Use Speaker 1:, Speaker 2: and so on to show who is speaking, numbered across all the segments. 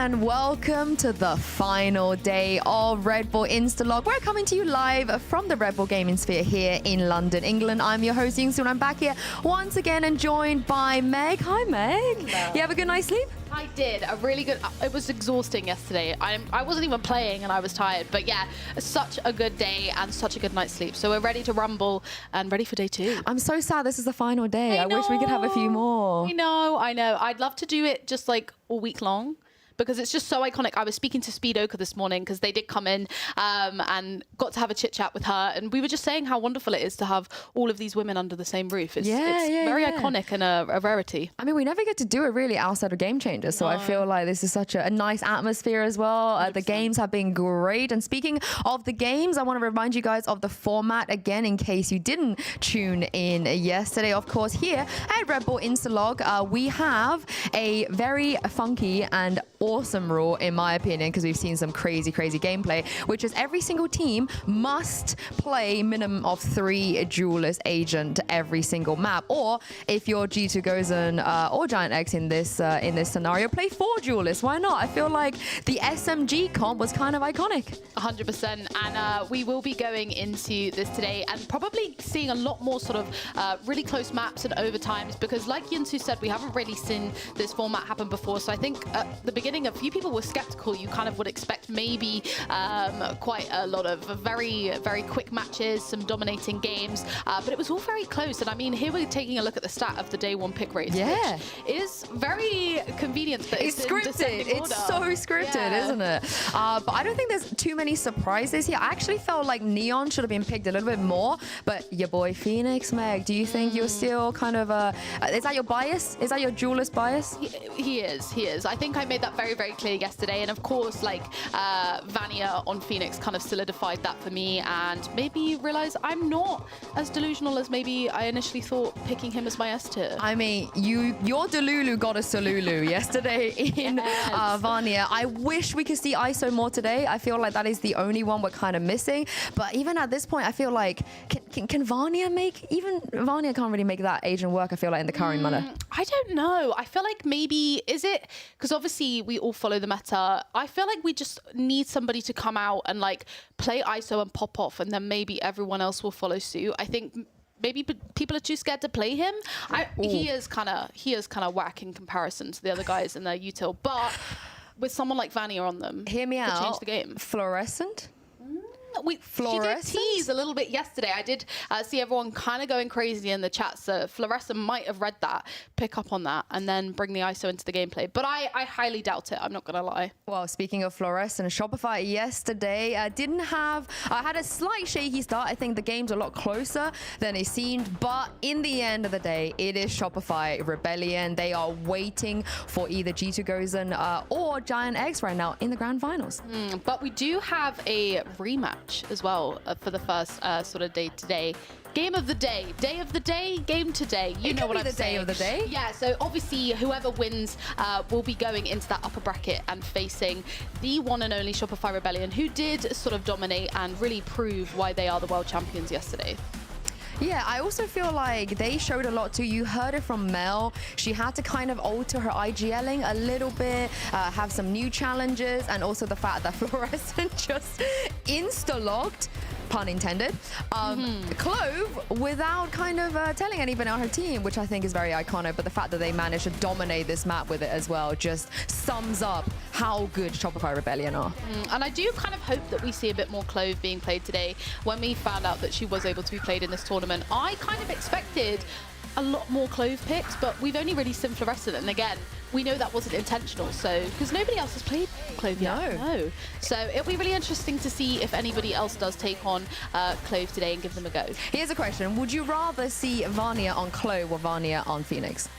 Speaker 1: and welcome to the final day of Red Bull Instalock. We're coming to you live from the Red Bull Gaming Sphere here in London, England. I'm your host, Yingsu, and I'm back here once again and joined by Meg. Hi, Meg.
Speaker 2: Hello.
Speaker 1: You have a good night's sleep?
Speaker 2: I did. A really good... It was exhausting yesterday. I wasn't even playing and I was tired. But yeah, such a good day and such a good night's sleep. So we're ready to rumble and ready for day 2.
Speaker 1: I'm so sad this is the final day. I wish we could have a few more.
Speaker 2: I know. I'd love to do it just like all week long, because it's just so iconic. I was speaking to Speed Oka this morning because they did come in and got to have a chit chat with her. And we were just saying how wonderful it is to have all of these women under the same roof. It's very iconic and a rarity.
Speaker 1: I mean, we never get to do it really outside of Game Changers. So I feel like this is such a nice atmosphere as well. The games have been great. And speaking of the games, I want to remind you guys of the format again in case you didn't tune in yesterday. Of course, here at Red Bull Instalock, we have a very funky and awesome rule, in my opinion, because we've seen some crazy gameplay, which is every single team must play minimum of 3 Duelist agent every single map, or if you're G2 Gozen or GIANTX in this scenario, play 4 Duelists. Why not? I feel like the SMG comp was kind of iconic.
Speaker 2: 100%, and we will be going into this today and probably seeing a lot more sort of really close maps and overtimes, because like Yinsu said, we haven't really seen this format happen before. So I think at the beginning, a few people were skeptical. You kind of would expect maybe quite a lot of very quick matches, some dominating games, but it was all very close. And I mean, here we're taking a look at the stat of the day 1 pick race, which is very convenient that it's
Speaker 1: scripted. It's so scripted, isn't it? But I don't think there's too many surprises here. I actually felt like Neon should have been picked a little bit more, but your boy Phoenix, Meg, do you think you're still kind of is that your bias? Is that your duelist bias?
Speaker 2: He is. I think I made that very clear yesterday, and of course, like Vania on Phoenix kind of solidified that for me, and maybe realize I'm not as delusional as maybe I initially thought, picking him as my S tier.
Speaker 1: I mean, your Delulu got a Solulu yesterday in Vania. I wish we could see ISO more today. I feel like that is the only one we're kind of missing. But even at this point, I feel like can Vania Vania can't really make that agent work, I feel like, in the current manner.
Speaker 2: I don't know. I feel like maybe, is it because obviously we all follow the meta. I feel like we just need somebody to come out and like play ISO and pop off, and then maybe everyone else will follow suit. I think maybe people are too scared to play him. He is kind of whack in comparison to the other guys in their util, but with someone like Vania on them,
Speaker 1: hear me out.
Speaker 2: Change the game.
Speaker 1: Fluorescent.
Speaker 2: She did tease a little bit yesterday. I did see everyone kind of going crazy in the chat, so Fluorescent might have read that, pick up on that, and then bring the ISO into the gameplay. But I highly doubt it, I'm not going to lie.
Speaker 1: Well, speaking of Fluorescent, Shopify yesterday had a slight shaky start. I think the game's a lot closer than it seemed, but in the end of the day, it is Shopify Rebellion. They are waiting for either G2 Gozen or GIANTX right now in the grand finals.
Speaker 2: But we do have a rematch as well for the first sort of day today. Game of the day, game today. You know what I'm saying.
Speaker 1: Day of the day.
Speaker 2: Yeah, so obviously whoever wins will be going into that upper bracket and facing the one and only Shopify Rebellion, who did sort of dominate and really prove why they are the world champions yesterday.
Speaker 1: Yeah, I also feel like they showed a lot too. You heard it from Mel. She had to kind of alter her IGLing a little bit, have some new challenges, and also the fact that Fluorescent just insta-locked, pun intended, Clove without kind of telling anyone on her team, which I think is very iconic. But the fact that they managed to dominate this map with it as well just sums up how good Shopify Rebellion are.
Speaker 2: And I do kind of hope that we see a bit more Clove being played today. When we found out that she was able to be played in this tournament, I kind of expected a lot more Clove picks, but we've only really seen Fluorescent, and again, we know that wasn't intentional, so because nobody else has played Clove yet. No. So it'll be really interesting to see if anybody else does take on Clove today and give them a go.
Speaker 1: Here's a question. Would you rather see Vania on Clove or Vania on Phoenix?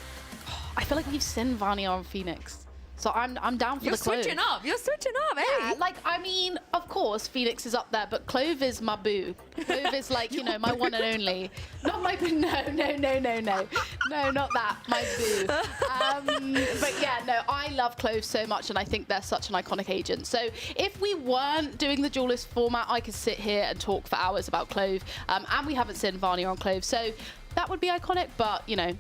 Speaker 2: I feel like we've seen Vania on Phoenix. So I'm down for the Clove.
Speaker 1: You're switching up, eh?
Speaker 2: Yeah, like, I mean, of course, Phoenix is up there, but Clove is my boo. Clove is like, you know, my one and only. Not my boo. No. No, not that. My boo. But yeah, no, I love Clove so much, and I think they're such an iconic agent. So if we weren't doing the Duelist format, I could sit here and talk for hours about Clove. And we haven't seen Vania on Clove. So that would be iconic, but, you know,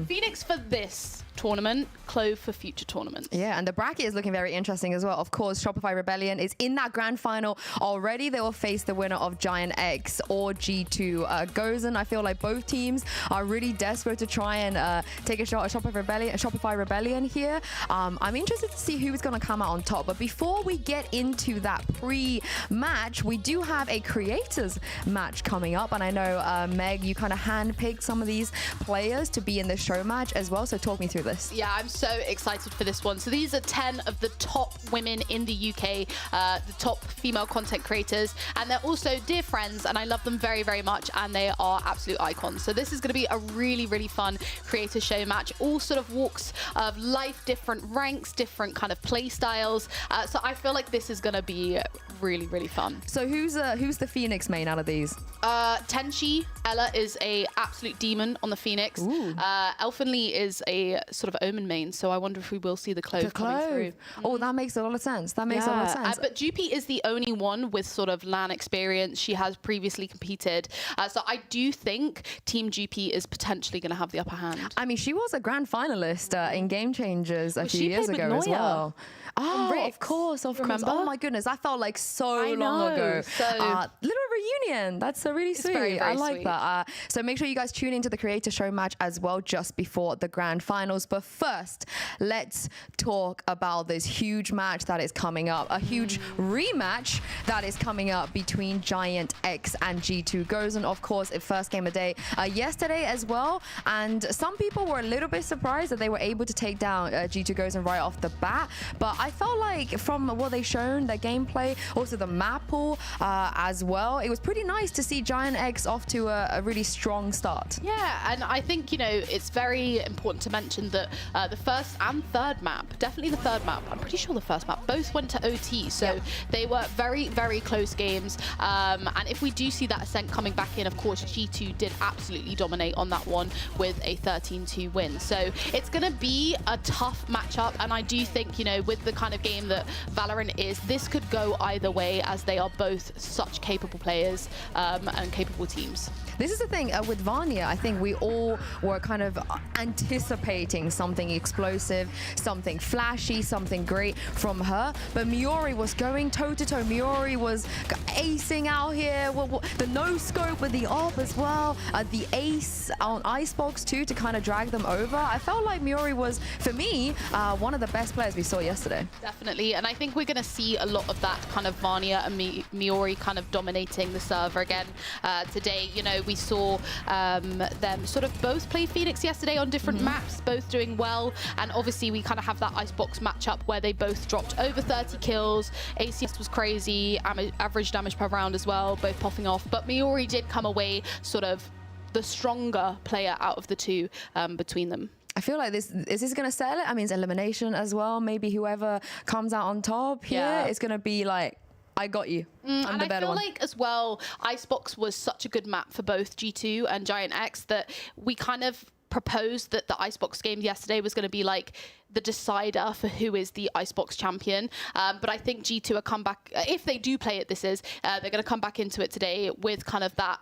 Speaker 2: Phoenix for this tournament, Clove for future tournaments.
Speaker 1: Yeah, and the bracket is looking very interesting as well. Of course, Shopify Rebellion is in that grand final already. They will face the winner of GIANTX or G2 Gozen. I feel like both teams are really desperate to try and take a shot at Shopify Rebellion here. I'm interested to see who's going to come out on top. But before we get into that pre-match, we do have a creators match coming up. And I know, Meg, you kind of handpicked some of these players to be in the show match as well. So talk me through this.
Speaker 2: Yeah, I'm so excited for this one. So these are 10 of the top women in the UK, the top female content creators, and they're also dear friends, and I love them very, very much, and they are absolute icons. So this is going to be a really, really fun creator show match. All sort of walks of life, different ranks, different kind of play styles. So I feel like this is going to be really, really fun.
Speaker 1: So who's the Phoenix main out of these?
Speaker 2: Tenchi, Ella is a absolute demon on the Phoenix. Elfinly is a sort of Omen main, so I wonder if we will see the Clove coming through.
Speaker 1: Oh, that makes a lot of sense. That makes a lot of sense.
Speaker 2: But Jupi is the only one with sort of LAN experience. She has previously competed. So I do think Team Jupi is potentially going to have the upper hand.
Speaker 1: I mean, she was a grand finalist in Game Changers a few years ago as well. Oh, of course, of course. Oh my goodness, that felt like so long ago. Little reunion. That's really sweet.
Speaker 2: Very, very
Speaker 1: I like
Speaker 2: sweet.
Speaker 1: that. So make sure you guys tune into the Creator Show match as well just before the grand finals. But first, let's talk about this huge match that is coming up. A huge rematch that is coming up between GIANTX and G2 Gozen. Of course, it first game of the day yesterday as well. And some people were a little bit surprised that they were able to take down G2 Gozen right off the bat. But I felt like from what they shown, their gameplay, also the map pool as well, it was pretty nice to see GIANTX off to a really strong start.
Speaker 2: Yeah, and I think, you know, it's very important to mention that the first and third map, definitely the third map, I'm pretty sure the first map, both went to OT. So they were very, very close games. And if we do see that Ascent coming back in, of course, G2 did absolutely dominate on that one with a 13-2 win. So it's going to be a tough matchup. And I do think, you know, with the kind of game that Valorant is, this could go either way, as they are both such capable players and capable teams.
Speaker 1: This is the thing with Vanya. I think we all were kind of anticipating something explosive, something flashy, something great from her. But Miori was going toe-to-toe. Miori was acing out here. The no-scope with the AWP as well. The ace on Icebox too to kind of drag them over. I felt like Miori was, for me, one of the best players we saw yesterday.
Speaker 2: Definitely. And I think we're going to see a lot of that kind of Vanya and Miori kind of dominating the server again today. You know, we saw them sort of both play Phoenix yesterday on different maps, both doing well. And obviously we kind of have that Icebox matchup where they both dropped over 30 kills. ACS was crazy, average damage per round as well, both popping off. But Miori did come away sort of the stronger player out of the two between them.
Speaker 1: I feel like is this going to sell it? I mean, it's elimination as well. Maybe whoever comes out on top here is going to be like, I got you. I'm the better one.
Speaker 2: And I feel like as well, Icebox was such a good map for both G2 and GIANTX that we kind of proposed that the Icebox game yesterday was going to be like the decider for who is the Icebox champion. But I think G2 are come back, if they do play it, they're going to come back into it today with kind of that,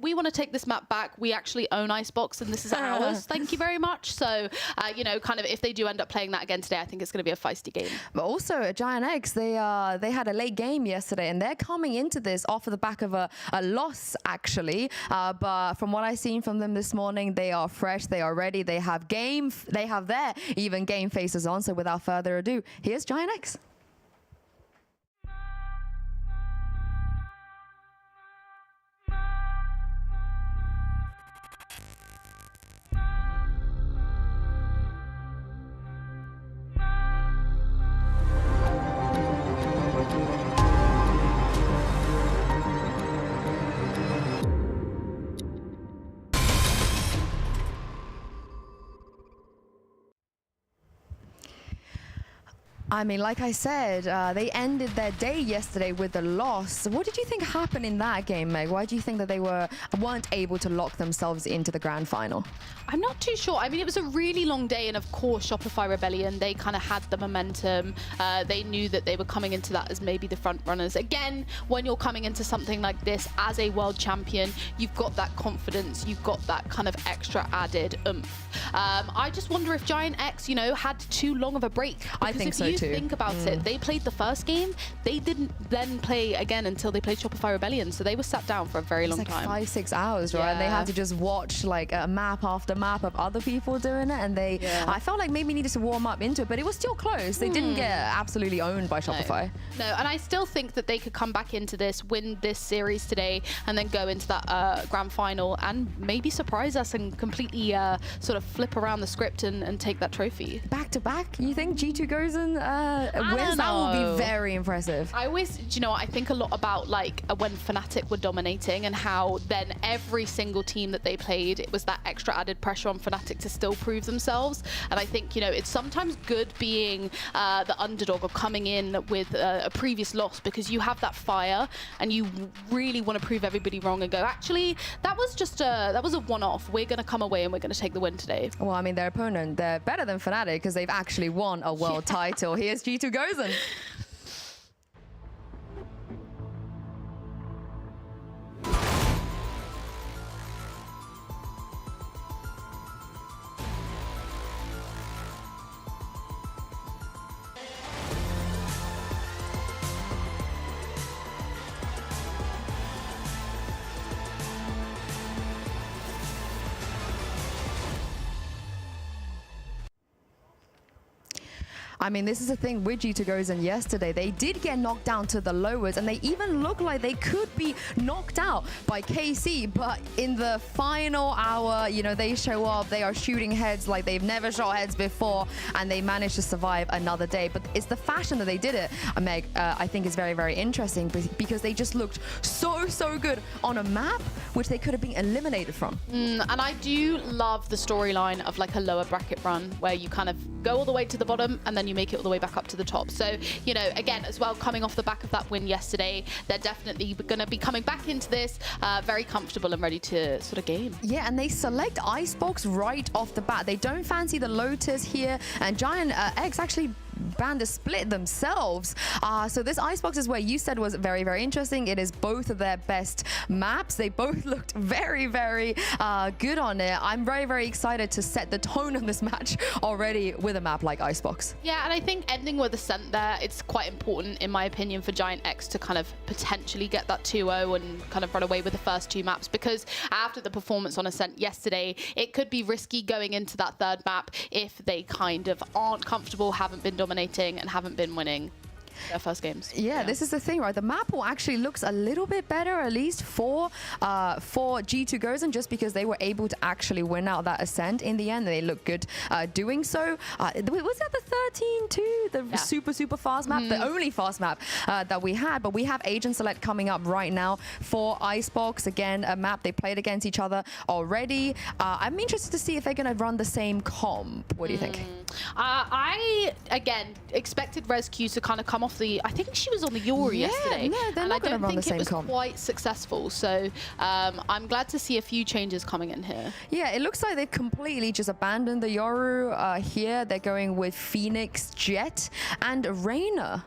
Speaker 2: we want to take this map back. We actually own Icebox and this is ours. Thank you very much. So, you know, kind of if they do end up playing that again today, I think it's going to be a feisty game.
Speaker 1: But also at GIANTX, they had a late game yesterday and they're coming into this off of the back of a loss, actually. But from what I've seen from them this morning, they are fresh, they are ready, they have their even game faces on. So without further ado, here's GIANTX. I mean, like I said, they ended their day yesterday with a loss. What did you think happened in that game, Meg? Why do you think that they weren't able to lock themselves into the grand final?
Speaker 2: I'm not too sure. I mean, it was a really long day, and of course, Shopify Rebellion, they kind of had the momentum. They knew that they were coming into that as maybe the front runners. Again, when you're coming into something like this as a world champion, you've got that confidence, you've got that kind of extra added oomph. I just wonder if GIANTX, you know, had too long of a break.
Speaker 1: I think so too.
Speaker 2: If you think about it, they played the first game, they didn't then play again until they played Shopify Rebellion, so they were sat down for a very long time.
Speaker 1: 5-6 hours, right?
Speaker 2: Yeah.
Speaker 1: And they had to just watch like a map after map of other people doing it, and I felt like maybe needed to warm up into it, but it was still close. They didn't get absolutely owned by Shopify.
Speaker 2: No, and I still think that they could come back into this, win this series today, and then go into that grand final and maybe surprise us and completely sort of flip around the script and take that trophy.
Speaker 1: Back to back, you think G2 Gozen wins? That would be very impressive.
Speaker 2: I always, do you know what, I think a lot about like when Fnatic were dominating and how then every single team that they played, it was that extra added pressure on Fnatic to still prove themselves. And I think, you know, it's sometimes good being the underdog or coming in with a previous loss, because you have that fire and you really want to prove everybody wrong and go, actually, that was just that was a one-off. We're going to come away and we're going to take the win today.
Speaker 1: Well, I mean, their opponent, they're better than Fnatic because they've actually won a world title. Here's G2 Gozen. I mean, this is the thing with G2 Gozen yesterday. They did get knocked down to the lowers, and they even looked like they could be knocked out by KC. But in the final hour, you know, they show up, they are shooting heads like they've never shot heads before, and they managed to survive another day. But it's the fashion that they did it, Meg, I think is very, very interesting, because they just looked so good on a map which they could have been eliminated from.
Speaker 2: And I do love the storyline of like a lower bracket run where you kind of go all the way to the bottom and then you make it all the way back up to the top. So, you know, again, as well, coming off the back of that win yesterday, they're definitely going to be coming back into this very comfortable and ready to sort of game.
Speaker 1: Yeah, and they select Icebox right off the bat. They don't fancy the Lotus here, and GIANTX actually banned a split themselves. So this Icebox is where you said was very, very interesting. It is both of their best maps. They both looked very, very good on it. I'm very, very excited to set the tone of this match already with a map like Icebox.
Speaker 2: Yeah, and I think ending with Ascent there, it's quite important, in my opinion, for GIANTX to kind of potentially get that 2-0 and kind of run away with the first two maps, because after the performance on Ascent yesterday, it could be risky going into that third map if they kind of aren't comfortable, haven't been dominating and haven't been winning their first games.
Speaker 1: Yeah, this is the thing, right? The map pool actually looks a little bit better, at least for G2 Gozen, just because they were able to actually win out that Ascent in the end. They look good doing so. Was that the 13-2? The super fast map? The only fast map that we had. But we have Agent Select coming up right now for Icebox. Again, a map they played against each other already. I'm interested to see if they're going to run the same comp. What do you think?
Speaker 2: I, again, expected ResQ to kind of come off I think she was on the Yoru yesterday.
Speaker 1: No, they're not going to run the same comp.
Speaker 2: And I don't think it was quite successful. So I'm glad to see a few changes coming in here. Yeah,
Speaker 1: it looks like they've completely just abandoned the Yoru here. They're going with Phoenix, Jet, and Reyna.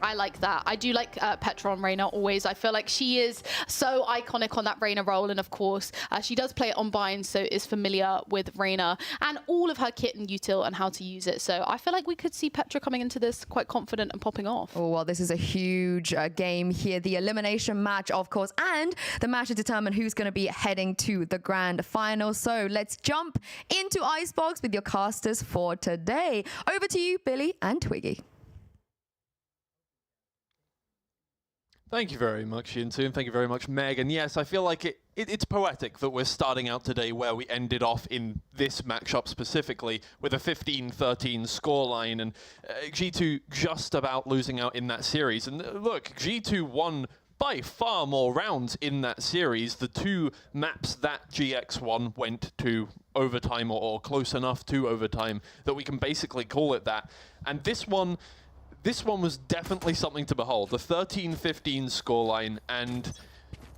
Speaker 2: I like that. I do like Petra on Reyna always. I feel like she is so iconic on that Reyna role, and of course she does play it on Bind, so is familiar with Reyna and all of her kit and util and how to use it. So I feel like we could see Petra coming into this quite confident and popping off.
Speaker 1: Oh, well, this is a huge game here. The elimination match, of course, and the match to determine who's going to be heading to the grand final. So let's jump into Icebox with your casters for today. Over to you, Billy and Twiggy.
Speaker 3: Thank you very much, Yintu, and thank you very much, Meg. And yes, I feel like it's poetic that we're starting out today where we ended off in this matchup specifically with a 15-13 scoreline, and G2 just about losing out in that series. And look, G2 won by far more rounds in that series. The two maps that GX won went to overtime or close enough to overtime that we can basically call it that. And this one, this one was definitely something to behold. The 13-15 scoreline, and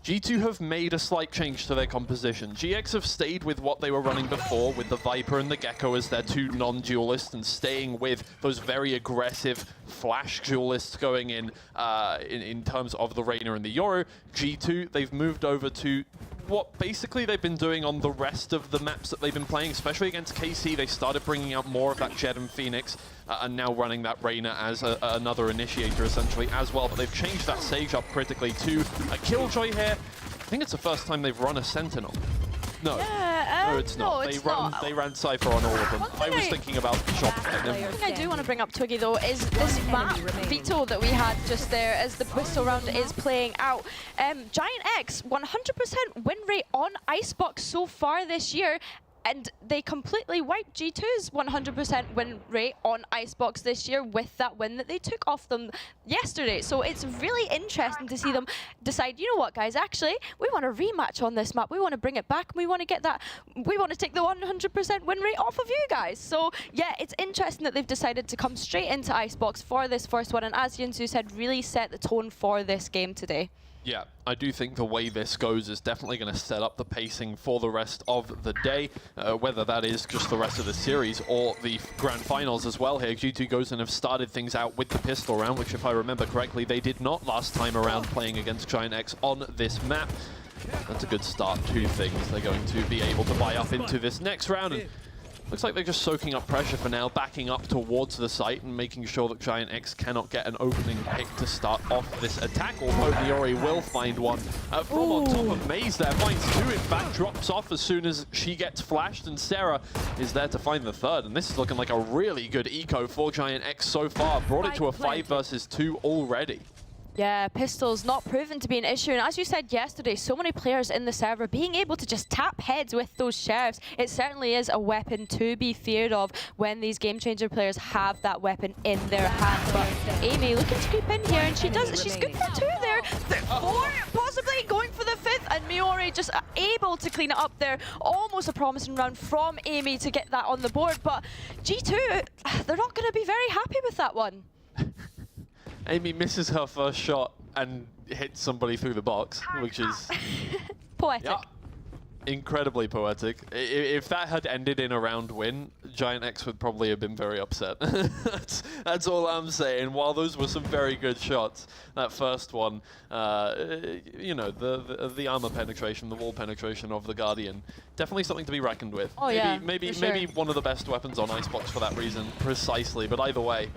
Speaker 3: G2 have made a slight change to their composition. GX have stayed with what they were running before, with the Viper and the Gecko as their two non-duelists, and staying with those very aggressive flash duelists going in terms of the Reyna and the Yoru. G2, they've moved over to what basically they've been doing on the rest of the maps that they've been playing, especially against KC. They started bringing out more of that Jett and Phoenix, and now running that Reyna as another initiator essentially as well. But they've changed that Sage up critically to a Killjoy here. I think it's the first time they've run a Sentinel. No, no, it's not. They ran Cypher on all of them. I was thinking about Shopify.
Speaker 4: One thing I do want to bring up, Twiggy, though, is this map veto that we had just there as the whistle round is playing out. GIANTX, 100% win rate on Icebox so far this year. And they completely wiped G2's 100% win rate on Icebox this year with that win that they took off them yesterday. So it's really interesting to see them decide, you know what, guys, actually, we want a rematch on this map. We want to bring it back. We want to get that. We want to take the 100% win rate off of you guys. So, yeah, it's interesting that they've decided to come straight into Icebox for this first one. And as Yunsu said, really set the tone for this game today.
Speaker 3: Yeah, I do think the way this goes is definitely going to set up the pacing for the rest of the day, whether that is just the rest of the series or the grand finals as well here. G2 Gozen have started things out with the pistol round, which if I remember correctly, they did not last time around playing against GIANTX on this map. That's a good start to things. They're going to be able to buy up into this next round. And looks like they're just soaking up pressure for now, backing up towards the site and making sure that GIANTX cannot get an opening pick to start off this attack, although Miori will find one from on top of Maze there. Finds two, in fact, drops off as soon as she gets flashed, and Sarah is there to find the third. And this is looking like a really good eco for GIANTX so far. Brought it to a 5 versus 2 already.
Speaker 4: Yeah, pistols not proven to be an issue. And as you said yesterday, so many players in the server being able to just tap heads with those sheriffs. It certainly is a weapon to be feared of when these game changer players have that weapon in their hand. But Amy looking to creep in here, and she does. She's good for 2 there. 4 possibly going for the 5th, and Miori just able to clean it up there. Almost a promising round from Amy to get that on the board. But G2, they're not going to be very happy with that one.
Speaker 3: Amy misses her first shot and hits somebody through the box, which is
Speaker 4: poetic.
Speaker 3: Yeah, incredibly poetic. If that had ended in a round win, GIANTX would probably have been very upset. that's all I'm saying. While those were some very good shots, that first one, you know, the armor penetration, the wall penetration of the Guardian, definitely something to be reckoned with.
Speaker 4: Oh,
Speaker 3: maybe one of the best weapons on Icebox for that reason, precisely. But either way,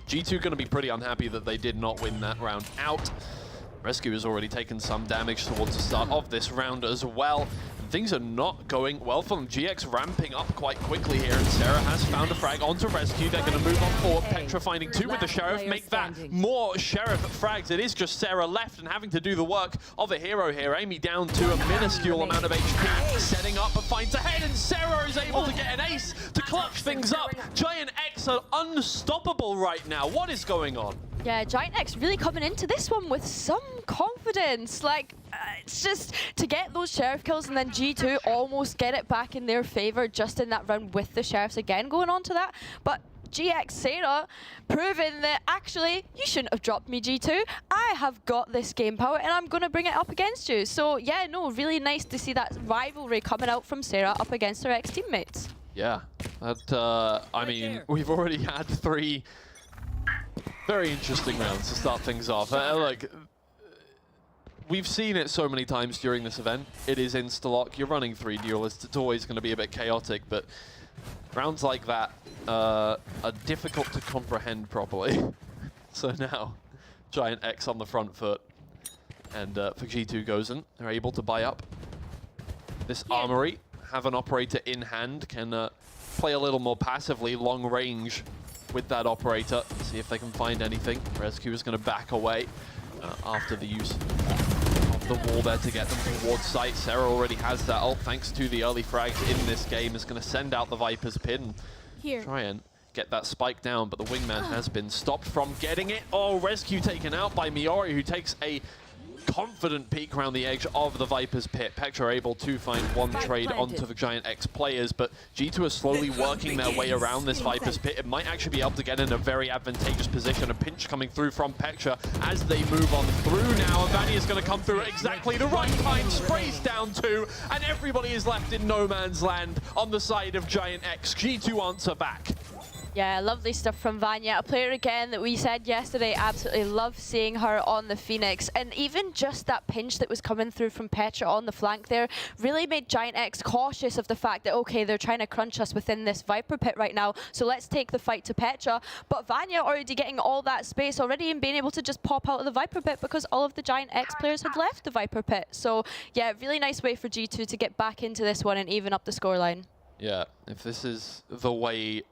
Speaker 3: G2 going to be pretty unhappy that they did not win that round out. Rescue has already taken some damage towards the start of this round as well. And things are not going well for them. GX ramping up quite quickly here, and Sarah has found a frag onto Rescue. They're going to move on forward. Petra finding 2 with the Sheriff, make that more Sheriff frags. It is just Sarah left and having to do the work of a hero here. Amy down to a minuscule amount of HP, setting up and finds a head, and Sarah is able to get an ace to clutch things up. GIANTX are unstoppable right now. What is going on?
Speaker 4: Yeah, GIANTX really coming into this one with some confidence. Like, it's just to get those Sheriff kills, and then G2 almost get it back in their favor just in that round with the Sheriffs again going on to that. But GX Sarah proving that actually you shouldn't have dropped me, G2. I have got this game power and I'm going to bring it up against you. So yeah, no, really nice to see that rivalry coming out from Sarah up against her ex-teammates.
Speaker 3: Yeah, that, I mean, we've already had 3 very interesting rounds to start things off. Look, we've seen it so many times during this event. It is Instalock. You're running 3 duelists. It's always going to be a bit chaotic, but rounds like that are difficult to comprehend properly. So now, GIANTX on the front foot. And for G2 Gozen, they're able to buy up this armory, have an operator in hand, can play a little more passively, long range with that operator, see if they can find anything. Rescue is going to back away after the use of the wall there to get them towards site. Sarah already has that ult thanks to the early frags in this game. Is going to send out the Viper's pin and try and get that spike down, but the wingman has been stopped from getting it. Oh, Rescue taken out by Miori, who takes a confident peek around the edge of the Viper's pit. Petra able to find one trade onto the GIANTX players, but G2 are slowly working their way around this Viper's pit. It might actually be able to get in a very advantageous position. A pinch coming through from Petra as they move on through now. And Vanny is going to come through at exactly the right time. Sprays down 2, and everybody is left in no man's land on the side of GIANTX. G2 answer back.
Speaker 4: Yeah, lovely stuff from Vanya. A player again that we said yesterday, absolutely love seeing her on the Phoenix. And even just that pinch that was coming through from Petra on the flank there really made GIANTX cautious of the fact that, okay, they're trying to crunch us within this Viper pit right now, so let's take the fight to Petra. But Vanya already getting all that space already and being able to just pop out of the Viper pit because all of the GIANTX players had left the Viper pit. So yeah, really nice way for G2 to get back into this one and even up the scoreline.
Speaker 3: Yeah, if this is the way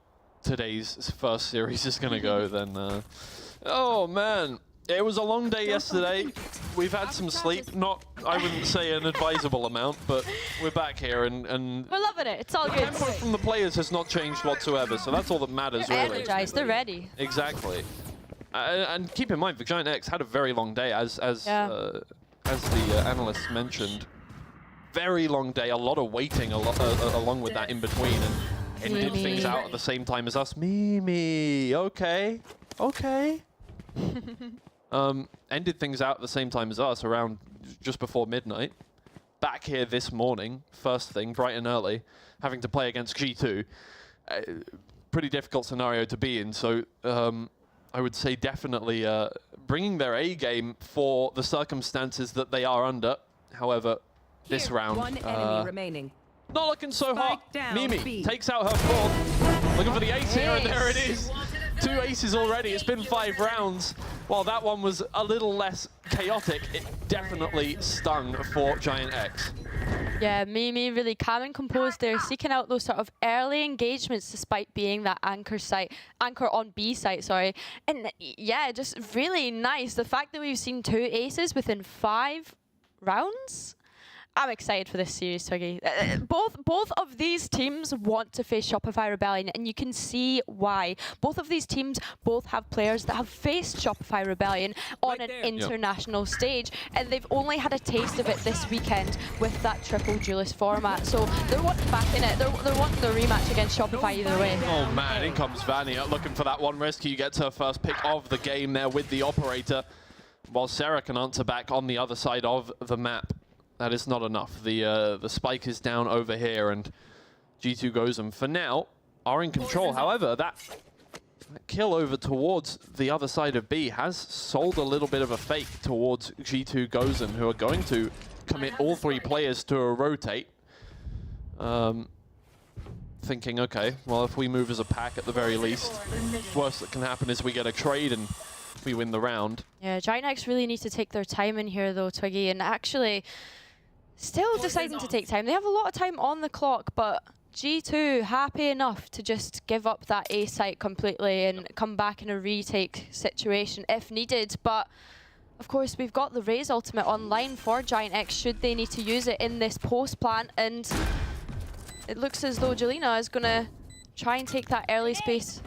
Speaker 3: today's first series is going to go, then oh man, it was a long day yesterday. We've had some sleep, not, I wouldn't say an advisable amount, but we're back here and
Speaker 4: we're loving it. It's all
Speaker 3: the
Speaker 4: good.
Speaker 3: tempo from the players has not changed whatsoever, so that's all that matters,
Speaker 4: They're
Speaker 3: really.
Speaker 4: energized, they're ready.
Speaker 3: Exactly. And keep in mind, the GIANTX had a very long day, as the analyst mentioned. Very long day, a lot of waiting along with that in between, and ended things out at the same time as us. Mimi, okay. Ended things out at the same time as us, around just before midnight. Back here this morning, first thing, bright and early, having to play against G2. Pretty difficult scenario to be in, so I would say definitely bringing their A game for the circumstances that they are under. However, this round,
Speaker 5: one enemy remaining.
Speaker 3: not looking so hot.
Speaker 5: Down,
Speaker 3: Mimi
Speaker 5: B.
Speaker 3: takes out her fourth. Looking for the ace here, and there it is. 2 aces already. It's been 5 rounds. While that one was a little less chaotic, it definitely stung for GIANTX.
Speaker 4: Yeah, Mimi really calm and composed there, seeking out those sort of early engagements despite being that anchor on B site, sorry. And yeah, just really nice. The fact that we've seen 2 aces within 5 rounds. I'm excited for this series, Twiggy. Both of these teams want to face Shopify Rebellion, and you can see why. Both of these teams both have players that have faced Shopify Rebellion on an international stage, and they've only had a taste of it this weekend with that triple duelist format. So they're wanting back in it. They're wanting the rematch against Shopify either way.
Speaker 3: Oh man, in comes Vanny looking for that one rescue. Gets her first pick of the game there with the operator, while Sarah can answer back on the other side of the map. That is not enough. The spike is down over here, and G2 Gozen for now are in control. However, that kill over towards the other side of B has sold a little bit of a fake towards G2 Gozen, who are going to commit all 3 players to a rotate. Thinking, okay, well, if we move as a pack at the very least, worst that can happen is we get a trade and we win the round.
Speaker 4: Yeah, GIANTX really need to take their time in here though, Twiggy, and actually still deciding to take time. They have a lot of time on the clock, but G2 happy enough to just give up that A site completely and come back in a retake situation if needed. But of course, we've got the Raze ultimate online for GIANTX should they need to use it in this post plant, and it looks as though Jelena is going to try and take that early space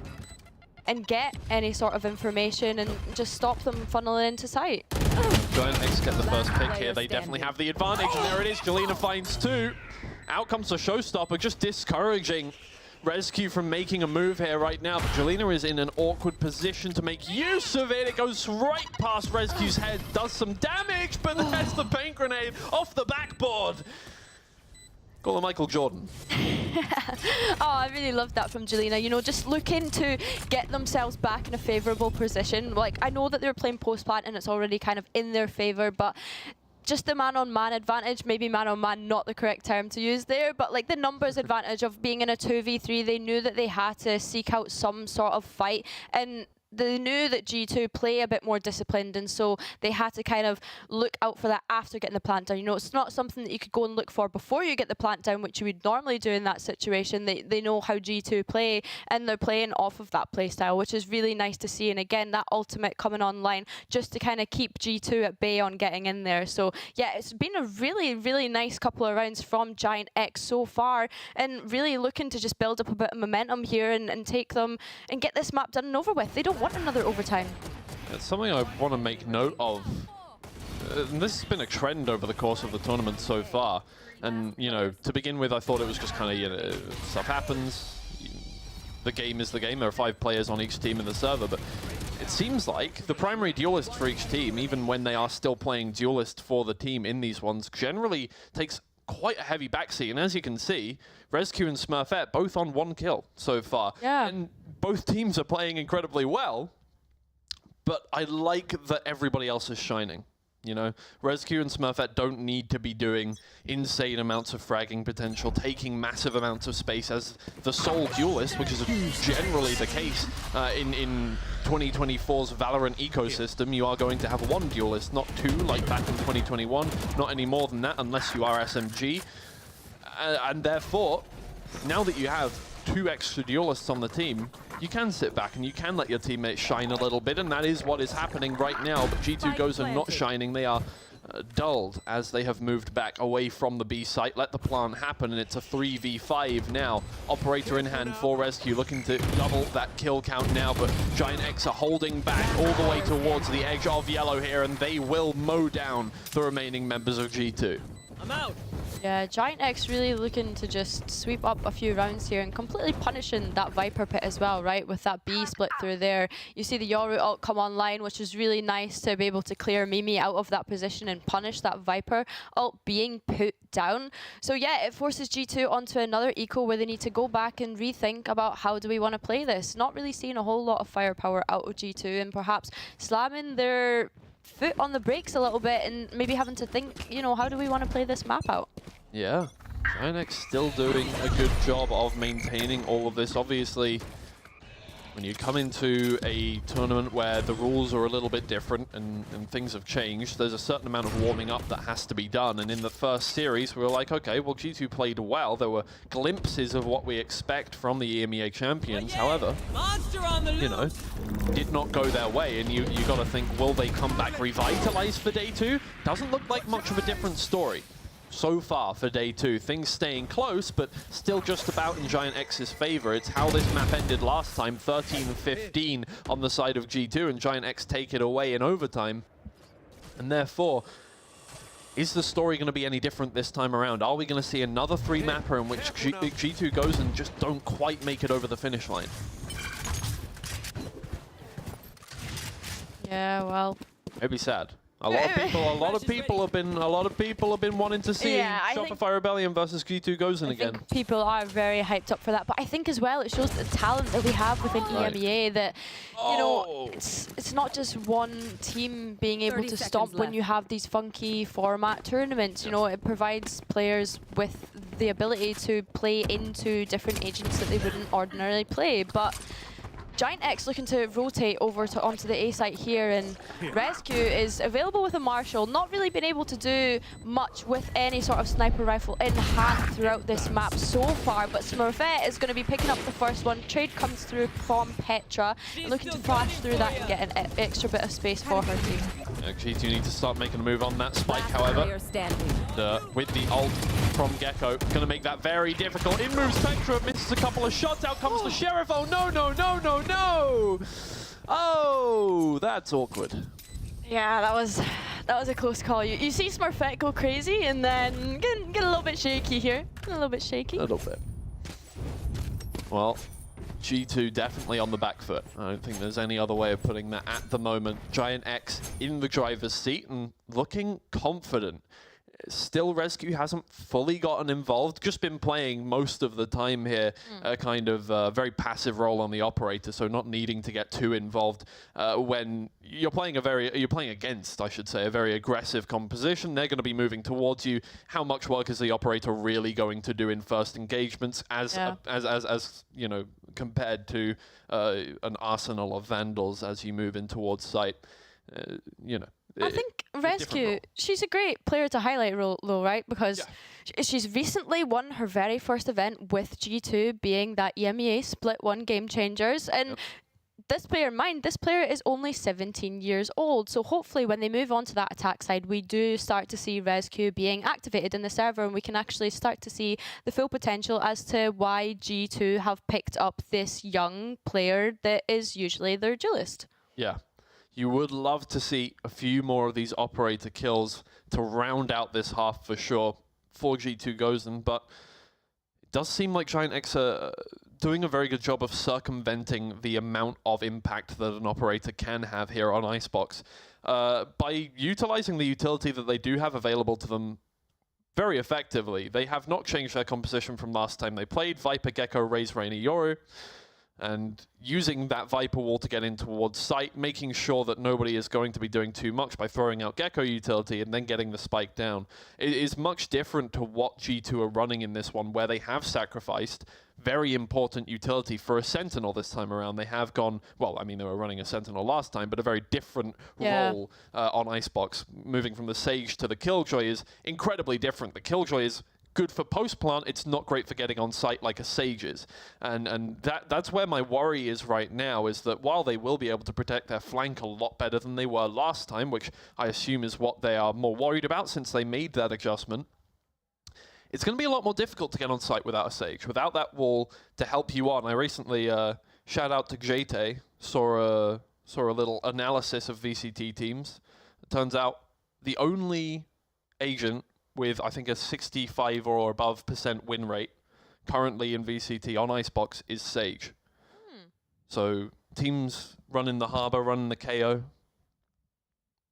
Speaker 4: and get any sort of information and just stop them funneling into site.
Speaker 3: GIANTX get the first pick here. They definitely have the advantage, and there it is. Jelena finds 2. Out comes the showstopper, just discouraging Rescue from making a move here right now. But Jelena is in an awkward position to make use of it. It goes right past Rescue's head, does some damage, but there's the paint grenade off the backboard. Call her Michael Jordan.
Speaker 4: Oh, I really love that from Jelena. You know, just looking to get themselves back in a favourable position. Like, I know that they're playing post-plant and it's already kind of in their favour, but just the man-on-man advantage, maybe man-on-man not the correct term to use there, but like the numbers advantage of being in a 2v3, they knew that they had to seek out some sort of fight, and they knew that G2 play a bit more disciplined, and so they had to kind of look out for that after getting the plant down. You know, it's not something that you could go and look for before you get the plant down, which you would normally do in that situation. They know how G2 play, and they're playing off of that play style, which is really nice to see. And again, that ultimate coming online just to kind of keep G2 at bay on getting in there. So yeah, it's been a really, really nice couple of rounds from GIANTX so far, and really looking to just build up a bit of momentum here and take them and get this map done and over with. They don't want another overtime.
Speaker 3: It's something I want to make note of. this has been a trend over the course of the tournament so far. And, you know, to begin with, I thought it was just kind of, you know, stuff happens. The game is the game. There are 5 players on each team in the server, but it seems like the primary duelist for each team, even when they are still playing duelist for the team in these ones, generally takes quite a heavy backseat. And as you can see, Rescue and Smurfette both on 1 kill so far.
Speaker 4: Yeah.
Speaker 3: And both teams are playing incredibly well, but I like that everybody else is shining. You know, Rescue and Smurfette don't need to be doing insane amounts of fragging potential, taking massive amounts of space as the sole duelist, which is generally the case in 2024's Valorant ecosystem. You are going to have 1 duelist, not 2 like back in 2021, not any more than that unless you are SMG. And therefore, now that you have 2 extra duelists on the team, you can sit back and you can let your teammates shine a little bit, and that is what is happening right now. But G2 Gozen not shining. They are dulled as they have moved back away from the B site. Let the plant happen, and it's a 3v5 now. Operator in hand for Rescue, looking to double that kill count now, but GIANTX are holding back all the way towards the edge of yellow here, and they will mow down the remaining members of G2.
Speaker 5: I'm out.
Speaker 4: Yeah, GIANTX really looking to just sweep up a few rounds here and completely punishing that Viper pit as well, right? With that B split through there. You see the Yoru ult come online, which is really nice to be able to clear Mimi out of that position and punish that Viper ult being put down. So yeah, it forces G2 onto another eco where they need to go back and rethink about how do we want to play this. Not really seeing a whole lot of firepower out of G2, and perhaps slamming their foot on the brakes a little bit and maybe having to think, you know, how do we want to play this map out?
Speaker 3: Yeah, GIANTX still doing a good job of maintaining all of this. Obviously, when you come into a tournament where the rules are a little bit different and things have changed, there's a certain amount of warming up that has to be done. And in the first series, we were like, okay, well, G2 played well. There were glimpses of what we expect from the EMEA champions. However, you know, did not go their way. And you got to think, will they come back revitalized for day 2? Doesn't look like much of a different story so far for day 2. Things staying close, but still just about in GIANTX's favor. It's how this map ended last time, 13-15 on the side of G2, and GIANTX take it away in overtime. And therefore, is the story going to be any different this time around? Are we going to see another 3-mapper in which G2 goes and just don't quite make it over the finish line?
Speaker 4: Yeah, well,
Speaker 3: It'd be sad. A lot of people have been wanting to see Shopify Rebellion versus G2 Gozen again.
Speaker 4: I think people are very hyped up for that, but I think as well it shows the talent that we have within EMEA that, you know, it's not just one team being able to stomp when you have these funky format tournaments. You know, it provides players with the ability to play into different agents that they wouldn't ordinarily play. But GIANTX looking to rotate over onto the A site here, and Rescue is available with a Marshall. Not really been able to do much with any sort of sniper rifle in hand throughout this map so far, but Smurfette is going to be picking up the first one. Trade comes through from Petra, looking to flash through that and get an extra bit of space for her team.
Speaker 3: G2 need to start making a move on that spike, however. With the ult from Gecko, going to make that very difficult. In moves Petra, misses a couple of shots, out comes the Sheriff. Oh no, no, no, no, no! Oh, that's awkward.
Speaker 4: Yeah, that was a close call. You see Smurfette go crazy and then get a little bit shaky here. A little bit shaky.
Speaker 3: A little bit. Well, G2 definitely on the back foot. I don't think there's any other way of putting that at the moment. GIANTX in the driver's seat and looking confident. Still, Rescue hasn't fully gotten involved. Just been playing most of the time here, a kind of very passive role on the operator, so not needing to get too involved when you're playing against, I should say, a very aggressive composition. They're going to be moving towards you. How much work is the operator really going to do in first engagements, as you know, compared to an arsenal of Vandals as you move in towards site? You know.
Speaker 4: I think Rescue, she's a great player to highlight though, right? Because she's recently won her very first event with G2 being that EMEA Split 1 Game Changers. And this player is only 17 years old. So hopefully when they move on to that attack side, we do start to see Rescue being activated in the server, and we can actually start to see the full potential as to why G2 have picked up this young player that is usually their duelist.
Speaker 3: Yeah. You would love to see a few more of these operator kills to round out this half for sure for G2 Gozen, but it does seem like GIANTX are doing a very good job of circumventing the amount of impact that an operator can have here on Icebox by utilizing the utility that they do have available to them very effectively. They have not changed their composition from last time they played. Viper, Gecko, Raze, Reyna, Yoru, and using that Viper wall to get in towards site, making sure that nobody is going to be doing too much by throwing out Gecko utility and then getting the spike down. It is much different to what G2 are running in this one, where they have sacrificed very important utility for a Sentinel this time around. They have gone, well, I mean, they were running a Sentinel last time, but a very different role on Icebox. Moving from the Sage to the Killjoy is incredibly different. The Killjoy is good for post-plant, it's not great for getting on site like a Sage is. And that's where my worry is right now, is that while they will be able to protect their flank a lot better than they were last time, which I assume is what they are more worried about since they made that adjustment, it's going to be a lot more difficult to get on site without a Sage, without that wall to help you on. I recently, shout out to JT, saw a little analysis of VCT teams. It turns out the only agent with, I think, a 65 or above % win rate currently in VCT on Icebox is Sage. So teams running the Harbor, running the KO,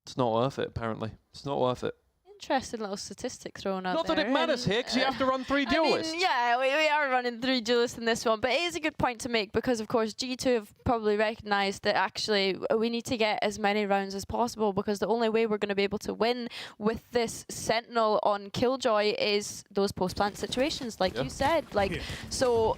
Speaker 3: it's not worth it, apparently. It's not worth it.
Speaker 4: Interesting little statistic thrown out
Speaker 3: Not
Speaker 4: there.
Speaker 3: that it matters here, because you have to run 3 duelists.
Speaker 4: I mean, yeah, we are running 3 duelists in this one, but it is a good point to make because, of course, G2 have probably recognised that actually we need to get as many rounds as possible, because the only way we're going to be able to win with this Sentinel on Killjoy is those post-plant situations, like you said. So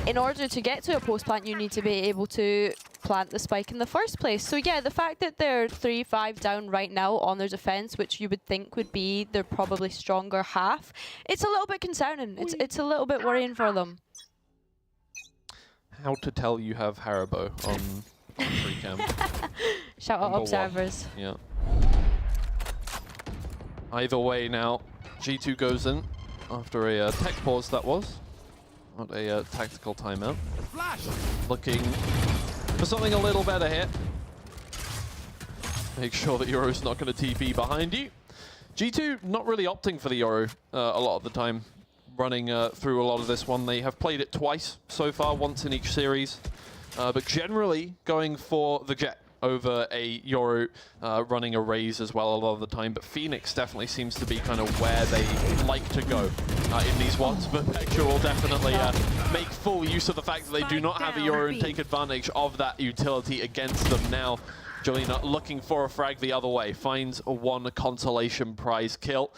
Speaker 4: in order to get to a post-plant, you need to be able to plant the spike in the first place. So yeah, the fact that they're 3-5 down right now on their defense, which you would think would be their probably stronger half, it's a little bit concerning. It's a little bit worrying for them.
Speaker 3: How to tell you have Haribo on free cam.
Speaker 4: Shout out observers.
Speaker 3: Yeah. Either way now, G2 goes in after a tech pause that was. Not a tactical timeout. Looking for something a little better here. Make sure that Yoru's not going to TP behind you. G2 not really opting for the Yoru a lot of the time, running through a lot of this one. They have played it twice so far, once in each series, but generally going for the Jet over a Yoru, running a Raze as well a lot of the time. But Phoenix definitely seems to be kind of where they like to go in these ones. But Vector will definitely make full use of the fact that they do not have a Yoru and take advantage of that utility against them now. Jelena looking for a frag the other way, finds a 1 consolation prize kill.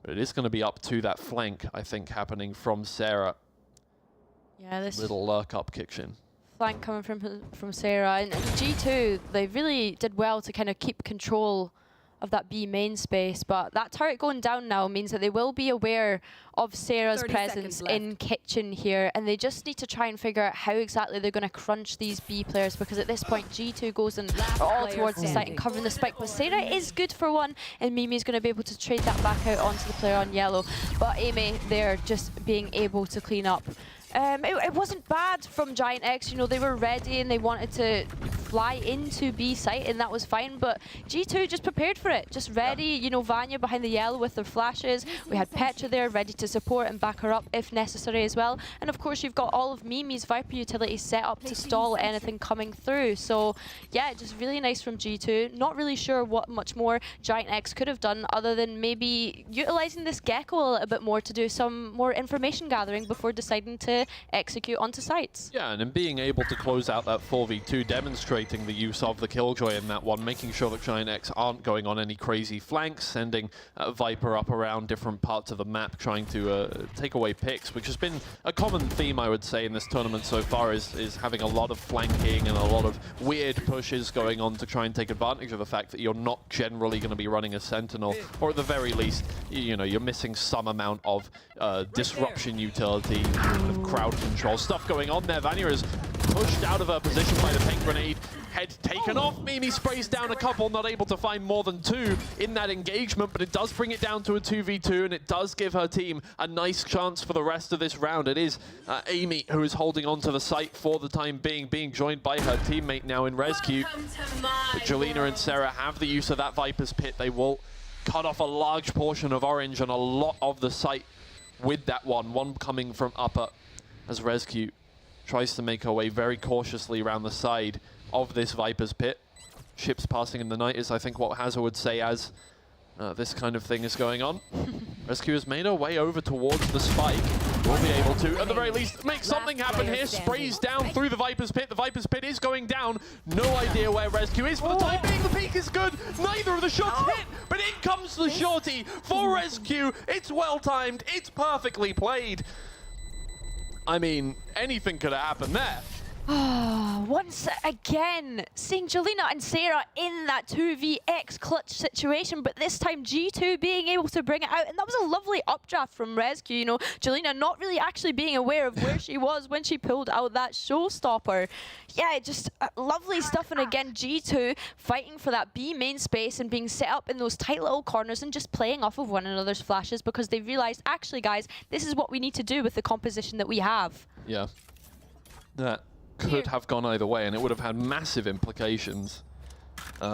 Speaker 3: But it is going to be up to that flank, I think, happening from Sarah.
Speaker 4: Yeah, this
Speaker 3: little lurk up kitchen.
Speaker 4: Flank coming from Sarah, and G2, they really did well to kind of keep control of that B main space, but that turret going down now means that they will be aware of Sarah's presence in kitchen here, and they just need to try and figure out how exactly they're going to crunch these B players, because at this point G2 goes in all towards the site and covering the spike, but Sarah is good for one, and Mimi's going to be able to trade that back out onto the player on yellow, but Amy there just being able to clean up. It wasn't bad from GIANTX, you know, they were ready and they wanted to fly into B site, and that was fine, but G2 just prepared for it, just ready, you know, Vanya behind the yellow with their flashes, we had Petra there ready to support and back her up if necessary as well, and of course you've got all of Mimi's Viper utility set up to stall anything coming through, so yeah, just really nice from G2, not really sure what much more GIANTX could have done other than maybe utilizing this Gecko a little bit more to do some more information gathering before deciding to execute onto sites.
Speaker 3: Yeah, and in being able to close out that 4v2, demonstrating the use of the Killjoy in that one, making sure that GIANTX aren't going on any crazy flanks, sending Viper up around different parts of the map, trying to take away picks, which has been a common theme, I would say, in this tournament so far, is having a lot of flanking and a lot of weird pushes going on to try and take advantage of the fact that you're not generally going to be running a Sentinel, or at the very least, you know, you're missing some amount of disruption utility, crowd control stuff going on there. Vanya is pushed out of her position by the paint grenade. Head taken off. Mimi sprays down a couple, not able to find more than 2 in that engagement, but it does bring it down to a 2v2, and it does give her team a nice chance for the rest of this round. It is Amy who is holding on to the site for the time being joined by her teammate now in Rescue. But Jelena and Sarah have the use of that Viper's Pit. They will cut off a large portion of Orange and a lot of the site with that one coming from upper as Rescue tries to make her way very cautiously around the side of this Viper's Pit. Ships passing in the night is, I think, what Hazza would say as this kind of thing is going on. Rescue has made her way over towards the spike. Will be able to, at the very least, make something happen here. Sprays down through the Viper's Pit. The Viper's Pit is going down. No idea where Rescue is for the time being. The peak is good. Neither of the shots hit, but in comes the shorty for Rescue. It's well timed. It's perfectly played. I mean, anything could have happened there.
Speaker 4: Once again, seeing Jelena and Sarah in that 2vx clutch situation, but this time G2 being able to bring it out, and that was a lovely updraft from Rescue. You know, Jelena not really actually being aware of where she was when she pulled out that showstopper. Yeah, just lovely stuff, and again, G2 fighting for that B main space and being set up in those tight little corners and just playing off of one another's flashes because they realized, actually guys, this is what we need to do with the composition that we have.
Speaker 3: Yeah. That could have gone either way, and it would have had massive implications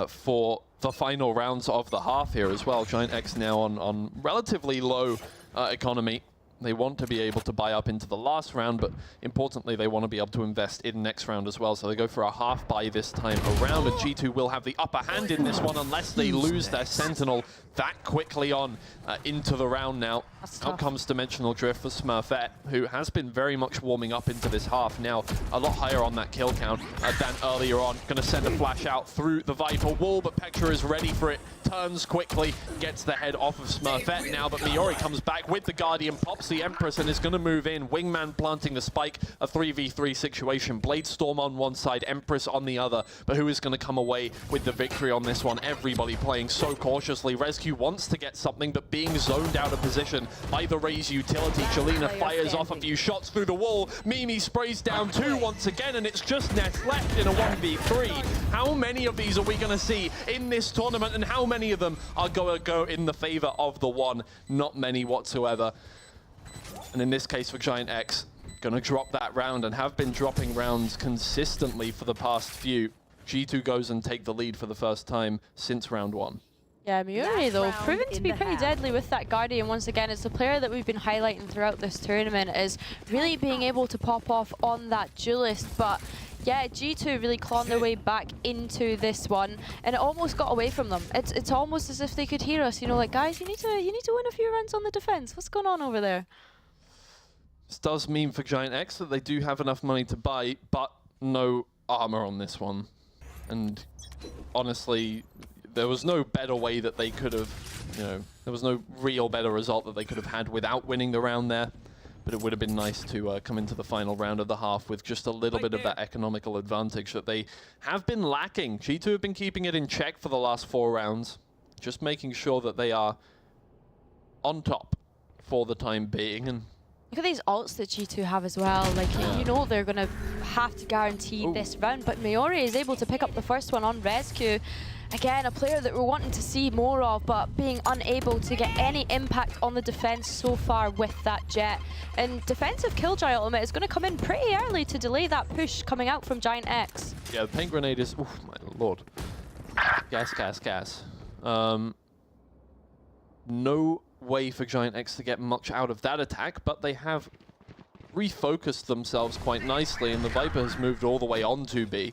Speaker 3: for the final rounds of the half here as well. GIANTX now on relatively low economy. They want to be able to buy up into the last round, but importantly, they want to be able to invest in next round as well. So they go for a half buy this time around, and G2 will have the upper hand in this one unless they lose their Sentinel that quickly on into the round now. Out comes Dimensional Drift for Smurfette, who has been very much warming up into this half. Now, a lot higher on that kill count than earlier on. Going to send a flash out through the Viper wall, but Petra is ready for it. Turns quickly, gets the head off of Smurfette now, but Miori comes back with the Guardian, pops the Empress, and is going to move in. Wingman planting the spike, a 3v3 situation. Bladestorm on one side, Empress on the other, but who is going to come away with the victory on this one? Everybody playing so cautiously. Rescue wants to get something, but being zoned out of position by the Raze utility. Jelena fires off a few shots through the wall. Mimi sprays down 2 once again, and it's just Ness left in a 1v3. How many of these are we going to see in this tournament, and how many of them are going to go in the favor of the one? Not many whatsoever. And in this case for GIANTX, going to drop that round and have been dropping rounds consistently for the past few. G2 goes and take the lead for the first time since round 1.
Speaker 4: Yeah, Miori though, proven to be pretty deadly with that Guardian once again. It's a player that we've been highlighting throughout this tournament, is really being able to pop off on that Duelist, but yeah, G2 really clawing their way back into this one, and it almost got away from them. It's almost as if they could hear us, you know, like, guys, you need to win a few rounds on the defense. What's going on over there?
Speaker 3: This does mean for GIANTX that they do have enough money to buy, but no armor on this one. And honestly, there was no better way that they could have, you know, there was no real better result that they could have had without winning the round there. But it would have been nice to come into the final round of the half with just a little bit of that economical advantage that they have been lacking. G2 have been keeping it in check for the last 4 rounds, just making sure that they are on top for the time being. And
Speaker 4: look at these ults that G2 have as well. Like, you know they're going to have to guarantee this round, but Miori is able to pick up the first one on Rescue. Again, a player that we're wanting to see more of, but being unable to get any impact on the defense so far with that Jet. And defensive Killjoy ultimate is going to come in pretty early to delay that push coming out from GIANTX.
Speaker 3: Yeah, the paint grenade is, oh my lord. Gas. No way for GIANTX to get much out of that attack, but they have refocused themselves quite nicely, and the Viper has moved all the way on to B.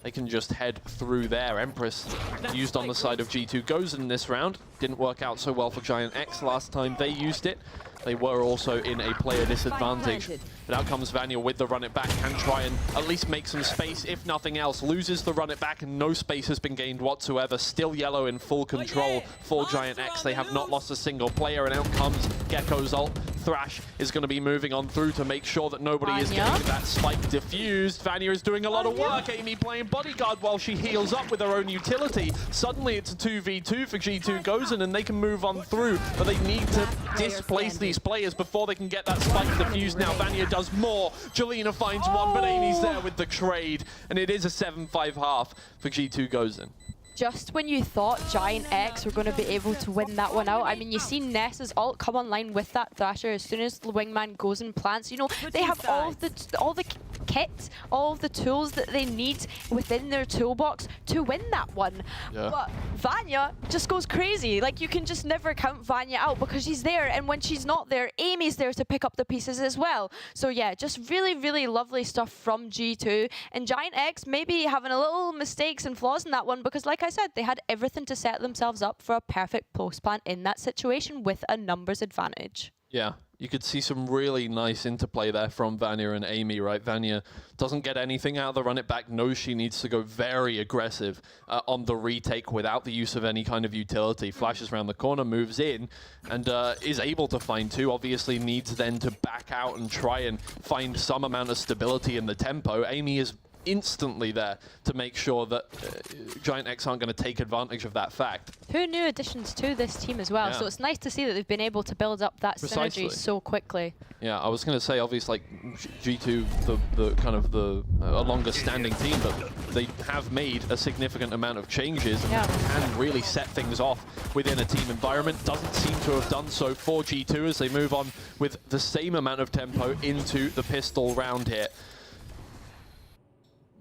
Speaker 3: They can just head through there. Empress used on the side of G2 Gozen this round. Didn't work out so well for GIANTX last time they used it. They were also in a player disadvantage. But out comes Vanya with the run it back. Can try and at least make some space, if nothing else. Loses the run it back, and no space has been gained whatsoever. Still yellow in full control for GIANTX. They have not lost a single player, and out comes Gecko's ult Thrash is going to be moving on through to make sure that nobody is
Speaker 4: Vanya.
Speaker 3: getting that spike diffused. Vanya is doing a lot of work. Amy playing bodyguard while she heals up with her own utility. Suddenly it's a 2v2 for G2 Gozen, and they can move on through, but they need to displace these players before they can get that spike diffused. Now Vanya does more. Jelena finds one, but Amy's there with the trade, and it is a 7-5 half for G2 Gozen.
Speaker 4: Just when you thought GIANTX were going to be able to win that one out, I mean, you see Ness's ult come online with that Thrasher as soon as the wingman goes and plants. You know, they have all the kit, all of the tools that they need within their toolbox to win that one.
Speaker 3: Yeah.
Speaker 4: But Vanya just goes crazy. Like, you can just never count Vanya out because she's there, and when she's not there, Amy's there to pick up the pieces as well. So yeah, just really, really lovely stuff from G2. And GIANTX maybe having a little mistakes and flaws in that one because, like I said, they had everything to set themselves up for a perfect post plant in that situation with a numbers advantage.
Speaker 3: Yeah, you could see some really nice interplay there from Vanya and Amy, right? Vanya doesn't get anything out of the run it back, knows she needs to go very aggressive on the retake without the use of any kind of utility. Flashes around the corner, moves in, and is able to find two. Obviously needs then to back out and try and find some amount of stability in the tempo. Amy is instantly there to make sure that GIANTX aren't going to take advantage of that fact. 2
Speaker 4: new additions to this team as well, so it's nice to see that they've been able to build up that synergy so quickly.
Speaker 3: Yeah, I was going to say, obviously, like G2, the kind of a longer standing team, but they have made a significant amount of changes and can really set things off within a team environment. Doesn't seem to have done so for G2 as they move on with the same amount of tempo into the pistol round here.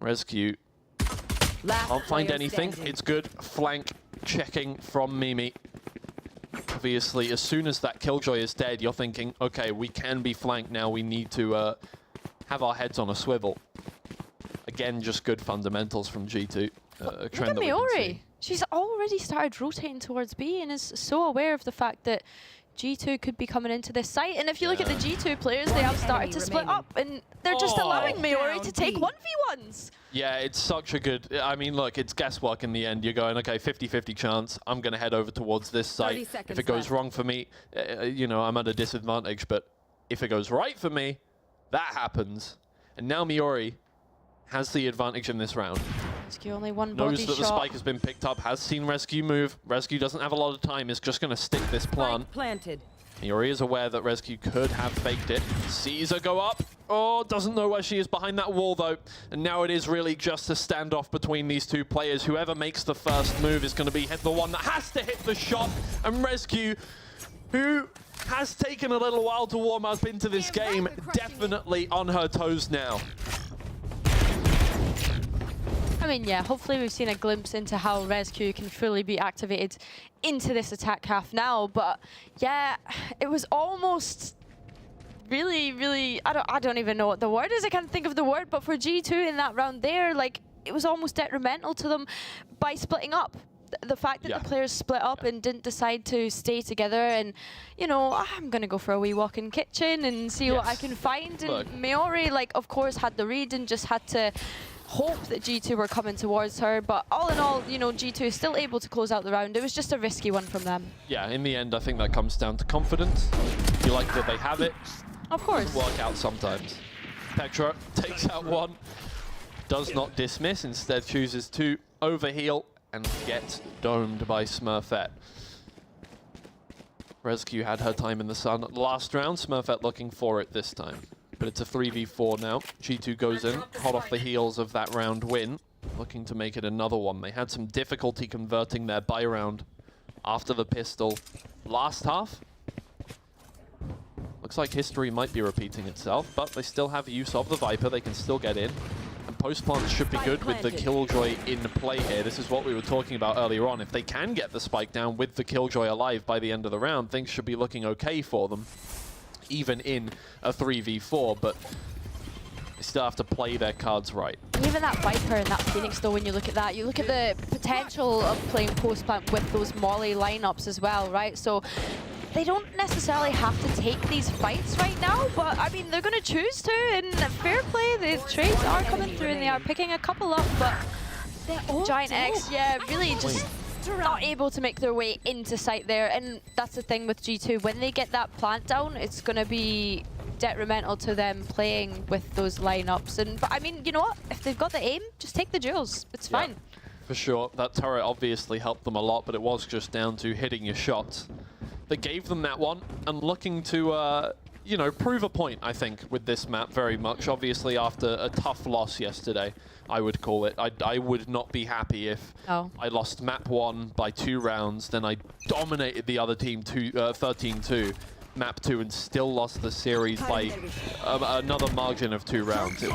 Speaker 3: Rescue can't find anything. Standing. It's good flank checking from Mimi. Obviously, as soon as that Killjoy is dead, you're thinking, okay, we can be flanked now. We need to have our heads on a swivel. Again, just good fundamentals from G2. A trend
Speaker 4: look at Miori. She's already started rotating towards B and is so aware of the fact that G2 could be coming into this site. And if you look at the G2 players, they have started to split up, and they're just allowing Miori to take 1v1s.
Speaker 3: Yeah, it's such a good... I mean, look, it's guesswork in the end. You're going, okay, 50-50 chance. I'm going to head over towards this site. If it goes wrong for me, you know, I'm at a disadvantage. But if it goes right for me, that happens. And now Miori has the advantage in this round.
Speaker 4: Rescue only one body
Speaker 3: knows that the spike has been picked up, has seen Rescue move. Rescue doesn't have a lot of time, is just going to stick this plant.
Speaker 5: Planted.
Speaker 3: Miori is aware that Rescue could have faked it. Sees her go up. Oh, doesn't know where she is behind that wall, though. And now it is really just a standoff between these two players. Whoever makes the first move is going to be the one that has to hit the shot. And Rescue, who has taken a little while to warm up into this game, definitely on her toes now.
Speaker 4: I mean, yeah, hopefully we've seen a glimpse into how Rescue can fully be activated into this attack half now. But yeah, it was almost really, really, I don't even know what the word is. I can't think of the word, but for G2 in that round there, like, it was almost detrimental to them by splitting up. The fact that the players split up and didn't decide to stay together and, you know, I'm going to go for a wee walk in kitchen and see what I can find. And Miori, like, of course, had the read and just had to hope that G2 were coming towards her, but all in all, you know, G2 is still able to close out the round. It was just a risky one from them.
Speaker 3: Yeah, in the end, I think that comes down to confidence. You like that they have it.
Speaker 4: Of course.
Speaker 3: It'll work out sometimes. Petra takes out one, does not dismiss, instead chooses to overheal and gets domed by Smurfette. Rescue had her time in the sun last round. Smurfette looking for it this time. But it's a 3v4 now. G2 goes in, hot off the heels of that round win, looking to make it another one. They had some difficulty converting their buy round after the pistol last half. Looks like history might be repeating itself, but they still have use of the Viper. They can still get in. And post-plants should be good with the Killjoy in play here. This is what we were talking about earlier on. If they can get the spike down with the Killjoy alive by the end of the round, things should be looking okay for them, even in a 3v4, but they still have to play their cards right.
Speaker 4: Even that Viper and that Phoenix, though, when you look at that, you look at the potential of playing post-plant with those Molly lineups as well, right? So they don't necessarily have to take these fights right now, but I mean, they're going to choose to, and fair play, the trades are coming through and they are picking a couple up, but GIANTX, yeah, really just not able to make their way into sight there. And that's the thing with G2. When they get that plant down, it's going to be detrimental to them playing with those lineups. But I mean, you know what? If they've got the aim, just take the duels. It's fine.
Speaker 3: For sure. That turret obviously helped them a lot, but it was just down to hitting your shots that gave them that one, and looking to, you know, prove a point, I think, with this map very much. Obviously, after a tough loss yesterday, I would call it. I would not be happy if I lost map 1 by 2 rounds, then I dominated the other team 13-2. Map 2 and still lost the series by another margin of 2 rounds. It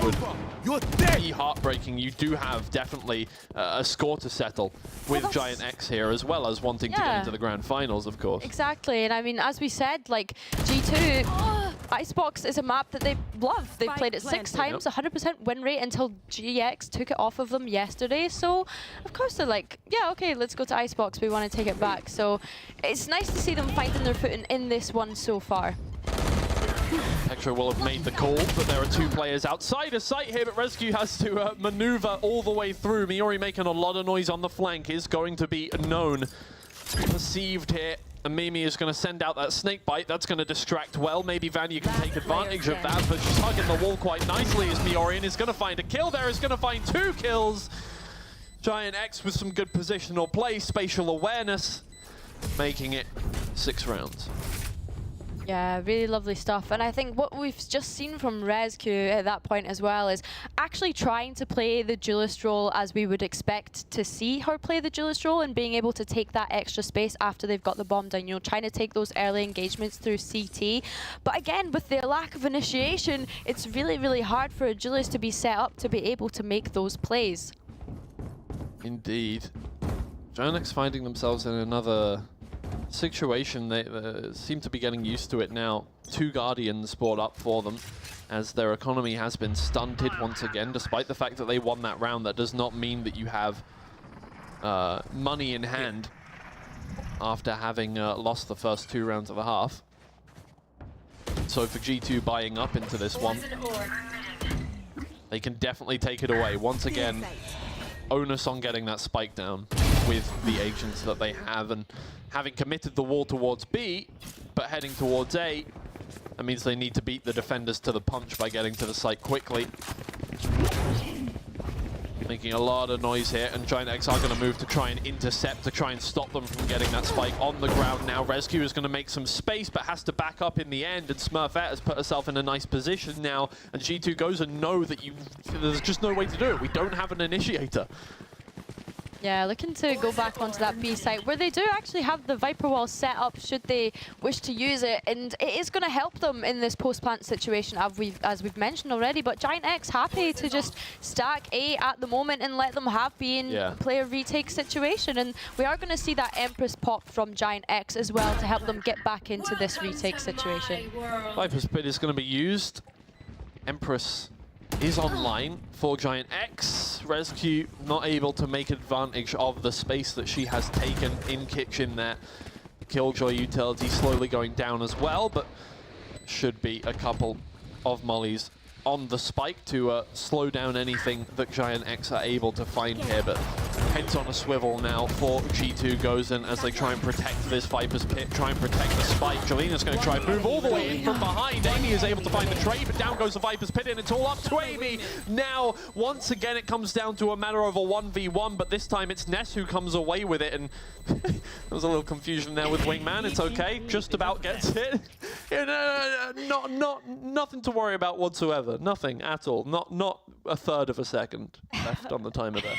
Speaker 3: would be heartbreaking. You do have definitely a score to settle with GIANTX here, as well as wanting to get into the grand finals, of course.
Speaker 4: Exactly, and I mean, as we said, like G2, Icebox is a map that they love. They've played it 6 times, 100% win rate until GX took it off of them yesterday. So, of course, they're like, yeah, okay, let's go to Icebox. We want to take it back. So, it's nice to see them finding their footing in this one so far.
Speaker 3: Hector will have made the call, but there are 2 players outside of sight here, but Rescue has to maneuver all the way through. Miori making a lot of noise on the flank is going to be known, perceived here. And Mimi is going to send out that snake bite. That's going to distract well. Maybe Vanya can take advantage of that, but she's hugging the wall quite nicely as Miorian is going to find a kill there. Is going to find 2 kills. GIANTX with some good positional play, spatial awareness, making it 6 rounds.
Speaker 4: Yeah, really lovely stuff. And I think what we've just seen from Rescue at that point as well is actually trying to play the duelist role as we would expect to see her play the duelist role, and being able to take that extra space after they've got the bomb down, you know, trying to take those early engagements through CT. But again, with their lack of initiation, it's really, really hard for a duelist to be set up to be able to make those plays.
Speaker 3: Indeed. GIANTX finding themselves in another situation. They seem to be getting used to it now. 2 Guardians brought up for them, as their economy has been stunted once again. Despite the fact that they won that round, that does not mean that you have money in hand after having lost the first 2 rounds of a half. So for G2 buying up into this one, they can definitely take it away. Once again, onus on getting that spike down with the agents that they have, and having committed the wall towards B, but heading towards A, that means they need to beat the defenders to the punch by getting to the site quickly. Making a lot of noise here, and GIANTX are going to move to try and intercept, to try and stop them from getting that spike on the ground now. Rescue is going to make some space, but has to back up in the end, and Smurfette has put herself in a nice position now, and G2 Gozen know that there's just no way to do it. We don't have an initiator.
Speaker 4: Yeah, looking to go back onto that B site, where they do actually have the Viper wall set up should they wish to use it, and it is going to help them in this post-plant situation, as we've mentioned already. But GIANTX happy to just stack A at the moment and let them have B and play a retake situation, and we are going to see that Empress pop from GIANTX as well to help them get back into this retake situation.
Speaker 3: Viper's Pit is going to be used. Empress is online for GIANTX. Rescue not able to make advantage of the space that she has taken in kitchen there. Killjoy utility slowly going down as well, but should be a couple of mollies on the spike to slow down anything that GIANTX are able to find here. But heads on a swivel now for G2 Gozen as they try and protect this Viper's Pit, try and protect the spike. Jalena's going to try and move all the way in from behind. Amy is able to find the trade, but down goes the Viper's Pit, and it's all up to Amy. Now, once again, it comes down to a matter of a 1v1, but this time it's Ness who comes away with it, and there was a little confusion there with Wingman. It's okay, just about gets it. Nothing to worry about whatsoever. Nothing at all. Not a third of a second left on the timer there.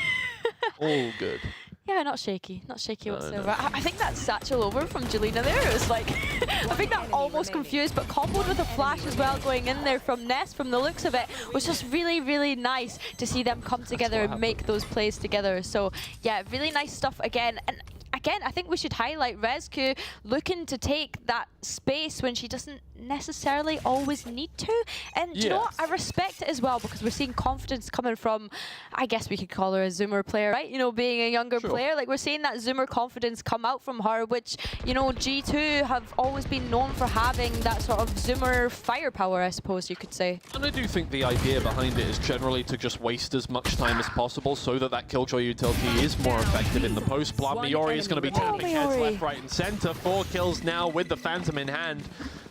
Speaker 3: All good.
Speaker 4: Yeah, not shaky whatsoever. No. I think that satchel over from Jelena there, it was like, I think that almost confused, but comboed with a flash as well going in there from Ness, from the looks of it, was just really, really nice to see them come together and make those plays together. So yeah, really nice stuff again. And again, I think we should highlight Rezku looking to take that space when she doesn't necessarily always need to. And you know what? I respect it as well, because we're seeing confidence coming from, I guess we could call her a Zoomer player, right? You know, being a younger player, like we're seeing that Zoomer confidence come out from her, which, you know, G2 have always been known for having that sort of Zoomer firepower, I suppose you could say.
Speaker 3: And I do think the idea behind it is generally to just waste as much time as possible so that that Killjoy utility is more effective in the post plant. Miori is going to be tapping heads left, right, and center. 4 kills now with the Phantom in hand.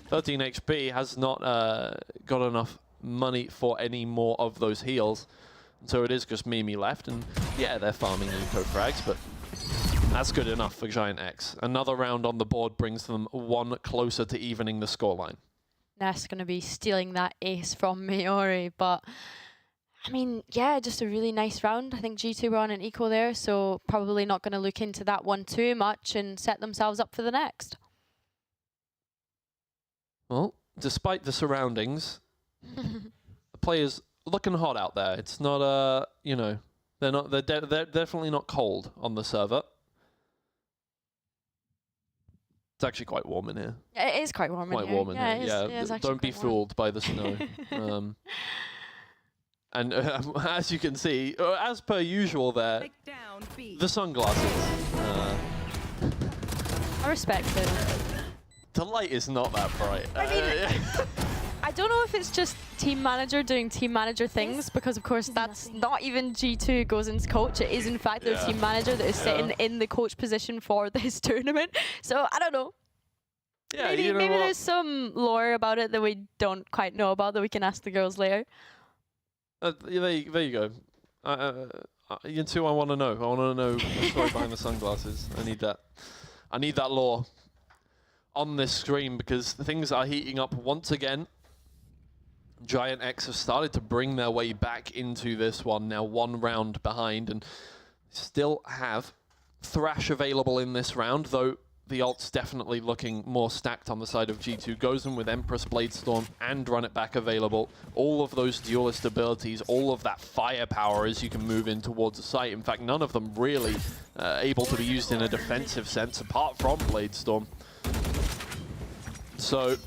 Speaker 3: 13 HP, has not got enough money for any more of those heals. So it is just Mimi left, and yeah, they're farming eco frags, but that's good enough for GIANTX. Another round on the board brings them 1 closer to evening the scoreline.
Speaker 4: Ness going to be stealing that ace from Miori, but I mean, yeah, just a really nice round. I think G2 were on an equal there, so probably not going to look into that one too much and set themselves up for the next.
Speaker 3: Well, despite the surroundings, the players looking hot out there. It's not you know, they're definitely not cold on the server. It's actually quite warm in here.
Speaker 4: It is quite warm in here.
Speaker 3: Quite warm in here.
Speaker 4: Yeah,
Speaker 3: don't be fooled by the snow. And as you can see, as per usual there, the sunglasses.
Speaker 4: I respect it.
Speaker 3: The light is not that bright.
Speaker 4: I mean, I don't know if it's just team manager doing team manager things, because of course that's not even G2 Gozen's coach. It is in fact their team manager that is sitting in the coach position for this tournament. So I don't know.
Speaker 3: Yeah,
Speaker 4: maybe,
Speaker 3: you know
Speaker 4: maybe
Speaker 3: what?
Speaker 4: there's some lore about it that we don't quite know about that we can ask the girls later.
Speaker 3: There you go. You two, I want to know. I want to know the story behind the sunglasses. I need that. I need that lore on this screen, because things are heating up once again. GIANTX have started to bring their way back into this one, now 1 round behind, and still have Thrash available in this round, though the ult's definitely looking more stacked on the side of G2 Gozen, with Empress, Bladestorm, and Run It Back available. All of those duelist abilities, all of that firepower as you can move in towards the site. In fact, none of them really able to be used in a defensive sense, apart from Bladestorm. So,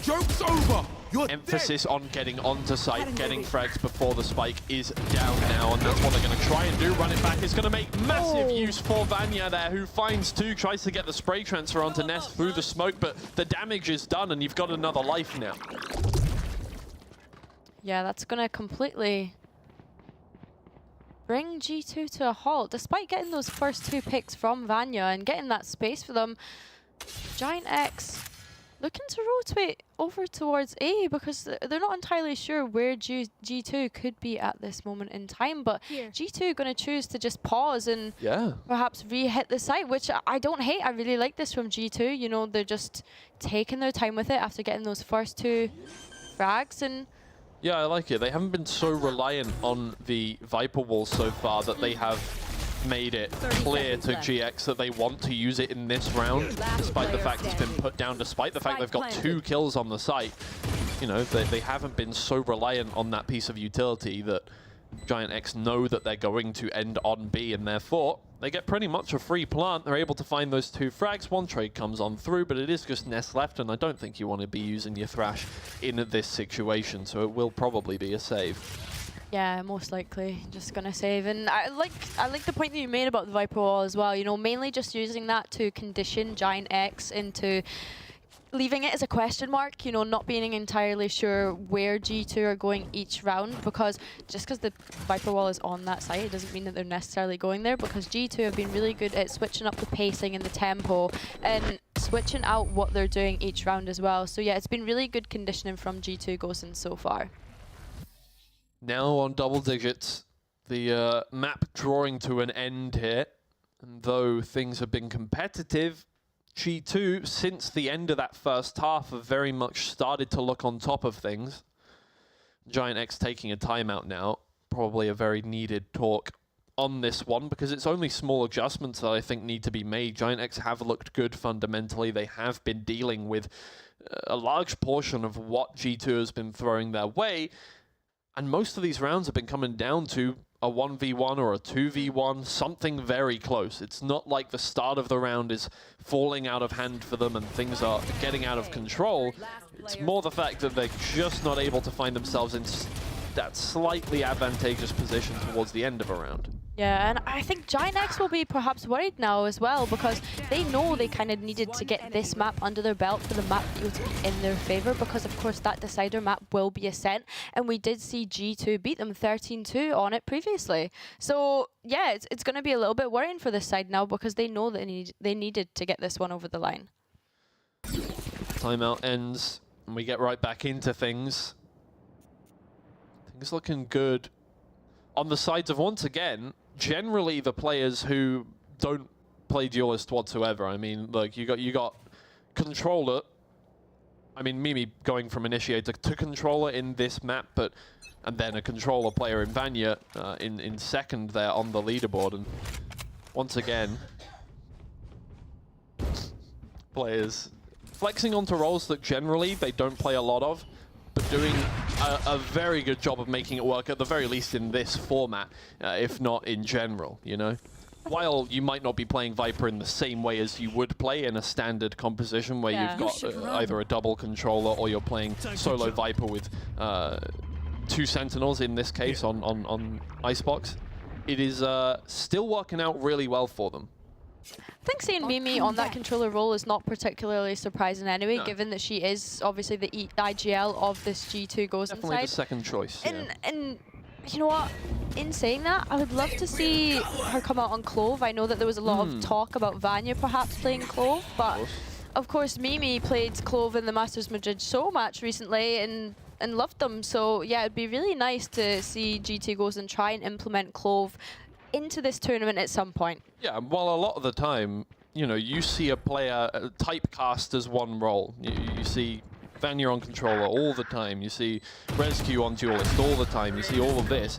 Speaker 5: joke's over. You're
Speaker 3: emphasis on getting onto site, getting frags before the spike is down now, and that's what they're going to try and do. Run It Back is going to make massive use for Vanya there, who finds 2, tries to get the spray transfer onto Ness through the smoke, but the damage is done, and you've got another life now.
Speaker 4: Yeah, that's going to completely bring G2 to a halt. Despite getting those first 2 picks from Vanya and getting that space for them, GIANTX looking to rotate over towards A, because they're not entirely sure where G2 could be at this moment in time, but G2 going to choose to just pause and perhaps re-hit the site, which I don't hate. I really like this from G2. You know, they're just taking their time with it after getting those first 2 frags. And
Speaker 3: yeah, I like it. They haven't been so reliant on the Viper wall so far that they have made it clear to GX that they want to use it in this round, despite the fact it's been put down, despite the fact they've got 2 kills on the site. You know, they haven't been so reliant on that piece of utility that GIANTX know that they're going to end on B, and therefore they get pretty much a free plant. They're able to find those 2 frags. 1 trade comes on through, but it is just Ness left, and I don't think you want to be using your Thrash in this situation, so it will probably be a save.
Speaker 4: yeah, most likely just gonna save. And I like the point that you made about the Viper wall as well. You know, mainly just using that to condition GIANTX into leaving it as a question mark, you know, not being entirely sure where G2 are going each round, because just because the Viper wall is on that site, it doesn't mean that they're necessarily going there, because G2 have been really good at switching up the pacing and the tempo and switching out what they're doing each round as well. So yeah, it's been really good conditioning from G2 Gozen so far.
Speaker 3: Now on double digits, the map drawing to an end here, and though things have been competitive, G2, since the end of that first half, have very much started to look on top of things. GIANTX taking a timeout now, probably a very needed talk on this one, because it's only small adjustments that I think need to be made. GIANTX have looked good fundamentally. They have been dealing with a large portion of what G2 has been throwing their way, and most of these rounds have been coming down to a 1v1 or a 2v1, something very close. It's not like the start of the round is falling out of hand for them and things are getting out of control. It's more the fact that they're just not able to find themselves in that slightly advantageous position towards the end of a round.
Speaker 4: Yeah, and I think GIANTX will be perhaps worried now as well, because they know they kind of needed to get this map under their belt for the map to be in their favor, because of course that decider map will be Ascent, and we did see G2 beat them 13-2 on it previously. So yeah, it's going to be a little bit worrying for this side now, because they know that they needed to get this one over the line.
Speaker 3: Timeout ends, and we get right back into things. Things looking good on the sides of, once again, generally the players who don't play Duelist whatsoever. I mean, look, you got Controller. I mean, Mimi going from Initiator to Controller in this map, and then a Controller player in Vanya in second there on the leaderboard. And once again, players flexing onto roles that generally they don't play a lot of, but doing a very good job of making it work, at the very least in this format, if not in general, you know? While you might not be playing Viper in the same way as you would play in a standard composition where you've got either a double controller or you're playing solo Viper with 2 Sentinels in this case on Icebox, it is still working out really well for them.
Speaker 4: I think seeing Mimi on that controller role is not particularly surprising anyway, given that she is obviously the IGL of this G2 Gozen side.
Speaker 3: Definitely the second choice.
Speaker 4: And you know what? In saying that, I would love to see her come out on Clove. I know that there was a lot of talk about Vanya perhaps playing Clove, but of course Mimi played Clove in the Masters Madrid show match recently and loved them. So yeah, it'd be really nice to see G2 Gozen try and implement Clove into this tournament at some point. Yeah,
Speaker 3: well, a lot of the time, you know, you see a player typecast as one role. You see Vanya on Controller all the time. You see Rescue on Duelist all the time. You see all of this.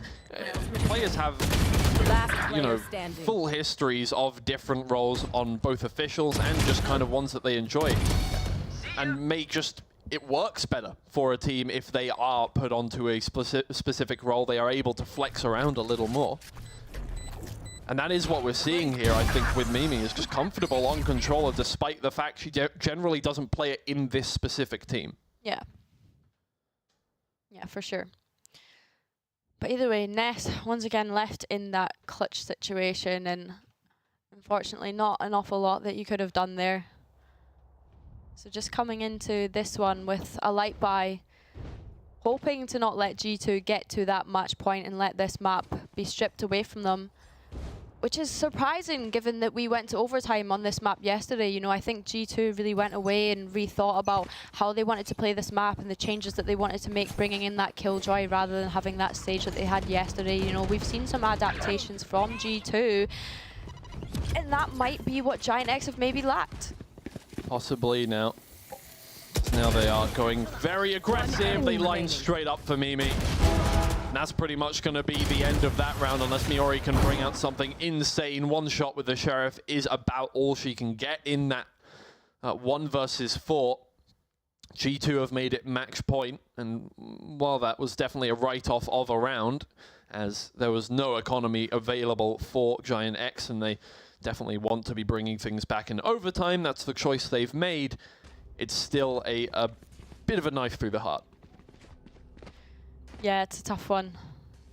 Speaker 3: Players have, you know, full histories of different roles on both officials and just kind of ones that they enjoy. And it works better for a team if they are put onto a specific role. They are able to flex around a little more. And that is what we're seeing here, I think, with Mimi, is just comfortable on Controller, despite the fact she generally doesn't play it in this specific team. Yeah. Yeah, for sure. But either way, Ness, once again, left in that clutch situation, and unfortunately not an awful lot that you could have done there. So just coming into this one with a light buy, hoping to not let G2 get to that match point and let this map be stripped away from them. Which is surprising, given that we went to overtime on this map yesterday. You know, I think G2 really went away and rethought about how they wanted to play this map and the changes that they wanted to make, bringing in that Killjoy rather than having that stage that they had yesterday. You know, we've seen some adaptations from G2, and that might be what GIANTX have maybe lacked. Possibly now. Now they are going very aggressive. They line straight up for Mimi. And that's pretty much going to be the end of that round, unless Miori can bring out something insane. One shot with the Sheriff is about all she can get in that 1 versus 4. G2 have made it match point, and while that was definitely a write-off of a round, as there was no economy available for GIANTX, and they definitely want to be bringing things back in overtime. That's the choice they've made. It's still a bit of a knife through the heart. Yeah, it's a tough one.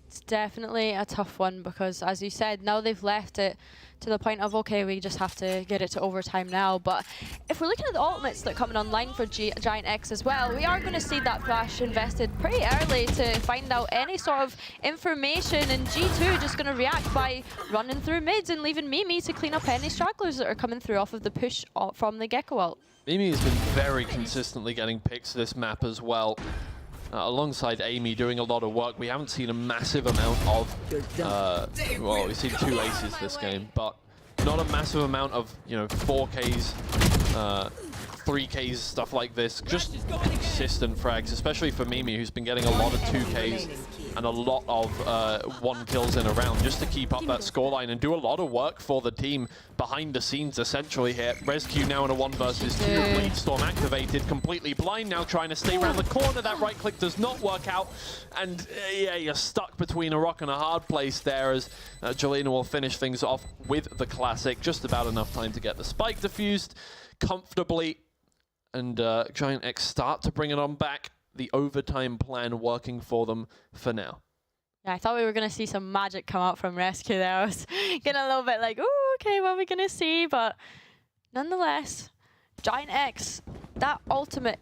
Speaker 3: It's definitely a tough one because, as you said, now they've left it to the point of, okay, we just have to get it to overtime now. But if we're looking at the ultimates that are coming online for GIANTX as well, we are going to see that Flash invested pretty early to find out any sort of information, and G2 just going to react by running through mids and leaving Mimi to clean up any stragglers that are coming through off of the push from the Gecko ult. Mimi has been very consistently getting picks this map as well. Alongside Amy doing a lot of work. We haven't seen a massive amount of, well, we've seen 2 aces this game, but not a massive amount of, you know, 4Ks 3Ks, stuff like this. Just consistent frags, especially for Mimi, who's been getting a lot of 2Ks and a lot of 1 kills in a round, just to keep up that scoreline and do a lot of work for the team behind the scenes, essentially here. Rescue now in a 1 versus 2. Bleed Storm activated, completely blind now, trying to stay around the corner. That right click does not work out, and yeah, you're stuck between a rock and a hard place there, as Jelena will finish things off with the classic. Just about enough time to get the spike defused comfortably, and GIANTX start to bring it on back. The overtime plan working for them for now.
Speaker 4: Yeah, I thought we were going to see some magic come out from Rescue there. I was getting a little bit like, oh, okay, what are we going to see? But nonetheless, GIANTX, that ultimate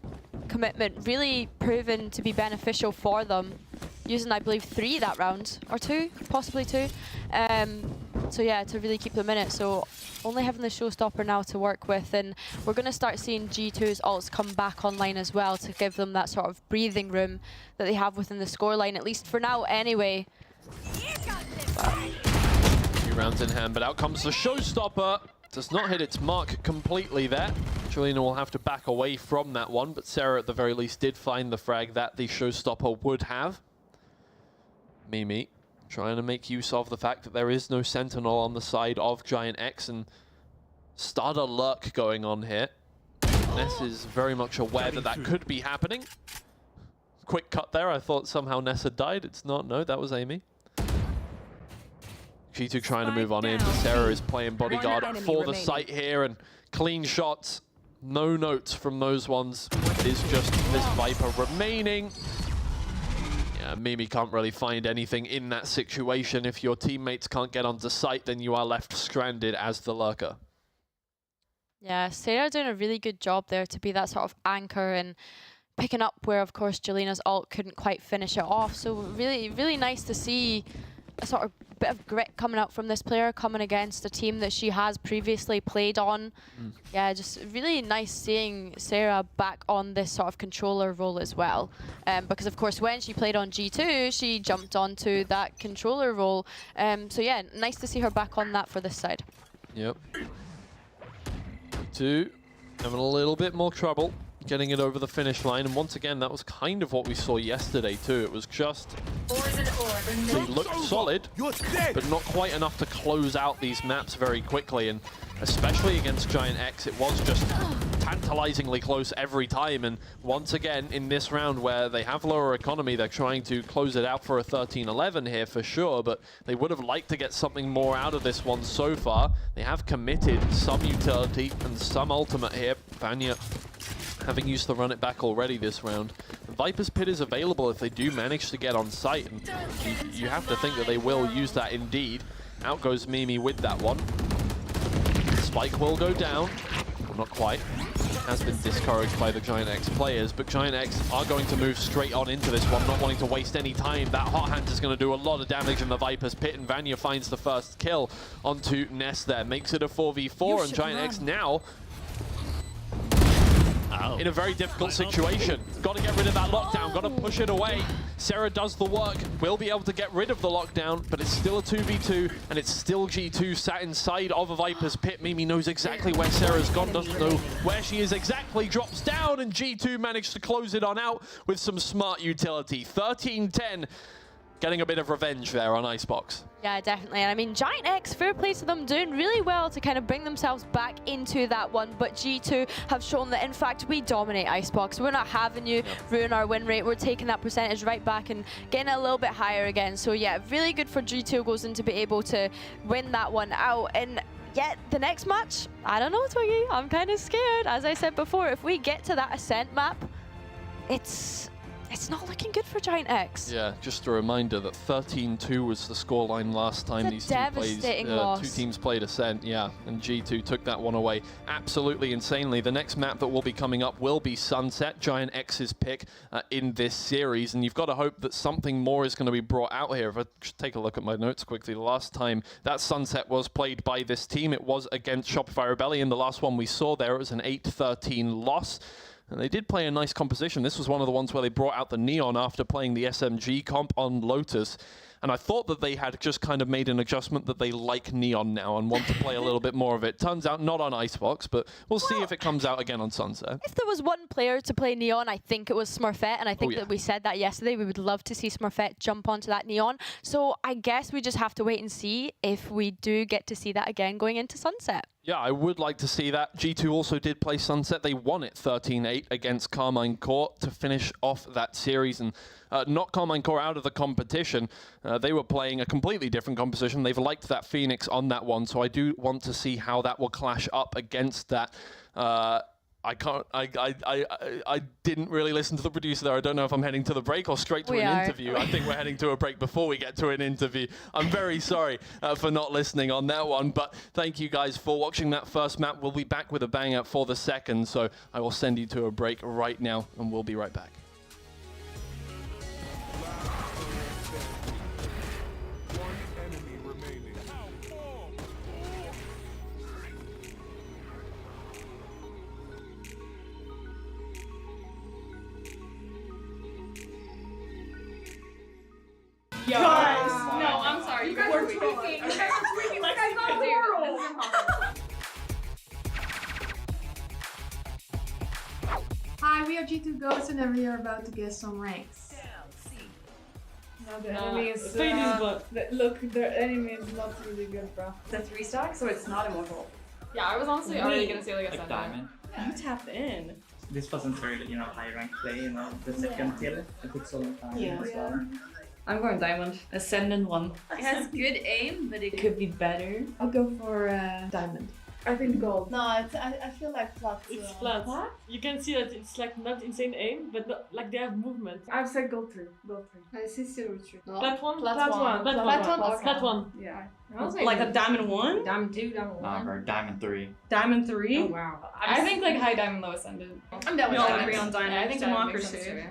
Speaker 4: commitment really proven to be beneficial for them, using, I believe, 3 that round, or 2, possibly 2. So yeah, to really keep them in it. So only having the showstopper now to work with, and we're going to start seeing G2's ults come back online as well to give them that sort of breathing room that they have within the scoreline, at least for now anyway.
Speaker 3: 2 rounds in hand, but out comes the showstopper. Does not hit its mark completely there. Jelena will have to back away from that one, but Sarah at the very least did find the frag that the showstopper would have. Mimi trying to make use of the fact that there is no Sentinel on the side of GIANTX and start a lurk going on here. Ness is very much aware that that could be happening. Quick cut there. I thought somehow Ness had died. It's not. No, that was Amy. G2 trying to move on in. Sarah is playing bodyguard for the site here, and clean shots. No notes from those ones. It is just this Viper remaining. Mimi can't really find anything in that situation. If your teammates can't get onto site, then you are left stranded as the lurker.
Speaker 4: Yeah, Sarah doing a really good job there to be that sort of anchor and picking up where, of course, Jelena's ult couldn't quite finish it off. So really, really nice to see a sort of bit of grit coming out from this player, coming against a team that she has previously played on. Yeah, just really nice seeing Sarah back on this sort of controller role as well. Because of course when she played on G2, she jumped onto that controller role. So yeah, nice to see her back on that for this side.
Speaker 3: Yep. G2 having a little bit more trouble getting it over the finish line, and once again that was kind of what we saw yesterday too. It was just they looked solid, but not quite enough to close out these maps very quickly, and especially against GIANTX it was just tantalizingly close every time. And once again in this round where they have lower economy, they're trying to close it out for a 13-11 here for sure, but they would have liked to get something more out of this one so far. They have committed some utility and some ultimate here. Vanya having used to run it back already this round. The Viper's Pit is available if they do manage to get on site, and you have to think that they will use that indeed. Out goes Mimi with that one. Spike will go down. Well, not quite. Has been discouraged by the GIANTX players, but GIANTX are going to move straight on into this one, not wanting to waste any time. That Hot Hand is going to do a lot of damage in the Viper's Pit, and Vanya finds the first kill onto Ness there. Makes it a 4v4, and GIANTX now in a very difficult situation. Got to get rid of that lockdown, got to push it away. Sarah does the work, will be able to get rid of the lockdown, but it's still a 2v2, and it's still G2 sat inside of a Viper's Pit. Mimi knows exactly where Sarah's gone, doesn't know where she is exactly, drops down, and G2 managed to close it on out with some smart utility. 13-10, getting a bit of revenge there on Icebox.
Speaker 4: Yeah, definitely. And I mean, GIANTX, fair play to them, doing really well to kind of bring themselves back into that one. But G2 have shown that, in fact, we dominate Icebox. We're not having you ruin our win rate. We're taking that percentage right back and getting a little bit higher again. So yeah, really good for G2 Gozen to be able to win that one out. And yet, the next match, I don't know, Twiggy. I'm kind of scared. As I said before, if we get to that Ascent map, it's not looking good for GIANTX.
Speaker 3: Yeah, just a reminder that 13-2 was the scoreline last time these two teams played Ascent. Yeah, and G2 took that one away absolutely insanely. The next map that will be coming up will be Sunset, GIANTX's pick in this series, and you've got to hope that something more is going to be brought out here. If I just take a look at my notes quickly, the last time that Sunset was played by this team, it was against Shopify Rebellion. The last one we saw there, it was an 8-13 loss. And they did play a nice composition. This was one of the ones where they brought out the Neon after playing the SMG comp on Lotus. And I thought that they had just kind of made an adjustment that they like Neon now and want to play a little bit more of it. Turns out not on Icebox, but we'll see if it comes out again on Sunset.
Speaker 4: If there was one player to play Neon, I think it was Smurfette, and I think that we said that yesterday. We would love to see Smurfette jump onto that Neon. So I guess we just have to wait and see if we do get to see that again going into Sunset.
Speaker 3: Yeah, I would like to see that. G2 also did play Sunset. They won it 13-8 against Karmine Corp to finish off that series and knock Karmine Corp out of the competition. They were playing a completely different composition. They've liked that Phoenix on that one, so I do want to see how that will clash up against that. I didn't really listen to the producer there. I don't know if I'm heading to the break or straight to an interview. I think we're heading to a break before we get to an interview. I'm very sorry for not listening on that one, but thank you guys for watching that first map. We'll be back with a banger for the second, so I will send you to a break right now, and we'll be right back.
Speaker 5: Guys, no, I'm sorry. You guys are tweaking. You guys are tweaking like I thought they were. This is impossible.
Speaker 6: Hi, we are G2 Gozen and we are about to get some ranks.
Speaker 5: No, the enemy is. Look, the enemy is not really good, bro.
Speaker 7: That's restock, so it's not immortal.
Speaker 5: Yeah, I was honestly already gonna say like a
Speaker 8: like diamond.
Speaker 5: You tapped in.
Speaker 8: This wasn't very, high rank play, the second tier. It took so long time as well.
Speaker 7: I'm going diamond. Ascendant 1. It has good aim, but it could be better.
Speaker 6: I'll go for diamond.
Speaker 5: I think gold.
Speaker 6: No, I feel like flat.
Speaker 9: It's flat. You can see that it's like not insane aim, but not, like they have movement.
Speaker 5: I've said gold 3. Gold 3.
Speaker 6: I see silver 3. No.
Speaker 9: Flat one?
Speaker 5: Flat one.
Speaker 9: Yeah.
Speaker 5: Like
Speaker 7: a diamond 1?
Speaker 6: Diamond 2, diamond 1.
Speaker 8: Or diamond 3.
Speaker 5: Diamond 3?
Speaker 7: Oh wow.
Speaker 5: I think like high diamond, low ascendant.
Speaker 6: I'm down with
Speaker 7: agree
Speaker 6: diamond.
Speaker 7: on diamond.
Speaker 5: Yeah, I think
Speaker 7: democracy.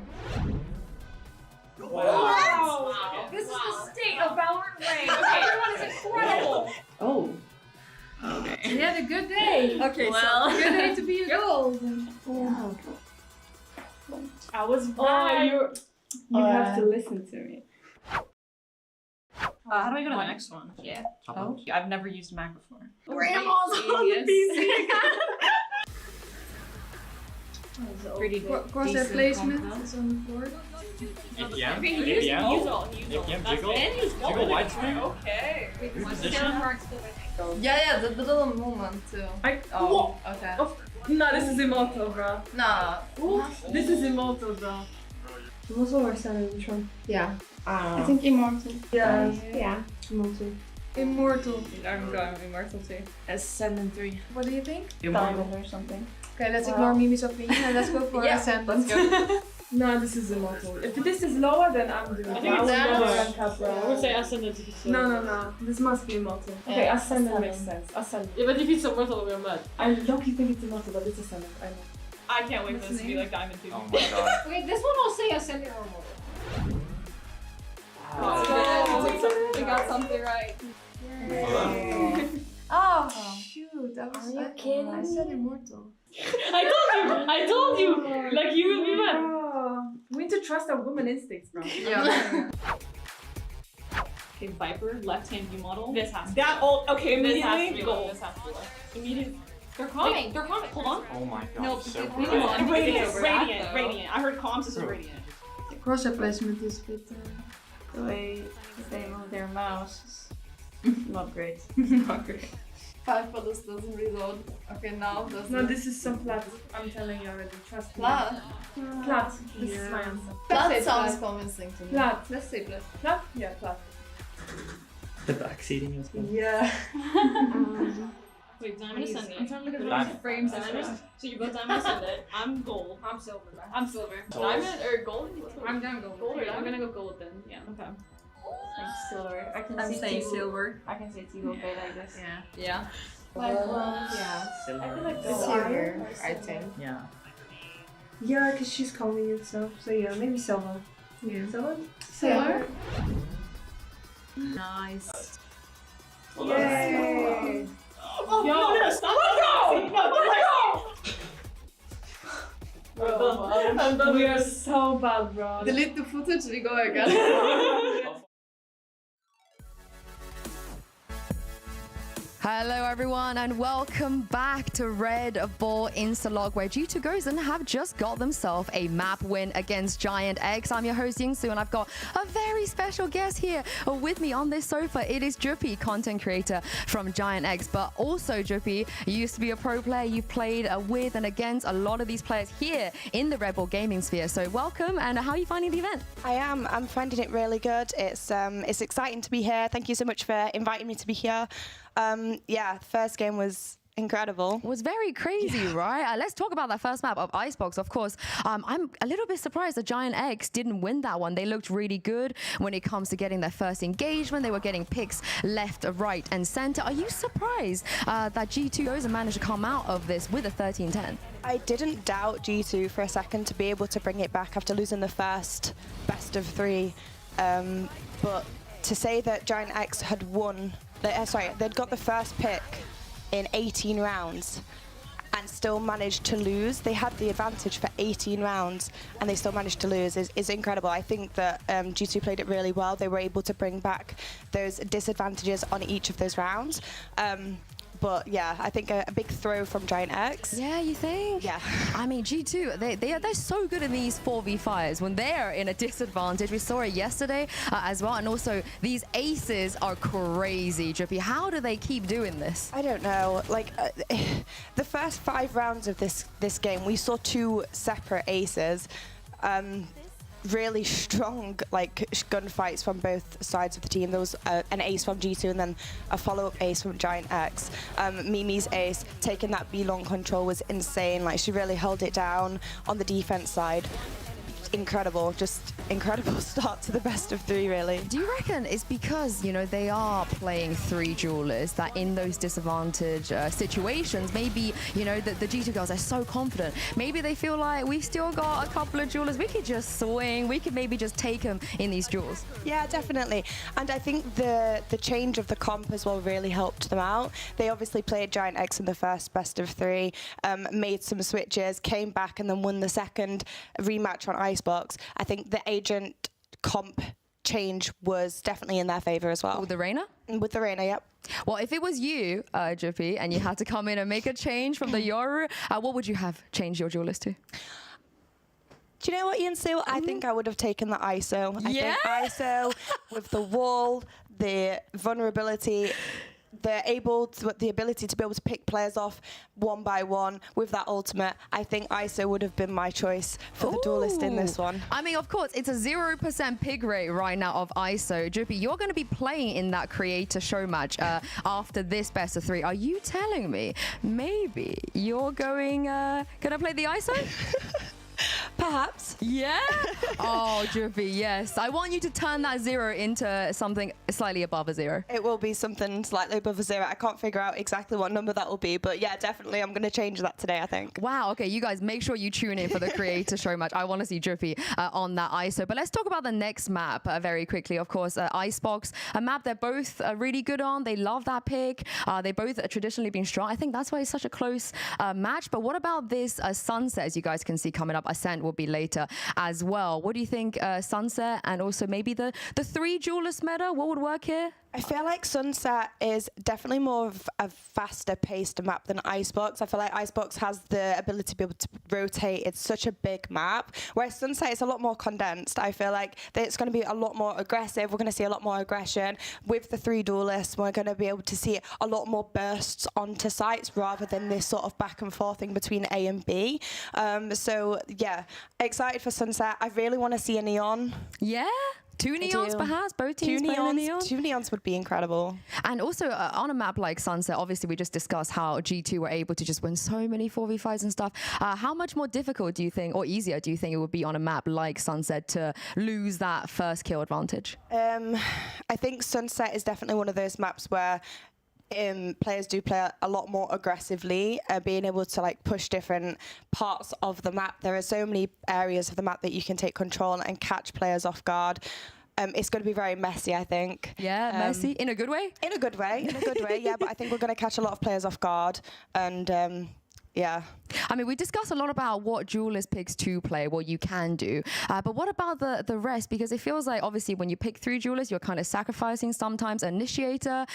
Speaker 5: Wow.
Speaker 6: This is the state of VALORANT rank. Everyone is incredible.
Speaker 7: Oh. Okay.
Speaker 6: We had a good day.
Speaker 7: Okay, well.
Speaker 6: Good day to be a gold.
Speaker 5: I was right. You have to listen to me.
Speaker 7: How do I go to the next one?
Speaker 6: Yeah.
Speaker 7: Oh, I've never used Mac before.
Speaker 6: Grandma's on the PC.
Speaker 7: Pretty
Speaker 6: Crosshair placement is on the board.
Speaker 8: APM?
Speaker 9: APM,
Speaker 8: jiggle white swing?
Speaker 9: Okay.
Speaker 8: Reposition?
Speaker 6: Yeah, the little movement too. Okay.
Speaker 5: No, this is immortal, bro.
Speaker 6: Nah.
Speaker 5: This is immortal, bro. Immortal or ascendant? Which one?
Speaker 6: Yeah.
Speaker 5: I think immortal. Yeah.
Speaker 6: Yeah.
Speaker 5: Immortal.
Speaker 6: Immortal.
Speaker 5: I'm going immortal too.
Speaker 6: Ascendant 3. What do you think?
Speaker 5: Diamond or something.
Speaker 6: Okay, let's ignore Mimi's opinion and let's go for Ascendant.
Speaker 5: Let's go. No, this is immortal. If this is lower, then I'm doing it.
Speaker 9: I think it's
Speaker 5: lower.
Speaker 9: I would say ascendant if it's
Speaker 5: No. This must be immortal. Okay, ascendant makes sense. Ascendant.
Speaker 9: Yeah, but if it's immortal, we're mad.
Speaker 5: I low-key think it's immortal, but it's ascendant. I know.
Speaker 9: I can't wait for this to be like diamond 2.
Speaker 8: Oh my god.
Speaker 6: Okay, this one will say Ascendant or Immortal.
Speaker 5: We got something right.
Speaker 6: Oh, shoot. That was
Speaker 4: Are you kidding
Speaker 6: I said Immortal.
Speaker 9: I told you! Like, you will be mad.
Speaker 5: We need to trust our woman instincts, bro.
Speaker 6: Yeah.
Speaker 9: Okay, Viper, left-hand view model. This has to
Speaker 5: That old. Okay,
Speaker 9: This has to
Speaker 5: immediately.
Speaker 9: be gold. This has to be gold. Immediately.
Speaker 2: They're coming. They're coming. Hold on.
Speaker 8: Oh my god.
Speaker 2: No,
Speaker 8: so
Speaker 2: because
Speaker 8: bright.
Speaker 2: Radiant. I heard comms. This is Radiant.
Speaker 6: The crosshair placement is a bit.
Speaker 7: The way they move their mouse is not great. Not great.
Speaker 6: 5 photos doesn't reload. Okay, now does
Speaker 5: No, this is some plat. I'm telling you already. Trust me.
Speaker 6: Plat.
Speaker 5: Plat. This is my answer.
Speaker 6: Plat sounds convincing to me.
Speaker 5: Plat.
Speaker 6: Let's say plat.
Speaker 5: Plat? Yeah, plat.
Speaker 8: The backseating was good.
Speaker 5: Yeah.
Speaker 9: Wait, diamond ascendant.
Speaker 5: I'm trying to look at
Speaker 8: Diamond.
Speaker 5: these frames.
Speaker 9: Diamond. So you go diamond ascendant. I'm gold.
Speaker 5: I'm silver.
Speaker 9: I'm silver.
Speaker 8: So-
Speaker 9: Diamond or gold?
Speaker 5: I'm gonna go.
Speaker 9: Gold or I'm gonna go gold then. Yeah. Okay.
Speaker 7: I'm silver. I can
Speaker 6: I'm
Speaker 7: see
Speaker 6: saying
Speaker 7: Tigo.
Speaker 6: silver.
Speaker 7: I can see Tigo play like this.
Speaker 6: Yeah.
Speaker 7: Yeah.
Speaker 8: Silver.
Speaker 5: I feel like
Speaker 6: It's silver, I think.
Speaker 8: Yeah.
Speaker 5: Yeah, because she's calming herself. So yeah, maybe silver.
Speaker 6: Yeah.
Speaker 5: Silver?
Speaker 6: Silver. Nice.
Speaker 5: Yay!
Speaker 9: Oh, no, stop!
Speaker 5: We are so bad, bro.
Speaker 6: Delete the footage, we go again.
Speaker 1: Hello everyone and welcome back to Red Bull Instalock, where G2 Gozen have just got themselves a map win against GIANTX. I'm your host Yingsu and I've got a very special guest here with me on this sofa. It is Drippy, content creator from GIANTX, but also Drippy, you used to be a pro player. You've played with and against a lot of these players here in the Red Bull gaming sphere. So welcome, and how are you finding the event?
Speaker 10: I'm finding it really good. It's exciting to be here. Thank you so much for inviting me to be here. The first game was incredible.
Speaker 1: It was very crazy, right? Let's talk about that first map of Icebox. Of course, I'm a little bit surprised that GIANTX didn't win that one. They looked really good when it comes to getting their first engagement. They were getting picks left, right, and center. Are you surprised that G2 Gozen managed to come out of this with a 13-10?
Speaker 10: I didn't doubt G2 for a second to be able to bring it back after losing the first best of 3. But to say that GIANTX had won, they'd got the first pick in 18 rounds and still managed to lose. They had the advantage for 18 rounds and they still managed to lose is incredible. I think that G2 played it really well. They were able to bring back those disadvantages on each of those rounds. But yeah, I think a big throw from GIANTX.
Speaker 1: Yeah, you think?
Speaker 10: Yeah.
Speaker 1: I mean, G2, they're so good in these 4v5s when they're in a disadvantage. We saw it yesterday as well. And also, these aces are crazy, Drippy. How do they keep doing this?
Speaker 10: I don't know. Like, the first 5 rounds of this game, we saw 2 separate aces. Really strong gunfights from both sides of the team. There was an ace from G2 and then a follow-up ace from GIANTX. Mimi's ace taking that B long control was insane. Like, she really held it down on the defense side. Incredible, just incredible start to the best of 3, really.
Speaker 1: Do you reckon it's because, you know, they are playing 3 duelists that in those disadvantage situations, maybe, you know, the G2 girls are so confident. Maybe they feel like we've still got a couple of duelists. We could just swing. We could maybe just take them in these duels.
Speaker 10: Yeah, definitely. And I think the change of the comp as well really helped them out. They obviously played GIANTX in the first best of 3, made some switches, came back and then won the second rematch on Icebox. I think the agent comp change was definitely in their favor as well.
Speaker 1: With the Reyna?
Speaker 10: With the Reyna, yep.
Speaker 1: Well, if it was you, Drippy, and you had to come in and make a change from the Yoru, what would you have changed your duelist to?
Speaker 10: Do you know what, Yinsu? I think I would have taken the ISO. I think ISO with the wall, the vulnerability, the ability to be able to pick players off one by one with that ultimate. I think ISO would have been my choice for the duelist in this one.
Speaker 1: I mean, of course, it's a 0% pig rate right now of ISO. Drippy, you're going to be playing in that creator show match after this best of 3. Are you telling me maybe you're going to play the ISO?
Speaker 10: Perhaps.
Speaker 1: Yeah? Oh, Drippy, yes. I want you to turn that 0 into something slightly above a 0.
Speaker 10: It will be something slightly above a 0. I can't figure out exactly what number that will be, but yeah, definitely I'm going to change that today, I think.
Speaker 1: Wow, okay, you guys make sure you tune in for the creator show match. I want to see Drippy on that ISO. But let's talk about the next map very quickly. Of course, Icebox, a map they're both really good on. They love that pick. They both traditionally been strong. I think that's why it's such a close match. But what about this Sunset, as you guys can see coming up? Ascent will be later as well. What do you think, Sunset, and also maybe the 3 duelist meta? What would work here?
Speaker 10: I feel like Sunset is definitely more of a faster paced map than Icebox. I feel like Icebox has the ability to be able to rotate. It's such a big map, whereas Sunset is a lot more condensed. I feel like it's going to be a lot more aggressive. We're going to see a lot more aggression. With the 3 duelists, we're going to be able to see a lot more bursts onto sites rather than this sort of back and forth thing between A and B. So yeah, excited for Sunset. I really want to see a Neon.
Speaker 1: Yeah? 2 neons perhaps, both teams playing a neon?
Speaker 10: 2 neons would be incredible.
Speaker 1: And also on a map like Sunset, obviously we just discussed how G2 were able to just win so many 4v5s and stuff. How much more difficult do you think, or easier do you think it would be on a map like Sunset to lose that first kill advantage?
Speaker 10: I think Sunset is definitely one of those maps where players do play a lot more aggressively, being able to like push different parts of the map. There are so many areas of the map that you can take control and catch players off guard. It's going to be very messy, I think.
Speaker 1: Yeah, messy in a good way.
Speaker 10: In a good way, yeah. But I think we're going to catch a lot of players off guard, and yeah.
Speaker 1: I mean, we discussed a lot about what Duelist picks to play, what you can do. But what about the rest? Because it feels like, obviously, when you pick 3 Duelists, you're kind of sacrificing sometimes Initiator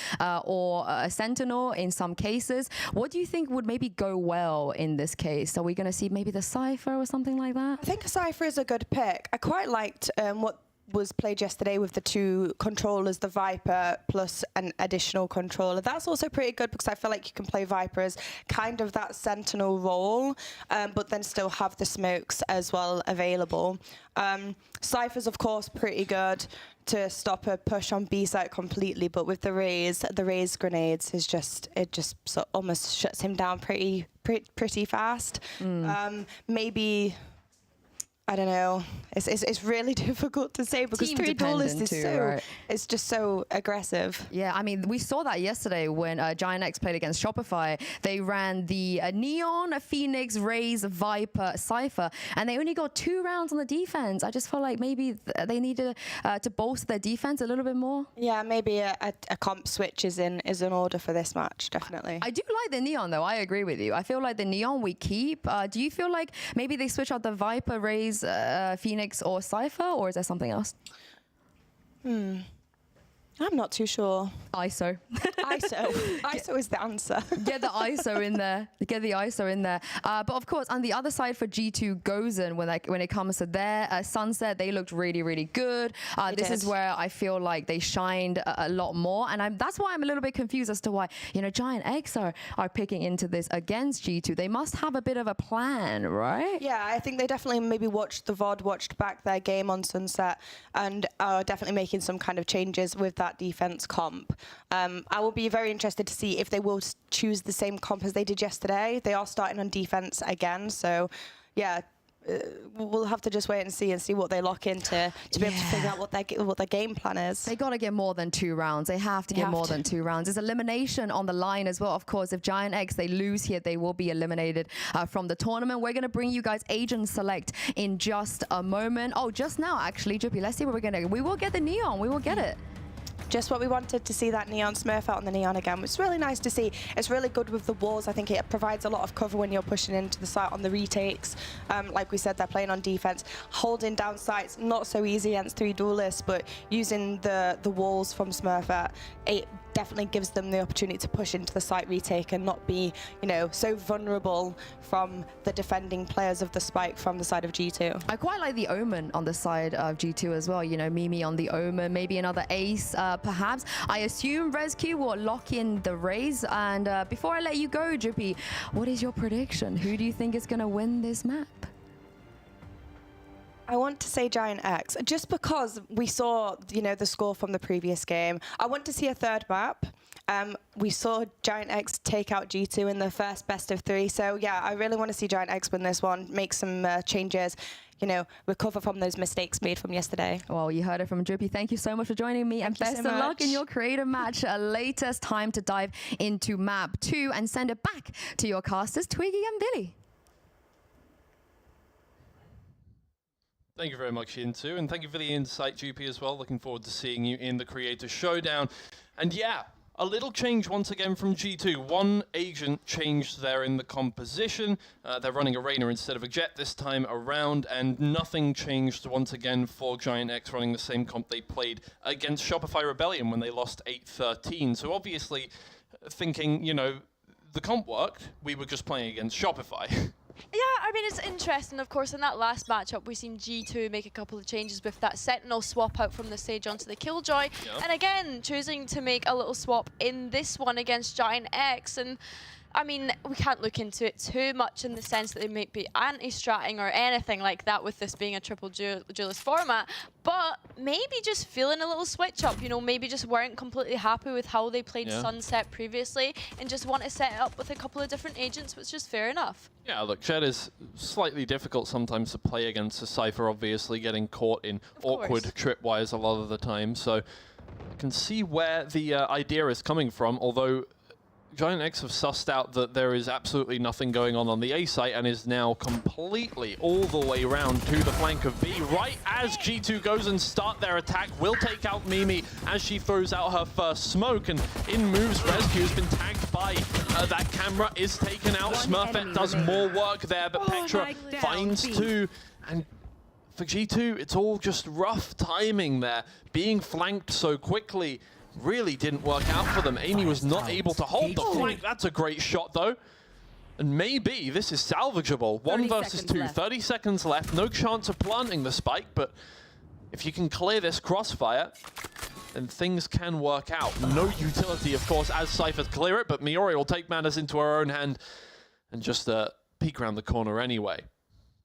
Speaker 1: or a Sentinel in some cases. What do you think would maybe go well in this case? Are we going to see maybe the Cypher or something like that?
Speaker 10: I think a Cypher is a good pick. I quite liked what was played yesterday with the 2 controllers, the Viper plus an additional controller. That's also pretty good because I feel like you can play Viper as kind of that sentinel role, but then still have the smokes as well available. Cypher's of course pretty good to stop a push on B site completely, but with the raise grenades is just almost shuts him down pretty fast. Maybe, I don't know. It's really difficult to say because 3 Duelists is it's just so aggressive.
Speaker 1: Yeah, I mean, we saw that yesterday when GIANTX played against Shopify. They ran the Neon, Phoenix, Raze, Viper, Cypher, and they only got 2 rounds on the defense. I just felt like maybe they needed to bolster their defense a little bit more.
Speaker 10: Yeah, maybe a comp switch is in order for this match, definitely.
Speaker 1: I do like the Neon, though. I agree with you. I feel like the Neon we keep. Do you feel like maybe they switch out the Viper, Raze, Phoenix or Cypher, or is there something else?
Speaker 10: I'm not too sure.
Speaker 1: ISO.
Speaker 10: ISO is the answer.
Speaker 1: Get the ISO in there. Get the ISO in there. But of course, on the other side for G2 Gozen, when it comes to their Sunset, they looked really, really good. This is where I feel like they shined a lot more. And that's why I'm a little bit confused as to why, GIANTX are picking into this against G2. They must have a bit of a plan, right?
Speaker 10: Yeah, I think they definitely maybe watched the VOD, watched back their game on Sunset, and are definitely making some kind of changes with that defense comp. I will be very interested to see if they will choose the same comp as they did yesterday. They are starting on defense again, so yeah, we'll have to just wait and see what they lock into to be able to figure out what their game plan is.
Speaker 1: They got to get more than 2 rounds. They have to get more than 2 rounds. There's elimination on the line as well. Of course, if GIANTX, they lose here, they will be eliminated from the tournament. We're going to bring you guys Agent Select in just a moment. Oh, just now, actually, Drippy, let's see what we're going to... We will get the Neon. We will get it.
Speaker 10: Just what we wanted to see, that Neon Smurf out on the Neon again. It's really nice to see. It's really good with the walls. I think it provides a lot of cover when you're pushing into the site on the retakes. Like we said, they're playing on defense. Holding down sites, not so easy against 3 Duelists, but using the walls from Smurf, it definitely gives them the opportunity to push into the site retake and not be, so vulnerable from the defending players of the spike from the side of G2.
Speaker 1: I quite like the Omen on the side of G2 as well. Mimi on the Omen, maybe another ace, perhaps. I assume ResQ will lock in the Raze. And before I let you go, Drippy, what is your prediction? Who do you think is going to win this map?
Speaker 10: I want to say GIANTX, just because we saw, the score from the previous game. I want to see a third map. We saw GIANTX take out G2 in the first best of 3. So yeah, I really want to see GIANTX win this one, make some changes, recover from those mistakes made from yesterday.
Speaker 1: Well, you heard it from Drippy. Thank you so much for joining me, and best of luck in your creative match. Latest time to dive into map 2 and send it back to your casters, Twiggy and Billy.
Speaker 3: Thank you very much, Yintu, and thank you for the insight, GP, as well. Looking forward to seeing you in the Creator Showdown. And yeah, a little change once again from G2. 1 agent changed there in the composition. They're running Arena instead of a Jet this time around, and nothing changed once again for GIANTX running the same comp they played against Shopify Rebellion when they lost 8-13. So obviously, thinking, the comp worked, we were just playing against Shopify.
Speaker 4: Yeah, I mean, it's interesting. Of course, in that last matchup, we've seen G2 make a couple of changes with that Sentinel swap out from the stage onto the Killjoy. Yep. And again, choosing to make a little swap in this one against GIANTX. And I mean, we can't look into it too much in the sense that they might be anti-stratting or anything like that with this being a triple duelist format, but maybe just feeling a little switch up, maybe just weren't completely happy with how they played Sunset previously and just want to set it up with a couple of different agents, which is fair enough.
Speaker 3: Yeah, look, Jet is slightly difficult sometimes to play against a Cypher, obviously getting caught in awkward tripwires a lot of the time, so I can see where the idea is coming from, although GIANTX have sussed out that there is absolutely nothing going on the A site and is now completely all the way around to the flank of B. Right as G2 goes and start their attack, will take out Mimi as she throws out her first smoke, and in moves Rescue, has been tagged by that camera, is taken out. Smurfette does more work there, but Petra finds two. And for G2, it's all just rough timing there. Being flanked so quickly really didn't work out for them. Amy was not able to hold the flank. That's a great shot though. And maybe this is salvageable. 1 versus 2, 30 seconds left. No chance of planting the spike, but if you can clear this crossfire, then things can work out. No utility, of course, as Cypher clear it, but Miori will take matters into her own hand and just peek around the corner anyway.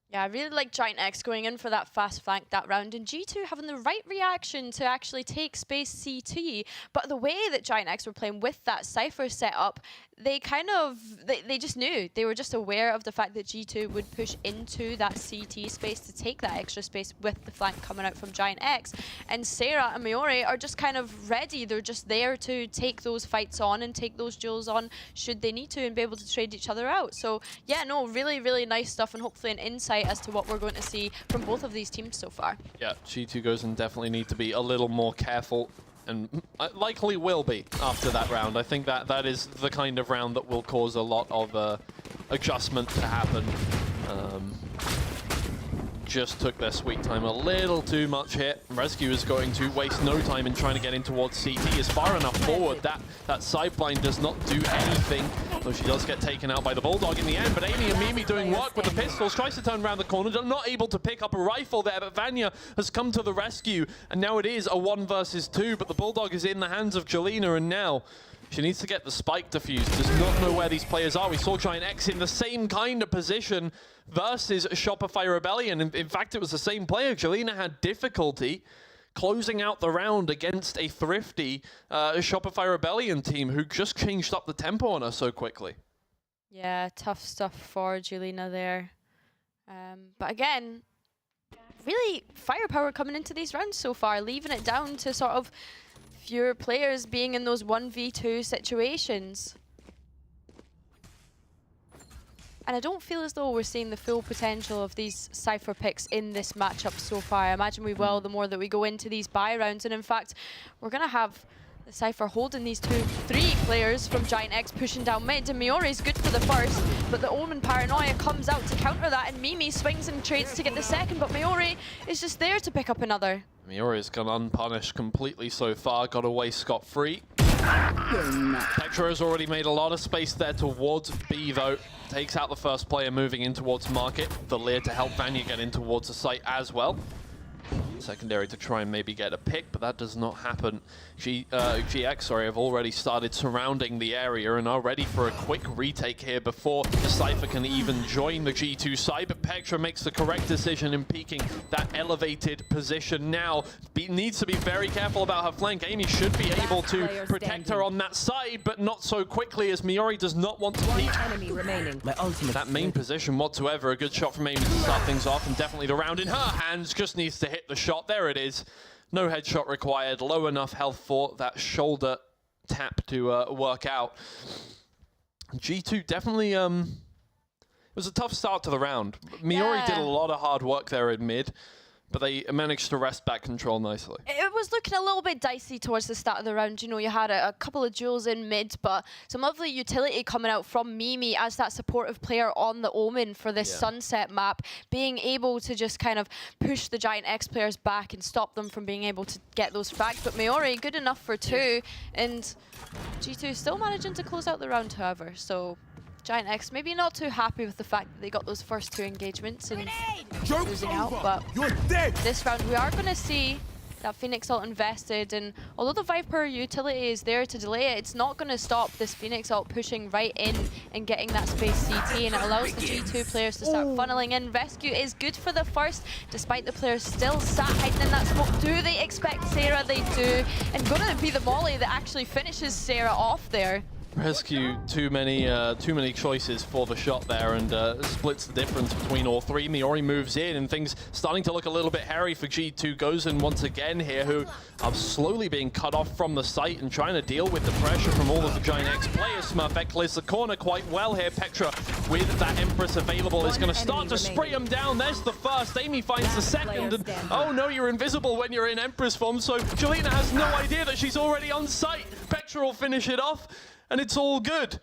Speaker 4: Yeah, I really like GIANTX going in for that fast flank that round, and G2 having the right reaction to actually take space CT. But the way that GIANTX were playing with that Cypher setup, they kind of, they just knew. They were just aware of the fact that G2 would push into that CT space to take that extra space with the flank coming out from GIANTX. And Sarah and Miori are just kind of ready. They're just there to take those fights on and take those duels on should they need to and be able to trade each other out. So yeah, no, really, really nice stuff, and hopefully an insight as to what we're going to see from both of these teams so far. Yeah,
Speaker 3: G2 Gozen definitely need to be a little more careful, and likely will be after that round. I think that is the kind of round that will cause a lot of adjustment to happen. Just took their sweet time a little too much here. Rescue is going to waste no time in trying to get in towards CT. Is far enough forward that sideline does not do anything. So she does get taken out by the Bulldog in the end, but Amy and Mimi doing work with the pistols, tries to turn around the corner, not able to pick up a rifle there, but Vanya has come to the rescue, and now it is a 1 versus 2, but the Bulldog is in the hands of Jelena, and now she needs to get the spike defused. Does not know where these players are. We saw GIANTX in the same kind of position versus Shopify Rebellion. In fact, it was the same player. Jelena had difficulty closing out the round against a thrifty Shopify Rebellion team who just changed up the tempo on her so quickly.
Speaker 4: Yeah, tough stuff for Jelena there. But again, really firepower coming into these rounds so far, leaving it down to sort of fewer players being in those 1v2 situations. And I don't feel as though we're seeing the full potential of these Cypher picks in this matchup so far. I imagine we will the more that we go into these buy rounds. And in fact, we're going to have the Cypher holding these 2-3 players from GIANTX pushing down mid. And Miori's good for the first, but the Omen Paranoia comes out to counter that. And Mimi swings and trades to get the second, but Miori is just there to pick up another.
Speaker 3: Miori's gone unpunished completely so far, got away scot-free. Petra has already made a lot of space there towards B though. Takes out the first player moving in towards Market. The Lear to help Vanya get in towards the site as well. Secondary to try and maybe get a pick, but that does not happen. GX have already started surrounding the area and are ready for a quick retake here before the Cypher can even join the G2 side. But Petra makes the correct decision in peeking that elevated position now. Needs to be very careful about her flank. Amy should be able to protect her on that side, but not so quickly as Miori does not want to peek that main position whatsoever. A good shot from Amy to start things off, and definitely the round in her hands. Just needs to hit the shot. There it is. No headshot required. Low enough health for that shoulder tap to work out. G2 definitely, it was a tough start to the round. Miori did a lot of hard work there in mid, but they managed to wrest back control nicely.
Speaker 4: It was looking a little bit dicey towards the start of the round. You know, you had a couple of duels in mid, but some lovely utility coming out from Mimi as that supportive player on the Omen for this Sunset map, being able to just kind of push the GIANTX players back and stop them from being able to get those frags. But Miori, good enough for 2, and G2 still managing to close out the round, however. So GIANTX maybe not too happy with the fact that they got those first 2 engagements and losing out, but this round we are going to see that Phoenix ult invested, and although the Viper utility is there to delay it, it's not going to stop this Phoenix ult pushing right in and getting that space CT, and it allows the G2 players to start funneling in. Rescue is good for the first, despite the players still sat hiding in that smoke. Do they expect Sarah? They do, and going to be the molly that actually finishes Sarah off there.
Speaker 3: Rescue too many choices for the shot there, and splits the difference between all three. Miori moves in, and things starting to look a little bit hairy for G2. Gozen once again here, who are slowly being cut off from the site and trying to deal with the pressure from all of the GIANTX players. Smurfette clears the corner quite well here. Petra, with that Empress available, is going to start to spray him down. There's the first. Amy finds the second, and oh no, you're invisible when you're in Empress form, so Jelena has no idea that she's already on site. Petra will finish it off, and it's all good.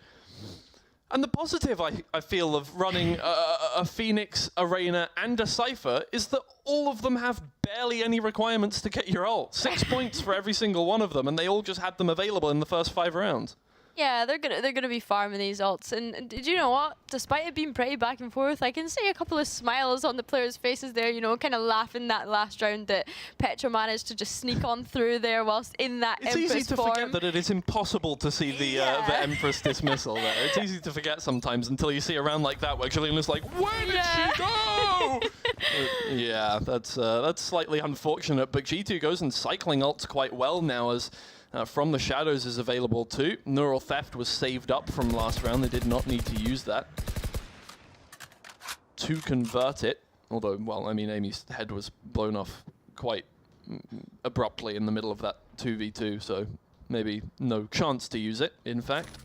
Speaker 3: And the positive, I feel, of running a Phoenix, a Reyna, and a Cypher is that all of them have barely any requirements to get your ult. 6 points for every single one of them, and they all just had them available in the first 5 rounds.
Speaker 4: Yeah, they're gonna be farming these ults, and did you know what? Despite it being pretty back and forth, I can see a couple of smiles on the players' faces there. You know, kind of laughing that last round that Petra managed to just sneak on through there whilst in that
Speaker 3: It's
Speaker 4: Empress
Speaker 3: easy to
Speaker 4: form.
Speaker 3: forget that it is impossible to see the Empress dismissal there. It's easy to forget sometimes until you see a round like that where Jalena's like, where did she go? Yeah, that's slightly unfortunate, but G2 goes and cycling ults quite well now as From the Shadows is available too. Neural Theft was saved up from last round. They did not need to use that to convert it. Although, well, I mean, Amy's head was blown off quite abruptly in the middle of that 2v2, so maybe no chance to use it, in fact.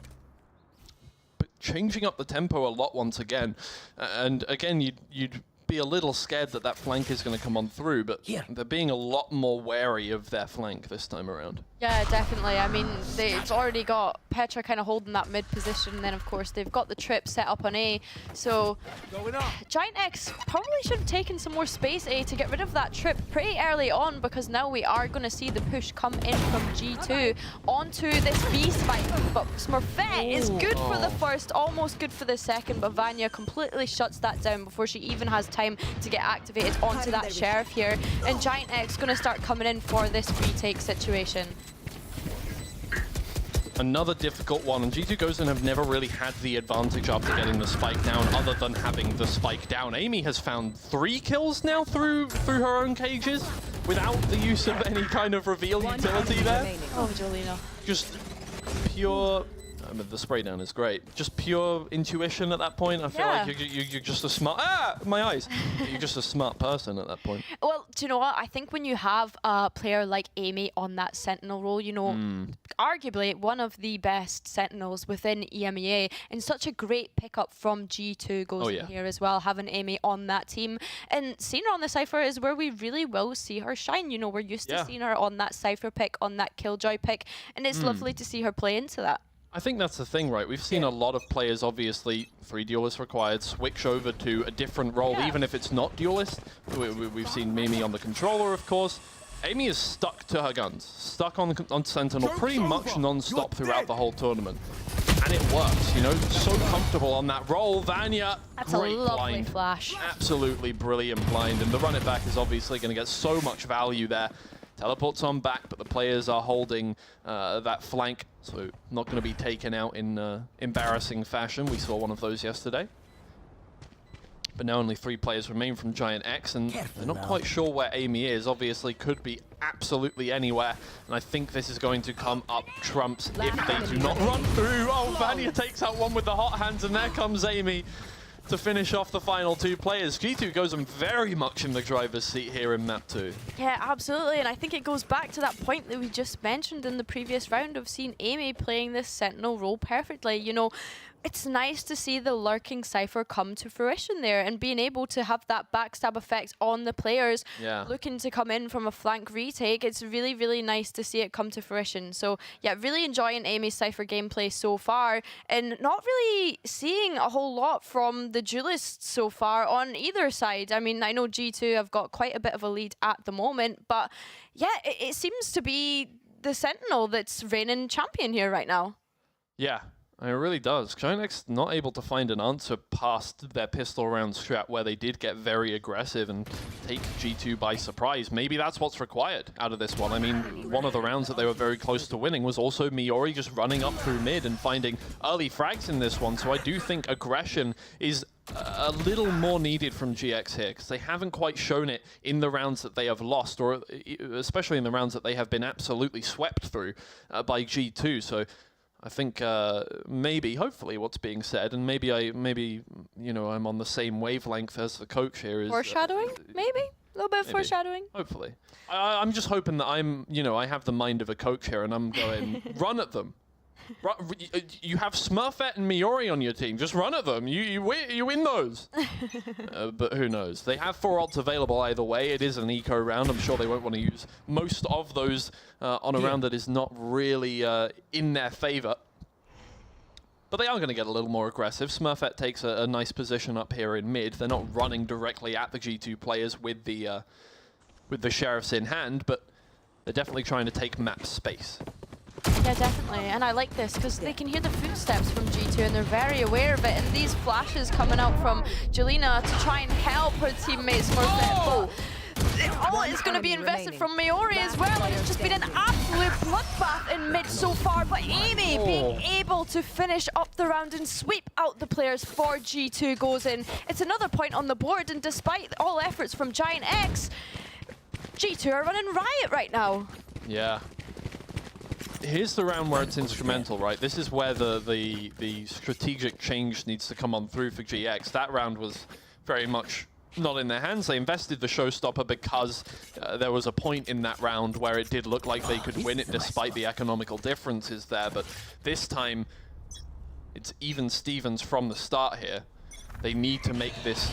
Speaker 3: But changing up the tempo a lot once again. And again, you'd be a little scared that that flank is going to come on through, but they're being a lot more wary of their flank this time around.
Speaker 4: Yeah, definitely. I mean, it's already got Petra kind of holding that mid position, and then of course they've got the trip set up on A. So GIANTX probably should have taken some more space A to get rid of that trip pretty early on, because now we are going to see the push come in from G2 onto this B spike. But Smurfette is good for the first, almost good for the second, but Vanya completely shuts that down before she even has time to get activated onto that Sheriff here. And GIANTX going to start coming in for this retake situation.
Speaker 3: Another difficult one, and G2 Gozen have never really had the advantage after getting the spike down, other than having the spike down. Amy has found 3 kills now through her own cages, without the use of any kind of reveal utility there.
Speaker 4: Oh, Jolena.
Speaker 3: Just pure... I mean, the spray down is great. Just pure intuition at that point. I feel like you're just a smart... my eyes! You're just a smart person at that point.
Speaker 4: Well, do you know what? I think when you have a player like Amy on that Sentinel role, you know, arguably one of the best Sentinels within EMEA, and such a great pickup from G2 goes in here as well, having Amy on that team. And seeing her on the Cypher is where we really will see her shine. You know, we're used to seeing her on that Cypher pick, on that Killjoy pick, and it's lovely to see her play into that.
Speaker 3: I think that's the thing, right? We've seen a lot of players, obviously, 3 duelists required, switch over to a different role, even if it's not duelist. We've seen Mimi on the controller, of course. Amy is stuck to her guns, stuck on Sentinel pretty much non-stop throughout the whole tournament. And it works, you know, so comfortable on that roll. Vanya,
Speaker 4: that's
Speaker 3: great
Speaker 4: a lovely
Speaker 3: blind.
Speaker 4: Flash.
Speaker 3: Absolutely brilliant blind, and the run it back is obviously going to get so much value there. Teleports on back, but the players are holding that flank, so not going to be taken out in embarrassing fashion. We saw one of those yesterday. But now only 3 players remain from GIANTX, and they're not quite sure where Amy is. Obviously, could be absolutely anywhere, and I think this is going to come up trumps if they do not run through. Oh, Vanya takes out one with the hot hands, and there comes Amy to finish off the final 2 players. G2 goes very much in the driver's seat here in map 2.
Speaker 4: Yeah, absolutely, and I think it goes back to that point that we just mentioned in the previous round of seeing Amy playing this Sentinel role perfectly. You know, it's nice to see the lurking Cypher come to fruition there, and being able to have that backstab effect on the players looking to come in from a flank retake. It's really, really nice to see it come to fruition. So yeah, really enjoying Amy's Cypher gameplay so far, and not really seeing a whole lot from the Duelists so far on either side. I mean, I know G2 have got quite a bit of a lead at the moment, but yeah, it seems to be the Sentinel that's reigning champion here right now.
Speaker 3: Yeah. It really does. GIANTX not able to find an answer past their pistol round strat, where they did get very aggressive and take G2 by surprise. Maybe that's what's required out of this one. I mean, one of the rounds that they were very close to winning was also Miori just running up through mid and finding early frags in this one. So I do think aggression is a little more needed from GX here, because they haven't quite shown it in the rounds that they have lost, or especially in the rounds that they have been absolutely swept through by G2. So I think maybe, hopefully, what's being said, and maybe you know, I'm on the same wavelength as the coach here. Is
Speaker 4: foreshadowing, maybe a little bit of foreshadowing.
Speaker 3: Hopefully, I'm just hoping that I have the mind of a coach here, and I'm going run at them. You have Smurfette and Miori on your team. Just run at them. You win those. But who knows? They have 4 ults available either way. It is an eco round. I'm sure they won't want to use most of those on a round that is not really in their favor. But they are going to get a little more aggressive. Smurfette takes a nice position up here in mid. They're not running directly at the G2 players with the sheriffs in hand, but they're definitely trying to take map space.
Speaker 4: Yeah, definitely. And I like this because they can hear the footsteps from G2 and they're very aware of it. And these flashes coming out from Jelena to try and help her teammates for that. All is going to be invested from Miori as well. It's just been an absolute bloodbath in mid so far. But Amy being able to finish up the round and sweep out the players for G2 Gozen. It's another point on the board. And despite all efforts from GIANTX, G2 are running riot right now.
Speaker 3: Yeah. Here's the round where it's instrumental, right? This is where the strategic change needs to come on through for GX. That round was very much not in their hands. They invested the showstopper because there was a point in that round where it did look like they could win it despite the economical differences there. But this time, it's even Stevens from the start here. They need to make this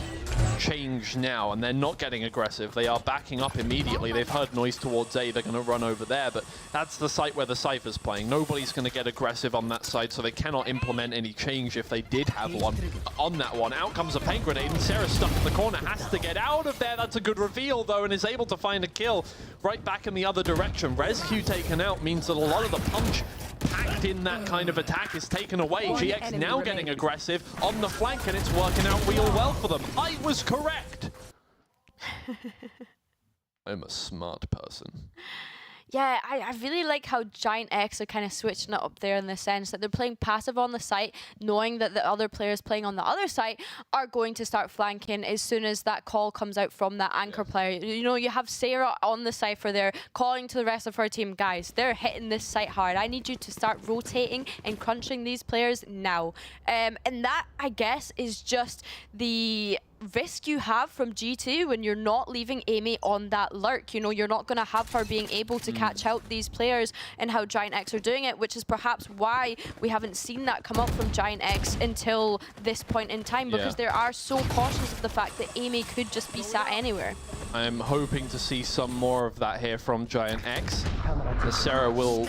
Speaker 3: change now, and they're not getting aggressive. They are backing up immediately. They've heard noise towards A. They're going to run over there, but that's the site where the Cypher's playing. Nobody's going to get aggressive on that side, so they cannot implement any change if they did have one on that one. Out comes a paint grenade, and Sarah's stuck in the corner, has to get out of there. That's a good reveal, though, and is able to find a kill right back in the other direction. Rescue taken out means that a lot of the punch packed in that kind of attack is taken away. GX now getting aggressive on the flank, and it's working out real well for them. I was correct. I'm a smart person.
Speaker 4: Yeah, I really like how GIANTX are kind of switching it up there in the sense that they're playing passive on the site, knowing that the other players playing on the other site are going to start flanking as soon as that call comes out from that anchor player. You know, you have Sarah on the Cypher there calling to the rest of her team, guys, they're hitting this site hard. I need you to start rotating and crunching these players now. And that, I guess, is just the risk you have from G2 when you're not leaving Amy on that lurk. You know, you're not going to have her being able to catch out these players and how GIANTX are doing it, which is perhaps why we haven't seen that come up from GIANTX until this point in time, because they are so cautious of the fact that Amy could just be sat anywhere.
Speaker 3: I'm hoping to see some more of that here from GIANTX. Sarah will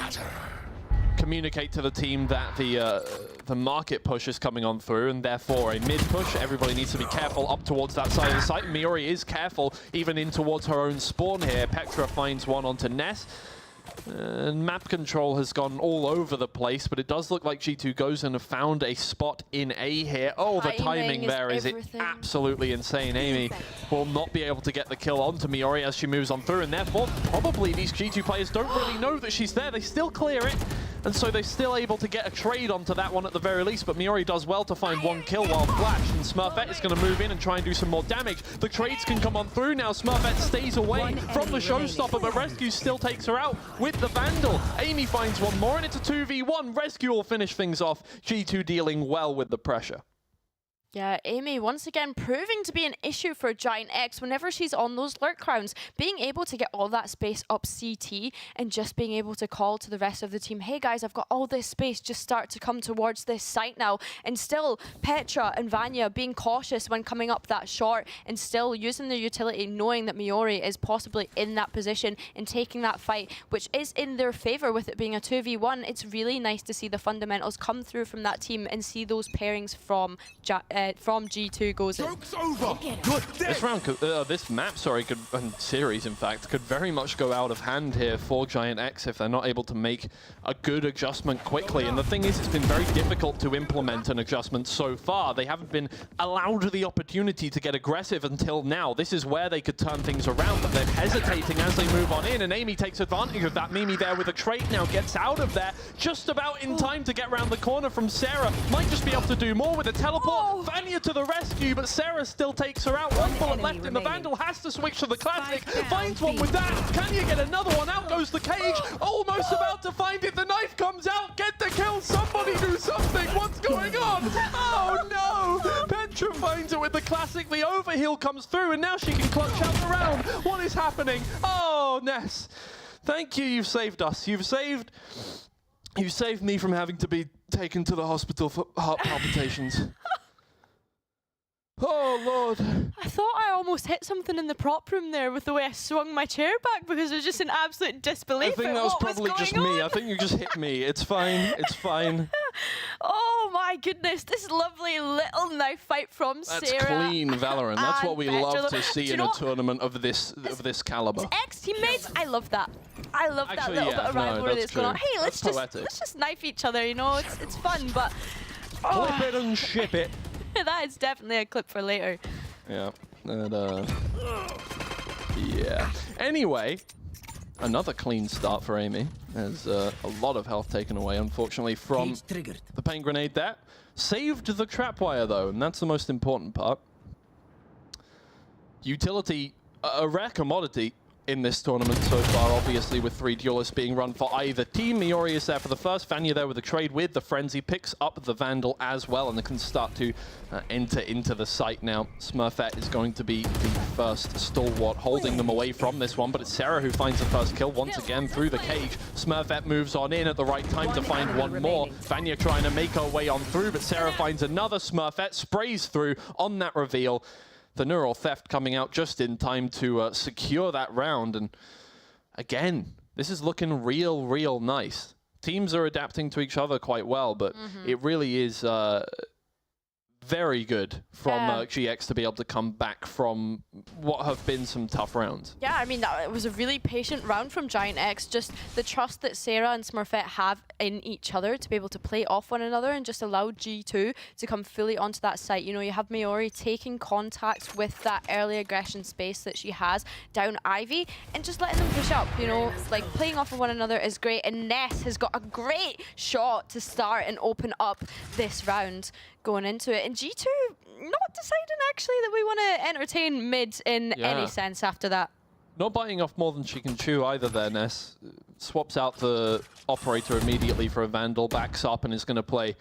Speaker 3: communicate to the team that the market push is coming on through, and therefore a mid push. Everybody needs to be careful up towards that side of the site. Miori is careful even in towards her own spawn here. Petra finds one onto Ness. And map control has gone all over the place, but it does look like G2 Gozen have found a spot in A here. Oh, the timing there is absolutely insane. Amy will not be able to get the kill onto Miori as she moves on through, and therefore probably these G2 players don't really know that she's there. They still clear it, and so they're still able to get a trade onto that one at the very least, but Miori does well to find one kill while flashed, and Smurfette is going to move in and try and do some more damage. The trades can come on through now. Smurfette stays away from the showstopper, but Rescue still takes her out with the Vandal. Amy finds one more, and it's a 2v1. Rescue will finish things off. G2 dealing well with the pressure.
Speaker 4: Yeah, Amy once again proving to be an issue for GIANTX whenever she's on those lurk crowns. Being able to get all that space up CT and just being able to call to the rest of the team, hey guys, I've got all this space, just start to come towards this site now. And still Petra and Vanya being cautious when coming up that short and still using their utility, knowing that Miori is possibly in that position and taking that fight, which is in their favor with it being a 2v1. It's really nice to see the fundamentals come through from that team and see those pairings from G2 Gozen.
Speaker 3: This round, this map, and series in fact, could very much go out of hand here for GIANTX if they're not able to make a good adjustment quickly. And the thing is, it's been very difficult to implement an adjustment so far. They haven't been allowed the opportunity to get aggressive until now. This is where they could turn things around, but they're hesitating as they move on in, and Amy takes advantage of that. Mimi there with a trait now gets out of there just about in time to get around the corner from Sarah. Might just be able to do more with a teleport. Vanya to the rescue, but Sarah still takes her out. One bullet left, and the Vandal has to switch to the classic. Finds one with that. Can you get another one? Out goes the cage. Almost about to find it. The knife comes out. Get the kill. Somebody heal comes through, and now she can clutch out the round. What is happening? Oh, Ness. Thank you, you've saved us. You've saved me from having to be taken to the hospital for heart palpitations. Oh, Lord.
Speaker 4: I thought I almost hit something in the prop room there with the way I swung my chair back because I was just in absolute disbelief.
Speaker 3: I think that was probably just me. I think you just hit me. It's fine. It's fine.
Speaker 4: Oh my goodness, this lovely little knife fight from
Speaker 3: Sarah.
Speaker 4: Sarah.
Speaker 3: That's clean Valorant. That's what we love to see in a
Speaker 4: what?
Speaker 3: tournament of this caliber.
Speaker 4: Ex-teammates, I love that. I love
Speaker 3: Actually,
Speaker 4: that little
Speaker 3: yeah,
Speaker 4: bit of rivalry that's going on.
Speaker 3: true.
Speaker 4: Hey, let's just knife each other, you know, it's fun, but
Speaker 3: Clip it and ship it.
Speaker 4: that is definitely a clip for later.
Speaker 3: Yeah. And, yeah. Anyway, another clean start for Amy. There's a lot of health taken away, unfortunately, from the pain grenade there. Saved the trapwire, though, and that's the most important part. Utility, a rare commodity in this tournament so far, obviously, with 3 duelists being run for either team. Miori is there for the first. Vanya there with the trade with the Frenzy, picks up the Vandal as well, and they can start to enter into the site now. Smurfette is going to be the first stalwart, holding them away from this one, but it's Sarah who finds the first kill once again through the cage. Smurfette moves on in at the right time to find one more. Vanya trying to make her way on through, but Sarah finds another Smurfette, sprays through on that reveal. The neural theft coming out just in time to secure that round. And again, this is looking real nice. Teams are adapting to each other quite well, but it really is very good from GX to be able to come back from what have been some tough rounds.
Speaker 4: Yeah, I mean, it was a really patient round from GIANTX. Just the trust that Sarah and Smurfette have in each other to be able to play off one another and just allow G2 to come fully onto that site. You know, you have Miori taking contact with that early aggression space that she has down Ivy and just letting them push up, you know, like playing off of one another is great. And Ness has got a great shot to start and open up this round going into it. And G2 not deciding actually that we want to entertain mid in any sense after that.
Speaker 3: Not biting off more than she can chew either there, Ness. Swaps out the operator immediately for a Vandal, backs up and is going to play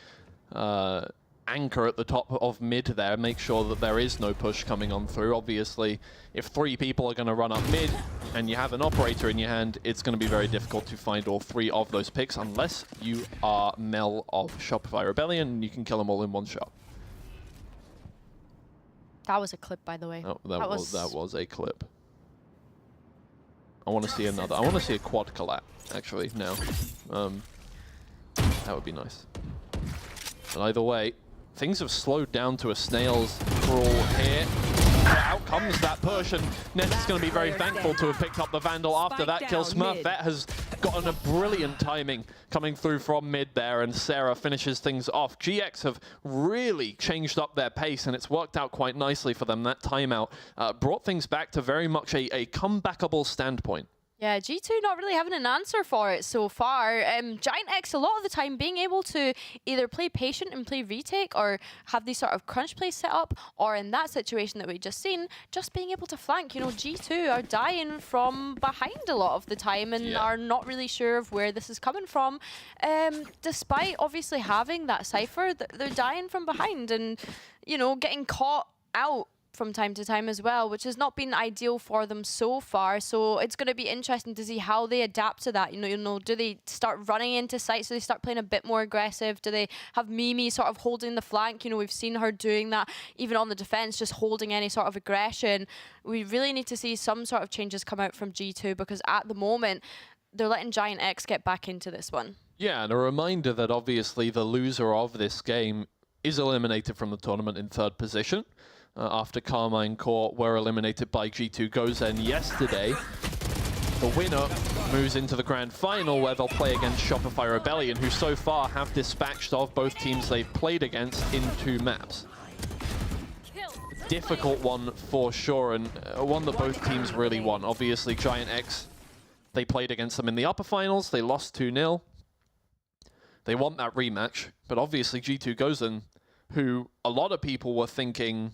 Speaker 3: anchor at the top of mid there, make sure that there is no push coming on through. Obviously, if 3 people are going to run up mid and you have an operator in your hand, it's going to be very difficult to find all 3 of those picks unless you are Mel of Shopify Rebellion and you can kill them all in one shot.
Speaker 4: That was a clip, by the way.
Speaker 3: Oh, that was a clip. I want to see another. I want to see a quad collab, actually, now. That would be nice. But either way, things have slowed down to a snail's crawl here. Out comes that push, and Ness is going to be very thankful to have picked up the Vandal after that kill. Smurfette has gotten a brilliant timing coming through from mid there, and Sarah finishes things off. GX have really changed up their pace, and it's worked out quite nicely for them. That timeout brought things back to very much a comebackable standpoint.
Speaker 4: Yeah, G2 not really having an answer for it so far. GIANTX a lot of the time being able to either play patient and play retake or have these sort of crunch plays set up, or in that situation that we just seen, just being able to flank. You know, G2 are dying from behind a lot of the time and are not really sure of where this is coming from. Despite obviously having that Cypher, they're dying from behind and, you know, getting caught out from time to time as well, which has not been ideal for them so far. So it's going to be interesting to see how they adapt to that. You know, do they start running into sites? Do they start playing a bit more aggressive? Do they have Mimi sort of holding the flank? You know, we've seen her doing that even on the defense, just holding any sort of aggression. We really need to see some sort of changes come out from G2 because at the moment, they're letting GIANTX get back into this one.
Speaker 3: Yeah, and a reminder that obviously the loser of this game is eliminated from the tournament in 3rd position. After Karmine Corp were eliminated by G2 Gozen yesterday. The winner moves into the grand final where they'll play against Shopify Rebellion, who so far have dispatched of both teams they've played against in 2 maps. Difficult one for sure, and one that both teams really want. Obviously, GIANTX, they played against them in the upper finals. They lost 2-0. They want that rematch, but obviously G2 Gozen, who a lot of people were thinking,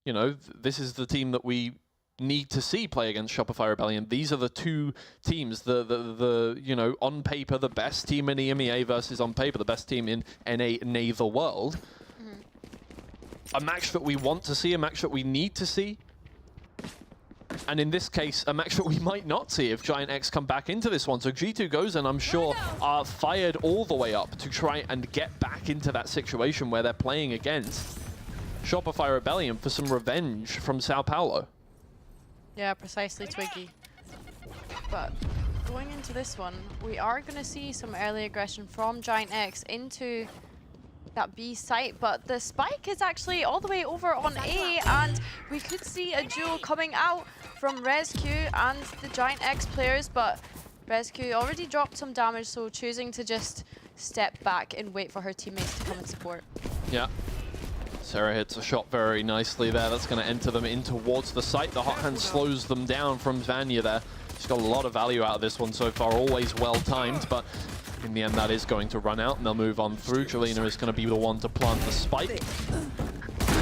Speaker 3: you know, this is the team that we need to see play against Shopify Rebellion. These are the 2 teams, the you know, on paper, the best team in EMEA versus on paper, the best team in NA the world. a match that we want to see, a match that we need to see. And in this case, a match that we might not see if GIANTX come back into this one. So G2 Gozen, I'm sure, are fired all the way up to try and get back into that situation where they're playing against Shopify Rebellion for some revenge from Sao Paulo.
Speaker 4: Yeah, precisely, Twiggy. But going into this one, we are going to see some early aggression from GIANTX into that B site, but the spike is actually all the way over on A, and we could see a duel coming out from Rescue and the GIANTX players, but Rescue already dropped some damage, so choosing to just step back and wait for her teammates to come and support.
Speaker 3: Yeah. Sarah hits a shot very nicely there. That's going to enter them in towards the site. The hot hand slows them down from Vanya there. She's got a lot of value out of this one so far, always well timed, but in the end, that is going to run out, and they'll move on through. Jelena is going to be the one to plant the spike.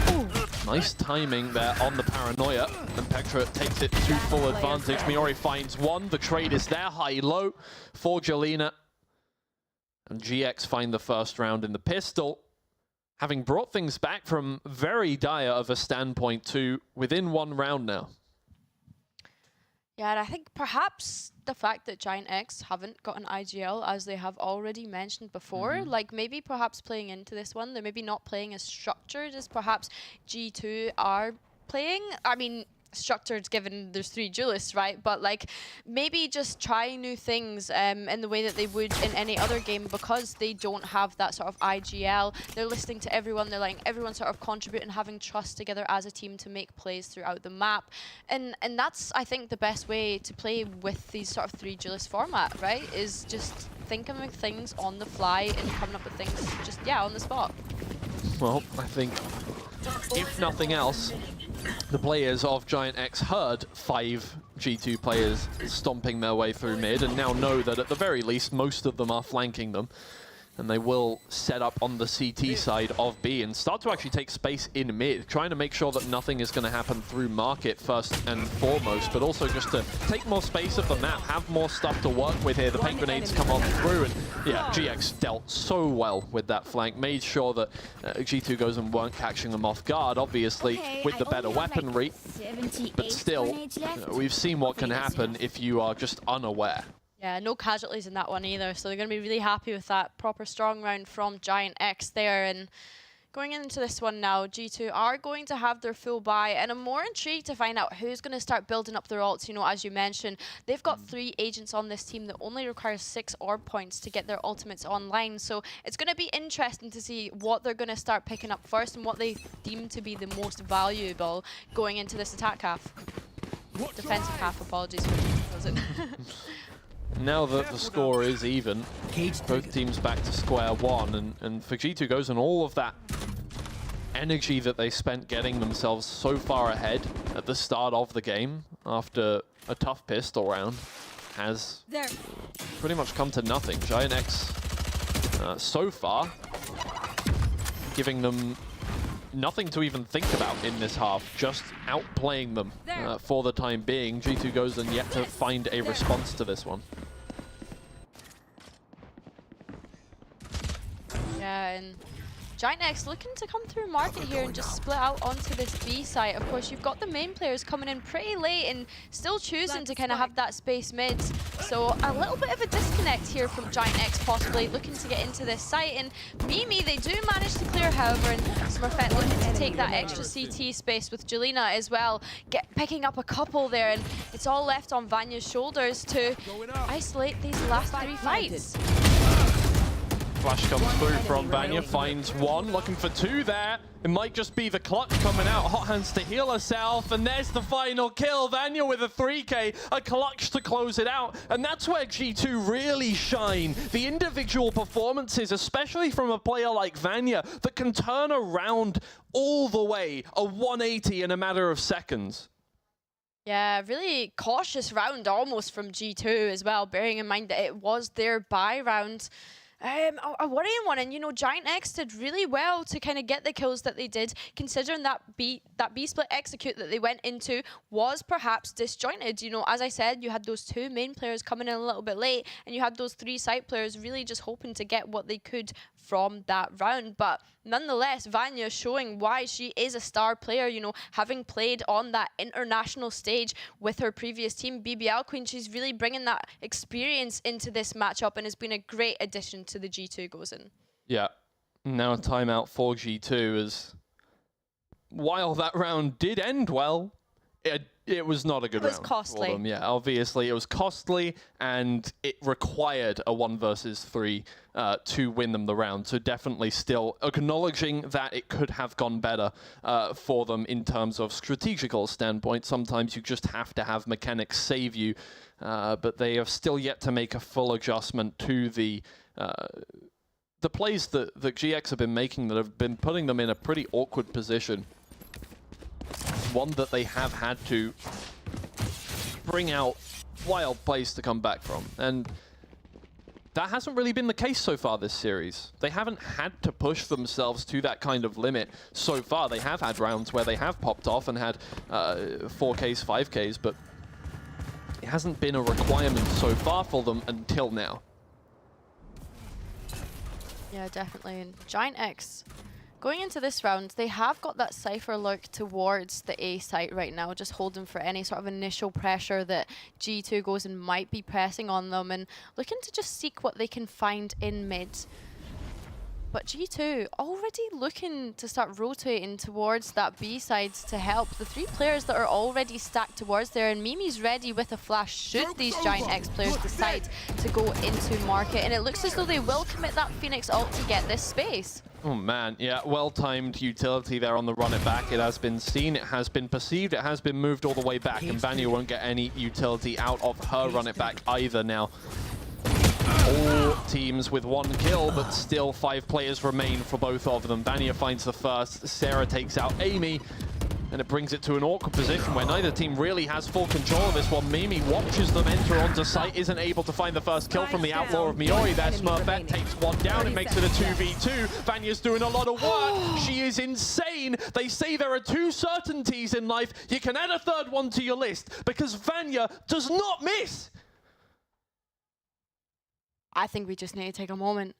Speaker 3: Ooh, nice timing there on the paranoia, and Pectra takes it to full advantage. Miori finds one. The trade is there, high-low for Jelena. And GX find the first round in the pistol, having brought things back from very dire of a standpoint to within one round now.
Speaker 4: Yeah, and I think perhaps the fact that GIANTX haven't got an IGL, as they have already mentioned before, like maybe perhaps playing into this one, they're maybe not playing as structured as perhaps G2 are playing. I mean, structured given there's 3 duelists, right? But like maybe just try new things in the way that they would in any other game, because they don't have that sort of IGL. They're listening to everyone, they're letting everyone sort of contribute and having trust together as a team to make plays throughout the map. And that's, I think, the best way to play with these sort of 3 duelist format, right? Is just thinking of things on the fly and coming up with things just, yeah, on the spot.
Speaker 3: Well, I think if nothing else, the players of GIANTX heard 5 G2 players stomping their way through mid and now know that at the very least most of them are flanking them. And they will set up on the CT side of B and start to actually take space in mid, trying to make sure that nothing is going to happen through market first and foremost, but also just to take more space of the map, have more stuff to work with here. The paint grenades come on through, and yeah, GX dealt so well with that flank, made sure that G2 Gozen weren't catching them off guard, obviously, with the better weaponry, but still, we've seen what can happen if you are just unaware.
Speaker 4: Yeah, no casualties in that one either, so they're going to be really happy with that proper strong round from GIANTX there. And going into this one now, G2 are going to have their full buy, and I'm more intrigued to find out who's going to start building up their ults. You know, as you mentioned, they've got 3 agents on this team that only require 6 orb points to get their ultimates online, so it's going to be interesting to see what they're going to start picking up first and what they deem to be the most valuable going into this attack half. Defensive half, apologies for it.
Speaker 3: Now that the score is even, both teams back to square one, and for G2 Gozen, all of that energy that they spent getting themselves so far ahead at the start of the game after a tough pistol round has pretty much come to nothing. GIANTX so far giving them nothing to even think about in this half, just outplaying them for the time being. G2 Gozen yet to find a response to this one.
Speaker 4: Yeah, and GIANTX looking to come through market here and just split out onto this B site. Of course, you've got the main players coming in pretty late and still choosing to kind of have that space mid. So a little bit of a disconnect here from GIANTX, possibly looking to get into this site. And Mimi, they do manage to clear, however, and Smurfette looking to take that extra CT space with Jelena as well, picking up a couple there, and it's all left on Vanya's shoulders to isolate these last 3 fights.
Speaker 3: Flash comes through from Vanya, finds one, looking for 2 there. It might just be the clutch coming out. Hot hands to heal herself, and there's the final kill. Vanya with a 3K, a clutch to close it out, and that's where G2 really shine. The individual performances, especially from a player like Vanya, that can turn around all the way, a 180 in a matter of seconds.
Speaker 4: Yeah, really cautious round almost from G2 as well, bearing in mind that it was their buy round. A worrying one, and you know, GIANTX did really well to kind of get the kills that they did, considering that B split execute that they went into was perhaps disjointed. You know, as I said, you had those 2 main players coming in a little bit late, and you had those 3 side players really just hoping to get what they could from that round. But nonetheless, Vanya showing why she is a star player, you know, having played on that international stage with her previous team, BBL Queen. She's really bringing that experience into this matchup and has been a great addition to the G2 Gozen.
Speaker 3: Yeah, now a timeout for G2 as while that round did end well, it was not a good round.
Speaker 4: It was costly.
Speaker 3: For them. Yeah, obviously it was costly and it required a 1 versus 3 to win them the round. So definitely still acknowledging that it could have gone better for them in terms of strategical standpoint. Sometimes you just have to have mechanics save you, but they have still yet to make a full adjustment to the plays that GX have been making that have been putting them in a pretty awkward position. One that they have had to bring out wild plays to come back from. And that hasn't really been the case so far this series. They haven't had to push themselves to that kind of limit so far. They have had rounds where they have popped off and had 4Ks, 5Ks, but it hasn't been a requirement so far for them until now.
Speaker 4: Yeah, definitely. And GIANTX, going into this round, they have got that Cypher lurk towards the A site right now, just holding for any sort of initial pressure that G2 Gozen might be pressing on them and looking to just seek what they can find in mid. But G2 already looking to start rotating towards that B side to help the 3 players that are already stacked towards there. And Mimi's ready with a flash should these GIANTX players decide to go into market. And it looks as though they will commit that Phoenix ult to get this space.
Speaker 3: Oh man, yeah, well-timed utility there on the run it back. It has been seen, it has been perceived, it has been moved all the way back, and Vanya won't get any utility out of her run it back either now. All teams with 1 kill, but still 5 players remain for both of them. Vanya finds the first, Sarah takes out Amy, and it brings it to an awkward position where neither team really has full control of this one. Mimi watches them enter onto site, isn't able to find the first kill from the Outlaw of Miori there. Smurfette takes 1 down, it makes it a 2v2. Vanya's doing a lot of work, she is insane. They say there are 2 certainties in life. You can add a 3rd one to your list, because Vanya does not miss.
Speaker 4: I think we just need to take a moment.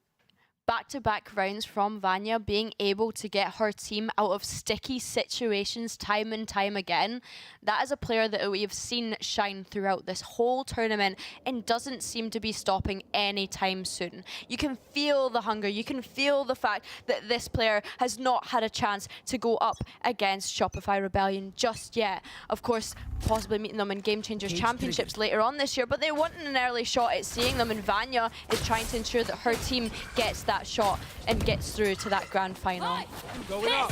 Speaker 4: Back-to-back rounds from Vanya, being able to get her team out of sticky situations time and time again. That is a player that we have seen shine throughout this whole tournament and doesn't seem to be stopping anytime soon. You can feel the hunger, you can feel the fact that this player has not had a chance to go up against Shopify Rebellion just yet. Of course, possibly meeting them in Game Changers Championships later on this year, but they want an early shot at seeing them, and Vanya is trying to ensure that her team gets that shot and gets through to that grand final.
Speaker 3: Going up.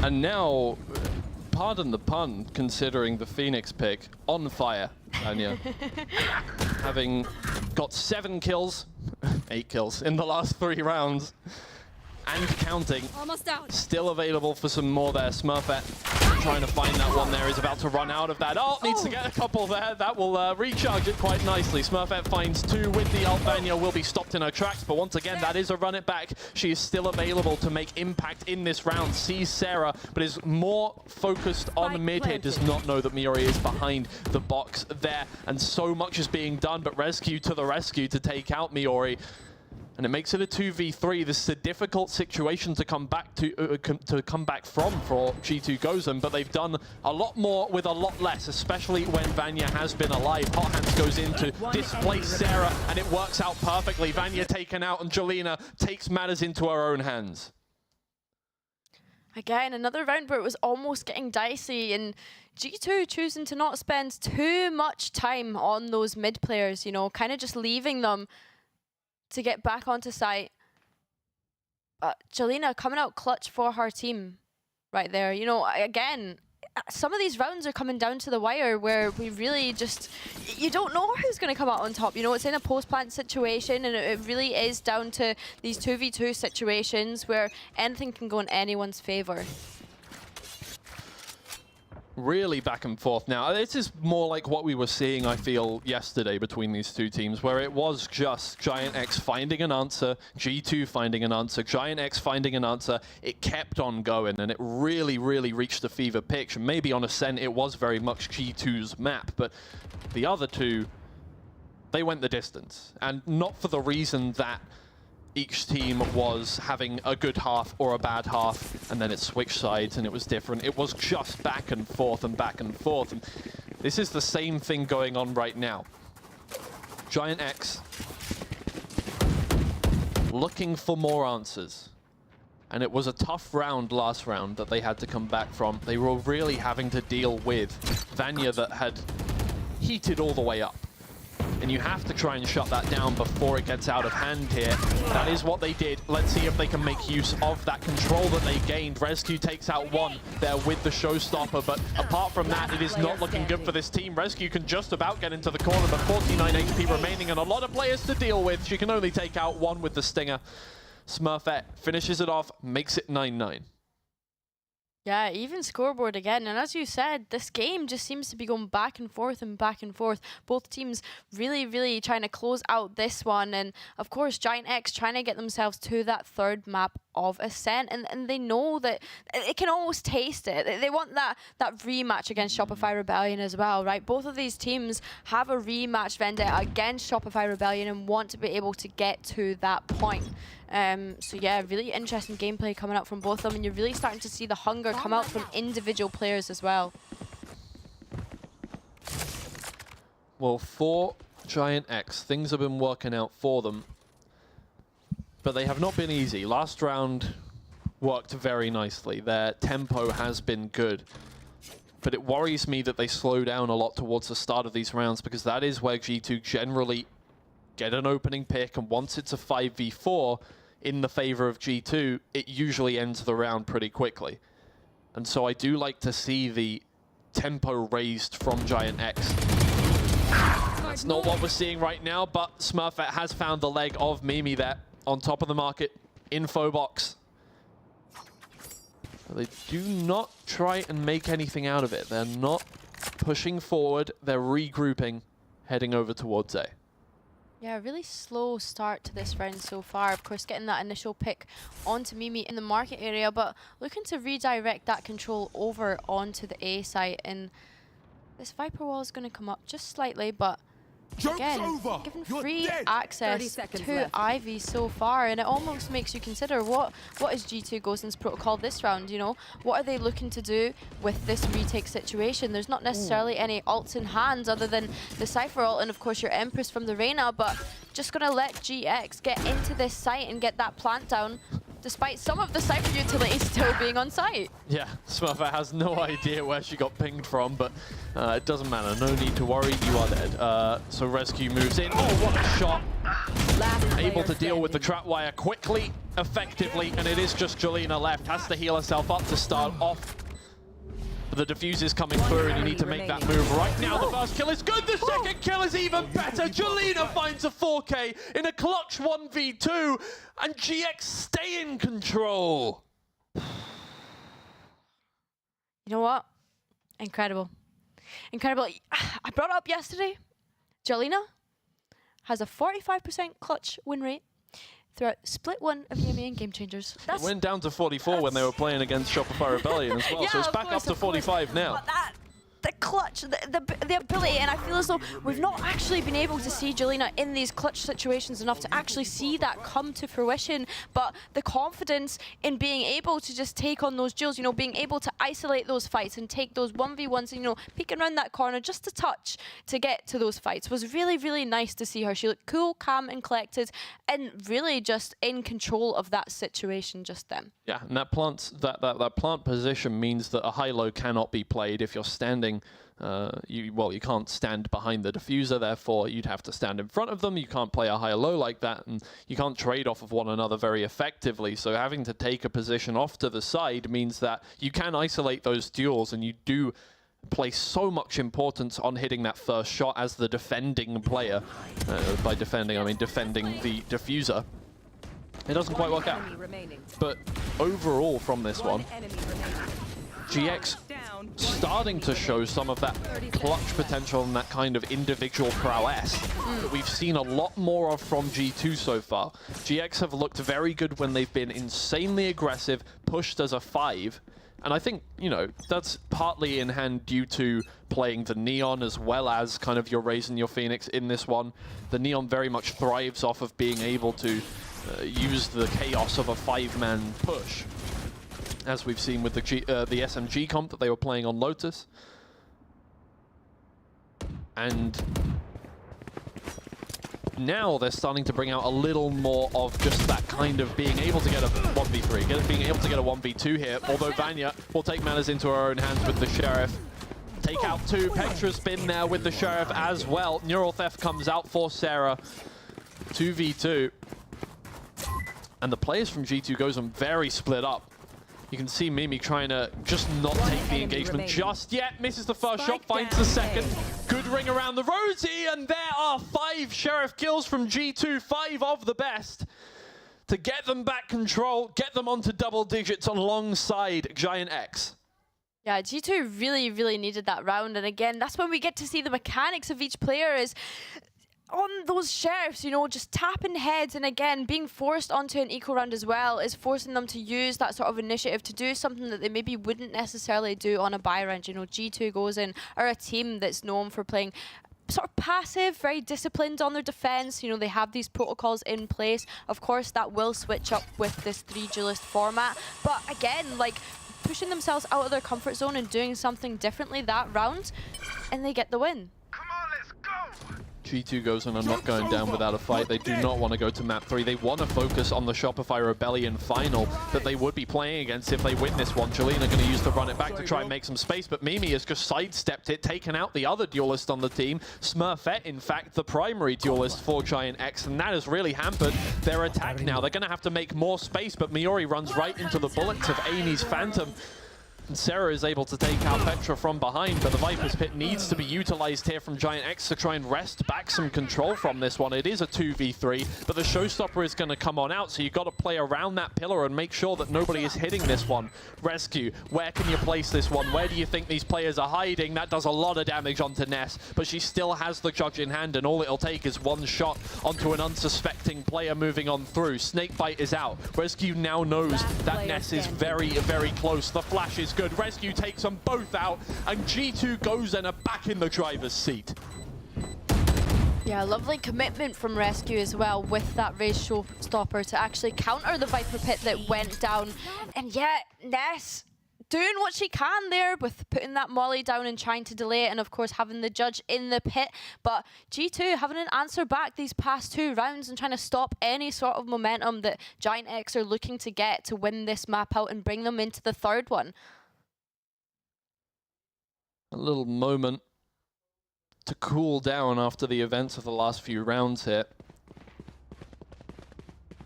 Speaker 3: And now, pardon the pun, considering the Phoenix pick, on fire, Vanya. Having got 7 kills, 8 kills in the last 3 rounds, and counting.
Speaker 6: Almost out.
Speaker 3: Still available for some more there. Smurfette trying to find that one there. Is about to run out of that. Oh, needs to get a couple there. That will recharge it quite nicely. Smurfette finds 2 with the ult. Vanya will be stopped in her tracks, but once again, that is a run it back. She is still available to make impact in this round. Sees Sarah, but is more focused on mid here. Does not know that Miori is behind the box there, and so much is being done, but Rescue to the rescue to take out Miori. And it makes it a 2v3. This is a difficult situation to come back from for G2 Gozen, but they've done a lot more with a lot less, especially when Vanya has been alive. Hot Hands goes in to displace Sarah, and it works out perfectly. Vanya taken out, and Jolina takes matters into her own hands.
Speaker 4: Again, another round where it was almost getting dicey, and G2 choosing to not spend too much time on those mid players, you know, kind of just leaving them to get back onto site. Jolina coming out clutch for her team right there. You know, again, some of these rounds are coming down to the wire where we really just, you don't know who's going to come out on top. You know, it's in a post-plant situation, and it really is down to these 2v2 situations where anything can go in anyone's favor.
Speaker 3: really back and forth now. This is more like what we were seeing, I feel, yesterday between these two teams, where it was just GIANTX finding an answer, G2 finding an answer, GIANTX finding an answer. It kept on going, and it really, really reached a fever pitch. And maybe on Ascent, it was very much G2's map, but the other two, they went the distance. And not for the reason that each team was having a good half or a bad half, and then it switched sides and it was different. It was just back and forth and back and forth. And this is the same thing going on right now. GIANTX looking for more answers. And it was a tough round last round that they had to come back from. They were really having to deal with Vanya that had heated all the way up. And you have to try and shut that down before it gets out of hand here. That is what they did. Let's see if they can make use of that control that they gained. Rescue takes out one there with the showstopper, but apart from that, it is not looking good for this team. Rescue can just about get into the corner, but 49 HP remaining and a lot of players to deal with. She can only take out one with the Stinger. Smurfette finishes it off, makes it 9-9.
Speaker 4: Yeah, even scoreboard again. And as you said, this game just seems to be going back and forth and back and forth. Both teams really, really trying to close out this one. And of course, GIANTX trying to get themselves to that third map of Ascent. And they know that it can almost taste it. They want that rematch against Shopify Rebellion as well, right? Both of these teams have a rematch vendetta against Shopify Rebellion and want to be able to get to that point. So yeah, really interesting gameplay coming out from both of them, and you're really starting to see the hunger come out from individual players as well.
Speaker 3: Well, for GIANTX, things have been working out for them, but they have not been easy. Last round worked very nicely. Their tempo has been good, but it worries me that they slow down a lot towards the start of these rounds, because that is where G2 generally get an opening pick, and once it's a 5v4 in the favor of G2, it usually ends the round pretty quickly. And so I do like to see the tempo raised from GIANTX. That's not what we're seeing right now, but Smurfette has found the leg of Mimi there on top of the market. Info box. They do not try and make anything out of it. They're not pushing forward. They're regrouping, heading over towards A.
Speaker 4: Yeah, really slow start to this round so far. Of course, getting that initial pick onto Mimi in the market area, but looking to redirect that control over onto the A site. And this Viper wall is going to come up just slightly, but again, given free access to Ivy so far, and it almost makes you consider what is G2 Gozen's protocol this round, you know? What are they looking to do with this retake situation? There's not necessarily any ults in hands other than the Cypher ult and of course your Empress from the Reyna, but just gonna let GX get into this site and get that plant down, despite some of the Cypher utilities still being on site.
Speaker 3: Yeah, Smurfette has no idea where she got pinged from, but it doesn't matter. No need to worry, you are dead. So Rescue moves in. Oh, what a shot. Able to deal with the trap wire quickly, effectively, and it is just Jelena left. Has to heal herself up to start off. The defuse is coming through, and you need to make that move right now. The first kill is good. The second kill is even better. Jelena finds a 4K in a clutch 1v2, and GX stay in control.
Speaker 4: You know what? Incredible. Incredible. I brought it up yesterday. Jelena has a 45% clutch win rate throughout split one of EMEA and Game Changers.
Speaker 3: It went down to 44 when they were playing against Shopify Rebellion as well,
Speaker 4: yeah,
Speaker 3: so it's back up to 45 now.
Speaker 4: But the clutch, the ability, and I feel as though we've not actually been able to see Jelena in these clutch situations enough to actually see that come to fruition, but the confidence in being able to just take on those duels, you know, being able to isolate those fights and take those 1v1s, you know, peeking around that corner just a touch to get to those fights was really, really nice to see her. She looked cool, calm and collected and really just in control of that situation just then. Yeah,
Speaker 3: and that plant position means that a high-low cannot be played if you're standing. You can't stand behind the diffuser, therefore you'd have to stand in front of them. You can't play a high-low like that, and you can't trade off of one another very effectively. So having to take a position off to the side means that you can isolate those duels, and you do place so much importance on hitting that first shot as the defending player. By defending, I mean defending the diffuser. It doesn't quite work out. But overall from this one, GX starting to show some of that clutch potential and that kind of individual prowess that we've seen a lot more of from G2 so far. GX have looked very good when they've been insanely aggressive, pushed as a 5. And I think, you know, that's partly in hand due to playing the Neon as well as kind of your Raze and your Phoenix in this one. The Neon very much thrives off of being able to use the chaos of a 5-man push, as we've seen with the SMG comp that they were playing on Lotus. And now they're starting to bring out a little more of just that kind of being able to get a 1v3, being able to get a 1v2 here, although Vanya will take matters into her own hands with the Sheriff. Take out 2, Petra's been there with the Sheriff as well. Neural Theft comes out for Sarah, 2v2. And the players from G2 Gozen very split up. You can see Mimi trying to just not take the engagement just yet. Misses the first shot, finds the second. Good ring around the rosy, and there are 5 Sheriff kills from G2, 5 of the best, to get them back control, get them onto double digits alongside GIANTX.
Speaker 4: Yeah, G2 really, really needed that round. And again, that's when we get to see the mechanics of each player is on those Sheriffs, you know, just tapping heads, and again, being forced onto an eco round as well is forcing them to use that sort of initiative to do something that they maybe wouldn't necessarily do on a buy round. You know, G2 Gozen are a team that's known for playing sort of passive, very disciplined on their defense. You know, they have these protocols in place. Of course, that will switch up with this 3 duelist format. But again, like, pushing themselves out of their comfort zone and doing something differently that round, and they get the win.
Speaker 3: Come on, let's go! G2 Gozen are not going down without a fight. They do not want to go to map 3. They want to focus on the Shopify Rebellion final that they would be playing against if they win this one. Jelena going to use to run it back to try and make some space, but Mimi has just sidestepped it, taken out the other duelist on the team. Smurfette, in fact, the primary duelist for GIANTX, and that has really hampered their attack now. They're going to have to make more space, but Miori runs right into the bullets of Amy's Phantom. And Sarah is able to take out Petra from behind, but the Viper's Pit needs to be utilized here from GIANTX to try and wrest back some control from this one. It is a 2v3, but the showstopper is going to come on out, so you've got to play around that pillar and make sure that nobody is hitting this one. Rescue, where can you place this one? Where do you think these players are hiding? That does a lot of damage onto Ness, but she still has the judge in hand, and all it'll take is one shot onto an unsuspecting player moving on through. Snakebite is out. Rescue now knows that Ness is very, very close. The flash is good. Rescue takes them both out, and G2 Gozen are back in the driver's seat.
Speaker 4: Yeah, lovely commitment from Rescue as well with that Raze showstopper to actually counter the Viper Pit that went down. And yet, Ness doing what she can there with putting that molly down and trying to delay it, and of course having the judge in the pit. But G2 having an answer back these past 2 rounds and trying to stop any sort of momentum that GIANTX are looking to get to win this map out and bring them into the 3rd one.
Speaker 3: A little moment to cool down after the events of the last few rounds here.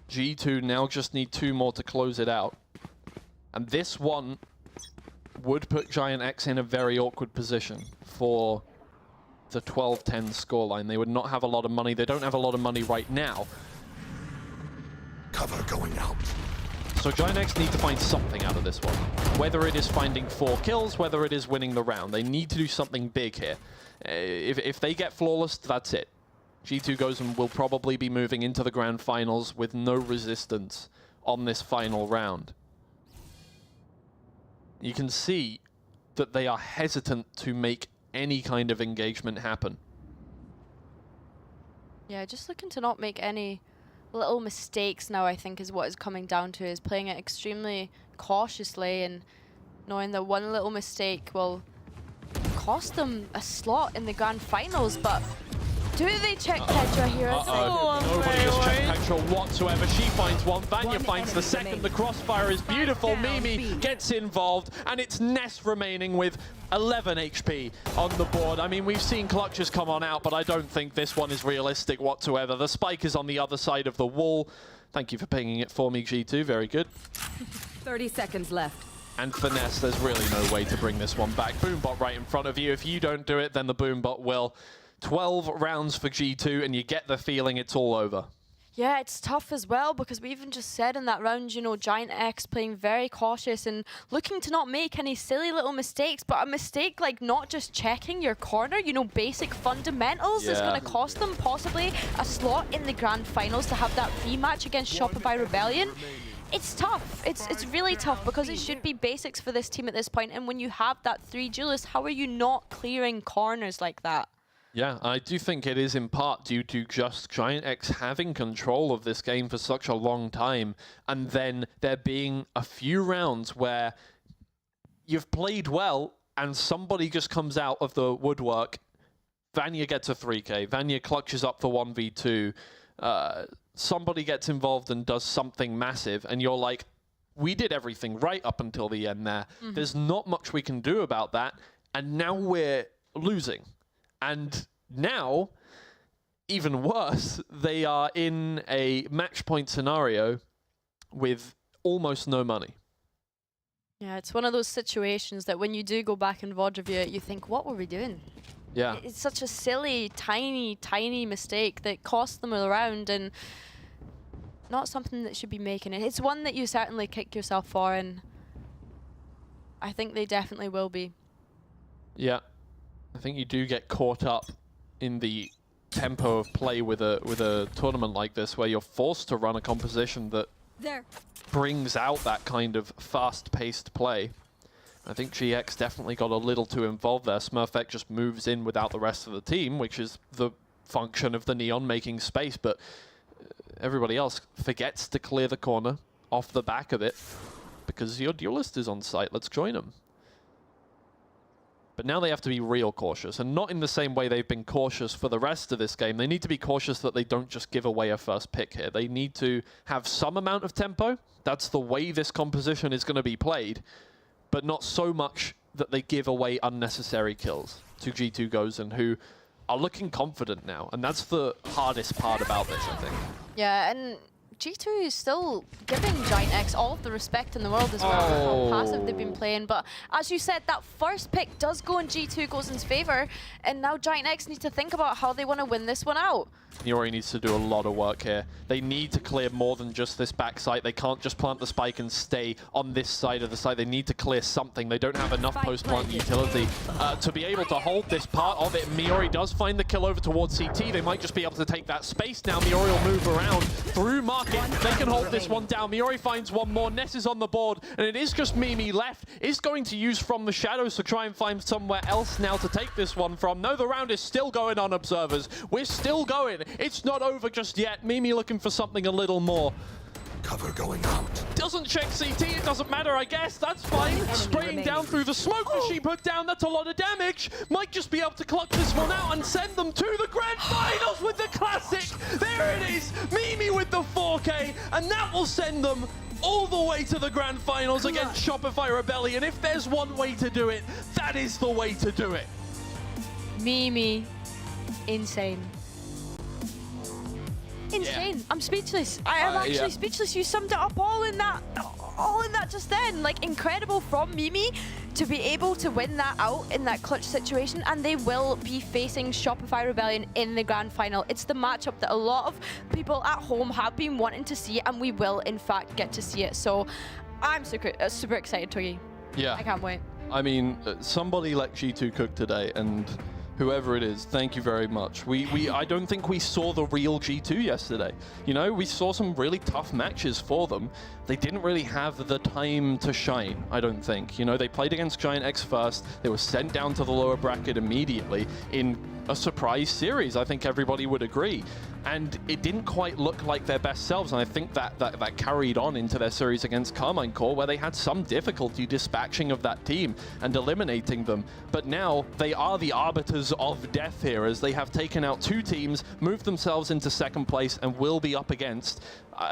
Speaker 3: G2 now just need 2 more to close it out. And this one would put GIANTX in a very awkward position for the 12-10 scoreline. They would not have a lot of money. They don't have a lot of money right now.
Speaker 11: Cover going out.
Speaker 3: So GIANTX need to find something out of this one. Whether it is finding 4 kills, whether it is winning the round. They need to do something big here. If they get flawless, that's it. G2 Gozen will probably be moving into the grand finals with no resistance on this final round. You can see that they are hesitant to make any kind of engagement happen.
Speaker 4: Yeah, just looking to not make any little mistakes now, I think, is what is coming down to, is playing it extremely cautiously and knowing that one little mistake will cost them a slot in the grand finals. But do they check Petra here?
Speaker 3: Nobody has checked Petra whatsoever. She finds one, Vanya finds the second. The crossfire is beautiful. Mimi gets involved, and it's Ness remaining with 11 HP on the board. I mean, we've seen clutches come on out, but I don't think this one is realistic whatsoever. The spike is on the other side of the wall. Thank you for pinging it for me, G2. Very good.
Speaker 12: 30 seconds left.
Speaker 3: And for Ness, there's really no way to bring this one back. Boombot right in front of you. If you don't do it, then the Boombot will. 12 rounds for G2, and you get the feeling it's all over.
Speaker 4: Yeah, it's tough as well because we even just said in that round, you know, GIANTX playing very cautious and looking to not make any silly little mistakes, but a mistake like not just checking your corner, you know, basic fundamentals is going to cost them possibly a slot in the grand finals to have that rematch against Shopify Rebellion. It's tough. It's really tough because it should be basics for this team at this point, and when you have that 3 duelists, how are you not clearing corners like that?
Speaker 3: Yeah, I do think it is in part due to just GIANTX having control of this game for such a long time, and then there being a few rounds where you've played well and somebody just comes out of the woodwork. Vanya gets a 3K, Vanya clutches up for 1v2, somebody gets involved and does something massive, and you're like, we did everything right up until the end there. There's not much we can do about that, and now we're losing. And now, even worse, they are in a match point scenario with almost no money.
Speaker 4: Yeah, it's one of those situations that when you do go back and VOD review it, you think, what were we doing?
Speaker 3: Yeah.
Speaker 4: It's such a silly, tiny, tiny mistake that cost them a round and not something that should be making it. It's one that you certainly kick yourself for, and I think they definitely will be.
Speaker 3: Yeah. I think you do get caught up in the tempo of play with a tournament like this, where you're forced to run a composition that brings out that kind of fast-paced play. I think GX definitely got a little too involved there. Smurfette just moves in without the rest of the team, which is the function of the Neon making space, but everybody else forgets to clear the corner off the back of it because your duelist is on site. Let's join him. But now they have to be real cautious, and not in the same way they've been cautious for the rest of this game. They need to be cautious that they don't just give away a first pick here. They need to have some amount of tempo. That's the way this composition is going to be played, but not so much that they give away unnecessary kills to G2 Gozen, who are looking confident now, and that's the hardest part about this, I think.
Speaker 4: Yeah, and G2 is still giving GIANTX all of the respect in the world as well, how passive they've been playing. But as you said, that first pick does go in G2 Gozen's favor, and now GIANTX need to think about how they want to win this one out.
Speaker 3: Niori needs to do a lot of work here. They need to clear more than just this back site. They can't just plant the spike and stay on this side of the site. They need to clear something. They don't have enough post-plant utility to be able to hold this part of it. Miori does find the kill over towards CT. They might just be able to take that space now. Miori will move around through market. They can hold this one down. Miori finds one more. Ness is on the board, and it is just Mimi left. Is going to use From the Shadows to try and find somewhere else now to take this one from. No, the round is still going on, observers. We're still going. It's not over just yet. Mimi looking for something a little more.
Speaker 11: Cover going out.
Speaker 3: Doesn't check CT, it doesn't matter, I guess. That's fine. Spraying down through the smoke that she put down. That's a lot of damage. Might just be able to clutch this one out and send them to the grand finals with the classic. There it is. Mimi with the 4K, and that will send them all the way to the grand finals against Shopify Rebellion. If there's one way to do it, that is the way to do it.
Speaker 4: Mimi, insane. Insane. Yeah. I'm speechless. I am actually speechless. You summed it up all in that just then. Like, incredible from Mimi to be able to win that out in that clutch situation, and they will be facing Shopify Rebellion in the grand final. It's the matchup that a lot of people at home have been wanting to see, and we will in fact get to see it. So I'm super excited, Twiggy.
Speaker 3: Yeah.
Speaker 4: I can't wait.
Speaker 3: I mean, somebody let G2 cook today, and whoever it is, thank you very much. I don't think we saw the real G2 yesterday. You know, we saw some really tough matches for them. They didn't really have the time to shine, I don't think. You know, they played against GIANTX first. They were sent down to the lower bracket immediately in a surprise series, I think everybody would agree. And it didn't quite look like their best selves, and I think that carried on into their series against Karmine Corp, where they had some difficulty dispatching of that team and eliminating them. But now they are the arbiters of death here, as they have taken out 2 teams, moved themselves into second place, and will be up against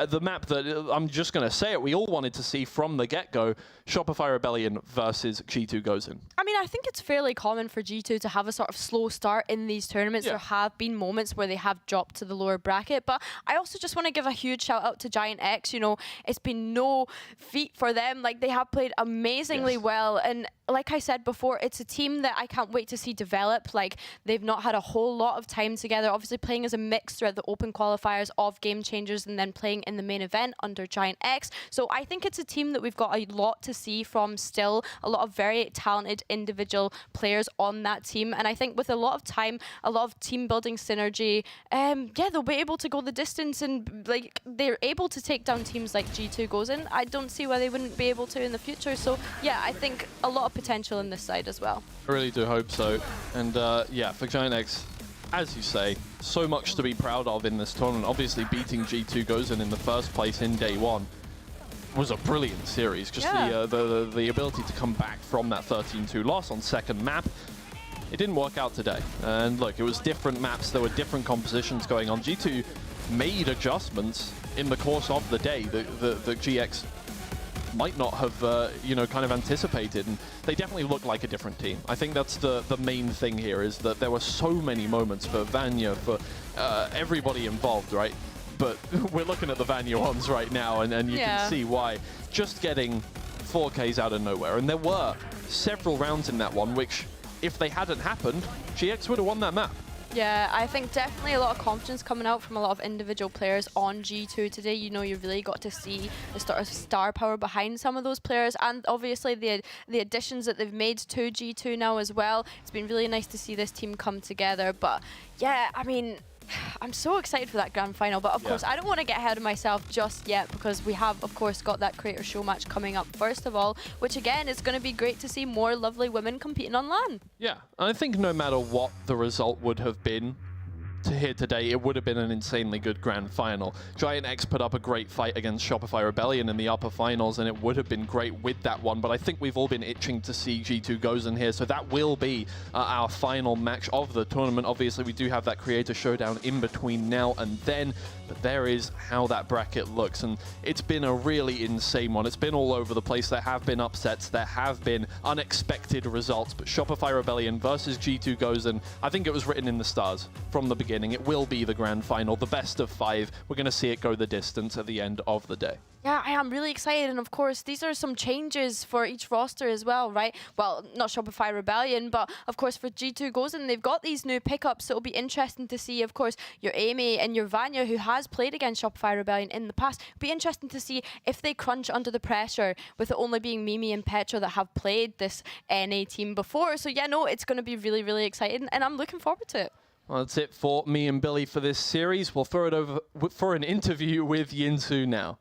Speaker 3: the map that, I'm just going to say it, we all wanted to see from the get-go, Shopify Rebellion versus G2 Gozen.
Speaker 4: I mean, I think it's fairly common for G2 to have a sort of slow start in these tournaments.
Speaker 3: Yeah.
Speaker 4: There have been moments where they have dropped to the lower bracket, but I also just want to give a huge shout out to GIANTX. You know, it's been no feat for them. Like, they have played amazingly well, and like I said before, it's a team that I can't wait to see develop. Like, they've not had a whole lot of time together, obviously playing as a mix throughout the open qualifiers of Game Changers and then playing in the main event under GIANTX. So I think it's a team that we've got a lot to see from still, a lot of very talented individual players on that team. And I think with a lot of time, a lot of team building synergy, yeah, they'll be able to go the distance, and like they're able to take down teams like G2 Gozen. I don't see why they wouldn't be able to in the future. So yeah, I think a lot of potential in this side as well.
Speaker 3: I really do hope so. And yeah, for GIANTX, as you say, so much to be proud of in this tournament. Obviously beating G2 Gozen in the first place in day one was a brilliant series. Just the ability to come back from that 13-2 loss on second map. It didn't work out today. And look, it was different maps. There were different compositions going on. G2 made adjustments in the course of the day that GX might not have, you know, kind of anticipated, and they definitely look like a different team. I think that's the main thing here, is that there were so many moments for Vanya, for everybody involved, right? But we're looking at the Vanya ones right now, and you can see why. Just getting 4Ks out of nowhere, and there were several rounds in that one, which, if they hadn't happened, GX would have won that map.
Speaker 4: Yeah, I think definitely a lot of confidence coming out from a lot of individual players on G2 today. You know, you really got to see the sort of star power behind some of those players, and obviously the additions that they've made to G2 now as well. It's been really nice to see this team come together. But yeah, I mean, I'm so excited for that grand final, but of course I don't want to get ahead of myself just yet, because we have of course got that creator show match coming up first of all, which again is going to be great to see more lovely women competing on LAN.
Speaker 3: Yeah, and I think no matter what the result would have been to here today, it would have been an insanely good grand final. GIANTX put up a great fight against Shopify Rebellion in the upper finals, and it would have been great with that one, but I think we've all been itching to see G2 Gozen here, so that will be our final match of the tournament. Obviously, we do have that creator showdown in between now and then, but there is how that bracket looks, and it's been a really insane one. It's been all over the place. There have been upsets, there have been unexpected results, but Shopify Rebellion versus G2 Gozen, I think it was written in the stars from the beginning. It will be the grand final, the best of 5. We're going to see it go the distance at the end of the day.
Speaker 4: Yeah, I am really excited, and of course these are some changes for each roster as well, right? Well, not Shopify Rebellion, but of course for G2 Gozen, they've got these new pickups, so it'll be interesting to see, of course, your Amy and your Vanya, who has played against Shopify Rebellion in the past. It'll be interesting to see if they crunch under the pressure, with it only being Mimi and Petra that have played this NA team before. So yeah, no, it's going to be really, really exciting, and I'm looking forward to it.
Speaker 3: Well, that's it for me and Billy for this series. We'll throw it over for an interview with Yinsu now.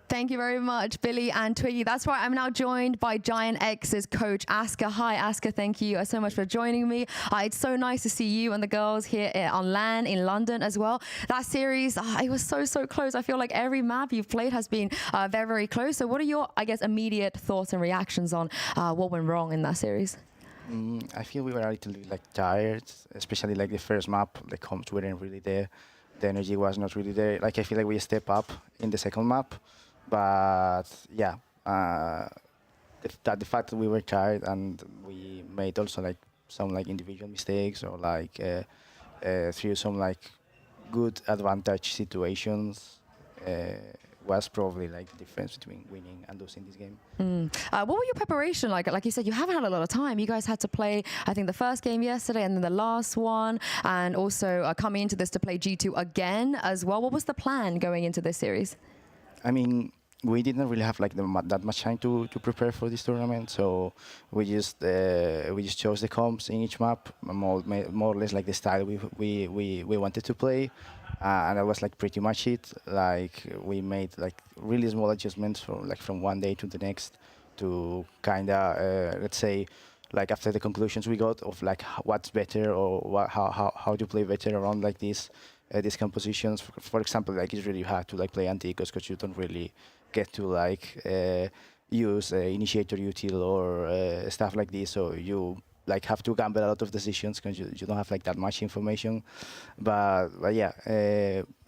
Speaker 1: Thank you very much, Billy and Twiggy. That's right, I'm now joined by GIANTX's coach, Aska. Hi, Aska, thank you so much for joining me. It's so nice to see you and the girls here on LAN in London as well. That series, it was so close. I feel like every map you've played has been very, very close. So what are your, I guess, immediate thoughts and reactions on what went wrong in that series?
Speaker 13: I feel we were a little like tired, especially like the first map. The comps weren't really there. The energy was not really there. Like I feel like we step up in the second map, but yeah, the fact that we were tired and we made also like some like individual mistakes, or like through some like good advantage situations, was probably like the difference between winning and losing this game.
Speaker 1: What were your preparation like? Like you said, you haven't had a lot of time. You guys had to play, I think, the first game yesterday and then the last one, and also coming into this to play G2 again as well. What was the plan going into this series?
Speaker 13: I mean, we didn't really have like that much time to prepare for this tournament, so we just chose the comps in each map, more or less like the style we wanted to play. And that was like pretty much it. Like we made like really small adjustments from one day to the next to kind of let's say like after the conclusions we got of like what's better, or how to play better around like these compositions. For example, like it's really hard to like play anti-ecos because you don't really get to like use initiator util or stuff like this. So you like have to gamble a lot of decisions because you don't have like that much information. But yeah,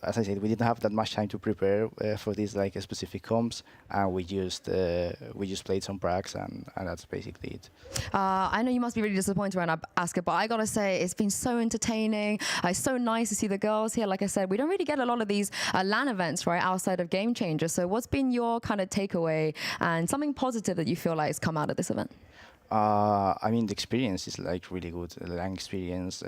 Speaker 13: as I said, we didn't have that much time to prepare for these like specific comps, and we just played some pracs, and that's basically it.
Speaker 1: I know you must be really disappointed when I ask it, but I gotta say it's been so entertaining. It's so nice to see the girls here. Like I said, we don't really get a lot of these LAN events, right, outside of Game Changers. So what's been your kind of takeaway and something positive that you feel like has come out of this event?
Speaker 13: I mean, the experience is like really good. The LAN experience.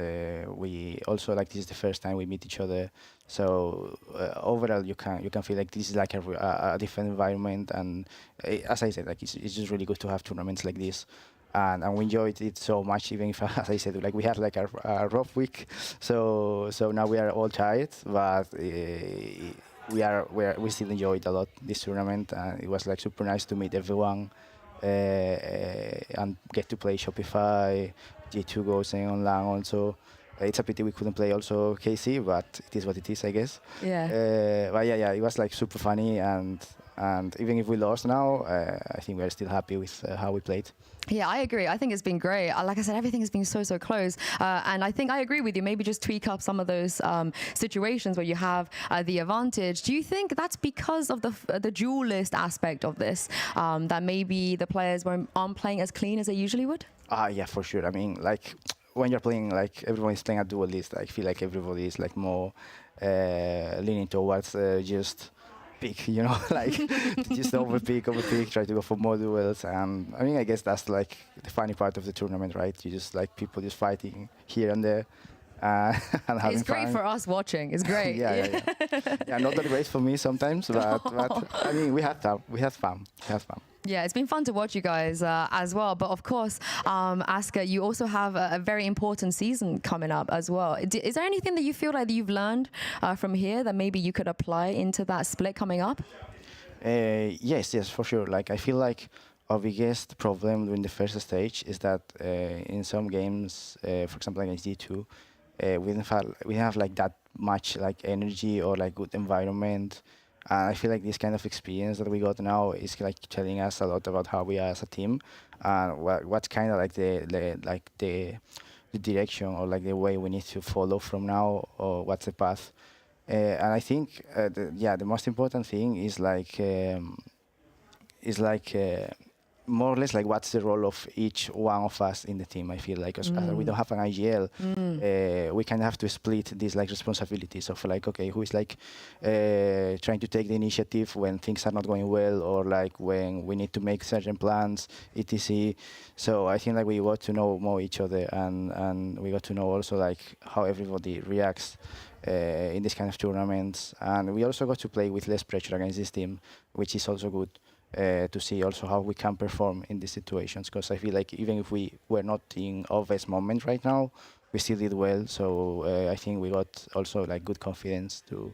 Speaker 13: We also like this is the first time we meet each other. So overall, you can feel like this is like a different environment. And as I said, like it's just really good to have tournaments like this. And we enjoyed it so much. Even if, as I said, like we had like a rough week. So now we are all tired, but we still enjoyed a lot this tournament. And it was like super nice to meet everyone. And get to play Shopify, G2 Gozen online also. It's a pity we couldn't play also KC, but it is what it is, I guess.
Speaker 1: Yeah.
Speaker 13: But yeah, it was like super funny, and even if we lost now, I think we're still happy with how we played.
Speaker 1: Yeah, I agree. I think it's been great. Like I said, everything has been so close. And I think I agree with you. Maybe just tweak up some of those situations where you have the advantage. Do you think that's because of the duelist aspect of this, that maybe the players aren't playing as clean as they usually would?
Speaker 13: Yeah, for sure. I mean, like when you're playing, like everyone is playing a duelist, I feel like everybody is like more leaning towards just pick, you know, like just overpick, try to go for more duels. And I mean, I guess that's like the funny part of the tournament, right? You just like people just fighting here and there. And having
Speaker 1: it's great
Speaker 13: fun.
Speaker 1: For us watching. It's great.
Speaker 13: Yeah, not that great for me sometimes, but I mean, we had fun.
Speaker 1: Yeah, it's been fun to watch you guys as well. But of course, Aska, you also have a very important season coming up as well. Is there anything that you feel like you've learned from here that maybe you could apply into that split coming up?
Speaker 13: Yes, for sure. Like I feel like our biggest problem during the first stage is that in some games, for example, against G2, we didn't have like that much like energy or like good environment. And I feel like this kind of experience that we got now is like telling us a lot about how we are as a team, and what's kind of like the direction or like the way we need to follow from now, or what's the path. And I think the most important thing is more or less like what's the role of each one of us in the team. I feel like as we don't have an IGL, we kind of have to split these like responsibilities of like, okay, who is like trying to take the initiative when things are not going well, or like when we need to make certain plans, etc. So I think like we got to know more each other, and we got to know also like how everybody reacts in this kind of tournaments. And we also got to play with less pressure against this team, which is also good. To see also how we can perform in these situations, because I feel like even if we were not in our best moment right now, we still did well. So I think we got also like good confidence to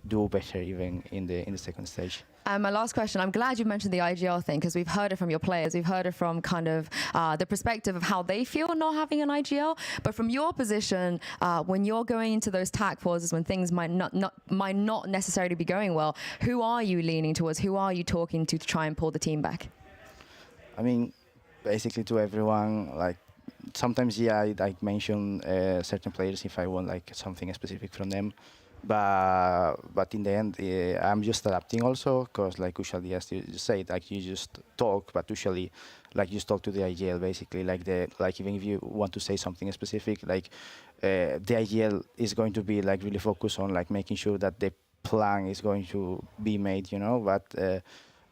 Speaker 13: do better even in the second stage.
Speaker 1: And my last question, I'm glad you mentioned the IGL thing, because we've heard it from your players. We've heard it from kind of the perspective of how they feel not having an IGL. But from your position, when you're going into those tack pauses, when things might not necessarily be going well, who are you leaning towards? Who are you talking to try and pull the team back?
Speaker 13: I mean, basically to everyone. Like sometimes, I like mention certain players if I want like something specific from them. But in the end, I'm just adapting also, because like usually, as you say, like you just talk, but usually like you just talk to the IGL basically, like even if you want to say something specific, like the IGL is going to be like really focused on like making sure that the plan is going to be made, you know. But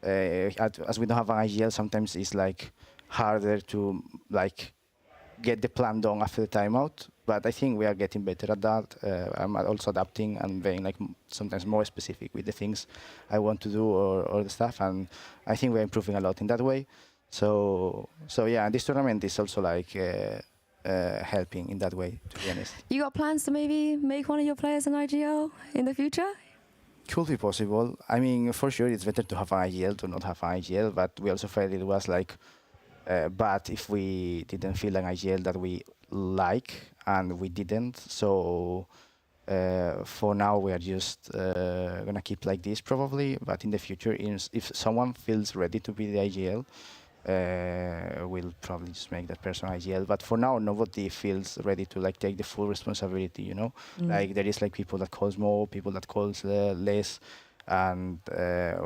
Speaker 13: as we don't have an IGL, sometimes it's like harder to like get the plan done after the timeout. But I think we are getting better at that. I'm also adapting and being like sometimes more specific with the things I want to do or the stuff, and I think we're improving a lot in that way. So yeah, this tournament is also like helping in that way, to be honest.
Speaker 1: You got plans to maybe make one of your players an IGL in the future?
Speaker 13: Could be possible. I mean, for sure, it's better to have an IGL to not have an IGL, but we also felt it was like bad if we didn't feel an IGL that we like, and we didn't. So for now, we are just gonna keep like this probably. But in the future, if someone feels ready to be the IGL, we'll probably just make that person IGL. But for now, nobody feels ready to like take the full responsibility. You know, like there is like people that calls more, people that calls less, and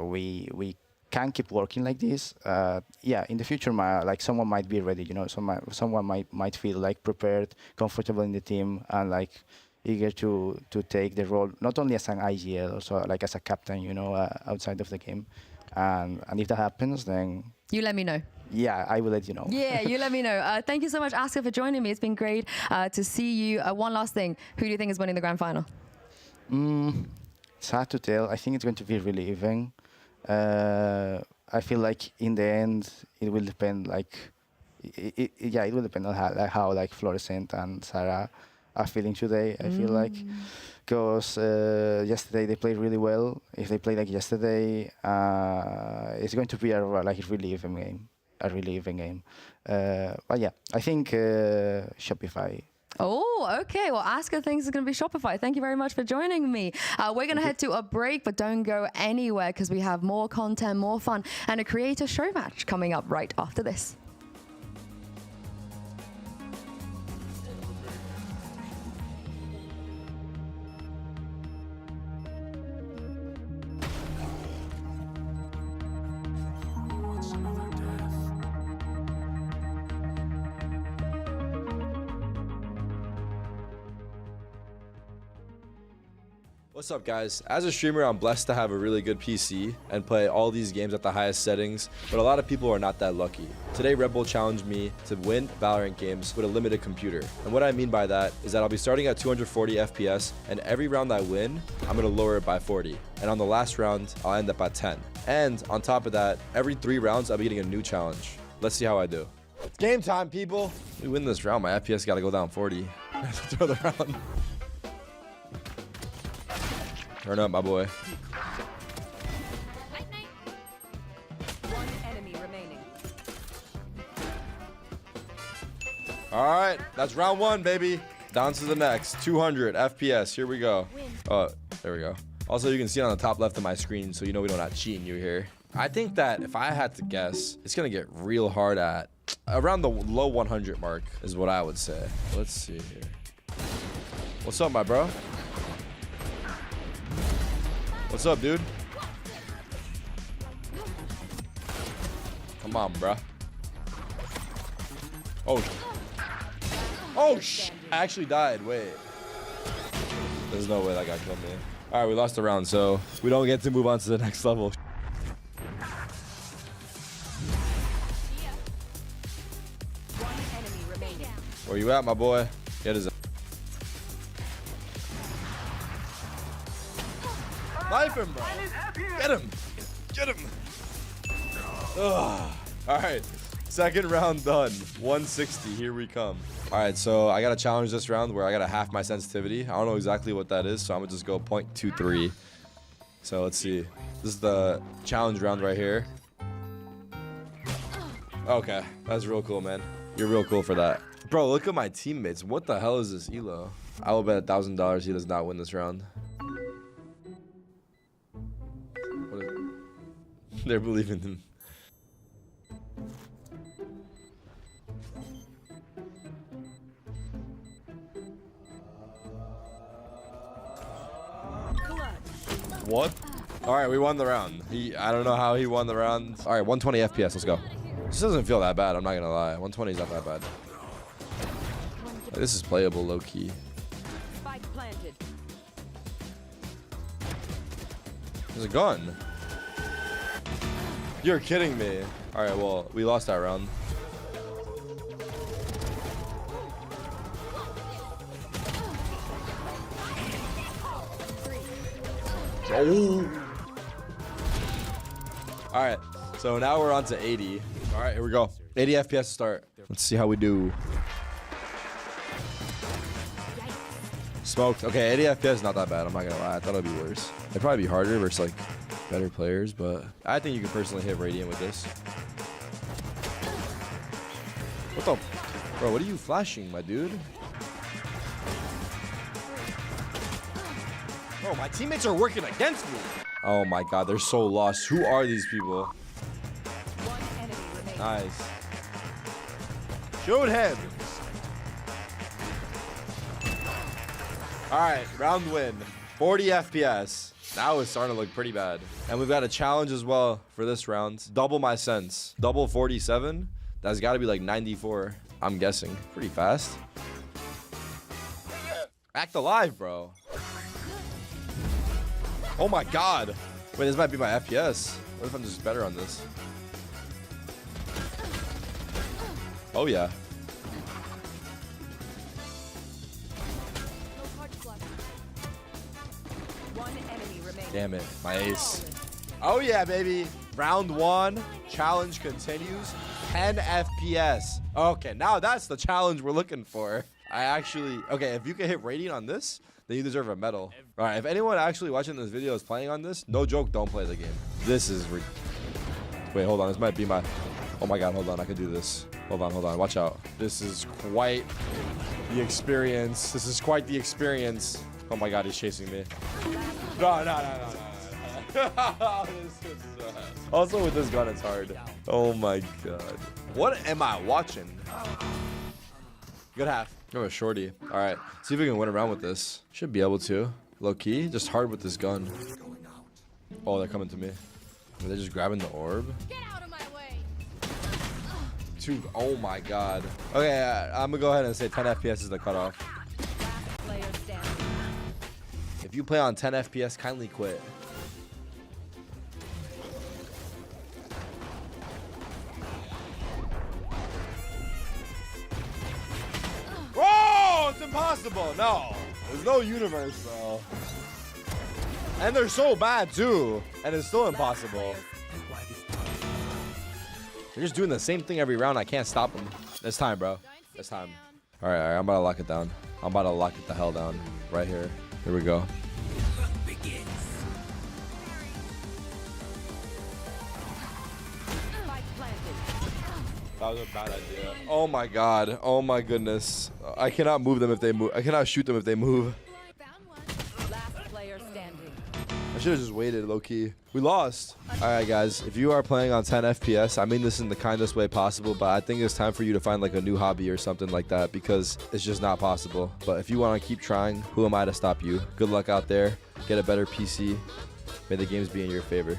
Speaker 13: we can keep working like this. Yeah, in the future, like someone might be ready. You know, someone might feel like prepared, comfortable in the team, and like eager to take the role not only as an IGL, also like as a captain. You know, outside of the game. And if that happens, then
Speaker 1: you let me know.
Speaker 13: Yeah, I will let you know.
Speaker 1: Yeah, you let me know. Thank you so much, Asker, for joining me. It's been great to see you. One last thing. Who do you think is winning the grand final?
Speaker 13: It's hard to tell. I think it's going to be really even. I feel like in the end, it will depend. Like, it will depend on how like Fluorescent and Sarah are feeling today. I feel like, because yesterday they played really well. If they play like yesterday, it's going to be a really even game. But yeah, I think Shopify.
Speaker 1: Oh, okay. Well, Asker thinks it's going to be Shopify. Thank you very much for joining me. We're going to head to a break, but don't go anywhere because we have more content, more fun, and a creator show match coming up right after this.
Speaker 14: What's up, guys? As a streamer, I'm blessed to have a really good PC and play all these games at the highest settings, but a lot of people are not that lucky. Today, Red Bull challenged me to win Valorant games with a limited computer. And what I mean by that is that I'll be starting at 240 FPS, and every round I win, I'm gonna lower it by 40. And on the last round, I'll end up at 10. And on top of that, every 3 rounds, I'll be getting a new challenge. Let's see how I do. It's game time, people. We win this round, my FPS gotta go down 40. I have to throw the round. Turn up, my boy.
Speaker 12: One enemy remaining.
Speaker 14: All right, that's round 1, baby. Down to the next. 200 FPS. Here we go. Oh, there we go. Also, you can see it on the top left of my screen, so you know we don't have cheating you here. I think that if I had to guess, it's gonna get real hard at around the low 100 mark is what I would say. Let's see here. What's up, my bro? What's up, dude? Come on, bruh. Oh, sh! I actually died. Wait. There's no way that guy killed me. All right, we lost a round, so we don't get to move on to the next level. Where you at, my boy? Get his. Knife him, bro. Get him. Get him. Ugh. All right. Second round done. 160. Here we come. All right. So I got to challenge this round where I got to half my sensitivity. I don't know exactly what that is, so I'm going to just go 0.23. So let's see. This is the challenge round right here. Okay. That's real cool, man. You're real cool for that. Bro, look at my teammates. What the hell is this elo? I will bet $1,000 he does not win this round. They're believing him. What? All right, we won the round. I don't know how he won the round. All right, 120 FPS. Let's go. This doesn't feel that bad. I'm not gonna lie. 120 is not that bad. This is playable, low key.
Speaker 12: Spike planted.
Speaker 14: There's a gun. You're kidding me. All right, well, we lost that round. Oh. All right, so now we're on to 80. All right, here we go. 80 FPS to start. Let's see how we do. Smoked. Okay, 80 FPS is not that bad. I'm not gonna lie. I thought it'd be worse. It'd probably be harder versus like better players, but I think you can personally hit Radiant with this. What the? Bro, what are you flashing, my dude? Bro, my teammates are working against me. Oh my god, they're so lost. Who are these people?
Speaker 12: One enemy remaining.
Speaker 14: Nice. Shoot him. All right, round win. 40 FPS. Now it's starting to look pretty bad. And we've got a challenge as well for this round. Double my sense. Double 47. That's got to be like 94. I'm guessing. Pretty fast. Act alive, bro. Oh my god. Wait, this might be my FPS. What if I'm just better on this? Oh yeah.
Speaker 12: One enemy remaining.
Speaker 14: Damn it, my ace. Oh yeah, baby. Round 1. Challenge continues. 10 FPS. Okay, now that's the challenge we're looking for. Okay, if you can hit rating on this, then you deserve a medal. All right, if anyone actually watching this video is playing on this, no joke, don't play the game. This is wait, hold on. This might be my... Oh my god, hold on. I can do this. Hold on. Watch out. This is quite the experience. This is quite the experience. Oh my god, he's chasing me. No. This is, also with this gun, it's hard. Oh my god. What am I watching? Good half. Oh, a shorty. All right. See if we can win around with this. Should be able to. Low key. Just hard with this gun. Oh, they're coming to me. Are they just grabbing the orb?
Speaker 2: Get out of my way.
Speaker 14: Dude, oh my god. Okay, I'm gonna go ahead and say 10 FPS is the cutoff.
Speaker 12: Player standing.
Speaker 14: If you play on 10 FPS, kindly quit. Whoa! It's impossible. No. There's no universe, bro. And they're so bad, too. And it's still impossible. They're just doing the same thing every round. I can't stop them. It's time, bro. It's time. All right. I'm about to lock it down. I'm about to lock it the hell down. Right here. Here we go. That was a bad idea. Oh my god. Oh my goodness. I cannot move them if they move. I cannot shoot them if they move.
Speaker 12: Last player standing.
Speaker 14: I should have just waited, low key. We lost. All right, guys. If you are playing on 10 FPS, I mean this in the kindest way possible, but I think it's time for you to find like a new hobby or something like that because it's just not possible. But if you want to keep trying, who am I to stop you? Good luck out there. Get a better PC. May the games be in your favor.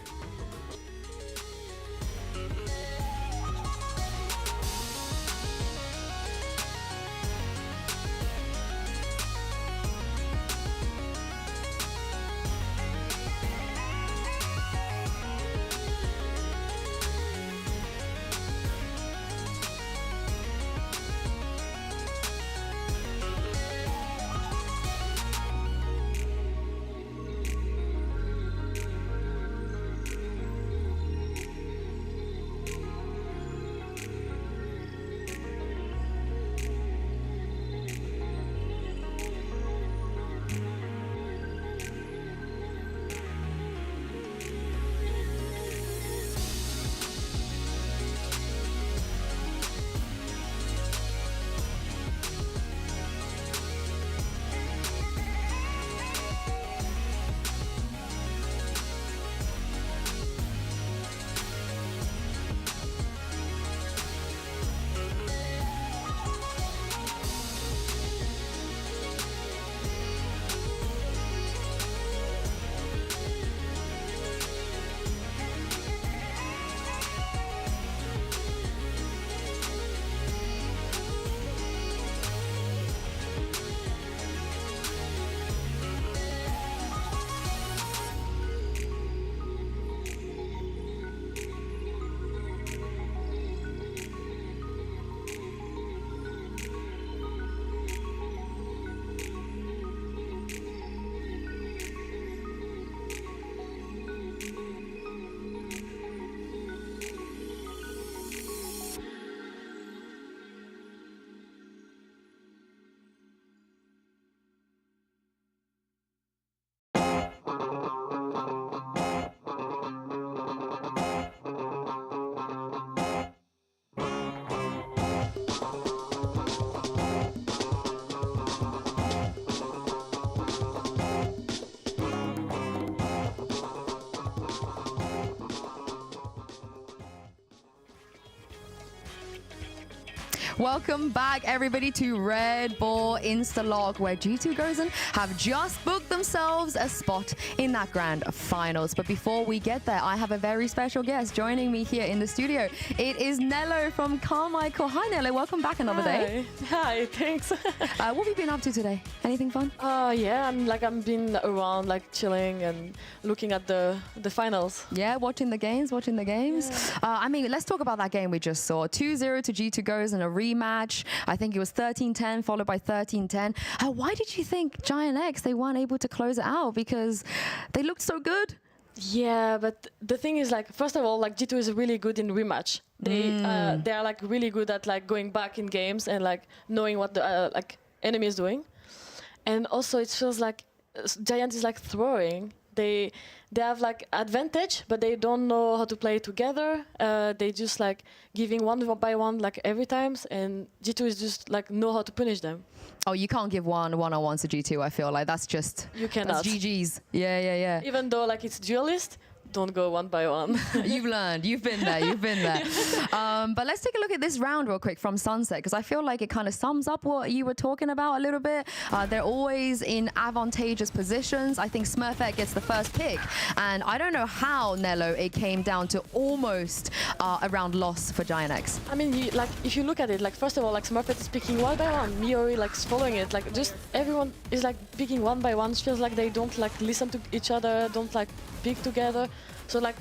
Speaker 1: Welcome back, everybody, to Red Bull Instalock, where G2 Gozen have just booked themselves a spot in that grand finals. But before we get there, I have a very special guest joining me here in the studio. It is Nello from Karmine Corp. Hi, Nello. Welcome back another day.
Speaker 9: Hi, thanks.
Speaker 1: What have you been up to today? Anything fun?
Speaker 9: Yeah, I'm been around, like chilling and looking at the finals.
Speaker 1: Yeah, watching the games. Yeah. I mean, let's talk about that game we just saw. 2-0 to G2 Gozen, a rematch. I think it was 13-10 followed by 13-10. Why did you think GIANTX, they weren't able to close it out? Because they looked so good.
Speaker 9: Yeah, but the thing is, like, first of all, like G2 is really good in rematch. They are like really good at like going back in games and like knowing what the like enemy is doing. And also it feels like Giant is like throwing. They have like advantage, but they don't know how to play together. They just like giving one by one like every times, and G2 is just like know how to punish them.
Speaker 1: Oh, you can't give one-on-ones to G2. I feel like that's just
Speaker 9: you cannot.
Speaker 1: That's GG's. Yeah.
Speaker 9: Even though like it's duelist, don't go one by one.
Speaker 1: You've learned. You've been there. But let's take a look at this round real quick from Sunset, because I feel like it kind of sums up what you were talking about a little bit. They're always in advantageous positions. I think Smurfette gets the first pick. And I don't know how, Nello, it came down to almost a round loss for GIANTX.
Speaker 9: I mean, if you look at it, like first of all, like Smurfette is picking one by one. Miori like following it. Like just everyone is like picking one by one. It feels like they don't like listen to each other, don't like pick together. So like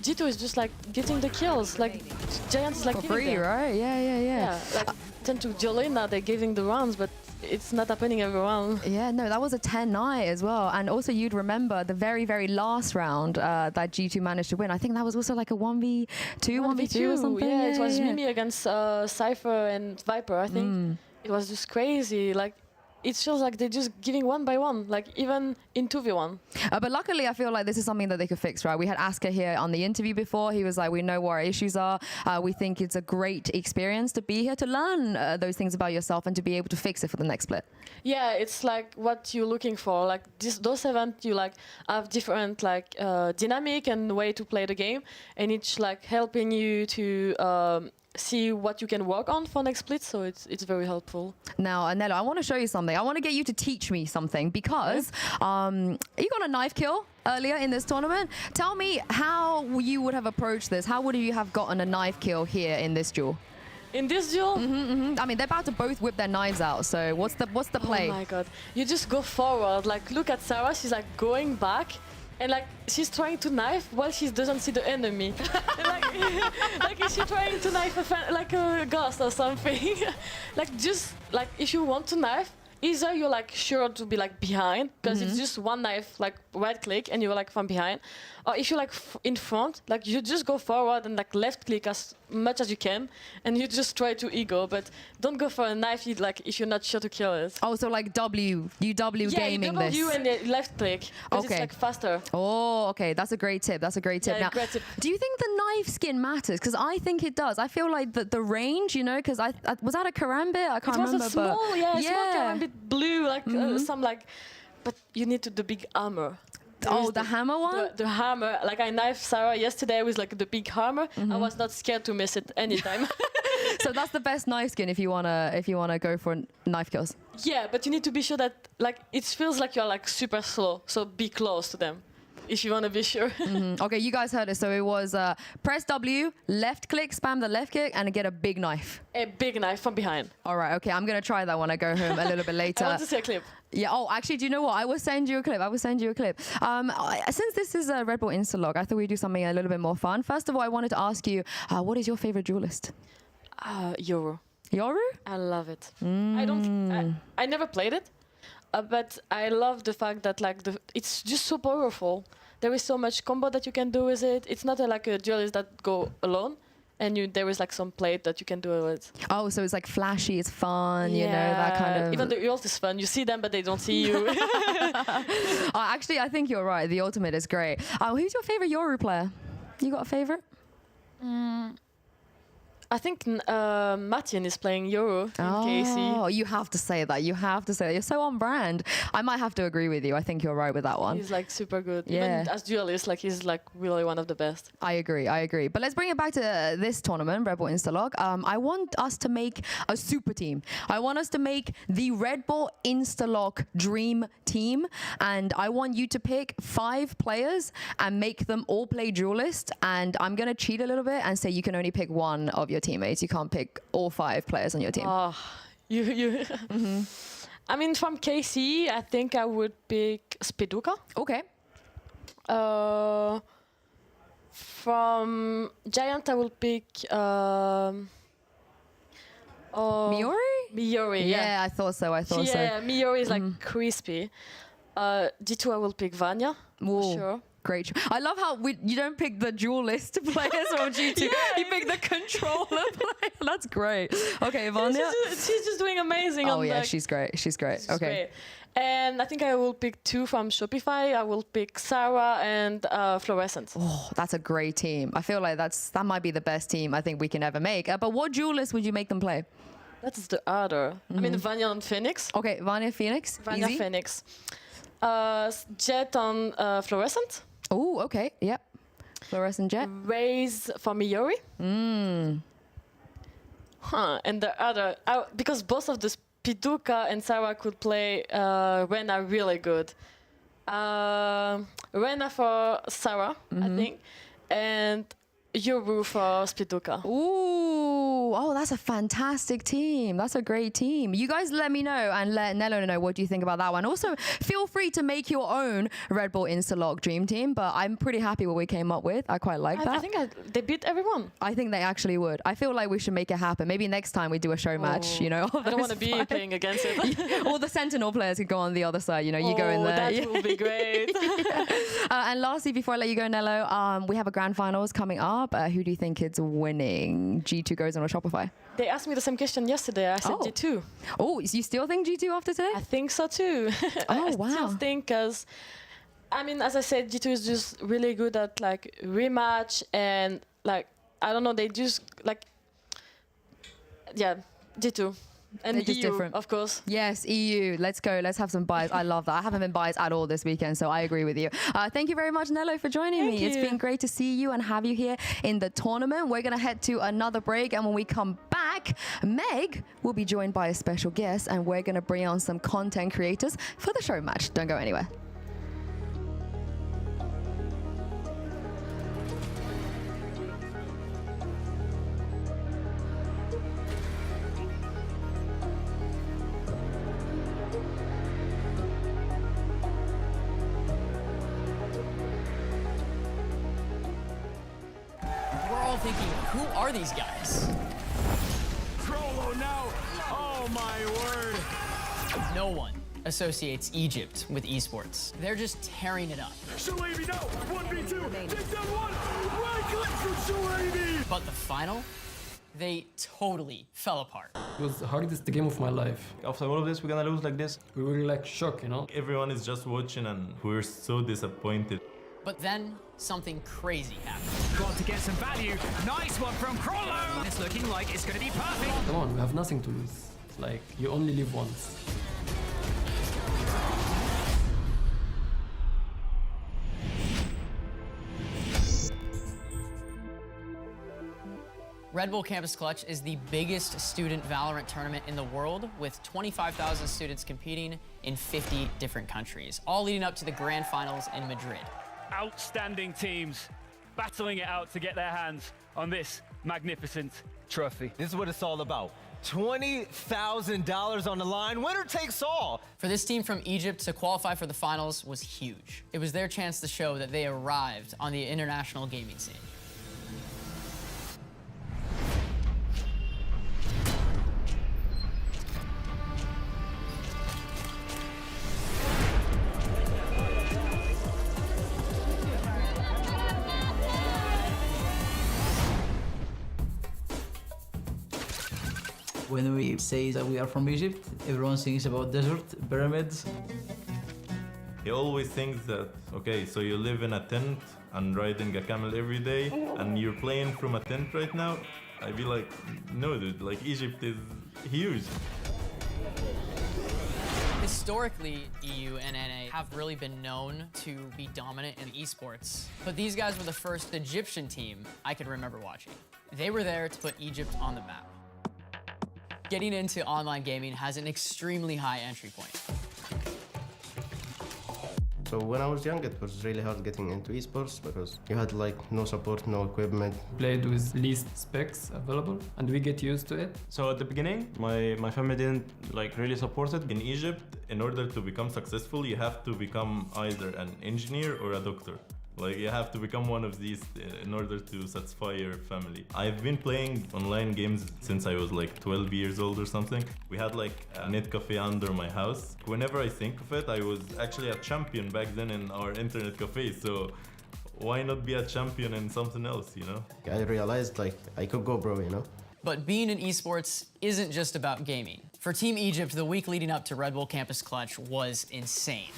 Speaker 9: G2 is just like getting the kills. Like Giant is like
Speaker 1: for free, right? Yeah.
Speaker 9: Like tend to Jolena, they're giving the rounds, but it's not happening every round.
Speaker 1: Yeah, no, that was a 10-9 as well. And also you'd remember the very, very last round that G2 managed to win. I think that was also like a 1v2 or something.
Speaker 9: Yeah, it was Mimi against Cypher and Viper, I think. It was just crazy. Like, it feels like they're just giving one by one, like even in 2v1.
Speaker 1: But luckily, I feel like this is something that they could fix, right? We had Asker here on the interview before. He was like, we know what our issues are. We think it's a great experience to be here to learn those things about yourself and to be able to fix it for the next split.
Speaker 9: Yeah, it's like what you're looking for. Like those events, you like have different like dynamic and way to play the game, and it's like helping you to see what you can work on for next split, so it's very helpful.
Speaker 1: Now, Nello, I want to show you something. I want to get you to teach me something, because you got a knife kill earlier in this tournament. Tell me how you would have approached this. How would you have gotten a knife kill here in this duel?
Speaker 9: In this duel?
Speaker 1: I mean, they're about to both whip their knives out, so what's the play?
Speaker 9: Oh my god. You just go forward. Like, look at Sarah, she's like going back. And like she's trying to knife while she doesn't see the enemy. like is she trying to knife a ghost or something? Like just like if you want to knife, either you're like sure to be like behind, because it's just one knife, like right click and you're like from behind. Or if you're like in front, like you just go forward and like left click as much as you can, and you just try to ego, but don't go for a knife like if you're not sure to kill it.
Speaker 1: Oh, so like gaming this.
Speaker 9: Yeah, you and the left click, because it's like faster.
Speaker 1: Oh, okay, that's a great tip.
Speaker 9: Yeah,
Speaker 1: now,
Speaker 9: great tip.
Speaker 1: do you think the knife skin matters? Because I think it does. I feel like the range, you know, because I was that a Karambit? I can't remember.
Speaker 9: It was a small, small Karambit blue, like some like, but you need the big armor.
Speaker 1: The hammer one?
Speaker 9: The hammer. Like I knifed Sarah yesterday with like the big hammer. I was not scared to miss it anytime.
Speaker 1: So that's the best knife skin if you wanna go for knife kills.
Speaker 9: Yeah, but you need to be sure that like it feels like you're like super slow. So be close to them if you want to be sure.
Speaker 1: Okay, you guys heard it. So it was press W, left click, spam the left click, and get a big knife.
Speaker 9: A big knife from behind.
Speaker 1: All right, okay, I'm going to try that when I go home a little bit later.
Speaker 9: I want to see a clip.
Speaker 1: Yeah, oh, actually, do you know what? I will send you a clip. Since this is a Red Bull Instalock, I thought we'd do something a little bit more fun. First of all, I wanted to ask you, what is your favorite duelist?
Speaker 9: Yoru.
Speaker 1: Yoru?
Speaker 9: I love it. I never played it, but I love the fact that like it's just so powerful. There is so much combo that you can do with it. It's not like a duelist that go alone, and there is like some plate that you can do with it.
Speaker 1: Oh, so it's like flashy, it's fun, you know, that kind of...
Speaker 9: Even the ult is fun. You see them, but they don't see you.
Speaker 1: Actually, I think you're right. The ultimate is great. Who's your favorite Yoru player? You got a favorite?
Speaker 9: I think Martin is playing Euro in KC.
Speaker 1: Oh, you have to say that. You have to say that. You're so on brand. I might have to agree with you. I think you're right with that one.
Speaker 9: He's like super good.
Speaker 1: Yeah.
Speaker 9: Even as Duelists, like he's like really one of the best.
Speaker 1: I agree. But let's bring it back to this tournament, Red Bull Instalock. I want us to make a super team. I want us to make the Red Bull Instalock dream team. And I want you to pick 5 players and make them all play Duelist. And I'm going to cheat a little bit and say you can only pick one of your teammates. You can't pick all 5 players on your team.
Speaker 9: Oh, you. I mean, from KC, I think I would pick Spiduka.
Speaker 1: Okay.
Speaker 9: From Giant, I will pick
Speaker 1: Miori?
Speaker 9: Yeah,
Speaker 1: I thought so.
Speaker 9: Yeah, Miori is like crispy. G2, I will pick Vanya.
Speaker 1: Ooh.
Speaker 9: Sure.
Speaker 1: Great. I love how you don't pick the Duelist players from G2. You pick the controller player. That's great. Okay, Vanya.
Speaker 9: She's just doing amazing.
Speaker 1: Oh, yeah, she's great. She's great. Okay.
Speaker 9: Great. And I think I will pick 2 from Shopify. I will pick Sarah and Fluorescent.
Speaker 1: Oh, that's a great team. I feel like that might be the best team I think we can ever make. But what Duelist would you make them play?
Speaker 9: That's the other. I mean, Vanya and Phoenix.
Speaker 1: Okay, Vanya, Phoenix.
Speaker 9: Vanya,
Speaker 1: Easy.
Speaker 9: Phoenix. Jet on Fluorescent.
Speaker 1: Oh, okay. Yep. Fluorescent Jet.
Speaker 9: Raze for Miori. And the other, because both of the Spiduka and Sarah could play Rena really good. Rena for Sarah, I think, and Yoru for Spiduka.
Speaker 1: Ooh, oh, that's a fantastic team. That's a great team. You guys let me know and let Nello know what do you think about that one. Also, feel free to make your own Red Bull Instalock dream team, but I'm pretty happy what we came up with. I quite like that.
Speaker 9: I think they beat everyone.
Speaker 1: I think they actually would. I feel like we should make it happen. Maybe next time we do a show match, you know.
Speaker 9: I don't want to be playing against it.
Speaker 1: All the Sentinel players could go on the other side, you know, you go in there.
Speaker 9: That will be great.
Speaker 1: And lastly, before I let you go, Nello, we have a grand finals coming up. Who do you think is winning? G2 Gozen or Shopify?
Speaker 9: They asked me the same question yesterday. I said G2.
Speaker 1: Oh, you still think G2 after today?
Speaker 9: I think so too.
Speaker 1: Oh, wow.
Speaker 9: I still think because, I mean, as I said, G2 is just really good at like rematch and like, I don't know, they just like, yeah, G2. And
Speaker 1: They're just
Speaker 9: EU,
Speaker 1: different.
Speaker 9: of course.
Speaker 1: Yes, EU. Let's go. Let's have some bias. I love that. I haven't been biased at all this weekend, so I agree with you. Thank you very much, Nello, for joining me. It's been great to see you and have you here in the tournament. We're going to head to another break, and when we come back, Meg will be joined by a special guest, and we're going to bring on some content creators for the show match. Don't go anywhere.
Speaker 15: Thinking, who are these guys?
Speaker 16: Trollo now! Oh my word!
Speaker 15: No one associates Egypt with esports. They're just tearing it up.
Speaker 16: Shalabi now! 1v2! Take down one! Right click from Shalabi!
Speaker 15: But the final? They totally fell apart.
Speaker 17: It was the hardest game of my life.
Speaker 18: After all of this, we're gonna lose like this?
Speaker 17: We were like shocked, you know?
Speaker 18: Everyone is just watching and we're so disappointed.
Speaker 15: But then, something crazy happened.
Speaker 16: Got to get some value. Nice one from Crollo! It's looking like it's going to be perfect.
Speaker 17: Come on, we have nothing to lose. Like, you only live once.
Speaker 15: Red Bull Campus Clutch is the biggest student Valorant tournament in the world, with 25,000 students competing in 50 different countries, all leading up to the grand finals in Madrid.
Speaker 16: Outstanding teams battling it out to get their hands on this magnificent trophy.
Speaker 19: This is what it's all about. $20,000 on the line, winner takes all.
Speaker 15: For this team from Egypt to qualify for the finals was huge. It was their chance to show that they arrived on the international gaming scene.
Speaker 20: When we say that we are from Egypt, everyone thinks about desert, pyramids.
Speaker 18: He always thinks that, okay, so you live in a tent and riding a camel every day, and you're playing from a tent right now? I'd be like, no, dude, like Egypt is huge.
Speaker 15: Historically, EU and NA have really been known to be dominant in esports, but these guys were the first Egyptian team I could remember watching. They were there to put Egypt on the map. Getting into online gaming has an extremely high entry point.
Speaker 20: So when I was young, it was really hard getting into esports because you had like no support, no equipment.
Speaker 17: Played with least specs available, and we get used to it.
Speaker 18: So at the beginning, my family didn't like really support it. In Egypt, in order to become successful, you have to become either an engineer or a doctor. Like, you have to become one of these in order to satisfy your family. I've been playing online games since I was like 12 years old or something. We had like a net cafe under my house. Whenever I think of it, I was actually a champion back then in our internet cafe. So why not be a champion in something else, you know?
Speaker 20: I realized like I could go pro, you know?
Speaker 15: But being in esports isn't just about gaming. For Team Egypt, the week leading up to Red Bull Campus Clutch was insane.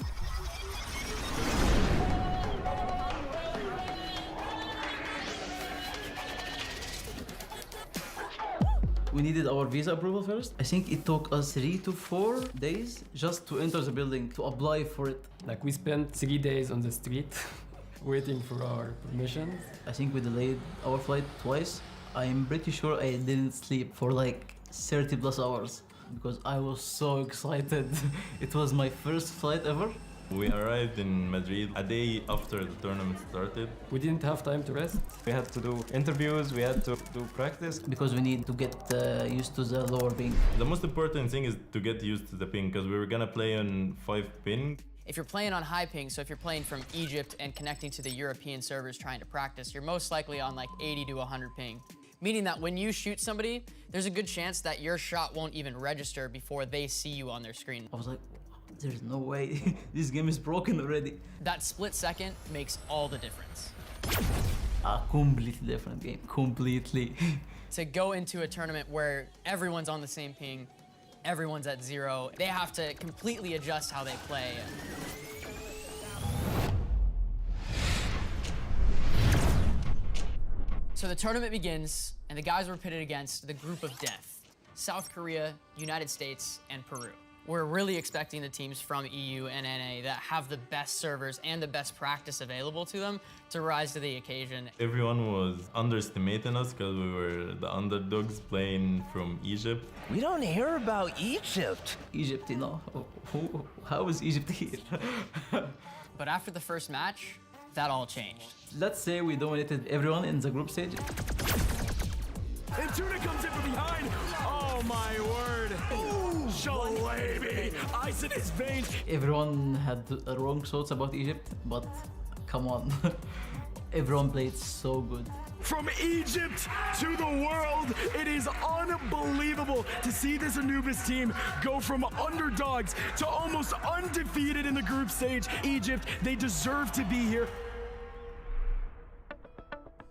Speaker 21: We needed our visa approval first. I think it took us 3 to 4 days just to enter the building, to apply for it.
Speaker 17: Like, we spent 3 days on the street waiting for our permissions.
Speaker 21: I think we delayed our flight twice. I'm pretty sure I didn't sleep for like 30 plus hours because I was so excited. It was my first flight ever.
Speaker 18: We arrived in Madrid a day after the tournament started.
Speaker 17: We didn't have time to rest.
Speaker 21: We had to do interviews, we had to do practice. Because we need to get used to the lower ping.
Speaker 18: The most important thing is to get used to the ping, because we were gonna play on 5 ping.
Speaker 15: If you're playing on high ping, so if you're playing from Egypt and connecting to the European servers trying to practice, you're most likely on like 80 to 100 ping. Meaning that when you shoot somebody, there's a good chance that your shot won't even register before they see you on their screen.
Speaker 21: I was like, there's no way. This game is broken already.
Speaker 15: That split second makes all the difference.
Speaker 21: A completely different game, completely.
Speaker 15: To go into a tournament where everyone's on the same ping, everyone's at 0, they have to completely adjust how they play. So the tournament begins, and the guys were pitted against the group of death: South Korea, United States, and Peru. We're really expecting the teams from EU and NA that have the best servers and the best practice available to them to rise to the occasion.
Speaker 18: Everyone was underestimating us because we were the underdogs playing from Egypt.
Speaker 21: We don't hear about Egypt. Egypt, you know? How is Egypt here?
Speaker 15: But after the first match, that all changed.
Speaker 21: Let's say we dominated everyone in the group stage.
Speaker 19: And Tuna comes in from behind. Oh my word. Shalabi! Ice in his veins.
Speaker 21: Everyone had wrong thoughts about Egypt, but come on. Everyone played so good.
Speaker 19: From Egypt to the world, it is unbelievable to see this Anubis team go from underdogs to almost undefeated in the group stage. Egypt, they deserve to be here.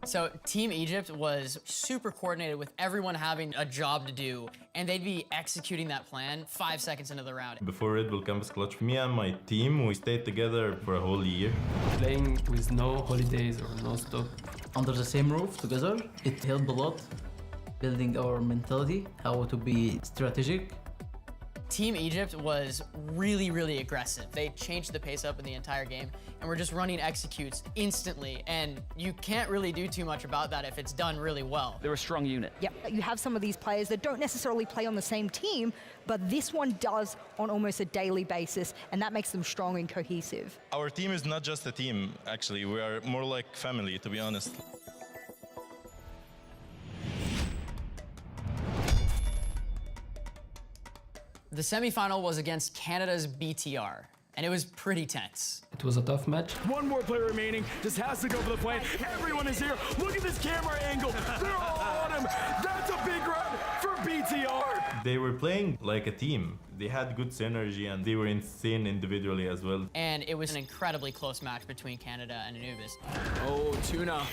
Speaker 15: So Team Egypt was super coordinated with everyone having a job to do, and they'd be executing that plan 5 seconds into the round.
Speaker 18: Before Red Bull Campus Clutch, me and my team, we stayed together for a whole year.
Speaker 17: Playing with no holidays or no stop.
Speaker 21: Under the same roof together, it helped a lot. Building our mentality, how to be strategic.
Speaker 15: Team Egypt was really, really aggressive. They changed the pace up in the entire game, and we're just running executes instantly, and you can't really do too much about that if it's done really well.
Speaker 22: They're a strong unit.
Speaker 23: Yep, you have some of these players that don't necessarily play on the same team, but this one does on almost a daily basis, and that makes them strong and cohesive.
Speaker 24: Our team is not just a team, actually. We are more like family, to be honest.
Speaker 15: The semifinal was against Canada's BTR, and it was pretty tense.
Speaker 17: It was a tough match.
Speaker 19: One more player remaining, just has to go for the play. Everyone is here. Look at this camera angle. They're all on him. That's a big run for BTR.
Speaker 18: They were playing like a team. They had good synergy and they were insane individually as well.
Speaker 15: And it was an incredibly close match between Canada and Anubis.
Speaker 19: Oh, Tuna,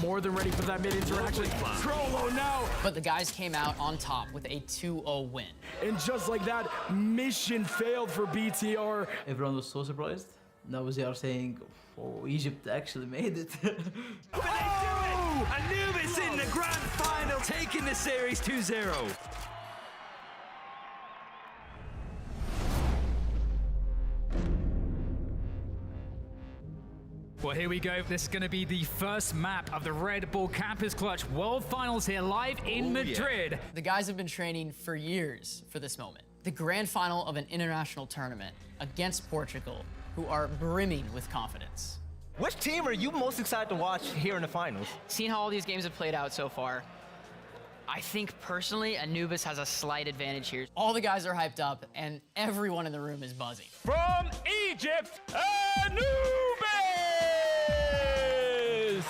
Speaker 19: more than ready for that mid-interaction. Trollo now.
Speaker 15: But the guys came out on top with a 2-0 win.
Speaker 19: And just like that, mission failed for BTR.
Speaker 21: Everyone was so surprised. Now they are saying, oh, Egypt actually made it.
Speaker 5: Anubis in the grand final, taking the series 2-0.
Speaker 7: Well, here we go. This is going to be the first map of the Red Bull Campus Clutch World Finals here live in Madrid.
Speaker 15: Yeah. The guys have been training for years for this moment. The grand final of an international tournament against Portugal, who are brimming with confidence.
Speaker 5: Which team are you most excited to watch here in the finals?
Speaker 8: Seeing how all these games have played out so far, I think personally Anubis has a slight advantage here.
Speaker 15: All the guys are hyped up and everyone in the room is buzzing.
Speaker 16: From Egypt, Anubis!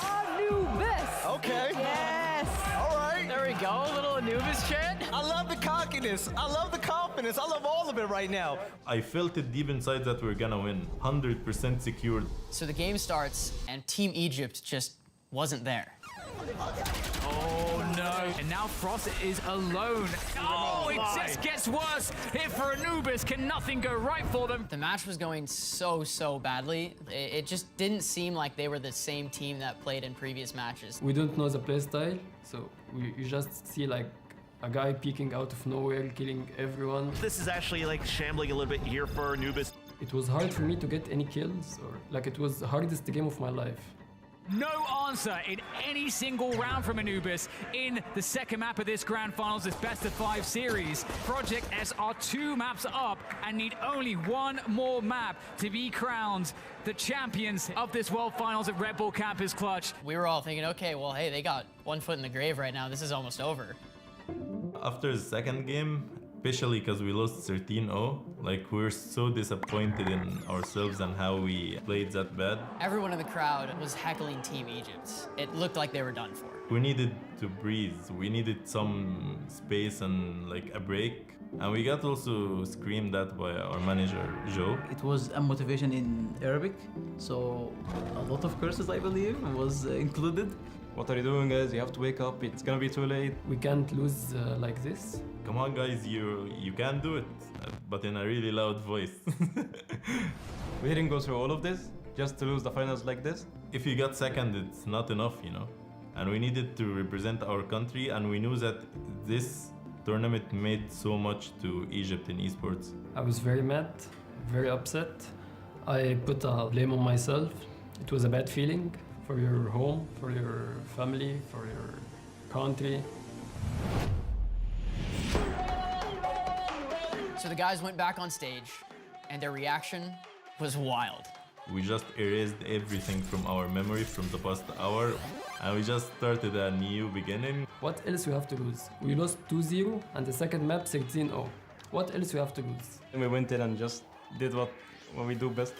Speaker 4: Anubis!
Speaker 5: Okay.
Speaker 4: Yes!
Speaker 5: All right.
Speaker 8: There we go, a little Anubis chant.
Speaker 5: I love the cockiness. I love the confidence. I love all of it right now.
Speaker 18: I felt it deep inside that we're gonna win. 100% secured.
Speaker 15: So the game starts and Team Egypt just wasn't there.
Speaker 7: Oh no, and now Frost is alone. Oh, it just gets worse here for Anubis. Can nothing go right for them?
Speaker 15: The match was going so badly. It just didn't seem like they were the same team that played in previous matches.
Speaker 17: We don't know the playstyle, so you just see like a guy peeking out of nowhere, killing everyone.
Speaker 5: This is actually like shambling a little bit here for Anubis.
Speaker 17: It was hard for me to get any kills, or like it was the hardest game of my life.
Speaker 7: No answer in any single round from Anubis in the second map of this Grand Finals, this best-of-5 series. Project S are 2 maps up and need only 1 more map to be crowned the champions of this World Finals at Red Bull Campus Clutch.
Speaker 15: We were all thinking, okay, well, hey, they got 1 foot in the grave right now. This is almost over.
Speaker 18: After the second game, especially because we lost 13-0, like we're so disappointed in ourselves and how we played that bad.
Speaker 15: Everyone in the crowd was heckling Team Egypt. It looked like they were done for.
Speaker 18: We needed to breathe. We needed some space and like a break. And we got also screamed at by our manager, Joe.
Speaker 21: It was a motivation in Arabic, so a lot of curses, I believe, was included.
Speaker 22: What are you doing, guys? You have to wake up. It's gonna be too late.
Speaker 17: We can't lose like this.
Speaker 18: Come on, guys, you can do it, but in a really loud voice.
Speaker 22: We didn't go through all of this just to lose the finals like this.
Speaker 18: If you got second, it's not enough, you know. And we needed to represent our country, and we knew that this tournament made so much to Egypt in esports.
Speaker 17: I was very mad, very upset. I put a blame on myself. It was a bad feeling for your home, for your family, for your country.
Speaker 15: So the guys went back on stage and their reaction was wild.
Speaker 18: We just erased everything from our memory from the past hour, and we just started a new beginning.
Speaker 17: What else we have to lose? We lost 2-0 and the second map 16-0. What else we have to lose?
Speaker 22: And we went in and just did what we do best.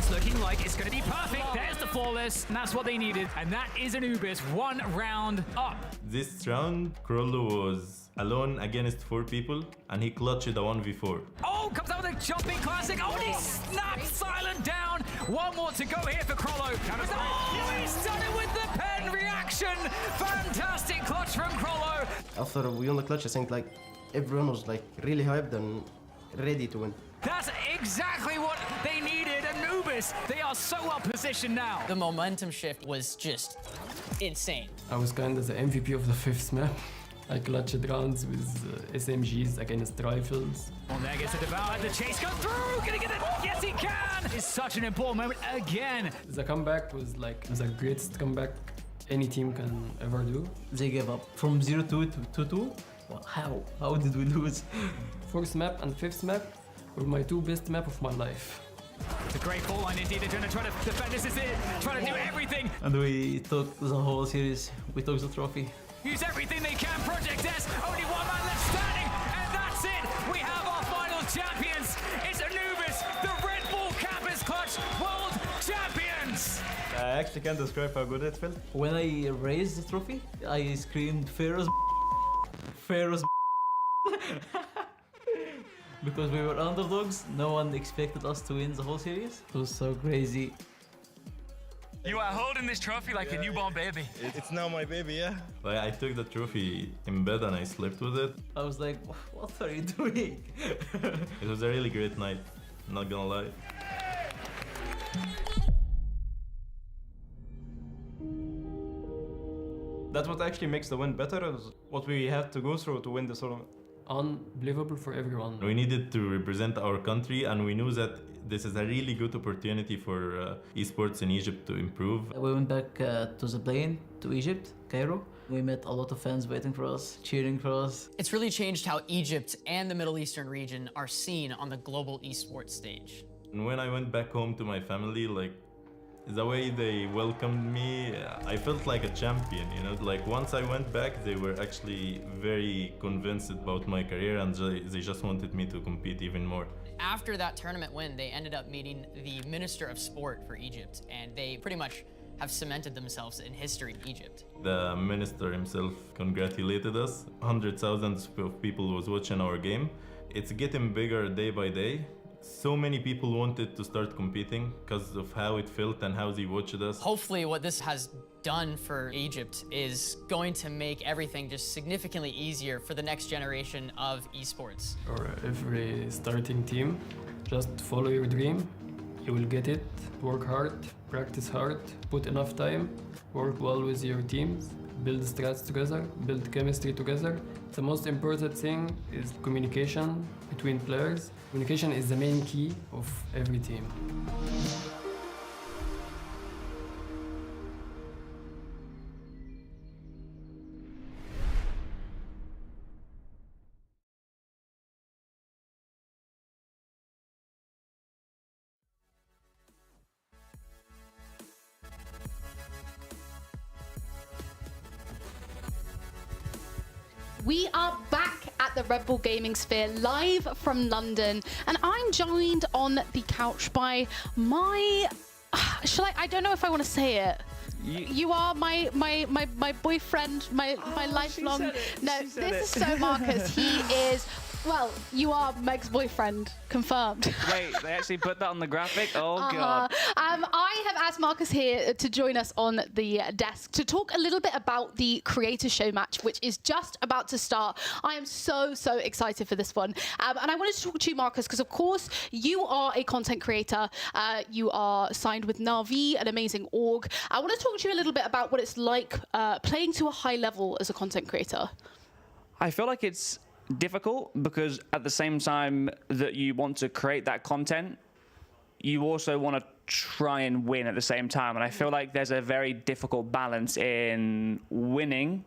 Speaker 7: Looking like it's going to be perfect. There's the flawless, and that's what they needed. And that is Anubis, 1 round up.
Speaker 18: This round, Krollo was alone against 4 people, and he clutched a 1v4.
Speaker 7: Oh, comes out with a jumping classic. Oh, and he snaps Silent down. 1 more to go here for Krollo. Oh, he's done it with the pen reaction. Fantastic clutch from Krollo.
Speaker 20: After we won the clutch, I think like everyone was like really hyped and ready to win.
Speaker 7: That's exactly what they needed. Anubis, they are so well positioned now.
Speaker 15: The momentum shift was just insane.
Speaker 17: I was kind of the MVP of the 5th map. I clutched rounds with SMGs against rifles.
Speaker 7: Well, there gets a devour. The chase goes through. Gonna get it. Yes, he can. It's such an important moment again.
Speaker 17: The comeback was like the greatest comeback any team can ever do.
Speaker 21: They gave up from 0-2 to 2-2. Well, how? How did we lose?
Speaker 17: 4th map and 5th map were my 2 best maps of my life.
Speaker 7: It's a great ball line indeed. They're going to try to defend. This is it. Trying to do everything.
Speaker 21: And we took the whole series. We took the trophy.
Speaker 7: Use everything they can. Project S, only 1 man left standing. And that's it. We have our final champions. It's Anubis, the Red Bull Campus Clutch World Champions.
Speaker 22: I actually can't describe how good it felt.
Speaker 21: When I raised the trophy, I screamed, Pharaoh's Pharaoh's because we were underdogs. No one expected us to win the whole series. It was so crazy.
Speaker 7: You are holding this trophy like a newborn baby.
Speaker 24: It's now my baby, yeah?
Speaker 18: Like, I took the trophy in bed and I slept with it.
Speaker 21: I was like, what are you doing?
Speaker 18: It was a really great night. not gonna lie.
Speaker 22: That's what actually makes the win better, is what we had to go through to win this tournament.
Speaker 17: Unbelievable for everyone.
Speaker 18: We needed to represent our country, and we knew that this is a really good opportunity for esports in Egypt to improve.
Speaker 21: We went back to the plane to Egypt, Cairo. We met a lot of fans waiting for us, cheering for us.
Speaker 15: It's really changed how Egypt and the Middle Eastern region are seen on the global esports stage.
Speaker 18: And when I went back home to my family, like, the way they welcomed me, I felt like a champion, you know? Like, once I went back, they were actually very convinced about my career, and they just wanted me to compete even more.
Speaker 15: After that tournament win, they ended up meeting the Minister of Sport for Egypt, and they pretty much have cemented themselves in history in Egypt.
Speaker 18: The minister himself congratulated us. Hundreds of thousands of people was watching our game. It's getting bigger day by day. So many people wanted to start competing because of how it felt and how they watched us.
Speaker 15: Hopefully what this has done for Egypt is going to make everything just significantly easier for the next generation of esports.
Speaker 17: For every starting team, just follow your dream. You will get it. Work hard, practice hard, put enough time, work well with your teams, build strats together, build chemistry together. The most important thing is communication between players. Communication is the main key of every team.
Speaker 2: We are back at the Red Bull Gaming Sphere live from London, and I'm joined on the couch by my, I don't know if I want to say it. You are my boyfriend, my lifelong. No, this is so Marcus. He is. Well, you are Meg's boyfriend, confirmed.
Speaker 3: Wait, they actually put that on the graphic? Oh, God.
Speaker 2: I have asked Marcus here to join us on the desk to talk a little bit about the Creator Show match, which is just about to start. I am so excited for this one. And I wanted to talk to you, Marcus, because, of course, you are a content creator. You are signed with Navi, an amazing org. I want to talk to you a little bit about what it's like playing to a high level as a content creator.
Speaker 3: I feel like it's difficult because at the same time that you want to create that content, you also want to try and win at the same time. And I feel like there's a very difficult balance in winning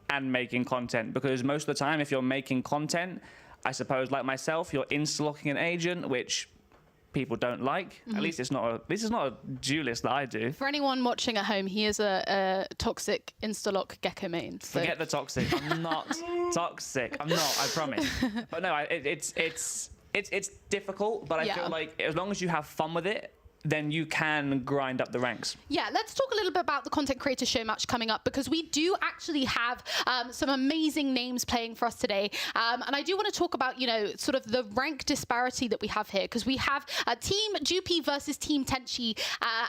Speaker 3: and making content, because most of the time if you're making content, I suppose like myself, you're instalocking an agent, which people don't like. At least this is not a duelist that I do.
Speaker 2: For anyone watching at home, he is a toxic Instalock Gecko main. So.
Speaker 3: Forget the toxic. I'm not toxic. I'm not. I promise. But no, it's difficult. But I feel like as long as you have fun with it, then you can grind up the ranks.
Speaker 2: Yeah, let's talk a little bit about the Content Creator Show match coming up, because we do actually have some amazing names playing for us today. And I do want to talk about, you know, sort of the rank disparity that we have here, because we have Team Jupi versus Team Tenchi,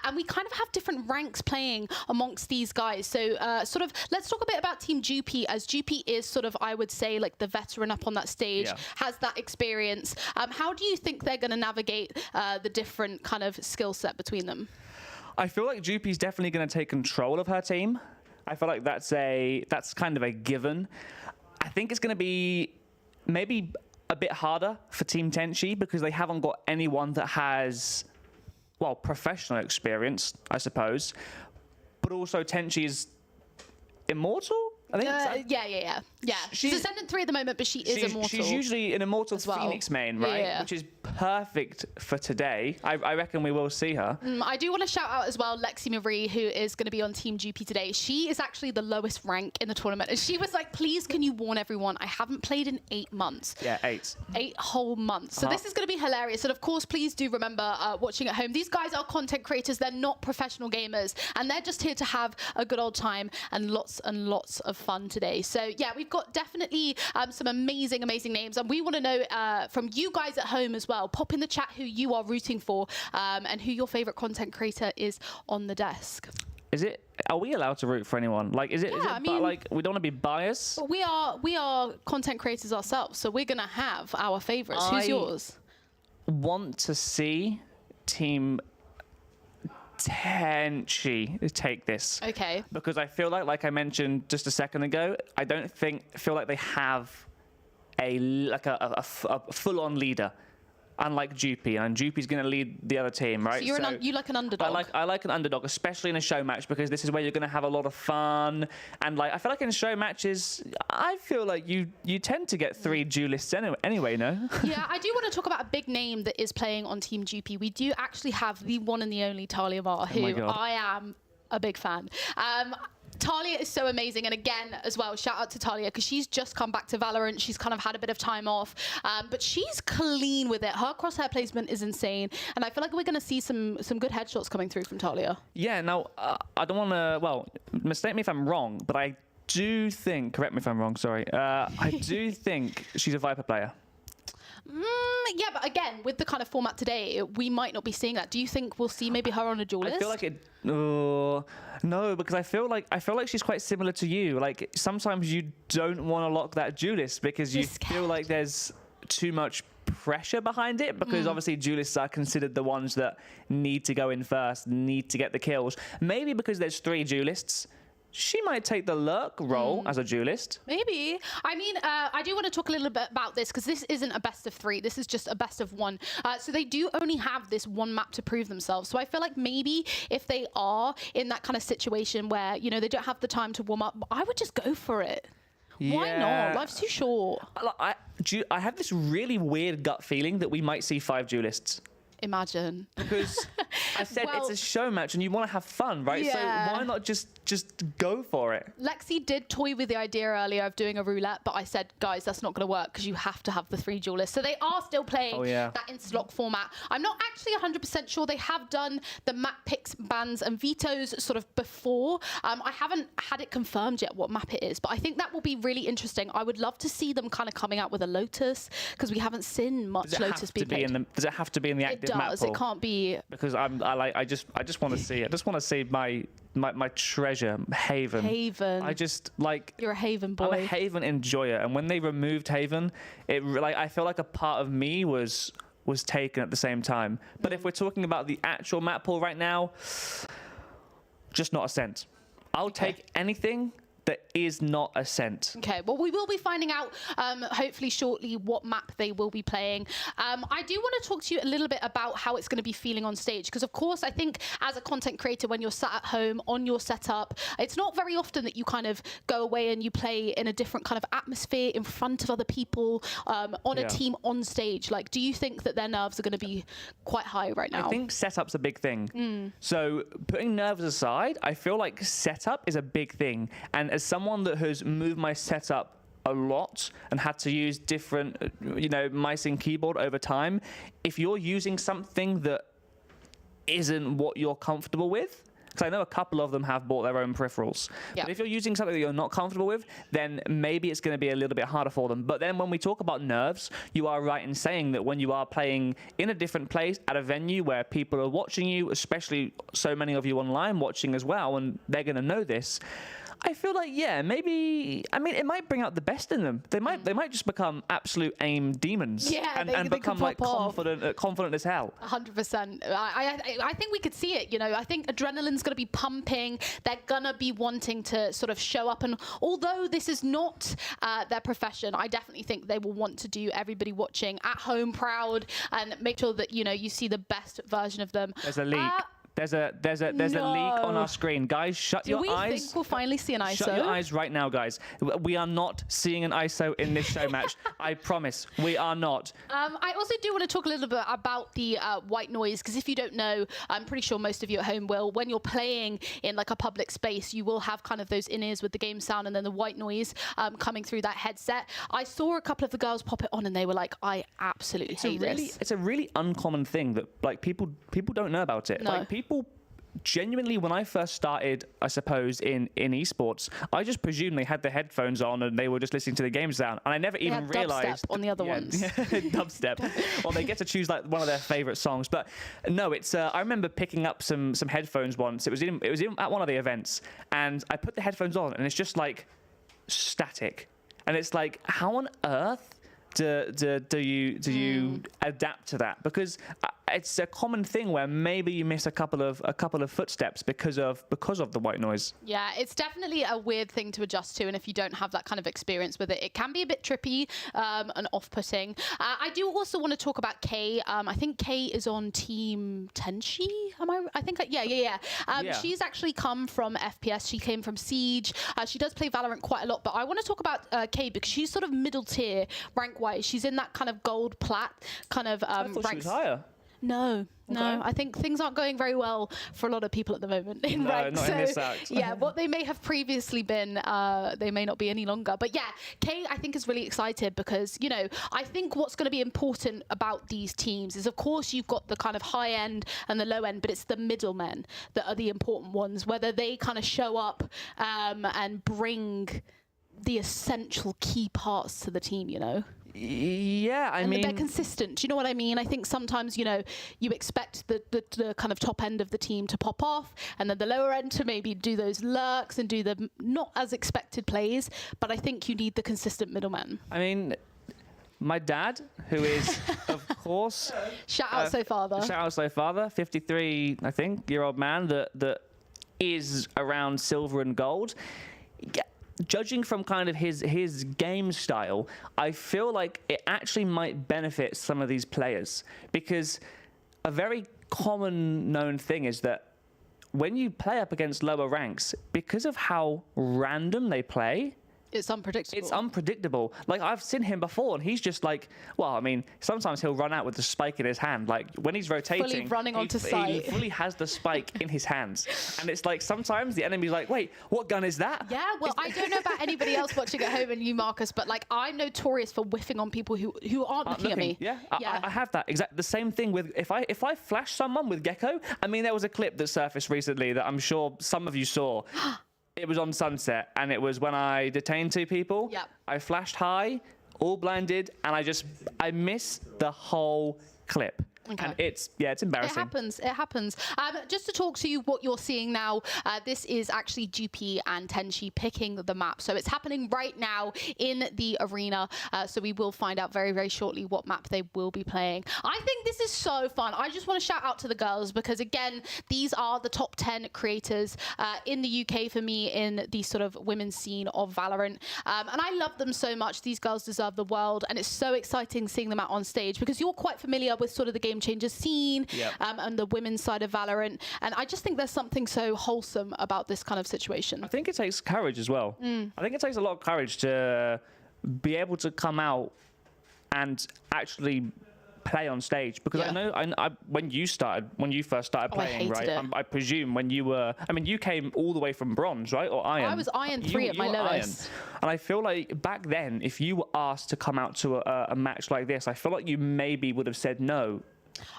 Speaker 2: and we kind of have different ranks playing amongst these guys. So sort of, let's talk a bit about Team Jupi, as Jupi is sort of, I would say, like the veteran up on that stage, has that experience. How do you think they're going to navigate the different kind of skill set between them?
Speaker 3: I feel like Jupi's definitely going to take control of her team. I feel like that's kind of a given. I think it's going to be maybe a bit harder for Team Tenchi because they haven't got anyone that has, well, professional experience, I suppose. But also Tenchi is immortal? I think
Speaker 2: yeah. She's Ascendant 3 at the moment, but she is immortal.
Speaker 3: She's usually an immortal Phoenix main, right?
Speaker 2: Yeah.
Speaker 3: Which is perfect for today. I reckon we will see her.
Speaker 2: I do want to shout out as well Lexi Marie, who is going to be on Team Jupi today. She is actually the lowest rank in the tournament. And she was like, please, can you warn everyone? I haven't played in 8 months.
Speaker 3: Yeah, 8.
Speaker 2: 8 whole months. So this is going to be hilarious. And of course, please do remember watching at home. These guys are content creators. They're not professional gamers. And they're just here to have a good old time and lots of fun today. So yeah, we've got definitely some amazing names. And we want to know from you guys at home as well. Pop in the chat who you are rooting for and who your favorite content creator is on the desk.
Speaker 3: Are we allowed to root for anyone? Like, is it
Speaker 2: I mean,
Speaker 3: like we don't want to be biased?
Speaker 2: But we are content creators ourselves, so we're gonna have our favorites. Who's yours?
Speaker 3: want to see Team Tenchi take this.
Speaker 2: Okay.
Speaker 3: Because I feel like I mentioned just a second ago, I don't feel like they have a full-on leader. Unlike Jupi, and Jupi's going to lead the other team, right?
Speaker 2: So you like an underdog.
Speaker 3: I like an underdog, especially in a show match, because this is where you're going to have a lot of fun. And like, I feel like in show matches, I feel like you tend to get 3 duelists anyway, no?
Speaker 2: Yeah, I do want to talk about a big name that is playing on Team Jupi. We do actually have the one and the only Talia, who I am a big fan. Talia is so amazing, and again as well, shout out to Talia because she's just come back to Valorant. She's kind of had a bit of time off, but she's clean with it. Her crosshair placement is insane, and I feel like we're going to see some good headshots coming through from Talia.
Speaker 3: Yeah. Now I don't want to. Well, mistake me if I'm wrong, but I do think. Correct me if I'm wrong. Sorry. I do think she's a Viper player.
Speaker 2: Yeah, but again, with the kind of format today, we might not be seeing that. Do you think we'll see maybe her on a duelist?
Speaker 3: I feel like it. No, because I feel like she's quite similar to you. Like sometimes you don't want to lock that duelist because you feel like there's too much pressure behind it. Because obviously duelists are considered the ones that need to go in first, need to get the kills. Maybe because there's 3 duelists. She might take the lurk role as a duelist.
Speaker 2: Maybe. I mean, I do want to talk a little bit about this because this isn't a best of 3. This is just a best of 1. So they do only have this one map to prove themselves. So I feel like maybe if they are in that kind of situation where, you know, they don't have the time to warm up, I would just go for it. Why not? Life's too short.
Speaker 3: I have this really weird gut feeling that we might see 5 duelists.
Speaker 2: Imagine.
Speaker 3: Because I said it's a show match and you want to have fun, right?
Speaker 2: Yeah.
Speaker 3: So why not just go for it?
Speaker 2: Lexi did toy with the idea earlier of doing a roulette, but I said, guys, that's not going to work because you have to have the 3 duelists. So they are still playing that Instalock format. I'm not actually 100% sure. They have done the map picks, bans, and vetoes sort of before. I haven't had it confirmed yet what map it is, but I think that will be really interesting. I would love to see them kind of coming out with a Lotus because we haven't seen much Lotus being played.
Speaker 3: Does it have to be in the active map
Speaker 2: does.
Speaker 3: pool?
Speaker 2: It can't be.
Speaker 3: Because I just want to see it. I just want to see my treasure, Haven.
Speaker 2: Haven.
Speaker 3: I just like.
Speaker 2: You're a Haven boy.
Speaker 3: I'm a Haven enjoyer, and when they removed Haven, I feel like a part of me was taken at the same time. But if we're talking about the actual map pool right now, just not a cent. I'll take anything that is not a cent.
Speaker 2: Okay, well, we will be finding out hopefully shortly what map they will be playing. I do want to talk to you a little bit about how it's going to be feeling on stage, because of course I think as a content creator, when you're sat at home on your setup, it's not very often that you kind of go away and you play in a different kind of atmosphere in front of other people on a team on stage. Like, do you think that their nerves are going to be quite high right now?
Speaker 3: I think setup's a big thing. So putting nerves aside, I feel like setup is a big thing. And as someone that has moved my setup a lot and had to use different, mice and keyboard over time, if you're using something that isn't what you're comfortable with, because I know a couple of them have bought their own peripherals. But if you're using something that you're not comfortable with, then maybe it's going to be a little bit harder for them. But then when we talk about nerves, you are right in saying that when you are playing in a different place at a venue where people are watching you, especially so many of you online watching as well, and they're going to know this, I feel like, maybe, it might bring out the best in them. They might just become absolute aim demons and become like confident as hell.
Speaker 2: 100%. I think we could see it, I think adrenaline's going to be pumping. They're going to be wanting to sort of show up. And although this is not their profession, I definitely think they will want to do everybody watching at home proud and make sure that, you see the best version of them.
Speaker 3: There's a leak. There's a leak on our screen. Guys, shut your eyes.
Speaker 2: Do we think we'll finally see an ISO?
Speaker 3: Shut your eyes right now, guys. We are not seeing an ISO in this show match. I promise. We are not.
Speaker 2: I also do want to talk a little bit about the white noise, because if you don't know, I'm pretty sure most of you at home will, when you're playing in like a public space, you will have kind of those in-ears with the game sound and then the white noise coming through that headset. I saw a couple of the girls pop it on and they were like, I absolutely hate this.
Speaker 3: It's a really uncommon thing that like people don't know about it.
Speaker 2: No.
Speaker 3: Like people genuinely, when I first started, I suppose, in esports, I just presumed they had their headphones on and they were just listening to the game sound. And I never even realized.
Speaker 2: Dubstep on the other ones.
Speaker 3: Dubstep. Or they get to choose like one of their favorite songs. But no, it's. I remember picking up some headphones once. It was at one of the events, and I put the headphones on, and it's just like static. And it's like, how on earth do you adapt to that? Because it's a common thing where maybe you miss a couple of footsteps because of the white noise.
Speaker 2: Yeah, it's definitely a weird thing to adjust to, and if you don't have that kind of experience with it, it can be a bit trippy and off-putting. I do also want to talk about Kay. I think Kay is on Team Tenchi. I think yeah. She's actually come from FPS. She came from Siege. She does play Valorant quite a lot, but I want to talk about Kay because she's sort of middle tier rank-wise. She's in that kind of gold plat kind of
Speaker 3: I thought she was higher.
Speaker 2: No. I think things aren't going very well for a lot of people at the moment in rank.
Speaker 3: Not in this act.
Speaker 2: Yeah, what they may have previously been, they may not be any longer. But yeah, Kay, I think, is really excited because, you know, I think what's going to be important about these teams is, of course, you've got the kind of high end and the low end, but it's the middlemen that are the important ones, whether they kind of show up and bring the essential key parts to the team, you know?
Speaker 3: Yeah, I mean,
Speaker 2: they're consistent. Do you know what I mean? I think sometimes, you know, you expect the kind of top end of the team to pop off, and then the lower end to maybe do those lurks and do the not as expected plays. But I think you need the consistent middleman.
Speaker 3: I mean, my dad, who is, of course,
Speaker 2: shout out so father.
Speaker 3: Shout out so father, 53, I think, year-old man that is around silver and gold. Judging from kind of his game style, I feel like it actually might benefit some of these players, because a very common known thing is that when you play up against lower ranks, because of how random they play,
Speaker 2: it's unpredictable.
Speaker 3: It's unpredictable. Like, I've seen him before, and he's just like, well, I mean, sometimes he'll run out with the spike in his hand. Like, when he's rotating,
Speaker 2: fully running onto
Speaker 3: he
Speaker 2: sight.
Speaker 3: fully has the spike in his hands. And it's like, sometimes the enemy's like, wait, what gun is that?
Speaker 2: Yeah, well, I don't know about anybody else watching at home and you, Marcus, but like, I'm notorious for whiffing on people who aren't looking at me.
Speaker 3: Yeah, I have that. Exactly the same thing with, if I flash someone with Gecko, I mean, there was a clip that surfaced recently that I'm sure some of you saw. It was on Sunset, and it was when I detained 2 people.
Speaker 2: Yep.
Speaker 3: I flashed high, all blinded, and I missed the whole clip.
Speaker 2: Okay.
Speaker 3: And it's embarrassing.
Speaker 2: It happens. Just to talk to you what you're seeing now, this is actually GP and Tenchi picking the map. So it's happening right now in the arena. So we will find out very, very shortly what map they will be playing. I think this is so fun. I just want to shout out to the girls because, again, these are the top 10 creators in the UK for me in the sort of women's scene of Valorant. And I love them so much. These girls deserve the world. And it's so exciting seeing them out on stage because you're quite familiar with sort of the game changer scene.
Speaker 3: Yep.
Speaker 2: And the women's side of Valorant. And I just think there's something so wholesome about this kind of situation.
Speaker 3: I think it takes courage as well. I think it takes a lot of courage to be able to come out and actually play on stage, because I know when you first started playing, right? I presume when you were, I mean, you came all the way from bronze, right, or iron?
Speaker 2: I was iron 3 at my lowest.
Speaker 3: Iron. And I feel like back then, if you were asked to come out to a match like this, I feel like you maybe would have said no.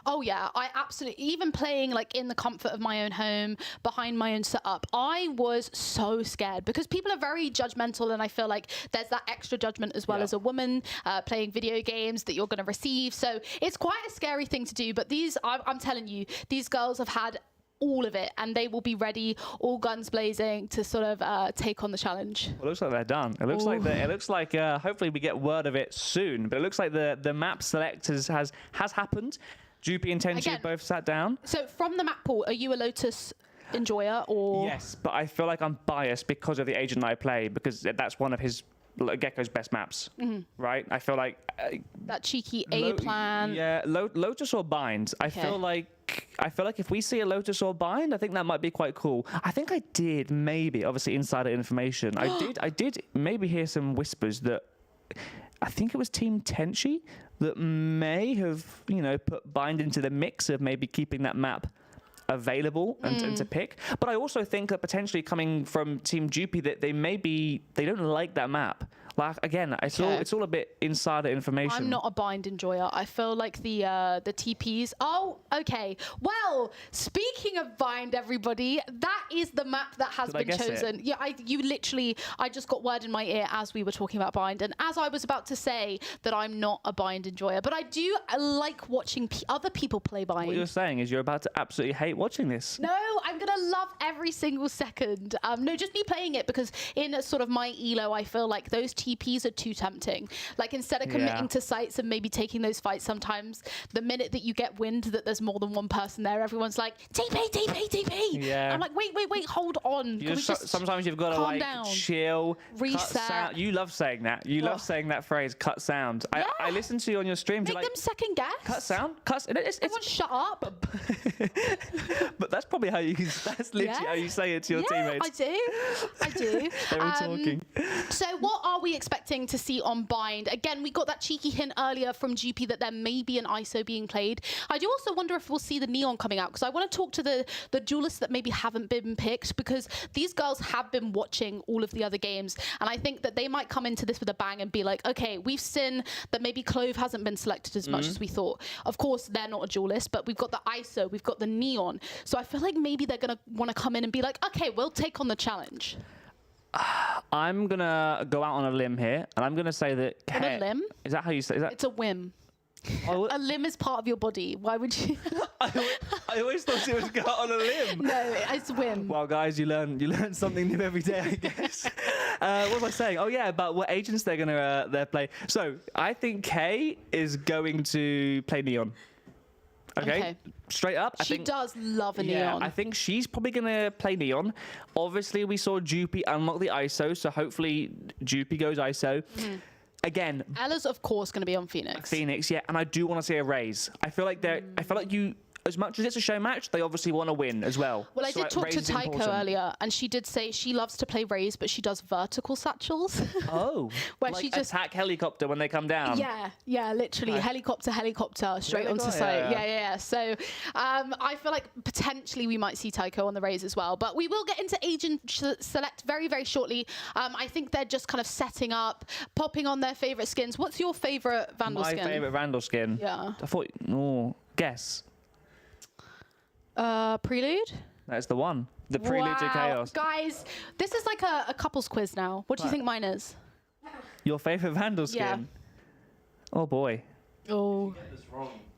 Speaker 2: Oh yeah, I absolutely, even playing like in the comfort of my own home, behind my own setup, I was so scared because people are very judgmental, and I feel like there's that extra judgment as well as a woman playing video games that you're going to receive. So it's quite a scary thing to do, but I'm telling you, these girls have had all of it, and they will be ready, all guns blazing, to sort of take on the challenge.
Speaker 3: Well, it looks like they're done. It looks like hopefully we get word of it soon. But it looks like the map select has happened. Jupi and Tenchi both sat down.
Speaker 2: So from the map pool, are you a Lotus enjoyer or?
Speaker 3: Yes, but I feel like I'm biased because of the agent I play, because that's one of his Gecko's best maps, right? I feel like
Speaker 2: that cheeky A plan.
Speaker 3: Yeah, Lotus or Bind. I feel like if we see a Lotus or Bind, I think that might be quite cool. I think I did maybe, obviously insider information. I did maybe hear some whispers that I think it was Team Tenchi that may have, put Bind into the mix of maybe keeping that map available and to pick. But I also think that potentially coming from Team Jupi that they don't like that map. Like, again, it's all a bit insider information.
Speaker 2: I'm not a Bind enjoyer. I feel like the TPs. Oh, okay. Well, speaking of Bind, everybody, that is the map that has been chosen. Yeah, I just got word in my ear as we were talking about Bind, and as I was about to say that I'm not a Bind enjoyer, but I do like watching other people play Bind.
Speaker 3: What you're saying is you're about to absolutely hate watching this.
Speaker 2: No, I'm gonna love every single second. No, just me playing it, because in sort of my elo, I feel like those TPs are too tempting. Like instead of committing to sites and maybe taking those fights, sometimes the minute that you get wind that there's more than one person there, everyone's like, TP, TP, TP.
Speaker 3: Yeah.
Speaker 2: I'm like, wait, hold on. Can we just
Speaker 3: sometimes you've got to like
Speaker 2: down?
Speaker 3: chill,
Speaker 2: Reset.
Speaker 3: cut sound. You love saying that. You love saying that phrase, cut sound. I listen to you on your streams.
Speaker 2: Make them second guess.
Speaker 3: Cut sound.
Speaker 2: Everyone shut up.
Speaker 3: But that's probably how you. That's literally how you say it to your teammates.
Speaker 2: I do.
Speaker 3: They're all talking.
Speaker 2: So what are we expecting to see on Bind? Again, we got that cheeky hint earlier from GP that there may be an ISO being played. I do also wonder if we'll see the Neon coming out, because I want to talk to the duelists that maybe haven't been picked, because these girls have been watching all of the other games, and I think that they might come into this with a bang and be like, okay, we've seen that maybe Clove hasn't been selected as much as we thought. Of course, they're not a duelist, but we've got the ISO, we've got the Neon. So I feel like maybe they're going to want to come in and be like, okay, we'll take on the challenge.
Speaker 3: I'm going to go out on a limb here, and I'm going to say that...
Speaker 2: On a limb?
Speaker 3: Is that how you say it?
Speaker 2: It's a whim. A limb is part of your body. Why would you?
Speaker 3: I always thought it was go out on a limb.
Speaker 2: No, it's whim.
Speaker 3: Well, guys, you learn something new every day, I guess. What was I saying? Oh yeah, about what agents they're gonna play. So I think Kay is going to play Neon. Okay. Straight up.
Speaker 2: She does love a
Speaker 3: Yeah,
Speaker 2: Neon.
Speaker 3: I think she's probably going to play Neon. Obviously, we saw Jupy unlock the ISO, so hopefully Jupy goes ISO. Again,
Speaker 2: Ella's of course going to be on Phoenix.
Speaker 3: Phoenix, yeah, and I do want to see a raise. I feel like you, as much as it's a show match, they obviously want to win as well.
Speaker 2: Well, I
Speaker 3: So,
Speaker 2: did
Speaker 3: like,
Speaker 2: talk
Speaker 3: Raze
Speaker 2: to
Speaker 3: is
Speaker 2: Tycho
Speaker 3: important.
Speaker 2: earlier, and she did say she loves to play Raze, but she does vertical satchels.
Speaker 3: Oh,
Speaker 2: where
Speaker 3: like
Speaker 2: she just
Speaker 3: attack helicopter when they come down.
Speaker 2: Yeah, literally
Speaker 3: Right.
Speaker 2: helicopter straight
Speaker 3: they
Speaker 2: onto
Speaker 3: got it?
Speaker 2: site.
Speaker 3: Yeah.
Speaker 2: Yeah. So I feel like potentially we might see Tycho on the Raze as well, but we will get into agent select very, very shortly. I think they're just kind of setting up, popping on their favorite skins. What's your favorite Vandal
Speaker 3: My
Speaker 2: skin?
Speaker 3: favorite Vandal skin.
Speaker 2: Yeah.
Speaker 3: I thought, guess.
Speaker 2: Prelude?
Speaker 3: That's the one. The Prelude to Chaos.
Speaker 2: Guys, this is like a couples quiz now. What do you think mine is?
Speaker 3: Your favorite Vandal skin?
Speaker 2: Yeah.
Speaker 3: Oh boy.
Speaker 2: Oh.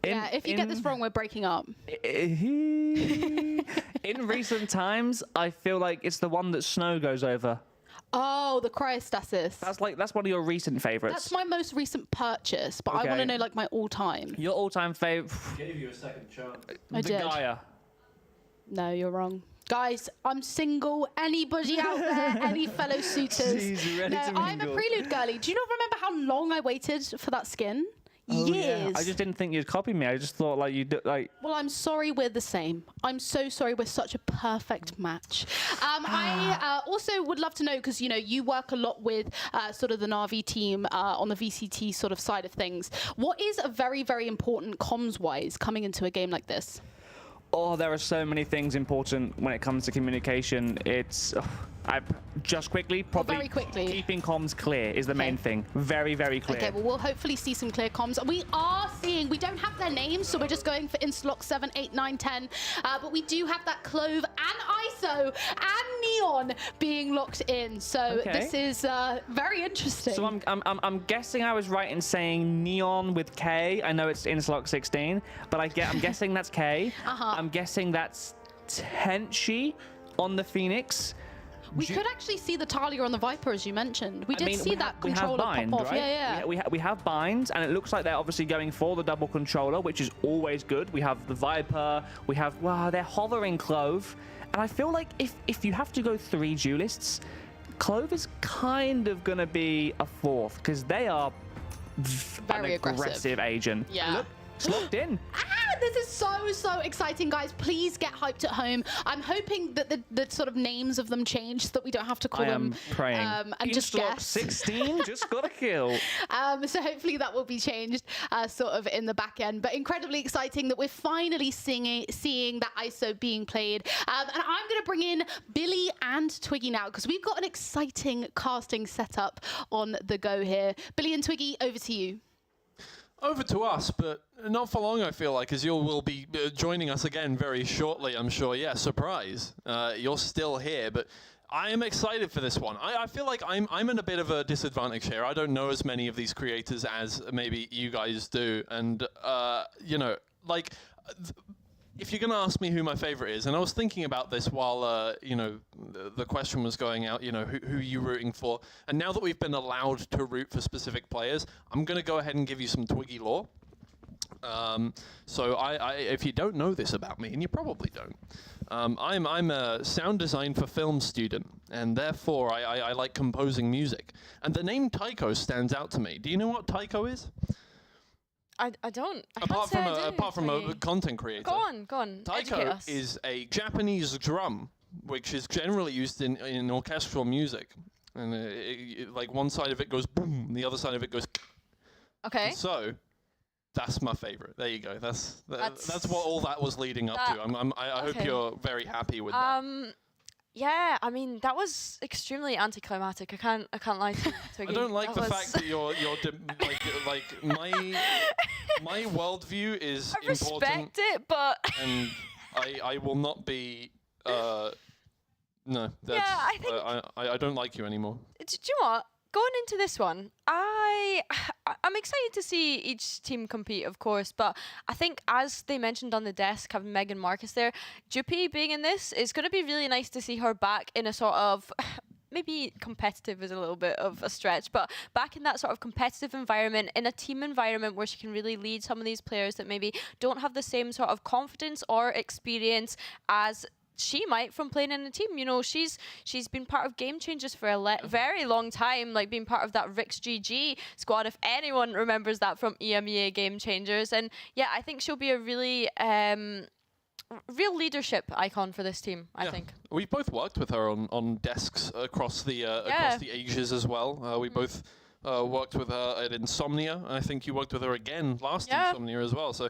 Speaker 2: Yeah, if you get this wrong, we're breaking up.
Speaker 3: In recent times, I feel like it's the one that Snow goes over.
Speaker 2: Oh, the cryostasis.
Speaker 3: That's one of your recent favorites.
Speaker 2: That's my most recent purchase, but I
Speaker 3: Okay.
Speaker 2: want to know like my all-time.
Speaker 3: Your all-time favorite.
Speaker 22: Gave you a second chance.
Speaker 2: I did.
Speaker 3: Gaia.
Speaker 2: No, you're wrong. Guys, I'm single. Anybody out there? Any fellow suitors?
Speaker 3: Jeez, ready
Speaker 2: no,
Speaker 3: to
Speaker 2: I'm a
Speaker 3: mingle.
Speaker 2: Prelude girly. Do you not remember how long I waited for that skin?
Speaker 3: Oh,
Speaker 2: Years.
Speaker 3: yeah. I just didn't think you'd copy me. I just thought like you'd like.
Speaker 2: Well, I'm sorry we're the same. I'm so sorry we're such a perfect match. I also would love to know, because, you work a lot with sort of the Na'Vi team on the VCT sort of side of things. What is a very, very important comms-wise coming into a game like this?
Speaker 3: Oh, there are so many things important when it comes to communication. It's just quickly, probably
Speaker 2: very quickly.
Speaker 3: keeping comms clear is the main thing. Very, very clear.
Speaker 2: Okay, well, we'll hopefully see some clear comms. We don't have their names, so we're just going for Instalock 7, 8, 9, 10. But we do have that Clove and ISO and Neon being locked in. So
Speaker 3: Okay.
Speaker 2: this is very interesting.
Speaker 3: So I'm guessing I was right in saying Neon with K. I know it's Instalock 16, but I'm guessing that's K. I'm guessing that's Tenchi on the Phoenix.
Speaker 2: We could actually see the Talia on the Viper, as you mentioned. We did see that
Speaker 3: we have
Speaker 2: controller
Speaker 3: bind,
Speaker 2: pop off.
Speaker 3: right?
Speaker 2: Yeah.
Speaker 3: We have binds, and it looks like they're obviously going for the double controller, which is always good. We have the Viper. We have, they're hovering Clove. And I feel like if you have to go 3 duelists, Clove is kind of going to be a 4th, because they are
Speaker 2: Very
Speaker 3: an aggressive agent.
Speaker 2: Yeah.
Speaker 3: Look, it's locked in.
Speaker 2: This is so exciting, guys. Please get hyped at home. I'm hoping that the sort of names of them change so that we don't have to call them.
Speaker 3: I am praying.
Speaker 2: And just
Speaker 3: Instalock
Speaker 2: guess.
Speaker 3: 16 just got a kill.
Speaker 2: So hopefully that will be changed sort of in the back end. But incredibly exciting that we're finally seeing that ISO being played. And I'm going to bring in Billy and Twiggy now, because we've got an exciting casting setup on the go here. Billy and Twiggy, over to you.
Speaker 6: Over to us, but not for long, I feel like, as you will be joining us again very shortly, I'm sure. Yeah, surprise. You're still here, but I am excited for this one. I feel like I'm in a bit of a disadvantage here. I don't know as many of these creators as maybe you guys do. And, If you're going to ask me who my favorite is, and I was thinking about this while, you know, the question was going out, you know, who are you rooting for? And now that we've been allowed to root for specific players, I'm going to go ahead and give you some Twiggy lore. So if you don't know this about me, and you probably don't, I'm a sound design for film student, and therefore I like composing music. And the name Taiko stands out to me. Do you know what Taiko is?
Speaker 4: I don't.
Speaker 6: Apart from a content creator.
Speaker 4: Go on.
Speaker 6: Taiko is a Japanese drum, which is generally used in orchestral music. And like one side of it goes boom, and the other side of it goes.
Speaker 4: Okay.
Speaker 6: And so that's my favorite. There you go. That's what all that was leading up to. I hope you're very happy with that.
Speaker 4: Yeah, I mean that was extremely anticlimactic. I can't lie to you, Twiggy.
Speaker 6: I don't like the fact that you're like my worldview is
Speaker 4: I respect
Speaker 6: important,
Speaker 4: it, but
Speaker 6: and I will not be. No, that's,
Speaker 4: yeah, I think
Speaker 6: I don't like you anymore.
Speaker 4: Do you know what? Going into this one, I'm excited to see each team compete, of course, but I think as they mentioned on the desk, having Megan Marcus there, Juppie being in this, is going to be really nice to see her back in a sort of, maybe competitive is a little bit of a stretch, but back in that sort of competitive environment, in a team environment where she can really lead some of these players that maybe don't have the same sort of confidence or experience as she might from playing in a team. You know, she's been part of Game Changers for a very long time, like being part of that Rix GG squad, if anyone remembers that from EMEA Game Changers. And yeah, I think she'll be a really real leadership icon for this team, I think.
Speaker 6: We've both worked with her on desks across the Asias as well. We both worked with her at Insomnia. I think you worked with her again last Insomnia as well. So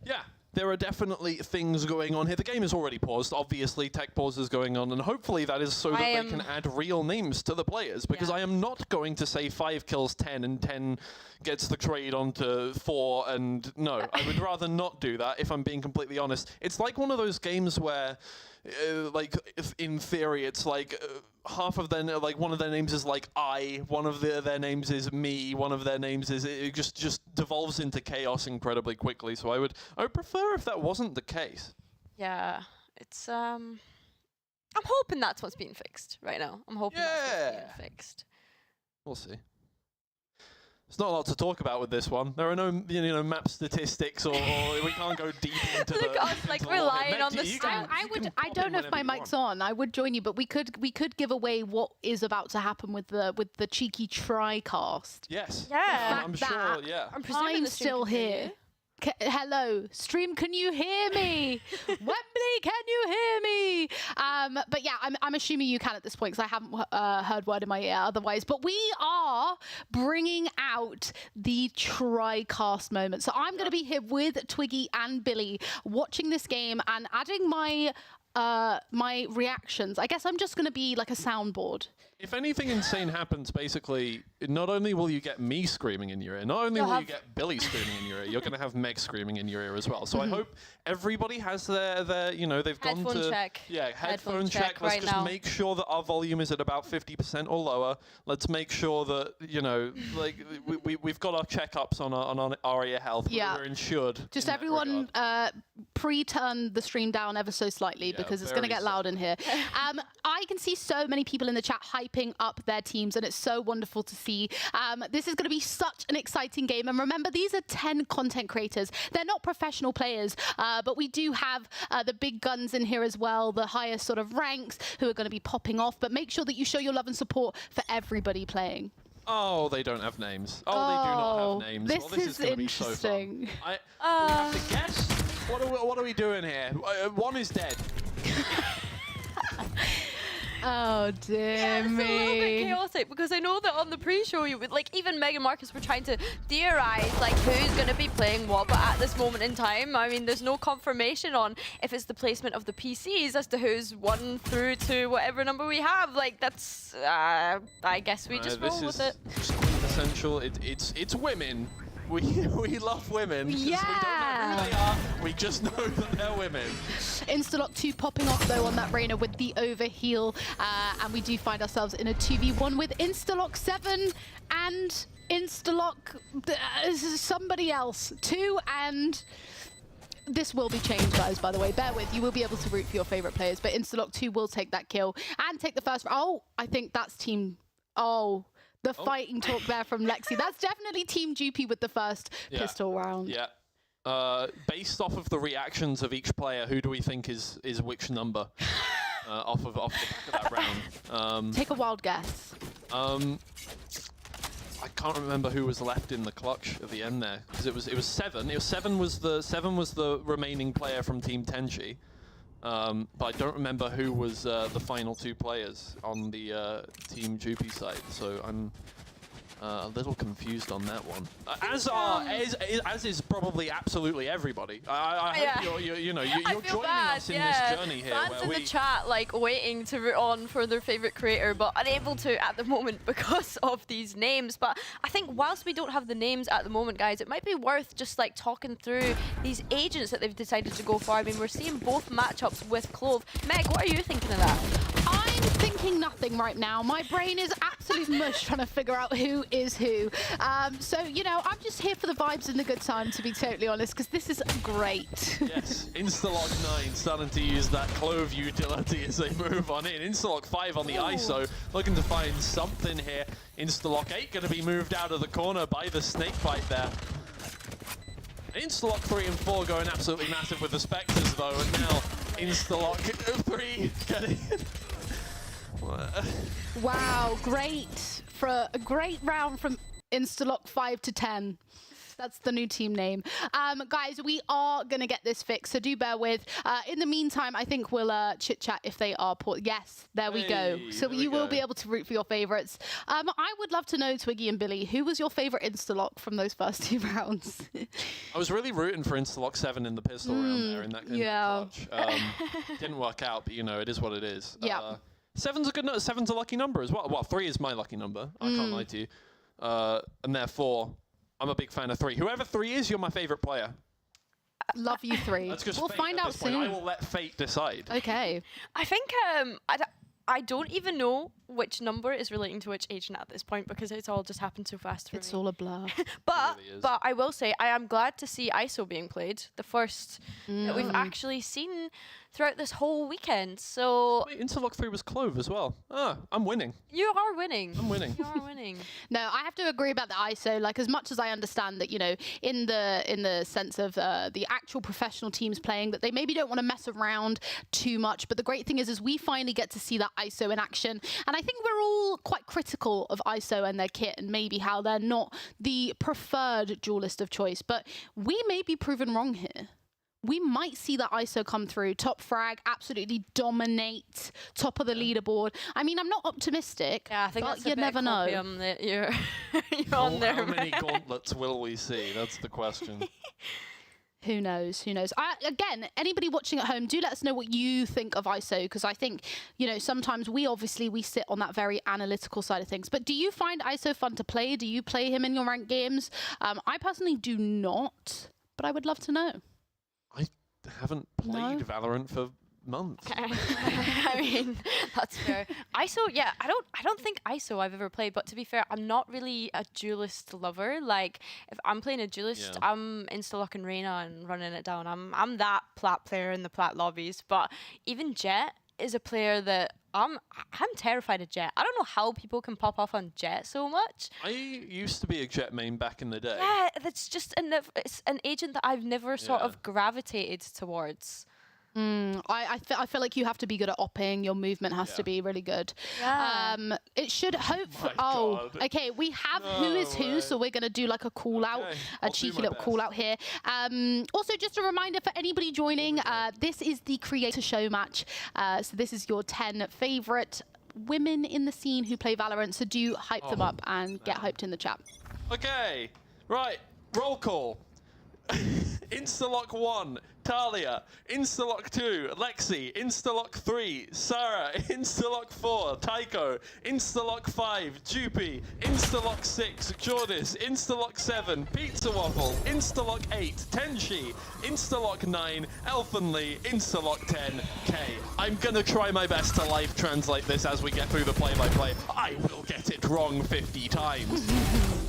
Speaker 6: yeah, there are definitely things going on here. The game is already paused. Obviously, tech pause is going on, and hopefully that is so that they can add real names to the players, because I am not going to say 5 kills 10 and 10 gets the trade onto 4, and no, I would rather not do that, if I'm being completely honest. It's like one of those games where, like, in theory, it's like half of their, like, one of their names is like one of their names is me, one of their names is, it just devolves into chaos incredibly quickly. So I would prefer if that wasn't the case.
Speaker 4: Yeah, it's I'm hoping that's what's being fixed right now. I'm hoping that's what's being fixed.
Speaker 6: We'll see. There's not a lot to talk about with this one. There are no, map statistics, or we can't go deep into
Speaker 4: Look at us, like, relying on the stats.
Speaker 2: I don't know if my mic's on. I would join you, but we could give away what is about to happen with the cheeky tri-cast.
Speaker 6: Yes.
Speaker 4: Yeah.
Speaker 6: I'm sure. Yeah.
Speaker 2: I'm still here. Hello, stream, can you hear me? Wembley, can you hear me? But yeah, I'm assuming you can at this point, because I haven't heard word in my ear otherwise. But we are bringing out the tri-cast moment. So I'm going to be here with Twiggy and Billy watching this game and adding my reactions. I guess I'm just going to be like a soundboard.
Speaker 6: If anything insane happens, basically, not only will you get me screaming in your ear, not only will you get Billy screaming in your ear, you're going to have Meg screaming in your ear as well. So I hope everybody has their they've
Speaker 4: headphone
Speaker 6: gone to...
Speaker 4: check.
Speaker 6: Yeah, headphone check. Let's just make sure that our volume is at about 50% or lower. Let's make sure that, like, we've got our checkups on our ear health.
Speaker 2: Yeah.
Speaker 6: We're insured.
Speaker 2: Just everyone pre-turn the stream down ever so slightly, because it's going to get loud in here. I can see so many people in the chat hyping up their teams, and it's so wonderful to see. This is going to be such an exciting game. And remember, these are 10 content creators. They're not professional players, but we do have the big guns in here as well, the highest sort of ranks who are going to be popping off. But make sure that you show your love and support for everybody playing.
Speaker 6: Oh, they don't have names. Oh, they do not have names.
Speaker 2: This is
Speaker 6: going to be so fun. We have to guess. What are we doing here? One is dead.
Speaker 2: Oh dear me.
Speaker 4: It's a little bit chaotic, because I know that on the pre-show, even Meg and Marcus were trying to theorize like who's going to be playing what, but at this moment in time, I mean, there's no confirmation on if it's the placement of the PCs as to who's 1 through to whatever number we have. Like, that's I guess we just roll with it.
Speaker 6: Just quintessential. It's women. We love women.
Speaker 2: Yeah.
Speaker 6: We don't know who they are. We just know that they're women.
Speaker 2: Instalock 2 popping off though on that Reyna with the overheal, and we do find ourselves in a 2v1 with Instalock 7 and Instalock somebody else 2, and This will be changed, guys, by the way. Bear with. You will be able to root for your favorite players, but Instalock 2 will take that kill and take the first. Oh, I think that's team. Oh, the fighting talk there from Lexi. That's definitely Team Jupy with the first pistol round.
Speaker 6: Yeah. Based off of the reactions of each player, who do we think is which number off the back of that round?
Speaker 2: Take a wild guess.
Speaker 6: I can't remember who was left in the clutch at the end there, because it was 7. Seven was the remaining player from Team Tenchi, but I don't remember who was the final 2 players on the Team Jupy side. So I'm a little confused on that one. As is probably absolutely everybody. I hope you're joining us in this journey here.
Speaker 4: Fans in the chat like waiting to root on for their favorite creator, but unable to at the moment because of these names. But I think whilst we don't have the names at the moment, guys, it might be worth just like talking through these agents that they've decided to go for. I mean, we're seeing both matchups with Clove. Meg, what are you thinking of that?
Speaker 2: I'm thinking nothing right now. My brain is absolute mush trying to figure out who is who. So, you know, I'm just here for the vibes and the good time, to be totally honest, because this is great.
Speaker 6: Yes, Instalock 9 starting to use that Clove utility as they move on in. Instalock 5 on the ISO, looking to find something here. Instalock 8 going to be moved out of the corner by the snake bite there. Instalock 3 and 4 going absolutely massive with the Spectres though, and now Instalock 3 getting...
Speaker 2: Wow, great round from Instalock 5 to 10. That's the new team name. Guys, we are going to get this fixed, so do bear with. In the meantime, I think we'll chit-chat if they are port. Yes, there we go. So you will be able to root for your favorites. I would love to know, Twiggy and Billy, who was your favorite Instalock from those first 2 rounds?
Speaker 6: I was really rooting for Instalock 7 in the pistol round there in that clutch. Didn't work out, but you know, it is what it is.
Speaker 2: Yeah.
Speaker 6: 7's a good number. 7's a lucky number as well. Well, 3 is my lucky number. I can't lie to you. And therefore, I'm a big fan of 3. Whoever 3 is, you're my favorite player.
Speaker 2: Love you 3.
Speaker 6: That's just
Speaker 2: we'll
Speaker 6: fate
Speaker 2: find
Speaker 6: at
Speaker 2: out
Speaker 6: this point.
Speaker 2: soon.
Speaker 6: I will let fate decide.
Speaker 2: Okay.
Speaker 4: I think I don't even know which number is relating to which agent at this point because it's all just happened so fast for me.
Speaker 2: It's all a blur.
Speaker 4: But I will say I am glad to see ISO being played, the first that we've actually seen throughout this whole weekend. So
Speaker 6: wait, Interlock 3 was Clove as well. I'm winning.
Speaker 4: You are winning.
Speaker 6: I'm winning.
Speaker 4: You are winning.
Speaker 2: No, I have to agree about the ISO. Like, as much as I understand that, you know, in the sense of the actual professional teams playing, that they maybe don't want to mess around too much. But the great thing is we finally get to see that ISO in action. And I think we're all quite critical of ISO and their kit and maybe how they're not the preferred duelist of choice. But we may be proven wrong here. We might see that ISO come through, top frag, absolutely dominate, top of the leaderboard. I mean, I'm not optimistic,
Speaker 4: yeah, I think
Speaker 2: but
Speaker 4: that's
Speaker 2: you never know.
Speaker 4: That you're on there.
Speaker 6: How many gauntlets will we see? That's the question.
Speaker 2: Who knows? Who knows? Again, anybody watching at home, do let us know what you think of ISO, because I think, you know, sometimes we sit on that very analytical side of things. But do you find ISO fun to play? Do you play him in your ranked games? I personally do not, but I would love to know.
Speaker 6: I haven't played Valorant for months.
Speaker 4: I mean, that's fair. ISO, yeah, I don't think ISO I've ever played, but to be fair, I'm not really a duelist lover. Like, if I'm playing a duelist, I'm Instalock and Reyna and running it down. I'm that plat player in the plat lobbies. But even Jet is a player that I'm terrified of Jet. I don't know how people can pop off on Jet so much.
Speaker 6: I used to be a Jet main back in the day.
Speaker 4: Yeah, that's just it's an agent that I've never sort of gravitated towards.
Speaker 2: I feel like you have to be good at opping. Your movement has to be really good.
Speaker 4: Yeah.
Speaker 2: It should okay, we have who is who, so we're going to do like a call out, a cheeky little call out here. Also, just a reminder for anybody joining, this is the Creator Show match. So this is your 10 favorite women in the scene who play Valorant, so do hype them up and get hyped in the chat.
Speaker 6: Okay, right, roll call. Instalock 1, Talia. Instalock 2, Lexi. Instalock 3, Sarah. Instalock 4, Tycho. Instalock 5, Jupy. Instalock 6, Jordis. Instalock 7, Pizza Waffle. Instalock 8, Tenchi. Instalock 9, Elfinly. Instalock 10, K. I'm gonna try my best to live translate this as we get through the play-by-play. I will get it wrong 50 times.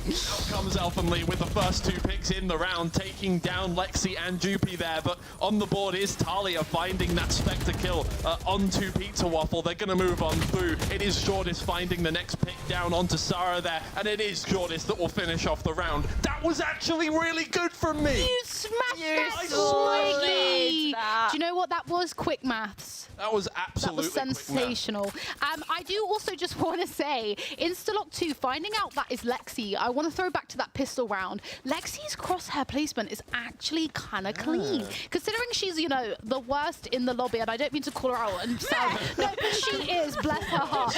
Speaker 6: Out comes Elfenly with the first 2 picks in the round, taking down Lexi and Jupy there, but on the board is Talia finding that Spectre kill onto Pizza Waffle. They're going to move on through. It is Jordis finding the next pick down onto Sarah there, and it is Jordis that will finish off the round. That was actually really good from me.
Speaker 2: You smashed that
Speaker 4: so
Speaker 2: slightly.
Speaker 4: good.
Speaker 2: Do you know what that was? Quick maths.
Speaker 6: That was absolutely
Speaker 2: That was sensational. I do also just want to say, Instalock 2, finding out that is Lexi, I want to throw back to that pistol round. Lexi's crosshair placement is actually kind of clean, considering she's, you know, the worst in the lobby, and I don't mean to call her out and sound, no, but she is, bless her heart.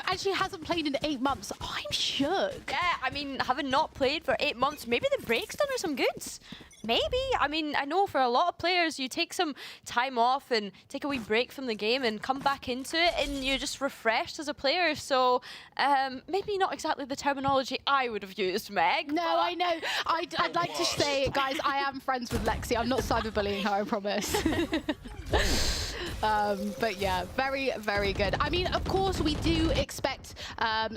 Speaker 2: And she hasn't played in 8 months. I'm shook.
Speaker 4: Yeah, I mean, having not played for 8 months, maybe the break's done her some goods. Maybe. I mean, I know for a lot of players, you take some time off and take a wee break from the game and come back into it, and you're just refreshed as a player. So maybe not exactly the terminology I would have used, Meg.
Speaker 2: No, I know. I'd like to say, guys, I am friends with Lexi. I'm not cyberbullying her, I promise. But yeah, very, very good. I mean, of course, we do expect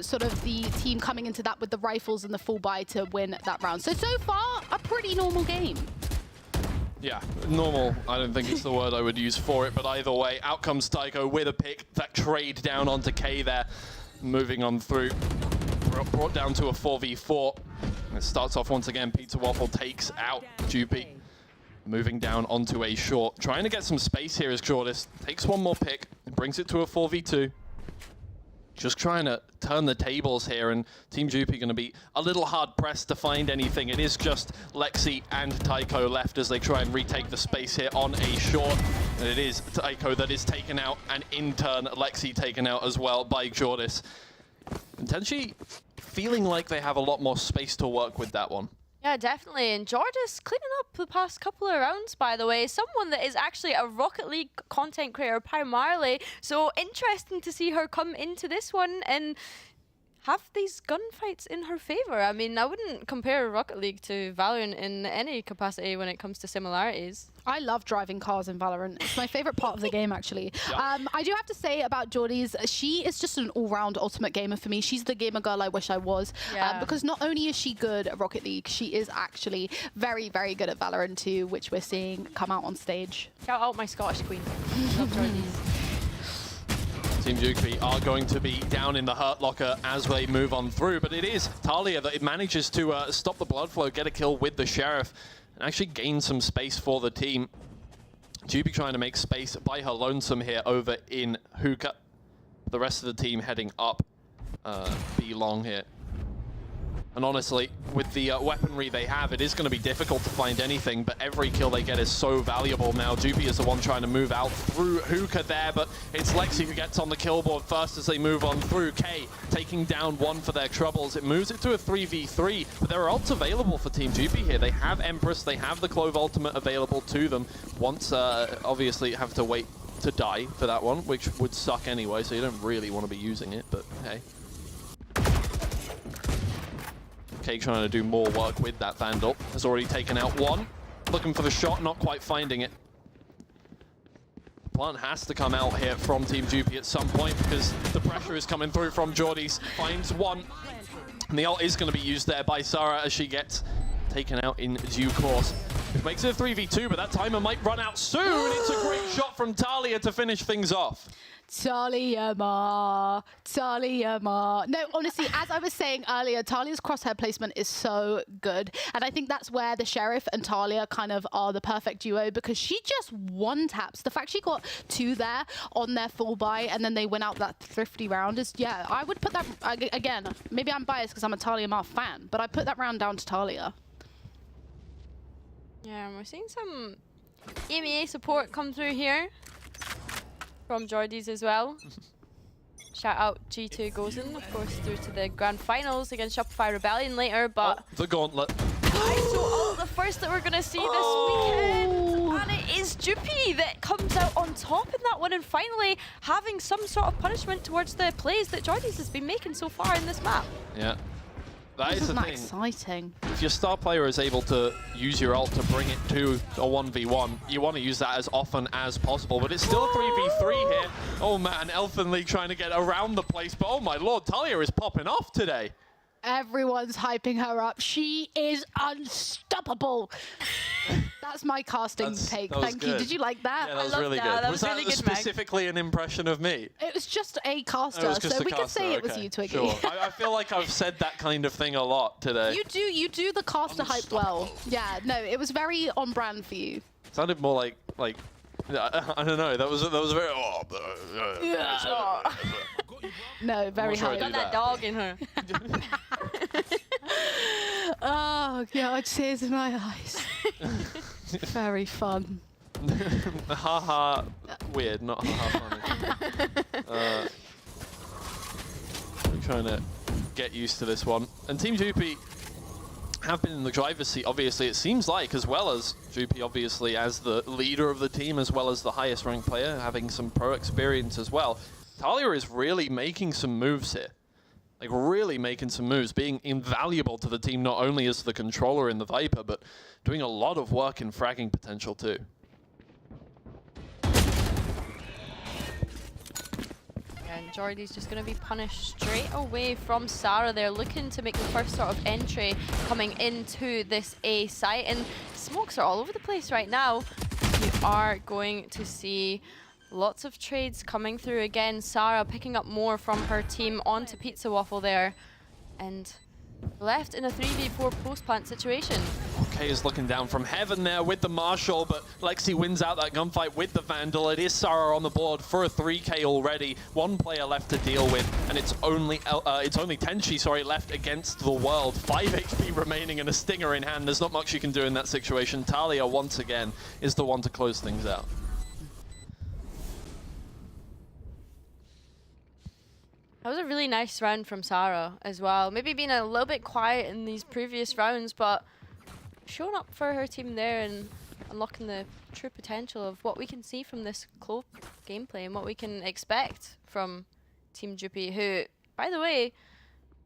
Speaker 2: sort of the team coming into that with the rifles and the full buy to win that round. So far, a pretty normal game.
Speaker 6: Yeah, normal. I don't think it's the word I would use for it, but either way, out comes Tycho with a pick. That trade down onto K there. Moving on through. Brought down to a 4v4. It starts off once again. Pizza Waffle takes out Jupy. Moving down onto a short. Trying to get some space here as Jordis takes one more pick and brings it to a 4v2. Just trying to turn the tables here, and Team Jupy going to be a little hard-pressed to find anything. It is just Lexi and Tycho left as they try and retake the space here on a short. And it is Tycho that is taken out, and in turn, Lexi taken out as well by Jordis. Potentially feeling like they have a lot more space to work with that one.
Speaker 4: Yeah, definitely. And Jordis cleaning up the past couple of rounds, by the way. Someone that is actually a Rocket League content creator primarily. So interesting to see her come into this one and have these gunfights in her favor. I mean, I wouldn't compare Rocket League to Valorant in any capacity when it comes to similarities.
Speaker 2: I love driving cars in Valorant. It's my favorite part of the game, actually. I do have to say about Jordis, she is just an all-round ultimate gamer for me. She's the gamer girl I wish I was. Because not only is she good at Rocket League, she is actually very, very good at Valorant too, which we're seeing come out on stage.
Speaker 4: Shout out my Scottish queen. Love Jordis.
Speaker 6: Team Jupy are going to be down in the hurt locker as they move on through, but it is Talia that manages to stop the blood flow, get a kill with the Sheriff, and actually gain some space for the team. Jupy trying to make space by her lonesome here over in Hookah. The rest of the team heading up B long here. And honestly, with the weaponry they have, it is going to be difficult to find anything, but every kill they get is so valuable now. Jupy is the one trying to move out through Hookah there, but it's Lexi who gets on the kill board first as they move on through. K taking down one for their troubles. It moves it to a 3v3, but there are ults available for Team Jupy here. They have Empress, they have the Clove ultimate available to them. Once, obviously, have to wait to die for that one, which would suck anyway, so you don't really want to be using it, but hey. Cake trying to do more work with that Vandal. Has already taken out one. Looking for the shot, not quite finding it. Plant has to come out here from Team Jupy at some point because the pressure is coming through from Jordis. Finds one. And the ult is going to be used there by Sarah as she gets taken out in due course. It makes it a 3v2, but that timer might run out soon. It's a great shot from Talia to finish things off.
Speaker 2: Talia Ma. No, honestly, as I was saying earlier, Talia's crosshair placement is so good. And I think that's where the Sheriff and Talia kind of are the perfect duo because she just one-taps. The fact she got 2 there on their full buy and then they went out that thrifty round is, yeah, I would put that, again, maybe I'm biased because I'm a Talia Ma fan, but I put that round down to Talia.
Speaker 4: Yeah, we're seeing some EMEA support come through here. From Jordis as well. Shout out G2 Gozen, of course, through to the grand finals against Shopify Rebellion later, but...
Speaker 6: Oh, the gauntlet.
Speaker 4: ISO the first that we're going to see this weekend. And it is Jupy that comes out on top in that one and finally having some sort of punishment towards the plays that Jordis has been making so far in this map.
Speaker 6: Yeah. That is the thing.
Speaker 2: Exciting.
Speaker 6: If your star player is able to use your ult to bring it to a 1v1, you want to use that as often as possible, but it's still 3v3 here. Oh man, Elfenly trying to get around the place, but oh my lord, Talia is popping off today.
Speaker 2: Everyone's hyping her up. She is unstoppable. That's my casting take. Thank you. Did you like that?
Speaker 6: Yeah, that was really good. Was that
Speaker 2: really good,
Speaker 6: specifically an impression of me?
Speaker 2: It was just a caster,
Speaker 6: It was just
Speaker 2: so
Speaker 6: a
Speaker 2: we could
Speaker 6: caster,
Speaker 2: say it was
Speaker 6: okay.
Speaker 2: you, Twiggy.
Speaker 6: Sure. I feel like I've said that kind of thing a lot today.
Speaker 2: You do the caster hype well. Yeah, no, it was very on brand for you.
Speaker 6: Sounded more like I don't know. That was very.
Speaker 2: No, very
Speaker 6: sure I
Speaker 2: hype.
Speaker 6: do that.
Speaker 4: Dog in her.
Speaker 2: Oh God, tears in my eyes. Very fun.
Speaker 6: Haha, weird, not haha funny. I'm trying to get used to this one. And Team Jupi have been in the driver's seat, obviously, it seems like, as well as Jupi, obviously, as the leader of the team, as well as the highest ranked player, having some pro experience as well. Talia is really making some moves here. Like, really making some moves, being invaluable to the team, not only as the controller in the Viper, but doing a lot of work in fragging potential, too.
Speaker 4: And Jordy's just going to be punished straight away from Sarah. They're looking to make the first sort of entry coming into this A site. And smokes are all over the place right now. You are going to see lots of trades coming through again. Sarah picking up more from her team onto Pizza Waffle there. And left in a 3v4 post-plant situation.
Speaker 6: Okay is looking down from heaven there with the Marshall, but Lexi wins out that gunfight with the Vandal. It is Sarah on the board for a 3K already. One player left to deal with, and it's only Tenchi, left against the world. 5 HP remaining and a stinger in hand. There's not much you can do in that situation. Talia, once again, is the one to close things out.
Speaker 4: That was a really nice round from Sarah as well. Maybe being a little bit quiet in these previous rounds, but showing up for her team there and unlocking the true potential of what we can see from this Clove gameplay and what we can expect from Team Jupi, who, by the way,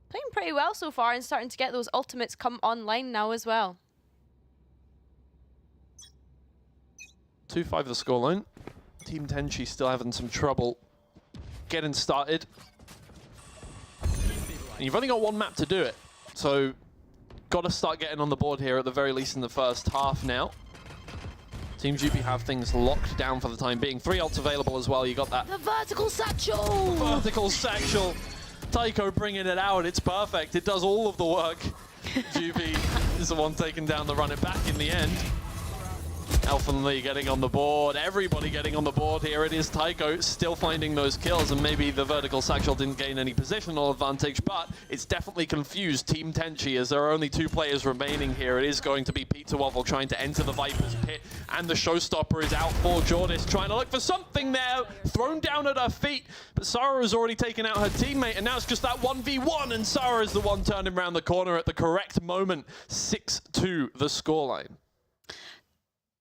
Speaker 4: playing pretty well so far and starting to get those ultimates come online now as well.
Speaker 6: 2-5 the scoreline. Team Tenchi still having some trouble getting started. And you've only got one map to do it, so got to start getting on the board here at the very least in the first half now. Team Jupi have things locked down for the time being. 3 ults available as well. You got that.
Speaker 2: The vertical satchel!
Speaker 6: Vertical satchel. Tycho bringing it out. It's perfect. It does all of the work. Jupi is the one taking down the run it back in the end. Elfin Lee getting on the board. Everybody getting on the board here. It is Tycho still finding those kills, and maybe the vertical satchel didn't gain any positional advantage, but it's definitely confused Team Tenchi as there are only 2 players remaining here. It is going to be Pizza Waffle trying to enter the Viper's pit, and the showstopper is out for Jordis, trying to look for something there, thrown down at her feet, but Sarah has already taken out her teammate, and now it's just that 1v1, and Sarah is the one turning around the corner at the correct moment. 6-2 the scoreline.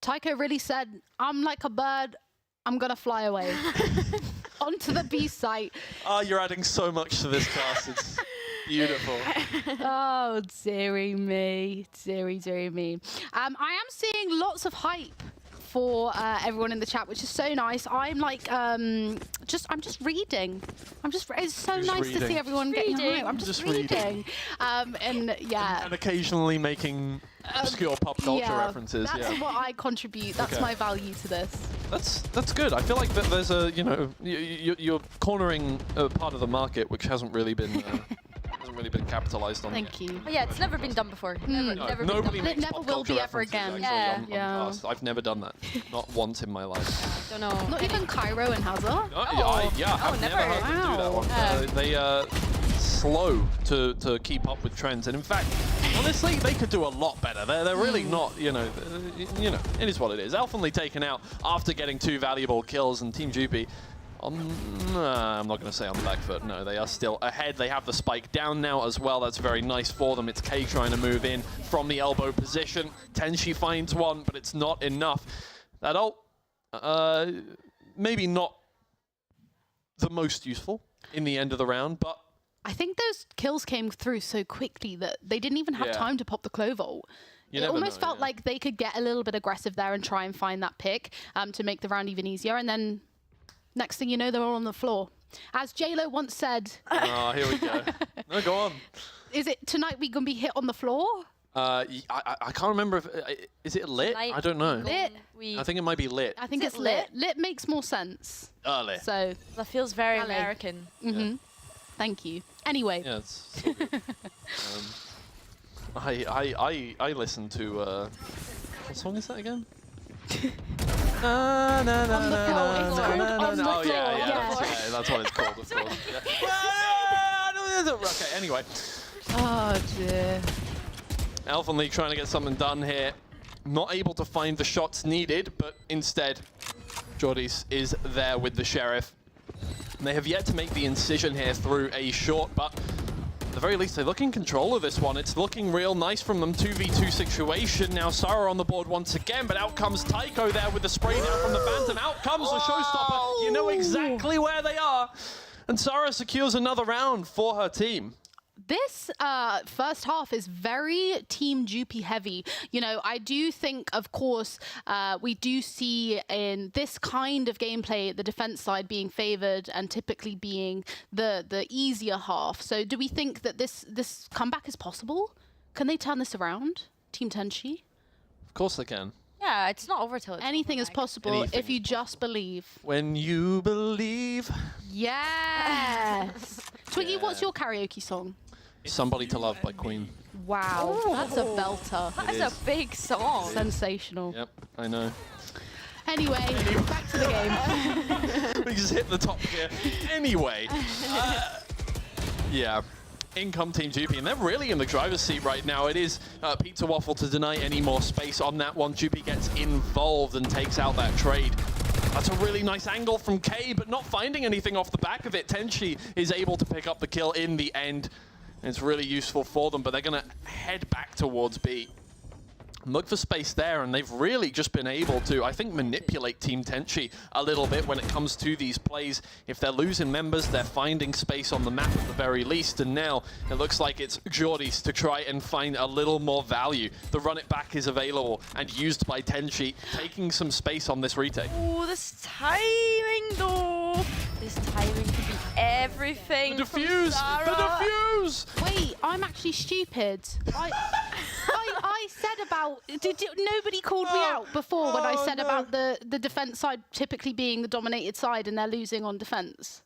Speaker 2: Tycho really said, I'm like a bird, I'm gonna fly away. Onto the B site.
Speaker 6: Oh, you're adding so much to this cast. It's beautiful.
Speaker 2: Oh, dearie me. Dearie me. I am seeing lots of hype for everyone in the chat, which is so nice. I'm like, I'm just reading. It's so nice to see everyone getting hype. I'm just reading. And yeah.
Speaker 6: And occasionally making obscure pop culture references.
Speaker 2: That's what I contribute. That's my value to this.
Speaker 6: That's good. I feel like that there's a, you're cornering a part of the market which hasn't really been capitalized on.
Speaker 2: Thank you.
Speaker 4: Oh, yeah, it's never been done before. Never been done.
Speaker 2: It never will be ever again.
Speaker 6: Yeah. I've never done that. Not once in my life.
Speaker 4: Don't know.
Speaker 2: Not even Cairo and Hazard?
Speaker 6: I've never heard them do that one. They are slow to keep up with trends, and in fact, honestly, they could do a lot better. They're really not, it is what it is. Elfin taken out after getting 2 valuable kills, and Team Jupi, I'm not going to say on the back foot. No, they are still ahead. They have the spike down now as well. That's very nice for them. It's Kay trying to move in from the elbow position. Tenchi finds one, but it's not enough. That ult, maybe not the most useful in the end of the round, but
Speaker 2: I think those kills came through so quickly that they didn't even have time to pop the Clove ult. It almost felt like they could get a little bit aggressive there and try and find that pick to make the round even easier, and then next thing you know, they're all on the floor. As J-Lo once said...
Speaker 6: Oh, here we go. No, go on.
Speaker 2: Is it tonight we gonna be hit on the floor?
Speaker 6: I can't remember if is it lit?
Speaker 4: Tonight
Speaker 6: I don't know.
Speaker 2: Lit.
Speaker 6: I think it might be lit.
Speaker 2: I think
Speaker 4: Is
Speaker 2: it's
Speaker 4: it
Speaker 2: lit.
Speaker 4: lit?
Speaker 2: Lit makes more sense.
Speaker 6: Lit.
Speaker 2: So
Speaker 4: that feels very
Speaker 2: Ballet.
Speaker 4: American.
Speaker 2: Thank you. Anyway.
Speaker 6: Yeah, it's so good. I listen to what song is that again?
Speaker 2: On the floor. It's called On the
Speaker 6: Oh
Speaker 2: Floor.
Speaker 6: yeah, that's what it's called, of course. Okay, anyway.
Speaker 2: Oh dear.
Speaker 6: Elfen League trying to get something done here. Not able to find the shots needed, but instead, Jordies is there with the Sheriff. And they have yet to make the incision here through a short, but at the very least, they look in control of this one. It's looking real nice from them. 2v2 situation. Now Sarah on the board once again, but out comes Tycho there with the spray down from the Phantom. Out comes the Showstopper. You know exactly where they are. And Sarah secures another round for her team.
Speaker 2: This first half is very Team Jupy heavy. You know, I do think, of course, we do see in this kind of gameplay the defense side being favored and typically being the easier half. So do we think that this comeback is possible? Can they turn this around, Team Tenchi?
Speaker 6: Of course they can.
Speaker 4: Yeah, it's not over till it's
Speaker 2: Anything is possible if you just believe.
Speaker 6: When you believe.
Speaker 2: Yes. Twiggy, what's your karaoke song?
Speaker 6: Somebody to Love by Queen.
Speaker 2: Wow, that's a belter.
Speaker 4: That is a big song.
Speaker 2: Sensational.
Speaker 6: Yep, I know.
Speaker 2: Anyway, back to the game.
Speaker 6: We just hit the top gear. Anyway. Yeah. In come Team Jupy, and they're really in the driver's seat right now. It is Pizza Waffle to deny any more space on that one. Jupy gets involved and takes out that trade. That's a really nice angle from K, but not finding anything off the back of it. Tenchi is able to pick up the kill in the end. It's really useful for them, but they're going to head back towards B. Look for space there, and they've really just been able to, I think, manipulate Team Tenchi a little bit when it comes to these plays. If they're losing members, they're finding space on the map at the very least, and now it looks like it's Jordies to try and find a little more value. The run it back is available and used by Tenchi, taking some space on this retake.
Speaker 4: Oh, this timing though. This timing could be everything.
Speaker 6: The defuse! The defuse!
Speaker 2: Wait, I'm actually stupid. I said about... nobody called me out before when I said about the defense side typically being the dominated side and they're losing on defense.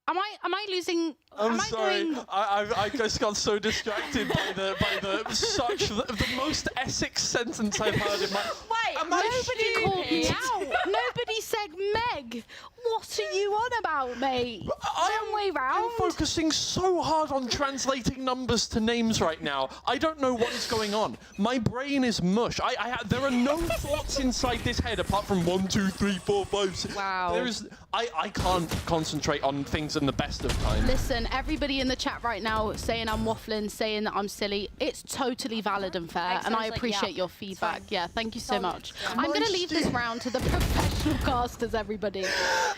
Speaker 2: Am I losing?
Speaker 6: I'm sorry. I just got so distracted by the most Essex sentence I've heard in my.
Speaker 4: Wait,
Speaker 2: nobody called me out. Nobody said Meg. What are you on about, mate? Same way round.
Speaker 6: I'm focusing so hard on translating numbers to names right now. I don't know what is going on. My brain is mush. There are no thoughts inside this head apart from 1, 2, 3, 4, 5, 6.
Speaker 2: Wow.
Speaker 6: I can't concentrate on things in the best of times.
Speaker 2: Listen, everybody in the chat right now saying I'm waffling, saying that I'm silly. It's totally valid and fair, and I appreciate your feedback. Yeah, thank you so much. I'm going to leave this round to the professional casters, everybody.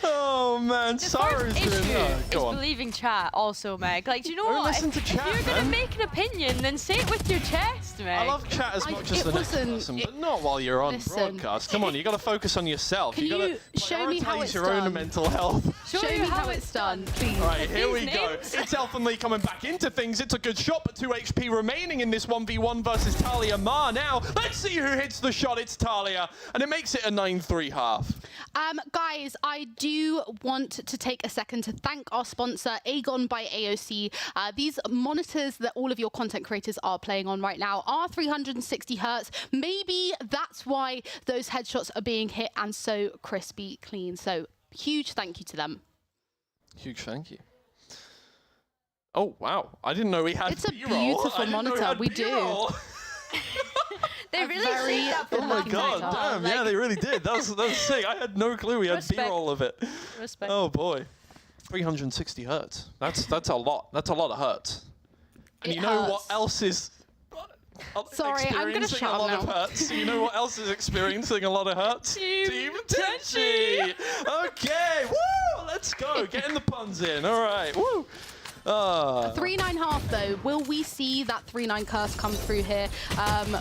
Speaker 6: Oh man, Sarah's doing that. Go on.
Speaker 4: Believing chat also, Meg. Like, do you know
Speaker 6: Don't
Speaker 4: what?
Speaker 6: listen to chat,
Speaker 4: if you're going to
Speaker 6: man.
Speaker 4: make an opinion, then say it with your chest, Meg.
Speaker 6: I love chat as much as the next person, but not while you're on broadcast. Come on, you got to focus on yourself.
Speaker 2: Can
Speaker 6: You got
Speaker 2: you
Speaker 6: to
Speaker 2: show me how it's
Speaker 6: your
Speaker 2: done?
Speaker 6: own mental health.
Speaker 2: Show me how it's done, please.
Speaker 6: All right, here we
Speaker 4: These
Speaker 6: go.
Speaker 4: names.
Speaker 6: It's Elfen Lee coming back into things. It's a good shot, but 2 HP remaining in this 1v1 versus Talia Ma. Now, let's see who hits the shot. It's Talia, and it makes it a 9-3 half.
Speaker 2: Guys, I do want to take a second to thank our sponsor, Aegon by AOC. These monitors that all of your content creators are playing on right now are 360 hertz. Maybe that's why those headshots are being hit and so crispy clean. So huge thank you to them.
Speaker 6: Huge thank you. Oh, wow. I didn't know we had
Speaker 2: It's a
Speaker 6: B-roll.
Speaker 2: beautiful monitor. We do.
Speaker 4: They really
Speaker 2: very
Speaker 4: saved that
Speaker 6: Oh
Speaker 4: for
Speaker 6: my
Speaker 4: the
Speaker 6: god,
Speaker 4: monitor.
Speaker 6: damn, yeah, they really did. That was sick. I had no clue we had
Speaker 4: Respect.
Speaker 6: B-roll of it.
Speaker 4: Respect.
Speaker 6: Oh boy. 360 hertz. That's a lot. That's a lot of hertz. And
Speaker 2: It
Speaker 6: you know what
Speaker 2: hurts.
Speaker 6: else is
Speaker 2: Sorry, I'm gonna
Speaker 6: experiencing a
Speaker 2: shout
Speaker 6: lot of
Speaker 2: now.
Speaker 6: hertz? You know what else is experiencing a lot of hertz?
Speaker 4: Team
Speaker 6: Tenchi! Okay, woo! Let's go. Getting the puns in. All right, woo!
Speaker 2: 3-9 though, will we see that 3-9 curse come through here?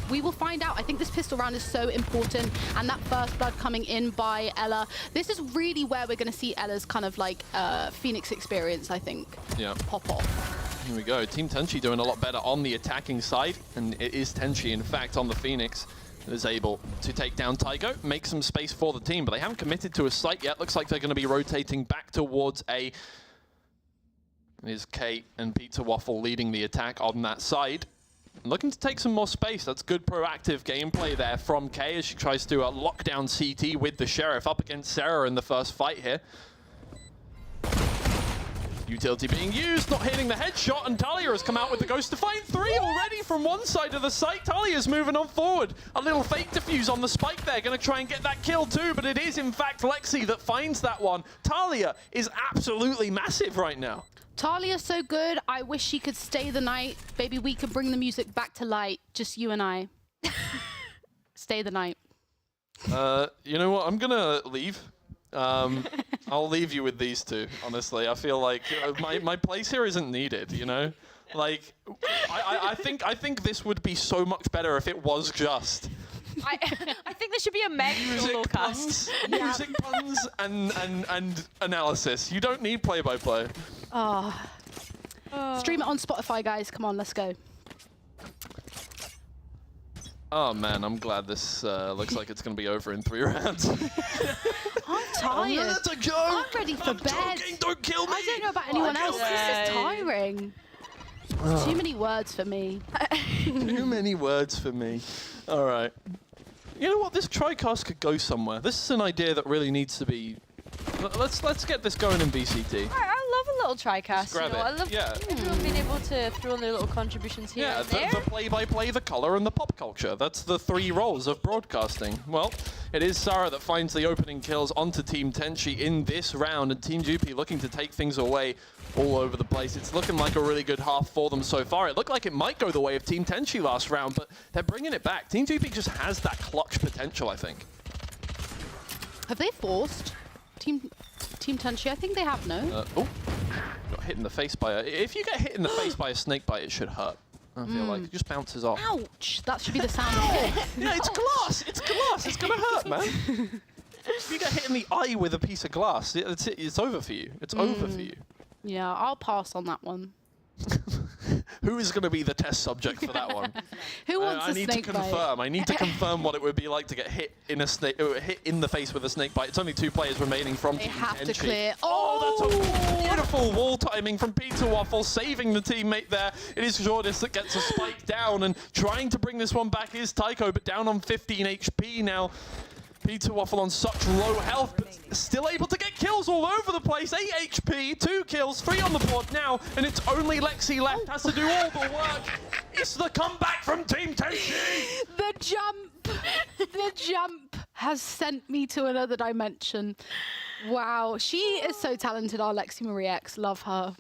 Speaker 2: We will find out. I think this pistol round is so important, and that first blood coming in by Ella. This is really where we're going to see Ella's kind of like Phoenix experience, I think.
Speaker 6: Yeah.
Speaker 2: Pop off.
Speaker 6: Here we go. Team Tenchi doing a lot better on the attacking side, and it is Tenchi, in fact, on the Phoenix that is able to take down Tycho, make some space for the team, but they haven't committed to a site yet. Looks like they're going to be rotating back towards A. It is Kate and Pizza Waffle leading the attack on that side. Looking to take some more space. That's good proactive gameplay there from Kay as she tries to lock down CT with the Sheriff up against Sarah in the first fight here. Utility being used, not hitting the headshot, and Talia has come out with the Ghost to find 3 already from one side of the site. Talia's moving on forward. A little fake defuse on the spike there, going to try and get that kill too, but it is in fact Lexi that finds that one. Talia is absolutely massive right now.
Speaker 2: Talia's so good, I wish she could stay the night. Maybe we could bring the music back to light, just you and I. Stay the night.
Speaker 6: You know what, I'm going to leave. I'll leave you with these two, honestly. I feel like my place here isn't needed, you know? Like, I think this would be so much better if it was just...
Speaker 4: I think there should be a mega solo cast.
Speaker 6: Music puns and analysis. You don't need play-by-play.
Speaker 2: Stream it on Spotify, guys. Come on, let's go.
Speaker 6: Oh man, I'm glad this looks like it's going to be over in 3 rounds.
Speaker 2: I'm tired.
Speaker 6: That's a joke.
Speaker 2: I'm ready for bed.
Speaker 6: Joking. Don't kill me.
Speaker 2: I don't know about anyone else. This is tiring. Too many words for me.
Speaker 6: Too many words for me. All right. You know what? This TriCast could go somewhere. This is an idea that really needs to be... Let's get this going in BCT.
Speaker 4: I love a little TriCast.
Speaker 6: Grab it.
Speaker 4: I love everyone being able to throw in their little contributions here and there.
Speaker 6: The play-by-play, the color, and the pop culture. That's the 3 roles of broadcasting. Well, it is Sarah that finds the opening kills onto Team Tenchi in this round, and Team Jupi looking to take things away all over the place. It's looking like a really good half for them so far. It looked like it might go the way of Team Tenchi last round, but they're bringing it back. Team Jupi just has that clutch potential, I think.
Speaker 2: Have they forced Team Tenchi? I think they have, no?
Speaker 6: Got hit in the face by a... If you get hit in the face by a snake bite, it should hurt. I feel like it just bounces off.
Speaker 2: Ouch! That should be the sound of it.
Speaker 6: Yeah, it's glass. It's glass. It's gonna hurt, man. If you get hit in the eye with a piece of glass, it's over for you. It's over for you.
Speaker 2: Yeah, I'll pass on that one.
Speaker 6: Who is going to be the test subject for that one?
Speaker 2: Who wants a snake bite?
Speaker 6: I need to confirm. I need to confirm what it would be like to get hit in the face with a snake bite. It's only 2 players remaining from Team Tenchi.
Speaker 2: They have to clear.
Speaker 6: Oh, that's a beautiful wall timing from Pizza Waffle, saving the teammate there. It is Jordis that gets a spike down, and trying to bring this one back is Tycho, but down on 15 HP now. Pizza Waffle on such low health, but still able to get kills all over the place. 8 HP, 2 kills, 3 on the board now, and it's only Lexi left, has to do all the work. It's the comeback from Team Tenchi.
Speaker 2: The jump has sent me to another dimension. Wow, she is so talented, our Lexi Marie X. Love her.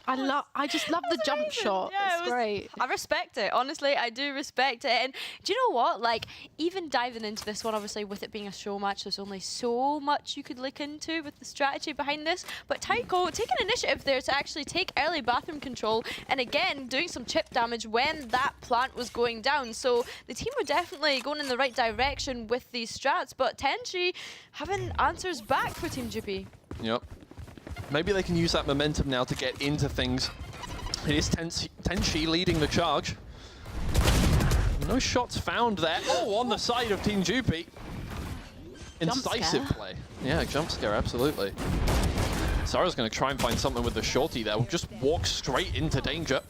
Speaker 2: I just love the jump shot. Yeah, it's great.
Speaker 4: I respect it. Honestly, I do respect it. And do you know what? Like, even diving into this one, obviously, with it being a show match, there's only so much you could look into with the strategy behind this. But Tycho taking initiative there to actually take early bathroom control, and again, doing some chip damage when that plant was going down. So the team were definitely going in the right direction with these strats, but Tenchi having answers back for Team Jupi.
Speaker 6: Yep. Maybe they can use that momentum now to get into things. It is Tenchi leading the charge. No shots found there. Oh, on the side of Team Jupi. Incisive play. Yeah, jump scare, absolutely. Sarah's going to try and find something with the shorty there. We'll just walk straight into danger.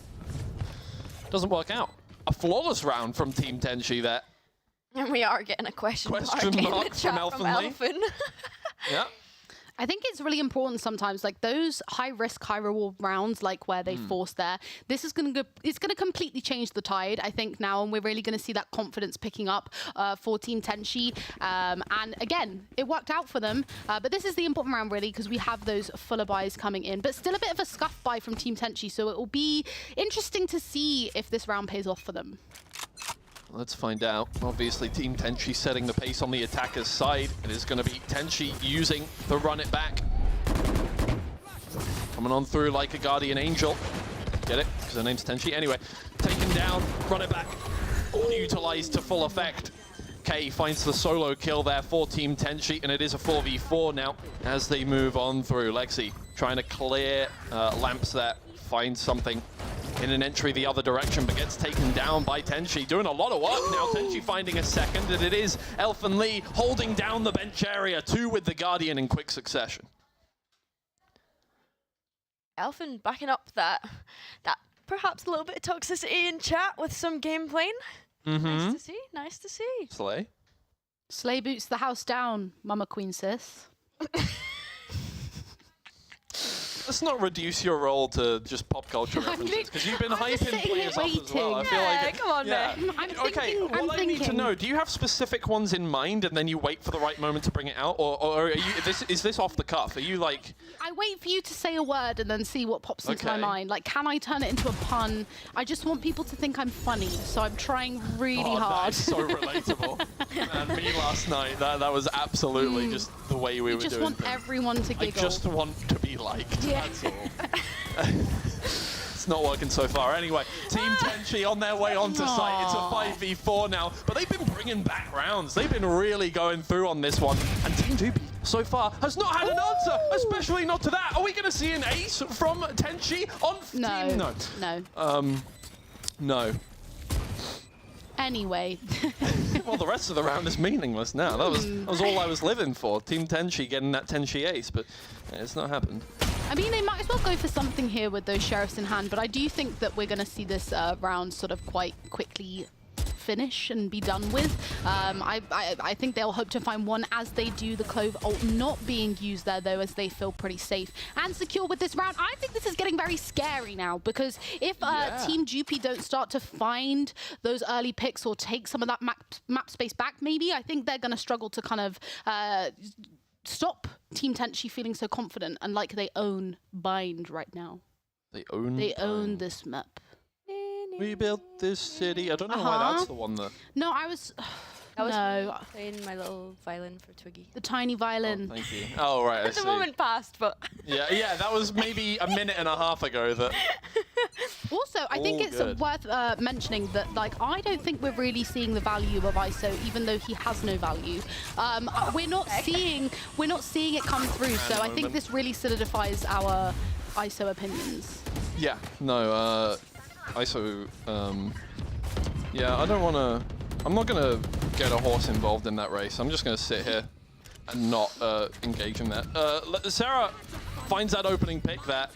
Speaker 6: Doesn't work out. A flawless round from Team Tenchi there.
Speaker 4: And we are getting a question mark
Speaker 6: from
Speaker 4: Elfin.
Speaker 6: Yeah.
Speaker 2: I think it's really important sometimes, like those high risk, high reward rounds, like where they force there. This is it's gonna completely change the tide, I think, now, and we're really gonna see that confidence picking up for Team Tenchi. And again, it worked out for them, but this is the important round really because we have those fuller buys coming in, but still a bit of a scuff buy from Team Tenchi, so it will be interesting to see if this round pays off for them.
Speaker 6: Let's find out. Obviously, Team Tenchi setting the pace on the attacker's side. It is going to be Tenchi using the run it back. Coming on through like a guardian angel. Get it? Because her name's Tenchi. Anyway, taken down, run it back. Utilized to full effect. Kay finds the solo kill there for Team Tenchi, and it is a 4v4 now as they move on through. Lexi trying to clear lamps there finds something in an entry the other direction, but gets taken down by Tenchi. Doing a lot of work now. Tenchi finding a second, and it is Elfen Lee holding down the bench area. 2 with the Guardian in quick succession.
Speaker 4: Elfen backing up that perhaps a little bit of toxicity in chat with some game playing. Nice to see, nice to see.
Speaker 6: Slay.
Speaker 2: Slay boots the house down, Mama Queen sis.
Speaker 6: Let's not reduce your role to just pop culture references, because you've been hyping players up as well. I feel like
Speaker 4: come on, man.
Speaker 6: Okay, all I need to know, do you have specific ones in mind and then you wait for the right moment to bring it out? Or are you, is this off the cuff? Are you like...
Speaker 2: I wait for you to say a word and then see what pops into my mind. Like, can I turn it into a pun? I just want people to think I'm funny, so I'm trying really hard.
Speaker 6: That's so relatable. Man, me last night, that was absolutely just the way we were doing
Speaker 2: just want
Speaker 6: things.
Speaker 2: everyone to giggle.
Speaker 6: I just want to be liked.
Speaker 2: Yeah.
Speaker 6: That's all. It's not working so far. Anyway, Team Tenchi on their way onto site. It's a 5v4 now, but they've been bringing back rounds. They've been really going through on this one. And Team Dupi, so far, has not had an answer, especially not to that. Are we going to see an ace from Tenchi on Team?
Speaker 2: No.
Speaker 6: No.
Speaker 2: Anyway.
Speaker 6: Well, the rest of the round is meaningless now. That was all I was living for. Team Tenchi getting that Tenchi ace, but it's not happened.
Speaker 2: I mean, they might as well go for something here with those sheriffs in hand, but I do think that we're going to see this round sort of quite quickly finish and be done with. I think they'll hope to find one as they do. The Clove ult not being used there, though, as they feel pretty safe and secure with this round. I think this is getting very scary now, because if Team Dupi don't start to find those early picks or take some of that map space back, maybe, I think they're going to struggle to kind of stop Team Tenchi feeling so confident and like they own Bind right now.
Speaker 6: They
Speaker 2: own this map.
Speaker 6: We built this city. I don't know why that's the one that...
Speaker 2: No, I was
Speaker 4: playing my little violin for Twiggy.
Speaker 2: The tiny violin.
Speaker 6: Thank you. Oh, right, I see.
Speaker 4: The moment passed, but...
Speaker 6: Yeah, that was maybe a minute and a half ago that...
Speaker 2: Also, I think it's worth mentioning that, like, I don't think we're really seeing the value of ISO, even though he has no value. We're not seeing it come through, so I think this really solidifies our ISO opinions.
Speaker 6: Yeah, no, ISO, yeah, I don't want to... I'm not going to get a horse involved in that race. I'm just going to sit here and not engage in that. Sarah finds that opening pick there.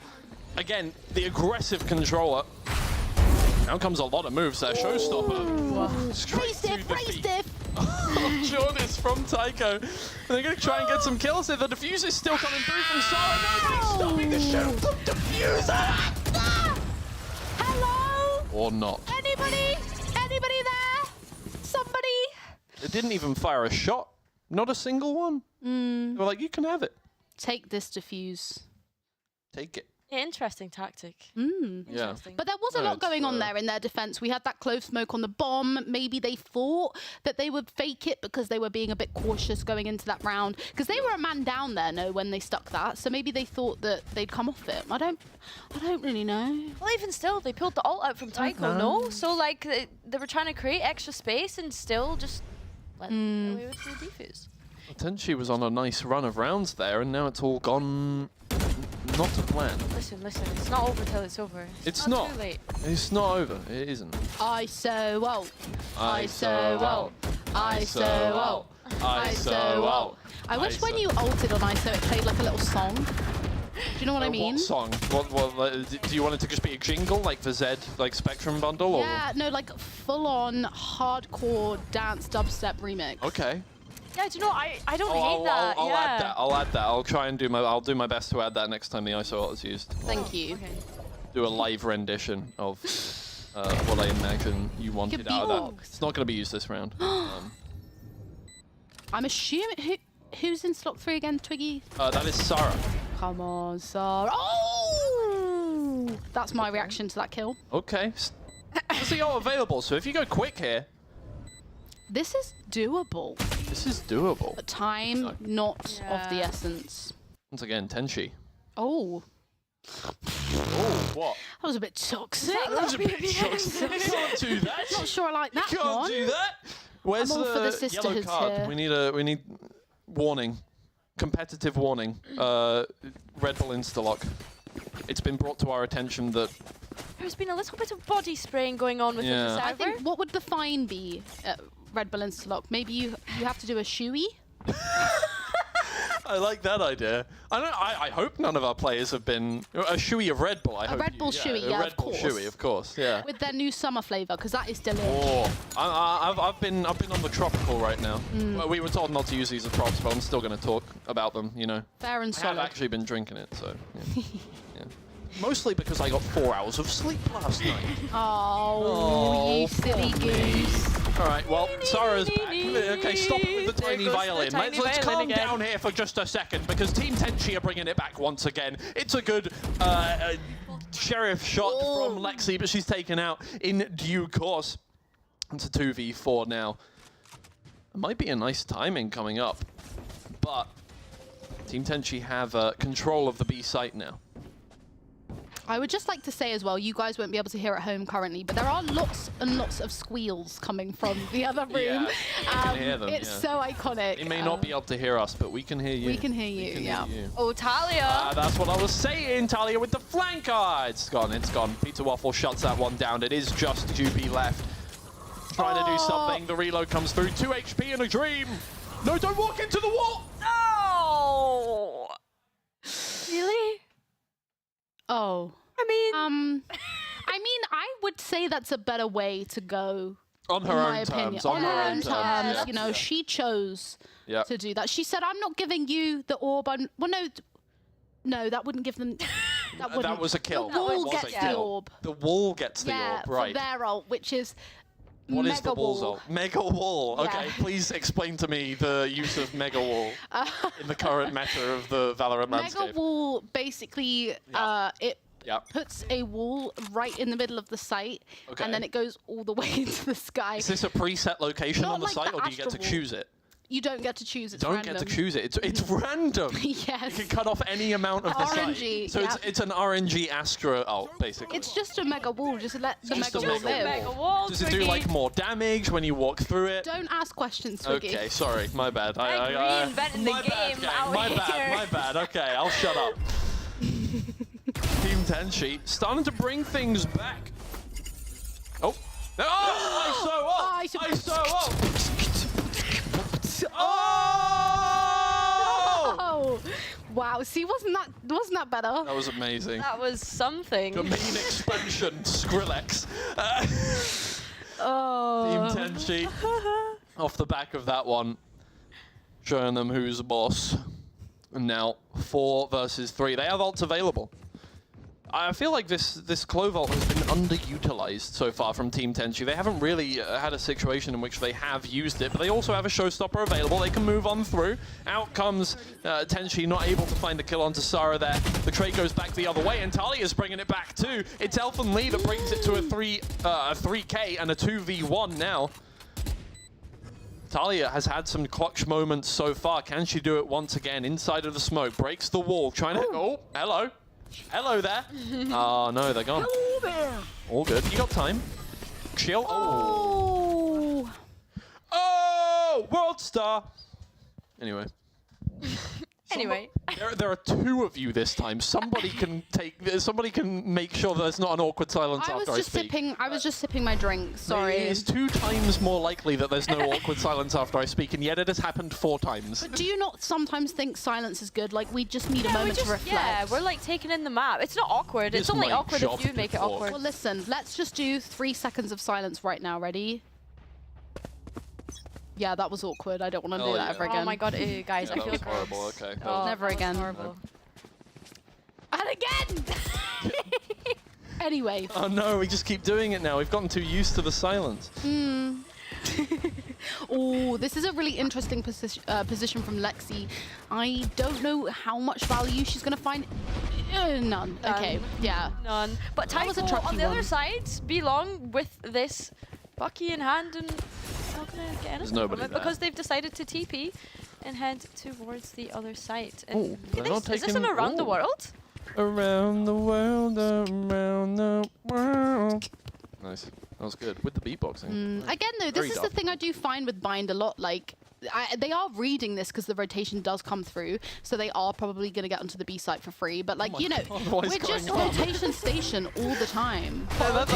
Speaker 6: Again, the aggressive controller. Now comes a lot of moves there. Showstopper.
Speaker 2: Straight stiff.
Speaker 6: Jordan from Tycho. And they're going to try and get some kills here. The diffuser is still coming through from Sarah. Nobody's stopping the shoot from diffuser.
Speaker 2: Hello?
Speaker 6: Or not.
Speaker 2: Anybody there? Somebody?
Speaker 6: They didn't even fire a shot. Not a single one. They were like, you can have it.
Speaker 2: Take this diffuse.
Speaker 6: Take it.
Speaker 4: Interesting tactic.
Speaker 6: Yeah.
Speaker 2: But there was a lot going on there in their defense. We had that clove smoke on the bomb. Maybe they thought that they would fake it because they were being a bit cautious going into that round. Because they were a man down there, when they stuck that. So maybe they thought that they'd come off it. I don't really know.
Speaker 4: Well, even still, they pulled the ult out from Tycho, no? So, like, they were trying to create extra space and still just let away with the defuse.
Speaker 6: Tenchi was on a nice run of rounds there, and now it's all gone not to plan.
Speaker 4: Listen, it's not over till it's over.
Speaker 6: It's not.
Speaker 4: Too late.
Speaker 6: It's not over. It isn't.
Speaker 2: ISO ult.
Speaker 6: ISO ult. ISO ult. ISO ult.
Speaker 2: I wish when you ulted on ISO, it played like a little song. Do you know what I mean?
Speaker 6: What song? Do you want it to just be a jingle, like the Z, like Spectrum bundle?
Speaker 2: Yeah, no, like full-on hardcore dance dubstep remix.
Speaker 6: Okay.
Speaker 4: Yeah, do you know, I don't hate that.
Speaker 6: I'll add that. I'll add that. I'll try and I'll do my best to add that next time the ISO ult is used.
Speaker 2: Thank you. Okay.
Speaker 6: Do a live rendition of what I imagine you wanted out of that. It's not going to be used this round.
Speaker 2: I'm assuming who's in slot 3 again, Twiggy?
Speaker 6: That is Sarah.
Speaker 2: Come on, Sarah. Oh! That's my reaction to that kill.
Speaker 6: Okay. That's the ult available, so if you go quick here.
Speaker 2: This is doable.
Speaker 6: This is doable.
Speaker 2: But time not of the essence.
Speaker 6: Once again, Tenchi.
Speaker 2: Oh.
Speaker 6: Oh, what?
Speaker 2: That was a bit toxic.
Speaker 6: That was a bit toxic. You can't do that.
Speaker 2: Not sure I like that
Speaker 6: You can't do that. Where's
Speaker 2: I'm all for the
Speaker 6: yellow
Speaker 2: sisterhoods
Speaker 6: card?
Speaker 2: here.
Speaker 6: We need warning. Competitive warning. Red Bull Instalock. it's been brought to our attention that
Speaker 4: there's been a little bit of body spraying going on within the server.
Speaker 2: I think, what would the fine be at Red Bull Instalock? Maybe you have to do a shoey?
Speaker 6: I like that idea. I hope none of our players have been a shoey of Red Bull. I hope
Speaker 2: Red Bull shoey, yeah,
Speaker 6: Red Bull shoey, of course, yeah.
Speaker 2: With their new summer flavour, because that is delicious.
Speaker 6: Oh, I've been on the tropical right now. Well, we were told not to use these as props, but I'm still going to talk about them. You know.
Speaker 2: Fair and solid.
Speaker 6: I've actually been drinking it, so. Yeah. Yeah. Mostly because I got 4 hours of sleep last night.
Speaker 2: Oh, you silly goose.
Speaker 6: All right, well, Sarah's back. Okay, stop it with the tiny violin. Let's calm down here for just a second, because Team Tenchi are bringing it back once again. It's a good sheriff shot from Lexi, but she's taken out in due course. It's a 2v4 now. It might be a nice timing coming up, but Team Tenchi have control of the B site now.
Speaker 2: I would just like to say as well, you guys won't be able to hear at home currently, but there are lots and lots of squeals coming from the other room.
Speaker 6: Yeah, you can hear them,
Speaker 2: it's so iconic.
Speaker 6: They may not be able to hear us, but we can hear you.
Speaker 2: We can hear you, yeah.
Speaker 4: Oh, Talia.
Speaker 6: That's what I was saying, Talia with the flanker. It's gone, it's gone. Pizza Waffle shuts that one down. It is just Jupi left. Trying to do something. The reload comes through. 2 HP in a dream. No, don't walk into the wall.
Speaker 4: No. Really?
Speaker 2: Oh. I mean, I would say that's a better way to go.
Speaker 6: On her own terms.
Speaker 2: On her own terms. You know, she chose to do that. She said, "I'm not giving you the orb." Well, no, that wouldn't give them.
Speaker 6: That was a kill.
Speaker 2: The wall gets the orb.
Speaker 6: The wall gets the orb, right?
Speaker 2: For their ult, which is.
Speaker 6: What
Speaker 2: Mega
Speaker 6: is the wall's
Speaker 2: wall.
Speaker 6: ult? Mega wall.
Speaker 2: Yeah.
Speaker 6: Okay, please explain to me the use of mega wall in the current meta of the Valorant landscape.
Speaker 2: Mega wall basically it puts a wall right in the middle of the site, and then it goes all the way into the sky.
Speaker 6: Is this a preset location on the
Speaker 2: like
Speaker 6: site,
Speaker 2: the
Speaker 6: or do you get to
Speaker 2: Astral
Speaker 6: choose it?
Speaker 2: You don't get to choose. It's
Speaker 6: Don't
Speaker 2: random.
Speaker 6: get to choose it. It's random.
Speaker 2: Yes.
Speaker 6: You can cut off any amount of the
Speaker 2: RNG,
Speaker 6: site. So it's an RNG Astra ult, basically.
Speaker 2: It's just a mega wall. Just let the
Speaker 6: Just
Speaker 2: mega
Speaker 6: a
Speaker 2: wall
Speaker 6: mega
Speaker 2: live.
Speaker 6: Does it do like more damage when you walk through it?
Speaker 2: Don't ask questions, Twiggy.
Speaker 6: Okay, sorry, my bad.
Speaker 4: Reinventing the
Speaker 6: my
Speaker 4: game out
Speaker 6: my
Speaker 4: here.
Speaker 6: bad, my bad. Okay, I'll shut up. Team Tenchi starting to bring things back. Oh, I so up.
Speaker 2: Oh! Wow. See, wasn't that better?
Speaker 6: That was amazing.
Speaker 4: That was something.
Speaker 6: The main expansion, Skrillex.
Speaker 2: Oh.
Speaker 6: Team Tenchi, off the back of that one, showing them who's the boss. And now 4 versus 3. They have ults available. I feel like this Clove ult has been underutilized so far from Team Tenchi. They haven't really had a situation in which they have used it, but they also have a showstopper available. They can move on through. Out comes Tenchi, not able to find the kill onto Sara there. The trade goes back the other way, and Talia's bringing it back too. It's Elfin Lee that brings it to a 3K and a 2v1 now. Talia has had some clutch moments so far. Can she do it once again? Inside of the smoke, breaks the wall, trying to... Oh, hello. Hello there. Oh, no, they're gone.
Speaker 2: Hello there.
Speaker 6: All good. You got time. Chill.
Speaker 2: Oh.
Speaker 6: Oh, World Star. Anyway.
Speaker 4: Anyway.
Speaker 6: There are 2 of you this time. Somebody can make sure that there's not an awkward silence after I speak.
Speaker 2: I was just sipping my drink. Sorry.
Speaker 6: It is 2 times more likely that there's no awkward silence after I speak, and yet it has happened 4 times.
Speaker 2: But do you not sometimes think silence is good? Like, we just need a moment to reflect.
Speaker 4: Yeah, we're like taking in the map. It's not awkward. It's only awkward if you make it awkward.
Speaker 2: Well, listen, let's just do 3 seconds of silence right now. Ready? Yeah, that was awkward. I don't want to do that ever again.
Speaker 4: Oh my god, ew, guys, I feel
Speaker 6: horrible. Okay.
Speaker 2: Never again.
Speaker 4: Horrible.
Speaker 2: And again! Anyway.
Speaker 6: Oh no, we just keep doing it now. We've gotten too used to the silence.
Speaker 2: Oh, this is a really interesting position from Lexi. I don't know how much value she's going to find. None. Okay, yeah.
Speaker 4: None. But
Speaker 2: That was a
Speaker 4: Tycho
Speaker 2: tricky
Speaker 4: on the
Speaker 2: one.
Speaker 4: other side, belong with this Bucky in hand and not gonna get anything
Speaker 6: nobody
Speaker 4: from it
Speaker 6: there.
Speaker 4: because they've decided to TP and head towards the other side.
Speaker 6: Oh,
Speaker 4: And
Speaker 6: they're not
Speaker 4: is this
Speaker 6: taking-
Speaker 4: an around the
Speaker 6: oh.
Speaker 4: world?
Speaker 6: Around the world, around the world. Nice. That was good. With the beatboxing.
Speaker 2: Again, though,
Speaker 6: Very
Speaker 2: this is the
Speaker 6: Daft
Speaker 2: thing I do find with Bind a lot. Like, they are reading this because the rotation does come through, so they are probably going to get onto the B site for free. But like, you know, we're just rotation station all the time.
Speaker 6: Yeah, that's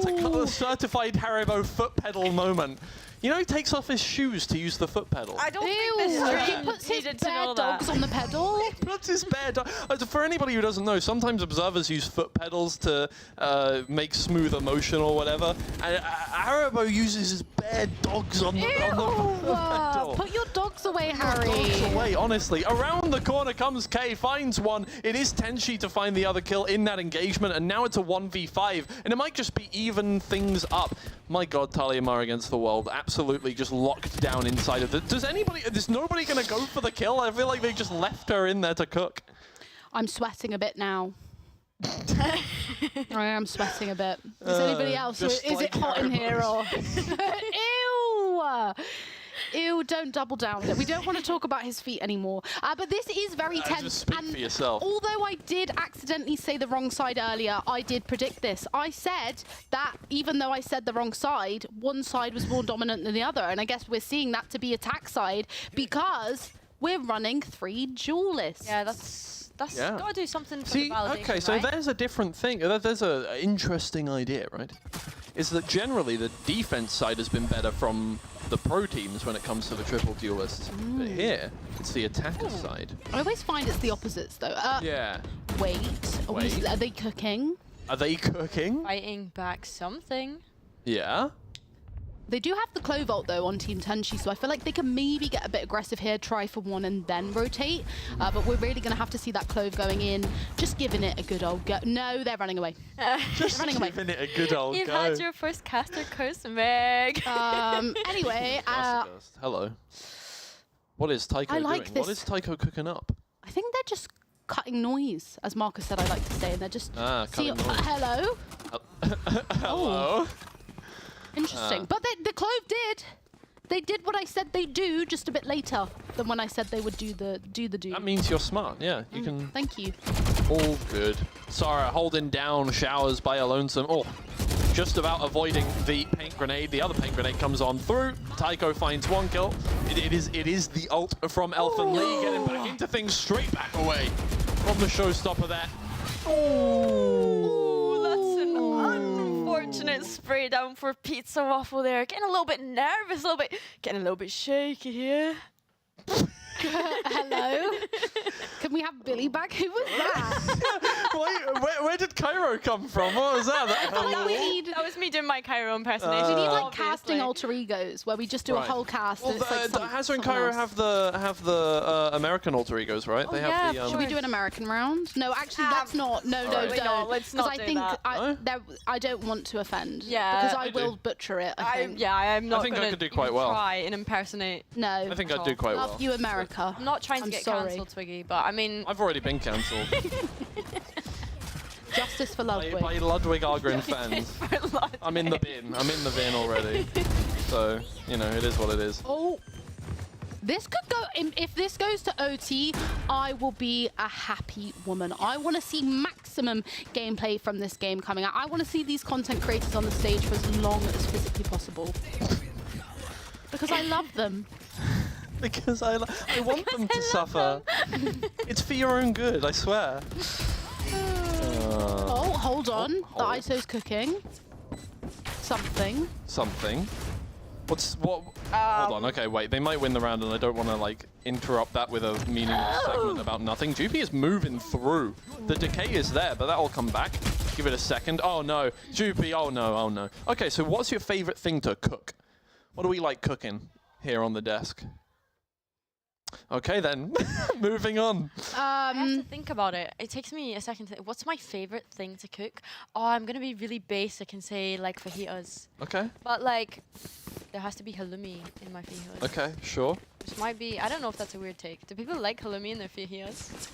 Speaker 6: a certified Haribo foot pedal moment. You know, he takes off his shoes to use the foot pedal.
Speaker 4: I don't think this stream
Speaker 2: he puts his
Speaker 4: needed to
Speaker 2: bare
Speaker 4: know
Speaker 2: dogs
Speaker 4: that.
Speaker 2: on the pedal.
Speaker 6: He puts his bare dog. For anybody who doesn't know, sometimes observers use foot pedals to make smoother motion or whatever. And Haribo uses his bare dogs on the foot pedal.
Speaker 2: Put your dogs away, Harry.
Speaker 6: Dogs away, honestly. Around the corner comes K, finds one. It is Tenshi to find the other kill in that engagement, and now it's a 1v5, and it might just be even things up. My God, Talia against the world, absolutely just locked down inside of it. Is nobody going to go for the kill? I feel like they just left her in there to cook.
Speaker 2: I'm sweating a bit now. I am sweating a bit. Is anybody else? Is it hot in here or? Ew! Ew, don't double down with it. We don't want to talk about his feet anymore. But this is very tense.
Speaker 6: Just speak for yourself.
Speaker 2: Although I did accidentally say the wrong side earlier, I did predict this. I said that even though I said the wrong side, one side was more dominant than the other. And I guess we're seeing that to be attack side because we're running 3 duelists.
Speaker 4: Yeah, that's got to do something for
Speaker 6: See,
Speaker 4: the validation,
Speaker 6: okay, so
Speaker 4: right?
Speaker 6: there's a different thing. There's an interesting idea, right? Is that generally the defense side has been better from the pro teams when it comes to the triple duelists. But here, it's the attacker side.
Speaker 2: I always find it's the opposites, though.
Speaker 6: Yeah.
Speaker 2: Wait. Are they cooking?
Speaker 6: Are they cooking?
Speaker 4: Fighting back something.
Speaker 6: Yeah.
Speaker 2: They do have the Clove ult, though, on Team Tenshi, so I feel like they can maybe get a bit aggressive here, try for one and then rotate. But we're really going to have to see that Clove going in, just giving it a good old go. No, they're running away.
Speaker 6: Just
Speaker 2: running away.
Speaker 6: giving it a good old
Speaker 4: You've
Speaker 6: go.
Speaker 4: had your first caster curse, Meg.
Speaker 2: Anyway.
Speaker 6: Hello. What is Tycho
Speaker 2: I like
Speaker 6: doing?
Speaker 2: this.
Speaker 6: What is Tycho cooking up?
Speaker 2: I think they're just cutting noise, as Marcus said I like to say, and they're just...
Speaker 6: cutting noise.
Speaker 2: Hello?
Speaker 6: Hello?
Speaker 2: Interesting. But the Clove did. They did what I said they'd do, just a bit later than when I said they would do the do.
Speaker 6: That means you're smart, yeah. You can...
Speaker 2: Thank you.
Speaker 6: All good. Sarah holding down showers by a lonesome. Oh, just about avoiding the paint grenade. The other paint grenade comes on through. Tycho finds one kill. It is the ult from Elfin Lee, getting back into things straight back away from the showstopper there.
Speaker 4: Oh, that's an unfortunate spray down for Pizza Waffle there. Getting a little bit nervous, getting a little bit shaky here.
Speaker 2: Hello? Can we have Billy back? Who was that?
Speaker 6: Where did Cairo come from? What was that?
Speaker 4: That was me doing my Cairo impersonation.
Speaker 2: We need like casting alter egos where we just do a whole cast.
Speaker 6: Well,
Speaker 2: and it's like
Speaker 6: Hazard and Cairo have the American alter egos, right? They have the.
Speaker 2: Should we do an American round? No, actually, that's not. No, don't.
Speaker 4: Let's not
Speaker 2: I
Speaker 4: do
Speaker 2: think
Speaker 4: that.
Speaker 2: I don't want to offend.
Speaker 4: Yeah,
Speaker 2: because I will butcher it. I think.
Speaker 4: I'm not.
Speaker 6: I think I
Speaker 4: gonna
Speaker 6: could do quite well.
Speaker 4: Try and impersonate.
Speaker 2: No.
Speaker 6: I think I'd do quite well.
Speaker 2: Love you, America.
Speaker 4: I'm not trying to get cancelled, Twiggy, but I mean...
Speaker 6: I've already been cancelled.
Speaker 2: Justice for Ludwig.
Speaker 6: By Ludwig Argren fans. I'm in the bin. I'm in the bin already. So, you know, it is what it is.
Speaker 2: Oh. This could go... If this goes to OT, I will be a happy woman. I want to see maximum gameplay from this game coming out. I want to see these content creators on the stage for as long as physically possible. Because I love them.
Speaker 6: Because I want them to suffer. It's for your own good, I swear.
Speaker 2: Oh, hold on. The ISO's cooking. Something.
Speaker 6: What? Hold on. Okay, wait. They might win the round, and I don't want to like interrupt that with a meaningless segment about nothing. Jupi is moving through. The decay is there, but that'll come back. Give it a second. Oh no, Jupi. Oh no. Okay, so what's your favorite thing to cook? What do we like cooking here on the desk? Okay then, moving on.
Speaker 4: I have to think about it. It takes me a second to think. What's my favorite thing to cook? Oh, I'm gonna be really basic and say like fajitas.
Speaker 6: Okay.
Speaker 4: But like, there has to be halloumi in my fajitas.
Speaker 6: Okay, sure.
Speaker 4: Which might be, I don't know if that's a weird take. Do people like halloumi in their fajitas?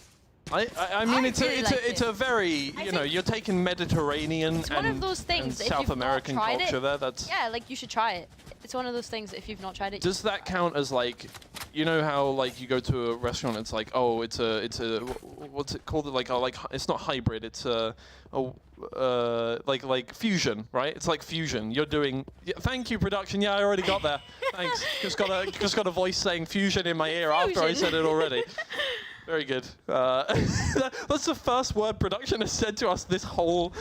Speaker 6: I mean, it's a very, you know, you're taking Mediterranean
Speaker 4: It's one of those things.
Speaker 6: and South American culture there. That's
Speaker 4: yeah, like you should try it. It's one of those things. If you've not tried it,
Speaker 6: does that count as like you know how like you go to a restaurant, it's like, oh, it's a what's it called? Like it's not hybrid, it's like fusion, right? It's like fusion. You're doing. Yeah, thank you, production. Yeah, I already got there. Thanks. Just got a voice saying fusion in my ear after I said it already. Very good. That's the first word production has said to us this whole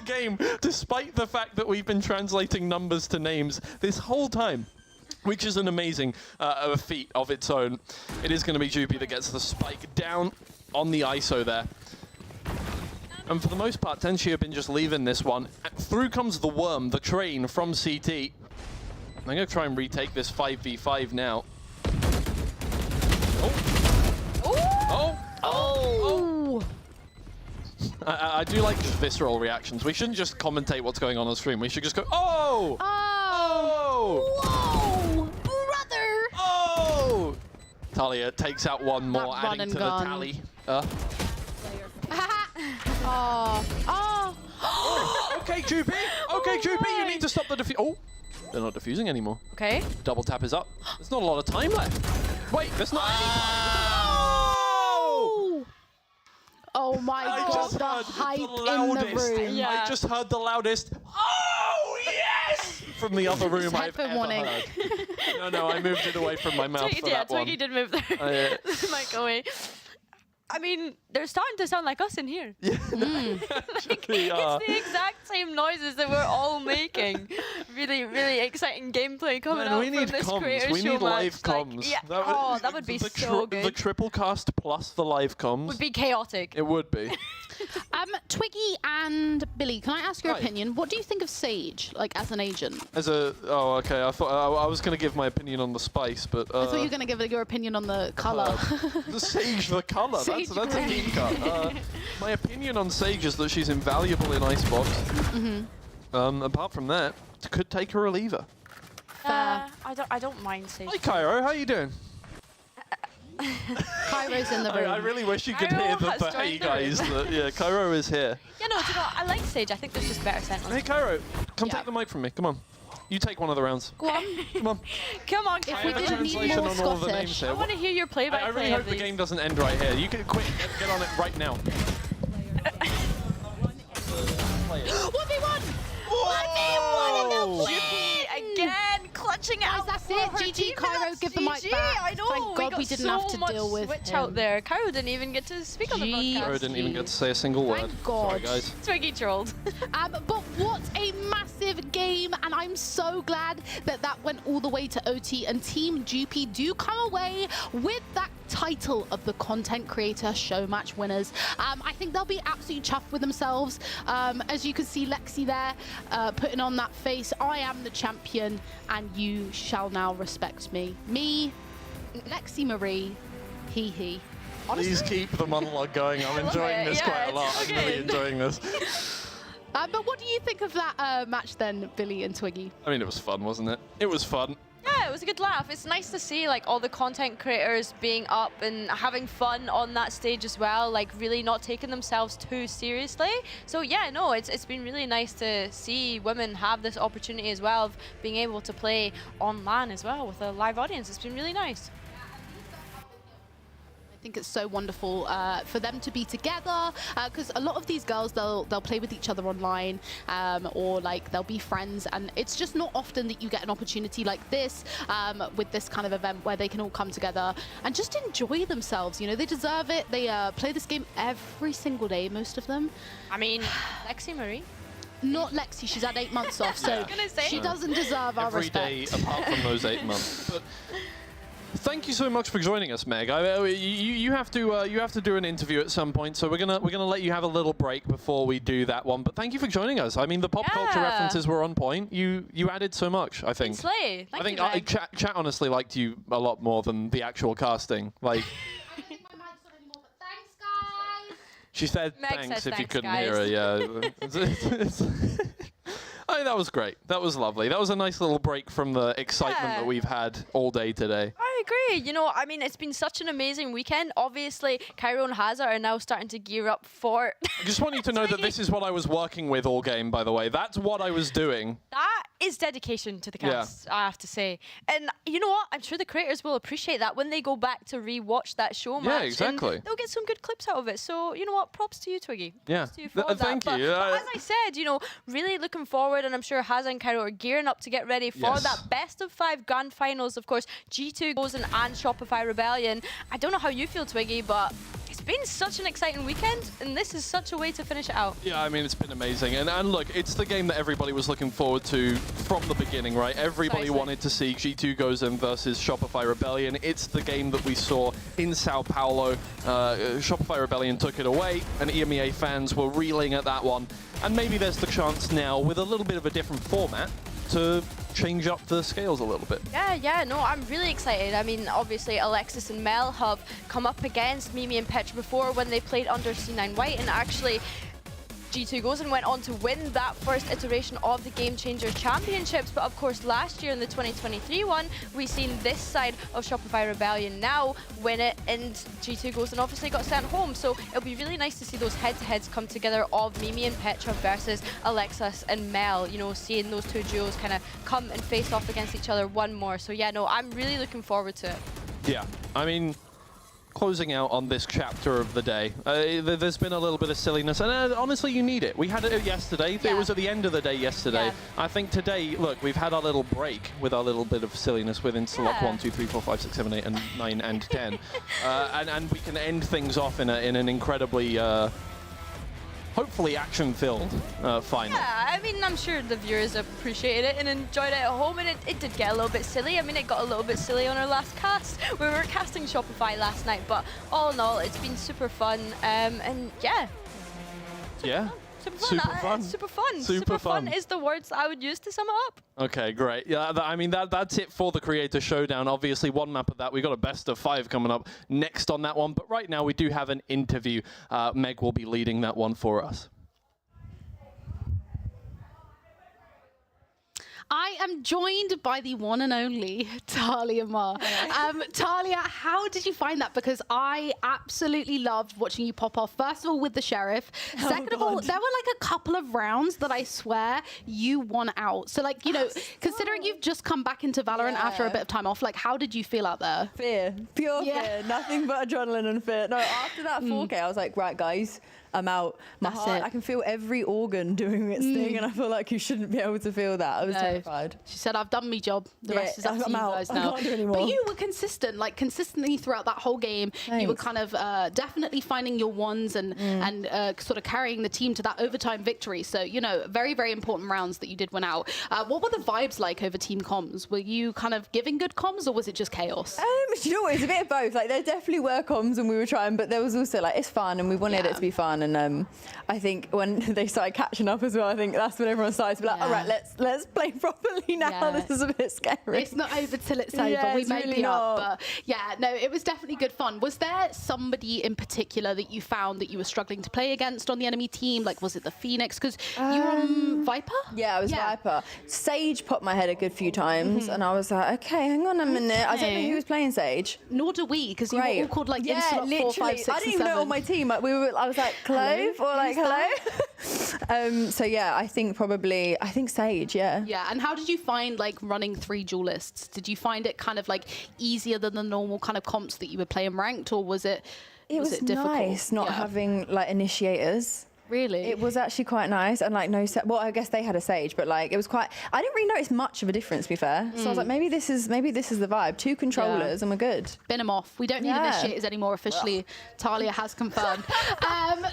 Speaker 6: game, despite the fact that we've been translating numbers to names this whole time, which is an amazing feat of its own. It is going to be Jupi that gets the spike down on the ISO there. And for the most part, Tenchi have been just leaving this one. Through comes the worm, the train from CT. I'm going to try and retake this 5v5 now. Oh! I do like just visceral reactions. We shouldn't just commentate what's going on the stream. We should just go, oh! Oh!
Speaker 2: Whoa! Brother!
Speaker 6: Oh! Talia takes out one more, adding to the tally. Okay, Jupi! Okay, Jupi, you need to stop the defuse. Oh! They're not defusing anymore.
Speaker 4: Okay.
Speaker 6: Double tap is up. There's not a lot of time left. Wait, there's not any time.
Speaker 2: Oh my god, the hype in the room.
Speaker 6: Yeah. I just heard the loudest, oh yes! From the other room I've ever heard. No, I moved it away from my mouth for that one.
Speaker 4: Twiggy did move the mic away. I mean, they're starting to sound like us in here. Yeah, it's the exact same noises that we're all making. Really, really exciting gameplay coming out from this creator show.
Speaker 6: We need live comms.
Speaker 4: Like, yeah, that would be so good.
Speaker 6: The triple cast plus the live comms
Speaker 4: would be chaotic.
Speaker 6: It would be.
Speaker 2: Twiggy and Billy, can I ask your opinion? What do you think of Sage, like as an agent?
Speaker 6: Okay. I thought I was going to give my opinion on the spice, but
Speaker 2: I thought you were going to give your opinion on the color.
Speaker 6: The Sage, the color. That's a deep cut. My opinion on Sage is that she's invaluable in Icebox. Apart from that, could take her a reliever.
Speaker 4: I don't mind Sage.
Speaker 6: Hi, Cairo. How you doing?
Speaker 2: Cairo's in the room.
Speaker 6: I really wish you could hear the hey guys. Yeah, Cairo is here.
Speaker 4: Yeah, no, I like Sage. I think there's just better sense.
Speaker 6: Hey, Cairo, come take the mic from me. Come on. You take one of the rounds.
Speaker 4: Go on.
Speaker 6: Come on.
Speaker 4: Come on,
Speaker 2: if we didn't need more Scottish.
Speaker 4: I want to hear your play-by-play.
Speaker 6: I really hope the game doesn't end right here. You can quick get on it right now.
Speaker 2: 1v1! 1v1 in the win!
Speaker 4: Again, clutching out.
Speaker 2: That's it. GG, Cairo, give the mic back.
Speaker 4: I know.
Speaker 2: Thank God we didn't have to deal with
Speaker 4: switch
Speaker 2: him.
Speaker 4: out there. Cairo didn't even get to speak on the podcast.
Speaker 6: Cairo didn't even get to say a single word.
Speaker 2: Thank God.
Speaker 6: Sorry, guys.
Speaker 4: Twiggy trolled.
Speaker 2: But what a massive game, and I'm so glad that went all the way to OT, and Team Jupi do come away with that title of the Content Creator Show Match winners. I think they'll be absolutely chuffed with themselves. As you can see Lexi there putting on that face, I am the champion and you shall now respect me. Me, Lexi Marie, he. Honestly.
Speaker 6: Please keep the monologue going. I'm enjoying this quite a lot. I'm really enjoying this.
Speaker 2: But what do you think of that match then, Billy and Twiggy?
Speaker 6: I mean, it was fun, wasn't it? It was fun.
Speaker 4: Yeah, it was a good laugh. It's nice to see like all the content creators being up and having fun on that stage as well, like really not taking themselves too seriously. So yeah, no, it's been really nice to see women have this opportunity as well of being able to play on LAN as well with a live audience. It's been really nice.
Speaker 2: I think it's so wonderful for them to be together, because a lot of these girls, they'll play with each other online, or like they'll be friends, and it's just not often that you get an opportunity like this with this kind of event where they can all come together and just enjoy themselves. You know, they deserve it. They play this game every single day, most of them.
Speaker 4: I mean, Lexi Marie.
Speaker 2: Not Lexi, she's had 8 months off, so she doesn't deserve our respect.
Speaker 6: Every day apart from those 8 months. But thank you so much for joining us, Meg. You have to do an interview at some point, so we're gonna let you have a little break before we do that one. But thank you for joining us. I mean, the pop culture references were on point. You added so much, I think.
Speaker 4: Slay.
Speaker 6: I think chat honestly liked you a lot more than the actual casting. Like.
Speaker 2: I think my mic's not anymore, but thanks, guys.
Speaker 6: She said
Speaker 4: Meg
Speaker 6: thanks
Speaker 4: said
Speaker 6: if you
Speaker 4: thanks,
Speaker 6: couldn't
Speaker 4: guys.
Speaker 6: hear her. Yeah. I think that was great. That was lovely. That was a nice little break from the excitement that we've had all day today.
Speaker 4: I agree. You know, I mean, it's been such an amazing weekend. Obviously, Cairo and Hazard are now starting to gear up for...
Speaker 6: I just want you to know that this is what I was working with all game, by the way. That's what I was doing.
Speaker 4: That is dedication to the cast, I have to say. And you know what? I'm sure the creators will appreciate that when they go back to re-watch that show match.
Speaker 6: Yeah, exactly.
Speaker 4: And they'll get some good clips out of it. So, you know what? Props to you, Twiggy.
Speaker 6: Yeah.
Speaker 4: Props to you for all
Speaker 6: Thank
Speaker 4: that.
Speaker 6: you.
Speaker 4: But as I said, you know, really looking forward, and I'm sure Hazard and Cairo are gearing up to get ready for that best of 5 grand finals. Of course, G2, Gozen, and Shopify Rebellion. I don't know how you feel, Twiggy, but it's been such an exciting weekend, and this is such a way to finish it out.
Speaker 6: Yeah, I mean, it's been amazing. And look, it's the game that everybody was looking forward to from the beginning, right? Everybody wanted to see G2 Gozen versus Shopify Rebellion. It's the game that we saw in Sao Paulo. Shopify Rebellion took it away, and EMEA fans were reeling at that one. And maybe there's the chance now, with a little bit of a different format, to change up the scales a little bit.
Speaker 4: Yeah, no, I'm really excited. I mean, obviously, Alexis and Mel have come up against Mimi and Petra before when they played under C9 White, and actually, G2 Gozen went on to win that first iteration of the Game Changer Championships. But of course, last year in the 2023 one, we've seen this side of Shopify Rebellion now win it, and G2 Gozen obviously got sent home. So it'll be really nice to see those head-to-heads come together of Mimi and Petra versus Alexis and Mel. You know, seeing those two duos kind of come and face off against each other one more. So yeah, no, I'm really looking forward to it.
Speaker 6: Yeah, I mean, closing out on this chapter of the day, there's been a little bit of silliness, and honestly, you need it. We had it yesterday. It was at the end of the day yesterday.
Speaker 4: Yeah.
Speaker 6: I think today, look, we've had our little break with our little bit of silliness with Instalock 1, 2, 3, 4, 5, 6, 7, 8, and 9, and 10. And we can end things off in an incredibly, hopefully action-filled final.
Speaker 4: Yeah, I mean, I'm sure the viewers appreciated it and enjoyed it at home, and it did get a little bit silly. I mean, it got a little bit silly on our last cast. We were casting Shopify last night, but all in all, it's been super fun, and yeah.
Speaker 6: Yeah.
Speaker 4: Super fun. Super fun is the words I would use to sum it up.
Speaker 6: Okay, great. Yeah, I mean, that's it for the Creator Showdown. Obviously, one map of that. We've got a best of 5 coming up next on that one. But right now, we do have an interview. Meg will be leading that one for us.
Speaker 2: I am joined by the one and only Talia Ma. Talia, how did you find that? Because I absolutely loved watching you pop off, first of all, with the Sheriff. Second of all, there were like a couple of rounds that I swear you won out. So like, you know, considering you've just come back into Valorant after a bit of time off, like how did you feel out there?
Speaker 10: Fear, pure fear, nothing but adrenaline and fear. No, after that 4K, I was like, right, guys, I'm out. My heart, I can feel every organ doing its thing, and I feel like you shouldn't be able to feel that. I was terrified.
Speaker 2: She said, I've done my job. The rest is up to you guys now.
Speaker 10: I can't do anymore.
Speaker 2: But you were consistent, like consistently throughout that whole game.
Speaker 10: Thanks.
Speaker 2: You were kind of definitely finding your ones and sort of carrying the team to that overtime victory. So, you know, very, very important rounds that you did win out. What were the vibes like over team comms? Were you kind of giving good comms, or was it just chaos?
Speaker 10: You know what, it's a bit of both. Like, there definitely were comms and we were trying, but there was also like, it's fun and we wanted it to be fun. And I think when they started catching up as well, I think that's when everyone started to be like, all right, let's play properly now. This is a bit scary.
Speaker 2: It's not over till it's over. We may be up, but yeah, no, it was definitely good fun. Was there somebody in particular that you found that you were struggling to play against on the enemy team? Like, was it the Phoenix? Because you were on Viper?
Speaker 10: Yeah, I was Viper. Sage popped my head a good few times, and I was like, okay, hang on a minute. I don't know who was playing Sage.
Speaker 2: Nor do we, because you were all called like Instalock 4, 5, 6,
Speaker 10: I didn't even know on my team. Like, I was like, Clove or like hello. So yeah, I think Sage.
Speaker 2: Yeah, and how did you find like running 3 duelists? Did you find it kind of like easier than the normal kind of comps that you were playing ranked, or was it?
Speaker 10: It was
Speaker 2: difficult?
Speaker 10: Nice not having like initiators.
Speaker 2: Really?
Speaker 10: It was actually quite nice, and like well, I guess they had a Sage, but like it was quite. I didn't really notice much of a difference, to be fair. So I was like, maybe this is the vibe. 2 controllers, and we're good.
Speaker 2: Bin them off. We don't need initiators anymore. Officially, Talia has confirmed.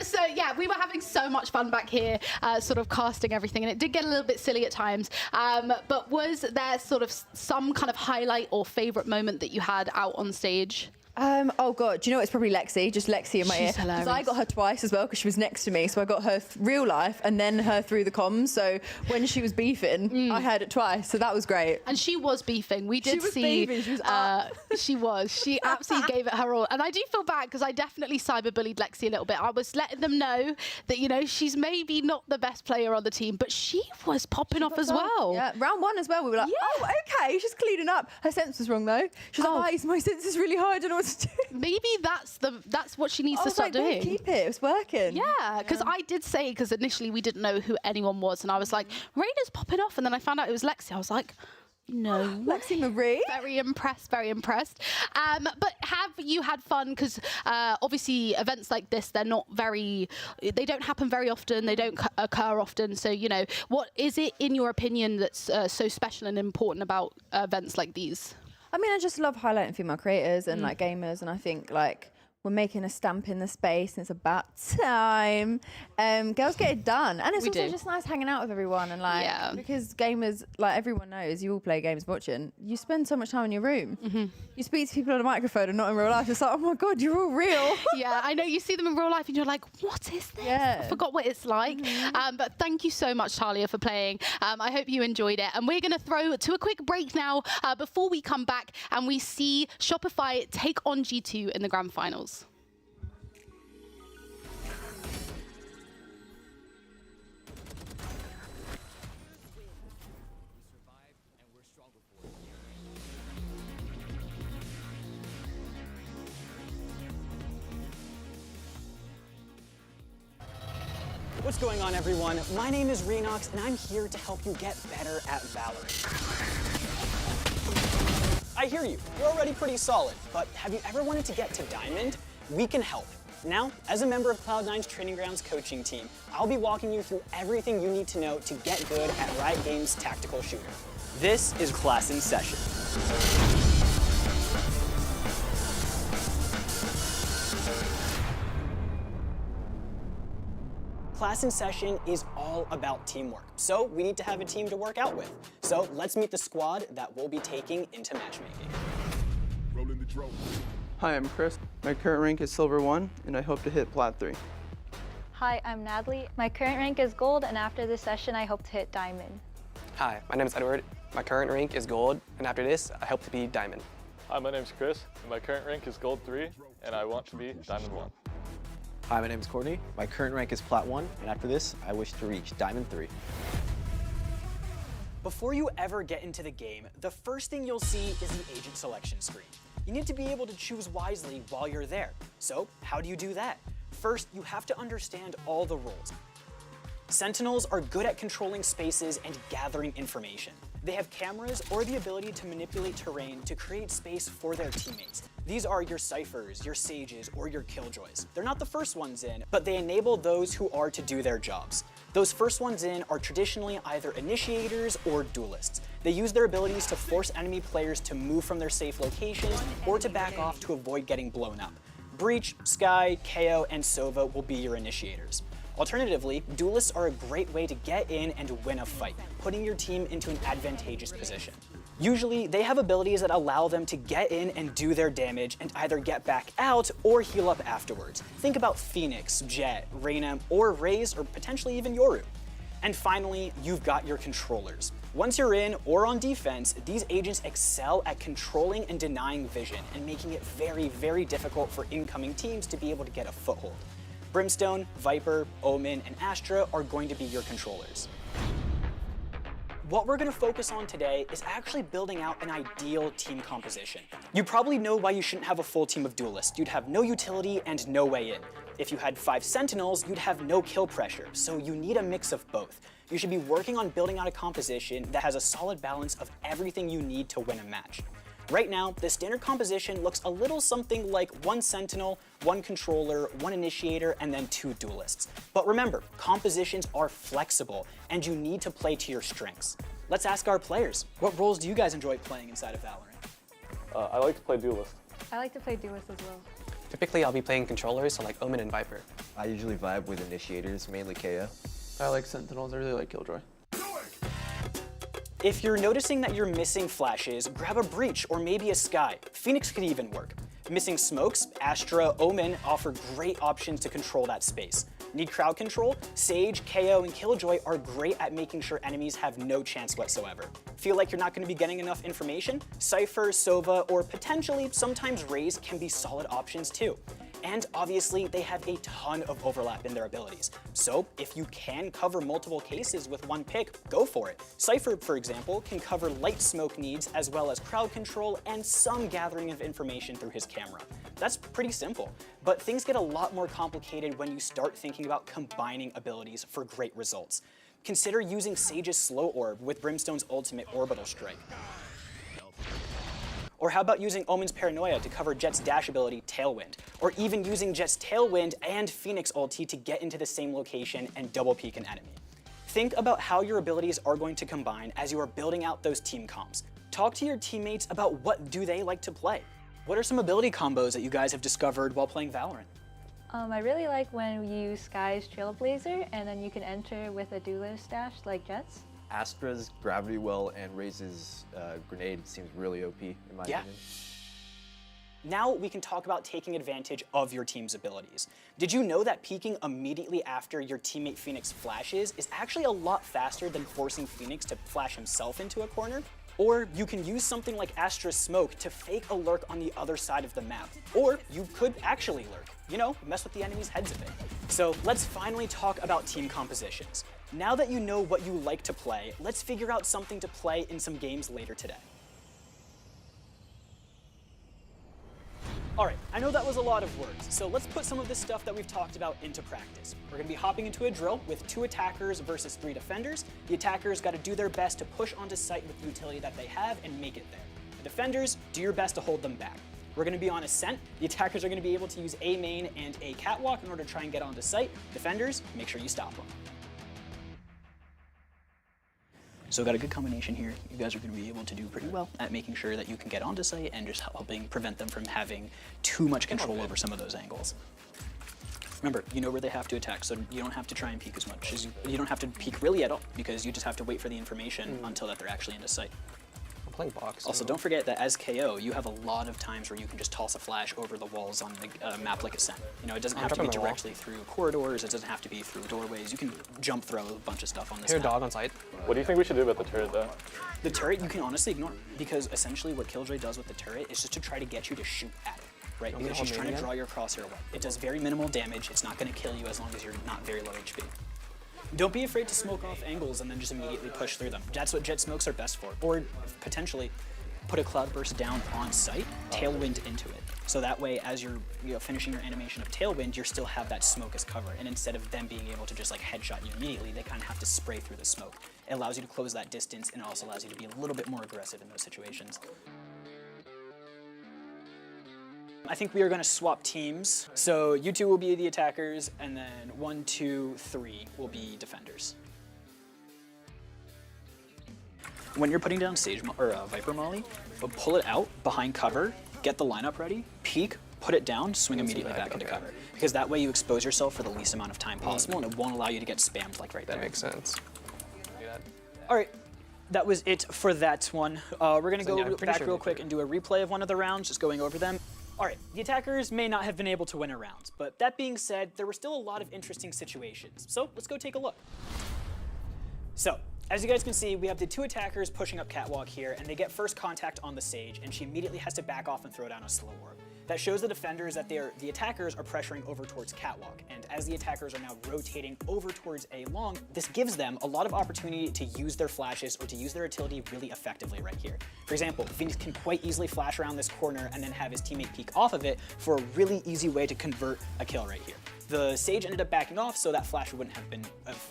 Speaker 2: So yeah, we were having so much fun back here, sort of casting everything, and it did get a little bit silly at times. But was there sort of some kind of highlight or favorite moment that you had out on stage?
Speaker 10: Oh god, do you know what? It's probably Lexi, just Lexi in my ear.
Speaker 2: She's hilarious.
Speaker 10: Because I got her twice as well because she was next to me. So I got her real life and then her through the comms. So when she was beefing, I heard it twice. So that was great.
Speaker 2: And she was beefing. We did
Speaker 10: She was
Speaker 2: see.
Speaker 10: beefing, she was up.
Speaker 2: She was. She absolutely gave it her all. And I do feel bad because I definitely cyberbullied Lexi a little bit. I was letting them know that, you know, she's maybe not the best player on the team, but she was popping off as well.
Speaker 10: Yeah, round 1 as well. We were like, oh, okay, she's cleaning up. Her sense was wrong though. She's like, my sense is really high. I don't know what to do.
Speaker 2: Maybe that's what she needs to start
Speaker 10: like,
Speaker 2: doing.
Speaker 10: Keep it. It's working.
Speaker 2: Yeah, because I did say, because initially we didn't know who anyone was, and I was like, Raina's popping off, and then I found out it was Lexi. I was like, no.
Speaker 10: Lexi Marie.
Speaker 2: Very impressed, very impressed. But have you had fun? Because obviously events like this, they don't happen very often. They don't occur often. So, you know, what is it in your opinion that's so special and important about events like these?
Speaker 10: I mean, I just love highlighting female creators and like gamers, and I think like we're making a stamp in the space and it's about time. Girls get it done. And it's also just nice hanging out with everyone and like, because gamers, like everyone knows, you all play games watching, you spend so much time in your room. You speak to people on a microphone and not in real life. It's like, oh my God, you're all real.
Speaker 2: Yeah, I know, you see them in real life and you're like, what is this? I forgot what it's like. But thank you so much, Talia, for playing. I hope you enjoyed it. And we're gonna throw to a quick break now before we come back and we see Shopify take on G2 in the grand finals.
Speaker 11: What's going on, everyone? My name is Renox, and I'm here to help you get better at Valorant. I hear you. You're already pretty solid, but have you ever wanted to get to Diamond? We can help. Now, as a member of Cloud9's Training Grounds coaching team, I'll be walking you through everything you need to know to get good at Riot Games' tactical shooter. This is Class in Session. Class in Session is all about teamwork, so we need to have a team to work out with. So let's meet the squad that we'll be taking into matchmaking.
Speaker 12: Rolling the drone.
Speaker 13: Hi, I'm Chris. My current rank is Silver 1, and I hope to hit Plat 3.
Speaker 14: Hi, I'm Natalie. My current rank is Gold, and after this session, I hope to hit Diamond.
Speaker 25: Hi, my name is Edward. My current rank is Gold, and after this, I hope to be Diamond.
Speaker 26: Hi, my name is Chris, and my current rank is Gold 3, and I want to be Diamond 1.
Speaker 27: Hi, my name is Courtney. My current rank is Plat 1, and after this, I wish to reach Diamond 3.
Speaker 11: Before you ever get into the game, the first thing you'll see is the agent selection screen. You need to be able to choose wisely while you're there. So, how do you do that? First, you have to understand all the roles. Sentinels are good at controlling spaces and gathering information. They have cameras or the ability to manipulate terrain to create space for their teammates. These are your Cyphers, your Sages, or your Killjoys. They're not the first ones in, but they enable those who are to do their jobs. Those first ones in are traditionally either initiators or duelists. They use their abilities to force enemy players to move from their safe locations or to back off to avoid getting blown up. Breach, Sky, KO, and Sova will be your initiators. Alternatively, duelists are a great way to get in and win a fight, putting your team into an advantageous position. Usually, they have abilities that allow them to get in and do their damage and either get back out or heal up afterwards. Think about Phoenix, Jet, Reyna, or Raze, or potentially even Yoru. And finally, you've got your controllers. Once you're in or on defense, these agents excel at controlling and denying vision and making it very, very difficult for incoming teams to be able to get a foothold. Brimstone, Viper, Omen, and Astra are going to be your controllers. What we're going to focus on today is actually building out an ideal team composition. You probably know why you shouldn't have a full team of duelists. You'd have no utility and no way in. If you had 5 Sentinels, you'd have no kill pressure, so you need a mix of both. You should be working on building out a composition that has a solid balance of everything you need to win a match. Right now, the standard composition looks a little something like 1 Sentinel, 1 Controller, 1 Initiator, and then 2 Duelists. But remember, compositions are flexible, and you need to play to your strengths. Let's ask our players. What roles do you guys enjoy playing inside of Valorant?
Speaker 26: I like to play Duelist.
Speaker 14: I like to play Duelist as well.
Speaker 25: Typically, I'll be playing controllers, so like Omen and Viper.
Speaker 27: I usually vibe with initiators, mainly KO.
Speaker 13: I like Sentinels. I really like Killjoy.
Speaker 11: If you're noticing that you're missing flashes, grab a Breach or maybe a Sky. Phoenix could even work. Missing smokes, Astra, Omen offer great options to control that space. Need crowd control? Sage, KO, and Killjoy are great at making sure enemies have no chance whatsoever. Feel like you're not going to be getting enough information? Cypher, Sova, or potentially sometimes Raze can be solid options too. And obviously, they have a ton of overlap in their abilities. So if you can cover multiple cases with one pick, go for it. Cypher, for example, can cover light smoke needs as well as crowd control and some gathering of information through his camera. That's pretty simple, but things get a lot more complicated when you start thinking about combining abilities for great results. Consider using Sage's Slow Orb with Brimstone's ultimate Orbital Strike. Or how about using Omen's Paranoia to cover Jett's dash ability, Tailwind? Or even using Jett's Tailwind and Phoenix ulti to get into the same location and double peek an enemy. Think about how your abilities are going to combine as you are building out those team comps. Talk to your teammates about what do they like to play. What are some ability combos that you guys have discovered while playing Valorant?
Speaker 14: I really like when you use Sky's Trailblazer and then you can enter with a Duelist dash like Jett's.
Speaker 27: Astra's Gravity Well and Raze's Grenade seems really OP in my opinion.
Speaker 11: Now we can talk about taking advantage of your team's abilities. Did you know that peeking immediately after your teammate Phoenix flashes is actually a lot faster than forcing Phoenix to flash himself into a corner? Or you can use something like Astra's Smoke to fake a lurk on the other side of the map. Or you could actually lurk, you know, mess with the enemy's heads a bit. So let's finally talk about team compositions. Now that you know what you like to play, let's figure out something to play in some games later today. All right, I know that was a lot of words, so let's put some of this stuff that we've talked about into practice. We're gonna be hopping into a drill with 2 attackers versus 3 defenders. The attackers gotta do their best to push onto site with the utility that they have and make it there. The defenders, do your best to hold them back. We're gonna be on Ascent. The attackers are gonna be able to use A main and a catwalk in order to try and get onto site. Defenders, make sure you stop them. So got a good combination here. You guys are going to be able to do pretty well at making sure that you can get onto site and just helping prevent them from having too much control over some of those angles. Remember, you know where they have to attack, so you don't have to try and peek as much. You don't have to peek really at all, because you just have to wait for the information until that they're actually into site.
Speaker 27: I'm playing box.
Speaker 11: Also, don't forget that as KO, you have a lot of times where you can just toss a flash over the walls on the map like Ascent. You know, it doesn't have to be directly through corridors, it doesn't have to be through doorways. You can jump throw a bunch of stuff on this map.
Speaker 26: Dog on site. What do you think we should do about the turret, though?
Speaker 11: The turret you can honestly ignore, because essentially what Killjoy does with the turret is just to try to get you to shoot at it. Right, because she's trying to draw your crosshair away. It does very minimal damage. It's not going to kill you as long as you're not very low HP. Don't be afraid to smoke off angles and then just immediately push through them. That's what jet smokes are best for. Or potentially put a cloudburst down on site, tailwind into it. So that way, as you're finishing your animation of tailwind, you still have that smoke as cover. And instead of them being able to just like headshot you immediately, they kind of have to spray through the smoke. It allows you to close that distance, and it also allows you to be a little bit more aggressive in those situations. I think we are going to swap teams. So you two will be the attackers, and then 1, 2, 3 will be defenders. When you're putting down Sage or Viper Molly, pull it out behind cover, get the lineup ready, peek, put it down, swing immediately back into cover. Because that way you expose yourself for the least amount of time possible, and it won't allow you to get spammed like right there.
Speaker 27: That makes sense.
Speaker 11: All right. That was it for that one. We're going to go back real quick and do a replay of one of the rounds, just going over them. All right, the attackers may not have been able to win a round, but that being said, there were still a lot of interesting situations. So let's go take a look. So, as you guys can see, we have the 2 attackers pushing up catwalk here, and they get first contact on the Sage, and she immediately has to back off and throw down a slow orb. That shows the defenders that the attackers are pressuring over towards catwalk, and as the attackers are now rotating over towards A long, this gives them a lot of opportunity to use their flashes or to use their utility really effectively right here. For example, Phoenix can quite easily flash around this corner and then have his teammate peek off of it for a really easy way to convert a kill right here. The Sage ended up backing off, so that flash wouldn't have been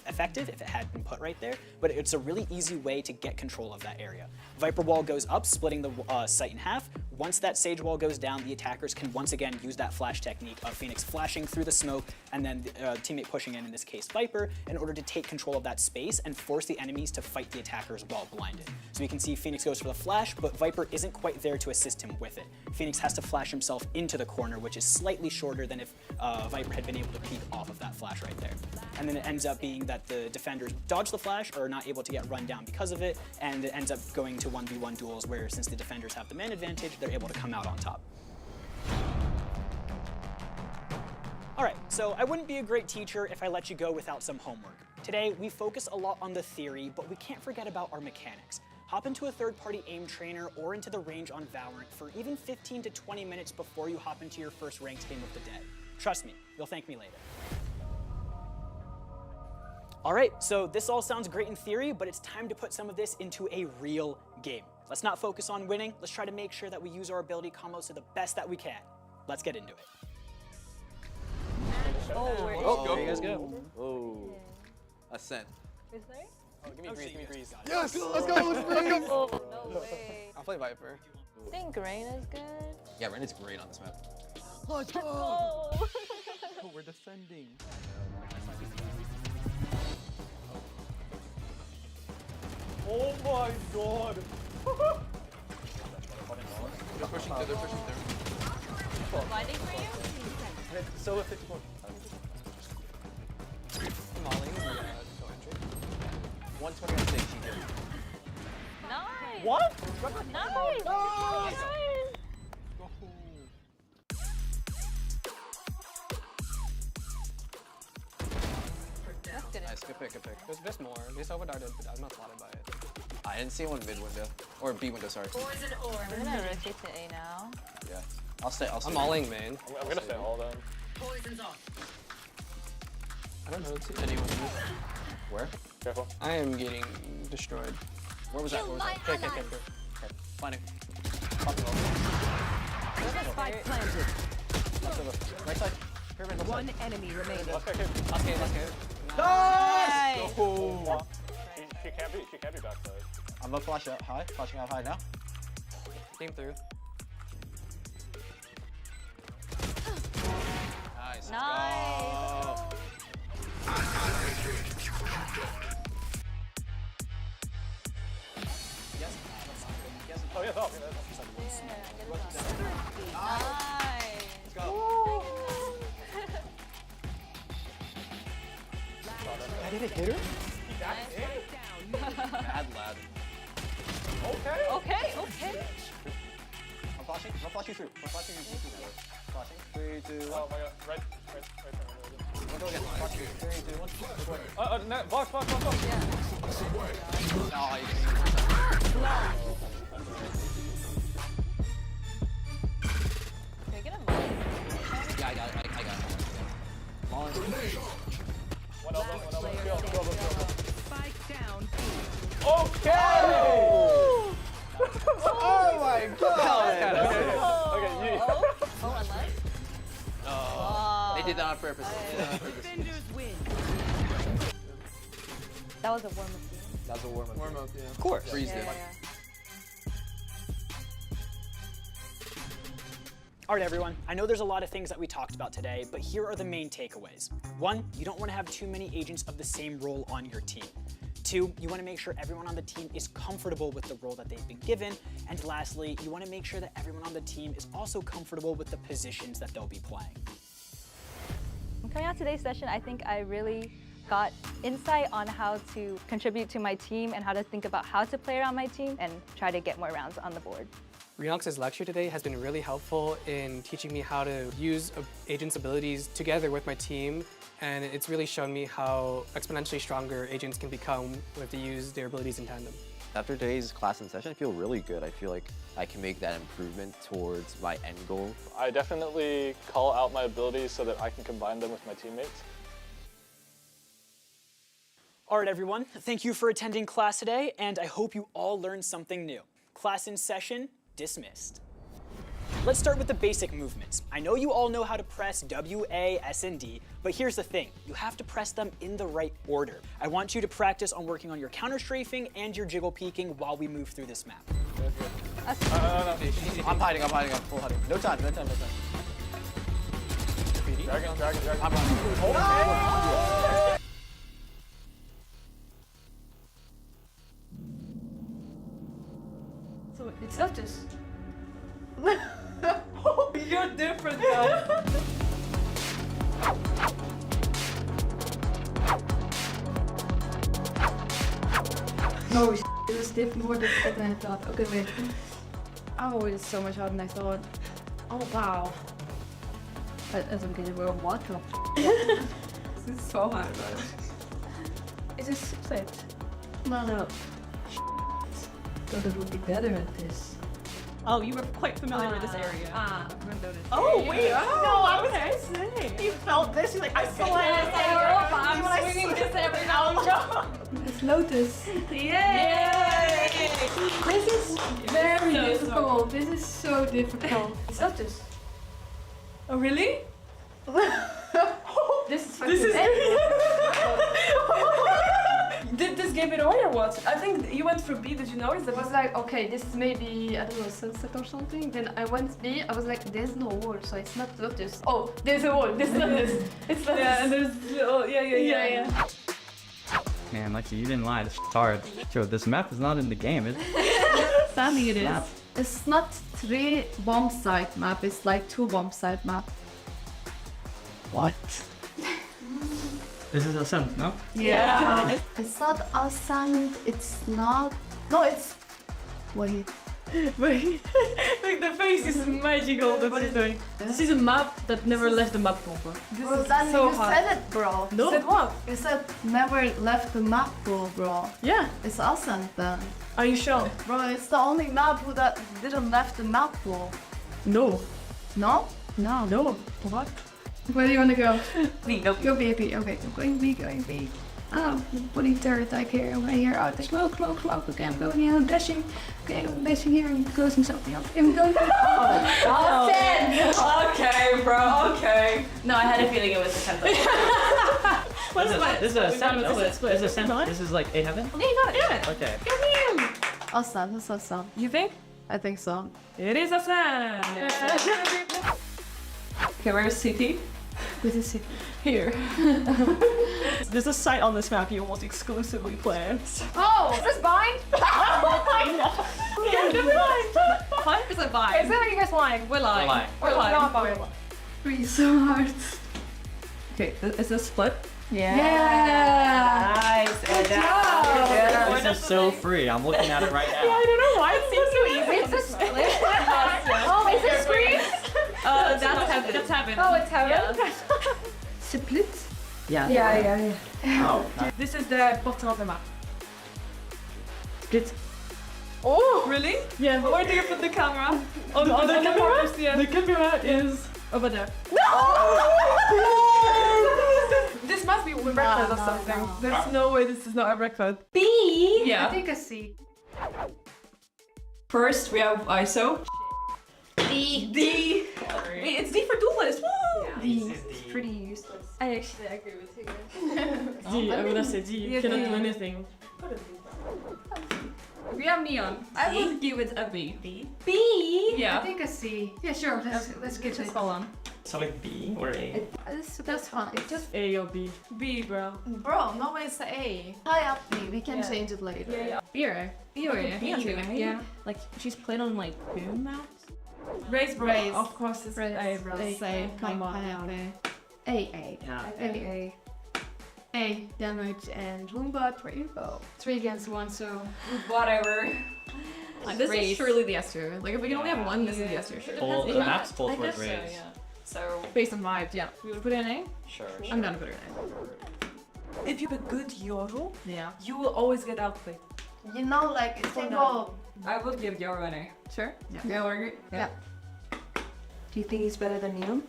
Speaker 11: effective if it had been put right there, but it's a really easy way to get control of that area. Viper wall goes up, splitting the site in half. Once that Sage wall goes down, the attackers can once again use that flash technique of Phoenix flashing through the smoke and then the teammate pushing in this case Viper, in order to take control of that space and force the enemies to fight the attackers while blinded. So you can see Phoenix goes for the flash, but Viper isn't quite there to assist him with it. Phoenix has to flash himself into the corner, which is slightly shorter than if Viper had been able to peek off of that flash right there. And then it ends up being that the defenders dodge the flash or are not able to get run down because of it, and it ends up going to 1v1 duels where, since the defenders have the man advantage, they're able to come out on top. All right, so I wouldn't be a great teacher if I let you go without some homework. Today, we focus a lot on the theory, but we can't forget about our mechanics. Hop into a third-party aim trainer or into the range on Valorant for even 15 to 20 minutes before you hop into your first ranked game of the day. Trust me, you'll thank me later. All right, so this all sounds great in theory, but it's time to put some of this into a real game. Let's not focus on winning. Let's try to make sure that we use our ability combos to the best that we can. Let's get into it.
Speaker 27: There you guys go. Oh. Ascent.
Speaker 14: Is there?
Speaker 11: Oh, give me Grease.
Speaker 27: Yes!
Speaker 13: Let's go, let's Grease!
Speaker 14: No way.
Speaker 27: I'll play Viper.
Speaker 14: I think Rain is good.
Speaker 27: Yeah, Ren is great on this map.
Speaker 13: Let's go!
Speaker 14: Oh.
Speaker 13: Oh, we're defending.
Speaker 26: Oh my god!
Speaker 6: They're pushing there.
Speaker 14: Blinding for you?
Speaker 26: So 54.
Speaker 27: Molly, go entry. 120 on stage, here.
Speaker 14: Nice!
Speaker 26: What?
Speaker 14: Nice! Nice! That's good.
Speaker 27: Nice, good pick, good pick.
Speaker 25: There's more. This overdarted, but I'm not spotted by it.
Speaker 27: I didn't see one mid window. Or B window, sorry.
Speaker 14: We're gonna rotate to A now.
Speaker 27: Yeah. I'll stay.
Speaker 25: I'm alling main.
Speaker 26: I'm gonna stay all then.
Speaker 25: I don't know, see anyone use.
Speaker 27: Where?
Speaker 25: Careful. I am getting destroyed.
Speaker 27: Where was that? Where was that?
Speaker 25: Okay.
Speaker 27: Okay, finding.
Speaker 1: Spike planted.
Speaker 27: Right side.
Speaker 1: One enemy remaining.
Speaker 27: Let's go.
Speaker 26: Nice! Oh. She can't be backside.
Speaker 27: I'm gonna flash out high. Flashing out high now.
Speaker 25: Came through.
Speaker 27: Nice.
Speaker 14: Nice.
Speaker 26: Oh, yes, oh.
Speaker 14: Nice.
Speaker 27: Let's go.
Speaker 25: I didn't hit her?
Speaker 27: Mad lad.
Speaker 14: Okay.
Speaker 27: I'm flashing. I'm flashing through. Flashing. 3, 2, 1.
Speaker 26: Oh my god, right.
Speaker 27: We'll go again. Flashing. 3, 2, 1.
Speaker 26: No, box.
Speaker 27: Nice.
Speaker 14: Can we get a molly?
Speaker 27: Yeah, I got it. Molly.
Speaker 26: One elbow.
Speaker 1: Spike down.
Speaker 26: Okay!
Speaker 27: Oh my god!
Speaker 26: Okay,
Speaker 27: They did that on purpose.
Speaker 1: Defenders win.
Speaker 14: That was a warm-up game.
Speaker 27: That was a warm-up.
Speaker 25: Warm-up, yeah.
Speaker 11: Of course.
Speaker 27: Freeze it.
Speaker 11: All right, everyone, I know there's a lot of things that we talked about today, but here are the main takeaways. 1, you don't want to have too many agents of the same role on your team. 2, you want to make sure everyone on the team is comfortable with the role that they've been given. And lastly, you want to make sure that everyone on the team is also comfortable with the positions that they'll be playing.
Speaker 14: Coming out today's session, I think I really got insight on how to contribute to my team and how to think about how to play around my team and try to get more rounds on the board.
Speaker 25: Renox's lecture today has been really helpful in teaching me how to use agents' abilities together with my team, and it's really shown me how exponentially stronger agents can become if they use their abilities in tandem.
Speaker 27: After today's class and session, I feel really good. I feel like I can make that improvement towards my end goal.
Speaker 26: I definitely call out my abilities so that I can combine them with my teammates.
Speaker 11: All right, everyone, thank you for attending class today, and I hope you all learned something new. Class in session, dismissed. Let's start with the basic movements. I know you all know how to press W, A, S, and D, but here's the thing. You have to press them in the right order. I want you to practice on working on your counter strafing and your jiggle peeking while we move through this map.
Speaker 27: I'm hiding, I'm full hiding. No time.
Speaker 26: Dragon.
Speaker 27: I'm running.
Speaker 5: So it's Lotus. Oh, you're different, guys. Oh, it was more difficult than I thought. Okay, wait. Oh, it's so much harder than I thought. Oh, wow. That's okay, we're on water. This is so hard. Is this split? No. Lotus would be better at this.
Speaker 7: Oh, you were quite familiar with this area.
Speaker 5: Lotus.
Speaker 7: Oh, wait.
Speaker 5: Oh,
Speaker 7: No, I was
Speaker 5: okay.
Speaker 7: gonna say. You felt this. You're like, I saw
Speaker 5: I'm swinging this every now and then. It's Lotus.
Speaker 7: Yay!
Speaker 5: This is very difficult. This is so difficult. It's Lotus.
Speaker 7: Oh, really?
Speaker 5: This is
Speaker 7: This is Did this give it away or what? I think you went for B. Did you notice that?
Speaker 5: I was like, okay, this is maybe, I don't know, sunset or something. Then I went B, I was like, there's no wall, so it's not Lotus. Oh, there's a wall, this is Lotus. It's Lotus.
Speaker 7: Yeah, and there's little, yeah.
Speaker 8: Man, Lexi, you didn't lie. This is hard. Yo, this map is not in the game. It's
Speaker 5: Sammy, it is. It's not 3 bomb site map, it's like 2 bomb site map.
Speaker 8: what? This is Ascent, no?
Speaker 5: Yeah. It's not Ascent, it's not... No, it's... Wait.
Speaker 7: Like the face is magical that he's doing. This is a map that never left the map proper. This
Speaker 5: Bro,
Speaker 7: is
Speaker 5: then
Speaker 7: so
Speaker 5: you
Speaker 7: hard.
Speaker 5: said it, bro.
Speaker 7: No. Said what?
Speaker 5: You said never left the map pool, bro.
Speaker 7: Yeah.
Speaker 5: It's Ascent then.
Speaker 7: Are you sure?
Speaker 5: Bro, it's the only map who that didn't left the map pool.
Speaker 7: No.
Speaker 5: No?
Speaker 7: No. No. What?
Speaker 5: Where do you want to go?
Speaker 7: B. Go
Speaker 5: Go B, B. Okay, I'm going B, going B. Oh, putting turret like here, over here. Oh, the smoke. Okay, I'm going here, I'm dashing. Okay, I'm dashing here and closing something up. I'm going. Oh, 10!
Speaker 7: Okay, bro. Okay.
Speaker 5: No, I had a feeling it was a 10.
Speaker 8: This is a Ascent. This is Ascent. This is like A Heaven?
Speaker 7: Yeah, you got it.
Speaker 8: Okay.
Speaker 7: Come here.
Speaker 5: Awesome, that's awesome.
Speaker 7: You think?
Speaker 5: I think so.
Speaker 7: It is a fan. Okay, where's CT?
Speaker 5: This is it.
Speaker 7: Here. There's a site on this map you almost exclusively play.
Speaker 5: Oh, is this bind?
Speaker 7: Yeah, never mind.
Speaker 5: 100% bind.
Speaker 7: Is that what you guys lying? We're lying.
Speaker 8: We're lying.
Speaker 7: We're lying.
Speaker 5: Three so hard.
Speaker 7: Okay, is this split?
Speaker 5: Yeah.
Speaker 7: Nice.
Speaker 5: Good job.
Speaker 8: This is so free. I'm looking at it right
Speaker 7: Yeah,
Speaker 8: now.
Speaker 7: I don't know why it seems so easy.
Speaker 5: It's a split. Oh, is it screen?
Speaker 7: That's heaven. That's heaven.
Speaker 5: Oh, it's heaven.
Speaker 7: Yeah.
Speaker 5: Split?
Speaker 8: Yeah.
Speaker 5: Yeah.
Speaker 8: Oh.
Speaker 7: This is the bottom of the map.
Speaker 5: Split.
Speaker 7: Oh, really? Yeah. Where do you put the camera? On the camera? Yeah. The camera is over there. This must be a record or something. There's no way this is not a record.
Speaker 5: B?
Speaker 7: Yeah.
Speaker 5: I think a C.
Speaker 7: First, we have ISO.
Speaker 5: D.
Speaker 7: D. Wait, it's D for Duelists. Woo!
Speaker 5: D. It's pretty useless. I actually agree with you.
Speaker 7: D. I would have said D. You cannot do anything. We have Neon. I would give it a B. B?
Speaker 5: B?
Speaker 7: Yeah.
Speaker 5: I think a C. Yeah, sure. Let's get it.
Speaker 7: Hold on.
Speaker 8: So like B or A?
Speaker 5: That's fine. It's just
Speaker 7: A or B? B, bro.
Speaker 5: Bro, no way it's the A. High up B. We can change it later.
Speaker 7: Yeah. B or A? B or A?
Speaker 5: B, right?
Speaker 7: Yeah.
Speaker 5: Like she's played on like boom maps.
Speaker 7: Raise, bro.
Speaker 5: Raise.
Speaker 7: Of course it's A, bro.
Speaker 5: A. Come on. A.
Speaker 8: Yeah.
Speaker 5: A. A. Damage and Roombot. Where you go? 3 against 1, so
Speaker 7: Whatever.
Speaker 5: this is surely the S tier. Like if we can only have one, this is the S tier.
Speaker 8: Full, the map's full
Speaker 7: I
Speaker 8: for
Speaker 7: guess so,
Speaker 8: grades.
Speaker 7: yeah. So based on vibes, yeah. We would put in A?
Speaker 8: Sure.
Speaker 5: I'm down to put it in.
Speaker 7: If you have a good Euro,
Speaker 5: Yeah.
Speaker 7: you will always get outplayed.
Speaker 5: You know, like it's like all.
Speaker 7: I would give Euro an A. Sure?
Speaker 5: Yeah.
Speaker 7: Yeah, we're good.
Speaker 5: Yeah.
Speaker 7: Do you think he's better than Neon?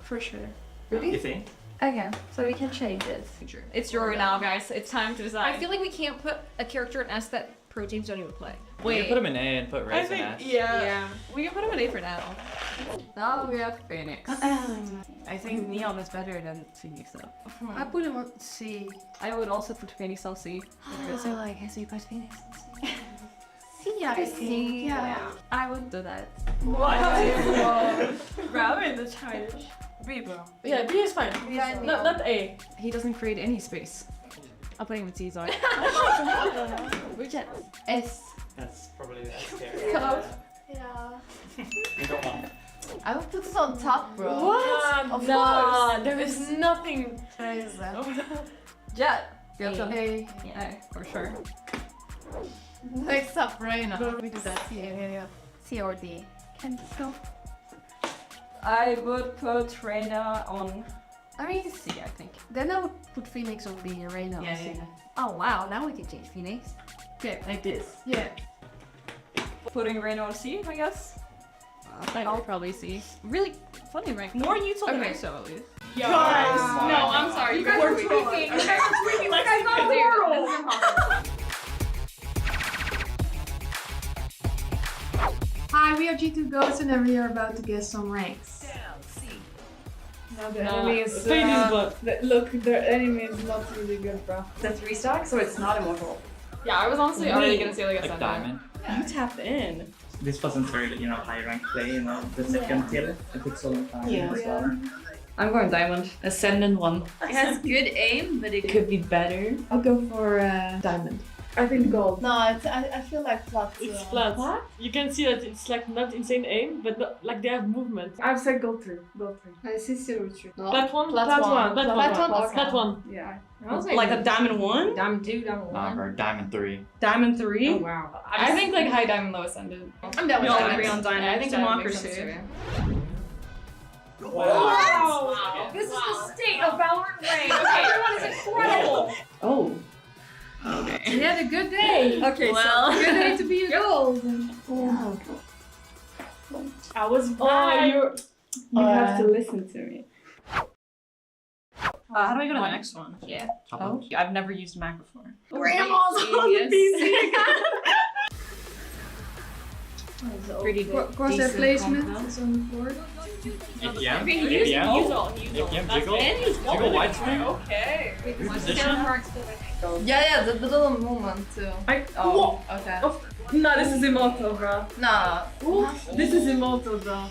Speaker 5: For sure.
Speaker 8: You think?
Speaker 5: Okay, so we can change it.
Speaker 7: It's Euro now, guys. It's time to decide.
Speaker 5: I feel like we can't put a character in S that pro teams don't even play.
Speaker 8: We can put him in A and put Raze in S.
Speaker 7: Yeah. We can put him in A for now.
Speaker 5: Now we have Phoenix.
Speaker 7: I think Neon is better than Phoenix though.
Speaker 5: I put him on C.
Speaker 7: I would also put Phoenix on C.
Speaker 5: So like, so you put Phoenix on C.
Speaker 7: I
Speaker 5: C. Yeah.
Speaker 7: I would do that.
Speaker 5: What?
Speaker 7: Bro, in the childish. B, bro.
Speaker 5: Yeah, B is fine.
Speaker 7: Yeah, not A. He doesn't create any space. I'll put him with C, sorry.
Speaker 5: Reject. S.
Speaker 8: That's probably the S tier.
Speaker 5: Yeah.
Speaker 8: You don't want it.
Speaker 5: I would put this on top, bro.
Speaker 7: What?
Speaker 5: Of
Speaker 7: Nah,
Speaker 5: course.
Speaker 7: there is nothing.
Speaker 5: Where is that?
Speaker 7: Jet.
Speaker 5: A.
Speaker 7: Yeah, for sure.
Speaker 5: Next up, Reina. We do that. Yeah. C or D. Can go.
Speaker 7: I would put Reyna on
Speaker 5: I mean, C, I think. Then I would put Phoenix on B and Reyna on C. Oh wow, now we can change Phoenix.
Speaker 7: Okay, like this.
Speaker 5: Yeah.
Speaker 7: Putting Reyna on C, I guess.
Speaker 5: I'll probably C.
Speaker 7: Really funny rank. More neutral than
Speaker 5: Okay.
Speaker 7: ISO at least.
Speaker 5: Yo.
Speaker 7: Guys,
Speaker 5: No, I'm sorry.
Speaker 7: You guys are tweaking. You guys are tweaking like I got the world.
Speaker 5: Hi, we are G2 Gozen and we are about to get some ranks.
Speaker 7: Now
Speaker 5: the enemy is,
Speaker 7: look, their enemy is not really good, bro.
Speaker 9: That's 3 stack, so it's not immortal.
Speaker 7: Yeah, I was honestly already gonna say like a
Speaker 8: diamond.
Speaker 9: You tapped in.
Speaker 8: This wasn't very, high rank play, the second kill. It took so long time.
Speaker 9: Yeah. I'm going diamond. Ascendant 1. It has good aim, but it could be better.
Speaker 5: I'll go for diamond.
Speaker 7: I think gold.
Speaker 5: No, I feel like flat.
Speaker 7: It's flat. You can see that it's like not insane aim, but like they have movement. I've said gold 3. Gold 3.
Speaker 5: I see silver 3. No.
Speaker 7: Plat 1?
Speaker 5: Plat
Speaker 7: Plat
Speaker 5: 1.
Speaker 7: 1.
Speaker 5: Plat 1.
Speaker 7: Plat 1.
Speaker 5: Yeah.
Speaker 9: Like a diamond 1?
Speaker 7: Diamond 2, diamond 1.
Speaker 8: Or diamond 3.
Speaker 9: Diamond 3?
Speaker 7: Oh wow.
Speaker 9: I think like high diamond, low ascendant.
Speaker 7: I'm down with
Speaker 9: We all
Speaker 7: diamond.
Speaker 9: agree on diamond.
Speaker 7: Yeah, I think
Speaker 9: democracy.
Speaker 7: Wow.
Speaker 9: This is the state of VALORANT rank. Okay. Everyone is incredible.
Speaker 5: Oh.
Speaker 9: Okay.
Speaker 5: You had a good day.
Speaker 9: Okay, well.
Speaker 5: Good day to be a gold.
Speaker 9: Oh.
Speaker 7: I was bad. You have to listen to me.
Speaker 9: How do I go to the next one?
Speaker 7: Yeah.
Speaker 9: Oh. I've never used Mac before.
Speaker 7: Grandma's on the PC.
Speaker 9: Pretty
Speaker 5: Crosshair placement is on the board.
Speaker 8: APM?
Speaker 9: APM,
Speaker 8: jiggle widescreen?
Speaker 9: Okay.
Speaker 8: Reposition?
Speaker 9: Yeah, the little movement too. Okay.
Speaker 7: No, this is immortal, bro.
Speaker 9: Nah.
Speaker 7: This is immortal, bro.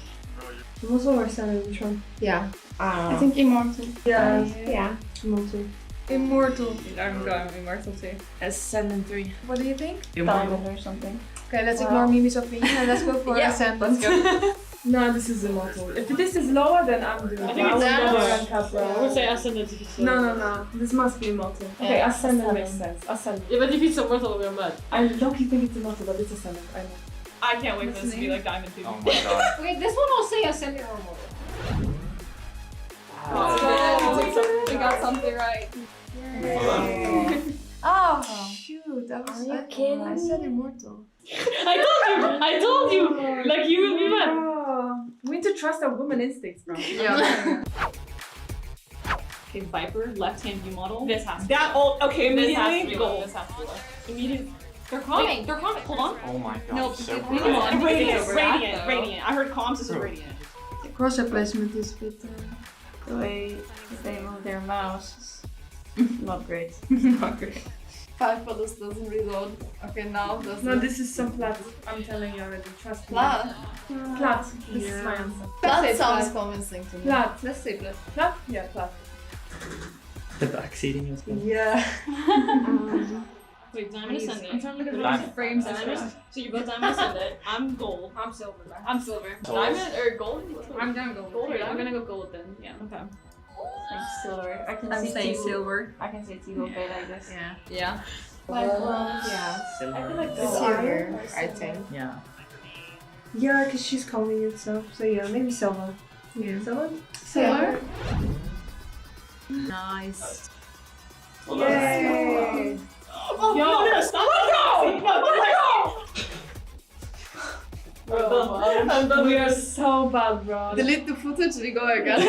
Speaker 5: Immortal or standard, which one? Yeah.
Speaker 9: I
Speaker 5: I think immortal.
Speaker 7: Yeah.
Speaker 5: Yeah. Immortal. Immortal.
Speaker 9: I'm going immortal too. Ascendant 3.
Speaker 5: What do you think?
Speaker 9: Diamond or something.
Speaker 5: Okay, let's ignore Mimi's opinion and let's go for Ascendant.
Speaker 9: Let's go.
Speaker 7: No, this is immortal. If this is lower, then I'm doing it.
Speaker 9: I think it's lower.
Speaker 7: I would say Ascendant if it's lower. No. This must be immortal. Okay,
Speaker 9: Yeah,
Speaker 7: Ascendant makes sense. Ascendant. Yeah, but if it's immortal, we're mad. I low-key think it's immortal, but it's Ascendant. I know.
Speaker 9: I can't wait for this to be like diamond 2.
Speaker 8: Oh my god.
Speaker 5: Okay, this one I'll say Ascendant or immortal.
Speaker 9: Oh, we got something right.
Speaker 5: Oh, shoot. That was
Speaker 9: Are you kidding
Speaker 5: I said immortal.
Speaker 7: I told you! Like, you will be mad. We need to trust our woman instincts, bro.
Speaker 9: Yeah. Okay, Viper, left-hand view model. This has to be
Speaker 7: That old, okay,
Speaker 9: This has to
Speaker 7: immediately.
Speaker 9: be low. This has to be low.
Speaker 7: Immediately.
Speaker 9: They're coming. They're coming. Hold on.
Speaker 8: Oh my god.
Speaker 9: No,
Speaker 8: so
Speaker 9: come
Speaker 8: good.
Speaker 9: on.
Speaker 7: Radiant,
Speaker 9: Radiant.
Speaker 7: though.
Speaker 9: Radiant. I heard comms. This is Radiant.
Speaker 5: The crosshair placement is a bit...
Speaker 9: The way they move their mouse is not great. Not great.
Speaker 5: 5 follows doesn't reload. Okay, now doesn't.
Speaker 7: No, this is some plat. I'm telling you already. Trust me.
Speaker 5: Plat?
Speaker 7: Plat. This is my answer.
Speaker 5: Plat sounds convincing to me.
Speaker 7: Plat.
Speaker 5: Let's say plat.
Speaker 7: Plat? Yeah, plat.
Speaker 8: The backseating as well.
Speaker 7: Yeah.
Speaker 9: Wait, diamond ascendant.
Speaker 7: I'm trying to look at
Speaker 8: Diamond.
Speaker 9: the frames. So you both diamond ascendant. I'm gold.
Speaker 7: I'm silver.
Speaker 9: I'm silver.
Speaker 8: Gold.
Speaker 9: Diamond or gold?
Speaker 7: I'm gonna go
Speaker 9: Gold or
Speaker 7: I'm
Speaker 9: diamond?
Speaker 7: gonna go gold then.
Speaker 9: Yeah. Okay. Silver. I can
Speaker 5: I'm
Speaker 9: see
Speaker 5: saying
Speaker 9: two.
Speaker 5: silver.
Speaker 9: I can see two okay like this.
Speaker 5: Yeah.
Speaker 9: Yeah.
Speaker 5: Yeah.
Speaker 8: Silver.
Speaker 5: Silver, I think.
Speaker 8: Yeah.
Speaker 7: Yeah, because she's calling it so yeah, maybe silver.
Speaker 5: Yeah.
Speaker 7: Silver?
Speaker 5: Silver. Nice.
Speaker 7: Yay!
Speaker 9: Oh, no, stop!
Speaker 7: No! We are so bad, bro.
Speaker 5: Delete the footage, we go again.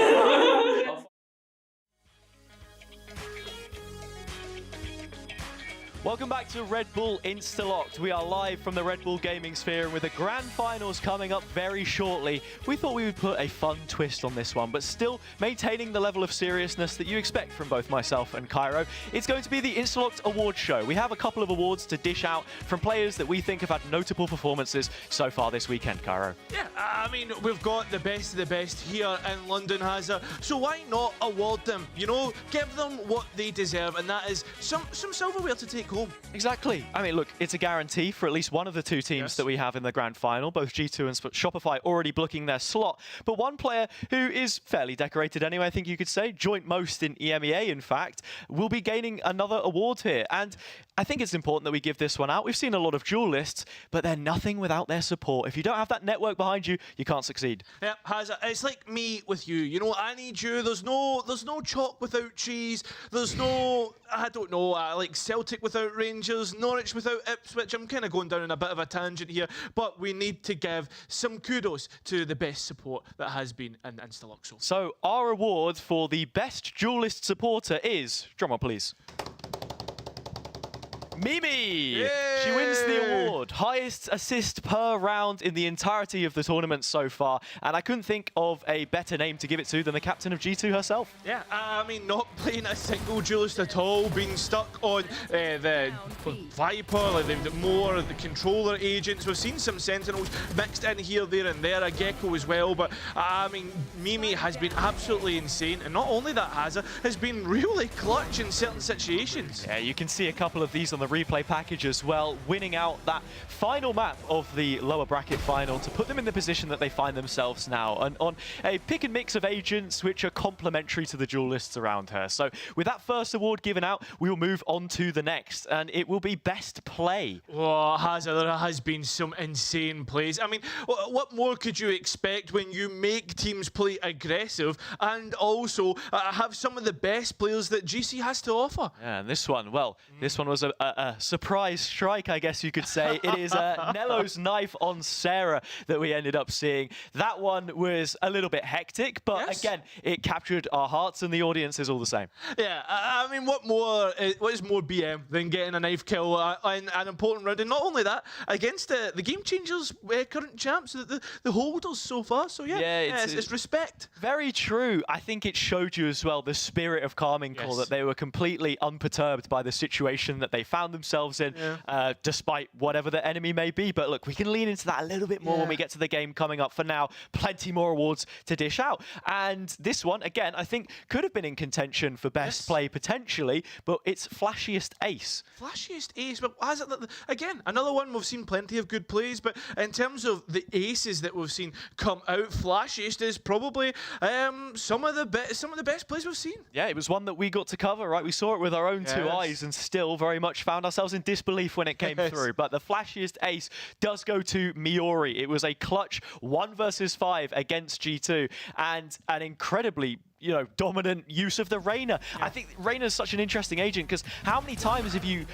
Speaker 16: Welcome back to Red Bull Instalock. We are live from the Red Bull Gaming Sphere, and with the Grand Finals coming up very shortly, we thought we would put a fun twist on this one, but still maintaining the level of seriousness that you expect from both myself and Cairo. It's going to be the Instalocked Awards show. We have a couple of awards to dish out from players that we think have had notable performances so far this weekend, Cairo.
Speaker 19: Yeah, I mean, we've got the best of the best here in London, Hazza, so why not award them? You know, give them what they deserve, and that is some silverware to take home.
Speaker 16: Exactly. I mean, look, it's a guarantee for at least one of the two teams that we have in the grand final. Both G2 and Shopify already booking their slot. But one player who is fairly decorated anyway, I think you could say, joint most in EMEA, in fact, will be gaining another award here. And I think it's important that we give this one out. We've seen a lot of duelists, but they're nothing without their support. If you don't have that network behind you, you can't succeed.
Speaker 19: Yeah, it's like me with you. You know, I need you. There's no chalk without cheese. There's no, I don't know, like Celtic without Rangers, Norwich without Ipswich. I'm kind of going down on a bit of a tangent here, but we need to give some kudos to the best support that has been in Instalock.
Speaker 16: So our award for the best duelist supporter is, drumroll please, Mimi!
Speaker 19: Yay!
Speaker 16: She wins the award. Highest assist per round in the entirety of the tournament so far. And I couldn't think of a better name to give it to than the captain of G2 herself.
Speaker 19: Yeah, I mean, not playing a single duelist at all, being stuck on the Viper, like the controller agents. We've seen some Sentinels mixed in here, there and there, a Gecko as well. But, I mean, Mimi has been absolutely insane. And not only that, has been really clutch in certain situations.
Speaker 16: Yeah, you can see a couple of these on the replay package as well, winning out that final map of the lower bracket final to put them in the position that they find themselves now, and on a pick and mix of agents which are complementary to the duelists around her. So with that first award given out, we will move on to the next, and it will be best play.
Speaker 19: Oh, there has been some insane plays. I mean, what more could you expect when you make teams play aggressive and also have some of the best players that GC has to offer?
Speaker 16: Yeah, and this one, well, this one was a surprise strike, I guess you could say. It is Nello's knife on Sarah that we ended up seeing. That one was a little bit hectic, but again, it captured our hearts and the audiences all the same.
Speaker 19: Yeah, I mean, what is more BM than getting a knife kill in an important round? And not only that, against the Game Changers current champs, the holders so far. So yeah, it's respect.
Speaker 16: Very true. I think it showed you as well the spirit of Karmine Corp, that they were completely unperturbed by the situation that they found themselves in, despite whatever the enemy may be. But look, we can lean into that a little bit more when we get to the game coming up. For now, plenty more awards to dish out. And this one, again, I think could have been in contention for best play potentially, but it's Flashiest Ace.
Speaker 19: Flashiest Ace, but again, another one we've seen plenty of good plays, but in terms of the aces that we've seen come out, Flashiest is probably some of the best plays we've seen.
Speaker 16: Yeah, it was one that we got to cover, right? We saw it with our own two eyes and still very much found ourselves in disbelief when it came through. But the Flashiest Ace does go to Miori. It was a clutch 1 versus 5 against G2 and an incredibly dominant use of the Reyna. I think Reyna's such an interesting agent because how many times have you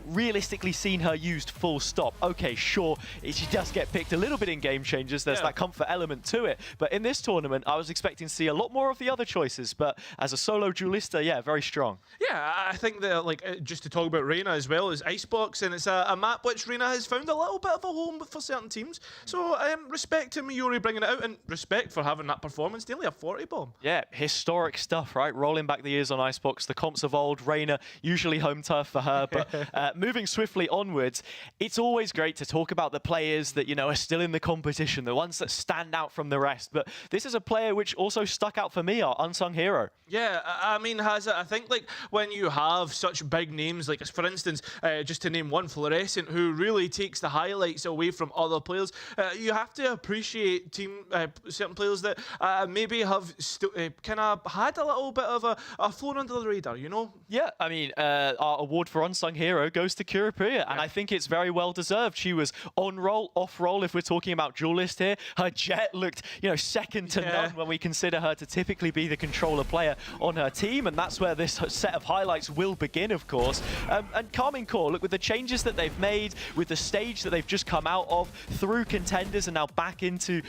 Speaker 16: realistically seen her used full stop? Okay, sure, she does get picked a little bit in Game Changers. There's that comfort element to it. But in this tournament, I was expecting to see a lot more of the other choices. But as a solo duelista, yeah, very strong.
Speaker 19: Yeah, I think that, just to talk about Reyna as well, is Icebox, and it's a map which Reyna has found a little bit of a home for certain teams. So respect to Miori bringing it out, and respect for having that performance. Nearly a 40 bomb.
Speaker 16: Yeah, historic stuff, right? Rolling back the years on Icebox, the comps of old. Reyna, usually home turf for her, but moving swiftly onwards, it's always great to talk about the players that, are still in the competition, the ones that stand out from the rest. But this is a player which also stuck out for me, our unsung hero.
Speaker 19: Yeah, I mean, I think, when you have such big names, like, for instance, just to name one, Fluorescent, who really takes the highlights away from other players, you have to appreciate certain players that maybe have kind of had a little bit of a flown under the radar,
Speaker 16: Yeah, I mean, our award for unsung hero goes to Kurapia, and I think it's very well deserved. She was on roll, off roll, if we're talking about duelist here. Her jet looked, second to none when we consider her to typically be the controller player on her team, and that's where this set of highlights will begin, of course. And Karmine Corp, look, with the changes that they've made, with the stage that they've just come out of, through contenders and now back into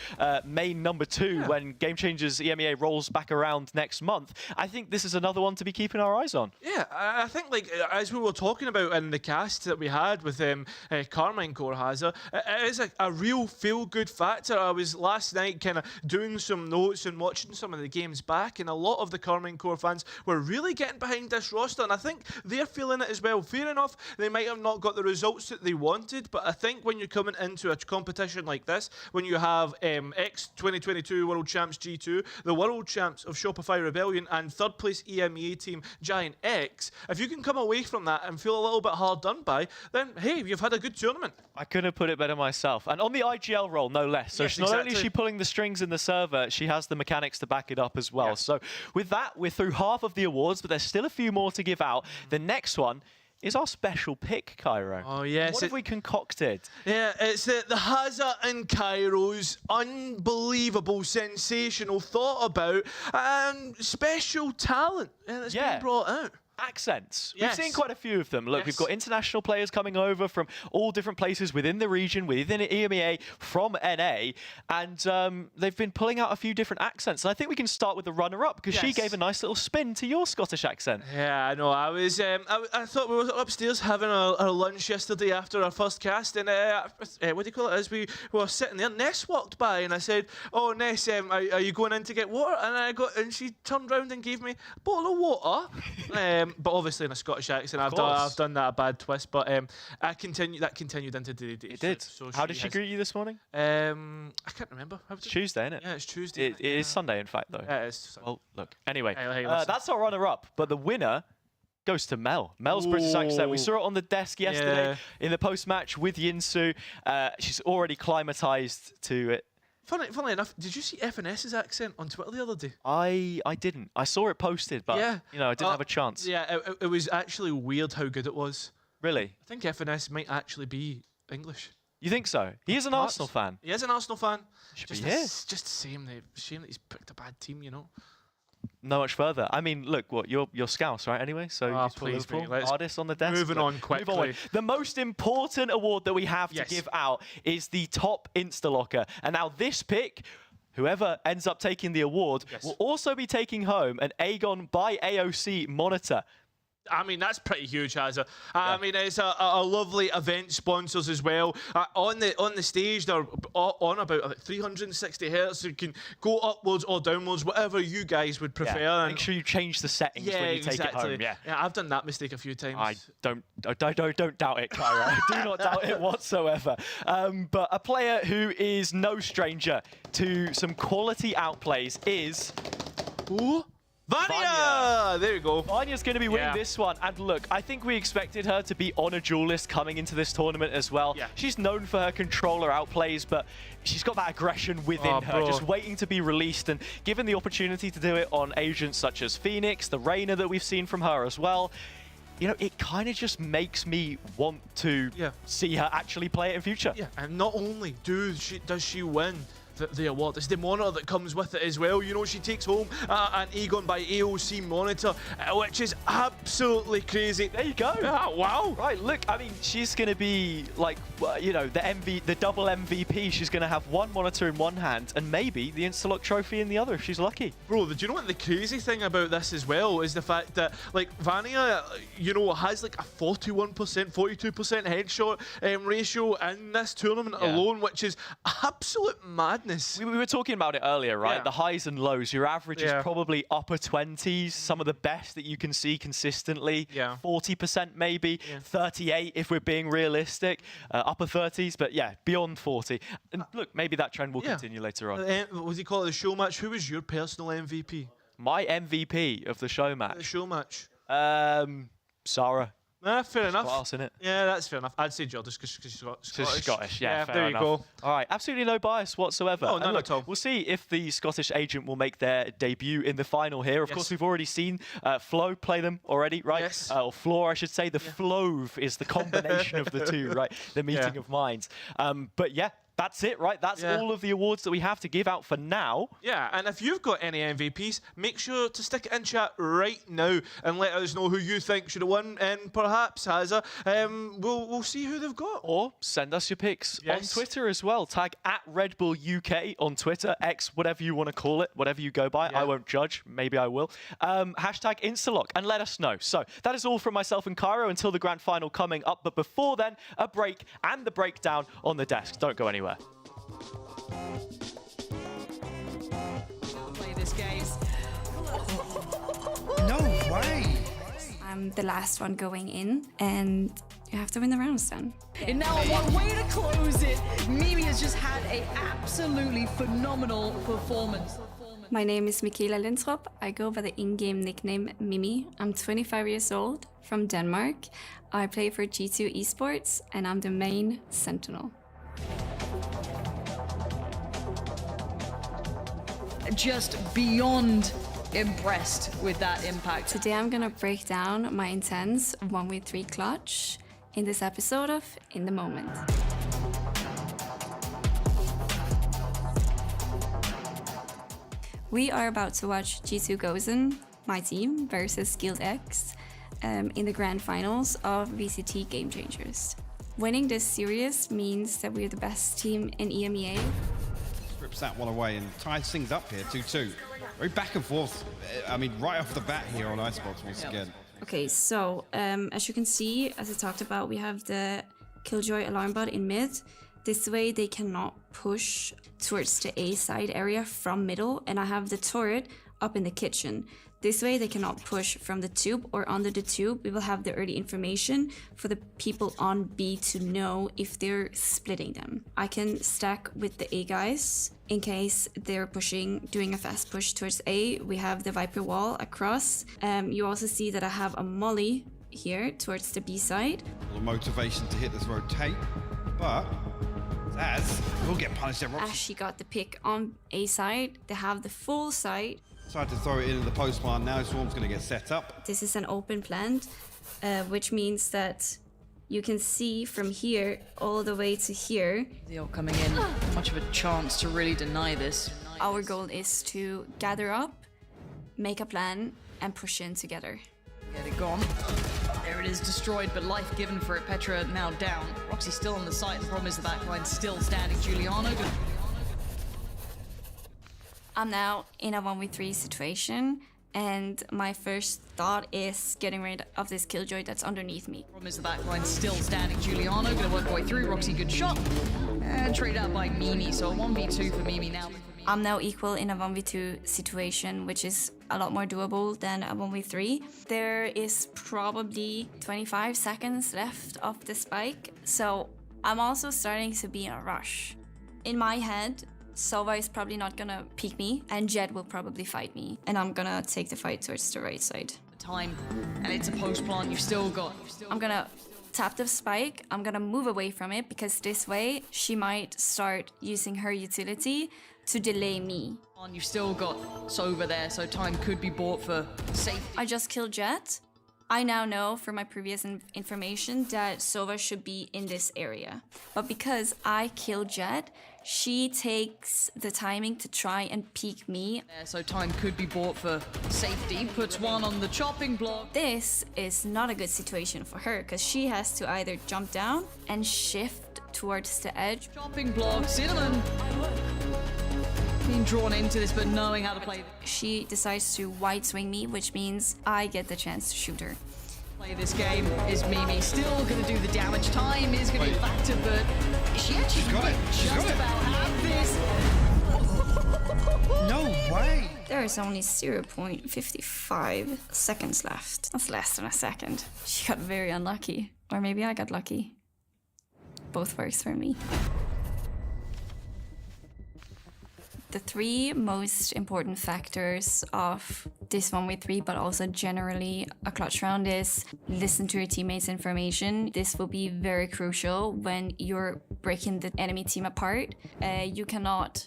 Speaker 16: main number 2 when Game Changers EMEA rolls back around next month, I think this is another one to be keeping our eyes on.
Speaker 19: Yeah, I think, as we were talking about in the cast that we had with Karmine Corp, it is a real feel-good factor. I was last night kind of doing some notes and watching some of the games back, and a lot of the Karmine Corp fans were really getting behind this roster, and I think they're feeling it as well. Fair enough, they might have not got the results that they wanted, but I think when you're coming into a competition like this, when you have ex-2022 World Champs G2, the World Champs of Shopify Rebellion, and third place EMEA team GIANTX, if you can come away from that and feel a little bit hard done by, then hey, you've had a good tournament.
Speaker 16: I couldn't have put it better myself. And on the IGL role, no less. So not only is she pulling the strings in the server, she has the mechanics to back it up as well. So with that, we're through half of the awards, but there's still a few more to give out. The next one is our special pick, Cairo.
Speaker 19: Oh, yes.
Speaker 16: What have we concocted?
Speaker 19: Yeah, it's the Haza and Cairo's unbelievable, sensational, thought about, special talent that's been brought out.
Speaker 16: Accents.
Speaker 19: Yes.
Speaker 16: We've seen quite a few of them. Look, we've got international players coming over from all different places within the region, within EMEA, from NA, and they've been pulling out a few different accents. And I think we can start with the runner-up, because she gave a nice little spin to your Scottish accent.
Speaker 19: Yeah, I know. I was. I thought we were upstairs having our lunch yesterday after our first cast, and what do you call it? As we were sitting there, Ness walked by, and I said, "Oh, Ness, are you going in to get water?" And she turned round and gave me a bottle of water. But obviously in a Scottish accent. I've done that a bad twist, but that continued into the day.
Speaker 16: It did.
Speaker 19: So
Speaker 16: How did she greet you this morning?
Speaker 19: I can't remember.
Speaker 16: It's Tuesday, isn't it?
Speaker 19: Yeah, it's Tuesday.
Speaker 16: It is Sunday, in fact, though.
Speaker 19: Yeah, it is.
Speaker 16: Well, look. Anyway,
Speaker 19: Hey,
Speaker 16: that's our runner-up, but the winner goes to Mel. Mel's British accent. We saw it on the desk yesterday in the post-match with Yinsu. She's already climatized to it.
Speaker 19: Funnily enough, did you see FNS's accent on Twitter the other day?
Speaker 16: I didn't. I saw it posted, but I didn't have a chance.
Speaker 19: Yeah, it was actually weird how good it was.
Speaker 16: Really?
Speaker 19: I think FNS might actually be English.
Speaker 16: You think so? He is an Arsenal fan.
Speaker 19: He is an Arsenal fan.
Speaker 16: Should be here.
Speaker 19: Just a shame that he's picked a bad team, you know.
Speaker 16: No much further. I mean, look, what you're Scouse, right? Anyway, so
Speaker 19: please, mate,
Speaker 16: artist on the desk.
Speaker 19: Moving on quickly.
Speaker 16: The most important award that we have to give out is the top Instalocker, and now this pick, whoever ends up taking the award, will also be taking home an Aegon by AOC monitor.
Speaker 19: I mean, that's pretty huge, Hazza. I mean, it's a lovely event sponsors as well. On the stage, they're on about 360 hertz. So you can go upwards or downwards, whatever you guys would prefer.
Speaker 16: Yeah. Make sure you change the settings when you take it home.
Speaker 19: Yeah, I've done that mistake a few times.
Speaker 16: I don't doubt it, Kyra. I do not doubt it whatsoever. But a player who is no stranger to some quality outplays is...
Speaker 19: Ooh. Vanya! There you go.
Speaker 16: Vanya's going to be winning this one. And look, I think we expected her to be on a Duelist coming into this tournament as well. Yeah. She's known for her controller outplays, but she's got that aggression within her, just waiting to be released. And given the opportunity to do it on agents such as Phoenix, the Reyna that we've seen from her as well, you know, it kind of just makes me want to see her actually play it in future.
Speaker 19: Yeah, and not only does she win the award, it's the monitor that comes with it as well. You know, she takes home an Aegon by AOC monitor, which is absolutely crazy.
Speaker 16: There you go.
Speaker 19: Wow.
Speaker 16: Right, look, I mean, she's going to be like, you know, the double MVP. She's going to have one monitor in one hand and maybe the Instalock trophy in the other if she's lucky.
Speaker 19: Bro, do you know what the crazy thing about this as well is the fact that, like, Vanya, you know, has like a 41%, 42% headshot ratio in this tournament alone, which is absolute madness.
Speaker 16: We were talking about it earlier, right? The highs and lows. Your average is probably upper 20s, some of the best that you can see consistently. 40% maybe, 38 if we're being realistic, upper 30s, but beyond 40. And look, maybe that trend will continue later on.
Speaker 19: What do you call it, the show match? Who was your personal MVP?
Speaker 16: My MVP of the show match?
Speaker 19: The show match?
Speaker 16: Sarah.
Speaker 19: Fair enough.
Speaker 16: Class, innit?
Speaker 19: Yeah, that's fair enough. I'd say Jodis because she's Scottish.
Speaker 16: Yeah,
Speaker 19: fair there
Speaker 16: enough.
Speaker 19: You go.
Speaker 16: All right, absolutely no bias whatsoever.
Speaker 19: Oh, none at all.
Speaker 16: We'll see if the Scottish agent will make their debut in the final here. Of course, we've already seen Flo play them already, right?
Speaker 19: Yes.
Speaker 16: Or Floor, I should say. The Flove is the combination of the two, right? The meeting of minds. But yeah. That's it, right? That's all of the awards that we have to give out for now.
Speaker 19: Yeah, and if you've got any MVPs, make sure to stick it in chat right now and let us know who you think should have won, and perhaps Hazza, we'll see who they've got.
Speaker 16: Or send us your picks on Twitter as well. Tag @RedBullUK on Twitter, X, whatever you want to call it, whatever you go by. I won't judge. Maybe I will. Hashtag Instalock and let us know. So that is all from myself and Cairo until the grand final coming up. But before then, a break and the breakdown on the desk. Don't go anywhere.
Speaker 1: Play this, guys.
Speaker 15: No way.
Speaker 17: I'm the last one going in, and you have to win the rounds then.
Speaker 1: And now on one way to close it, Mimi has just had an absolutely phenomenal performance.
Speaker 17: My name is Michaela Lindstrop. I go by the in-game nickname Mimi. I'm 25 years old, from Denmark. I play for G2 Esports, and I'm the main Sentinel.
Speaker 1: Just beyond impressed with that impact.
Speaker 17: Today I'm gonna break down my intense 1v3 clutch in this episode of In the Moment. We are about to watch G2 Gozen, my team, versus GIANTX in the grand finals of VCT Game Changers. Winning this series means that we're the best team in EMEA.
Speaker 15: Strips that one away and ties things up here, 2-2. Very back and forth, I mean, right off the bat here on Icebox once again.
Speaker 17: Okay, so as you can see, as I talked about, we have the Killjoy alarm bot in mid. This way they cannot push towards the A side area from middle, and I have the turret up in the kitchen. This way they cannot push from the tube or under the tube. We will have the early information for the people on B to know if they're splitting them. I can stack with the A guys in case they're pushing, doing a fast push towards A. We have the Viper wall across. You also see that I have a molly here towards the B side.
Speaker 15: A little motivation to hit this rotate, but Zaz will get punished there.
Speaker 17: As she got the pick on A side, they have the full side.
Speaker 15: Tried to throw it into the post plant. Now Swarm's going to get set up.
Speaker 17: This is an open plant, which means that you can see from here all the way to here.
Speaker 1: They're coming in, much of a chance to really deny this.
Speaker 17: Our goal is to gather up, make a plan, and push in together.
Speaker 1: Get it gone. There it is, destroyed, but life given for it. Petra now down. Roxy still on the site. The problem is the backline still standing. Giuliano.
Speaker 17: I'm now in a 1v3 situation, and my first thought is getting rid of this Killjoy that's underneath me.
Speaker 1: Problem is the backline still standing. Giuliano gonna work her way through. Roxy, good shot. And traded out by Mimi, so a 1v2 for Mimi now.
Speaker 17: I'm now equal in a 1v2 situation, which is a lot more doable than a 1v3. There is probably 25 seconds left of the spike, so I'm also starting to be in a rush. In my head, Sova is probably not gonna peek me, and Jed will probably fight me, and I'm gonna take the fight towards the right side.
Speaker 1: Time, and it's a post plant. You've still got.
Speaker 17: I'm gonna tap the spike. I'm gonna move away from it because this way she might start using her utility to delay me.
Speaker 1: You've still got Sova there, so time could be bought for safety.
Speaker 17: I just killed Jet. I now know from my previous information that Sova should be in this area. But because I killed Jet, she takes the timing to try and peek me.
Speaker 1: So time could be bought for safety. Puts one on the chopping block.
Speaker 17: This is not a good situation for her because she has to either jump down and shift towards the edge.
Speaker 1: Chopping block, Cinnamon. Being drawn into this, but knowing how to play.
Speaker 17: She decides to wide swing me, which means I get the chance to shoot her.
Speaker 1: Play this game is Mimi still going to do the damage. Time is going to be a factor, but she actually
Speaker 15: got it.
Speaker 1: just about have this.
Speaker 15: No way.
Speaker 17: There is only 0.55 seconds left. That's less than a second. She got very unlucky. Or maybe I got lucky. Both works for me. The three most important factors of this 1v3, but also generally a clutch round, is listen to your teammates' information. This will be very crucial when you're breaking the enemy team apart. You cannot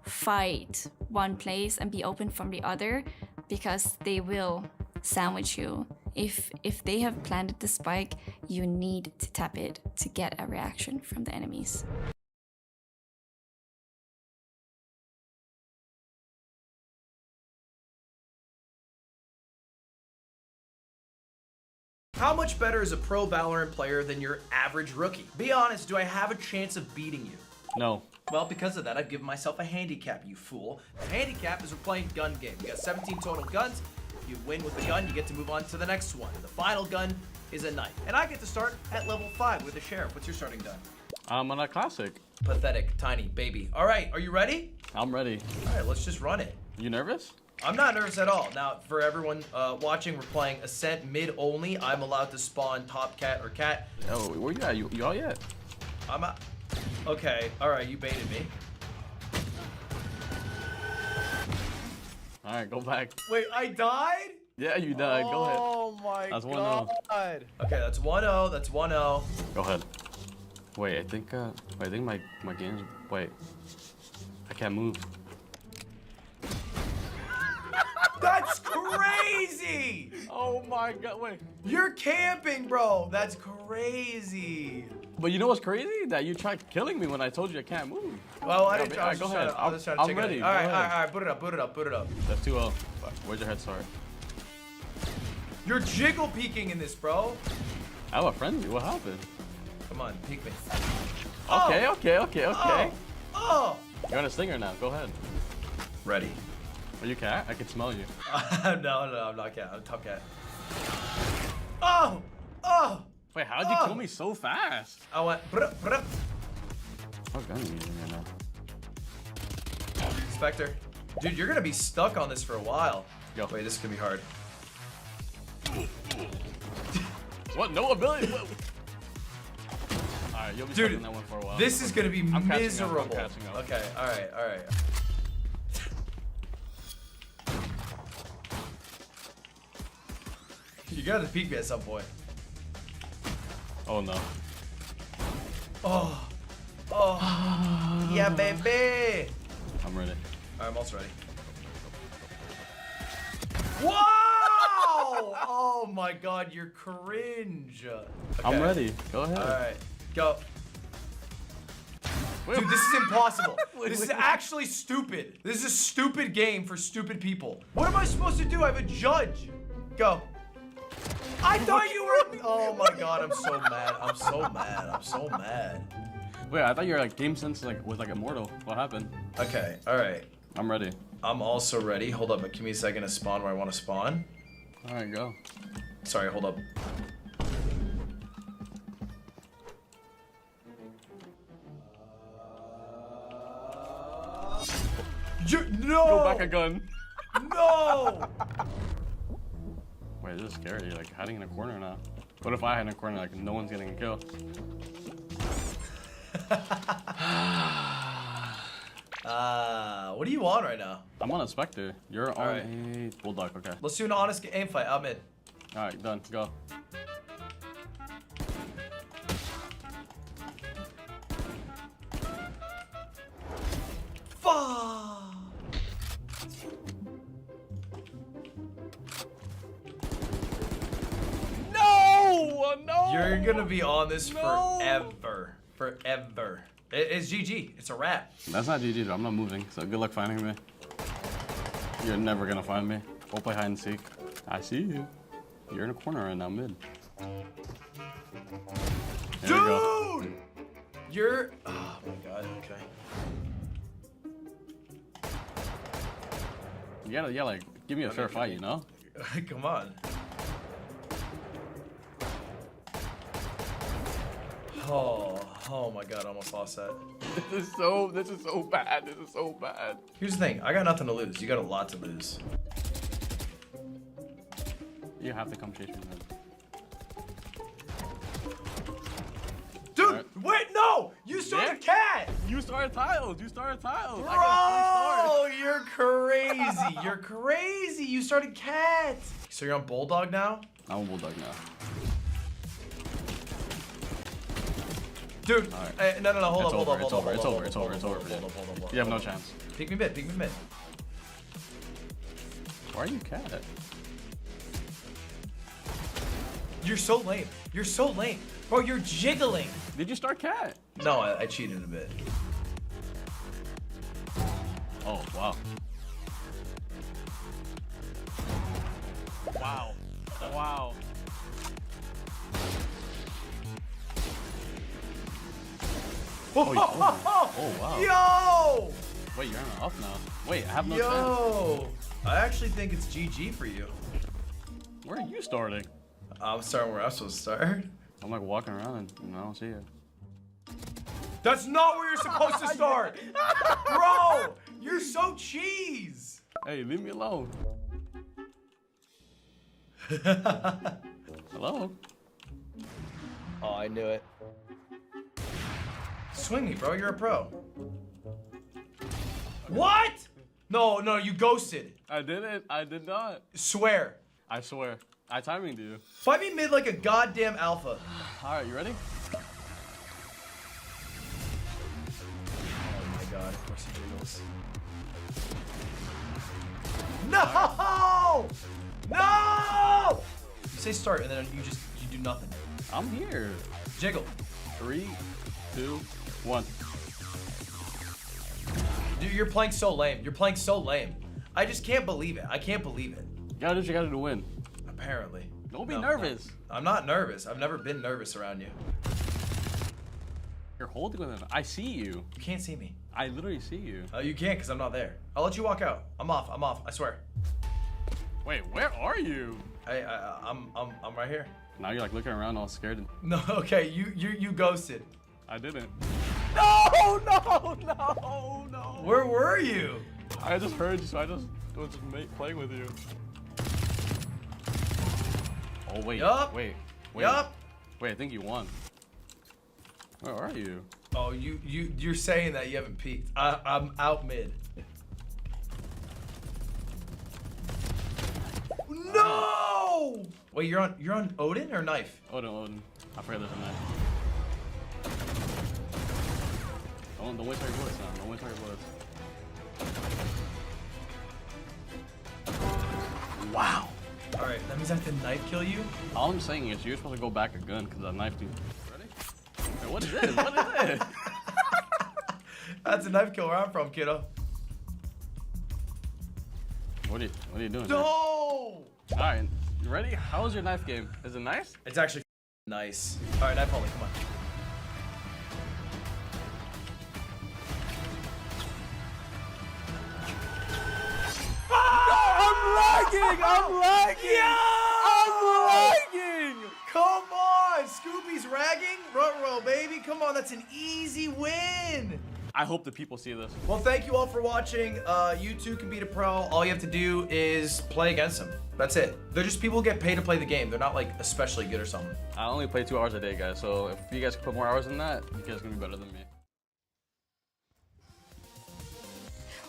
Speaker 17: fight one place and be open from the other because they will sandwich you. If they have planted the spike, you need to tap it to get a reaction from the enemies.
Speaker 18: How much better is a pro Valorant player than your average rookie? Be honest, do I have a chance of beating you?
Speaker 20: No.
Speaker 18: Well, because of that, I've given myself a handicap, you fool. The handicap is we're playing gun game. We got 17 total guns. You win with the gun, you get to move on to the next one. The final gun is a knife. And I get to start at level 5 with the Sheriff. What's your starting gun?
Speaker 20: I'm on a classic.
Speaker 18: Pathetic, tiny, baby. All right, are you ready?
Speaker 20: I'm ready.
Speaker 18: All right, let's just run it.
Speaker 20: You nervous?
Speaker 18: I'm not nervous at all. Now, for everyone watching, we're playing Ascent mid only. I'm allowed to spawn top cat or cat.
Speaker 20: Oh, where you at? You all yet?
Speaker 18: I'm out. Okay, all right, you baited me.
Speaker 20: All right, go back.
Speaker 18: Wait, I died?
Speaker 20: Yeah, you died. Go ahead.
Speaker 18: Oh my
Speaker 20: That's
Speaker 18: god.
Speaker 20: 1-0.
Speaker 18: Okay, that's 1-0. That's 1-0.
Speaker 20: Go ahead. Wait, I think my game's. Wait, I can't move.
Speaker 18: That's crazy!
Speaker 20: Oh my god, wait.
Speaker 18: You're camping, bro. That's crazy.
Speaker 20: But you know what's crazy? That you tried killing me when I told you I can't move.
Speaker 18: Well, I didn't.
Speaker 20: Go ahead.
Speaker 18: I was just trying to check
Speaker 20: ready.
Speaker 18: it out. All right. Put it up.
Speaker 20: That's 2-0. Where's your head start?
Speaker 18: You're jiggle peeking in this, bro.
Speaker 20: I have a frenzy. What happened?
Speaker 18: Come on, peek me.
Speaker 20: Okay.
Speaker 18: Oh!
Speaker 20: You're on a stinger now. Go ahead.
Speaker 18: Ready.
Speaker 20: Are you cat? I can smell you.
Speaker 18: No, I'm not cat. I'm top cat. Oh!
Speaker 20: Wait, how'd you kill me so fast?
Speaker 18: I went.
Speaker 20: What gun are you using right now?
Speaker 18: Spectre. Dude, you're gonna be stuck on this for a while.
Speaker 20: Yo.
Speaker 18: Wait, this is gonna be hard.
Speaker 20: What? No ability? Alright, you'll be stuck in that one for a while.
Speaker 18: This is gonna be miserable.
Speaker 20: I'm catching up.
Speaker 18: Okay, alright. You gotta peek me at some point.
Speaker 20: Oh no.
Speaker 18: Oh. Yeah, baby.
Speaker 20: I'm ready.
Speaker 18: I'm also ready. Wow! Oh my god, you're cringe. Okay.
Speaker 20: I'm ready. Go ahead.
Speaker 18: Alright, go. Dude, this is impossible. This is actually stupid. This is a stupid game for stupid people. What am I supposed to do? I have a judge. Go. I thought you were. Oh my god, I'm so mad. I'm so mad.
Speaker 20: Wait, I thought you were like game sense was like immortal. What happened?
Speaker 18: Okay, alright.
Speaker 20: I'm ready.
Speaker 18: I'm also ready. Hold up, give me a second to spawn where I want to spawn.
Speaker 20: Alright, go.
Speaker 18: Sorry, hold up. No!
Speaker 20: Go back a gun.
Speaker 18: No!
Speaker 20: Wait, this is scary. You're like hiding in a corner now. What if I hide in a corner like no one's getting a kill?
Speaker 18: What do you on right now?
Speaker 20: I'm on a Spectre. You're on a Bulldog, okay.
Speaker 18: Let's do an honest aim fight. I'm in.
Speaker 20: Alright, done. Go.
Speaker 18: Fuck!
Speaker 20: No!
Speaker 18: You're gonna be on this forever. Forever. It's GG. It's a wrap.
Speaker 20: That's not GG, though. I'm not moving, so good luck finding me. You're never gonna find me. We'll play hide and seek. I see you. You're in a corner right now, mid.
Speaker 18: Dude! You're. Oh my god, okay.
Speaker 20: You gotta, yeah, like, give me a fair fight, you know?
Speaker 18: Come on. Oh my god, I almost lost that.
Speaker 20: This is so bad. This is so bad.
Speaker 18: Here's the thing, I got nothing to lose. You got a lot to lose.
Speaker 20: You have to come chase me, man.
Speaker 18: Dude, wait, no! You started cat!
Speaker 20: You started tiles.
Speaker 18: Bro, you're crazy. You're crazy. You started cat. So you're on Bulldog now?
Speaker 20: I'm a Bulldog now.
Speaker 18: Dude, no, hold up.
Speaker 20: It's over. You have no chance.
Speaker 18: Pick me mid.
Speaker 20: Why are you cat?
Speaker 18: You're so lame. Bro, you're jiggling.
Speaker 20: Did you start cat?
Speaker 18: No, I cheated a bit.
Speaker 20: Oh, wow. Wow. Oh, wow.
Speaker 18: Yo!
Speaker 20: Wait, you're on an off now. Wait, I have no chance.
Speaker 18: Yo! I actually think it's GG for you.
Speaker 20: Where are you starting?
Speaker 18: I'm starting where I'm supposed to start.
Speaker 20: I'm like walking around and I don't see you.
Speaker 18: That's not where you're supposed to start! Bro! You're so cheese!
Speaker 20: Hey, leave me alone. Hello?
Speaker 18: Oh, I knew it. Swing me, bro. You're a pro. What? No, you ghosted.
Speaker 20: I didn't. I did not.
Speaker 18: Swear.
Speaker 20: I swear. I timinged you.
Speaker 18: Fight me mid like a goddamn alpha.
Speaker 20: Alright, you ready?
Speaker 18: Oh my god, of course he jiggles. No! No! You say start and then you do nothing.
Speaker 20: I'm here.
Speaker 18: Jiggle.
Speaker 20: 3, 2, 1.
Speaker 18: Dude, you're playing so lame. You're playing so lame. I just can't believe it. I can't believe it.
Speaker 20: You gotta do what you gotta do to win.
Speaker 18: Apparently.
Speaker 20: Don't be nervous.
Speaker 18: No. I'm not nervous. I've never been nervous around you.
Speaker 20: You're holding with him. I see you.
Speaker 18: You can't see me.
Speaker 20: I literally see you.
Speaker 18: Oh, you can't because I'm not there. I'll let you walk out. I'm off. I swear.
Speaker 20: Wait, where are you?
Speaker 18: I'm right here.
Speaker 20: Now you're like looking around all scared.
Speaker 18: No, okay, you ghosted.
Speaker 20: I didn't.
Speaker 18: No! Where were you?
Speaker 20: I just heard you, so I just was playing with you. Oh wait, wait.
Speaker 18: Yup.
Speaker 20: Wait, I think you won. Where are you?
Speaker 18: Oh, you're saying that you haven't peeked. I'm out mid. No! Wait, you're on Odin or knife?
Speaker 20: Odin. I forgot there's a knife. Don't waste our bullets now. Don't waste our bullets.
Speaker 18: Wow. All right, that means I have to knife kill you?
Speaker 20: All I'm saying is you're supposed to go back a gun because that knife dude. Ready? Hey, what is this? What is this?
Speaker 18: That's a knife kill where I'm from, kiddo.
Speaker 20: What are you doing?
Speaker 18: No!
Speaker 20: All right, you ready? How was your knife game? Is it nice?
Speaker 18: It's actually nice. All right, knife only, come on. I'm lagging! Yeah! I'm lagging! Come on! Scoopy's ragging? Ruh-roh, baby. Come on, that's an easy win!
Speaker 20: I hope the people see this.
Speaker 18: Well, thank you all for watching. You too can beat a pro. All you have to do is play against them. That's it. They're just people who get paid to play the game. They're not like especially good or something.
Speaker 20: I only play 2 hours a day, guys, so if you guys can put more hours in that, you guys are gonna be better than me.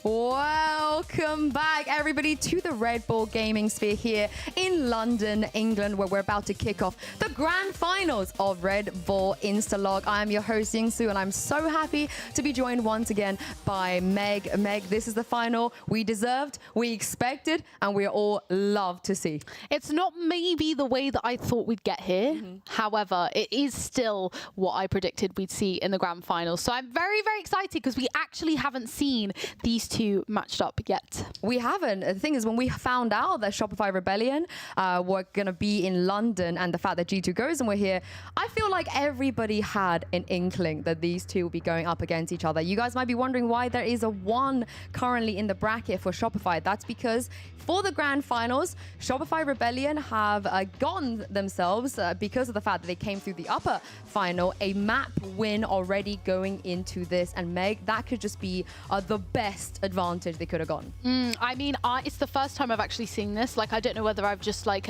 Speaker 3: Welcome back, everybody, to the Red Bull Gaming Sphere here in London, England, where we're about to kick off the grand finals of Red Bull Instalock. I'm your host, Yingsu, and I'm so happy to be joined once again by Meg. Meg, this is the final we deserved, we expected, and we all love to see.
Speaker 2: It's not maybe the way that I thought we'd get here. However, it is still what I predicted we'd see in the grand finals. So I'm very, very excited because we actually haven't seen these two matched up yet.
Speaker 3: We haven't. The thing is, when we found out that Shopify Rebellion were going to be in London and the fact that G2 Gozen were here, I feel like everybody had an inkling that these two will be going up against each other. You guys might be wondering why there is a 1 currently in the bracket for Shopify. That's because for the grand finals, Shopify Rebellion have gotten themselves, because of the fact that they came through the upper final, a map win already going into this. And Meg, that could just be the best advantage they could have gotten.
Speaker 2: I mean, it's the first time I've actually seen this. Like, I don't know whether I've just like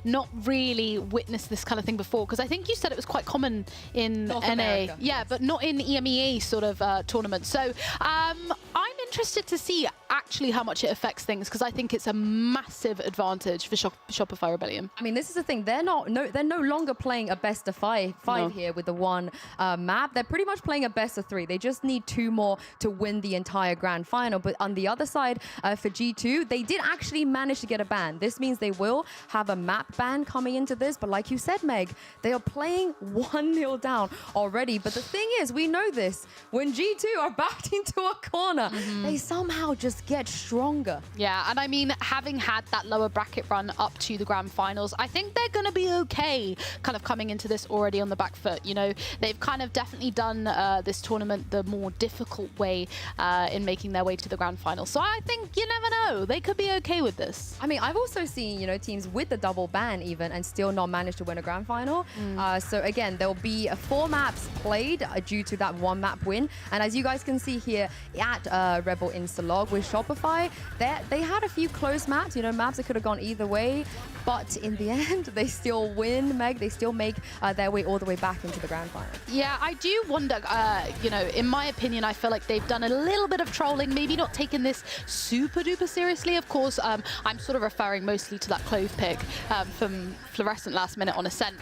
Speaker 2: not really witnessed this kind of thing before, because I think you said it was quite common in
Speaker 3: North
Speaker 2: NA.
Speaker 3: America.
Speaker 2: Yeah, but not in EMEA sort of tournaments. So I'm interested to see actually how much it affects things, because I think it's a massive advantage for Shopify Rebellion.
Speaker 3: I mean, this is the thing. They're no longer playing a best of five here with the 1 map. They're pretty much playing a best of 3. They just need 2 more to win the entire grand final. But on the other side, for G2, they did actually manage to get a ban. This means they will have a map ban coming into this. But like you said, Meg, they are playing 1-0 down already. But the thing is, we know this. When G2 are backed into a corner, they somehow just get stronger.
Speaker 2: Yeah, and I mean, having had that lower bracket run up to the grand finals, I think they're going to be okay kind of coming into this already on the back foot. You know, they've kind of definitely done this tournament the more difficult way in making their way to the grand final. So I think you never know. They could be okay with this.
Speaker 3: I mean, I've also seen, teams with the double ban even and still not manage to win a grand final. So again, there'll be 4 maps played due to that 1 map win. And as you guys can see here at Red Bull Instalock with Shopify, they had a few close maps, maps that could have gone either way. But in the end, they still win, Meg. They still make their way all the way back into the grand final.
Speaker 2: Yeah, I do wonder, in my opinion, I feel like they've done a little bit of trolling, maybe not taken this super duper seriously. Of course, I'm sort of referring mostly to that clove pick from Fluorescent last minute on Ascent.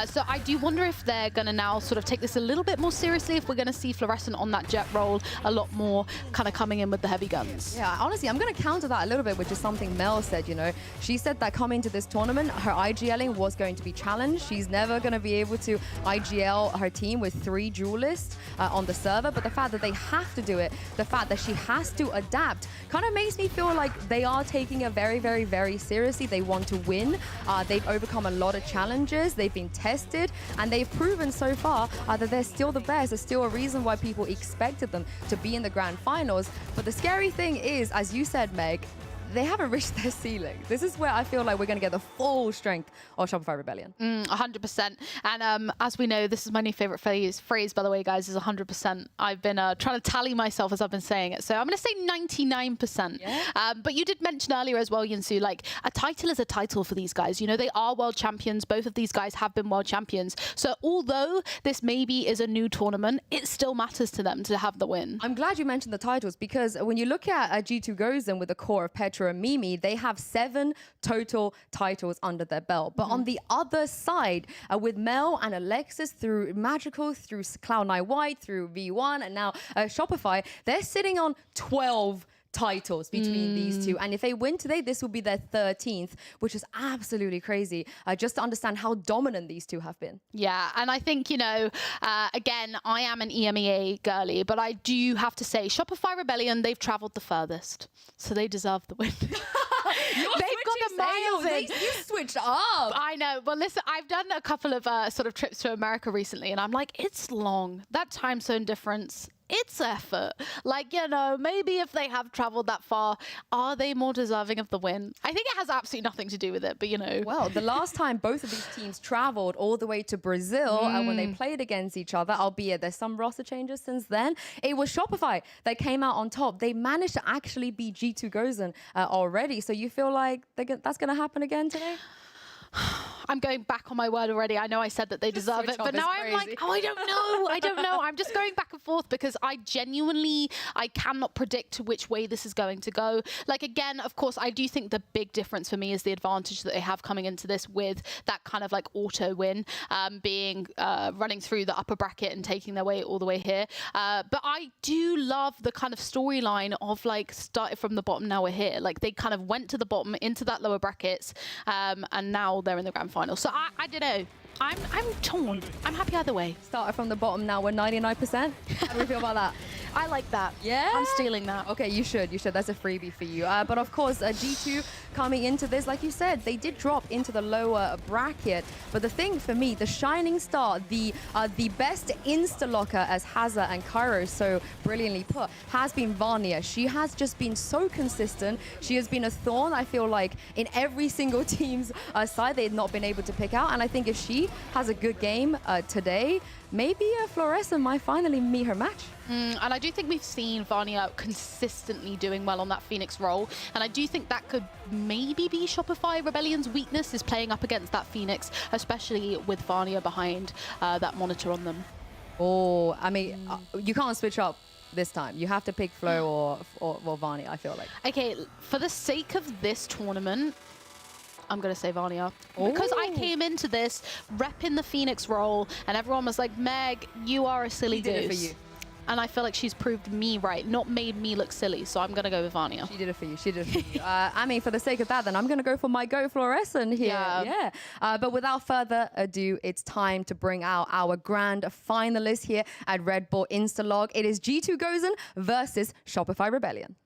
Speaker 2: So I do wonder if they're going to now sort of take this a little bit more seriously, if we're going to see Fluorescent on that jet roll a lot more, kind of coming in with the heavy guns.
Speaker 3: Yeah, honestly, I'm going to counter that a little bit with just something Mel said, you know. She said that coming to this tournament, her IGLing was going to be challenged. She's never going to be able to IGL her team with 3 duelists on the server, but the fact that they have to do it, the fact that she has to adapt, kind of makes me feel like they are taking it very, very, very seriously. They want to win. They've overcome a lot of challenges. They've been tested, and they've proven so far that they're still the best. There's still a reason why people expected them to be in the grand finals. But the scary thing is, as you said, Meg, they haven't reached their ceiling. This is where I feel like we're going to get the full strength of Shopify Rebellion.
Speaker 2: 100%. And as we know, this is my new favorite phrase, by the way, guys, is 100%. I've been trying to tally myself as I've been saying it. So I'm going to say 99%. Yeah. But you did mention earlier as well, Yinsu, like a title is a title for these guys. You know, they are world champions. Both of these guys have been world champions. So although this maybe is a new tournament, it still matters to them to have the win.
Speaker 3: I'm glad you mentioned the titles, because when you look at G2 Gozen with the core of Petra and Mimi, they have 7 total titles under their belt. But on the other side, with Mel and Alexis, through Magical, through Cloud9 White, through V1, and now Shopify, they're sitting on 12 titles between these two. And if they win today, this will be their 13th, which is absolutely crazy, just to understand how dominant these two have been.
Speaker 2: Yeah, and I think, you know, again, I am an EMEA girly, but I do have to say, Shopify Rebellion, they've traveled the furthest, so they deserve the win. They've got the miles in.
Speaker 3: You switched up.
Speaker 2: I know. Well, listen, I've done a couple of sort of trips to America recently, and I'm like, it's long. That time zone difference, it's effort. Like, you know, maybe if they have traveled that far, are they more deserving of the win? I think it has absolutely nothing to do with it, but you know.
Speaker 3: Well, the last time both of these teams traveled all the way to Brazil when they played against each other, albeit there's some roster changes since then, it was Shopify that came out on top. They managed to actually beat G2 Gozen already. So you feel like that's going to happen again today?
Speaker 2: I'm going back on my word already. I know I said that they deserve it, but now I'm like, oh, I don't know. I'm just going back and forth because I cannot predict which way this is going to go. Like, again, of course, I do think the big difference for me is the advantage that they have coming into this with that kind of like auto win, being running through the upper bracket and taking their way all the way here. But I do love the kind of storyline of like started from the bottom, now we're here. Like they kind of went to the bottom into that lower brackets, and now they're in the grand final. So I don't know. I'm torn. I'm happy either way.
Speaker 3: Started from the bottom, now we're 99%. How do we feel about that?
Speaker 2: I like that.
Speaker 3: Yeah?
Speaker 2: I'm stealing that.
Speaker 3: Okay, you should. That's a freebie for you. But of course, G2 coming into this, like you said, they did drop into the lower bracket. But the thing for me, the shining star, the best insta-locker, as Hazza and Cairo so brilliantly put, has been Vanya. She has just been so consistent. She has been a thorn, I feel like, in every single team's side they've not been able to pick out. And I think if she has a good game today, maybe Fluorescent might finally meet her match.
Speaker 2: And I do think we've seen Vanya consistently doing well on that Phoenix role. And I do think that could maybe be Shopify Rebellion's weakness, is playing up against that Phoenix, especially with Vanya behind that monitor on them.
Speaker 3: Oh, I mean, you can't switch up this time. You have to pick Flo or Vanya, I feel like.
Speaker 2: Okay, for the sake of this tournament, I'm going to say Vanya. Because I came into this repping the Phoenix role, and everyone was like, Meg, you are a silly goose.
Speaker 3: She did it for you.
Speaker 2: And I feel like she's proved me right, not made me look silly. So I'm going to go with Vanya.
Speaker 3: She did it for you. She did it for you. I mean, for the sake of that, then I'm going to go for my Go Fluorescent here. Yeah. But without further ado, it's time to bring out our grand finalists here at Red Bull Instalock. It is G2 Gozen versus Shopify Rebellion.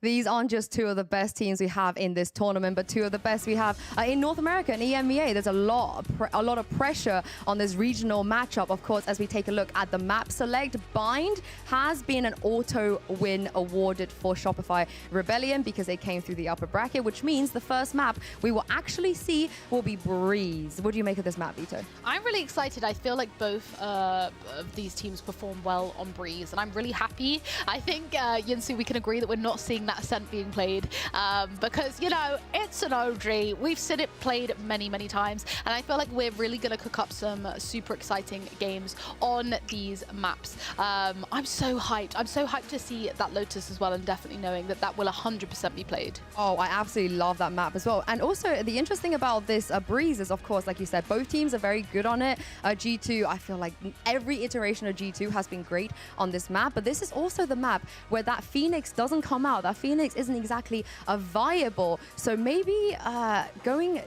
Speaker 3: these aren't just two of the best teams we have in this tournament, but two of the best we have in North America and EMEA. There's a lot of pressure on this regional matchup. Of course, as we take a look at the map select, Bind has been an auto win awarded for Shopify Rebellion because they came through the upper bracket, which means the first map we will actually see will be Breeze. What do you make of this map, Vito?
Speaker 2: I'm really excited. I feel like both of these teams perform well on Breeze, and I'm really happy. I think, Yinsu, we can agree that we're not seeing that Ascent being played because, you know, it's an OG. We've seen it played many, many times, and I feel like we're really going to cook up some super exciting games on these maps. I'm so hyped. I'm so hyped to see that Lotus as well, and definitely knowing that that will 100% be played.
Speaker 3: Oh, I absolutely love that map as well. And also, the interesting about this Breeze is, of course, like you said, both teams are very good on it. G2, I feel like every iteration of G2 has been great on this map, but this is also the map where that Phoenix doesn't come out. That Phoenix isn't exactly viable. So maybe going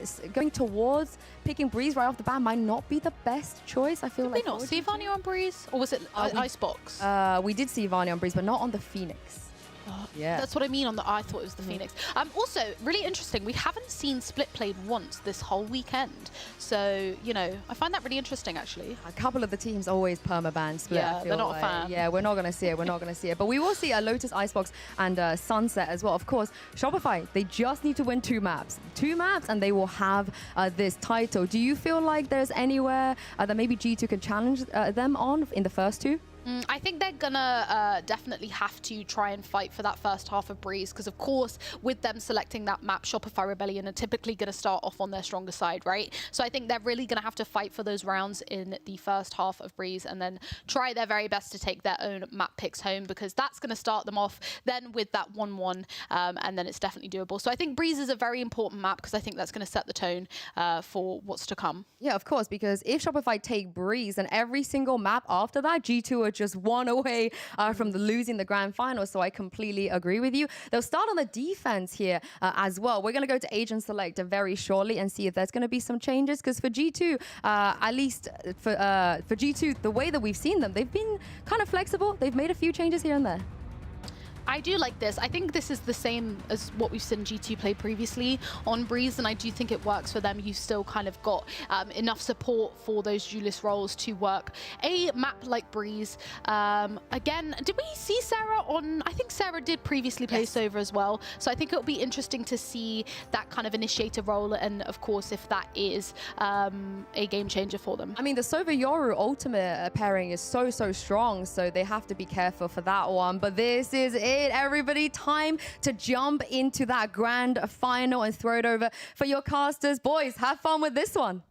Speaker 3: towards picking Breeze right off the bat might not be the best choice. I feel
Speaker 2: Did
Speaker 3: like
Speaker 2: we not see Vanya on Breeze, or was it Icebox?
Speaker 3: We did see Vanya on Breeze, but not on the Phoenix. Yeah,
Speaker 2: that's what I mean. I thought it was the Phoenix. Also, really interesting. We haven't seen Split played once this whole weekend, so you know, I find that really interesting actually.
Speaker 3: A couple of the teams always permaban Split.
Speaker 2: Yeah, they're not a fan.
Speaker 3: Yeah, we're not going to see it. We're not going to see it. But we will see a Lotus, Icebox, and Sunset as well. Of course, Shopify. They just need to win two maps, and they will have this title. Do you feel like there's anywhere that maybe G2 can challenge them on in the first two?
Speaker 2: I think they're gonna definitely have to try and fight for that first half of Breeze, because of course with them selecting that map, Shopify Rebellion are typically gonna start off on their stronger side, right? So I think they're really gonna have to fight for those rounds in the first half of Breeze and then try their very best to take their own map picks home, because that's gonna start them off then with that 1-1 and then it's definitely doable. So I think Breeze is a very important map because I think that's gonna set the tone for what's to come.
Speaker 3: Yeah, of course, because if Shopify take Breeze, then every single map after that, G2 are just one away from losing the grand final. So I completely agree with you. They'll start on the defense here as well. We're going to go to Agent Select very shortly and see if there's going to be some changes, because for G2, at least for G2, the way that we've seen them, they've been kind of flexible. They've made a few changes here and there.
Speaker 2: I do like this. I think this is the same as what we've seen G2 play previously on Breeze, and I do think it works for them. You've still kind of got enough support for those duelist roles to work a map like Breeze. Again, did we see Sarah on? I think Sarah did previously play Sova as well, so I think it'll be interesting to see that kind of initiator role, and of course if that is a game changer for them.
Speaker 3: I mean, the Sova Yoru ultimate pairing is so strong, so they have to be careful for that one. But this is it, everybody. Time to jump into that grand final and throw it over for your casters. Boys, have fun with this one.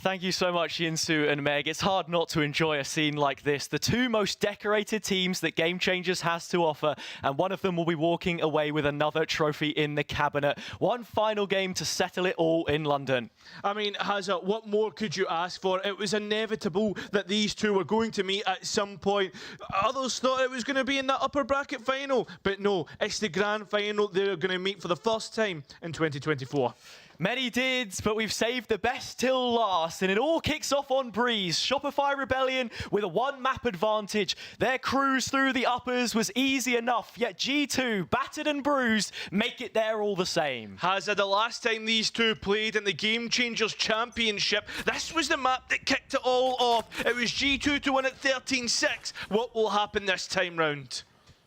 Speaker 16: Thank you so much, Yinsu and Meg. It's hard not to enjoy a scene like this. The two most decorated teams that Game Changers has to offer, and one of them will be walking away with another trophy in the cabinet. One final game to settle it all in London.
Speaker 19: I mean, Hazza, what more could you ask for? It was inevitable that these two were going to meet at some point. Others thought it was going to be in that upper bracket final, but no, it's the grand final. They're going to meet for the first time in 2024.
Speaker 16: Many did, but we've saved the best till last, and it all kicks off on Breeze. Shopify Rebellion with a one-map advantage. Their cruise through the uppers was easy enough, yet G2, battered and bruised, make it there all the same.
Speaker 19: Hazza, the last time these two played in the Game Changers Championship, this was the map that kicked it all off. It was G2 to win at 13-6. What will happen this time round?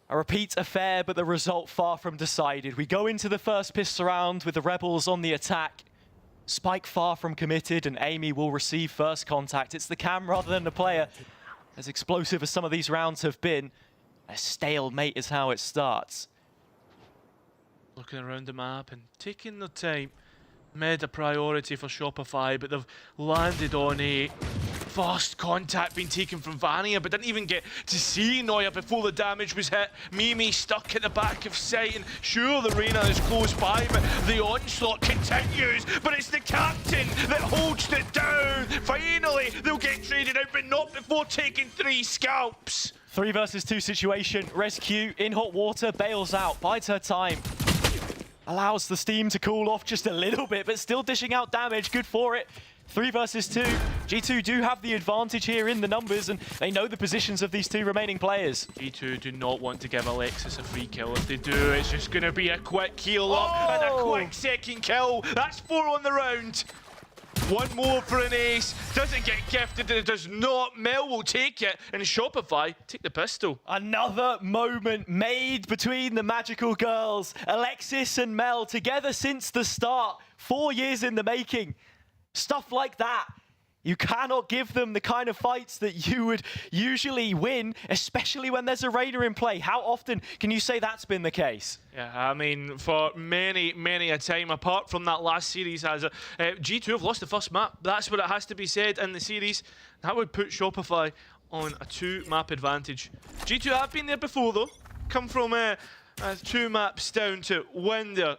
Speaker 16: A repeat affair, but the result far from decided. We go into the first pistol round with the Rebels on the attack. Spike far from committed, and Amy will receive first contact. It's the cam rather than the player. As explosive as some of these rounds have been, a stalemate is how it starts.
Speaker 19: Looking around the map and taking the time. Mid a priority for Shopify, but they've landed on a first contact being taken from Vania, but didn't even get to see Noya before the damage was hit. Mimi stuck at the back of sight, and sure, the Reyna is close by, but the onslaught continues. But it's the captain that holds it down. Finally, they'll get traded out, but not before taking 3 scalps.
Speaker 16: 3 versus 2 situation. Rescue in hot water, bails out, bides her time. Allows the steam to cool off just a little bit, but still dishing out damage. Good for it. 3 versus 2. G2 do have the advantage here in the numbers, and they know the positions of these 2 remaining players.
Speaker 19: G2 do not want to give Alexis a free kill. If they do, it's just going to be a quick heal up and a quick second kill. That's 4 on the round. 1 more for an ace. Doesn't get gifted, it does not. Mel will take it, and Shopify take the pistol.
Speaker 16: Another moment made between the magical girls. Alexis and Mel together since the start. 4 years in the making. Stuff like that. You cannot give them the kind of fights that you would usually win, especially when there's a Raider in play. How often can you say that's been the case?
Speaker 19: Yeah, I mean, for many a time, apart from that last series, G2 have lost the first map. That's what it has to be said in the series. That would put Shopify on a 2-map advantage. G2 have been there before, though. Come from 2 maps down to win the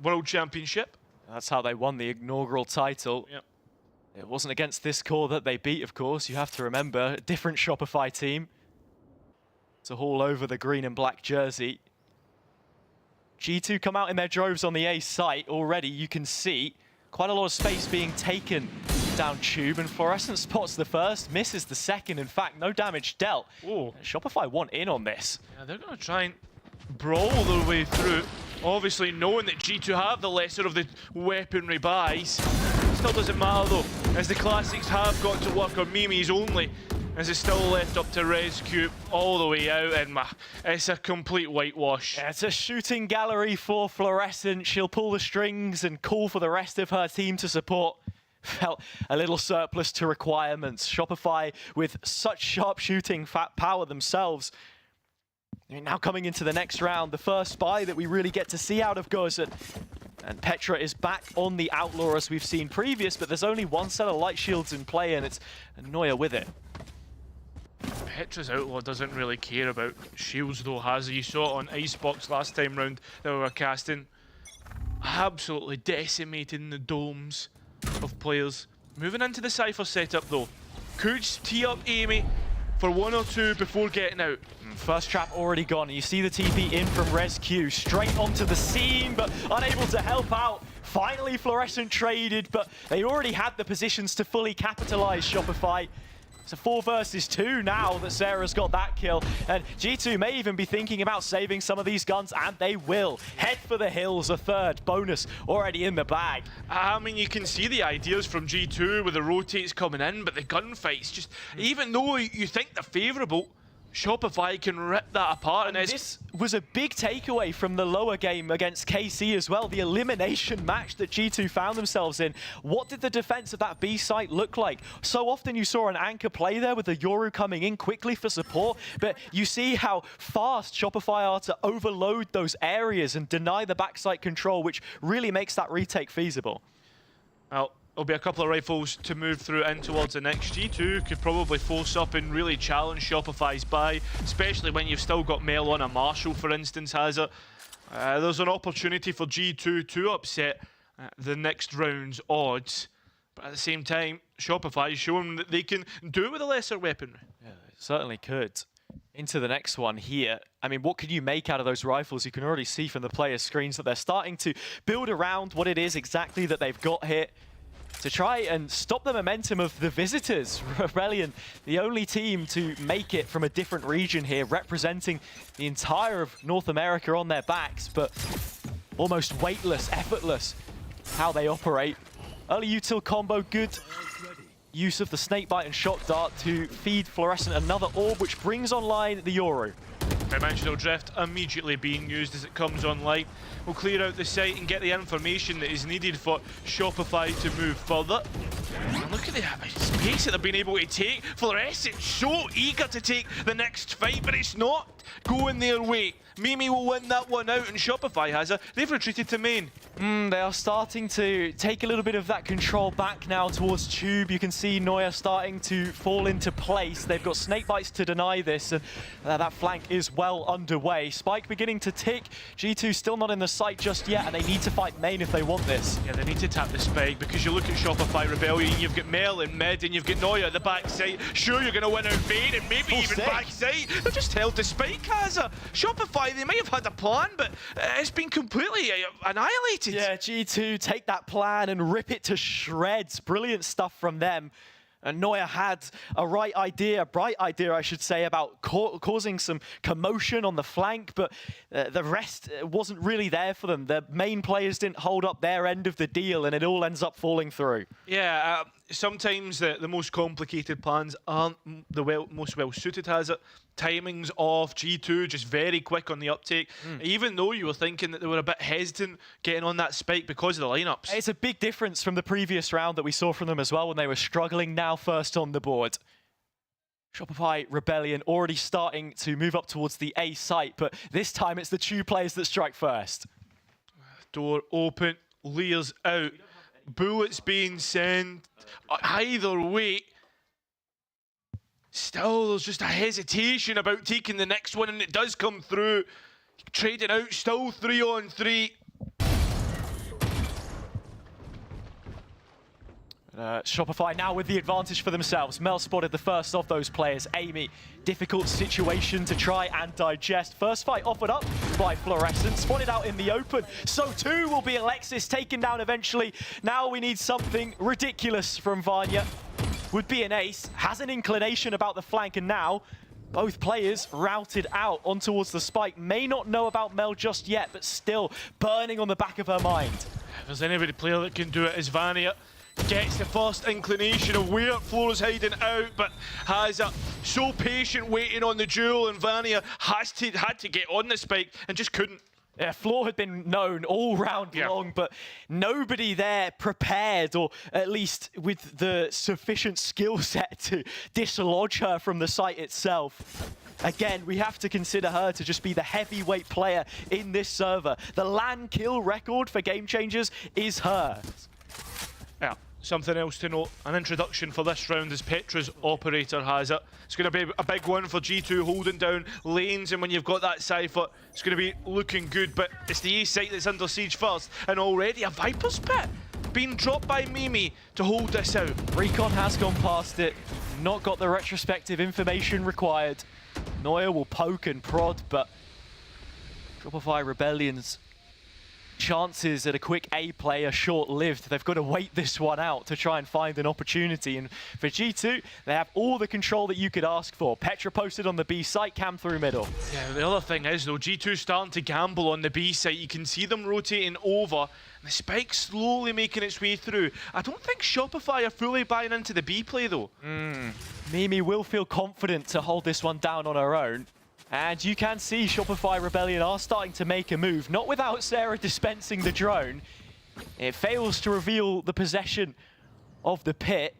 Speaker 19: World Championship.
Speaker 16: That's how they won the inaugural title.
Speaker 19: Yep.
Speaker 16: It wasn't against this core that they beat, of course. You have to remember, a different Shopify team to haul over the green and black jersey. G2 come out in their droves on the A site already. You can see quite a lot of space being taken down tube, and Fluorescent spots the first, misses the second. In fact, no damage dealt.
Speaker 19: Ooh.
Speaker 16: Shopify want in on this.
Speaker 19: Yeah, they're going to try and brawl their way through. Obviously, knowing that G2 have the lesser of the weaponry buys. Still doesn't matter though, as the classics have got to work on Mimi's only, as it's still left up to Rescue all the way out, and it's a complete whitewash.
Speaker 16: Yeah, it's a shooting gallery for Fluorescent. She'll pull the strings and call for the rest of her team to support. Felt a little surplus to requirements. Shopify with such sharp shooting power themselves. Now coming into the next round, the first buy that we really get to see out of Gozen. And Petra is back on the Outlaw as we've seen previous, but there's only 1 set of light shields in play, and it's Noya with it.
Speaker 19: Petra's Outlaw doesn't really care about shields though, has he? You saw it on Icebox last time round that we were casting. Absolutely decimating the domes of players. Moving into the Cypher setup though. Could tee up Amy for 1 or 2 before getting out.
Speaker 16: First trap already gone. You see the TP in from Rescue, straight onto the scene, but unable to help out. Finally, Fluorescent traded, but they already had the positions to fully capitalize Shopify. It's a 4 versus 2 now that Sarah's got that kill. And G2 may even be thinking about saving some of these guns, and they will. Head for the hills, a 3rd bonus already in the bag.
Speaker 19: I mean, you can see the ideas from G2 with the rotates coming in, but the gunfights just, even though you think they're favourable, Shopify can rip that apart.
Speaker 16: And this was a big takeaway from the lower game against KC as well, the elimination match that G2 found themselves in. What did the defense of that B site look like? So often you saw an anchor play there with the Yoru coming in quickly for support, but you see how fast Shopify are to overload those areas and deny the backside control, which really makes that retake feasible.
Speaker 19: Well, there'll be a couple of rifles to move through in towards the next. G2 could probably force up and really challenge Shopify's buy, especially when you've still got Mel on a Marshall, for instance, has it. There's an opportunity for G2 to upset the next round's odds. But at the same time, Shopify is showing that they can do it with a lesser weaponry.
Speaker 16: Yeah, it certainly could. Into the next one here. I mean, what could you make out of those rifles? You can already see from the players' screens that they're starting to build around what it is exactly that they've got here to try and stop the momentum of the visitors. Rebellion, the only team to make it from a different region here, representing the entire of North America on their backs, but almost weightless, effortless how they operate. Early util combo, good use of the snakebite and shock dart to feed Fluorescent another orb, which brings online the Yoru.
Speaker 19: Dimensional Drift immediately being used as it comes online. We'll clear out the site and get the information that is needed for Shopify to move further. And look at the space that they've been able to take. Fluorescent so eager to take the next fight, but it's not going their way. Mimi will win that one out, and Shopify has her. They've retreated to main.
Speaker 16: They are starting to take a little bit of that control back now towards Tube. You can see Noya starting to fall into place. They've got snakebites to deny this, and that flank is well underway. Spike beginning to tick. G2 still not in the site just yet, and they need to fight main if they want this.
Speaker 19: Yeah, they need to tap the Spike, because you look at Shopify Rebellion, you've got Mel in mid, and you've got Noya at the back side. Sure, you're going to win out main, and maybe even back side. They're just held to Spike. Kaza. Shopify, they may have had a plan, but it's been completely annihilated.
Speaker 16: Yeah, G2 take that plan and rip it to shreds. Brilliant stuff from them. And Neuer had a bright idea, I should say, about causing some commotion on the flank, but the rest wasn't really there for them. The main players didn't hold up their end of the deal, and it all ends up falling through.
Speaker 19: Yeah, sometimes the most complicated plans aren't the most well-suited, has it? Timings of G2 just very quick on the uptake, even though you were thinking that they were a bit hesitant getting on that spike because of the lineups.
Speaker 16: It's a big difference from the previous round that we saw from them as well when they were struggling, now first on the board. Shopify Rebellion already starting to move up towards the A site, but this time it's the two players that strike first.
Speaker 19: Door open, Lear's out, bullets being sent. Either way, still, there's just a hesitation about taking the next one, and it does come through. Trading out, still 3-on-3.
Speaker 16: Shopify now with the advantage for themselves. Mel spotted the first of those players. Amy, difficult situation to try and digest. First fight offered up by Fluorescent, spotted out in the open. So too will be Alexis, taken down eventually. Now we need something ridiculous from Vanya. Would be an ace, has an inclination about the flank, and now both players routed out on towards the spike. May not know about Mel just yet, but still burning on the back of her mind.
Speaker 19: If there's anybody player that can do it, is Vanya. Gets the first inclination of where Floor is hiding out, but has so patient waiting on the duel, and Vanya had to get on the spike and just couldn't.
Speaker 16: Yeah, Floor had been known all round long, but nobody there prepared, or at least with the sufficient skill set to dislodge her from the site itself. Again, we have to consider her to just be the heavyweight player in this server. The LAN kill record for Game Changers is her.
Speaker 19: Yeah, something else to note. An introduction for this round as Petra's operator has it. It's going to be a big one for G2 holding down lanes, and when you've got that Cypher, it's going to be looking good, but it's the A site that's under siege first, and already a Viper's Pit being dropped by Mimi to hold this out.
Speaker 16: Recon has gone past it, not got the retrospective information required. Neuer will poke and prod, but Shopify Rebellion's chances at a quick A play are short-lived. They've got to wait this one out to try and find an opportunity. And for G2, they have all the control that you could ask for. Petra posted on the B site, Cam through middle.
Speaker 19: Yeah, the other thing is, though, G2 starting to gamble on the B site. You can see them rotating over, and the spike slowly making its way through. I don't think Shopify are fully buying into the B play, though.
Speaker 16: Mimi will feel confident to hold this one down on her own. And you can see Shopify Rebellion are starting to make a move, not without Sarah dispensing the drone. It fails to reveal the possession of the pit.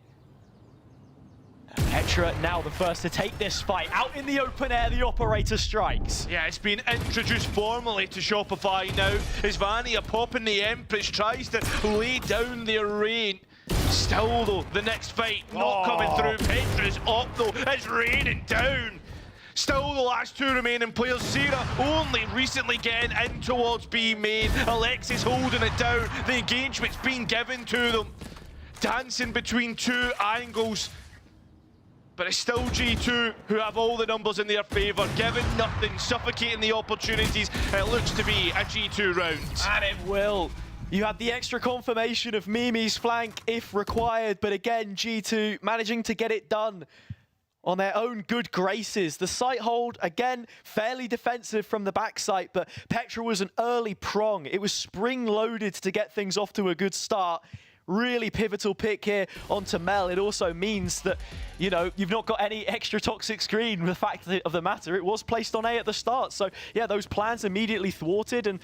Speaker 16: Petra now the first to take this fight. Out in the open air, the operator strikes.
Speaker 19: Yeah, it's been introduced formally to Shopify now. As Vanya popping the Empress tries to lay down their rain. Still though, the next fight not coming through. Petra's up though, it's raining down. Still the last two remaining players. Sarah only recently getting in towards B main. Alexis holding it down. The engagement's been given to them. Dancing between two angles. But it's still G2 who have all the numbers in their favour. Giving nothing, suffocating the opportunities. It looks to be a G2 round.
Speaker 16: And it will. You have the extra confirmation of Mimi's flank if required. But again, G2 managing to get it done on their own good graces. The site hold, again, fairly defensive from the backside, but Petra was an early prong. It was spring-loaded to get things off to a good start. Really pivotal pick here onto Mel. It also means that, you know, you've not got any extra toxic screen. The fact of the matter, it was placed on A at the start. So, yeah, those plans immediately thwarted, and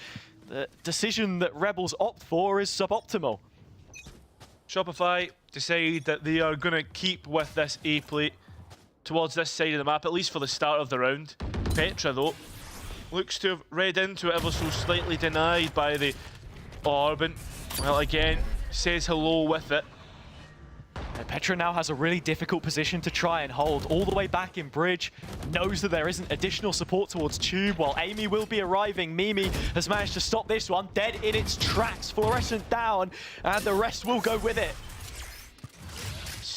Speaker 16: the decision that Rebels opt for is suboptimal.
Speaker 19: Shopify decide that they are going to keep with this A plate towards this side of the map, at least for the start of the round. Petra, though, looks to have read into it ever so slightly, denied by the Orban. Well, again, says hello with it.
Speaker 16: And Petra now has a really difficult position to try and hold all the way back in bridge. Knows that there isn't additional support towards tube, while Amy will be arriving. Mimi has managed to stop this one, dead in its tracks. Fluorescent down, and the rest will go with it.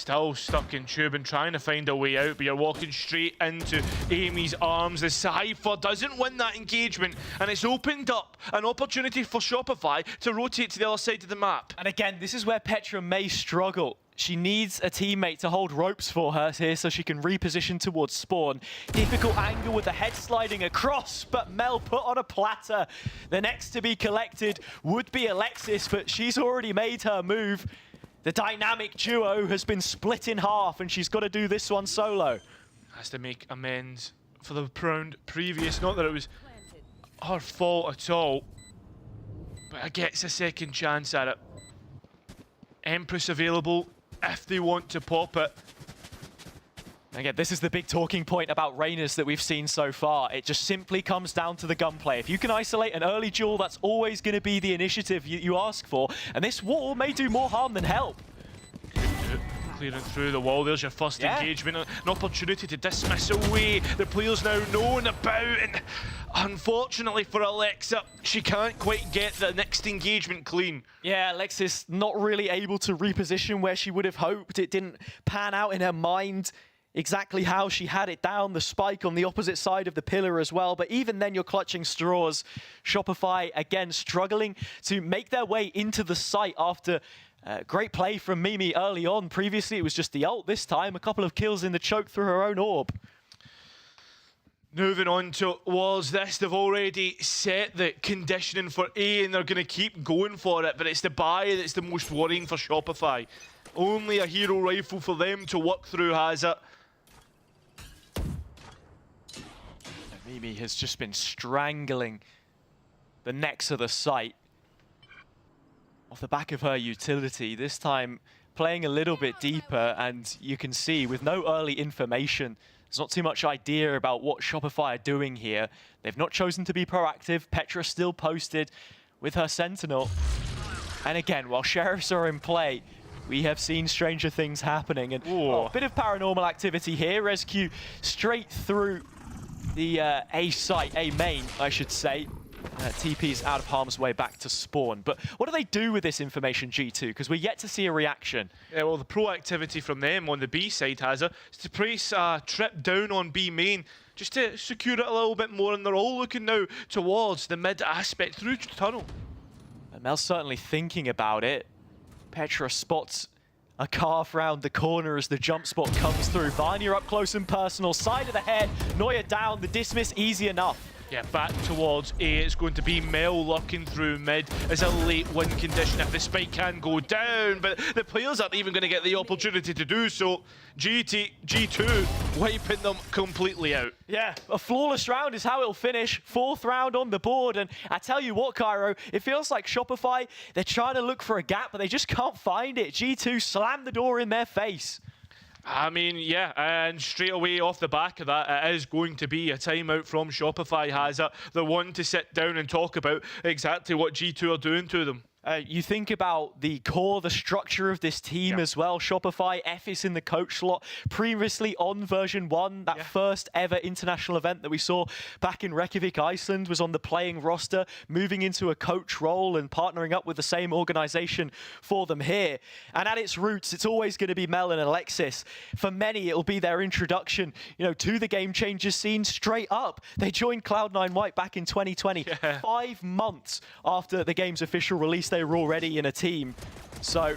Speaker 19: still stuck in tube and trying to find a way out, but you're walking straight into Amy's arms. The Cypher doesn't win that engagement, and it's opened up an opportunity for Shopify to rotate to the other side of the map.
Speaker 16: And again, this is where Petra may struggle. She needs a teammate to hold ropes for her here so she can reposition towards spawn. Difficult angle with the head sliding across, but Mel put on a platter. The next to be collected would be Alexis, but she's already made her move. The dynamic duo has been split in half, and she's got to do this one solo.
Speaker 19: Has to make amends for the round previous. Not that it was her fault at all, but gets a second chance at it. Empress available if they want to pop it.
Speaker 16: Again, this is the big talking point about Reyners that we've seen so far. It just simply comes down to the gunplay. If you can isolate an early duel, that's always going to be the initiative you ask for. And this wall may do more harm than help.
Speaker 19: Clearing through the wall, there's your first engagement. An opportunity to dismiss away the players now known about. And unfortunately for Alexa, she can't quite get the next engagement clean.
Speaker 16: Yeah, Alexis not really able to reposition where she would have hoped. It didn't pan out in her mind exactly how she had it down. The spike on the opposite side of the pillar as well. But even then, you're clutching straws. Shopify, again, struggling to make their way into the site after great play from Mimi early on. Previously, it was just the ult. This time, a couple of kills in the choke through her own orb.
Speaker 19: Moving on towards this, they've already set the conditioning for A, and they're going to keep going for it, but it's the buy that's the most worrying for Shopify. Only a hero rifle for them to work through has it.
Speaker 16: Mimi has just been strangling the necks of the site off the back of her utility, this time playing a little bit deeper, and you can see with no early information, there's not too much idea about what Shopify are doing here. They've not chosen to be proactive. Petra still posted with her Sentinel. And again, while Sheriffs are in play, we have seen stranger things happening. And a bit of paranormal activity here. Rescue straight through the A site, A main, I should say. TP's out of harm's way back to spawn. But what do they do with this information, G2? Because we're yet to see a reaction.
Speaker 19: Yeah, well, the proactivity from them on the B side has it is to place a trip down on B main just to secure it a little bit more, and they're all looking now towards the mid aspect through the tunnel.
Speaker 16: And Mel's certainly thinking about it. Petra spots a carve round the corner as the jump spot comes through. Vanya up close and personal, side of the head, Neuer down, the dismiss easy enough.
Speaker 19: Yeah, back towards A. It's going to be Mel looking through mid as a late win condition if the spike can go down, but the players aren't even going to get the opportunity to do so. G2 wiping them completely out.
Speaker 16: Yeah, a flawless round is how it'll finish. 4th round on the board, and I tell you what, Cairo, it feels like Shopify, they're trying to look for a gap, but they just can't find it. G2 slammed the door in their face.
Speaker 19: I mean, yeah, and straight away off the back of that, it is going to be a timeout from Shopify, has it? The one to sit down and talk about exactly what G2 are doing to them.
Speaker 16: You think about the core, the structure of this team as well. Shopify, F is in the coach slot. Previously on version 1, that first ever international event that we saw back in Reykjavik, Iceland, was on the playing roster, moving into a coach role and partnering up with the same organization for them here. And at its roots, it's always going to be Mel and Alexis. For many, it'll be their introduction, to the Game Changers scene straight up. They joined Cloud9 White back in 2020. 5 months after the game's official release, they were already in a team. So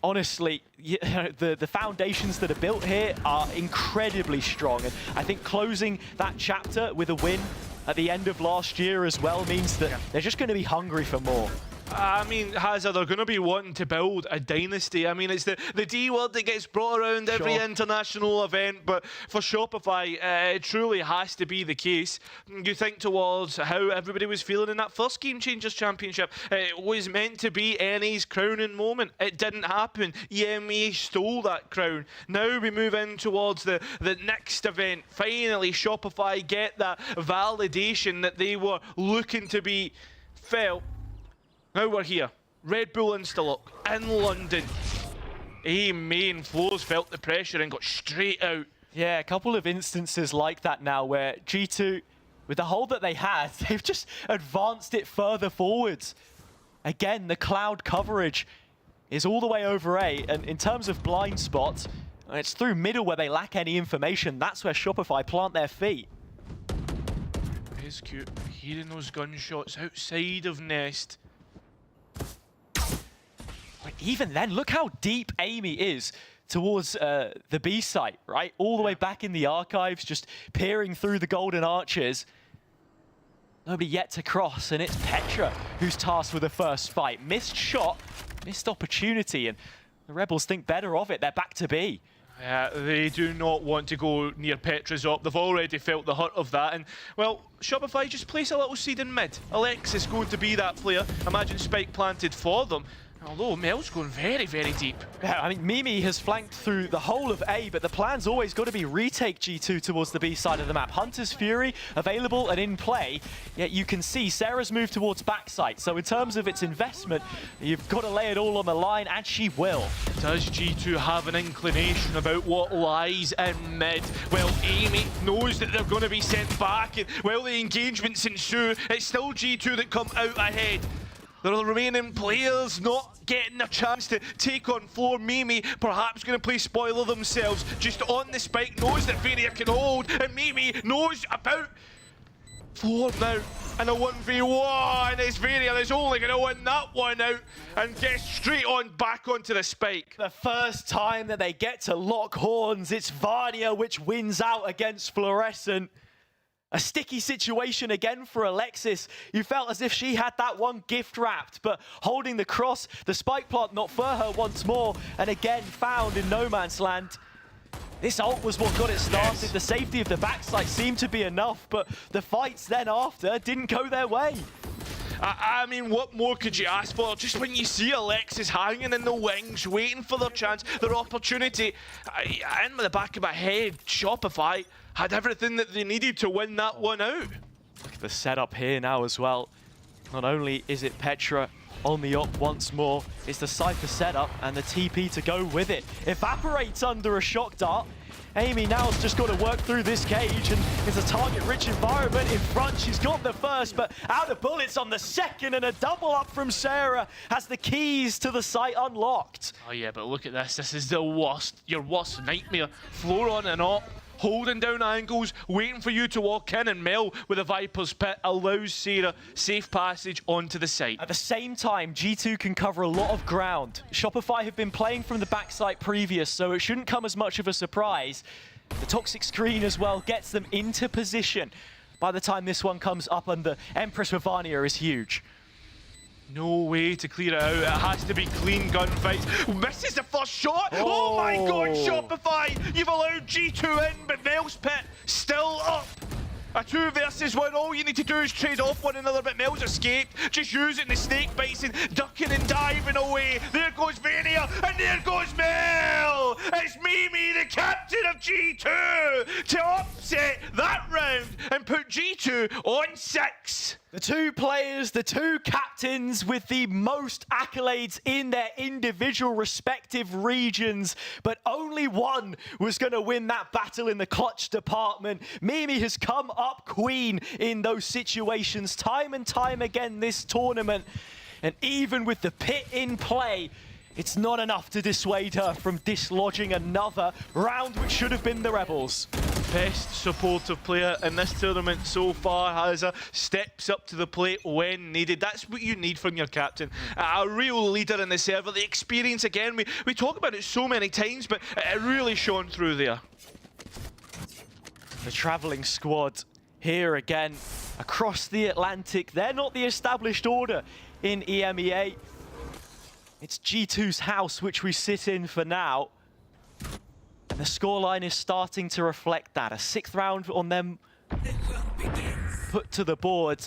Speaker 16: honestly, the foundations that are built here are incredibly strong, and I think closing that chapter with a win at the end of last year as well means that they're just going to be hungry for more.
Speaker 19: I mean, Hazard, they're going to be wanting to build a dynasty. I mean, it's the D word that gets brought around every international event, but for Shopify, it truly has to be the case. You think towards how everybody was feeling in that first Game Changers Championship. It was meant to be NA's crowning moment. It didn't happen. EMEA stole that crown. Now we move in towards the next event. Finally, Shopify get that validation that they were looking to be felt. Now we're here, Red Bull Instalock in London. A main flows felt the pressure and got straight out.
Speaker 16: Yeah, a couple of instances like that now where G2, with the hold that they had, they've just advanced it further forwards. Again, the cloud coverage is all the way over A, and in terms of blind spots, it's through middle where they lack any information. That's where Shopify plant their feet.
Speaker 19: It's cute. Hearing those gunshots outside of Nest.
Speaker 16: But even then, look how deep Amy is towards the B site, right? All the way back in the archives, just peering through the golden arches. Nobody yet to cross, and it's Petra who's tasked with the first fight. Missed shot, missed opportunity, and the Rebels think better of it. They're back to B.
Speaker 19: They do not want to go near Petra's up. They've already felt the hurt of that. And, well, Shopify just place a little seed in mid. Alexis going to be that player. Imagine Spike planted for them. Although Mel's going very, very deep.
Speaker 16: Yeah, I mean, Mimi has flanked through the whole of A, but the plan's always got to be retake G2 towards the B side of the map. Hunter's Fury available and in play, yet you can see Sarah's moved towards backside. So in terms of its investment, you've got to lay it all on the line, and she will.
Speaker 19: Does G2 have an inclination about what lies in mid? Well, Amy knows that they're going to be sent back, and while the engagements ensue, it's still G2 that come out ahead. There are the remaining players not getting a chance to take on floor. Mimi perhaps going to play spoiler themselves. Just on the spike, knows that Varia can hold, and Mimi knows about floor now. And a 1v1, it's Varia that's only going to win that one out and get straight on back onto the spike.
Speaker 16: The first time that they get to lock horns, it's Varnia which wins out against Fluorescent. A sticky situation again for Alexis. You felt as if she had that one gift wrapped, but holding the cross, the spike plant not for her once more, and again found in no man's land. This ult was what got it started. Yes. The safety of the backside seemed to be enough, but the fights then after didn't go their way.
Speaker 19: I mean, what more could you ask for? Just when you see Alexis hanging in the wings, waiting for their chance, their opportunity, in the back of my head, Shopify had everything that they needed to win that one out.
Speaker 16: Look at the setup here now as well. Not only is it Petra on the op once more, it's the Cypher setup and the TP to go with it. Evaporates under a shock dart. Amy now's just got to work through this cage, and it's a target-rich environment in front. She's got the first, but out of bullets on the second, and a double up from Sarah has the keys to the site unlocked.
Speaker 19: Oh yeah, but look at this. This is the worst, your worst nightmare. Floor on and op, holding down angles, waiting for you to walk in, and Mel with a Viper's Pit allows Sarah safe passage onto the site.
Speaker 16: At the same time, G2 can cover a lot of ground. Shopify have been playing from the backside previous, so it shouldn't come as much of a surprise. The toxic screen as well gets them into position. By the time this one comes up, and the Empress with Varnia is huge.
Speaker 19: No way to clear it out. It has to be clean gunfights. Misses the first shot. Oh my god, Shopify! You've allowed G2 in, but Mel's Pit still up. A 2 versus 1. All you need to do is trade off one another, but Mel's escaped. Just using the snake bites and ducking and diving away. There goes Varia, and there goes Mel! It's Mimi, the captain of G2, to upset that round and put G2 on 6.
Speaker 16: The two players, the two captains with the most accolades in their individual respective regions, but only one was going to win that battle in the clutch department. Mimi has come up queen in those situations time and time again this tournament. And even with the pit in play, it's not enough to dissuade her from dislodging another round, which should have been the Rebels.
Speaker 19: Best supportive player in this tournament so far, Hazza. Steps up to the plate when needed. That's what you need from your captain. A real leader in the server. The experience, again, we talk about it so many times, but it really shone through there.
Speaker 16: The travelling squad here again across the Atlantic. They're not the established order in EMEA. It's G2's house which we sit in for now. And the scoreline is starting to reflect that. A 6th round on them put to the board.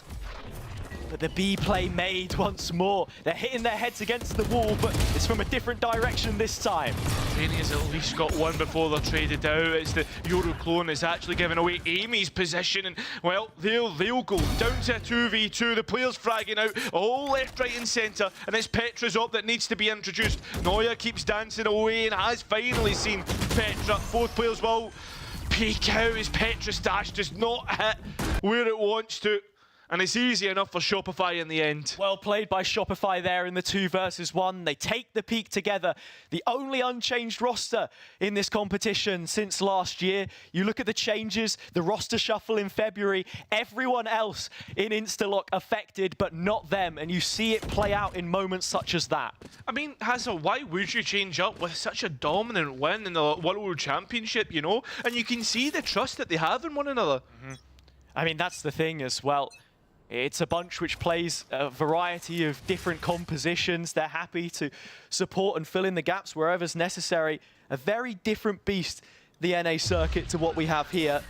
Speaker 16: But the B play made once more. They're hitting their heads against the wall, but it's from a different direction this time.
Speaker 19: Rainy's at least got one before they're traded out. It's the Euro clone is actually giving away Amy's position, and well, they'll go down to a 2v2. The players fragging out all left, right and centre, and it's Petra's up that needs to be introduced. Noya keeps dancing away and has finally seen Petra. Both players will peek out as Petra's dash does not hit where it wants to. And it's easy enough for Shopify in the end.
Speaker 16: Well played by Shopify there in the 2 versus 1. They take the peak together. The only unchanged roster in this competition since last year. You look at the changes, the roster shuffle in February, everyone else in Instalock affected, but not them. And you see it play out in moments such as that.
Speaker 19: I mean, Hazza, why would you change up with such a dominant win in the World Championship, you know? And you can see the trust that they have in one another.
Speaker 16: I mean, that's the thing as well. It's a bunch which plays a variety of different compositions. They're happy to support and fill in the gaps wherever's necessary. A very different beast, the NA circuit, to what we have here.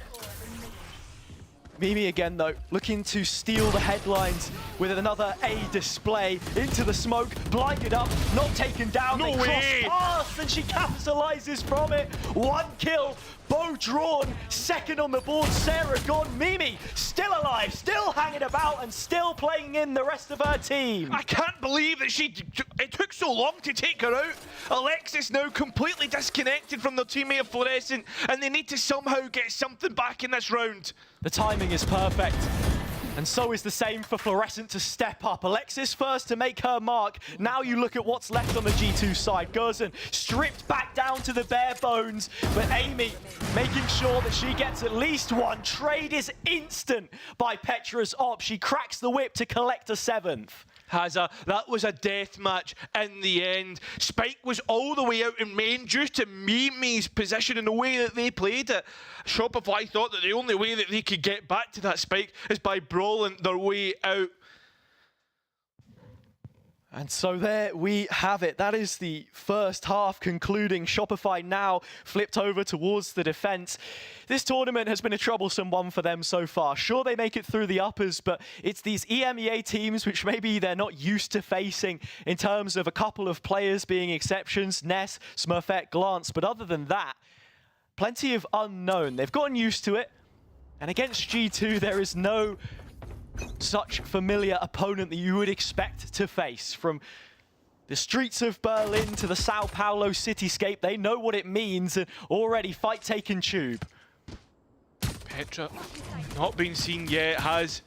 Speaker 16: Mimi again, though, looking to steal the headlines with another A display into the smoke, blinded up, not taken down.
Speaker 19: No
Speaker 16: they
Speaker 19: way!
Speaker 16: cross paths and she capitalizes from it. 1 kill, bow drawn, second on the board, Sarah gone. Mimi still alive, still hanging about and still playing in the rest of her team.
Speaker 19: I can't believe that it took so long to take her out. Alexis now completely disconnected from their teammate of Fluorescent, and they need to somehow get something back in this round.
Speaker 16: The timing is perfect. And so is the same for Fluorescent to step up. Alexis first to make her mark. Now you look at what's left on the G2 side. Gozen stripped back down to the bare bones. But Amy making sure that she gets at least one. Trade is instant by Petra's op. She cracks the whip to collect a 7th.
Speaker 19: Hazza, that was a death match in the end. Spike was all the way out in main due to Mimi's position and the way that they played it. Shopify thought that the only way that they could get back to that Spike is by brawling their way out.
Speaker 16: And so there we have it. That is the first half concluding. Shopify now flipped over towards the defense. This tournament has been a troublesome one for them so far. Sure, they make it through the uppers, but it's these EMEA teams which maybe they're not used to facing in terms of a couple of players being exceptions, Ness, Smurfette, Glance. But other than that, plenty of unknown. They've gotten used to it. And against G2, there is no such familiar opponent that you would expect to face. From the streets of Berlin to the Sao Paulo cityscape, they know what it means, and already fight taken tube.
Speaker 19: Petra, not been seen yet, has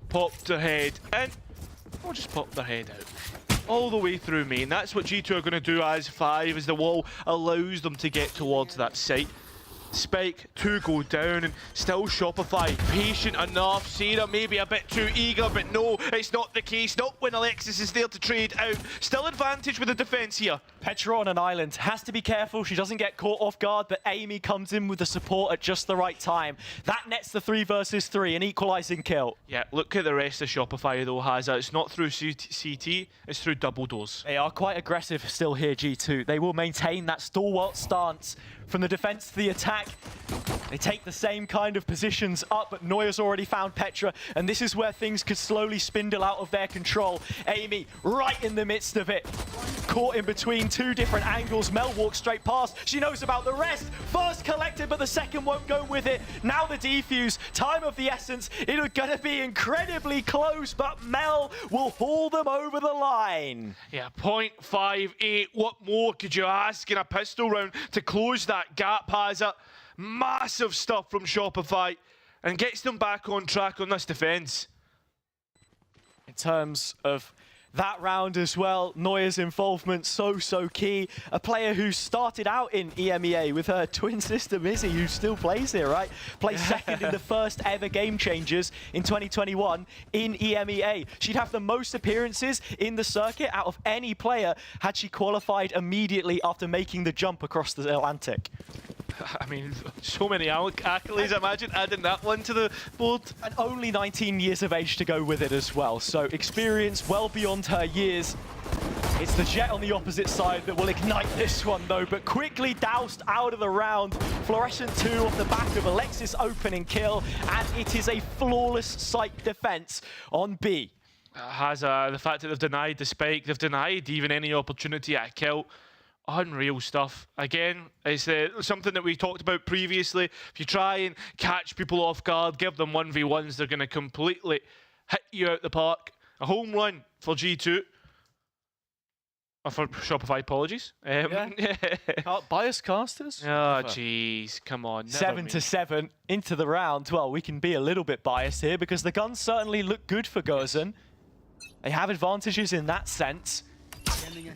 Speaker 19: popped her head in, or just popped their head out. All the way through main. That's what G2 are going to do as 5, as the wall allows them to get towards that site. Spike to go down, and still Shopify patient enough. Sarah maybe a bit too eager, but no, it's not the case. Not when Alexis is there to trade out. Still advantage with the defense here.
Speaker 16: Petra on an island has to be careful she doesn't get caught off guard, but Amy comes in with the support at just the right time. That nets the 3 versus 3, an equalizing kill.
Speaker 19: Yeah, look at the rest of Shopify though, Hazza. It's not through CT, it's through double doors.
Speaker 16: They are quite aggressive still here, G2. They will maintain that stalwart stance from the defense to the attack. They take the same kind of positions up, but Neuer's already found Petra, and this is where things could slowly spindle out of their control. Amy right in the midst of it. Caught in between 2 different angles. Mel walks straight past. She knows about the rest. First collected, but the second won't go with it. Now the defuse. Time of the essence. It's going to be incredibly close, but Mel will haul them over the line.
Speaker 19: Yeah, 0.58. What more could you ask in a pistol round to close that gap, Hazza? Massive stuff from Shopify, and gets them back on track on this defense.
Speaker 16: In terms of that round as well, Neuer's involvement so key. A player who started out in EMEA with her twin sister Mizzy, who still plays here, right? Plays second in the first ever Game Changers in 2021 in EMEA. She'd have the most appearances in the circuit out of any player had she qualified immediately after making the jump across the Atlantic.
Speaker 19: I mean, so many accolades, I imagine, adding that one to the board.
Speaker 16: And only 19 years of age to go with it as well, so experience well beyond her years. It's the Jet on the opposite side that will ignite this one, though, but quickly doused out of the round. Fluorescent 2 off the back of Alexis' opening kill, and it is a flawless site defense on B.
Speaker 19: The fact that they've denied the spike, they've denied even any opportunity at a kill. Unreal stuff. Again, it's something that we talked about previously. If you try and catch people off guard, give them 1v1s, they're going to completely hit you out the park. A home run for G2. For Shopify, apologies.
Speaker 16: Bias casters?
Speaker 19: Oh, jeez. Come on.
Speaker 16: 7-7 into the round. Well, we can be a little bit biased here because the guns certainly look good for Gozen. They have advantages in that sense.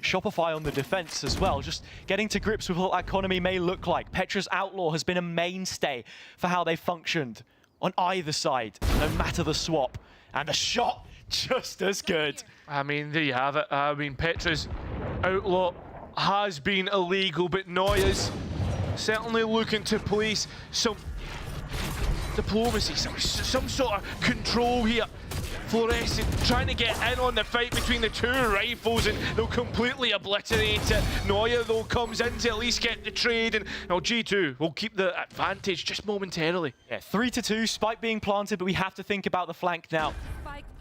Speaker 16: Shopify on the defense as well, just getting to grips with what that economy may look like. Petra's Outlaw has been a mainstay for how they functioned on either side, no matter the swap. And the shot, just as good.
Speaker 19: I mean, there you have it. I mean, Petra's Outlaw has been illegal, but Neuer's certainly looking to place some diplomacy, some sort of control here. Fluorescent trying to get in on the fight between the two rifles, and they'll completely obliterate it. Neuer, though, comes in to at least get the trade, and G2 will keep the advantage just momentarily.
Speaker 16: Yeah, 3-2, spike being planted, but we have to think about the flank now.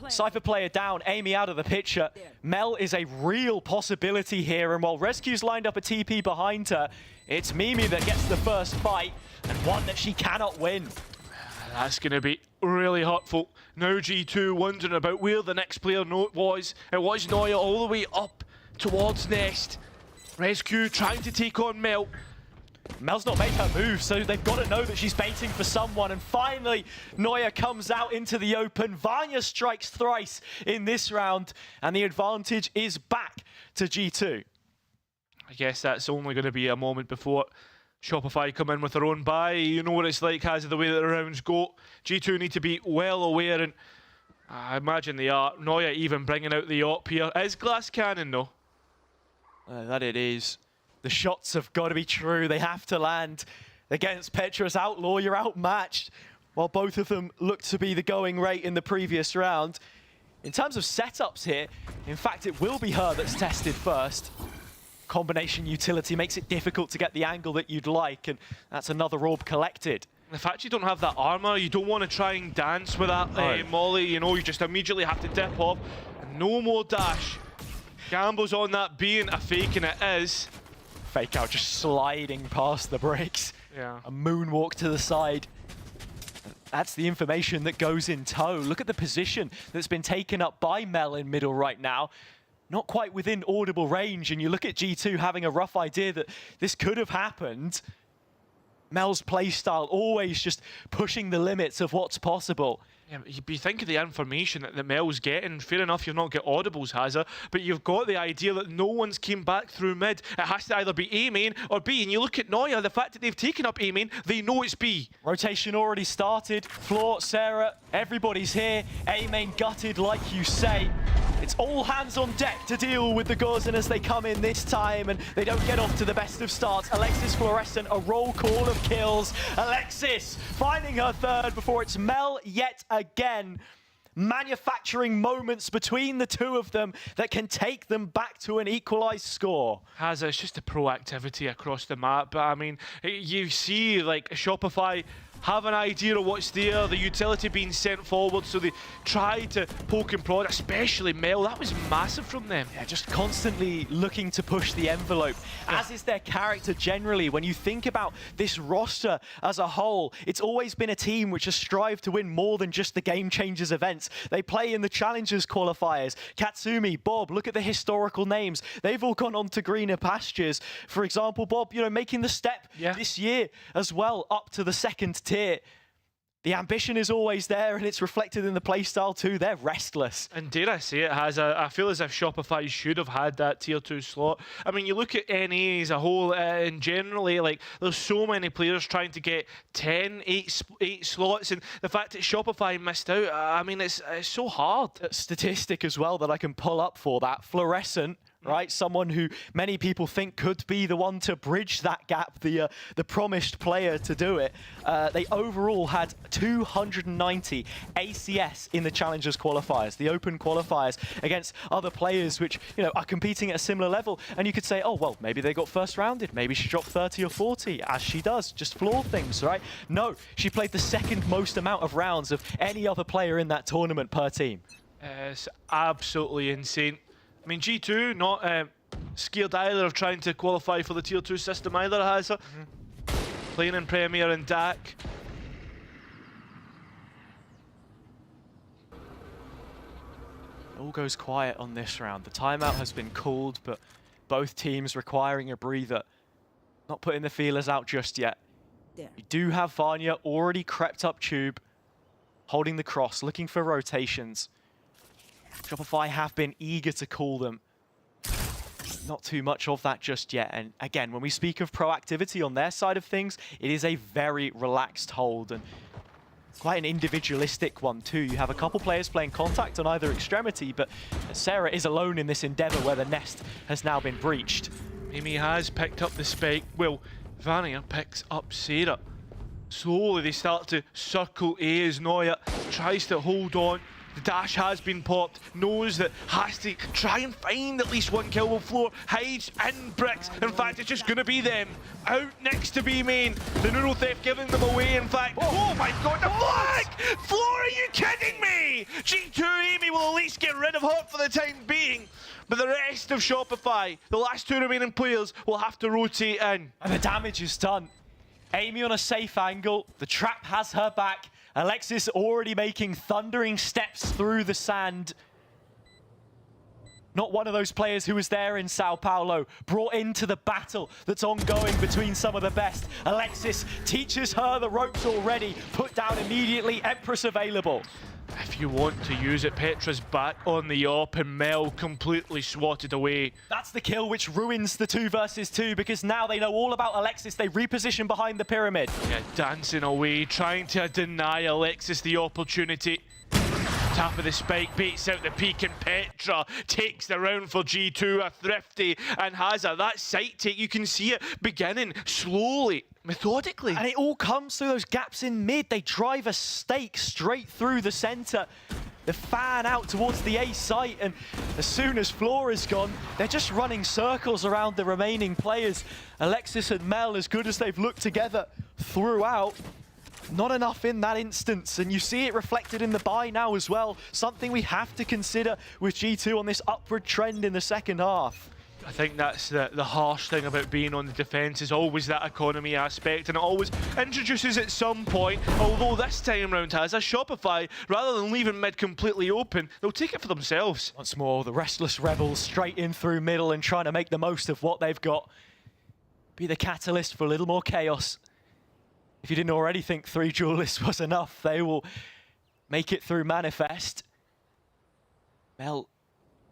Speaker 16: Cypher player down, Amy out of the picture. Mel is a real possibility here, and while Rescue's lined up a TP behind her, it's Mimi that gets the first fight, and one that she cannot win.
Speaker 19: That's going to be really hurtful. Now G2 wondering about where the next player was. It was Neuer all the way up towards Nest. Rescue trying to take on Mel.
Speaker 16: Mel's not made her move, so they've got to know that she's baiting for someone. And finally, Neuer comes out into the open. Vanya strikes thrice in this round, and the advantage is back to G2.
Speaker 19: I guess that's only going to be a moment before Shopify come in with their own buy. You know what it's like, has the way that the rounds go. G2 need to be well aware, and I imagine they are. Neuer even bringing out the op here. Is Glass Cannon, though?
Speaker 16: That it is. The shots have got to be true. They have to land. Against Petra's Outlaw, you're outmatched. While both of them look to be the going rate in the previous round. In terms of setups here, in fact, it will be her that's tested first. Combination utility makes it difficult to get the angle that you'd like, and that's another orb collected.
Speaker 19: The fact you don't have that armor, you don't want to try and dance with that molly, you know, you just immediately have to dip off. And no more dash. Gambles on that being a fake, and it is.
Speaker 16: Fake out just sliding past the brakes.
Speaker 19: Yeah.
Speaker 16: A moonwalk to the side. That's the information that goes in tow. Look at the position that's been taken up by Mel in middle right now. Not quite within audible range, and you look at G2 having a rough idea that this could have happened. Mel's playstyle always just pushing the limits of what's possible.
Speaker 19: Yeah, you think of the information that Mel's getting. Fair enough, you've not got audibles, Hazza, but you've got the idea that no one's came back through mid. It has to either be A main or B, and you look at Neuer, the fact that they've taken up A main, they know it's B.
Speaker 16: Rotation already started. Floor, Sarah, everybody's here. A main gutted, like you say. It's all hands on deck to deal with the Gozen as they come in this time, and they don't get off to the best of starts. Alexis Fluorescent, a roll call of kills. Alexis finding her third before it's Mel yet again. Manufacturing moments between the two of them that can take them back to an equalized score.
Speaker 19: It's just a proactivity across the map. But I mean, you see like Shopify have an idea of what's there, the utility being sent forward, so they try to poke and prod, especially Mel. That was massive from them.
Speaker 16: Yeah, just constantly looking to push the envelope, as is their character generally. When you think about this roster as a whole, it's always been a team which has strived to win more than just the Game Changers events. They play in the Challengers qualifiers. Katsumi, Bob, look at the historical names. They've all gone on to greener pastures. For example, Bob, you know, making the step this year as well up to the second tier. The ambition is always there, and it's reflected in the playstyle too. They're restless.
Speaker 19: And dare I say it, I feel as if Shopify should have had that tier 2 slot. I mean, you look at NA as a whole, and generally, like, there's so many players trying to get 8 slots, and the fact that Shopify missed out, I mean, it's so hard.
Speaker 16: A statistic as well that I can pull up for that. Fluorescent, right? Someone who many people think could be the one to bridge that gap, the promised player to do it. They overall had 290 ACS in the Challengers qualifiers, the open qualifiers, against other players which, you know, are competing at a similar level. And you could say, oh, well, maybe they got first rounded. Maybe she dropped 30 or 40, as she does, just floor things, right? No, she played the second most amount of rounds of any other player in that tournament per team.
Speaker 19: It's absolutely insane. I mean, G2 not scared either of trying to qualify for the tier 2 system either, has it? Playing in Premier and DAC.
Speaker 16: All goes quiet on this round. The timeout has been called, but Both teams requiring a breather. Not putting the feelers out just yet. You do have Vanya already crept up tube, holding the cross, looking for rotations. Shopify have been eager to call them. Not too much of that just yet. And again, when we speak of proactivity on their side of things, it is a very relaxed hold and quite an individualistic one too. You have a couple players playing contact on either extremity, but Sarah is alone in this endeavor where the nest has now been breached.
Speaker 19: Amy has picked up the spike. Well, Vanya picks up Sarah. Slowly they start to circle A as Noya tries to hold on. The dash has been popped, knows that has to try and find at least one kill with Floor, hides in bricks. In fact, it's just going to be them out next to B main. The neural theft giving them away, in fact. Oh my god, the flag! Floor, are you kidding me? G2 Amy will at least get rid of Hot for the time being. But the rest of Shopify, the last two remaining players, will have to rotate in.
Speaker 16: And the damage is done. Amy on a safe angle, the trap has her back. Alexis already making thundering steps through the sand. Not one of those players who was there in Sao Paulo, brought into the battle that's ongoing between some of the best. Alexis teaches her the ropes already, put down immediately, Empress available.
Speaker 19: If you want to use it, Petra's back on the AWP and Mel completely swatted away.
Speaker 16: That's the kill which ruins the 2 versus 2 because now they know all about Alexis. They reposition behind the pyramid.
Speaker 19: Yeah, dancing away, trying to deny Alexis the opportunity. Top of the spike, baits out the peak, and Petra takes the round for G2, a thrifty, and has that sight take. You can see it beginning slowly, methodically.
Speaker 16: And it all comes through those gaps in mid. They drive a stake straight through the center. They fan out towards the A site, and as soon as Floor is gone, they're just running circles around the remaining players. Alexis and Mel, as good as they've looked together throughout, not enough in that instance, and you see it reflected in the buy now as well. Something we have to consider with G2 on this upward trend in the second half.
Speaker 19: I think that's the harsh thing about being on the defense, is always that economy aspect, and it always introduces at some point, although this time round has a Shopify, rather than leaving mid completely open, they'll take it for themselves.
Speaker 16: Once more, the restless rebels straight in through middle and trying to make the most of what they've got. Be the catalyst for a little more chaos. If you didn't already think 3 Duelists was enough, they will make it through Manifest. Mel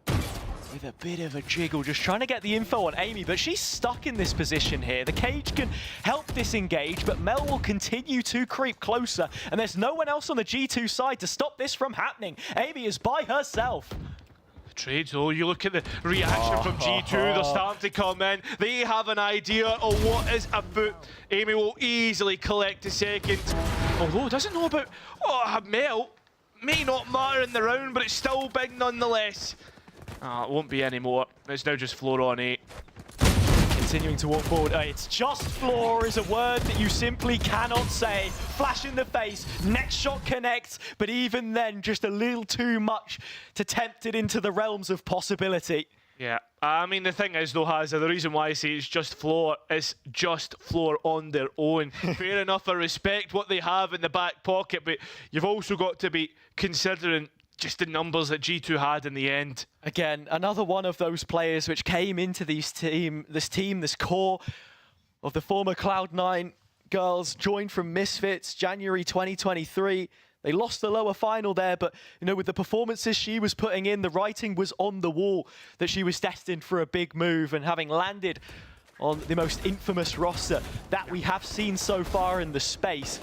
Speaker 16: with a bit of a jiggle, just trying to get the info on Amy, but she's stuck in this position here. The cage can help disengage, but Mel will continue to creep closer, and there's no one else on the G2 side to stop this from happening. Amy is by herself.
Speaker 19: Trades, though, you look at the reaction from G2, they're starting to come in. They have an idea of what is afoot. Amy will easily collect a second. Although, doesn't know about... Oh, Mel may not matter in the round, but it's still big nonetheless. It won't be anymore. It's now just Floor on 8.
Speaker 16: Continuing to walk forward. It's just Floor is a word that you simply cannot say. Flash in the face, next shot connects, but even then, just a little too much to tempt it into the realms of possibility.
Speaker 19: Yeah, I mean, the thing is, though, Hazza, the reason why I say it's just Floor is just Floor on their own. Fair enough, I respect what they have in the back pocket, but you've also got to be considering just the numbers that G2 had in the end.
Speaker 16: Again, another one of those players which came into this core of the former Cloud9 girls, joined from Misfits, January 2023. They lost the lower final there, but you know, with the performances she was putting in, the writing was on the wall that she was destined for a big move, and having landed on the most infamous roster that we have seen so far in the space.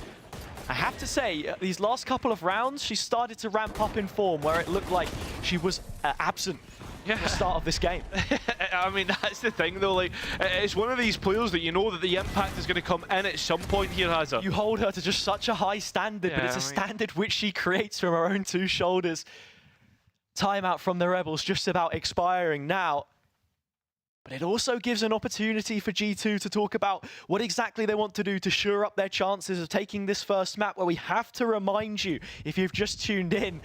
Speaker 16: I have to say, these last couple of rounds, she started to ramp up in form where it looked like she was absent at the start of this game.
Speaker 19: I mean, that's the thing, though. Like, it's one of these players that you know that the impact is going to come in at some point here, Hazza.
Speaker 16: You hold her to just such a high standard, but it's a standard which she creates from her own 2 shoulders. Timeout from the Rebels just about expiring now. But it also gives an opportunity for G2 to talk about what exactly they want to do to shore up their chances of taking this first map, where we have to remind you, if you've just tuned in,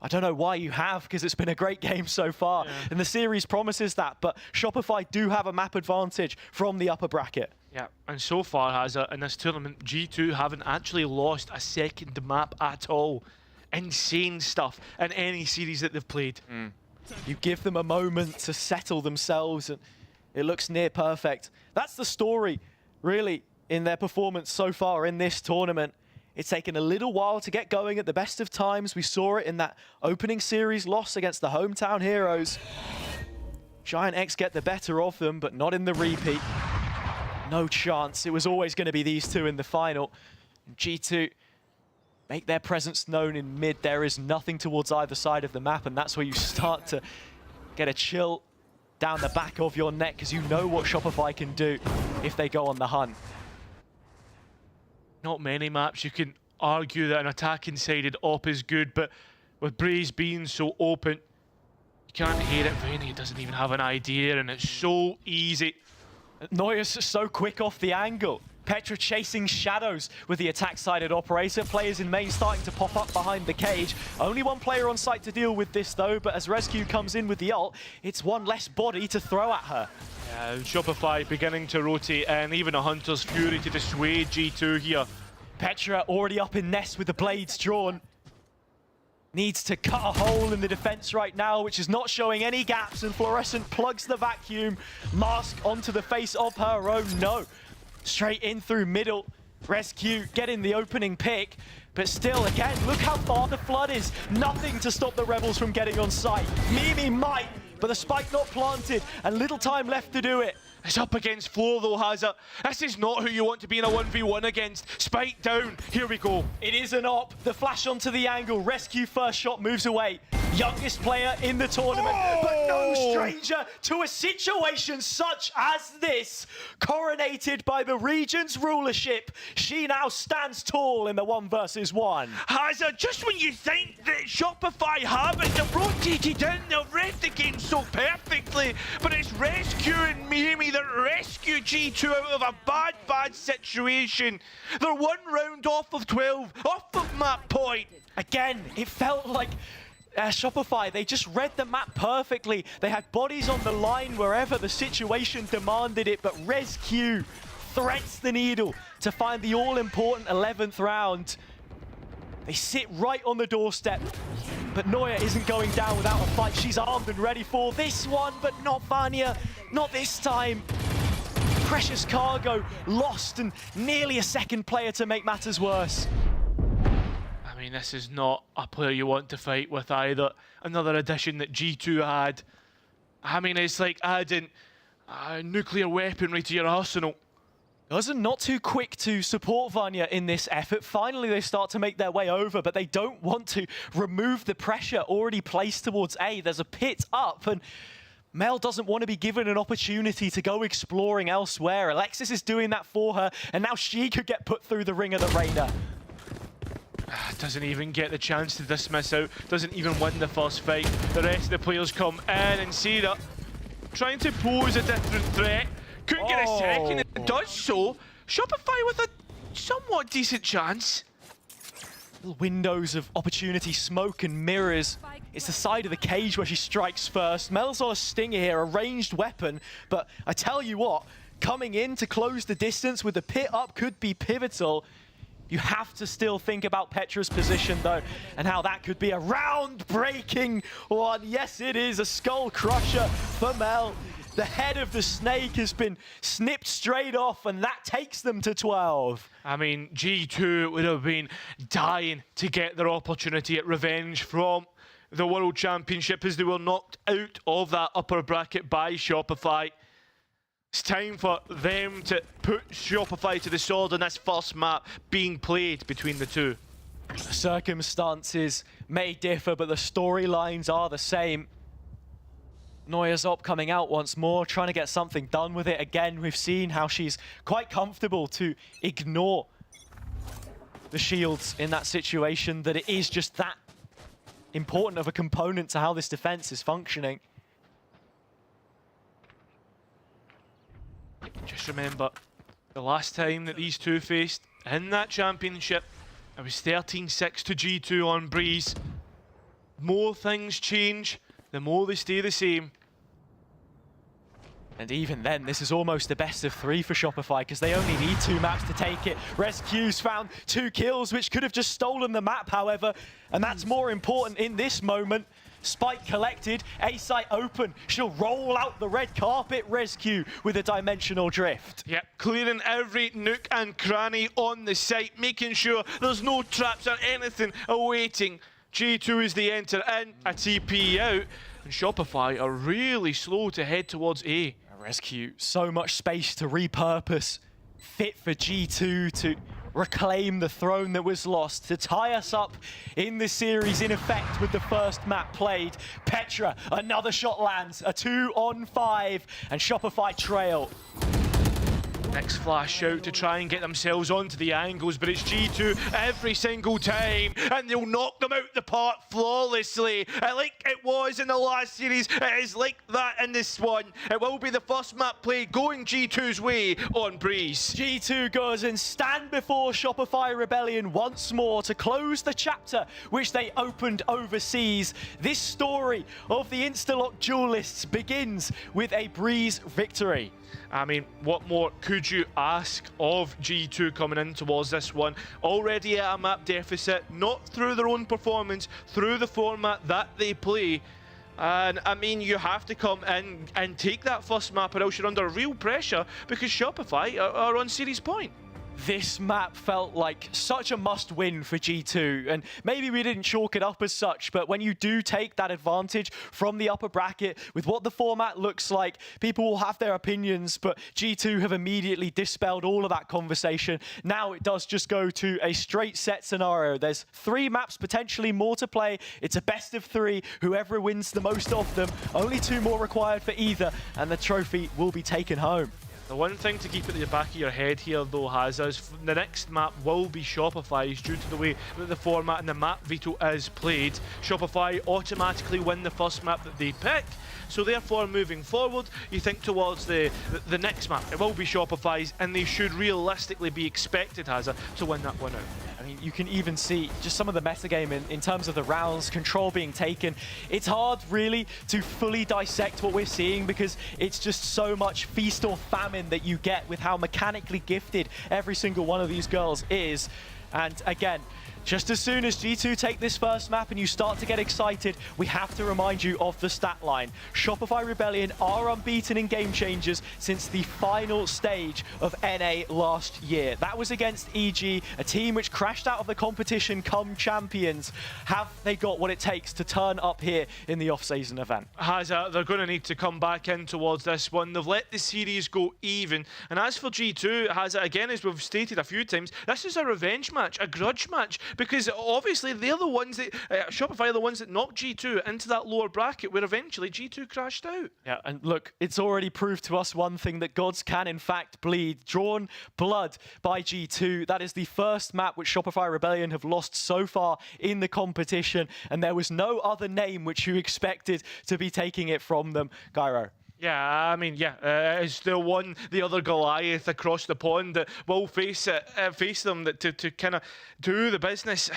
Speaker 16: I don't know why you have, because it's been a great game so far, and the series promises that, but Shopify do have a map advantage from the upper bracket.
Speaker 19: Yeah, and so far, Hazza, in this tournament, G2 haven't actually lost a second map at all. Insane stuff in any series that they've played.
Speaker 16: You give them a moment to settle themselves, and It looks near perfect. That's the story, really, in their performance so far in this tournament. It's taken a little while to get going at the best of times. We saw it in that opening series loss against the hometown heroes. GIANTX get the better of them, but not in the repeat. No chance. It was always going to be these two in the final. G2 make their presence known in mid. There is nothing towards either side of the map, and that's where you start to get a chill down the back of your neck, because you know what Shopify can do if they go on the hunt.
Speaker 19: Not many maps you can argue that an attacking-sided op is good, but with Breeze being so open, you can't hate it. Vinny doesn't even have an idea, and it's so easy.
Speaker 16: Neuer's so quick off the angle. Petra chasing shadows with the attack-sided operator. Players in main starting to pop up behind the cage. Only one player on site to deal with this, though, but as Rescue comes in with the ult, it's one less body to throw at her.
Speaker 19: Yeah, Shopify beginning to rotate, and even a Hunter's Fury to dissuade G2 here.
Speaker 16: Petra already up in nest with the blades drawn. Needs to cut a hole in the defense right now, which is not showing any gaps, and Fluorescent plugs the vacuum. Mask onto the face of her own. No. Straight in through middle. Rescue getting the opening pick, but still, again, look how far the flood is. Nothing to stop the Rebels from getting on site. Mimi might, but the spike not planted, and little time left to do it.
Speaker 19: It's up against Floor though, Hazard. This is not who you want to be in a 1v1 against. Spike down, here we go.
Speaker 16: It is an op, the flash onto the angle. Rescue first shot moves away. Youngest player in the tournament, but no stranger to a situation such as this. Coronated by the region's rulership, she now stands tall in the 1 versus 1.
Speaker 19: Hazard, just when you think that Shopify have it, they've rotated in, they've read the game so perfectly, but it's Rescue and Mimi that rescue G2 out of a bad situation. They're 1 round off of 12, off of map point.
Speaker 16: Again, it felt like Shopify, they just read the map perfectly. They had bodies on the line wherever the situation demanded it, but Rescue threads the needle to find the all-important 11th round. They sit right on the doorstep, but Neuer isn't going down without a fight. She's armed and ready for this one, but not Vanya, not this time. Precious cargo lost, and nearly a second player to make matters worse.
Speaker 19: I mean, this is not a player you want to fight with either. Another addition that G2 had. I mean, it's like adding nuclear weaponry to your arsenal.
Speaker 16: Gozen not too quick to support Vanya in this effort. Finally, they start to make their way over, but they don't want to remove the pressure already placed towards A. There's a pit up, and Mel doesn't want to be given an opportunity to go exploring elsewhere. Alexis is doing that for her, and now she could get put through the ring of the Raider.
Speaker 19: Doesn't even get the chance to dismiss out, doesn't even win the first fight. The rest of the players come in and see that, trying to pose a different threat. Couldn't get a second, and does so. Shopify with a somewhat decent chance.
Speaker 16: Little windows of opportunity, smoke and mirrors. It's the side of the cage where she strikes first. Mel's on a stinger here, a ranged weapon, but I tell you what, coming in to close the distance with the pit up could be pivotal. You have to still think about Petra's position, though, and how that could be a round-breaking one. Yes, it is a skull crusher for Mel. The head of the snake has been snipped straight off, and that takes them to 12.
Speaker 19: I mean, G2 would have been dying to get their opportunity at revenge from the World Championship as they were knocked out of that upper bracket by Shopify. It's time for them to put Shopify to the sword in this first map being played between the two.
Speaker 16: The circumstances may differ, but the storylines are the same. Neuer's op coming out once more, trying to get something done with it. Again, we've seen how she's quite comfortable to ignore the shields in that situation, that it is just that important of a component to how this defense is functioning.
Speaker 19: Just remember, the last time that these two faced in that championship, it was 13-6 to G2 on Breeze. More things change, the more they stay the same.
Speaker 16: And even then, this is almost a best of 3 for Shopify because they only need 2 maps to take it. Rescues found 2 kills, which could have just stolen the map, however, and that's more important in this moment. Spike collected, A site open. She'll roll out the red carpet. Rescue with a dimensional drift.
Speaker 19: Yep, clearing every nook and cranny on the site, making sure there's no traps or anything awaiting. G2 is the enter in, a TP out, and Shopify are really slow to head towards A.
Speaker 16: Rescue, so much space to repurpose. Fit for G2 to reclaim the throne that was lost, to tie us up in the series in effect with the first map played. Petra, another shot lands, a 2-on-5, and Shopify trail.
Speaker 19: Next flash out to try and get themselves onto the angles, but it's G2 every single time, and they'll knock them out the park flawlessly. Like it was in the last series, it is like that in this one. It will be the first map play going G2's way on Breeze.
Speaker 16: G2 goes and stand before Shopify Rebellion once more to close the chapter which they opened overseas. This story of the Instalock Duelists begins with a Breeze victory.
Speaker 19: I mean, what more could you ask of G2 coming in towards this one? Already at a map deficit, not through their own performance, through the format that they play. And I mean, you have to come in and take that first map, or else you're under real pressure because Shopify are on series point.
Speaker 16: This map felt like such a must-win for G2, and maybe we didn't chalk it up as such, but when you do take that advantage from the upper bracket with what the format looks like, people will have their opinions, but G2 have immediately dispelled all of that conversation. Now it does just go to a straight set scenario. There's 3 maps, potentially more to play. It's a best of 3. Whoever wins the most of them, only 2 more required for either, and the trophy will be taken home.
Speaker 19: The one thing to keep at the back of your head here, though, Hazza, is the next map will be Shopify's due to the way that the format and the map veto is played. Shopify automatically win the first map that they pick, so therefore moving forward, you think towards the next map. It will be Shopify's, and they should realistically be expected, Hazza, to win that one out.
Speaker 16: I mean, you can even see just some of the metagame in terms of the rounds, control being taken. It's hard, really, to fully dissect what we're seeing because it's just so much feast or famine that you get with how mechanically gifted every single one of these girls is. And again, just as soon as G2 take this first map and you start to get excited, we have to remind you of the stat line. Shopify Rebellion are unbeaten in Game Changers since the final stage of NA last year. That was against EG, a team which crashed out of the competition come champions. Have they got what it takes to turn up here in the off-season event?
Speaker 19: Hazza, they're going to need to come back in towards this one. They've let the series go even. And as for G2, Hazza, again, as we've stated a few times, this is a revenge match, a grudge match, because obviously they're the ones that, Shopify are the ones that knocked G2 into that lower bracket where eventually G2 crashed out.
Speaker 16: Yeah, and look, it's already proved to us one thing, that gods can in fact bleed. Drawn blood by G2. That is the first map which Shopify Rebellion have lost so far in the competition, and there was no other name which you expected to be taking it from them. Gyro.
Speaker 19: Yeah, I mean, it's still one, the other Goliath across the pond that will face them to kind of do the business.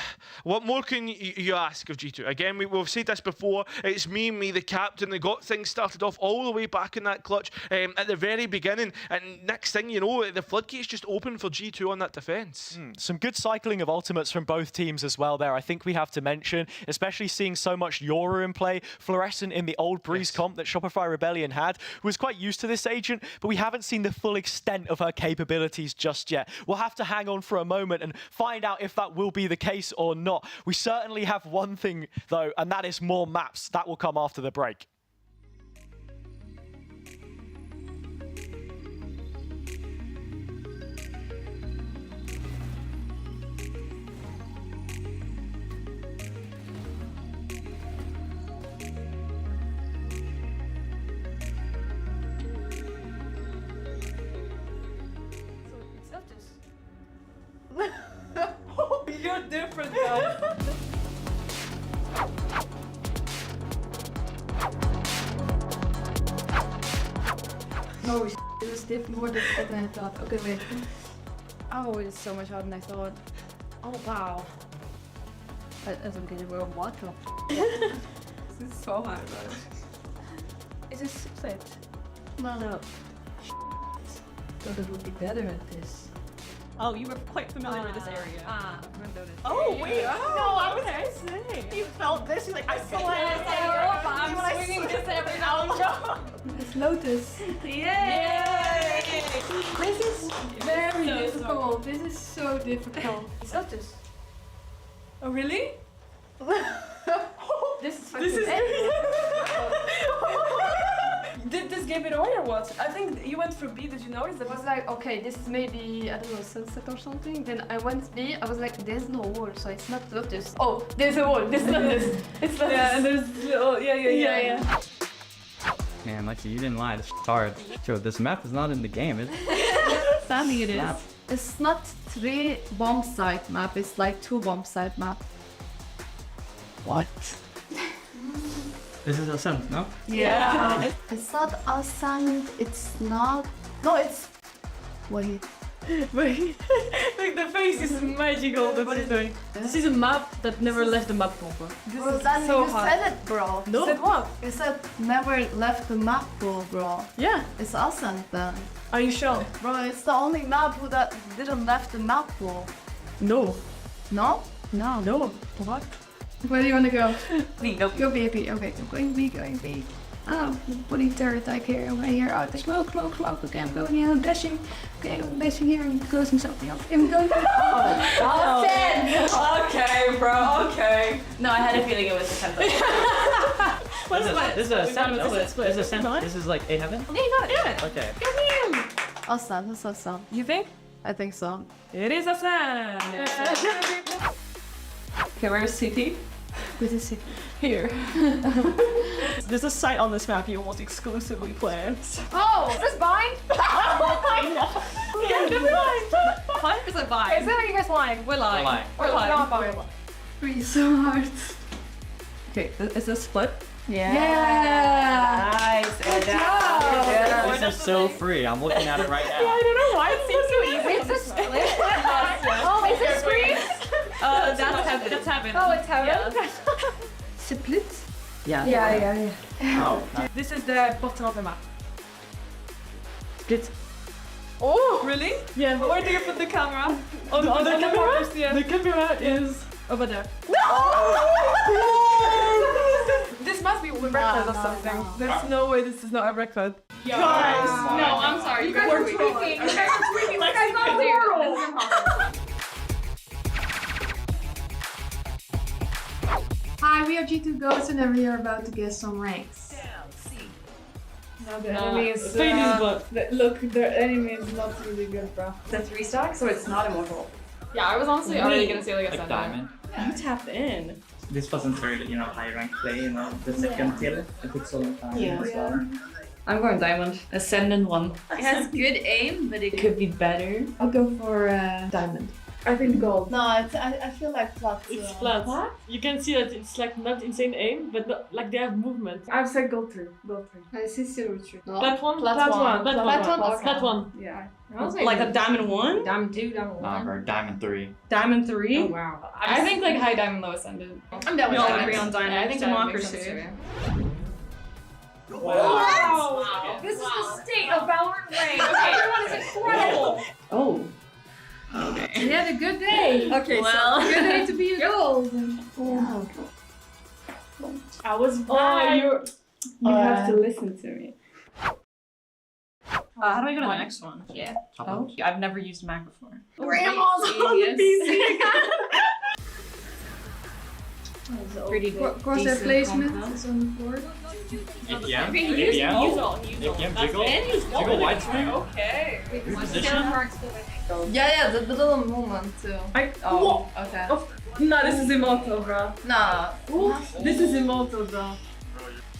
Speaker 19: What more can you ask of G2? Again, we've said this before, it's me, the captain, they got things started off all the way back in that clutch at the very beginning, and next thing you know, the floodgates just open for G2 on that defense.
Speaker 16: Some good cycling of ultimates from both teams as well there. I think we have to mention, especially seeing so much Yoru in play, Fluorescent in the old Breeze comp that Shopify Rebellion had, was quite used to this agent, but we haven't seen the full extent of her capabilities just yet. We'll have to hang on for a moment and find out if that will be the case or not. We certainly have one thing, though, and that is more maps. That will come after the break.
Speaker 7: You're different, guys.
Speaker 5: No, it was more difficult than I thought. Okay, wait. Oh, it's so much harder than I thought. Oh, wow. As I'm getting real water. This is so hard, bro. Is this split? No. Thought it would be better at this.
Speaker 7: Oh, you were quite familiar with this area.
Speaker 5: Lotus.
Speaker 7: Oh, wait.
Speaker 5: No,
Speaker 7: I was gonna say. You felt this. You're like, I saw it. I'm swinging this every now and then.
Speaker 5: It's Lotus.
Speaker 7: Yay!
Speaker 5: This is very difficult. This is so difficult. It's Lotus.
Speaker 7: Oh, really?
Speaker 5: This is
Speaker 7: This is Did this game it away or what? I think you went for B. Did you notice that?
Speaker 5: I was like, okay, this is maybe, I don't know, sunset or something. Then I went B, I was like, there's no wall, so it's not Lotus. Oh, there's a wall, this is Lotus. It's Lotus.
Speaker 7: Yeah, and there's little, yeah.
Speaker 8: Man, Lexi, you didn't lie. This hard. Yo, this map is not in the game, is it?
Speaker 5: Sadly it is.
Speaker 8: Map.
Speaker 5: It's not 3 bomb site map, it's like 2 bomb site map.
Speaker 8: What? This is Ascent, no?
Speaker 5: Yeah. It's not Ascent, it's not... No, it's... Wait.
Speaker 7: Wait. Like the face is magical that he's doing. This is a map that never left the map proper. This
Speaker 5: Bro,
Speaker 7: is
Speaker 5: then
Speaker 7: so
Speaker 5: you
Speaker 7: hard.
Speaker 5: said it, bro.
Speaker 7: No. Said what?
Speaker 5: You said never left the map, bro.
Speaker 7: Yeah.
Speaker 5: It's Ascent then.
Speaker 7: Are you sure?
Speaker 5: Bro, it's the only map that didn't left the map, bro.
Speaker 7: No.
Speaker 5: No?
Speaker 7: No. No. What?
Speaker 5: Where do you want to go?
Speaker 7: B. No.
Speaker 5: Go B. Okay, I'm going B, going B. Oh, bloody turret I hear. I hear out the smoke. Okay, I'm going here, I'm dashing. Okay, I'm dashing here and closing something up. I'm going
Speaker 7: Okay, bro. Okay.
Speaker 9: No, I had a feeling it was the 10th.
Speaker 8: This is Ascent, no? This is Ascent. This is like A Heaven?
Speaker 7: Yeah.
Speaker 8: Okay.
Speaker 5: Ascent, it's Ascent.
Speaker 7: You think?
Speaker 5: I think so.
Speaker 7: It is a fan. Okay, where's CT?
Speaker 5: This is it.
Speaker 7: Here. There's a site on this map you almost exclusively play.
Speaker 5: Oh, this bind?
Speaker 7: Yeah, it's fine. 100% fine.
Speaker 5: Is that what you guys lying?
Speaker 7: We're lying.
Speaker 5: We're lying. Three so hard.
Speaker 7: Okay, is this split?
Speaker 5: Yeah.
Speaker 9: Nice.
Speaker 5: Good job.
Speaker 8: This is so free. I'm looking at it right now.
Speaker 7: I don't know why it seems so easy.
Speaker 5: It's a split. Oh, is it screen?
Speaker 7: That's heaven.
Speaker 5: Oh, it's heaven.
Speaker 7: Yeah.
Speaker 5: Split?
Speaker 8: Yeah.
Speaker 5: Yeah.
Speaker 8: Oh.
Speaker 7: This is the bottom of the map. Split. Oh, really? Yeah. Where do you put the camera? On the camera? Yeah. The camera is over there. This must be a record or something. There's no way this is not a record.
Speaker 9: Guys, no, I'm sorry. You guys are tweaking. You guys are tweaking like this is impossible.
Speaker 5: Hi, we are G2 Gozen and we are about to get some ranks.
Speaker 7: No,
Speaker 5: the enemy is...
Speaker 7: look, their enemy is not really good, bro.
Speaker 9: That's 3 stacks, so it's not immortal.
Speaker 7: Yeah, I was honestly already gonna say like a
Speaker 8: Diamond.
Speaker 7: You tapped in.
Speaker 8: This wasn't very, high rank play, the second tier. It took so long time.
Speaker 9: Yeah. I'm going diamond. Ascendant 1. It has good aim, but it could be better.
Speaker 5: I'll go for diamond.
Speaker 7: I think gold.
Speaker 5: No, I feel like flat.
Speaker 7: It's flat. What? You can see that it's like not insane aim, but like they have movement. I've said gold 3. Gold 3.
Speaker 5: I see silver 3. No.
Speaker 7: Plat 1?
Speaker 5: Plat
Speaker 7: Plat 1.
Speaker 5: Plat 1.
Speaker 7: Yeah.
Speaker 9: Like a diamond 1?
Speaker 7: Diamond 2, diamond 1.
Speaker 8: Nah, bro, Diamond 3.
Speaker 9: Diamond 3?
Speaker 7: Oh wow.
Speaker 9: I think like high diamond, low ascendant.
Speaker 7: I'm down with
Speaker 9: We all
Speaker 7: diamond.
Speaker 9: agree on diamond.
Speaker 7: Yeah, I think
Speaker 9: democracy.
Speaker 7: Wow.
Speaker 9: This is the state of VALORANT rank. Everyone is incredible.
Speaker 7: Oh.
Speaker 9: Okay.
Speaker 5: You had a good day.
Speaker 9: Okay,
Speaker 5: well,
Speaker 9: so
Speaker 5: good day to be a gold. Oh.
Speaker 7: I was bad. You have to listen to me.
Speaker 9: How do I go to the next one? Yeah.
Speaker 8: Oh.
Speaker 9: I've never used Mac before.
Speaker 5: Grandma's on the PC.
Speaker 9: Pretty
Speaker 5: Crosshair placement is on the board.
Speaker 8: APM?
Speaker 9: Use all.
Speaker 8: Jiggle widescreen?
Speaker 9: Okay.
Speaker 8: Reposition?
Speaker 5: Yeah, the little moment too.
Speaker 7: Oh,
Speaker 5: okay.
Speaker 7: No, this is immortal, bro.
Speaker 5: Nah.
Speaker 7: This is immortal, bro.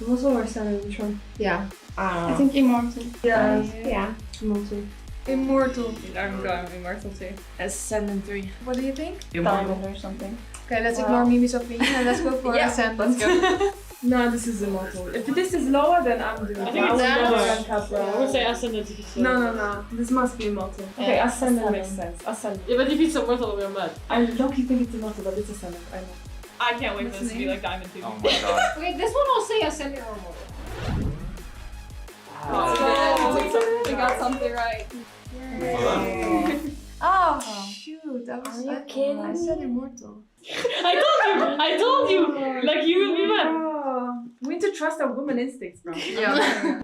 Speaker 5: Immortal or Ascendant, which one? Yeah. I
Speaker 7: I
Speaker 5: think Immortal.
Speaker 7: Yeah.
Speaker 5: Immortal. Immortal.
Speaker 9: I'm going immortal too.
Speaker 5: Ascendant 3. What do you think?
Speaker 9: Diamond or something.
Speaker 5: Okay, let's ignore Mimi's opinion and let's go for Ascendant.
Speaker 7: No, this is immortal. If this is lower, then I'm doing it.
Speaker 5: think it's lower.
Speaker 7: I would say ascendant if it's lower. No. This must be immortal. Okay, ascendant makes sense. Ascendant. Yeah, but if it's immortal, we're mad. I lucky think it's immortal, but it's ascendant. I know.
Speaker 9: I can't wait for this to be like diamond 2.
Speaker 8: Oh my god.
Speaker 5: Okay, this one I'll say Ascendant or Immortal.
Speaker 7: Let's go! We got something right.
Speaker 5: Oh, shoot. That was
Speaker 9: Are you kidding
Speaker 5: I said immortal.
Speaker 7: I told you! Like, you will be mad.
Speaker 5: Oh, we need to trust our woman instincts, bro.
Speaker 7: Yeah.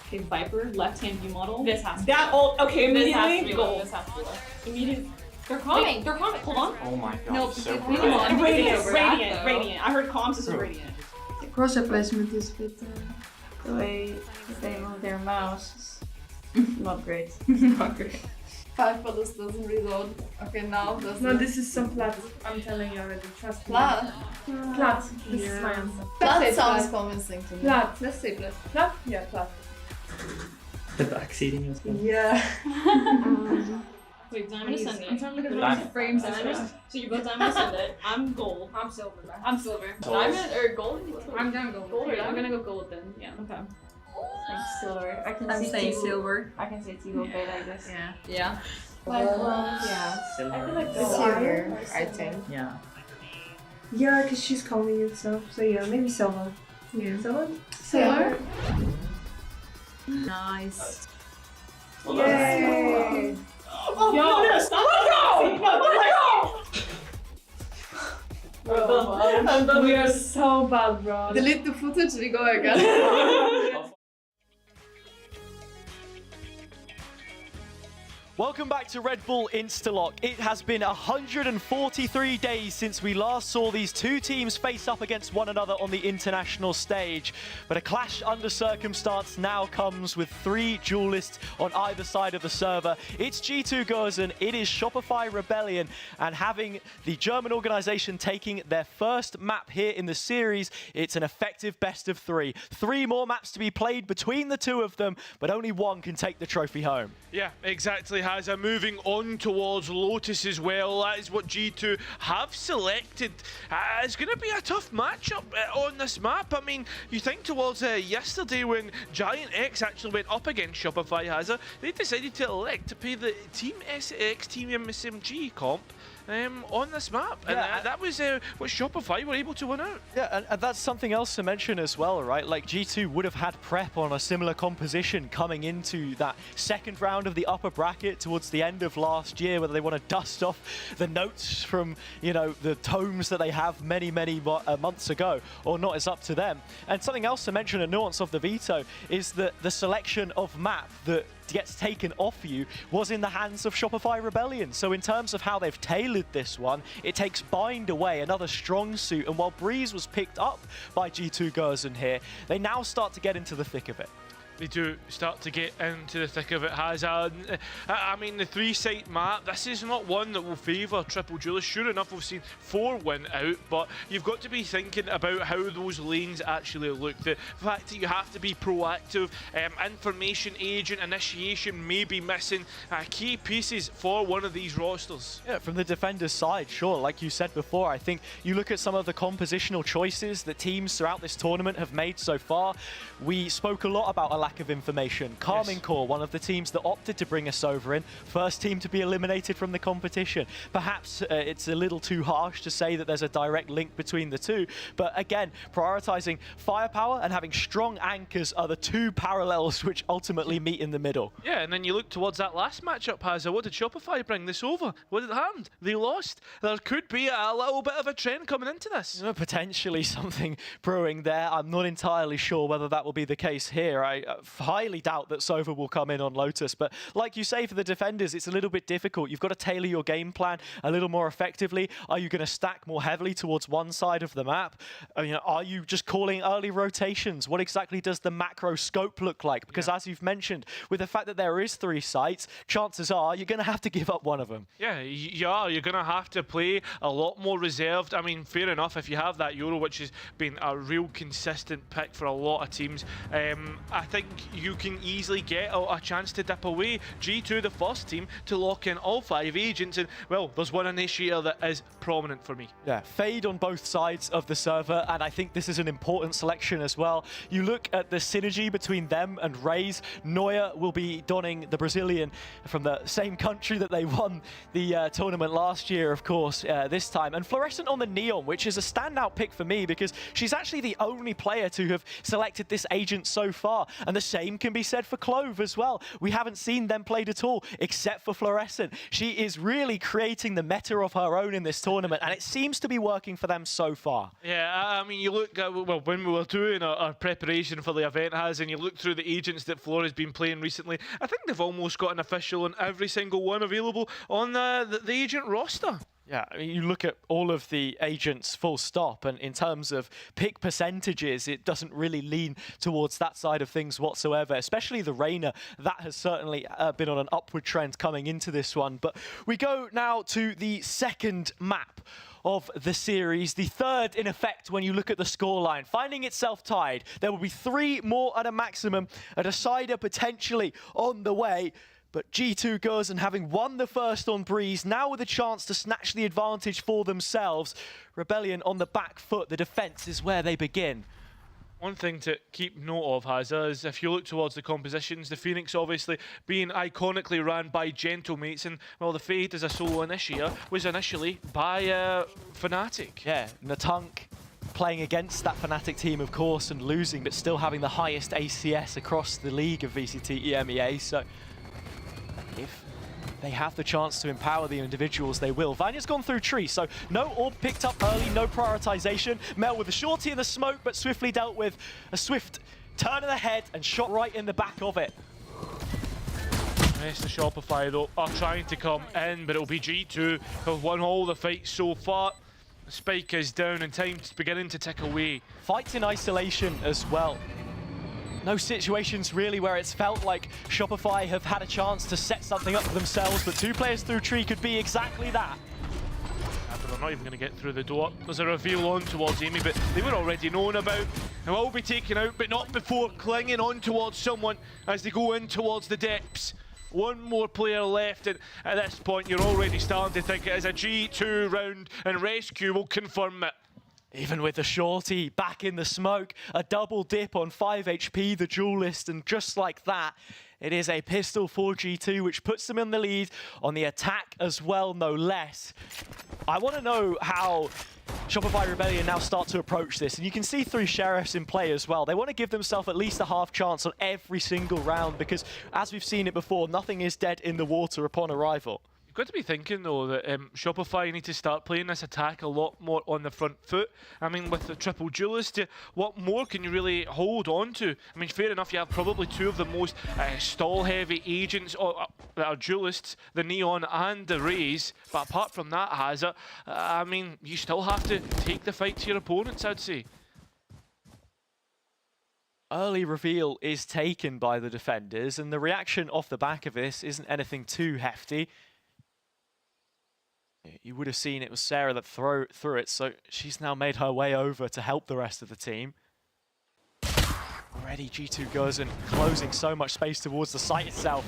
Speaker 7: Okay, Viper, left-hand view model.
Speaker 4: This has to
Speaker 7: That
Speaker 4: be
Speaker 7: old, okay,
Speaker 4: This has to
Speaker 7: immediately
Speaker 4: be
Speaker 7: gold.
Speaker 4: This has to be
Speaker 7: Immediately.
Speaker 4: They're coming. They're coming. Hold on.
Speaker 16: Oh my god.
Speaker 7: No,
Speaker 16: so
Speaker 7: come
Speaker 16: cool.
Speaker 7: on. Radiant, Radiant,
Speaker 5: though.
Speaker 7: Radiant. I heard comms, this is Radiant.
Speaker 5: The crosshair placement is a bit...
Speaker 9: The way they move their mouse is not great.
Speaker 5: not great.
Speaker 7: 5 bullets doesn't reload. Okay, now doesn't.
Speaker 5: No, this is some plat. I'm telling you already. Trust me.
Speaker 7: Plat?
Speaker 5: Plat. This is my answer.
Speaker 7: Plat sounds convincing to me.
Speaker 5: Plat.
Speaker 7: Let's say plat.
Speaker 5: Plat? Yeah, plat.
Speaker 8: The backseating as well.
Speaker 5: Yeah.
Speaker 4: Wait, Diamond Ascendant.
Speaker 7: I'm trying to look at
Speaker 4: Diamond.
Speaker 7: the frames.
Speaker 4: Diamond. So you both Diamond Ascendant. I'm gold.
Speaker 5: I'm silver.
Speaker 4: I'm silver.
Speaker 8: Gold.
Speaker 4: Diamond or gold?
Speaker 5: I'm gonna go
Speaker 4: Gold or I'm gonna go gold then. Yeah. Okay.
Speaker 9: Like silver. I can
Speaker 5: I'm
Speaker 9: see
Speaker 5: saying
Speaker 9: T-Gold.
Speaker 5: silver.
Speaker 9: I can say T-Gold bait, I guess.
Speaker 5: Yeah.
Speaker 7: Yeah.
Speaker 9: Yeah.
Speaker 8: Silver.
Speaker 9: I feel like
Speaker 5: Silver,
Speaker 9: silver.
Speaker 5: I think.
Speaker 8: Yeah.
Speaker 5: Yeah, because she's calling it so. So yeah, maybe silver. Yeah. Silver?
Speaker 7: Silver?
Speaker 5: Nice.
Speaker 7: Yay!
Speaker 4: Oh, no, stop! No!
Speaker 5: We are so bad, bro.
Speaker 7: Delete the footage, we go again.
Speaker 16: Welcome back to Red Bull Instalock. It has been 143 days since we last saw these two teams face up against one another on the international stage. But a clash under circumstance now comes with 3 duelists on either side of the server. It's G2 Gozen, it is Shopify Rebellion, and having the German organization taking their first map here in the series, it's an effective best of 3. 3 more maps to be played between the two of them, but only one can take the trophy home.
Speaker 19: Yeah, exactly, Hazza. Moving on towards Lotus as well. That is what G2 have selected. It's going to be a tough matchup on this map. I mean, you think towards yesterday when GIANTX actually went up against Shopify Hazza, they decided to elect to play the Team SX, Team MSMG comp on this map. And that was what Shopify were able to win out.
Speaker 16: Yeah, and that's something else to mention as well, right? Like, G2 would have had prep on a similar composition coming into that second round of the upper bracket towards the end of last year, whether they want to dust off the notes from, you know, the tomes that they have many months ago or not, is up to them. And something else to mention, a nuance of the veto, is that the selection of map that gets taken off you was in the hands of Shopify Rebellion. So in terms of how they've tailored this one, it takes Bind away, another strong suit, and while Breeze was picked up by G2 Gozen here, they now start to get into the thick of it.
Speaker 19: They do start to get into the thick of it, Hazard. I mean, the 3-site map, this is not one that will favour Triple Duelists. Sure enough, we've seen 4 win out, but you've got to be thinking about how those lanes actually look. The fact that you have to be proactive, information agent, initiation may be missing key pieces for one of these rosters.
Speaker 16: Yeah, from the defender's side, sure, like you said before, I think you look at some of the compositional choices that teams throughout this tournament have made so far. We spoke a lot about a lack of information. Karmine Corp, one of the teams that opted to bring us over in, first team to be eliminated from the competition. Perhaps it's a little too harsh to say that there's a direct link between the two, but again, prioritizing firepower and having strong anchors are the 2 parallels which ultimately meet in the middle.
Speaker 19: Yeah, and then you look towards that last matchup, Hazza. What did Shopify bring this over? What did happened? They lost. There could be a little bit of a trend coming into this.
Speaker 16: Potentially something brewing there. I'm not entirely sure whether that will be the case here. I highly doubt that Sova will come in on Lotus, but like you say, for the defenders, it's a little bit difficult. You've got to tailor your game plan a little more effectively. Are you going to stack more heavily towards one side of the map? Are you just calling early rotations? What exactly does the macro scope look like? Because as you've mentioned, with the fact that there is 3 sites, chances are you're going to have to give up one of them.
Speaker 19: Yeah, you are. You're going to have to play a lot more reserved. I mean, fair enough, if you have that Euro, which has been a real consistent pick for a lot of teams, I think you can easily get a chance to dip away. G2, the first team to lock in all 5 agents, and well, there's one initiator that is prominent for me.
Speaker 16: Yeah, fade on both sides of the server, and I think this is an important selection as well. You look at the synergy between them and Raze. Neuer will be donning the Brazilian from the same country that they won the tournament last year, of course, this time. And Fluorescent on the Neon, which is a standout pick for me because she's actually the only player to have selected this agent so far. And And the same can be said for Clove as well. We haven't seen them played at all, except for Fluorescent. She is really creating the meta of her own in this tournament, and it seems to be working for them so far.
Speaker 19: Yeah, I mean, you look at, well, when we were doing our preparation for the event, and you look through the agents that Flora has been playing recently, I think they've almost got an official on every single one available on the agent roster.
Speaker 16: Yeah, I mean, you look at all of the agents full stop, and in terms of pick percentages, it doesn't really lean towards that side of things whatsoever, especially the Reyna. That has certainly been on an upward trend coming into this one. But we go now to the second map of the series, the third in effect when you look at the scoreline, finding itself tied. There will be 3 more at a maximum, a decider potentially on the way. But G2 Gozen, having won the first on Breeze, now with a chance to snatch the advantage for themselves. Rebellion on the back foot, the defense is where they begin.
Speaker 19: One thing to keep note of, Hazza, is if you look towards the compositions, the Phoenix obviously being iconically ran by Gentlemates, and well, the Fade as a solo initiator was initially by Fnatic.
Speaker 16: Yeah, Natunk playing against that Fnatic team, of course, and losing, but still having the highest ACS across the league of VCT EMEA, so if they have the chance to empower the individuals, they will. Vanya's gone through tree, so no orb picked up early, no prioritization. Mel with the shorty in the smoke, but swiftly dealt with. A swift turn of the head and shot right in the back of it.
Speaker 19: Yes, the Shopify though are trying to come in, but it'll be G2 who have won all the fights so far. The spike is down and time's beginning to tick away.
Speaker 16: Fights in isolation as well. No situations really where it's felt like Shopify have had a chance to set something up for themselves, but 2 players through tree could be exactly that.
Speaker 19: But they're not even going to get through the door. There's a reveal on towards Amy, but they were already known about. They will be taken out, but not before clinging on towards someone as they go in towards the depths. 1 more player left, and at this point you're already starting to think it is a G2 round, and Rescue will confirm it.
Speaker 16: Even with the shorty back in the smoke, a double dip on 5 HP, the Duelist, and just like that, it is a pistol for G2, which puts them in the lead on the attack as well, no less. I want to know how Shopify Rebellion now start to approach this, and you can see through Sheriffs in play as well. They want to give themselves at least a half chance on every single round, because as we've seen it before, nothing is dead in the water upon arrival.
Speaker 19: You've got to be thinking though that Shopify need to start playing this attack a lot more on the front foot. I mean, with the triple duelist, what more can you really hold on to? I mean, fair enough, you have probably 2 of the most stall-heavy agents that are duelists, the Neon and the Raze. But apart from that, Hazza, I mean, you still have to take the fight to your opponents, I'd say.
Speaker 16: Early reveal is taken by the defenders, and the reaction off the back of this isn't anything too hefty. You would have seen it was Sarah that threw it, so she's now made her way over to help the rest of the team. Already G2 Gozen closing so much space towards the site itself.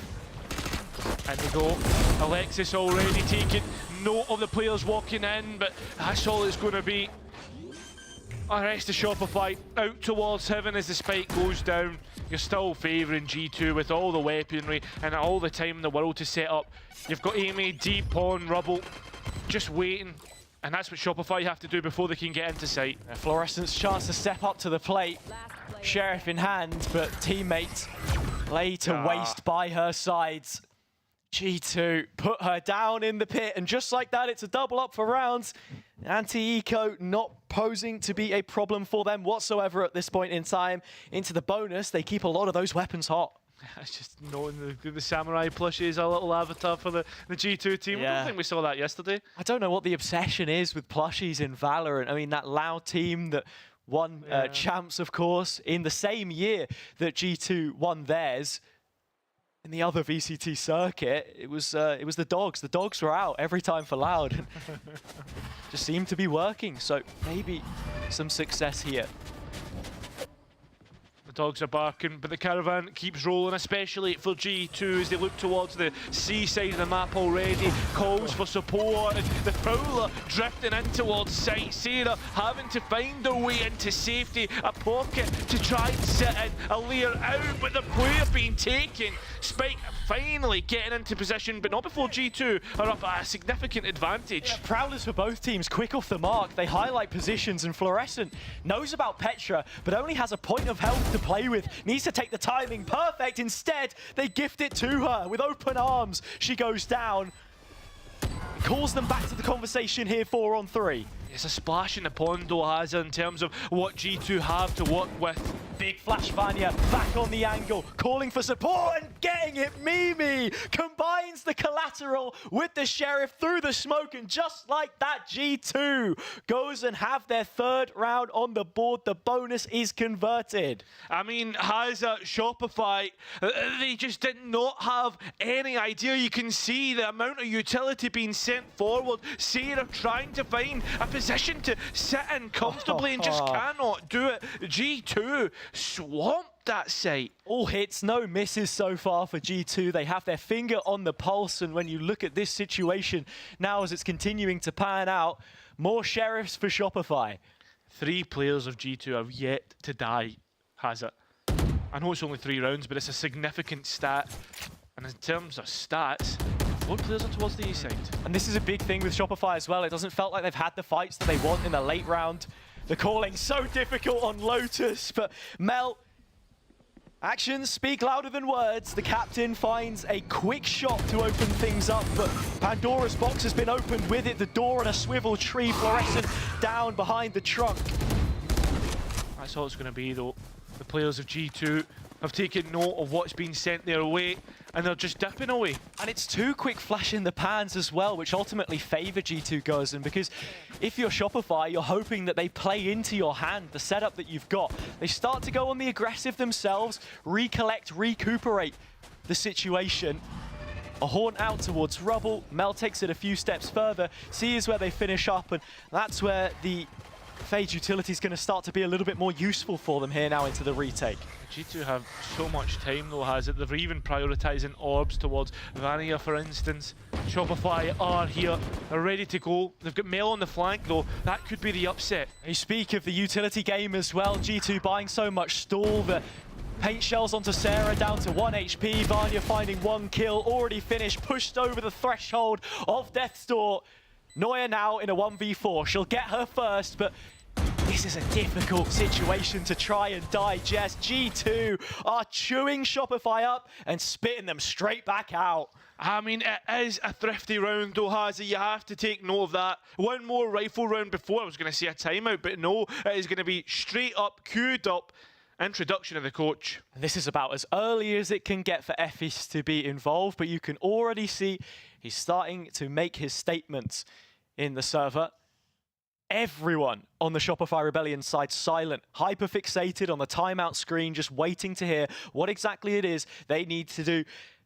Speaker 19: And they go. Alexis already taking note of the players walking in, but that's all it's going to be. Arrest the Shopify out towards heaven as the spike goes down. You're still favouring G2 with all the weaponry and all the time in the world to set up. You've got Amy deep on rubble, just waiting. And that's what Shopify have to do before they can get into sight.
Speaker 16: Fluorescent's chance to step up to the plate. Sheriff in hand, but teammates lay to waste by her sides. G2 put her down in the pit, and just like that, it's a double up for rounds. Anti-eco not posing to be a problem for them whatsoever at this point in time. Into the bonus, they keep a lot of those weapons hot.
Speaker 19: It's just knowing the samurai plushie is a little avatar for the G2 team.
Speaker 16: Yeah.
Speaker 19: I don't think we saw that yesterday.
Speaker 16: I don't know what the obsession is with plushies in Valorant. I mean, that Loud team that won champs, of course, in the same year that G2 won theirs. In the other VCT circuit, it was the dogs. The dogs were out every time for Loud. Just seemed to be working, so maybe some success here.
Speaker 19: The dogs are barking, but the caravan keeps rolling, especially for G2 as they look towards the seaside of the map already. Calls for support, and the Prowler drifting in towards sight. Sarah having to find her way into safety, a pocket to try and sit in, a layer out, but the player being taken. Spike finally getting into position, but not before G2 are up at a significant advantage.
Speaker 16: Yeah, Prowlers for both teams, quick off the mark. They highlight positions, and Fluorescent knows about Petra, but only has a point of health to play with. Needs to take the timing perfect. Instead, they gift it to her with open arms. She goes down. Calls them back to the conversation here, 4-on-3.
Speaker 19: It's a splash in the pond, though, Hazza, in terms of what G2 have to work with.
Speaker 16: Big flash Vanya, back on the angle, calling for support and getting it. Mimi combines the collateral with the Sheriff through the smoke, and just like that, G2 goes and have their third round on the board. The bonus is converted.
Speaker 19: I mean, Hazza, Shopify, they just did not have any idea. You can see the amount of utility being sent forward. Sarah trying to find a position to sit in comfortably and just cannot do it. G2 swamped that site.
Speaker 16: All hits, no misses so far for G2. They have their finger on the pulse, and when you look at this situation now as it's continuing to pan out, more Sheriffs for Shopify.
Speaker 19: 3 players of G2 have yet to die, has it? I know it's only 3 rounds, but it's a significant stat. And in terms of stats, 4 players are towards the A side.
Speaker 16: And this is a big thing with Shopify as well. It doesn't feel like they've had the fights that they want in the late round. The calling so difficult on Lotus, but Mel, actions speak louder than words. The captain finds a quick shot to open things up, but Pandora's box has been opened with it. The door on a swivel tree, Fluorescent down behind the trunk.
Speaker 19: That's all it's going to be, though. The players of G2 have taken note of what's been sent their way, and they're just dipping away.
Speaker 16: And it's 2 quick flash in the pans as well, which ultimately favor G2 Gozen, because if you're Shopify, you're hoping that they play into your hand, the setup that you've got. They start to go on the aggressive themselves, recollect, recuperate the situation. A horn out towards Rubble. Mel takes it a few steps further. C is where they finish up, and that's where the Phage utility is going to start to be a little bit more useful for them here now into the retake.
Speaker 19: G2 have so much time, though, has it? They're even prioritising orbs towards Vania, for instance. Shopify are here, they're ready to go. They've got Mel on the flank, though. That could be the upset.
Speaker 16: You speak of the utility game as well. G2 buying so much stall. The paint shells onto Sarah, down to 1 HP. Vanya finding 1 kill, already finished, pushed over the threshold of Death's Door. Noya now in a 1v4. She'll get her first, but this is a difficult situation to try and digest. G2 are chewing Shopify up and spitting them straight back out.
Speaker 19: I mean, it is a thrifty round, though, Hazzy. You have to take note of that. One more rifle round before. I was going to say a timeout, but no, it is going to be straight up, queued up. Introduction of the coach.
Speaker 16: This is about as early as it can get for Effis to be involved, but you can already see he's starting to make his statements in the server. Everyone on the Shopify Rebellion side silent, hyper-fixated on the timeout screen, just waiting to hear what exactly it is they need to do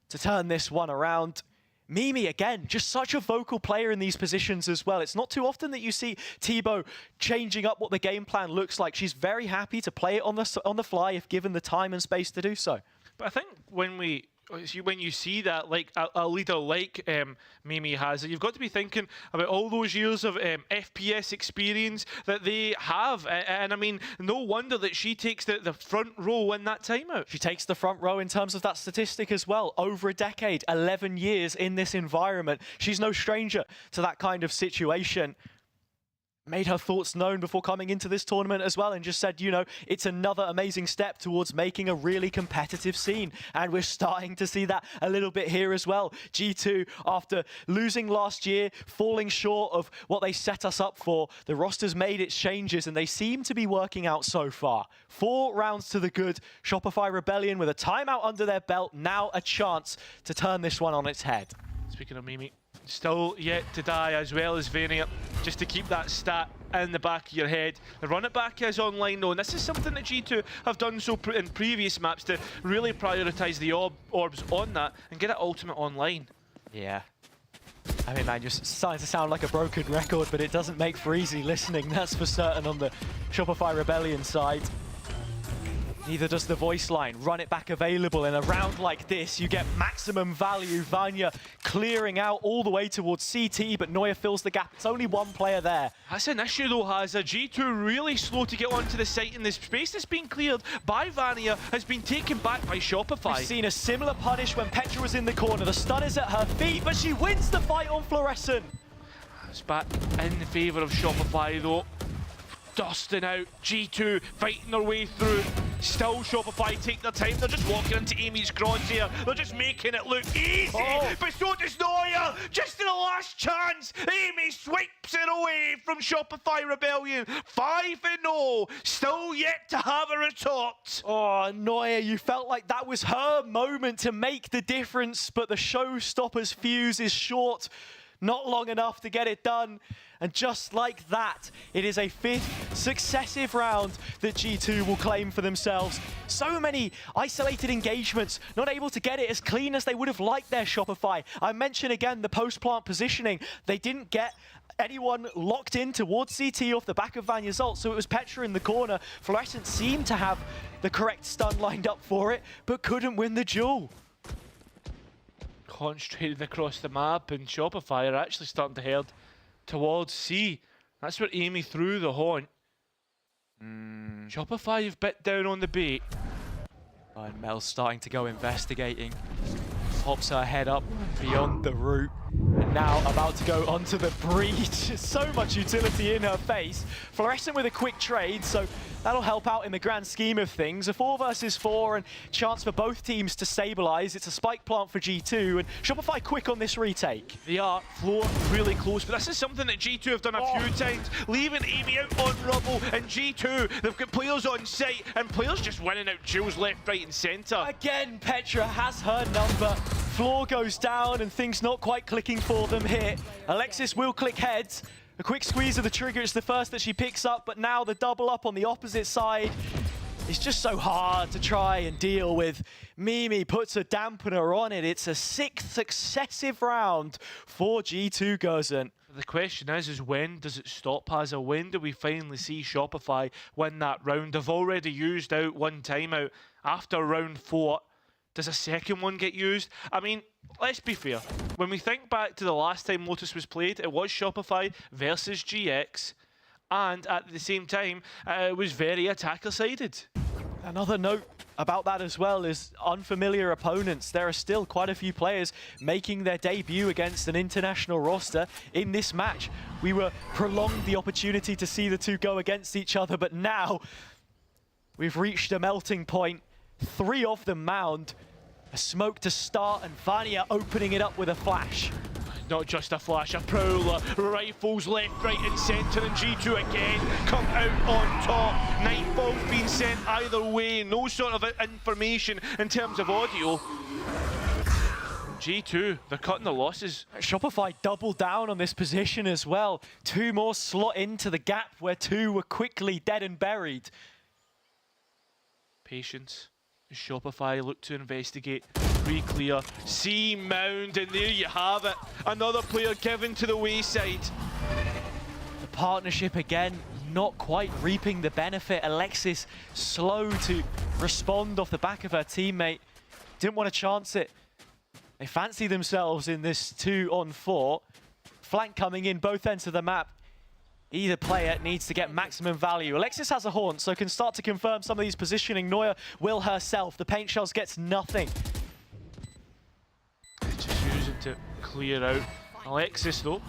Speaker 16: to turn this one around. Mimi, again, just such a vocal player in these positions as well. It's not too often that you see Tebow changing up what the game plan looks like. She's very happy to play it on the fly if given the time and space to do so.
Speaker 19: But I think when you see that, like a leader like Mimi has, you've got to be thinking about all those years of FPS experience that they have. And I mean, no wonder that she takes the front row in that timeout.
Speaker 16: She takes the front row in terms of that statistic as well. Over a decade, 11 years in this environment. She's no stranger to that kind of situation. Made her thoughts known before coming into this tournament as well, and just said, you know, it's another amazing step towards making a really competitive scene. And we're starting to see that a little bit here as well. G2, after losing last year, falling short of what they set us up for, the roster's made its changes and they seem to be working out so far. 4 rounds to the good. Shopify Rebellion with a timeout under their belt. Now a chance to turn this one on its head.
Speaker 19: Speaking of Mimi, still yet to die, as well as Vania, just to keep that stat in the back of your head. The run it back is online, though, and this is something that G2 have done so in previous maps to really prioritise the orbs on that and get it ultimate online.
Speaker 16: Yeah. I mean, man, just starting to sound like a broken record, but it doesn't make for easy listening, that's for certain on the Shopify Rebellion side. Neither does the voice line. Run it back available in a round like this. You get maximum value. Vanya clearing out all the way towards CT, but Neuer fills the gap. It's only one player there.
Speaker 19: That's an issue though, Hazza. G2 really slow to get onto the site, and the space that's been cleared by Vanya has been taken back by Shopify.
Speaker 16: We've seen a similar punish when Petra was in the corner. The stun is at her feet, but she wins the fight on Fluorescent.
Speaker 19: It's back in the favour of Shopify though. Dusting out, G2 fighting their way through. Still Shopify take their time. They're just walking into Amy's crosshair. They're just making it look easy. But so does Neuer. Just in the last chance, Amy swipes it away from Shopify Rebellion. 5-0. Still yet to have a retort.
Speaker 16: Oh, Neuer, you felt like that was her moment to make the difference, but the showstopper's fuse is short. Not long enough to get it done. And just like that, it is a 5th successive round that G2 will claim for themselves. So many isolated engagements, not able to get it as clean as they would have liked their Shopify. I mentioned again the post-plant positioning. They didn't get anyone locked in towards CT off the back of Vanya's ult, so it was Petra in the corner. Fluorescent seemed to have the correct stun lined up for it, but couldn't win the duel.
Speaker 19: Concentrated across the map, and Shopify are actually starting to head towards C. That's where Amy threw the horn. Shopify have bit down on the bait.
Speaker 16: And Mel's starting to go investigating. Pops her head up beyond the route. And now about to go onto the breach. So much utility in her face. Fluorescent with a quick trade, so that'll help out in the grand scheme of things. A 4 versus 4 and chance for both teams to stabilize. It's a spike plant for G2, and Shopify quick on this retake.
Speaker 19: They are floor really close, but this is something that G2 have done a few times, leaving Amy out on rubble, and G2, they've got players on site, and players just winning out duels left, right, and center.
Speaker 16: Again, Petra has her number. Floor goes down, and things not quite clicking for them here. Alexis will click heads. A quick squeeze of the trigger, it's the first that she picks up, but now the double up on the opposite side. It's just so hard to try and deal with. Mimi puts a dampener on it. It's a 6th successive round for G2 Gozen.
Speaker 19: The question is when does it stop, Hazza? When do we finally see Shopify win that round? They've already used out one timeout. After round 4, does a second one get used? I mean, let's be fair. When we think back to the last time Lotus was played, it was Shopify versus GX. And at the same time, it was very attacker-sided.
Speaker 16: Another note about that as well is unfamiliar opponents. There are still quite a few players making their debut against an international roster in this match. We were prolonged the opportunity to see the two go against each other, but now we've reached a melting point. 3 off the mound. A smoke to start, and Vanya opening it up with a flash.
Speaker 19: Not just a flash, a prowler. Rifles left, right, and centre, and G2 again come out on top. Nightfall's been sent either way. No sort of information in terms of audio. G2, they're cutting the losses.
Speaker 16: Shopify doubled down on this position as well. 2 more slot into the gap where 2 were quickly dead and buried.
Speaker 19: Patience. Shopify look to investigate. Pre-clear. C mound, and there you have it. Another player given to the wayside.
Speaker 16: The partnership again, not quite reaping the benefit. Alexis slow to respond off the back of her teammate. Didn't want to chance it. They fancy themselves in this 2-on-4. Flank coming in both ends of the map. Either player needs to get maximum value. Alexis has a haunt, so can start to confirm some of these positioning. Neuer will herself. The paint shells gets nothing.
Speaker 19: Just using to clear out. Alexis, though,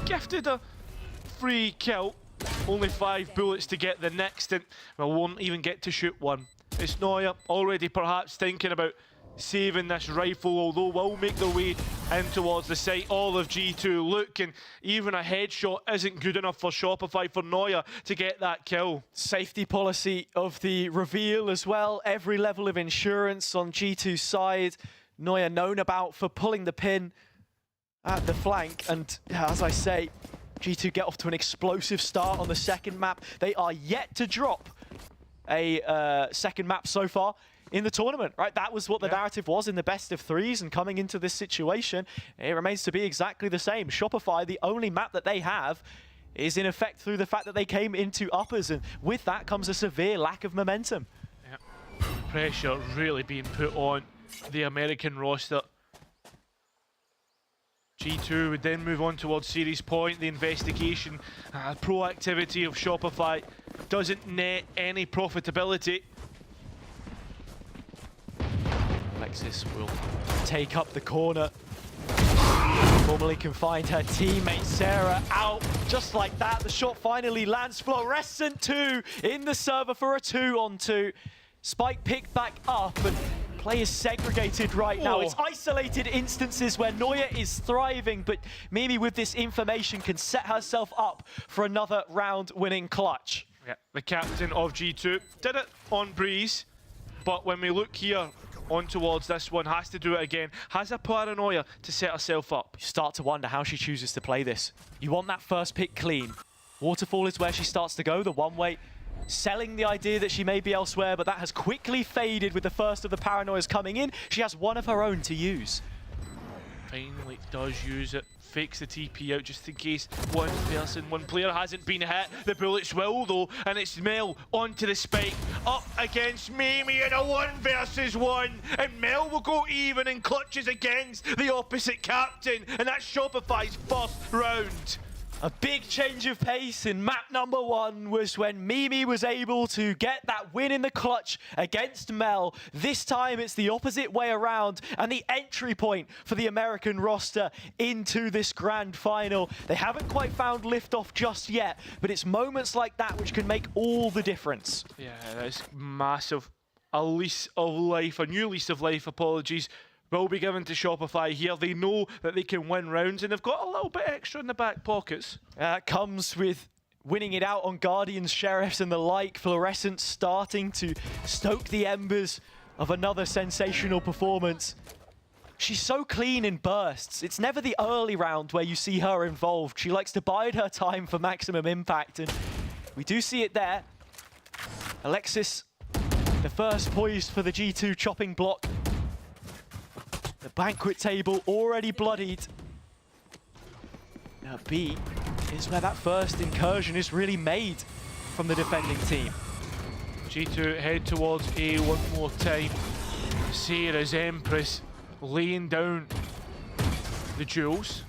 Speaker 19: gifted a free kill. Only 5 bullets to get the next, and well, won't even get to shoot one. It's Neuer already perhaps thinking about saving this rifle, although will make their way in towards the site. All of G2 look, and even a headshot isn't good enough for Shopify, for Neuer to get that kill.
Speaker 16: Safety policy of the reveal as well. Every level of insurance on G2's side. Neuer known about for pulling the pin at the flank, and as I say, G2 get off to an explosive start on the second map. They are yet to drop a second map so far in the tournament, right? That was what the narrative was in the best of 3s, and coming into this situation, it remains to be exactly the same. Shopify, the only map that they have is in effect through the fact that they came into uppers, and with that comes a severe lack of momentum.
Speaker 19: Yeah. pressure really being put on the American roster. G2 would then move on towards Series Point. The investigation, proactivity of Shopify doesn't net any profitability.
Speaker 16: Alexis will take up the corner. Normally can find her teammate Sarah out just like that. The shot finally lands. Fluorescent 2 in the server for a 2-on-2. Spike picked back up and play is segregated right now. It's isolated instances where Neuer is thriving, but Mimi with this information can set herself up for another round-winning clutch.
Speaker 19: Yeah, the captain of G2 did it on Breeze, but when we look here on towards this one, has to do it again, has a paranoia to set herself up.
Speaker 16: You start to wonder how she chooses to play this. You want that first pick clean. Waterfall is where she starts to go, the one-way, selling the idea that she may be elsewhere, but that has quickly faded with the first of the paranoias coming in. She has one of her own to use.
Speaker 19: Finally does use it, fakes the TP out just in case one player hasn't been hit. The bullets will though, and it's Mel onto the spike, up against Mimi in a 1 versus 1, and Mel will go even and clutches against the opposite captain, and that's Shopify's first round.
Speaker 16: A big change of pace in map number 1 was when Mimi was able to get that win in the clutch against Mel. This time it's the opposite way around, and the entry point for the American roster into this grand final. They haven't quite found liftoff just yet, but it's moments like that which can make all the difference.
Speaker 19: Yeah, that's massive. A lease of life, a new lease of life, apologies, will be given to Shopify here. They know that they can win rounds, and they've got a little bit extra in the back pockets.
Speaker 16: Comes with winning it out on Guardians, Sheriffs and the like. Fluorescent starting to stoke the embers of another sensational performance. She's so clean in bursts. It's never the early round where you see her involved. She likes to bide her time for maximum impact, and we do see it there. Alexis, the first poised for the G2 chopping block. The banquet table already bloodied. Now B is where that first incursion is really made from the defending team.
Speaker 19: G2 head towards A one more time. Sarah's Empress laying down the jewels.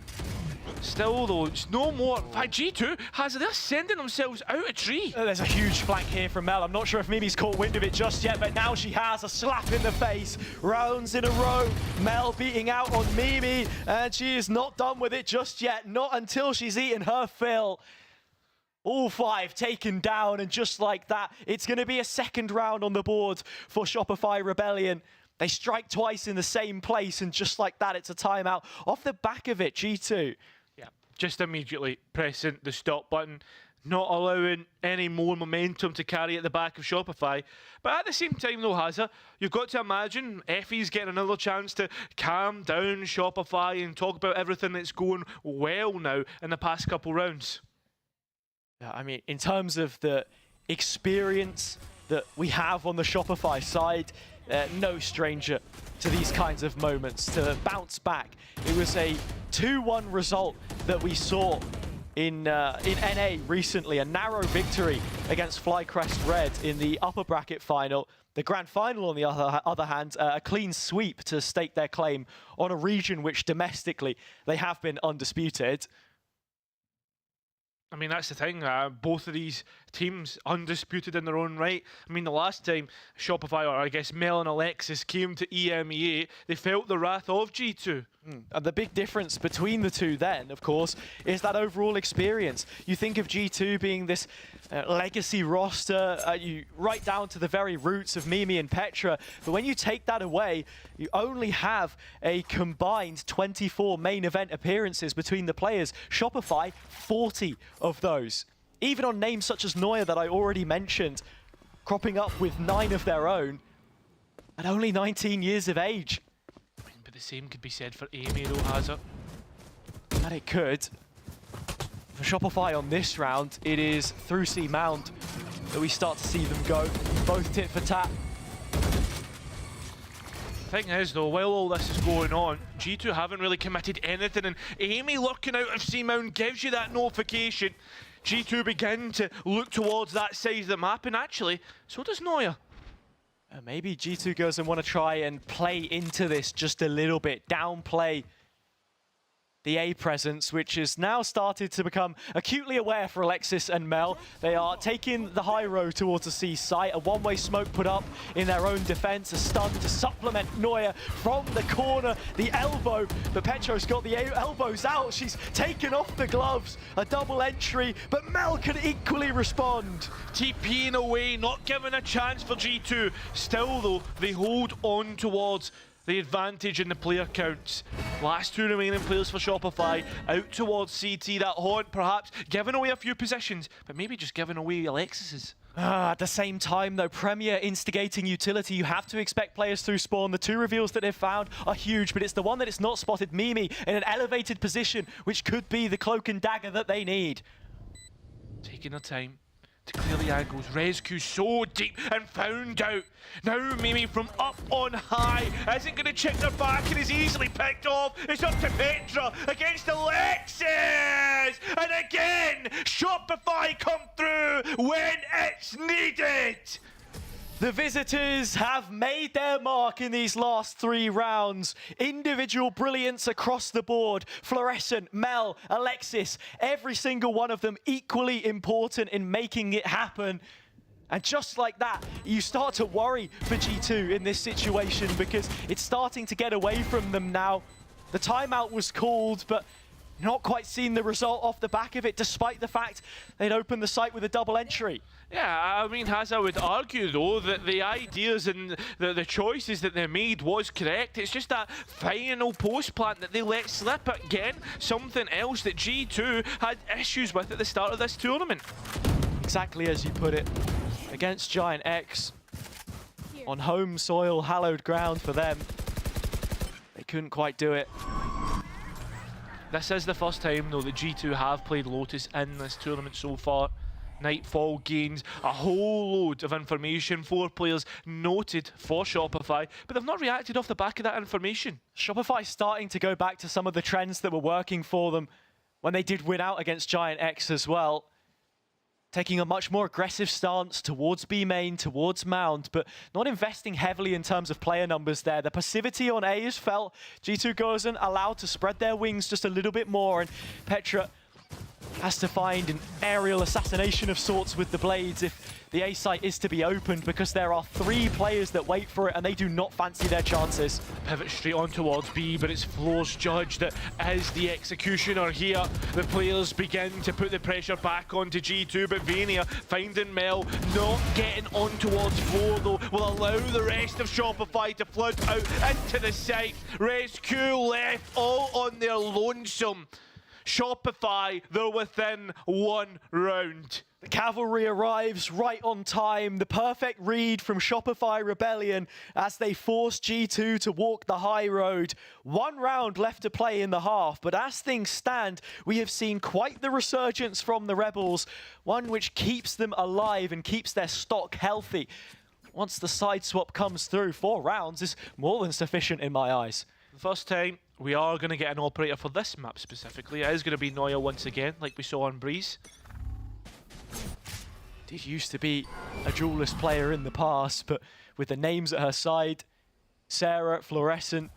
Speaker 19: Still though, it's no more. In fact, G2 they're sending themselves out a tree.
Speaker 16: There's a huge flank here from Mel. I'm not sure if Mimi's caught wind of it just yet, but now she has a slap in the face. Rounds in a row. Mel beating out on Mimi, and she is not done with it just yet. Not until she's eaten her fill. All 5 taken down, and just like that, it's going to be a second round on the board for Shopify Rebellion. They strike twice in the same place, and just like that, it's a timeout. Off the back of it, G2.
Speaker 19: Just immediately pressing the stop button, not allowing any more momentum to carry at the back of Shopify. But at the same time though, Hazza, you've got to imagine Effie's getting another chance to calm down Shopify and talk about everything that's going well now in the past couple rounds.
Speaker 16: Yeah, I mean, in terms of the experience that we have on the Shopify side, no stranger to these kinds of moments, to bounce back. It was a 2-1 result that we saw in NA recently, a narrow victory against Flycrest Red in the upper bracket final. The grand final, on the other hand, a clean sweep to stake their claim on a region which domestically they have been undisputed.
Speaker 19: I mean, that's the thing. Both of these teams undisputed in their own right. I mean, the last time Shopify, or I guess Mel and Alexis, came to EMEA, they felt the wrath of G2.
Speaker 16: And the big difference between the two then, of course, is that overall experience. You think of G2 being this legacy roster, right down to the very roots of Mimi and Petra, but when you take that away, you only have a combined 24 main event appearances between the players. Shopify, 40 of those. Even on names such as Neuer that I already mentioned, cropping up with 9 of their own at only 19 years of age.
Speaker 19: But the same could be said for Amy though, Hazza.
Speaker 16: And it could. For Shopify on this round, it is through C Mound that we start to see them go. Both tit for tat.
Speaker 19: Thing is though, while all this is going on, G2 haven't really committed anything, and Amy looking out of C Mound gives you that notification. G2 begin to look towards that side of the map, and actually, so does Neuer.
Speaker 16: Maybe G2 Gozen want to try and play into this just a little bit, downplay the A presence, which has now started to become acutely aware for Alexis and Mel. They are taking the high road towards the C site. A one-way smoke put up in their own defense, a stun to supplement Neuer from the corner, the elbow, but Petro's got the elbows out. She's taken off the gloves, a double entry, but Mel can equally respond.
Speaker 19: TPing away, not given a chance for G2. Still though, they hold on towards the advantage in the player counts. Last two remaining players for Shopify out towards CT. That haunt perhaps giving away a few positions, but maybe just giving away Alexis's.
Speaker 16: At the same time though, Premier instigating utility, you have to expect players through spawn. The two reveals that they've found are huge, but it's the one that it's not spotted Mimi in an elevated position, which could be the cloak and dagger that they need.
Speaker 19: Taking their time to clear the angles. Rescue so deep and found out. Now Mimi from up on high isn't going to check their back and is easily picked off. It's up to Petra against Alexis. And again, Shopify come through when it's needed.
Speaker 16: The visitors have made their mark in these last 3 rounds. Individual brilliance across the board. Fluorescent, Mel, Alexis, every single one of them equally important in making it happen. And just like that, you start to worry for G2 in this situation because it's starting to get away from them now. The timeout was called, but not quite seen the result off the back of it, despite the fact they'd opened the site with a double entry.
Speaker 19: Yeah, I mean, as I would argue, though, that the ideas and the choices that they made was correct. It's just that final post plant that they let slip again. Something else that G2 had issues with at the start of this tournament.
Speaker 16: Exactly as you put it. Against GIANTX, on home soil, hallowed ground for them. They couldn't quite do it.
Speaker 19: This is the first time, though, that G2 have played Lotus in this tournament so far. Nightfall gains a whole load of information. 4 players noted for Shopify, but they've not reacted off the back of that information.
Speaker 16: Shopify starting to go back to some of the trends that were working for them when they did win out against GIANTX as well. Taking a much more aggressive stance towards B main, towards Mound, but not investing heavily in terms of player numbers there. The passivity on A is felt. G2 Gozen allowed to spread their wings just a little bit more, and Petra has to find an aerial assassination of sorts with the blades if the A site is to be opened, because there are 3 players that wait for it and they do not fancy their chances.
Speaker 19: Pivot straight on towards B, but it's Floor's judge that is the executioner here. The players begin to put the pressure back onto G2, but Vania finding Mel, not getting on towards Floor though, will allow the rest of Shopify to flood out into the site. Rescue left all on their lonesome. Shopify, they're within 1 round.
Speaker 16: The cavalry arrives right on time. The perfect read from Shopify Rebellion as they force G2 to walk the high road. 1 round left to play in the half, but as things stand, we have seen quite the resurgence from the Rebels, one which keeps them alive and keeps their stock healthy. Once the side swap comes through, 4 rounds is more than sufficient in my eyes.
Speaker 19: The first time we are going to get an operator for this map specifically. It is going to be Neuer once again, like we saw on Breeze.
Speaker 16: Did used to be a duelist player in the past, but with the names at her side, Sarah, Fluorescent,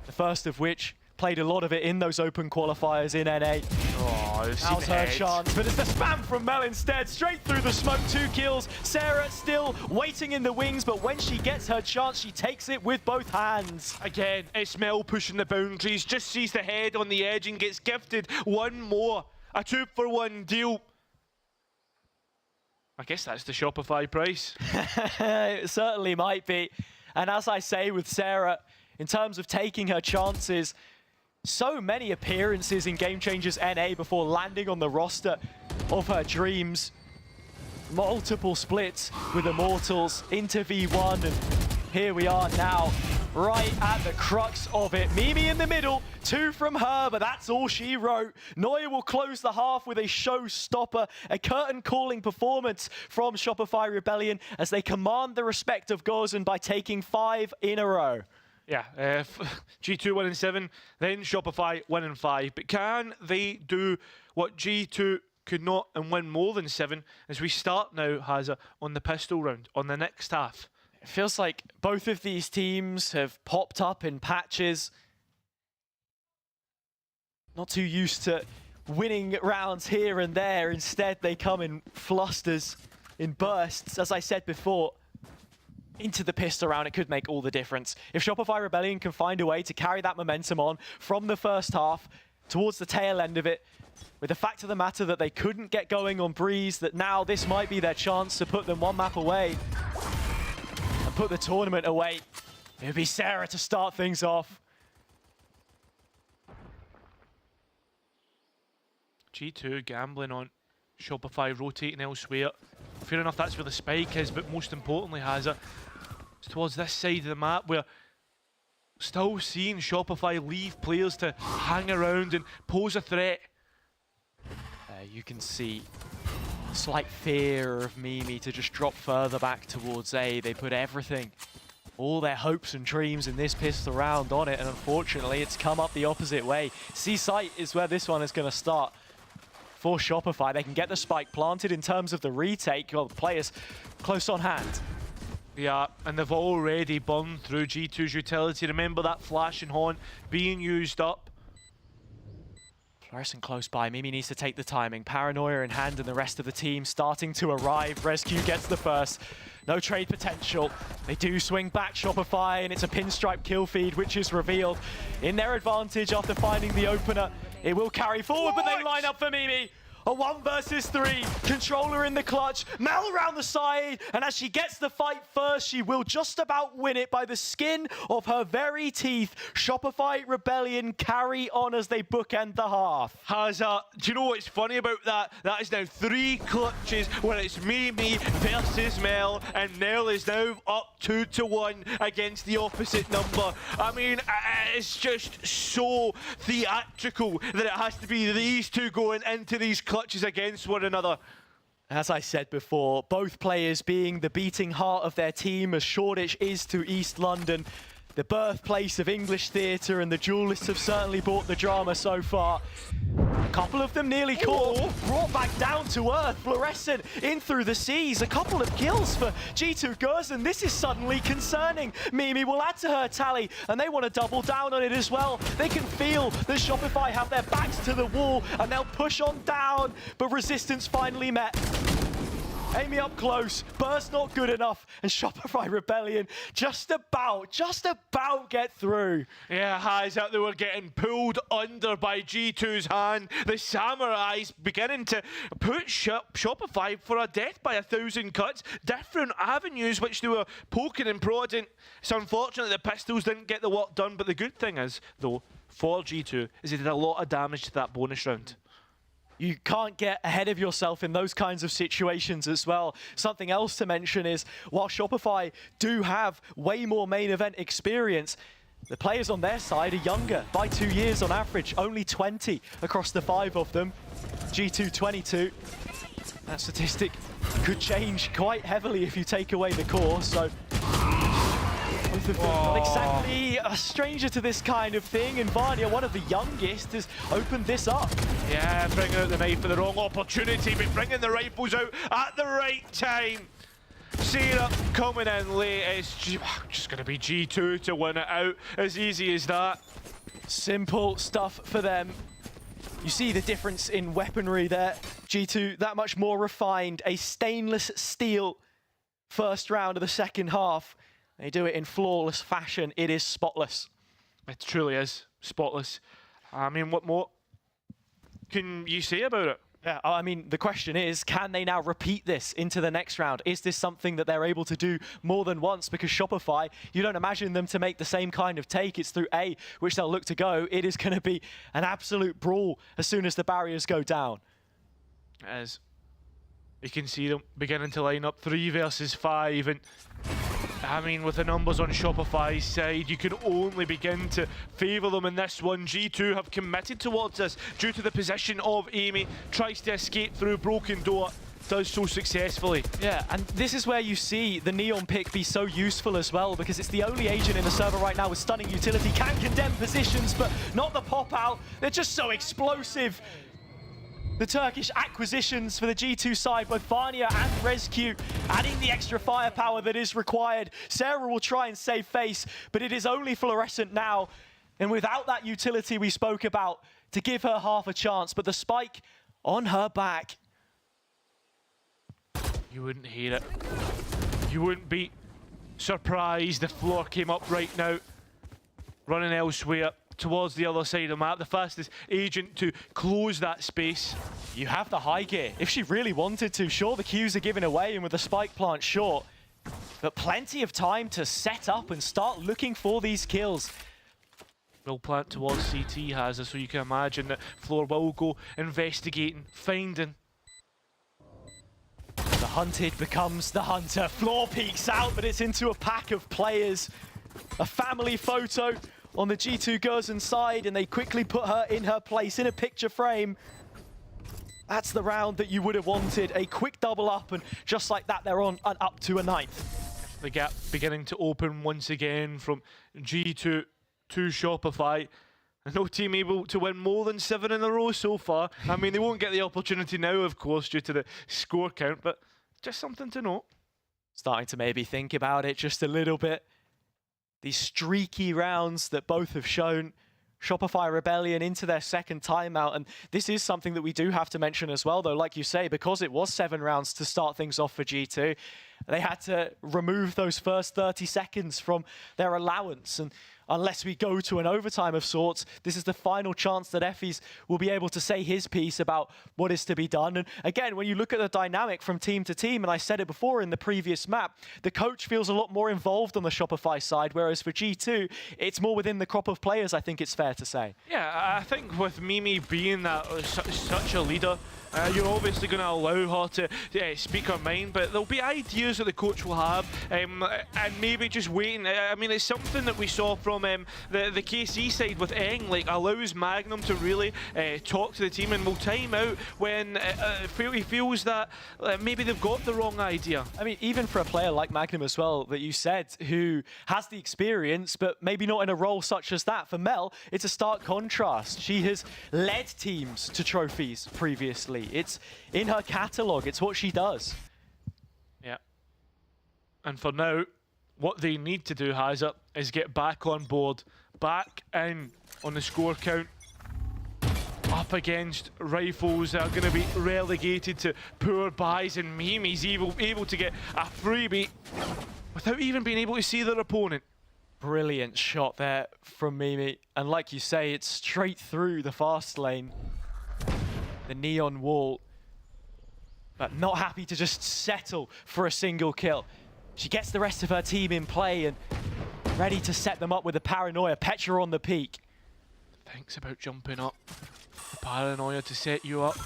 Speaker 16: the first of which played a lot of it in those open qualifiers in NA.
Speaker 19: Oh,
Speaker 16: now's her chance, but it's the spam from Mel instead, straight through the smoke, 2 kills. Sarah still waiting in the wings, but when she gets her chance, she takes it with both hands.
Speaker 19: Again, it's Mel pushing the boundaries, just sees the head on the edge and gets gifted 1 more. A 2-for-1 deal. I guess that's the Shopify price.
Speaker 16: It certainly might be. And as I say with Sarah, in terms of taking her chances, so many appearances in Game Changers NA before landing on the roster of her dreams. Multiple splits with Immortals into V1, and here we are now, right at the crux of it. Mimi in the middle, 2 from her, but that's all she wrote. Neuer will close the half with a showstopper, a curtain-calling performance from Shopify Rebellion as they command the respect of Gozen by taking 5 in a row.
Speaker 19: Yeah, G2 winning 7, then Shopify winning 5. But can they do what G2 could not and win more than 7 as we start now, Hazza, on the pistol round, on the next half?
Speaker 16: It feels like both of these teams have popped up in patches. Not too used to winning rounds here and there. Instead, they come in flusters, in bursts. As I said before, into the pistol round, it could make all the difference. If Shopify Rebellion can find a way to carry that momentum on from the first half towards the tail end of it, with the fact of the matter that they couldn't get going on Breeze, that now this might be their chance to put them one map away and put the tournament away. It would be Sarah to start things off.
Speaker 19: G2 gambling on Shopify rotating elsewhere. Fair enough, that's where the spike is, but most importantly, Hazza, it's towards this side of the map where still seeing Shopify leave players to hang around and pose a threat.
Speaker 16: You can see slight fear of Mimi to just drop further back towards A. They put everything, all their hopes and dreams in this pistol round on it, and unfortunately it's come up the opposite way. C-site is where this one is going to start for Shopify. They can get the spike planted in terms of the retake. Well, the players close on hand.
Speaker 19: Yeah, and they've already burned through G2's utility. Remember that flashing horn being used up.
Speaker 16: Fluorescent close by. Mimi needs to take the timing. Paranoia in hand and the rest of the team starting to arrive. Rescue gets the first. No trade potential. They do swing back Shopify, and it's a pinstripe kill feed, which is revealed in their advantage after finding the opener. It will carry forward, but they line up for Mimi. A 1 versus 3. Controller in the clutch. Mel around the side. And as she gets the fight first, she will just about win it by the skin of her very teeth. Shopify Rebellion carry on as they bookend the half.
Speaker 19: Hazza, do you know what's funny about that? That is now 3 clutches where it's Mimi versus Mel, and Mel is now up 2-1 against the opposite number. I mean, it's just so theatrical that it has to be these two going into these clutches against one another.
Speaker 16: As I said before, both players being the beating heart of their team, as Shoreditch is to East London, the birthplace of English theatre, and the Duelists have certainly brought the drama so far. A couple of them nearly caught, brought back down to earth. Fluorescent in through the seas. A couple of kills for G2 Gozen. This is suddenly concerning. Mimi will add to her tally, and they want to double down on it as well. They can feel that Shopify have their backs to the wall, and they'll push on down, but resistance finally met. Amy up close, burst not good enough, and Shopify Rebellion just about get through.
Speaker 19: Yeah, Hazza, they were getting pulled under by G2's hand. The Samurais beginning to put Shopify for a death by 1,000 cuts. Different avenues which they were poking and prodding. It's unfortunate the pistols didn't get the work done, but the good thing is, though, for G2, is they did a lot of damage to that bonus round.
Speaker 16: You can't get ahead of yourself in those kinds of situations as well. Something else to mention is, while Shopify do have way more main event experience, the players on their side are younger by 2 years on average, only 20 across the 5 of them. G2 22. That statistic could change quite heavily if you take away the core, so both of them not exactly a stranger to this kind of thing, and Vanya, one of the youngest, has opened this up.
Speaker 19: Yeah, bringing out the knife for the wrong opportunity, but bringing the rifles out at the right time. Sarah coming in late. It's just going to be G2 to win it out. As easy as that.
Speaker 16: Simple stuff for them. You see the difference in weaponry there. G2 that much more refined. A stainless steel first round of the second half. They do it in flawless fashion. It is spotless.
Speaker 19: It truly is spotless. I mean, what more can you say about it?
Speaker 16: Yeah, I mean, the question is, can they now repeat this into the next round? Is this something that they're able to do more than once? Because Shopify, you don't imagine them to make the same kind of take. It's through A, which they'll look to go. It is going to be an absolute brawl as soon as the barriers go down.
Speaker 19: As you can see them beginning to line up 3 versus 5, and I mean, with the numbers on Shopify's side, you can only begin to favour them in this one. G2 have committed towards this due to the position of Amy. Tries to escape through broken door. Does so successfully.
Speaker 16: Yeah, and this is where you see the Neon pick be so useful as well, because it's the only agent in the server right now with stunning utility, can condemn positions, but not the pop out. They're just so explosive. The Turkish acquisitions for the G2 side, both Vanya and Rescue, adding the extra firepower that is required. Sarah will try and save face, but it is only Fluorescent now. And without that utility we spoke about to give her half a chance, but the spike on her back.
Speaker 19: You wouldn't hear it. You wouldn't be surprised if Floor came up right now, running elsewhere towards the other side of the map. The fastest agent to close that space.
Speaker 16: You have the high gear if she really wanted to. Sure, the Qs are given away, and with the spike plant short, but plenty of time to set up and start looking for these kills.
Speaker 19: Will plant towards CT has her, so you can imagine that Floor will go investigating, finding.
Speaker 16: The hunted becomes the hunter. Floor peeks out, but it's into a pack of players. A family photo on the G2 Gozen side, and they quickly put her in her place in a picture frame. That's the round that you would have wanted. A quick double up, and just like that, they're on and up to a 9th.
Speaker 19: The gap beginning to open once again from G2 to Shopify. No team able to win more than 7 in a row so far. I mean, they won't get the opportunity now, of course, due to the score count, but just something to note.
Speaker 16: Starting to maybe think about it just a little bit. These streaky rounds that both have shown. Shopify Rebellion into their second timeout, and this is something that we do have to mention as well, though, like you say, because it was 7 rounds to start things off for G2, they had to remove those first 30 seconds from their allowance, and unless we go to an overtime of sorts, this is the final chance that Effie's will be able to say his piece about what is to be done. And again, when you look at the dynamic from team to team, and I said it before in the previous map, the coach feels a lot more involved on the Shopify side, whereas for G2, it's more within the crop of players, I think it's fair to say.
Speaker 19: Yeah, I think with Mimi being that such a leader, you're obviously going to allow her to speak her mind, but there'll be ideas that the coach will have, and maybe just waiting. I mean, it's something that we saw from the KC side with Eng, like allows Magnum to really talk to the team and will time out when he feels that maybe they've got the wrong idea.
Speaker 16: I mean, even for a player like Magnum as well, that you said, who has the experience, but maybe not in a role such as that. For Mel, it's a stark contrast. She has led teams to trophies previously. It's in her catalogue. It's what she does.
Speaker 19: Yeah. And for now, what they need to do, Hazard, is get back on board, back in on the score count, up against rifles that are going to be relegated to poor buys, and Mimi's able to get a freebie without even being able to see their opponent.
Speaker 16: Brilliant shot there from Mimi. And like you say, it's straight through the fast lane. The neon wall. But not happy to just settle for a single kill. She gets the rest of her team in play and ready to set them up with a paranoia. Petra on the peak.
Speaker 19: Thinks about jumping up. Paranoia to set you up.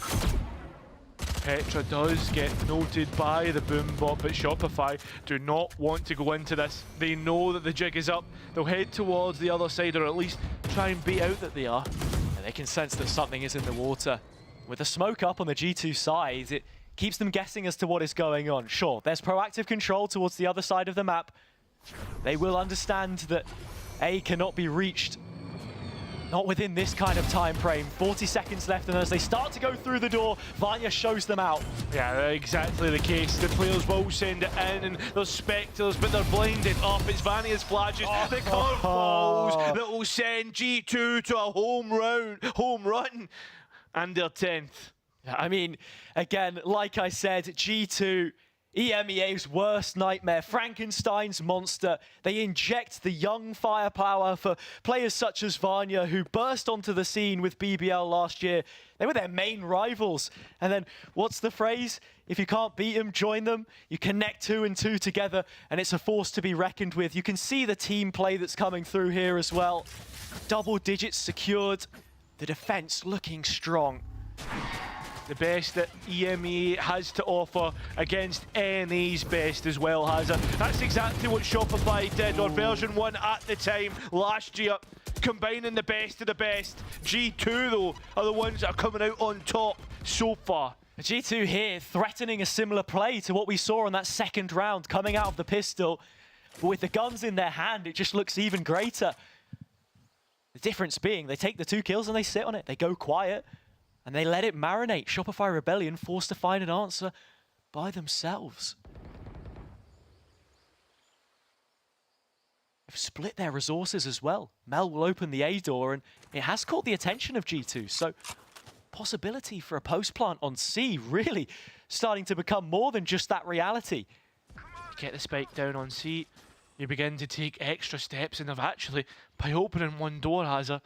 Speaker 19: Petra does get noted by the boom bot, but Shopify do not want to go into this. They know that the jig is up. They'll head towards the other side, or at least try and beat out that they are.
Speaker 16: And they can sense that something is in the water. With the smoke up on the G2 side, it keeps them guessing as to what is going on. Sure, there's proactive control towards the other side of the map. They will understand that A cannot be reached. Not within this kind of time frame. 40 seconds left, and as they start to go through the door, Vanya shows them out.
Speaker 19: Yeah, exactly the case. The players will send it in, and there's specters, but they're blinded up. It's Vanya's flashes, the curveballs that will send G2 to a home run, and their 10th.
Speaker 16: I mean, again, like I said, G2, EMEA's worst nightmare, Frankenstein's monster. They inject the young firepower for players such as Vanya, who burst onto the scene with BBL last year. They were their main rivals. And then, what's the phrase? If you can't beat them, join them. You connect 2 and 2 together, and it's a force to be reckoned with. You can see the team play that's coming through here as well. Double digits secured. The defense looking strong.
Speaker 19: The best that EMEA has to offer against NA's best as well, Hazard. That's exactly what Shopify did, or version 1 at the time last year, combining the best of the best. G2, though, are the ones that are coming out on top so far.
Speaker 16: G2 here threatening a similar play to what we saw in that second round, coming out of the pistol. But with the guns in their hand, it just looks even greater. The difference being, they take the 2 kills and they sit on it. They go quiet. And they let it marinate. Shopify Rebellion forced to find an answer by themselves. have split their resources as well. Mel will open the A door, and it has caught the attention of G2. So possibility for a post plant on C really starting to become more than just that reality.
Speaker 19: Get the spike down on C. You begin to take extra steps, and they've actually, by opening one door, have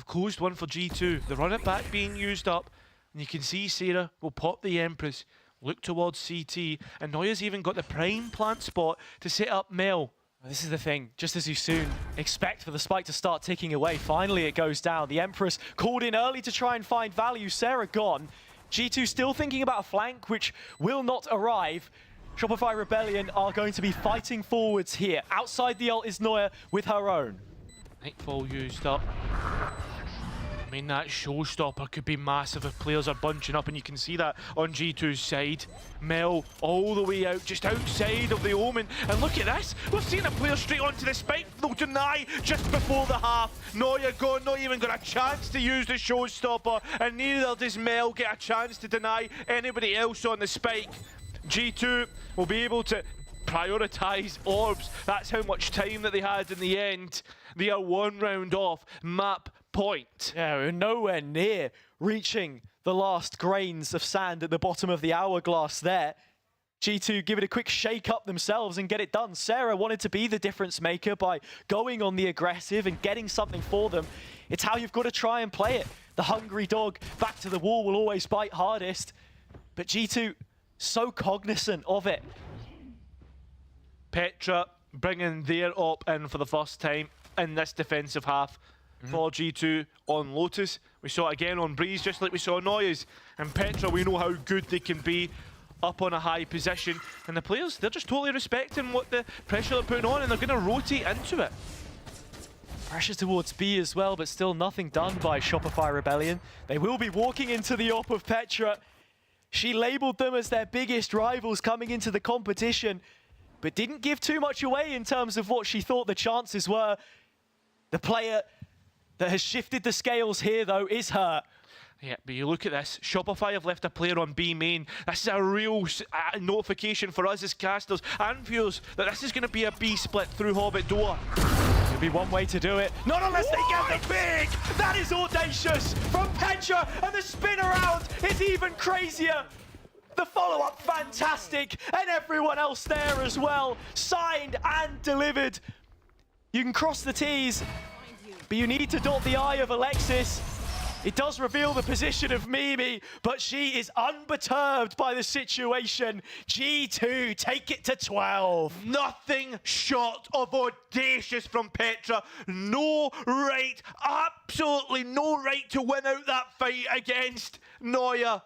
Speaker 19: closed one for G2. The run it back being used up, and you can see Sarah will pop the Empress, look towards CT, and Noya's even got the prime plant spot to set up Mel.
Speaker 16: This is the thing, just as you soon expect for the spike to start ticking away, finally it goes down. The Empress called in early to try and find value. Sarah gone. G2 still thinking about a flank, which will not arrive. Shopify Rebellion are going to be fighting forwards here. Outside the ult is Noya with her own.
Speaker 19: Nightfall used up. I mean, that showstopper could be massive if players are bunching up, and you can see that on G2's side. Mel all the way out, just outside of the Omen. And look at this, we've seen a player straight onto the spike. They'll deny just before the half. Noya gone, not even got a chance to use the showstopper, and neither does Mel get a chance to deny anybody else on the spike. G2 will be able to prioritize orbs. That's how much time that they had in the end. They are one round off map point.
Speaker 16: Yeah, we're nowhere near reaching the last grains of sand at the bottom of the hourglass there. G2 give it a quick shake up themselves and get it done. Sarah wanted to be the difference maker by going on the aggressive and getting something for them. It's how you've got to try and play it. The hungry dog back to the wall will always bite hardest. But G2 so cognizant of it.
Speaker 19: Petra bringing their op in for the first time in this defensive half for G2 on Lotus. We saw it again on Breeze, just like we saw Noya's. And Petra, we know how good they can be up on a high position. And the players, they're just totally respecting what the pressure they're putting on, and they're going to rotate into it.
Speaker 16: Pressure towards B as well, but still nothing done by Shopify Rebellion. They will be walking into the op of Petra. She labeled them as their biggest rivals coming into the competition, but didn't give too much away in terms of what she thought the chances were. The player that has shifted the scales here, though, is her.
Speaker 19: Yeah, but you look at this. Shopify have left a player on B main. This is a real notification for us as casters and viewers that this is going to be a B split through Hobbit door.
Speaker 16: Could be one way to do it. Not unless they get the big! That is audacious from Petra, and the spin around is even crazier. The follow-up, fantastic, and everyone else there as well. Signed and delivered. You can cross the T's, but you need to dot the I of Alexis. It does reveal the position of Mimi, but she is unperturbed by the situation. G2 take it to 12.
Speaker 19: Nothing short of audacious from Petra. No right, absolutely no right to win out that fight against Noya.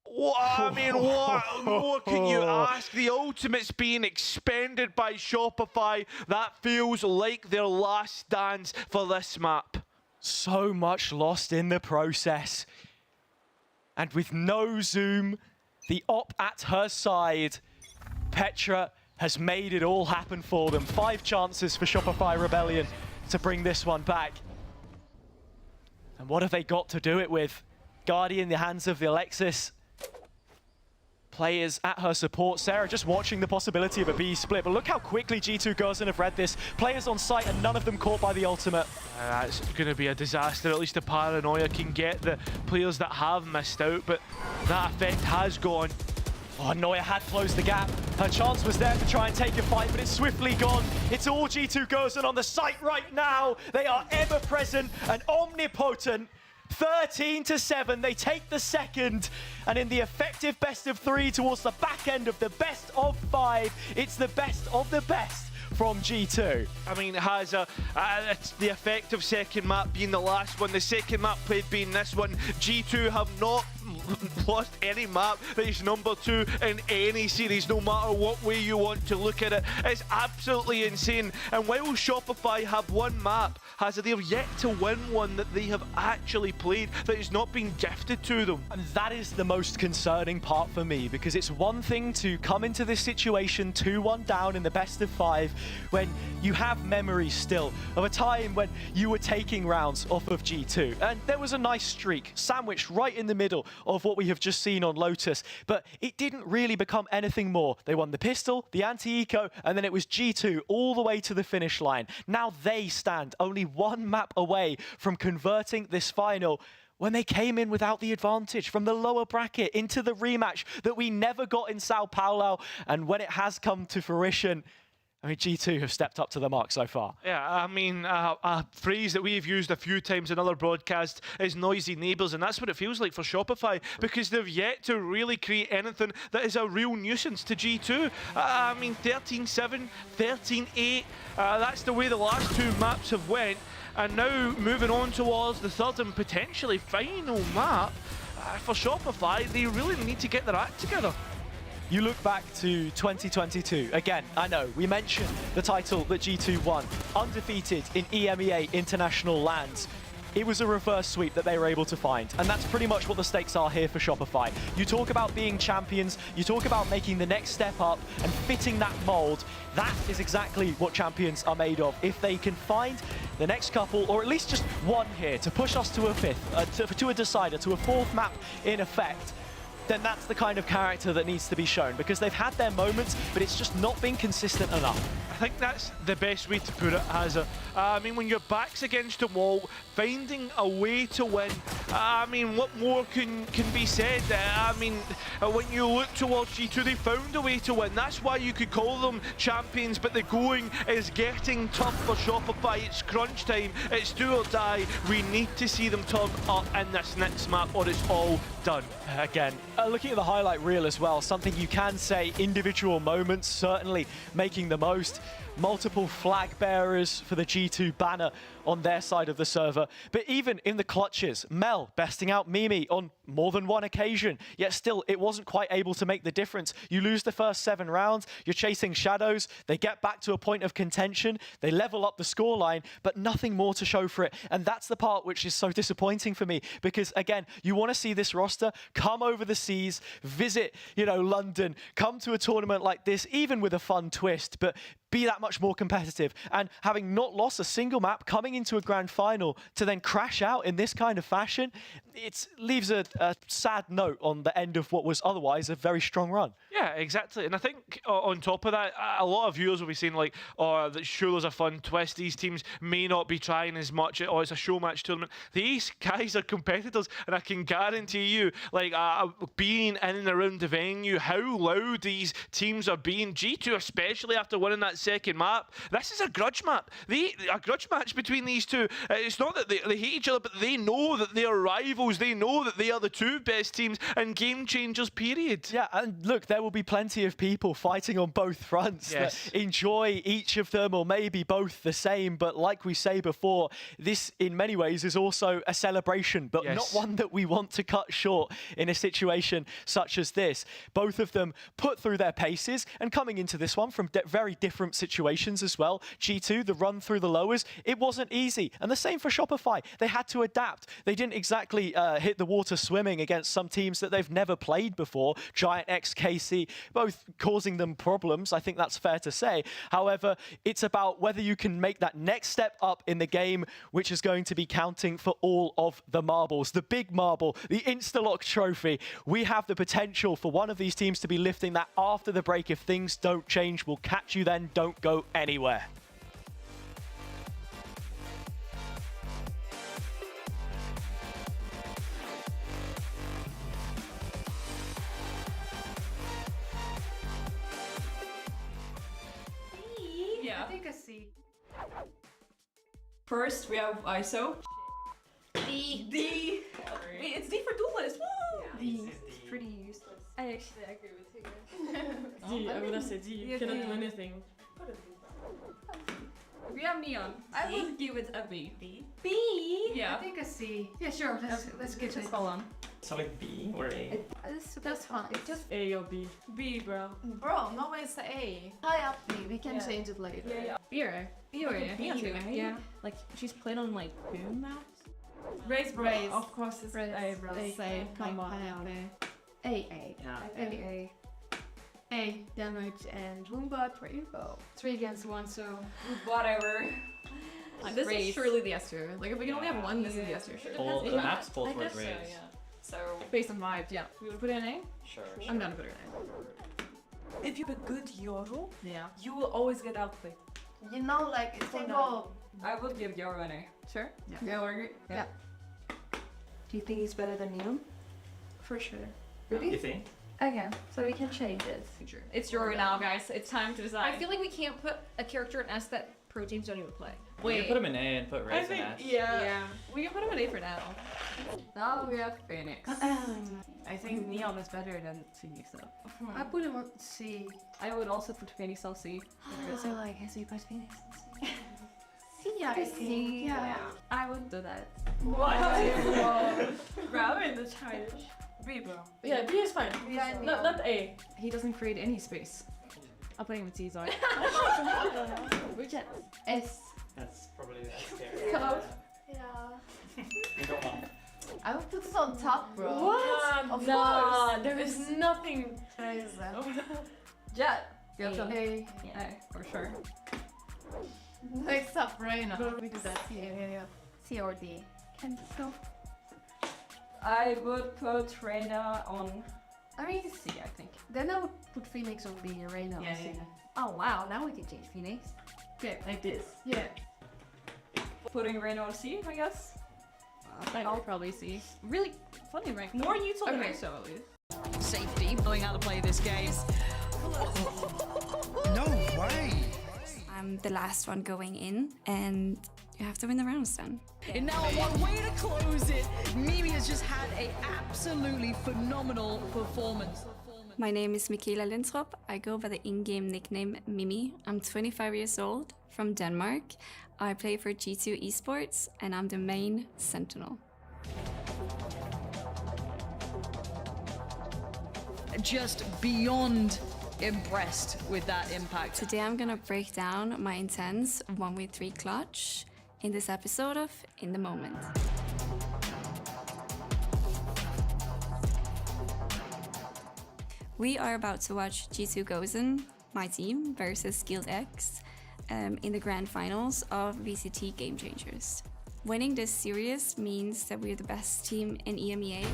Speaker 19: I mean, what more can you ask? The ultimate's being expended by Shopify. That feels like their last stands for this map.
Speaker 16: So much lost in the process. And with no zoom, the op at her side, Petra has made it all happen for them. 5 chances for Shopify Rebellion to bring this one back. And what have they got to do it with? Guardian in the hands of the Alexis. Players at her support. Sarah just watching the possibility of a B split, but look how quickly G2 Gozen have read this. Players on site and none of them caught by the ultimate.
Speaker 19: That's going to be a disaster. At least the paranoia can get the players that have missed out, but that effect has gone.
Speaker 16: Oh, Noya had closed the gap. Her chance was there to try and take a fight, but it's swiftly gone. It's all G2 Gozen on the site right now. They are ever present and omnipotent. 13-7, they take the second, and in the effective best of 3 towards the back end of the best of 5, it's the best of the best from G2.
Speaker 19: I mean, it has it's the effect of second map being the last one, the second map played being this one. G2 have not lost any map that is number 2 in any series, no matter what way you want to look at it. It's absolutely insane. And while Shopify have one map, they've yet to win one that they have actually played, that is not being gifted to them.
Speaker 16: And that is the most concerning part for me, because it's one thing to come into this situation 2-1 down in the best of 5 when you have memories still of a time when you were taking rounds off of G2, and there was a nice streak sandwiched right in the middle of of what we have just seen on Lotus, but it didn't really become anything more. They won the pistol, the anti-eco, and then it was G2 all the way to the finish line. Now they stand only one map away from converting this final when they came in without the advantage from the lower bracket into the rematch that we never got in Sao Paulo. And when it has come to fruition, I mean, G2 have stepped up to the mark so far.
Speaker 19: Yeah, I mean, a phrase that we've used a few times in other broadcasts is noisy neighbours, and that's what it feels like for Shopify, because they've yet to really create anything that is a real nuisance to G2. I mean, 13-7, 13-8, that's the way the last two maps have went, and now moving on towards the third and potentially final map, for Shopify, they really need to get their act together.
Speaker 16: You look back to 2022. Again, I know, we mentioned the title that G2 won. Undefeated in EMEA international lands. It was a reverse sweep that they were able to find. And that's pretty much what the stakes are here for Shopify. You talk about being champions, you talk about making the next step up and fitting that mold. That is exactly what champions are made of. If they can find the next couple, or at least just one here, to push us to a fifth, to a decider, to a fourth map in effect, then that's the kind of character that needs to be shown, because they've had their moments, but it's just not been consistent enough.
Speaker 19: I think that's the best way to put it, Hazza. I mean, when your back's against the wall, finding a way to win, I mean, what more can be said? I mean, when you look towards G2, they found a way to win. That's why you could call them champions, but the going is getting tough for Shopify. It's crunch time, it's do or die. We need to see them turn up in this next map, or it's all done.
Speaker 16: Again, looking at the highlight reel as well, something you can say, individual moments, certainly making the most. Multiple flag bearers for the G2 banner on their side of the server. But even in the clutches, Mel besting out Mimi on more than one occasion, yet still it wasn't quite able to make the difference. You lose the first 7 rounds, you're chasing shadows, they get back to a point of contention, they level up the scoreline, but nothing more to show for it. And that's the part which is so disappointing for me, because again, you want to see this roster come over the seas, visit, London, come to a tournament like this, even with a fun twist, but be that much more competitive. And having not lost a single map, coming into a grand final to then crash out in this kind of fashion, it leaves a sad note on the end of what was otherwise a very strong run.
Speaker 19: Yeah, exactly. And I think on top of that, a lot of viewers will be saying like, oh, that sure there's a fun twist. These teams may not be trying as much, or it's a show match tournament. These guys are competitors, and I can guarantee you, like, being in and around the venue, how loud these teams are being. G2, especially after winning that second map, this is a grudge map. A grudge match between these two. It's not that they hate each other, but they know that they are rivals. They know that they are the two best teams and game changers, period.
Speaker 16: Yeah, and look, there will be plenty of people fighting on both fronts that enjoy each of them, or maybe both the same. But like we say before, this in many ways is also a celebration, but not one that we want to cut short in a situation such as this. Both of them put through their paces, and coming into this one from very different situations as well. G2, the run through the lowers, it wasn't easy. And the same for Shopify. They had to adapt. They didn't exactly hit the water swimming against some teams that they've never played before. GIANTX, KC, both causing them problems. I think that's fair to say. However, it's about whether you can make that next step up in the game, which is going to be counting for all of the marbles. The big marble, the Instalock trophy. We have the potential for one of these teams to be lifting that after the break. If things don't change, we'll catch you then. Don't go anywhere.
Speaker 4: Yeah.
Speaker 5: I think I see.
Speaker 4: First, we have ISO.
Speaker 5: D.
Speaker 4: D. Wait, it's D for Duelists. Woo!
Speaker 5: D. It's pretty useless. I actually agree with you guys.
Speaker 7: D. I would have said D. You cannot do anything.
Speaker 4: We have Neon. I would give it a B.
Speaker 5: B?
Speaker 4: B? Yeah.
Speaker 5: I think a C. Yeah, sure. Let's get it.
Speaker 4: Hold on.
Speaker 10: So like B or A?
Speaker 5: That's fine. Just
Speaker 7: A or B.
Speaker 4: B, bro.
Speaker 5: Bro, no, it's the A. High up B. We can change it later.
Speaker 4: B or A? B or A?
Speaker 7: B too,
Speaker 4: right?
Speaker 7: Yeah. Like she's played on like boom maps.
Speaker 4: Raise, bro.
Speaker 5: Raise.
Speaker 4: Of course, it's A, bro. Say, come on.
Speaker 5: A.
Speaker 10: Yeah.
Speaker 5: A. Damage and Roombot for info. 3 against 1, so
Speaker 4: Whatever.
Speaker 7: This is surely the S tier. Like if we can only have one, this is the S tier.
Speaker 10: The maps both work
Speaker 4: So,
Speaker 10: raise.
Speaker 4: yeah. So based on vibes, yeah. We would put in A?
Speaker 27: Sure.
Speaker 4: I'm gonna put it in
Speaker 7: If you're a good Euro,
Speaker 4: yeah,
Speaker 7: you will always get outplayed.
Speaker 10: You know, like, think of...
Speaker 4: I would give Euro an A. Sure? Yeah. Yeah, we'll agree.
Speaker 10: Yeah. Do you think he's better than you?
Speaker 5: For sure.
Speaker 10: Really?
Speaker 18: You think?
Speaker 10: Okay, so we can change it.
Speaker 4: It's Euro now, guys. It's time to decide.
Speaker 5: I feel like we can't put a character in S that pro teams don't even play.
Speaker 8: You can put him in A and put Raze in S.
Speaker 4: Yeah. We can put him in A for now.
Speaker 10: Now we have
Speaker 4: Phoenix. I think Neon is better than Phoenix though.
Speaker 10: I put him on C.
Speaker 4: I would also put Phoenix on C.
Speaker 10: So like, so you put Phoenix on C.
Speaker 5: C, I think. Yeah.
Speaker 4: I would do that.
Speaker 7: What?
Speaker 4: Bro, in the childish. B, bro.
Speaker 7: Yeah, B is fine.
Speaker 10: Yeah,
Speaker 7: Not A.
Speaker 4: He doesn't create any space. I'll put him in C, sorry.
Speaker 10: Reject. S.
Speaker 8: That's probably scary.
Speaker 10: Close. Yeah. I would put this on top, bro.
Speaker 7: What?
Speaker 10: Of
Speaker 7: Nah,
Speaker 10: course.
Speaker 7: there is nothing.
Speaker 10: Jet.
Speaker 4: Yeah.
Speaker 10: A.
Speaker 4: A, for sure.
Speaker 10: Next up, Reina. We do that. Yeah. C or D. Can you go?
Speaker 4: I would put Reyna on
Speaker 10: I mean,
Speaker 4: C, I think.
Speaker 10: then I would put Phoenix on B and Reina on C. Oh wow, now we can change Phoenix.
Speaker 4: Okay, like this.
Speaker 10: Yeah.
Speaker 4: Putting Reyna on C, I guess. I'll probably C. Really funny rank. More useful than so at least. Safety, knowing how to play this game.
Speaker 15: No way!
Speaker 17: I'm the last one going in, and you have to win the rounds then.
Speaker 1: And now one way to close it, Mimi has just had a absolutely phenomenal performance.
Speaker 17: My name is Michaela Lindthrop. I go by the in-game nickname Mimi. I'm 25 years old, from Denmark. I play for G2 Esports, and I'm the main Sentinel.
Speaker 1: Just beyond impressed with that impact.
Speaker 17: Today I'm gonna break down my intense 1v3 clutch in this episode of In the Moment. We are about to watch G2 Gozen, my team, versus GIANTX in the grand finals of VCT Game Changers. Winning this series means that we're the best team in EMEA.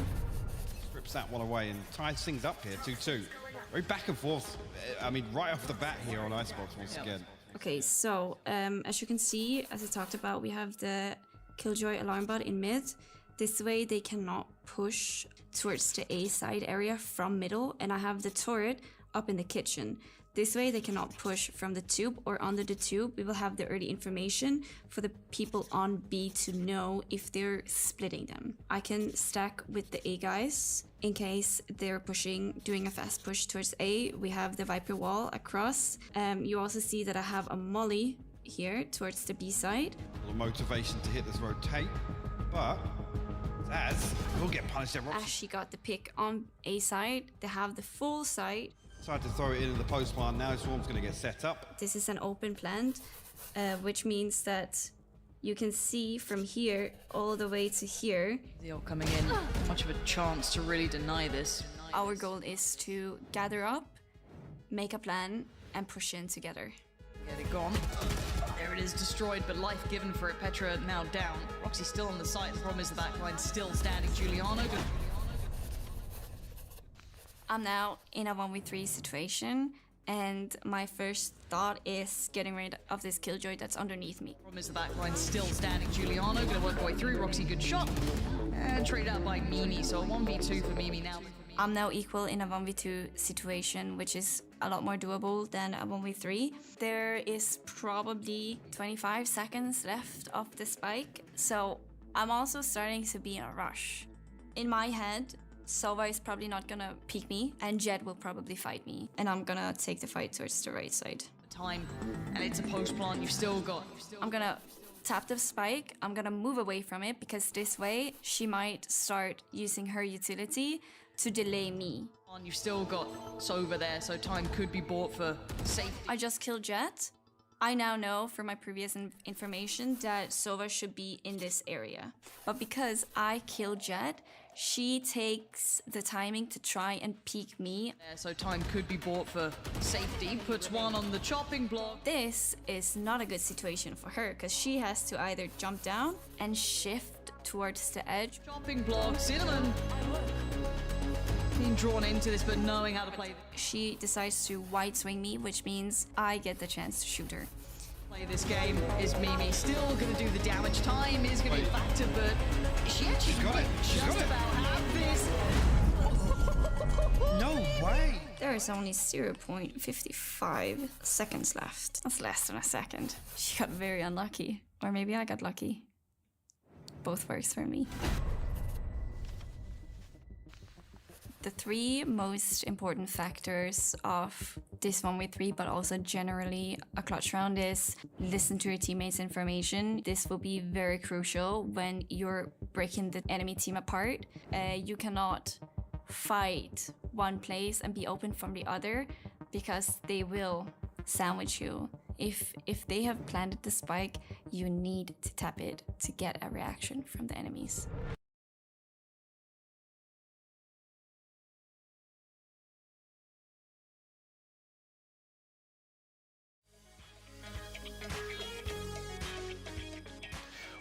Speaker 15: Rips that one away and ties things up here, 2-2. Very back and forth. I mean, right off the bat here on Icebox once again.
Speaker 17: Okay, so as you can see, as I talked about, we have the Killjoy alarm bot in mid. This way they cannot push towards the A side area from middle, and I have the turret up in the kitchen. This way they cannot push from the tube or under the tube. We will have the early information for the people on B to know if they're splitting them. I can stack with the A guys in case they're pushing, doing a fast push towards A. We have the Viper wall across. You also see that I have a molly here towards the B side.
Speaker 15: A little motivation to hit this rotate, but Zaz will get punished there.
Speaker 17: As she got the pick on A side, they have the full side.
Speaker 15: Tried to throw it into the post plant. Now Swarm's going to get set up.
Speaker 17: This is an open plant, which means that you can see from here all the way to here.
Speaker 1: They're coming in, much of a chance to really deny this.
Speaker 17: Our goal is to gather up, make a plan, and push in together.
Speaker 1: Get it gone. There it is, destroyed, but life given for it. Petra now down. Roxy still on the site. The problem is the backline still standing. Giuliano.
Speaker 17: I'm now in a 1v3 situation, and my first thought is getting rid of this Killjoy that's underneath me.
Speaker 1: Problem is the backline still standing. Giuliano gonna work her way through. Roxy, good shot. And trade out by Mimi, so a 1v2 for Mimi now.
Speaker 17: I'm now equal in a 1v2 situation, which is a lot more doable than a 1v3. There is probably 25 seconds left of the spike, so I'm also starting to be in a rush. In my head, Sova is probably not gonna peek me, and Jed will probably fight me, and I'm gonna take the fight towards the right side.
Speaker 1: Time, and it's a post plant. You've still got.
Speaker 17: I'm gonna tap the spike. I'm gonna move away from it because this way she might start using her utility to delay me.
Speaker 1: You've still got Sova there, so time could be bought for safety.
Speaker 17: I just killed Jet. I now know from my previous information that Sova should be in this area, but because I killed Jet, she takes the timing to try and peek me.
Speaker 1: So time could be bought for safety. Puts one on the chopping block.
Speaker 17: This is not a good situation for her because she has to either jump down and shift towards the edge.
Speaker 1: Chopping block, Cinnamon being drawn into this, but knowing how to play.
Speaker 17: She decides to wide swing me, which means I get the chance to shoot her.
Speaker 1: Play this game is Mimi still going to do the damage. Time is going to be a factor, but she actually
Speaker 15: got it. She's
Speaker 1: just
Speaker 15: got it.
Speaker 1: about have this.
Speaker 15: No way.
Speaker 17: There is only 0.55 seconds left. That's less than a second. She got very unlucky. Or maybe I got lucky. Both works for me. The three most important factors of this 1v3, but also generally a clutch round, is listen to your teammates' information. This will be very crucial when you're breaking the enemy team apart. You cannot fight one place and be open from the other, because they will sandwich you. If they have planted the spike, you need to tap it to get a reaction from the enemies.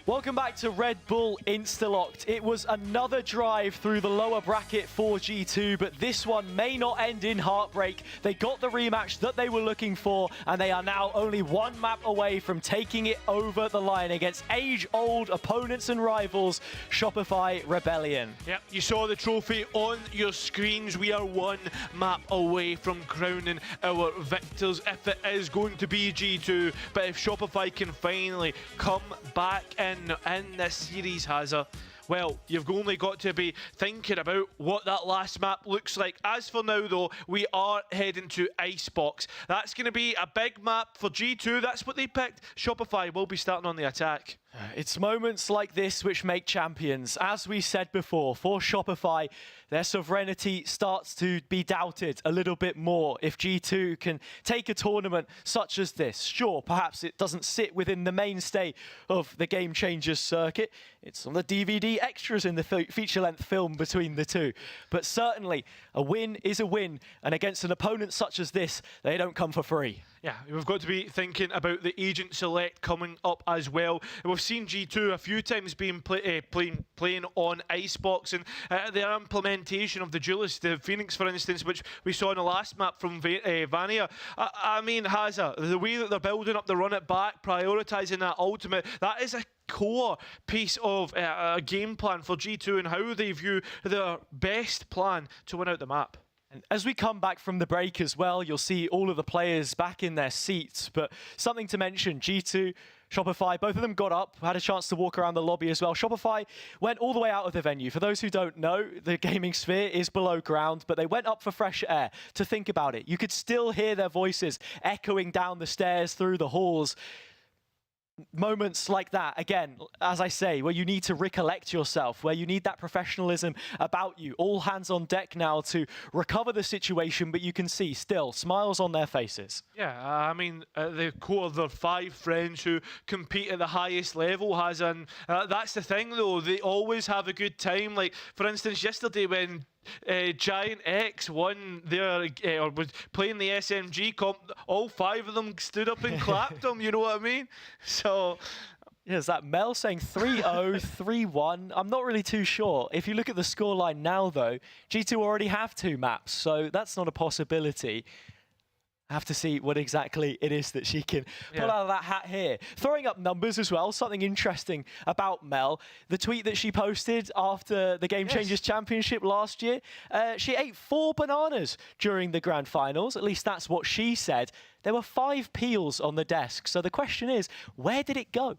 Speaker 16: Welcome back to Red Bull Instalocked. It was another drive through the lower bracket for G2, but this one may not end in heartbreak. They got the rematch that they were looking for, and they are now only one map away from taking it over the line against age-old opponents and rivals, Shopify Rebellion.
Speaker 19: Yep, you saw the trophy on your screens. We are one map away from crowning our victors, if it is going to be G2. But if Shopify can finally come back in this series, Hazza, well, you've only got to be thinking about what that last map looks like. As for now, though, we are heading to Icebox. That's going to be a big map for G2. That's what they picked. Shopify will be starting on the attack.
Speaker 16: It's moments like this which make champions. As we said before, for Shopify, their sovereignty starts to be doubted a little bit more if G2 can take a tournament such as this. Sure, perhaps it doesn't sit within the mainstay of the Game Changers circuit. It's on the DVD extras in the feature-length film between the two. But certainly, a win is a win. And against an opponent such as this, they don't come for free.
Speaker 19: Yeah, we've got to be thinking about the agent select coming up as well. We've seen G2 a few times being playing on Icebox, and their implementation of the Duelists, the Phoenix, for instance, which we saw in the last map from Vania. I mean, Hazza, the way that they're building up the run it back, prioritising that ultimate, that is a core piece of a game plan for G2 and how they view their best plan to win out the map.
Speaker 16: And as we come back from the break as well, you'll see all of the players back in their seats. But something to mention, G2, Shopify, both of them got up, had a chance to walk around the lobby as well. Shopify went all the way out of the venue. For those who don't know, the gaming sphere is below ground, but they went up for fresh air to think about it. You could still hear their voices echoing down the stairs, through the halls. Moments like that, again, as I say, where you need to recollect yourself, where you need that professionalism about you. All hands on deck now to recover the situation, but you can see still smiles on their faces.
Speaker 19: Yeah, I mean, the core of their 5 friends who compete at the highest level and that's the thing though, they always have a good time. Like, for instance, yesterday when GIANTX won their, or was playing the SMG comp, all 5 of them stood up and clapped them, you know what I mean? So...
Speaker 16: yeah, is that Mel saying 3-0, 3-1? I'm not really too sure. If you look at the scoreline now, though, G2 already have 2 maps, so that's not a possibility. I have to see what exactly it is that she can pull out of that hat here. Throwing up numbers as well, something interesting about Mel. The tweet that she posted after the Game Changers Championship last year, she ate 4 bananas during the grand finals. At least that's what she said. There were 5 peels on the desk. So the question is, where did it go?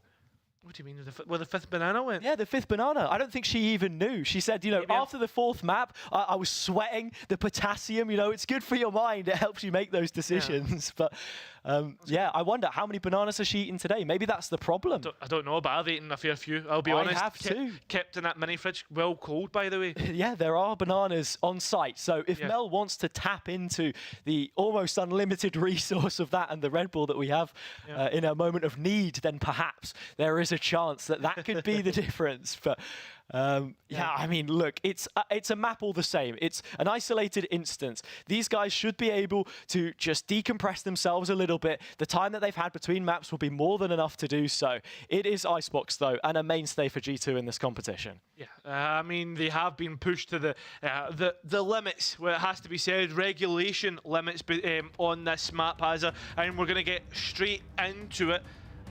Speaker 19: What do you mean, where the 5th banana went?
Speaker 16: Yeah, the 5th banana. I don't think she even knew. She said, you know, after the 4th map, I was sweating. The potassium, you know, it's good for your mind. It helps you make those decisions. Yeah. But, yeah, I wonder, how many bananas has she eaten today? Maybe that's the problem.
Speaker 19: I don't know, but I've eaten a fair few. I'll be honest.
Speaker 16: I have too.
Speaker 19: Kept in that mini fridge, well cold, by the way.
Speaker 16: Yeah, there are bananas on site. So if Mel wants to tap into the almost unlimited resource of that and the Red Bull that we have in a moment of need, then perhaps there is a chance that that could be the difference. But Yeah, I mean, look, it's a map all the same. It's an isolated instance. These guys should be able to just decompress themselves a little bit. The time that they've had between maps will be more than enough to do so. It is Icebox, though, and a mainstay for G2 in this competition.
Speaker 19: Yeah, I mean, they have been pushed to the limits, where it has to be said, regulation limits on this map, Hazza, and we're going to get straight into it.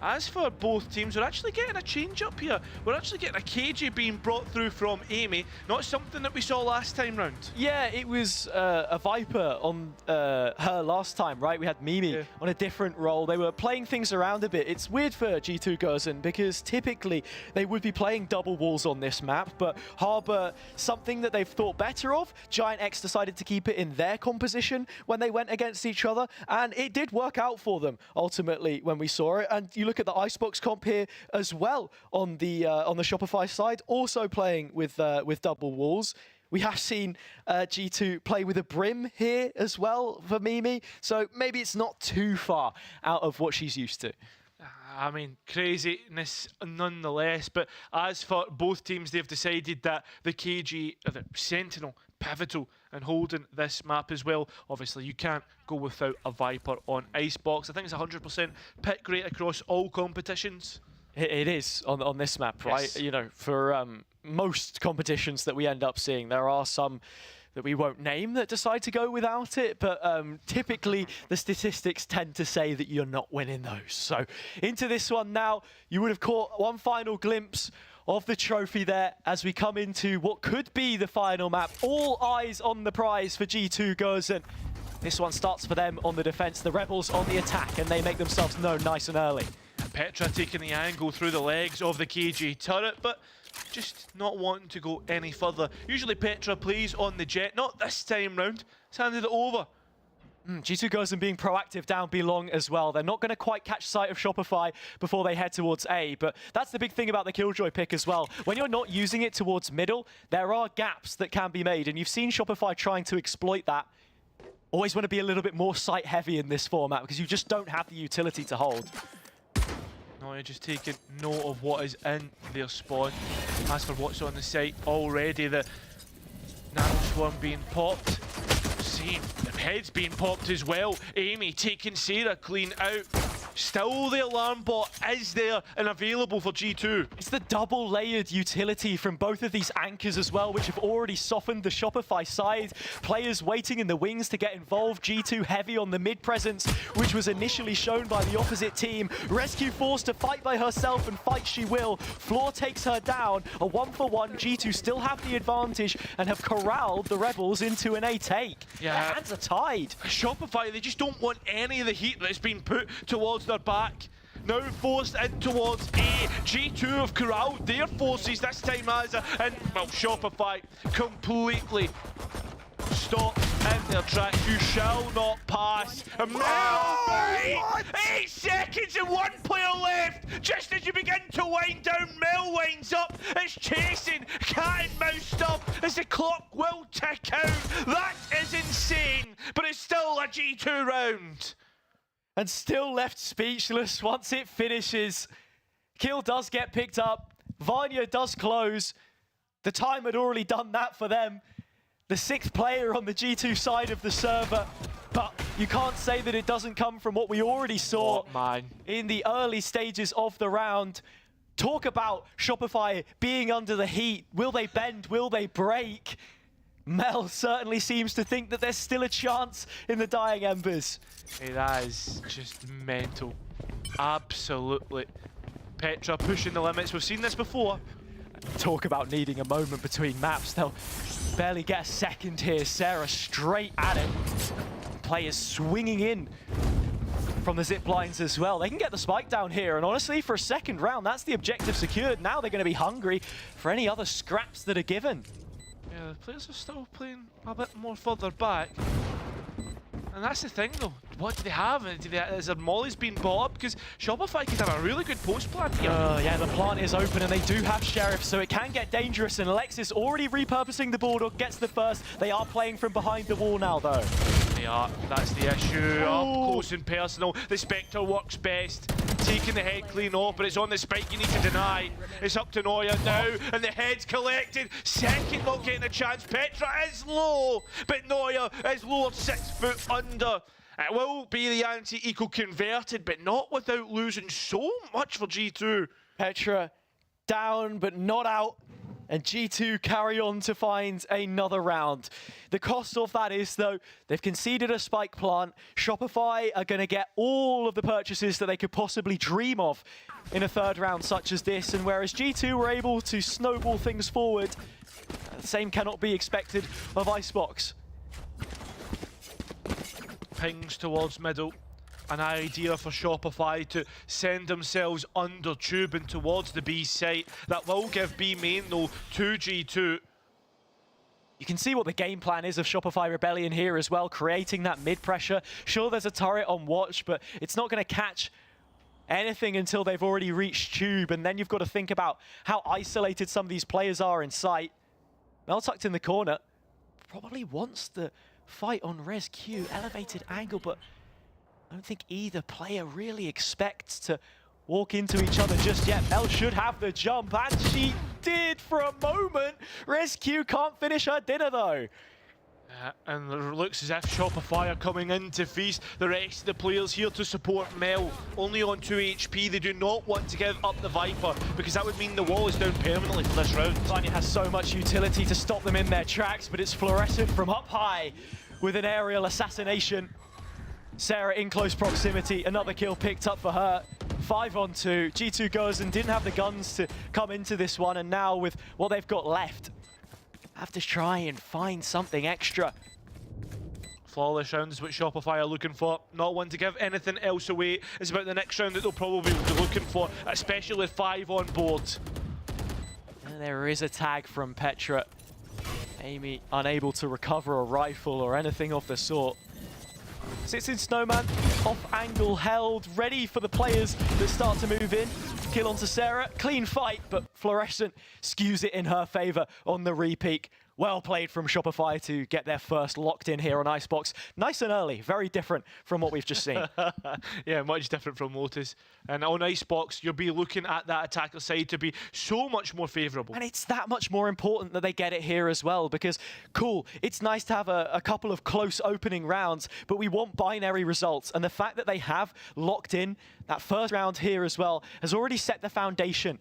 Speaker 19: As for both teams, we're actually getting a change up here. We're actually getting a KJ being brought through from Amy, not something that we saw last time round.
Speaker 16: Yeah, it was a Viper on her last time, right? We had Mimi on a different role. They were playing things around a bit. It's weird for G2 Gozen because typically they would be playing double walls on this map, but Harbor, something that they've thought better of, GIANTX decided to keep it in their composition when they went against each other, and it did work out for them ultimately when we saw it. And you look at the Icebox comp here as well on the Shopify side, also playing with double walls. We have seen G2 play with a brim here as well for Mimi, so maybe it's not too far out of what she's used to.
Speaker 19: I mean, craziness nonetheless, but as for both teams, they've decided that the KG, the Sentinel, pivotal and holding this map as well. Obviously, you can't go without a Viper on Icebox. I think it's 100% pick rate across all competitions.
Speaker 16: It is on this map, right?
Speaker 19: Yes.
Speaker 16: You know, for most competitions that we end up seeing, there are some that we won't name that decide to go without it, but typically the statistics tend to say that you're not winning those. So into this one now, you would have caught one final glimpse of the trophy there as we come into what could be the final map. All eyes on the prize for G2 Gozen. This one starts for them on the defense, the Rebels on the attack, and they make themselves known nice and early.
Speaker 19: Petra taking the angle through the legs of the KG turret, but just not wanting to go any further. Usually Petra plays on the jet, not this time round. It's handed it over.
Speaker 16: G2 Gozen being proactive down B long as well. They're not going to quite catch sight of Shopify before they head towards A, but that's the big thing about the Killjoy pick as well. When you're not using it towards middle, there are gaps that can be made, and you've seen Shopify trying to exploit that. Always want to be a little bit more site heavy in this format because you just don't have the utility to hold.
Speaker 19: No, you're just taking note of what is in their spawn. As for what's on the site already, the Nano Swarm being popped. See, the head's being popped as well. Amy taking Sarah clean out. Still the alarm bot is there and available for G2.
Speaker 16: It's the double layered utility from both of these anchors as well, which have already softened the Shopify side. Players waiting in the wings to get involved. G2 heavy on the mid presence, which was initially shown by the opposite team. Rescue forced to fight by herself, and fight she will. Floor takes her down. A 1-for-1. G2 still have the advantage and have corralled the Rebels into an A take.
Speaker 19: Yeah.
Speaker 16: Their hands are tied.
Speaker 19: Shopify, they just don't want any of the heat that's been put towards their back. Now forced in towards A. G2 have corralled their forces this time as and well, Shopify completely stopped in their tracks. You shall not pass. Mel, 8 seconds and 1 player left. Just as you begin to wind down, Mel winds up. It's chasing cat and mouse stuff as the clock will tick out. That is insane, but it's still a G2 round.
Speaker 16: And still left speechless once it finishes. Kill does get picked up. Vanya does close. The time had already done that for them. The 6th player on the G2 side of the server. But you can't say that it doesn't come from what we already saw in the early stages of the round. Talk about Shopify being under the heat. Will they bend? Will they break? Mel certainly seems to think that there's still a chance in the dying embers.
Speaker 19: Hey, that is just mental. Absolutely. Petra pushing the limits. We've seen this before.
Speaker 16: Talk about needing a moment between maps. They'll barely get a second here. Sarah straight at it. Players swinging in from the zip lines as well. They can get the spike down here, and honestly, for a second round, that's the objective secured. Now they're going to be hungry for any other scraps that are given.
Speaker 19: Yeah, the players are still playing a bit more further back. And that's the thing though, what do they have? Is there mollies being bought up? Because Shopify could have a really good post plant here.
Speaker 16: Yeah, the plant is open and they do have Sheriff, so it can get dangerous. And Alexis already repurposing the Bulldog, gets the first. They are playing from behind the wall now though.
Speaker 19: they are. That's the issue. Up close and personal. The Spectre works best. Taking the head clean off, but it's on the spike you need to deny. It's up to Noya now, and the head's collected. Second not getting a chance. Petra is low, but Noya is lower 6 foot under. It will be the anti-eco converted, but not without losing so much for G2.
Speaker 16: Petra down, but not out. And G2 carry on to find another round. The cost of that is, though, they've conceded a spike plant. Shopify are going to get all of the purchases that they could possibly dream of in a third round such as this. And whereas G2 were able to snowball things forward, the same cannot be expected of Icebox.
Speaker 19: Pings towards middle. An idea for Shopify to send themselves under tube and towards the B site. That will give B main, though, to G2.
Speaker 16: You can see what the game plan is of Shopify Rebellion here as well, creating that mid-pressure. Sure, there's a turret on watch, but it's not going to catch anything until they've already reached tube. And then you've got to think about how isolated some of these players are in sight. Mel tucked in the corner. Probably wants the fight on Res Q, elevated angle, but I don't think either player really expects to walk into each other just yet. Mel should have the jump, and she did for a moment. Res Q can't finish her dinner, though.
Speaker 19: And it looks as if Shopify are coming in to feast. The rest of the players here to support Mel. Only on 2 HP. They do not want to give up the Viper, because that would mean the wall is down permanently for this round.
Speaker 16: Vanya has so much utility to stop them in their tracks, but it's Fluorescent from up high with an aerial assassination. Sarah in close proximity, another kill picked up for her. 5 on 2. G2 Gozen didn't have the guns to come into this one, and now with what they've got left, have to try and find something extra.
Speaker 19: Flawless round is what Shopify are looking for. Not one to give anything else away. It's about the next round that they'll probably be looking for, especially with 5 on board.
Speaker 16: And there is a tag from Petra. Amy unable to recover a rifle or anything of the sort. Sits in Snowman, off angle held, ready for the players that start to move in. Kill onto Sarah, clean fight, but Fluorescent skews it in her favor on the repeat. Well played from Shopify to get their first locked in here on Icebox. Nice and early, very different from what we've just seen.
Speaker 19: Yeah, much different from Lotus. And on Icebox, you'll be looking at that attacker side to be so much more favorable.
Speaker 16: And it's that much more important that they get it here as well, because, cool, it's nice to have a couple of close opening rounds, but we want binary results. And the fact that they have locked in that first round here as well has already set the foundation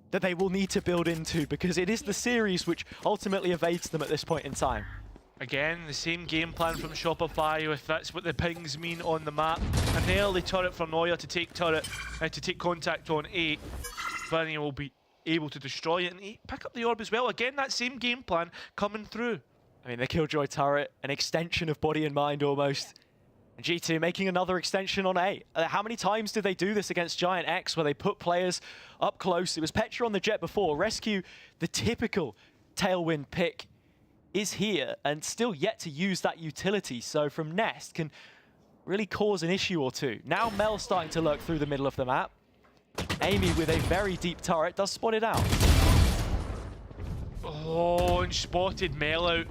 Speaker 16: that they will need to build into, because it is the series which ultimately evades them at this point in time.
Speaker 19: Again, the same game plan from Shopify, if that's what the pings mean on the map. An early turret for Noya to take contact on 8. Vanya will be able to destroy it and pick up the orb as well. Again, that same game plan coming through.
Speaker 16: I mean, the Killjoy turret, an extension of body and mind almost. And G2 making another extension on 8. How many times did they do this against GIANTX, where they put players up close? It was Petra on the jet before. Rescue, the typical Tailwind pick, is here and still yet to use that utility. So from Nest can really cause an issue or two. Now Mel starting to lurk through the middle of the map. Amy with a very deep turret does spot it out.
Speaker 19: Oh, and spotted Mel out.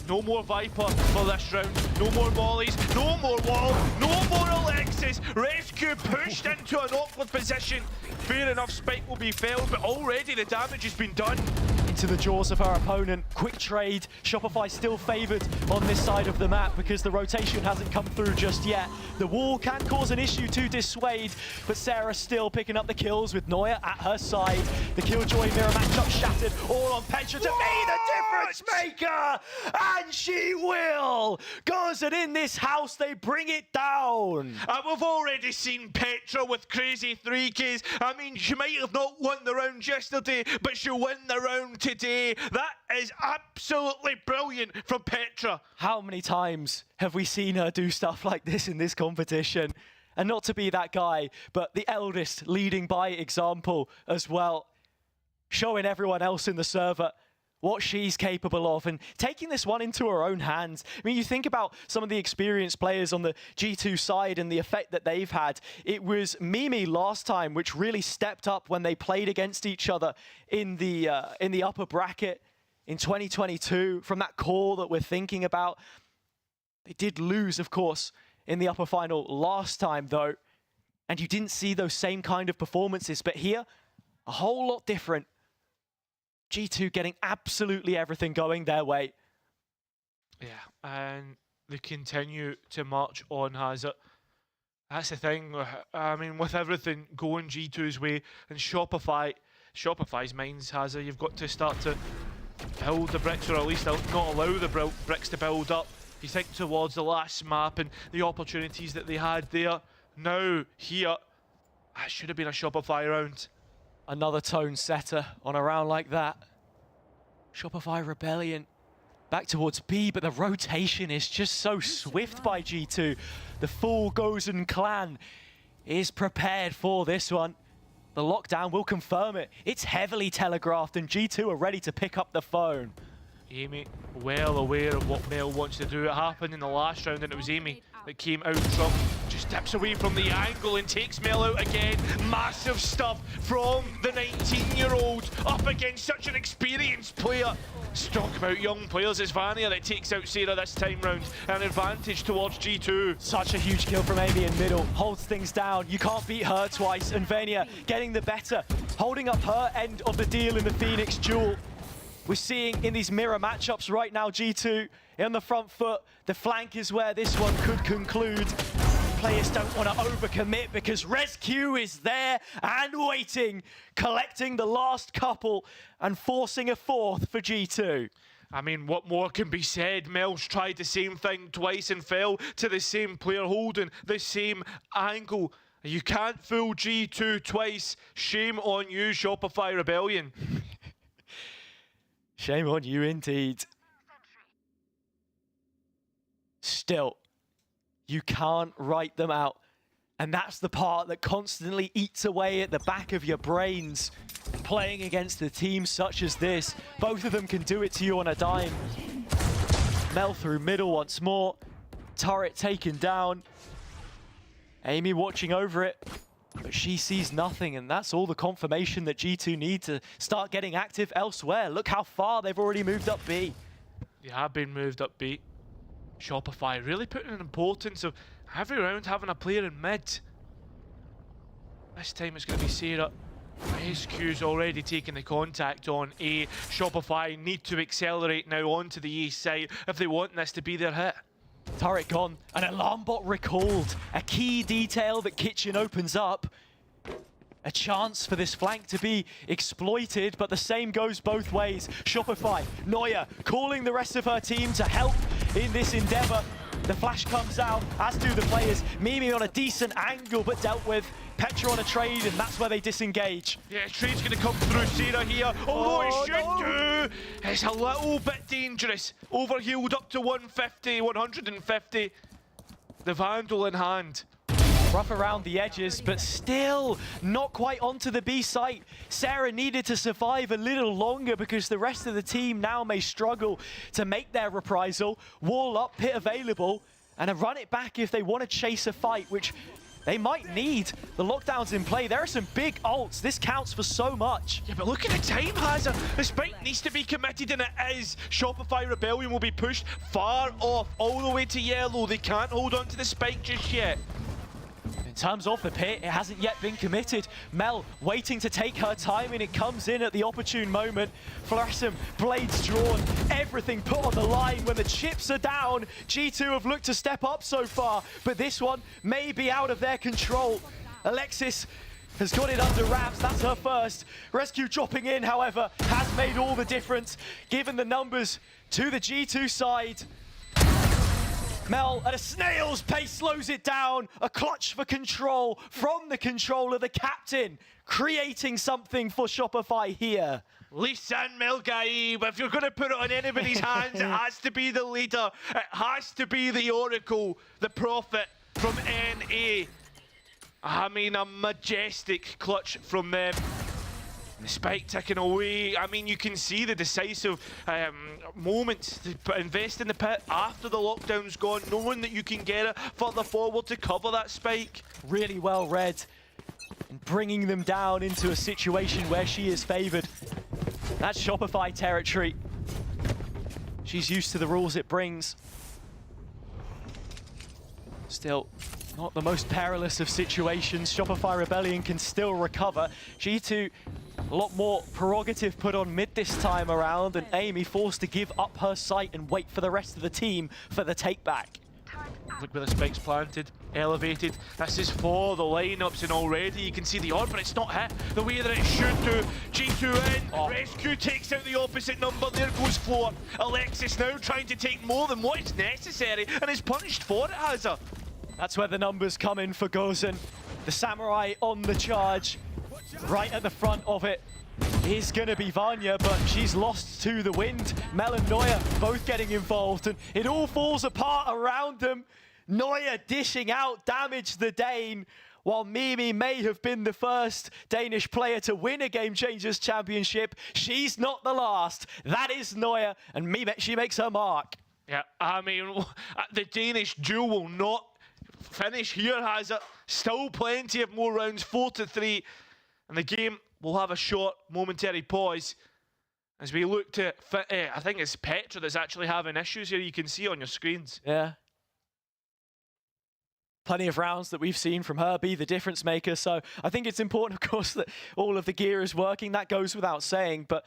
Speaker 19: No more Viper for this round. No more mollies. No more wall. No more Alexis. Rescue pushed into an awkward position. Fair enough, spike will be felled, but already the damage has been done.
Speaker 16: Into the jaws of her opponent. Quick trade. Shopify still favored on this side of the map because the rotation hasn't come through just yet. The wall can cause an issue to dissuade, but Sarah still picking up the kills with Noya at her side. The Killjoy mirror matchup shattered. All on Petra to be the difference maker! And she will! Gozen in this house, they bring it down!
Speaker 19: We've already seen Petra with crazy 3Ks. I mean, she might have not won the round yesterday, but she'll win the round today. That is absolutely brilliant from Petra.
Speaker 16: How many times have we seen her do stuff like this in this competition? And not to be that guy, but the eldest leading by example as well. Showing everyone else in the server what she's capable of and taking this one into her own hands. I mean, you think about some of the experienced players on the G2 side and the effect that they've had. It was Mimi last time which really stepped up when they played against each other in the upper bracket in 2022 from that core that we're thinking about. They did lose, of course, in the upper final last time, though. And you didn't see those same kind of performances. But here, a whole lot different. G2 getting absolutely everything going their way.
Speaker 19: Yeah, and they continue to march on, has it? That's the thing. I mean, with everything going G2's way and Shopify's minds, has it? You've got to start to build the bricks, or at least not allow the bricks to build up. You think towards the last map and the opportunities that they had there. Now, here, that should have been a Shopify round.
Speaker 16: Another tone setter on a round like that. Shopify Rebellion back towards B, but the rotation is just so swift by G2. The full Gozen clan is prepared for this one. The lockdown will confirm it. It's heavily telegraphed, and G2 are ready to pick up the phone.
Speaker 19: Amy, well aware of what Mel wants to do. It happened in the last round, and it was Amy that came out from, just dips away from the angle and takes Mel out again. Massive stuff from the 19-year-old up against such an experienced player. Talk about young players. It's Vania that takes out Sarah this time round. An advantage towards G2.
Speaker 16: Such a huge kill from Amy in middle. Holds things down. You can't beat her twice. And Vania getting the better. Holding up her end of the deal in the Phoenix duel. We're seeing in these mirror matchups right now, G2 on the front foot. The flank is where this one could conclude. Players don't want to overcommit because ResQ is there and waiting, collecting the last couple and forcing a fourth for G2.
Speaker 19: I mean, what more can be said? Mel's tried the same thing twice and fell to the same player holding the same angle. You can't fool G2 twice. Shame on you, Shopify Rebellion.
Speaker 16: Shame on you indeed. Still, you can't write them out. And that's the part that constantly eats away at the back of your brains. Playing against a team such as this, both of them can do it to you on a dime. Mel through middle once more. Turret taken down. Amy watching over it. But she sees nothing, and that's all the confirmation that G2 need to start getting active elsewhere. Look how far they've already moved up B.
Speaker 19: They have been moved up B. Shopify really putting an importance of every round having a player in mid. This time it's going to be Sarah. SQ's already taken the contact on A. Shopify need to accelerate now onto the A side if they want this to be their hit.
Speaker 16: Turret gone, an alarm bot recalled. A key detail that Kitchen opens up. A chance for this flank to be exploited, but the same goes both ways. Shopify, Neuer, calling the rest of her team to help in this endeavor. The flash comes out, as do the players. Mimi on a decent angle, but dealt with. Petra on a trade, and that's where they disengage.
Speaker 19: Yeah, trade's going to come through Sarah here. Although it should do. It's a little bit dangerous. Overhealed up to 150, 150. The Vandal in hand.
Speaker 16: Rough around the edges, but still not quite onto the B site. Sarah needed to survive a little longer because the rest of the team now may struggle to make their reprisal. Wall up, pit available, and a run it back if they want to chase a fight, which they might need. The lockdown's in play. There are some big ults. This counts for so much.
Speaker 19: Yeah, but look at the time, Hazard. The spike needs to be committed, and it is. Shopify Rebellion will be pushed far off, all the way to yellow. They can't hold on to the spike just yet.
Speaker 16: In terms of the pit, it hasn't yet been committed. Mel waiting to take her time, and it comes in at the opportune moment. Fluorescent, blades drawn, everything put on the line. When the chips are down, G2 have looked to step up so far, but this one may be out of their control. Alexis has got it under wraps. That's her first. ResQ dropping in, however, has made all the difference, given the numbers to the G2 side. Mel, at a snail's pace, slows it down. A clutch for control from the controller, the captain, creating something for Shopify here.
Speaker 19: Listen, Melgaib, if you're going to put it on anybody's hands, it has to be the leader. It has to be the Oracle, the Prophet from NA. I mean, a majestic clutch from them. The spike ticking away. I mean, you can see the decisive moments to invest in the pit after the lockdown's gone, knowing that you can get it further forward to cover that spike.
Speaker 16: Really well read, and bringing them down into a situation where she is favored. That's Shopify territory. She's used to the rules it brings. Still, not the most perilous of situations. Shopify Rebellion can still recover. G2, a lot more prerogative put on mid this time around, and Amy forced to give up her sight and wait for the rest of the team for the take back.
Speaker 19: Look where the spike's planted, elevated. This is for the lineups, and already you can see the orb, but it's not hit the way that it should do. G2 in, Rescue takes out the opposite number. There goes Floor. Alexis now trying to take more than what is necessary, and is punished for it, Hazza.
Speaker 16: That's where the numbers come in for Gozen. The Samurai on the charge, right at the front of it. Is going to be Vanya, but she's lost to the wind. Mel and Neuer both getting involved, and it all falls apart around them. Neuer dishing out damage the Dane, while Mimi may have been the first Danish player to win a Game Changers Championship. She's not the last. That is Neuer, and she makes her mark.
Speaker 19: Yeah, I mean, the Danish duel will not finish here, has it? Still plenty of more rounds, 4-3, and the game will have a short momentary pause as we look to, I think it's Petra that's actually having issues here. You can see on your screens.
Speaker 16: Yeah. Plenty of rounds that we've seen from her be the difference maker. So I think it's important, of course, that all of the gear is working. That goes without saying, but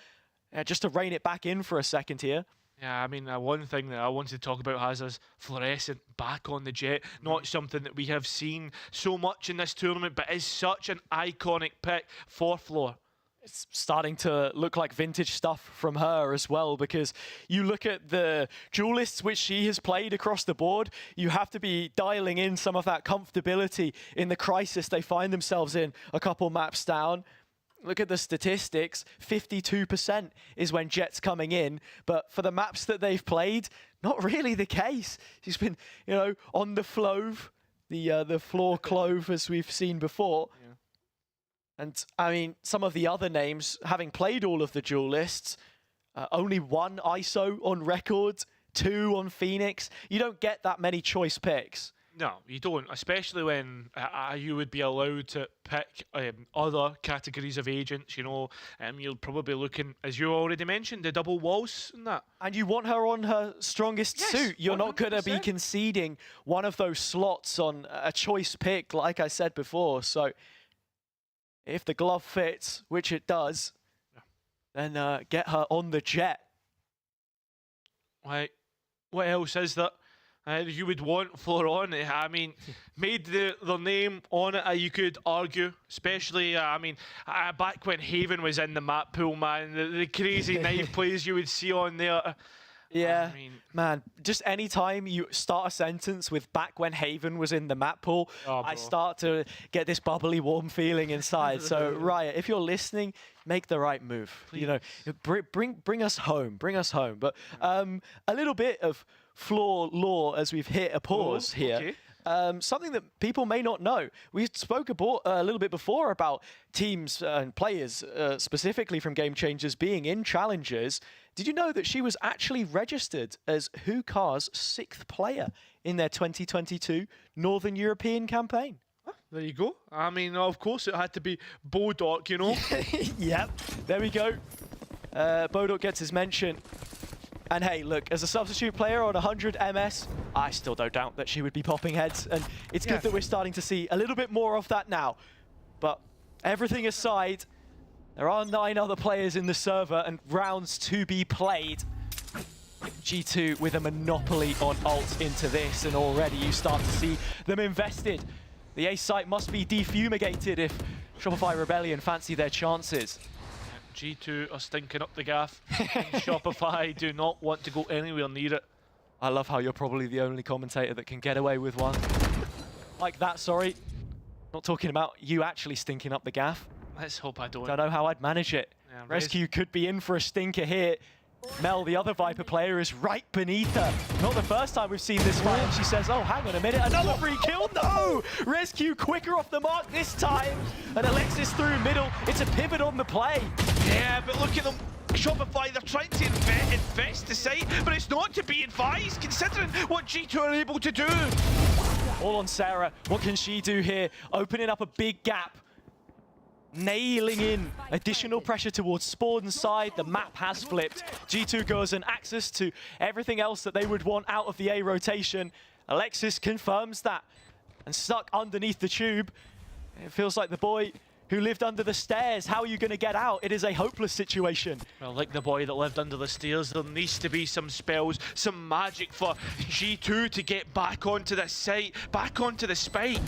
Speaker 16: just to rein it back in for a second here.
Speaker 19: Yeah, I mean, one thing that I wanted to talk about has us Fluorescent back on the jet. Not something that we have seen so much in this tournament, but is such an iconic pick for Floor.
Speaker 16: It's starting to look like vintage stuff from her as well, because you look at the Duelists which she has played across the board, you have to be dialing in some of that comfortability in the crisis they find themselves in a couple maps down. Look at the statistics, 52% is when Jet's coming in, but for the maps that they've played, not really the case. She's been, on the Flove, the floor clove as we've seen before. Yeah. And I mean, some of the other names, having played all of the Duelists, only 1 ISO on record, 2 on Phoenix. You don't get that many choice picks.
Speaker 19: No, you don't, especially when you would be allowed to pick other categories of agents, you're probably looking, as you already mentioned, the double walls and that.
Speaker 16: And you want her on her strongest suit. You're 100%. Not going to be conceding one of those slots on a choice pick, like I said before. So if the glove fits, which it does, then get her on the jet.
Speaker 19: Right, what else is that? You would want Floor on it. I mean, made their name on it, you could argue. Especially, back when Haven was in the map pool, man. The crazy knife plays you would see on there.
Speaker 16: Yeah, man, just any time you start a sentence with back when Haven was in the map pool, I start to get this bubbly, warm feeling inside. So, Riot, if you're listening, make the right move. Please. Bring us home. Bring us home. But a little bit of Floor lore as we've hit a pause here. Okay. Something that people may not know. We spoke a little bit before about teams and players, specifically from Game Changers, being in Challengers. Did you know that she was actually registered as Hukar's 6th player in their 2022 Northern European campaign?
Speaker 19: There you go. I mean, of course, it had to be Bodok,
Speaker 16: Yep, there we go. Bodok gets his mention. And hey, look, as a substitute player on 100 MS, I still don't doubt that she would be popping heads. And it's good that we're starting to see a little bit more of that now. But everything aside, there are 9 other players in the server and rounds to be played. G2 with a monopoly on ult into this, and already you start to see them invested. The A site must be defumigated if Shopify Rebellion fancy their chances.
Speaker 19: G2 are stinking up the gaff. Shopify do not want to go anywhere near it.
Speaker 16: I love how you're probably the only commentator that can get away with one. Like that, sorry. Not talking about you actually stinking up the gaff.
Speaker 19: Let's hope I don't.
Speaker 16: Don't know how I'd manage it. Yeah, Rescue could be in for a stinker here. Mel, the other Viper player, is right beneath her. Not the first time we've seen this fight, and she says, oh, hang on a minute, another free kill? No! Rescue quicker off the mark this time, and Alexis through middle. It's a pivot on the play.
Speaker 19: Yeah, but look at them. Shopify, they're trying to invest the site, but it's not to be advised, considering what G2 are able to do.
Speaker 16: All on Sarah. What can she do here? Opening up a big gap. Nailing in additional pressure towards Spawn's side. The map has flipped. G2 goes and access to everything else that they would want out of the A rotation. Alexis confirms that. And stuck underneath the tube. It feels like the boy who lived under the stairs. How are you going to get out? It is a hopeless situation.
Speaker 19: Well, like the boy that lived under the stairs, there needs to be some spells, some magic for G2 to get back onto the site, back onto the spike.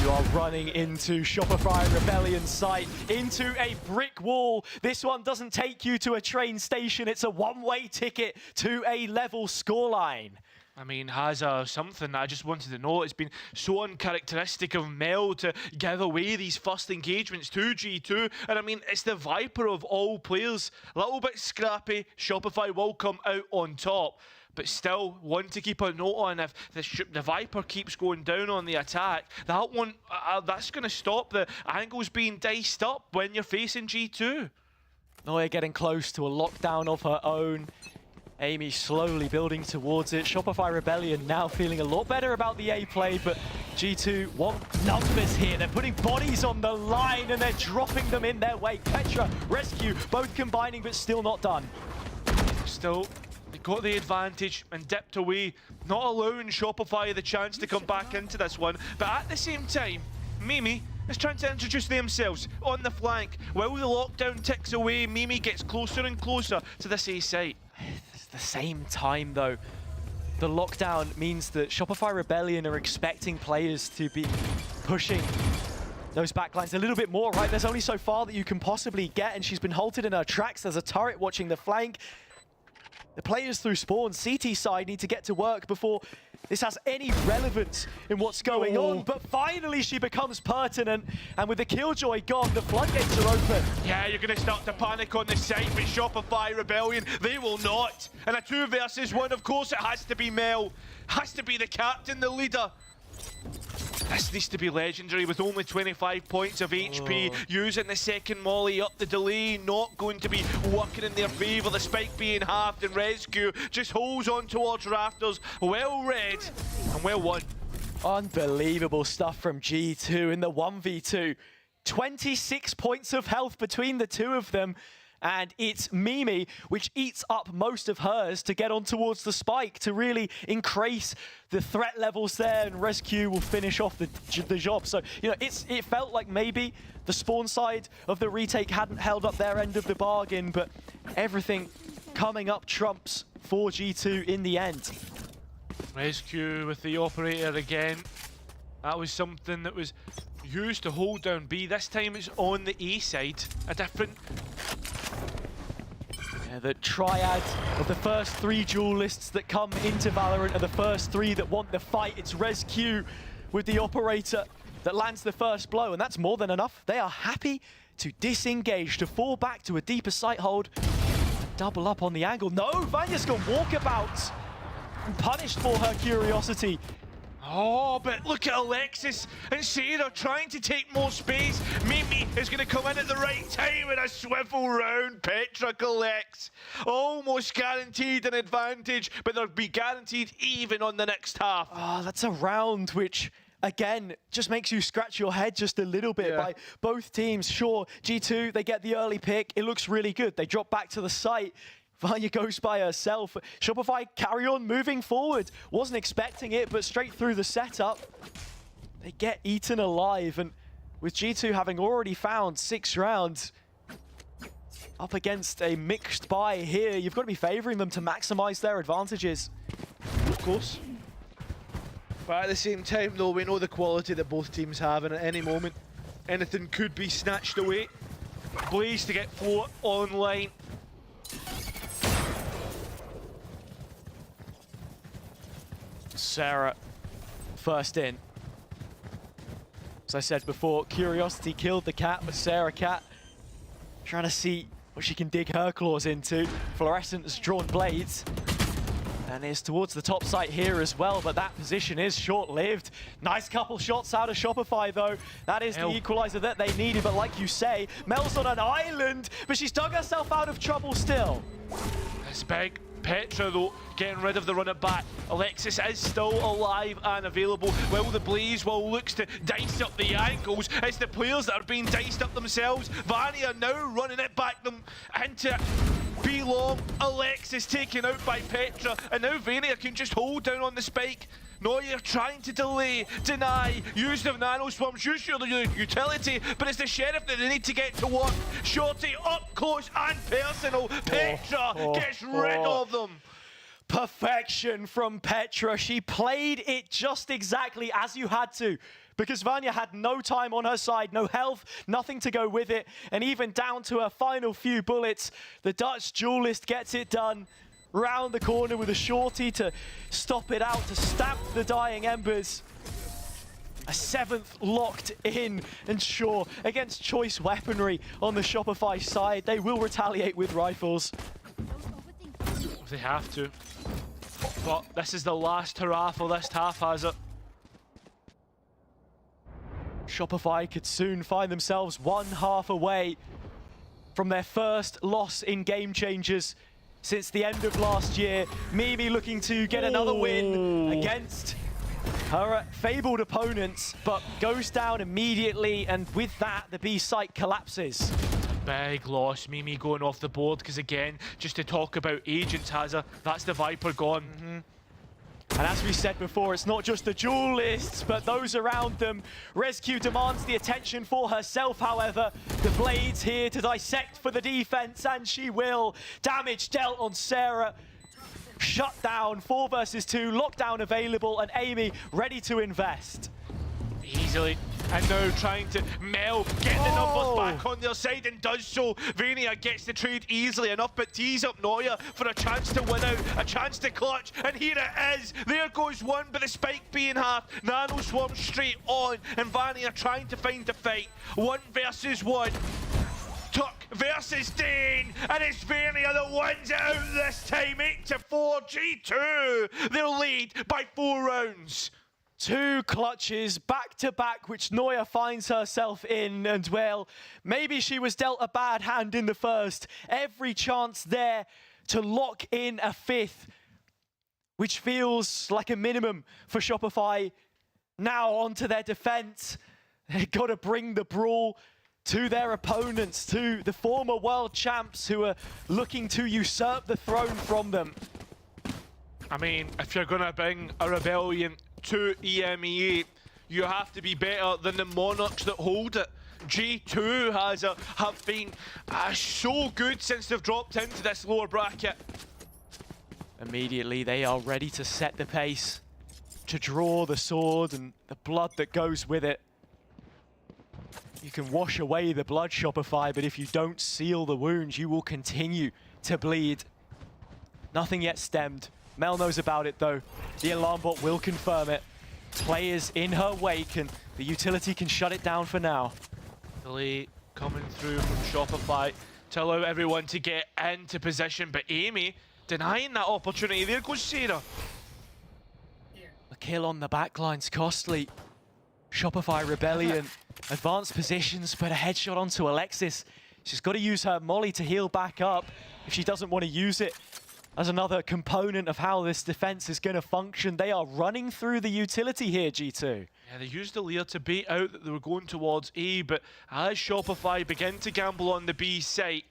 Speaker 16: You are running into Shopify Rebellion site, into a brick wall. This one doesn't take you to a train station. It's a one-way ticket to a level scoreline.
Speaker 19: I mean, has something I just wanted to know. It's been so uncharacteristic of Mel to give away these first engagements to G2. And I mean, it's the Viper of all players. A little bit scrappy. Shopify will come out on top. But still, one to keep a note on. If the Viper keeps going down on the attack, that one, that's going to stop the angles being diced up when you're facing G2.
Speaker 16: Noya getting close to a lockdown of her own. Amy slowly building towards it. Shopify Rebellion now feeling a lot better about the A play, but G2 want numbers here. They're putting bodies on the line and they're dropping them in their way. Petra, Rescue, both combining, but still not done.
Speaker 19: Still, they got the advantage and dipped away, not allowing Shopify the chance to come back into this one. But at the same time, Mimi is trying to introduce themselves on the flank. While the lockdown ticks away, Mimi gets closer and closer to this A site.
Speaker 16: At the same time, though, the lockdown means that Shopify Rebellion are expecting players to be pushing those backlines a little bit more, right? There's only so far that you can possibly get, and she's been halted in her tracks. There's a turret watching the flank. The players through spawn, CT side, need to get to work before this has any relevance in what's going on. But finally she becomes pertinent, and with the Killjoy gone, the floodgates are open.
Speaker 19: Yeah, you're going to start to panic on the site, but Shopify Rebellion, they will not. And a 2 versus 1, of course it has to be Mel. Has to be the captain, the leader. This needs to be legendary with only 25 points of HP. Using the second molly up the delay, not going to be working in their favour. The spike being halved and Rescue just holds on towards rafters. Well read and well won.
Speaker 16: Unbelievable stuff from G2 in the 1v2. 26 points of health between the two of them. And it's Mimi, which eats up most of hers to get on towards the spike to really increase the threat levels there, and Rescue will finish off the job. So, you know, it felt like maybe the spawn side of the retake hadn't held up their end of the bargain, but everything coming up trumps for G2 in the end.
Speaker 19: Rescue with the operator again. That was something that was used to hold down B. This time it's on the A side. A different...
Speaker 16: The triad of the first 3 duelists that come into Valorant are the first 3 that want the fight. It's Rescue with the operator that lands the first blow, and that's more than enough. They are happy to disengage, to fall back to a deeper sight hold, double up on the angle. No, Vanya's gone walkabout and punished for her curiosity.
Speaker 19: Oh, but look at Alexis and Sarah trying to take more space. Mimi is going to come in at the right time with a swivel round. Petra collects. Almost guaranteed an advantage, but they'll be guaranteed even on the next half.
Speaker 16: Oh, that's a round which, again, just makes you scratch your head just a little bit by both teams. Sure, G2, they get the early pick. It looks really good. They drop back to the site. Vanya goes by herself. Shopify carry on moving forward. Wasn't expecting it, but straight through the setup, they get eaten alive. And with G2 having already found 6 rounds, up against a mixed buy here, you've got to be favoring them to maximize their advantages.
Speaker 19: Of course. But at the same time, though, we know the quality that both teams have, and at any moment, anything could be snatched away. Blaze to get 4 online.
Speaker 16: Sarah first in. As I said before, Curiosity killed the cat, but Sarah Cat trying to see what she can dig her claws into. Fluorescent has drawn blades and is towards the top site here as well, but that position is short-lived. Nice couple shots out of Shopify though. That is the equalizer that they needed, but like you say, Mel's on an island, but she's dug herself out of trouble still.
Speaker 19: It's big. Petra, though, getting rid of the run it back. Alexis is still alive and available. While the Blaze looks to dice up the angles, it's the players that are being diced up themselves. Vanya now running it back them into be long. Alexis taken out by Petra, and now Vania can just hold down on the spike. Neuer trying to delay, deny, use the nano swarms, use your utility, but it's the Sheriff that they need to get to work. Shorty up close and personal. Petra gets rid of them.
Speaker 16: Perfection from Petra. She played it just exactly as you had to, because Vanya had no time on her side, no health, nothing to go with it, and even down to her final few bullets, the Dutch duelist gets it done. Round the corner with a shorty to stop it out, to stab the dying embers. A 7th locked in, and sure, against choice weaponry on the Shopify side, they will retaliate with rifles.
Speaker 19: They have to. But this is the last hurrah for this half, has it?
Speaker 16: Shopify could soon find themselves one half away from their first loss in Game Changers since the end of last year. Mimi looking to get another win against her fabled opponents, but goes down immediately, and with that, the B site collapses.
Speaker 19: Big loss, Mimi going off the board, because again, just to talk about agents, Hazza, that's the Viper gone.
Speaker 16: And as we said before, it's not just the duelists, but those around them. Rescue demands the attention for herself, however. The Blades here to dissect for the defense, and she will. Damage dealt on Sarah. Shut down, 4 versus 2, lockdown available, and Amy ready to invest.
Speaker 19: Easily. And now trying to Mel get the numbers back on their side, and does so. Vania gets the trade easily enough, but tees up Neuer for a chance to win out, a chance to clutch, and here it is. There goes one, but the spike being half. Nano swarms straight on, and Vania trying to find the fight. 1 versus 1. Tuck versus Dane, and it's Vania that wins it out this time. 8-4, G2. They're lead by 4 rounds.
Speaker 16: 2 clutches back-to-back, which Neuer finds herself in, and well, maybe she was dealt a bad hand in the first. Every chance there to lock in a 5th, which feels like a minimum for Shopify. Now onto their defense. They've got to bring the brawl to their opponents, to the former world champs who are looking to usurp the throne from them.
Speaker 19: I mean, if you're going to bring a Rebellion to EMEA, you have to be better than the Monarchs that hold it. G2 have been so good since they've dropped into this lower bracket.
Speaker 16: Immediately, they are ready to set the pace, to draw the sword and the blood that goes with it. You can wash away the blood, Shopify, but if you don't seal the wounds, you will continue to bleed. Nothing yet stemmed. Mel knows about it though. The alarm bot will confirm it. Players in her wake, and the utility can shut it down for now.
Speaker 19: Delay coming through from Shopify to allow everyone to get into position, but Amy denying that opportunity. There goes Sarah.
Speaker 16: A kill on the backline's costly. Shopify Rebellion, advanced positions, but a headshot onto Alexis. She's got to use her molly to heal back up if she doesn't want to use it as another component of how this defense is going to function. They are running through the utility here, G2.
Speaker 19: Yeah, they used the Lear to bait out that they were going towards A, but as Shopify begin to gamble on the B site,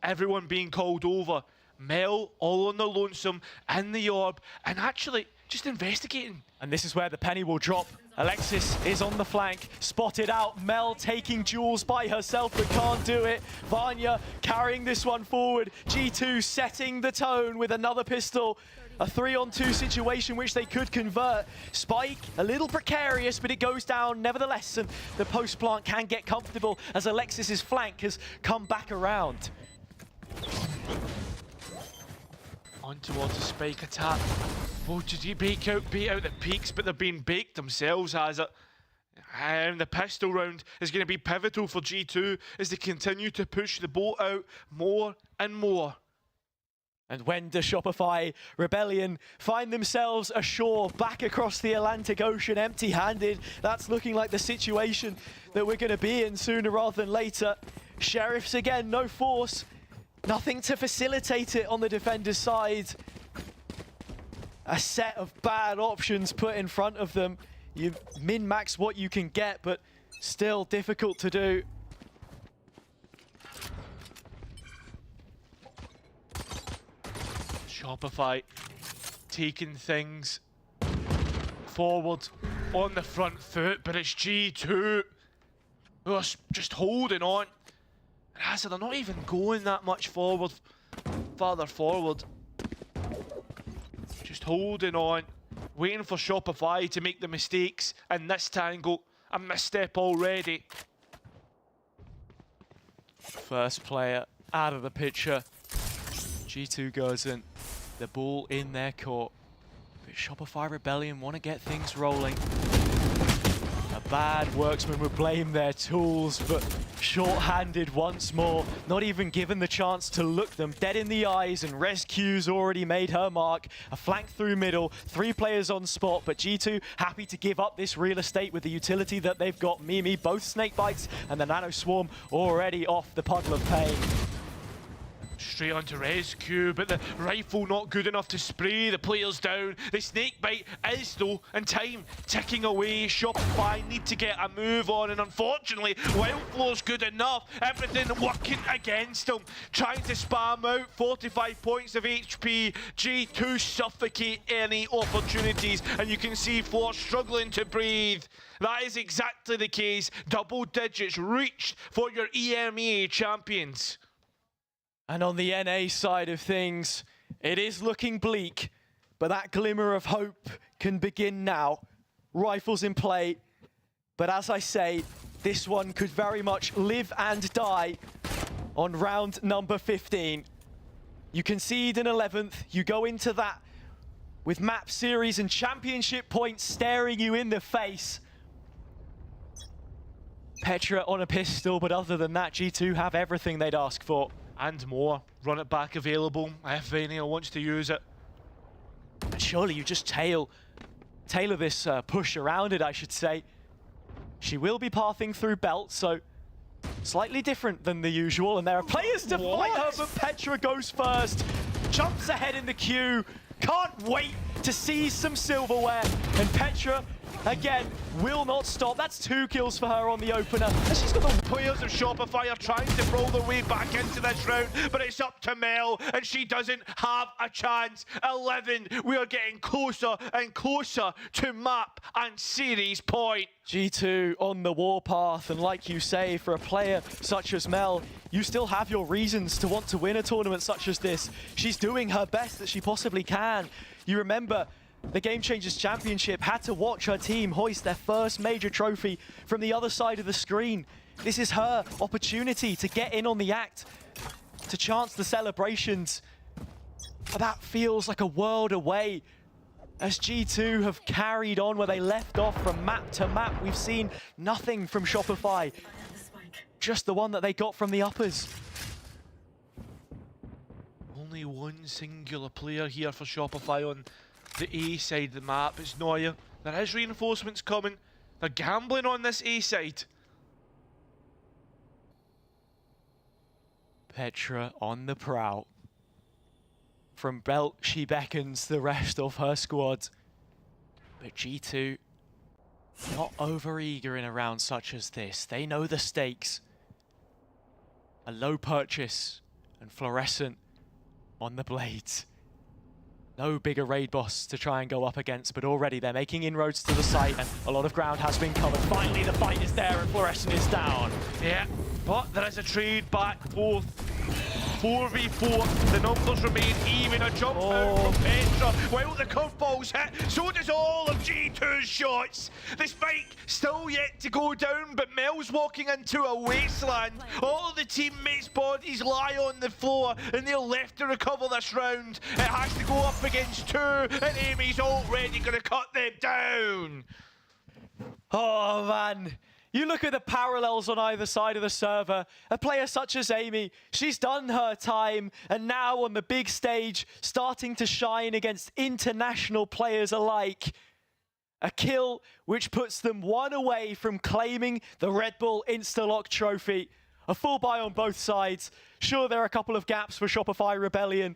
Speaker 19: everyone being called over. Mel all on the lonesome in the orb, and actually just investigating.
Speaker 16: And this is where the penny will drop. Alexis is on the flank, spotted out. Mel taking Jules by herself, but can't do it. Vanya carrying this one forward. G2 setting the tone with another pistol. A 3-on-2 situation which they could convert. Spike, a little precarious, but it goes down nevertheless, and the post plant can get comfortable as Alexis's flank has come back around.
Speaker 19: On towards the spike attack. Oh, did he bait out the peaks, but they're being baked themselves, has it? And the pistol round is going to be pivotal for G2 as they continue to push the boat out more and more.
Speaker 16: And when does Shopify Rebellion find themselves ashore back across the Atlantic Ocean empty-handed? That's looking like the situation that we're going to be in sooner rather than later. Sheriffs again, no force. Nothing to facilitate it on the defender's side. A set of bad options put in front of them. You min-max what you can get, but still difficult to do.
Speaker 19: Shopify taking things forward on the front foot, but it's G2 who are just holding on. And as they're not even going that much farther forward. Just holding on, waiting for Shopify to make the mistakes in this tangle. A misstep already.
Speaker 16: First player out of the picture. G2 Gozen, the ball in their court. But Shopify Rebellion want to get things rolling. A bad worksman would blame their tools, but short-handed once more, not even given the chance to look them dead in the eyes, and Rescue's already made her mark. A flank through middle, 3 players on spot, but G2 happy to give up this real estate with the utility that they've got. Mimi, both snake bites, and the Nano Swarm already off the Puddle of Pain.
Speaker 19: Straight onto Rescue, but the rifle not good enough to spray the players down. The snake bite is though, and time ticking away. Shopify need to get a move on, and unfortunately, Wildflow's good enough. Everything working against them. Trying to spam out 45 points of HP. G2 suffocate any opportunities, and you can see Floor struggling to breathe. That is exactly the case. Double digits reached for your EMEA champions.
Speaker 16: And on the NA side of things, it is looking bleak, but that glimmer of hope can begin now. Rifles in play, but as I say, this one could very much live and die on round number 15. You concede an 11th, you go into that with map series and championship points staring you in the face. Petra on a pistol, but other than that, G2 have everything they'd ask for.
Speaker 19: And more. Run it back available if Vania wants to use it.
Speaker 16: And surely you just tailor this push around it, I should say. She will be pathing through belt, so slightly different than the usual. And there are players to fight her, but Petra goes first. Jumps ahead in the queue. Can't wait to seize some silverware. And Petra, again, will not stop. That's 2 kills for her on the opener.
Speaker 19: And she's got the players of Shopify are trying to roll their way back into this round, but it's up to Mel, and she doesn't have a chance. 11, we are getting closer and closer to map and series point.
Speaker 16: G2 on the warpath, and like you say, for a player such as Mel, you still have your reasons to want to win a tournament such as this. She's doing her best that she possibly can. You remember, the Game Changers Championship had to watch her team hoist their first major trophy from the other side of the screen. This is her opportunity to get in on the act, to chance the celebrations. But that feels like a world away, as G2 have carried on where they left off from map to map. We've seen nothing from Shopify, just the one that they got from the uppers.
Speaker 19: Only one singular player here for Shopify on the A side of the map. It's Noya. There is reinforcements coming. They're gambling on this A side.
Speaker 16: Petra on the prowl. From belt, she beckons the rest of her squad. But G2, not over-eager in a round such as this. They know the stakes. A low purchase and Fluorescent on the blades. No bigger raid boss to try and go up against, but already they're making inroads to the site, and a lot of ground has been covered. Finally, the fight is there, and Fluorescent is down.
Speaker 19: Yeah, but there is a trade back forth. 4v4, the numbers remain even. A jump out from Petra. While the curveballs hit, so does all of G2's shots. The spike still yet to go down, but Mel's walking into a wasteland. All of the teammates' bodies lie on the floor, and they're left to recover this round. It has to go up against 2, and Amy's already going to cut them down.
Speaker 16: Oh, man. You look at the parallels on either side of the server. A player such as Amy, she's done her time, and now on the big stage, starting to shine against international players alike. A kill which puts them 1 away from claiming the Red Bull Instalock trophy. A full buy on both sides. Sure, there are a couple of gaps for Shopify Rebellion,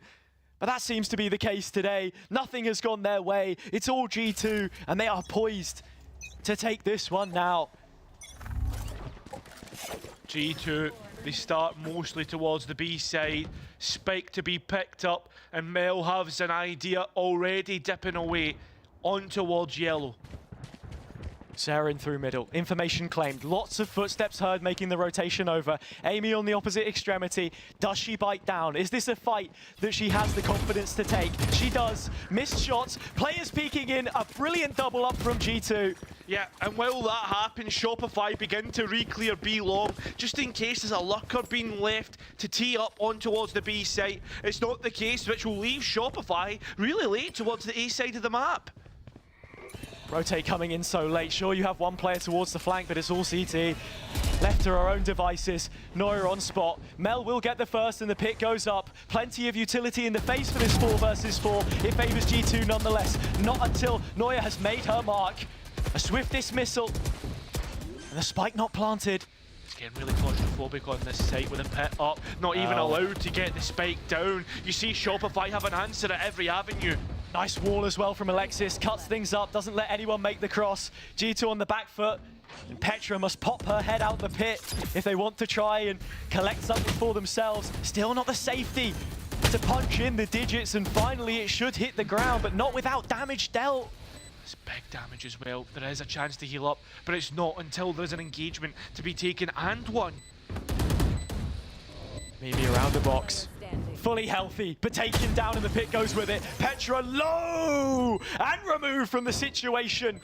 Speaker 16: but that seems to be the case today. Nothing has gone their way. It's all G2, and they are poised to take this one now.
Speaker 19: G2 They start mostly towards the B side. Spike to be picked up, and Mel has an idea already dipping away on towards yellow.
Speaker 16: Sarah in through middle. Information claimed. Lots of footsteps heard making the rotation over. Amy on the opposite extremity. Does she bite down? Is this a fight that she has the confidence to take? She does. Missed shots. Players peeking in. A brilliant double up from G2.
Speaker 19: Yeah, and while that happens, Shopify begin to re-clear B long, just in case there's a lurker being left to tee up on towards the B site. It's not the case, which will leave Shopify really late towards the A side of the map.
Speaker 16: Rotate coming in so late. Sure, you have one player towards the flank, but it's all CT. Left to her own devices. Noya on spot. Mel will get the first, and the pick goes up. Plenty of utility in the face for this 4 versus 4. It favors G2 nonetheless. Not until Noya has made her mark. A swift dismissal. And the spike not planted.
Speaker 19: It's getting really claustrophobic on this site with a pit up. Not even allowed to get the spike down. You see Shopify have an answer at every avenue.
Speaker 16: Nice wall as well from Alexis. Cuts things up, doesn't let anyone make the cross. G2 on the back foot. And Petra must pop her head out the pit if they want to try and collect something for themselves. Still not the safety to punch in the digits, and finally it should hit the ground, but not without damage dealt.
Speaker 19: It's big damage as well. There is a chance to heal up, but it's not until there's an engagement to be taken and won.
Speaker 16: Maybe around the box. Fully healthy, but taken down, and the pit goes with it. Petra low and removed from the situation.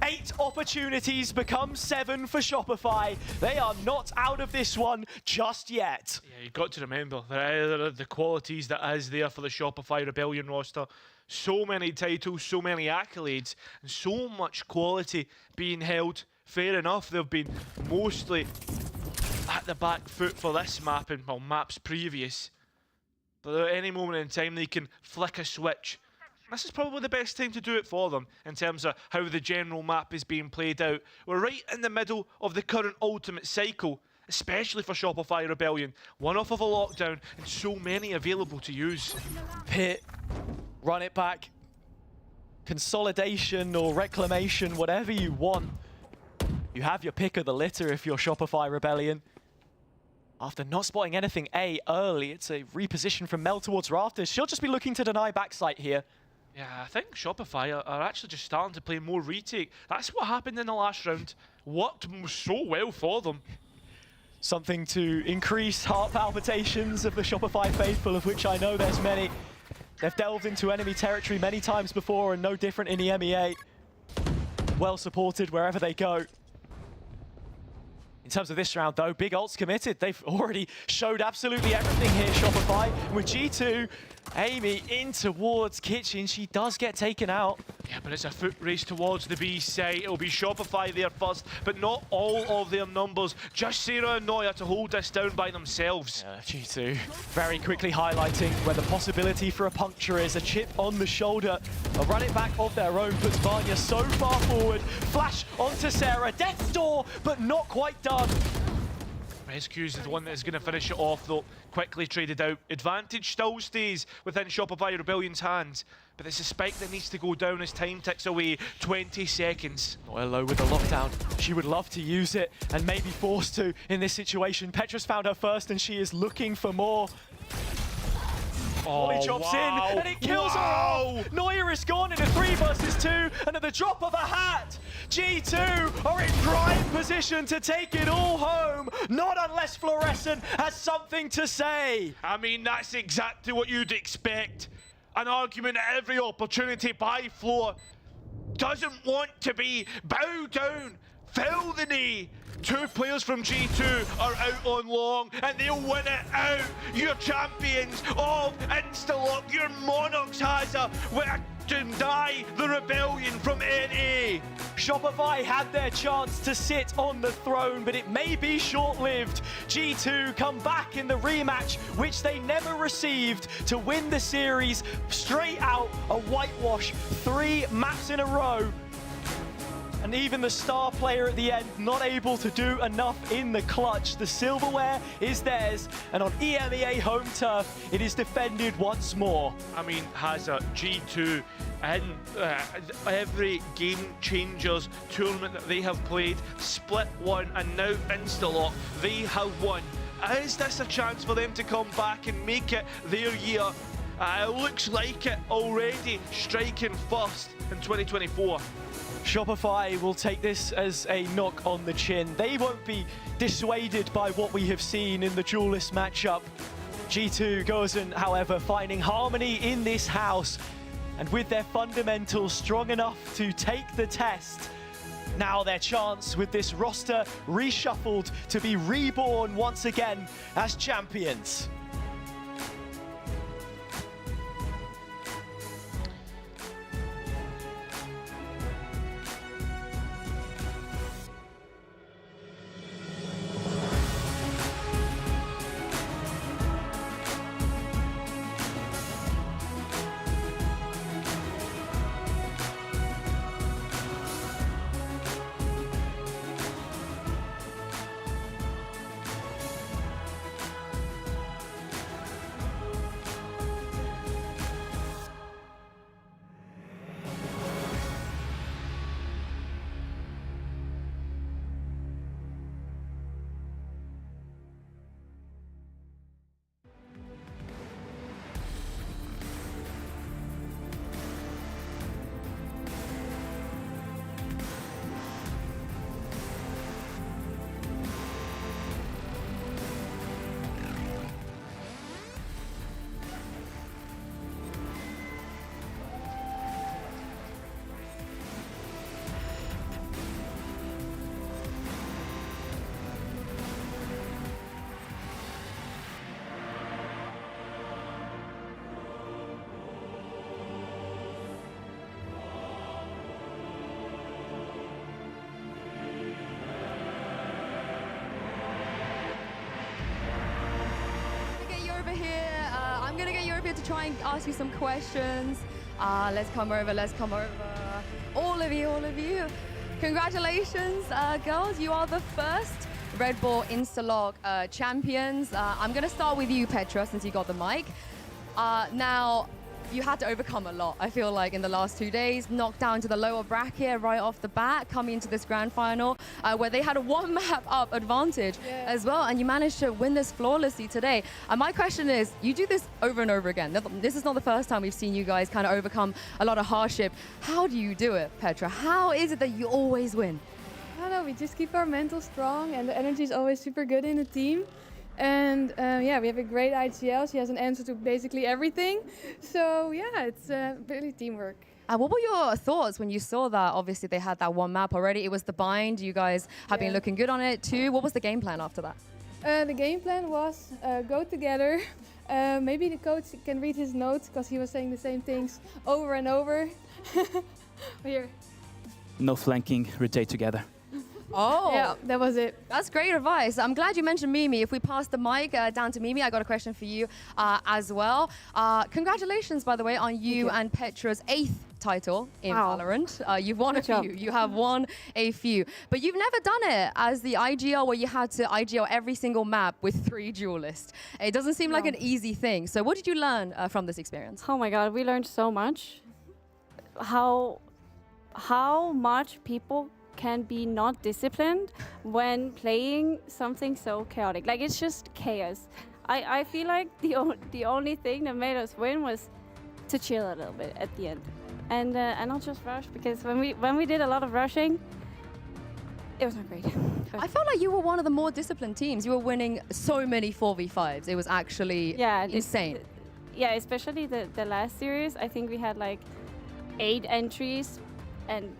Speaker 16: 8 opportunities become 7 for Shopify. They are not out of this one just yet.
Speaker 19: Yeah, you've got to remember the qualities that is there for the Shopify Rebellion roster. So many titles, so many accolades, and so much quality being held. Fair enough, they've been mostly at the back foot for this map and, well, maps previous. But at any moment in time, they can flick a switch. This is probably the best time to do it for them in terms of how the general map is being played out. We're right in the middle of the current ultimate cycle, especially for Shopify Rebellion. One off of a lockdown and so many available to use.
Speaker 16: Pit, run it back. Consolidation or reclamation, whatever you want. You have your pick of the litter if you're Shopify Rebellion. After not spotting anything A early, it's a reposition from Mel towards Rafters. She'll just be looking to deny backside here.
Speaker 19: Yeah, I think Shopify are actually just starting to play more retake. That's what happened in the last round. Worked so well for them.
Speaker 16: Something to increase heart palpitations of the Shopify faithful, of which I know there's many. They've delved into enemy territory many times before, and no different in the EMEA. Well supported wherever they go. In terms of this round, though, big ults committed. They've already showed absolutely everything here, Shopify. With G2, Amy in towards Kitchen. She does get taken out.
Speaker 19: Yeah, but it's a foot race towards the B site. It'll be Shopify there first, but not all of their numbers. Just Sarah and Noya to hold this down by themselves.
Speaker 16: G2 very quickly highlighting where the possibility for a puncture is. A chip on the shoulder. A run it back of their own puts Vanya so far forward. Flash onto Sarah. Death's door, but not quite done.
Speaker 19: Rescues is the one that is going to finish it off, though. Quickly traded out. Advantage still stays within Shopify Rebellion's hands, but it's a spike that needs to go down as time ticks away. 20 seconds.
Speaker 16: Not low with the lockdown. She would love to use it and may be forced to in this situation. Petra's found her first and she is looking for more. Molly chops in and it kills her off. Noya is gone in a 3 versus 2, and at the drop of a hat, G2 are in prime position to take it all home. Not unless Fluorescent has something to say.
Speaker 19: I mean, that's exactly what you'd expect. An argument at every opportunity by Floor. Doesn't want to be bow down, fill the knee. 2 players from G2 are out on long, and they'll win it out. Your champions of Instalock, your Monarchs has a deny the Rebellion from NA.
Speaker 16: Shopify had their chance to sit on the throne, but it may be short-lived. G2 come back in the rematch, which they never received, to win the series straight out, a whitewash, 3 maps in a row. And even the star player at the end not able to do enough in the clutch. The silverware is theirs, and on EMEA home turf, it is defended once more.
Speaker 19: I mean, has a G2 in every Game Changers tournament that they have played, split one, and now Instalock, they have won Is this a chance for them to come back and make it their year? It looks like it already, striking first in 2024.
Speaker 16: Shopify will take this as a knock on the chin. They won't be dissuaded by what we have seen in the Duelists matchup. G2 Gozen, however, finding harmony in this house, and with their fundamentals strong enough to take the test. Now their chance with this roster reshuffled to be reborn once again as champions.
Speaker 3: I'm gonna get you over here to try and ask you some questions. Let's come over. All of you. Congratulations, girls. You are the first Red Bull Instalock champions. I'm gonna start with you, Petra, since you got the mic. Now, you had to overcome a lot, I feel like, in the last 2 days. Knocked down to the lower bracket right off the bat, coming into this grand final, where they had a one map up advantage as well, and you managed to win this flawlessly today. My question is, you do this over and over again. This is not the first time we've seen you guys kind of overcome a lot of hardship. How do you do it, Petra? How is it that you always win?
Speaker 5: I don't know, we just keep our mental strong, and the energy is always super good in the team. And yeah, we have a great IGL. She has an answer to basically everything. So yeah, it's really teamwork.
Speaker 3: What were your thoughts when you saw that? Obviously, they had that one map already. It was the bind. You guys have been looking good on it too. What was the game plan after that?
Speaker 5: The game plan was go together. Maybe the coach can read his notes because he was saying the same things over and over. Here.
Speaker 6: No flanking, rotate together.
Speaker 3: Oh,
Speaker 5: yeah, that was it.
Speaker 3: That's great advice. I'm glad you mentioned Mimi. If we pass the mic down to Mimi, I got a question for you as well. Congratulations, by the way, on you and Petra's 8th title in Valorant. You've won a few. You have won a few. But you've never done it as the IGL where you had to IGL every single map with 3 duelists. It doesn't seem like an easy thing. So what did you learn from this experience?
Speaker 12: Oh my God, we learned so much. How much people can be not disciplined when playing something so chaotic. Like, it's just chaos. I feel like the only thing that made us win was to chill a little bit at the end, and not just rush, because when we did a lot of rushing, it was not great.
Speaker 3: I felt like you were one of the more disciplined teams. You were winning so many 4v5s. It was actually insane.
Speaker 12: Yeah, especially the last series. I think we had like 8 entries and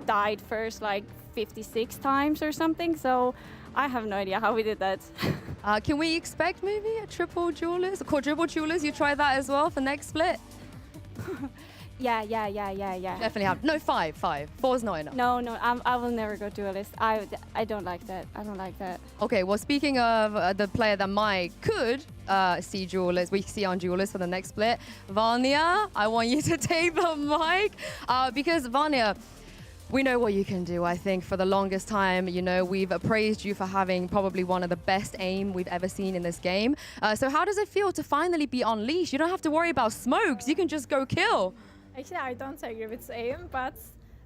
Speaker 12: died first like 56 times or something, so I have no idea how we did that.
Speaker 3: Can we expect maybe a triple duelist, a quadruple duelist? You try that as well for next split?
Speaker 12: Yeah.
Speaker 3: Definitely have. No, 5. 4 is not enough.
Speaker 12: No, I will never go duelist. I don't like that. I don't like that.
Speaker 3: Okay, well, speaking of the player that could see duelist, we see on duelist for the next split, Vanya, I want you to take the mic because Vanya, we know what you can do. I think for the longest time, you know, we've praised you for having probably one of the best aim we've ever seen in this game. So how does it feel to finally be unleashed? You don't have to worry about smokes. You can just go kill.
Speaker 13: Actually, I don't agree with aim, but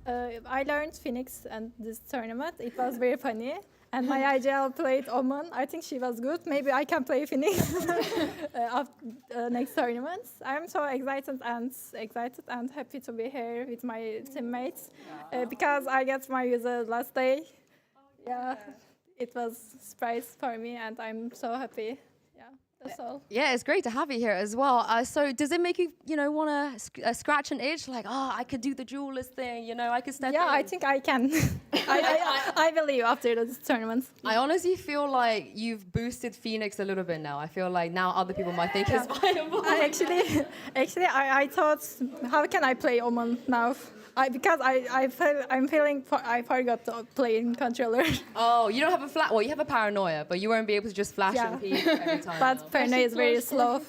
Speaker 13: I learned Phoenix and this tournament. It was very funny. And my IGL played Omen. I think she was good. Maybe I can play Phoenix next tournaments. I'm so excited and happy to be here with my teammates because I got my user last day. Yeah, it was a surprise for me, and I'm so happy. Yeah, that's all.
Speaker 3: Yeah, it's great to have you here as well. So does it make you, want to scratch an itch? Like, I could do the Duelist thing, I could step in?
Speaker 13: Yeah, I think I can. I believe after this tournament.
Speaker 3: I honestly feel like you've boosted Phoenix a little bit now. I feel like now other people might think it's viable.
Speaker 13: I thought, how can I play Omen now? Because I'm feeling I forgot to play in controller.
Speaker 3: Oh, you don't have a flat. Well, you have a paranoia, but you won't be able to just flash and peek every time.
Speaker 13: But paranoia is very slow.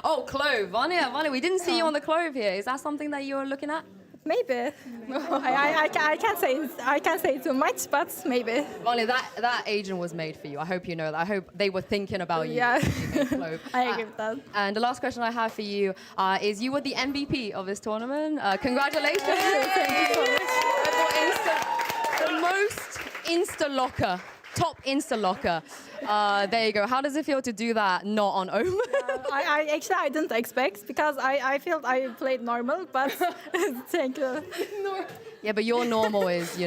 Speaker 3: Oh, Clove, Vanya, we didn't see you on the Clove here. Is that something that you're looking at?
Speaker 13: Maybe. I can't say too much, but maybe.
Speaker 3: Vanya, that agent was made for you. I hope you know that. I hope they were thinking about you.
Speaker 13: Yeah, I agree with that.
Speaker 3: And the last question I have for you is: you were the MVP of this tournament. Congratulations!
Speaker 13: Thank you so much.
Speaker 3: The most Instalocker. Top Instalocker. There you go. How does it feel to do that not on Omen?
Speaker 13: I didn't expect because I felt I played normal, but thank you.
Speaker 3: Yeah, but your normal is,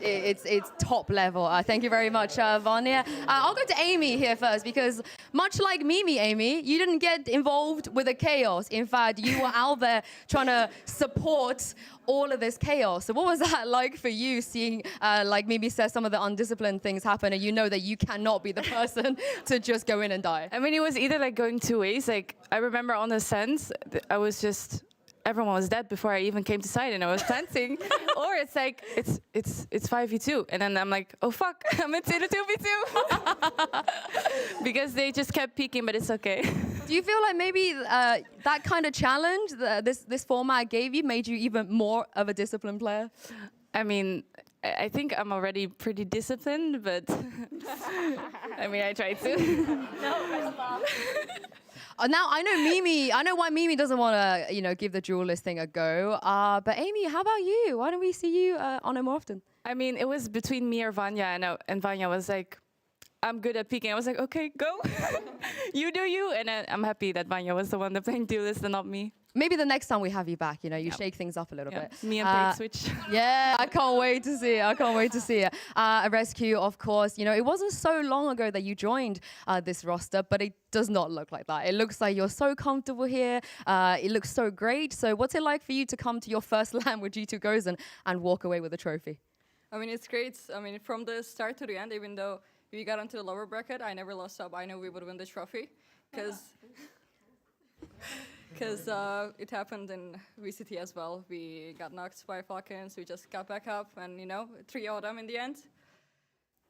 Speaker 3: it's top level. Thank you very much, Vanya. I'll go to Amy here first because much like Mimi, Amy, you didn't get involved with the chaos. In fact, you were out there trying to support all of this chaos. So what was that like for you seeing, like Mimi says, some of the undisciplined things happen and you know that you cannot be the person to just go in and die?
Speaker 14: I mean, it was either like going two ways. Like I remember on the sense, I was just, everyone was dead before I even came to site and I was planting. Or it's like, it's 5v2. And then I'm like, oh fuck, I'm into the 2v2. Because they just kept peeking, but it's okay.
Speaker 3: Do you feel like maybe that kind of challenge this format gave you made you even more of a disciplined player?
Speaker 14: I mean, I think I'm already pretty disciplined, but I mean, I tried to.
Speaker 3: Now I know why Mimi doesn't want to, give the Duelist thing a go. But Amy, how about you? Why don't we see you on it more often?
Speaker 14: I mean, it was between me or Vanya, and Vanya was like, I'm good at peeking. I was like, okay, go. You do you. And I'm happy that Vanya was the one that playing Duelist and not me.
Speaker 3: Maybe the next time we have you back, you shake things up a little bit.
Speaker 14: Me and Bait Switch.
Speaker 3: Yeah, I can't wait to see it. A Rescue, of course. It wasn't so long ago that you joined this roster, but it does not look like that. It looks like you're so comfortable here. It looks so great. So what's it like for you to come to your first LAN with G2 Gozen and walk away with a trophy?
Speaker 21: I mean, it's great. I mean, from the start to the end, even though we got into the lower bracket, I never lost up. I knew we would win the trophy because it happened in VCT as well. We got knocked by Falcons. We just got back up and, 3-0'd them in the end.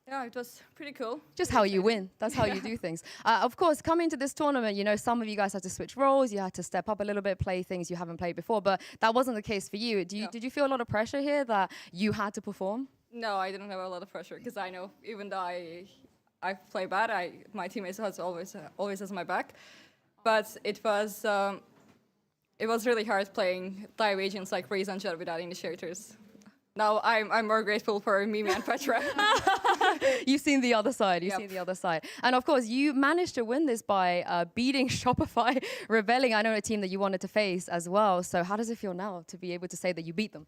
Speaker 21: Yeah, it was pretty cool.
Speaker 3: Just how you win. That's how you do things. Of course, coming to this tournament, some of you guys had to switch roles. You had to step up a little bit, play things you haven't played before. But that wasn't the case for you. Did you feel a lot of pressure here that you had to perform?
Speaker 21: No, I didn't have a lot of pressure because I know even though I play bad, my teammates has always has my back. But it was really hard playing dive agents like Raze and Jet without initiators. Now I'm more grateful for Mimi and Petra.
Speaker 3: You've seen the other side. You've seen the other side. And of course, you managed to win this by beating Shopify Rebellion. I know a team that you wanted to face as well. So how does it feel now to be able to say that you beat them?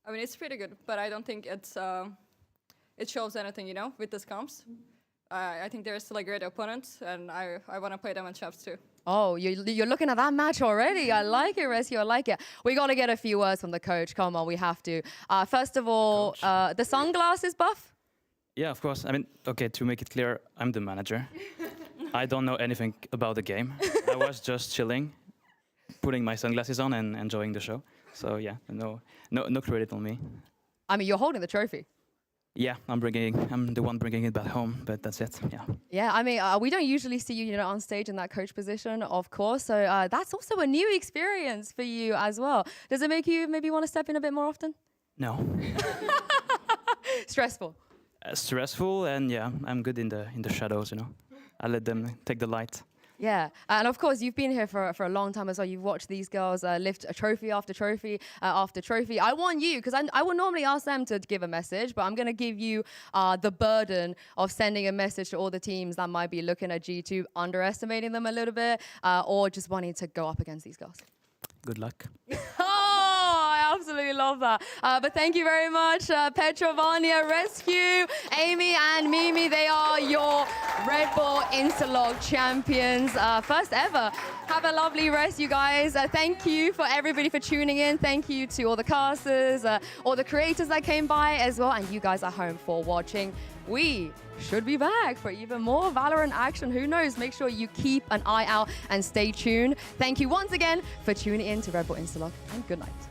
Speaker 21: I mean, it's pretty good, but I don't think it shows anything, with the scumps. I think they're still a great opponent, and I want to play them in Chaps too.
Speaker 3: Oh, you're looking at that match already. I like it, Rescue. I like it. We got to get a few words from the coach. Come on, we have to. First of all, the sunglasses buff?
Speaker 6: Yeah, of course. I mean, okay, to make it clear, I'm the manager. I don't know anything about the game. I was just chilling, putting my sunglasses on and enjoying the show. So yeah, no credit on me.
Speaker 3: I mean, you're holding the trophy.
Speaker 6: Yeah, I'm the one bringing it back home, but that's it. Yeah.
Speaker 3: Yeah, I mean, we don't usually see you, on stage in that coach position, of course. So that's also a new experience for you as well. Does it make you maybe want to step in a bit more often?
Speaker 6: No.
Speaker 3: Stressful.
Speaker 6: Stressful, and yeah, I'm good in the shadows. I let them take the light.
Speaker 3: Yeah, and of course you've been here for a long time as well. You've watched these girls lift a trophy after trophy after trophy. I want you, because I would normally ask them to give a message, but I'm going to give you the burden of sending a message to all the teams that might be looking at G2, underestimating them a little bit, or just wanting to go up against these girls.
Speaker 6: Good luck.
Speaker 3: I absolutely love that. But thank you very much, Petra, Vanya, Rescue, Amy, and Mimi. They are your Red Bull Instalock champions. First ever. Have a lovely rest, you guys. Thank you for everybody for tuning in. Thank you to all the casters, all the creators that came by as well, and you guys at home for watching. We should be back for even more Valorant action. Who knows? Make sure you keep an eye out and stay tuned. Thank you once again for tuning in to Red Bull Instalock, and good night.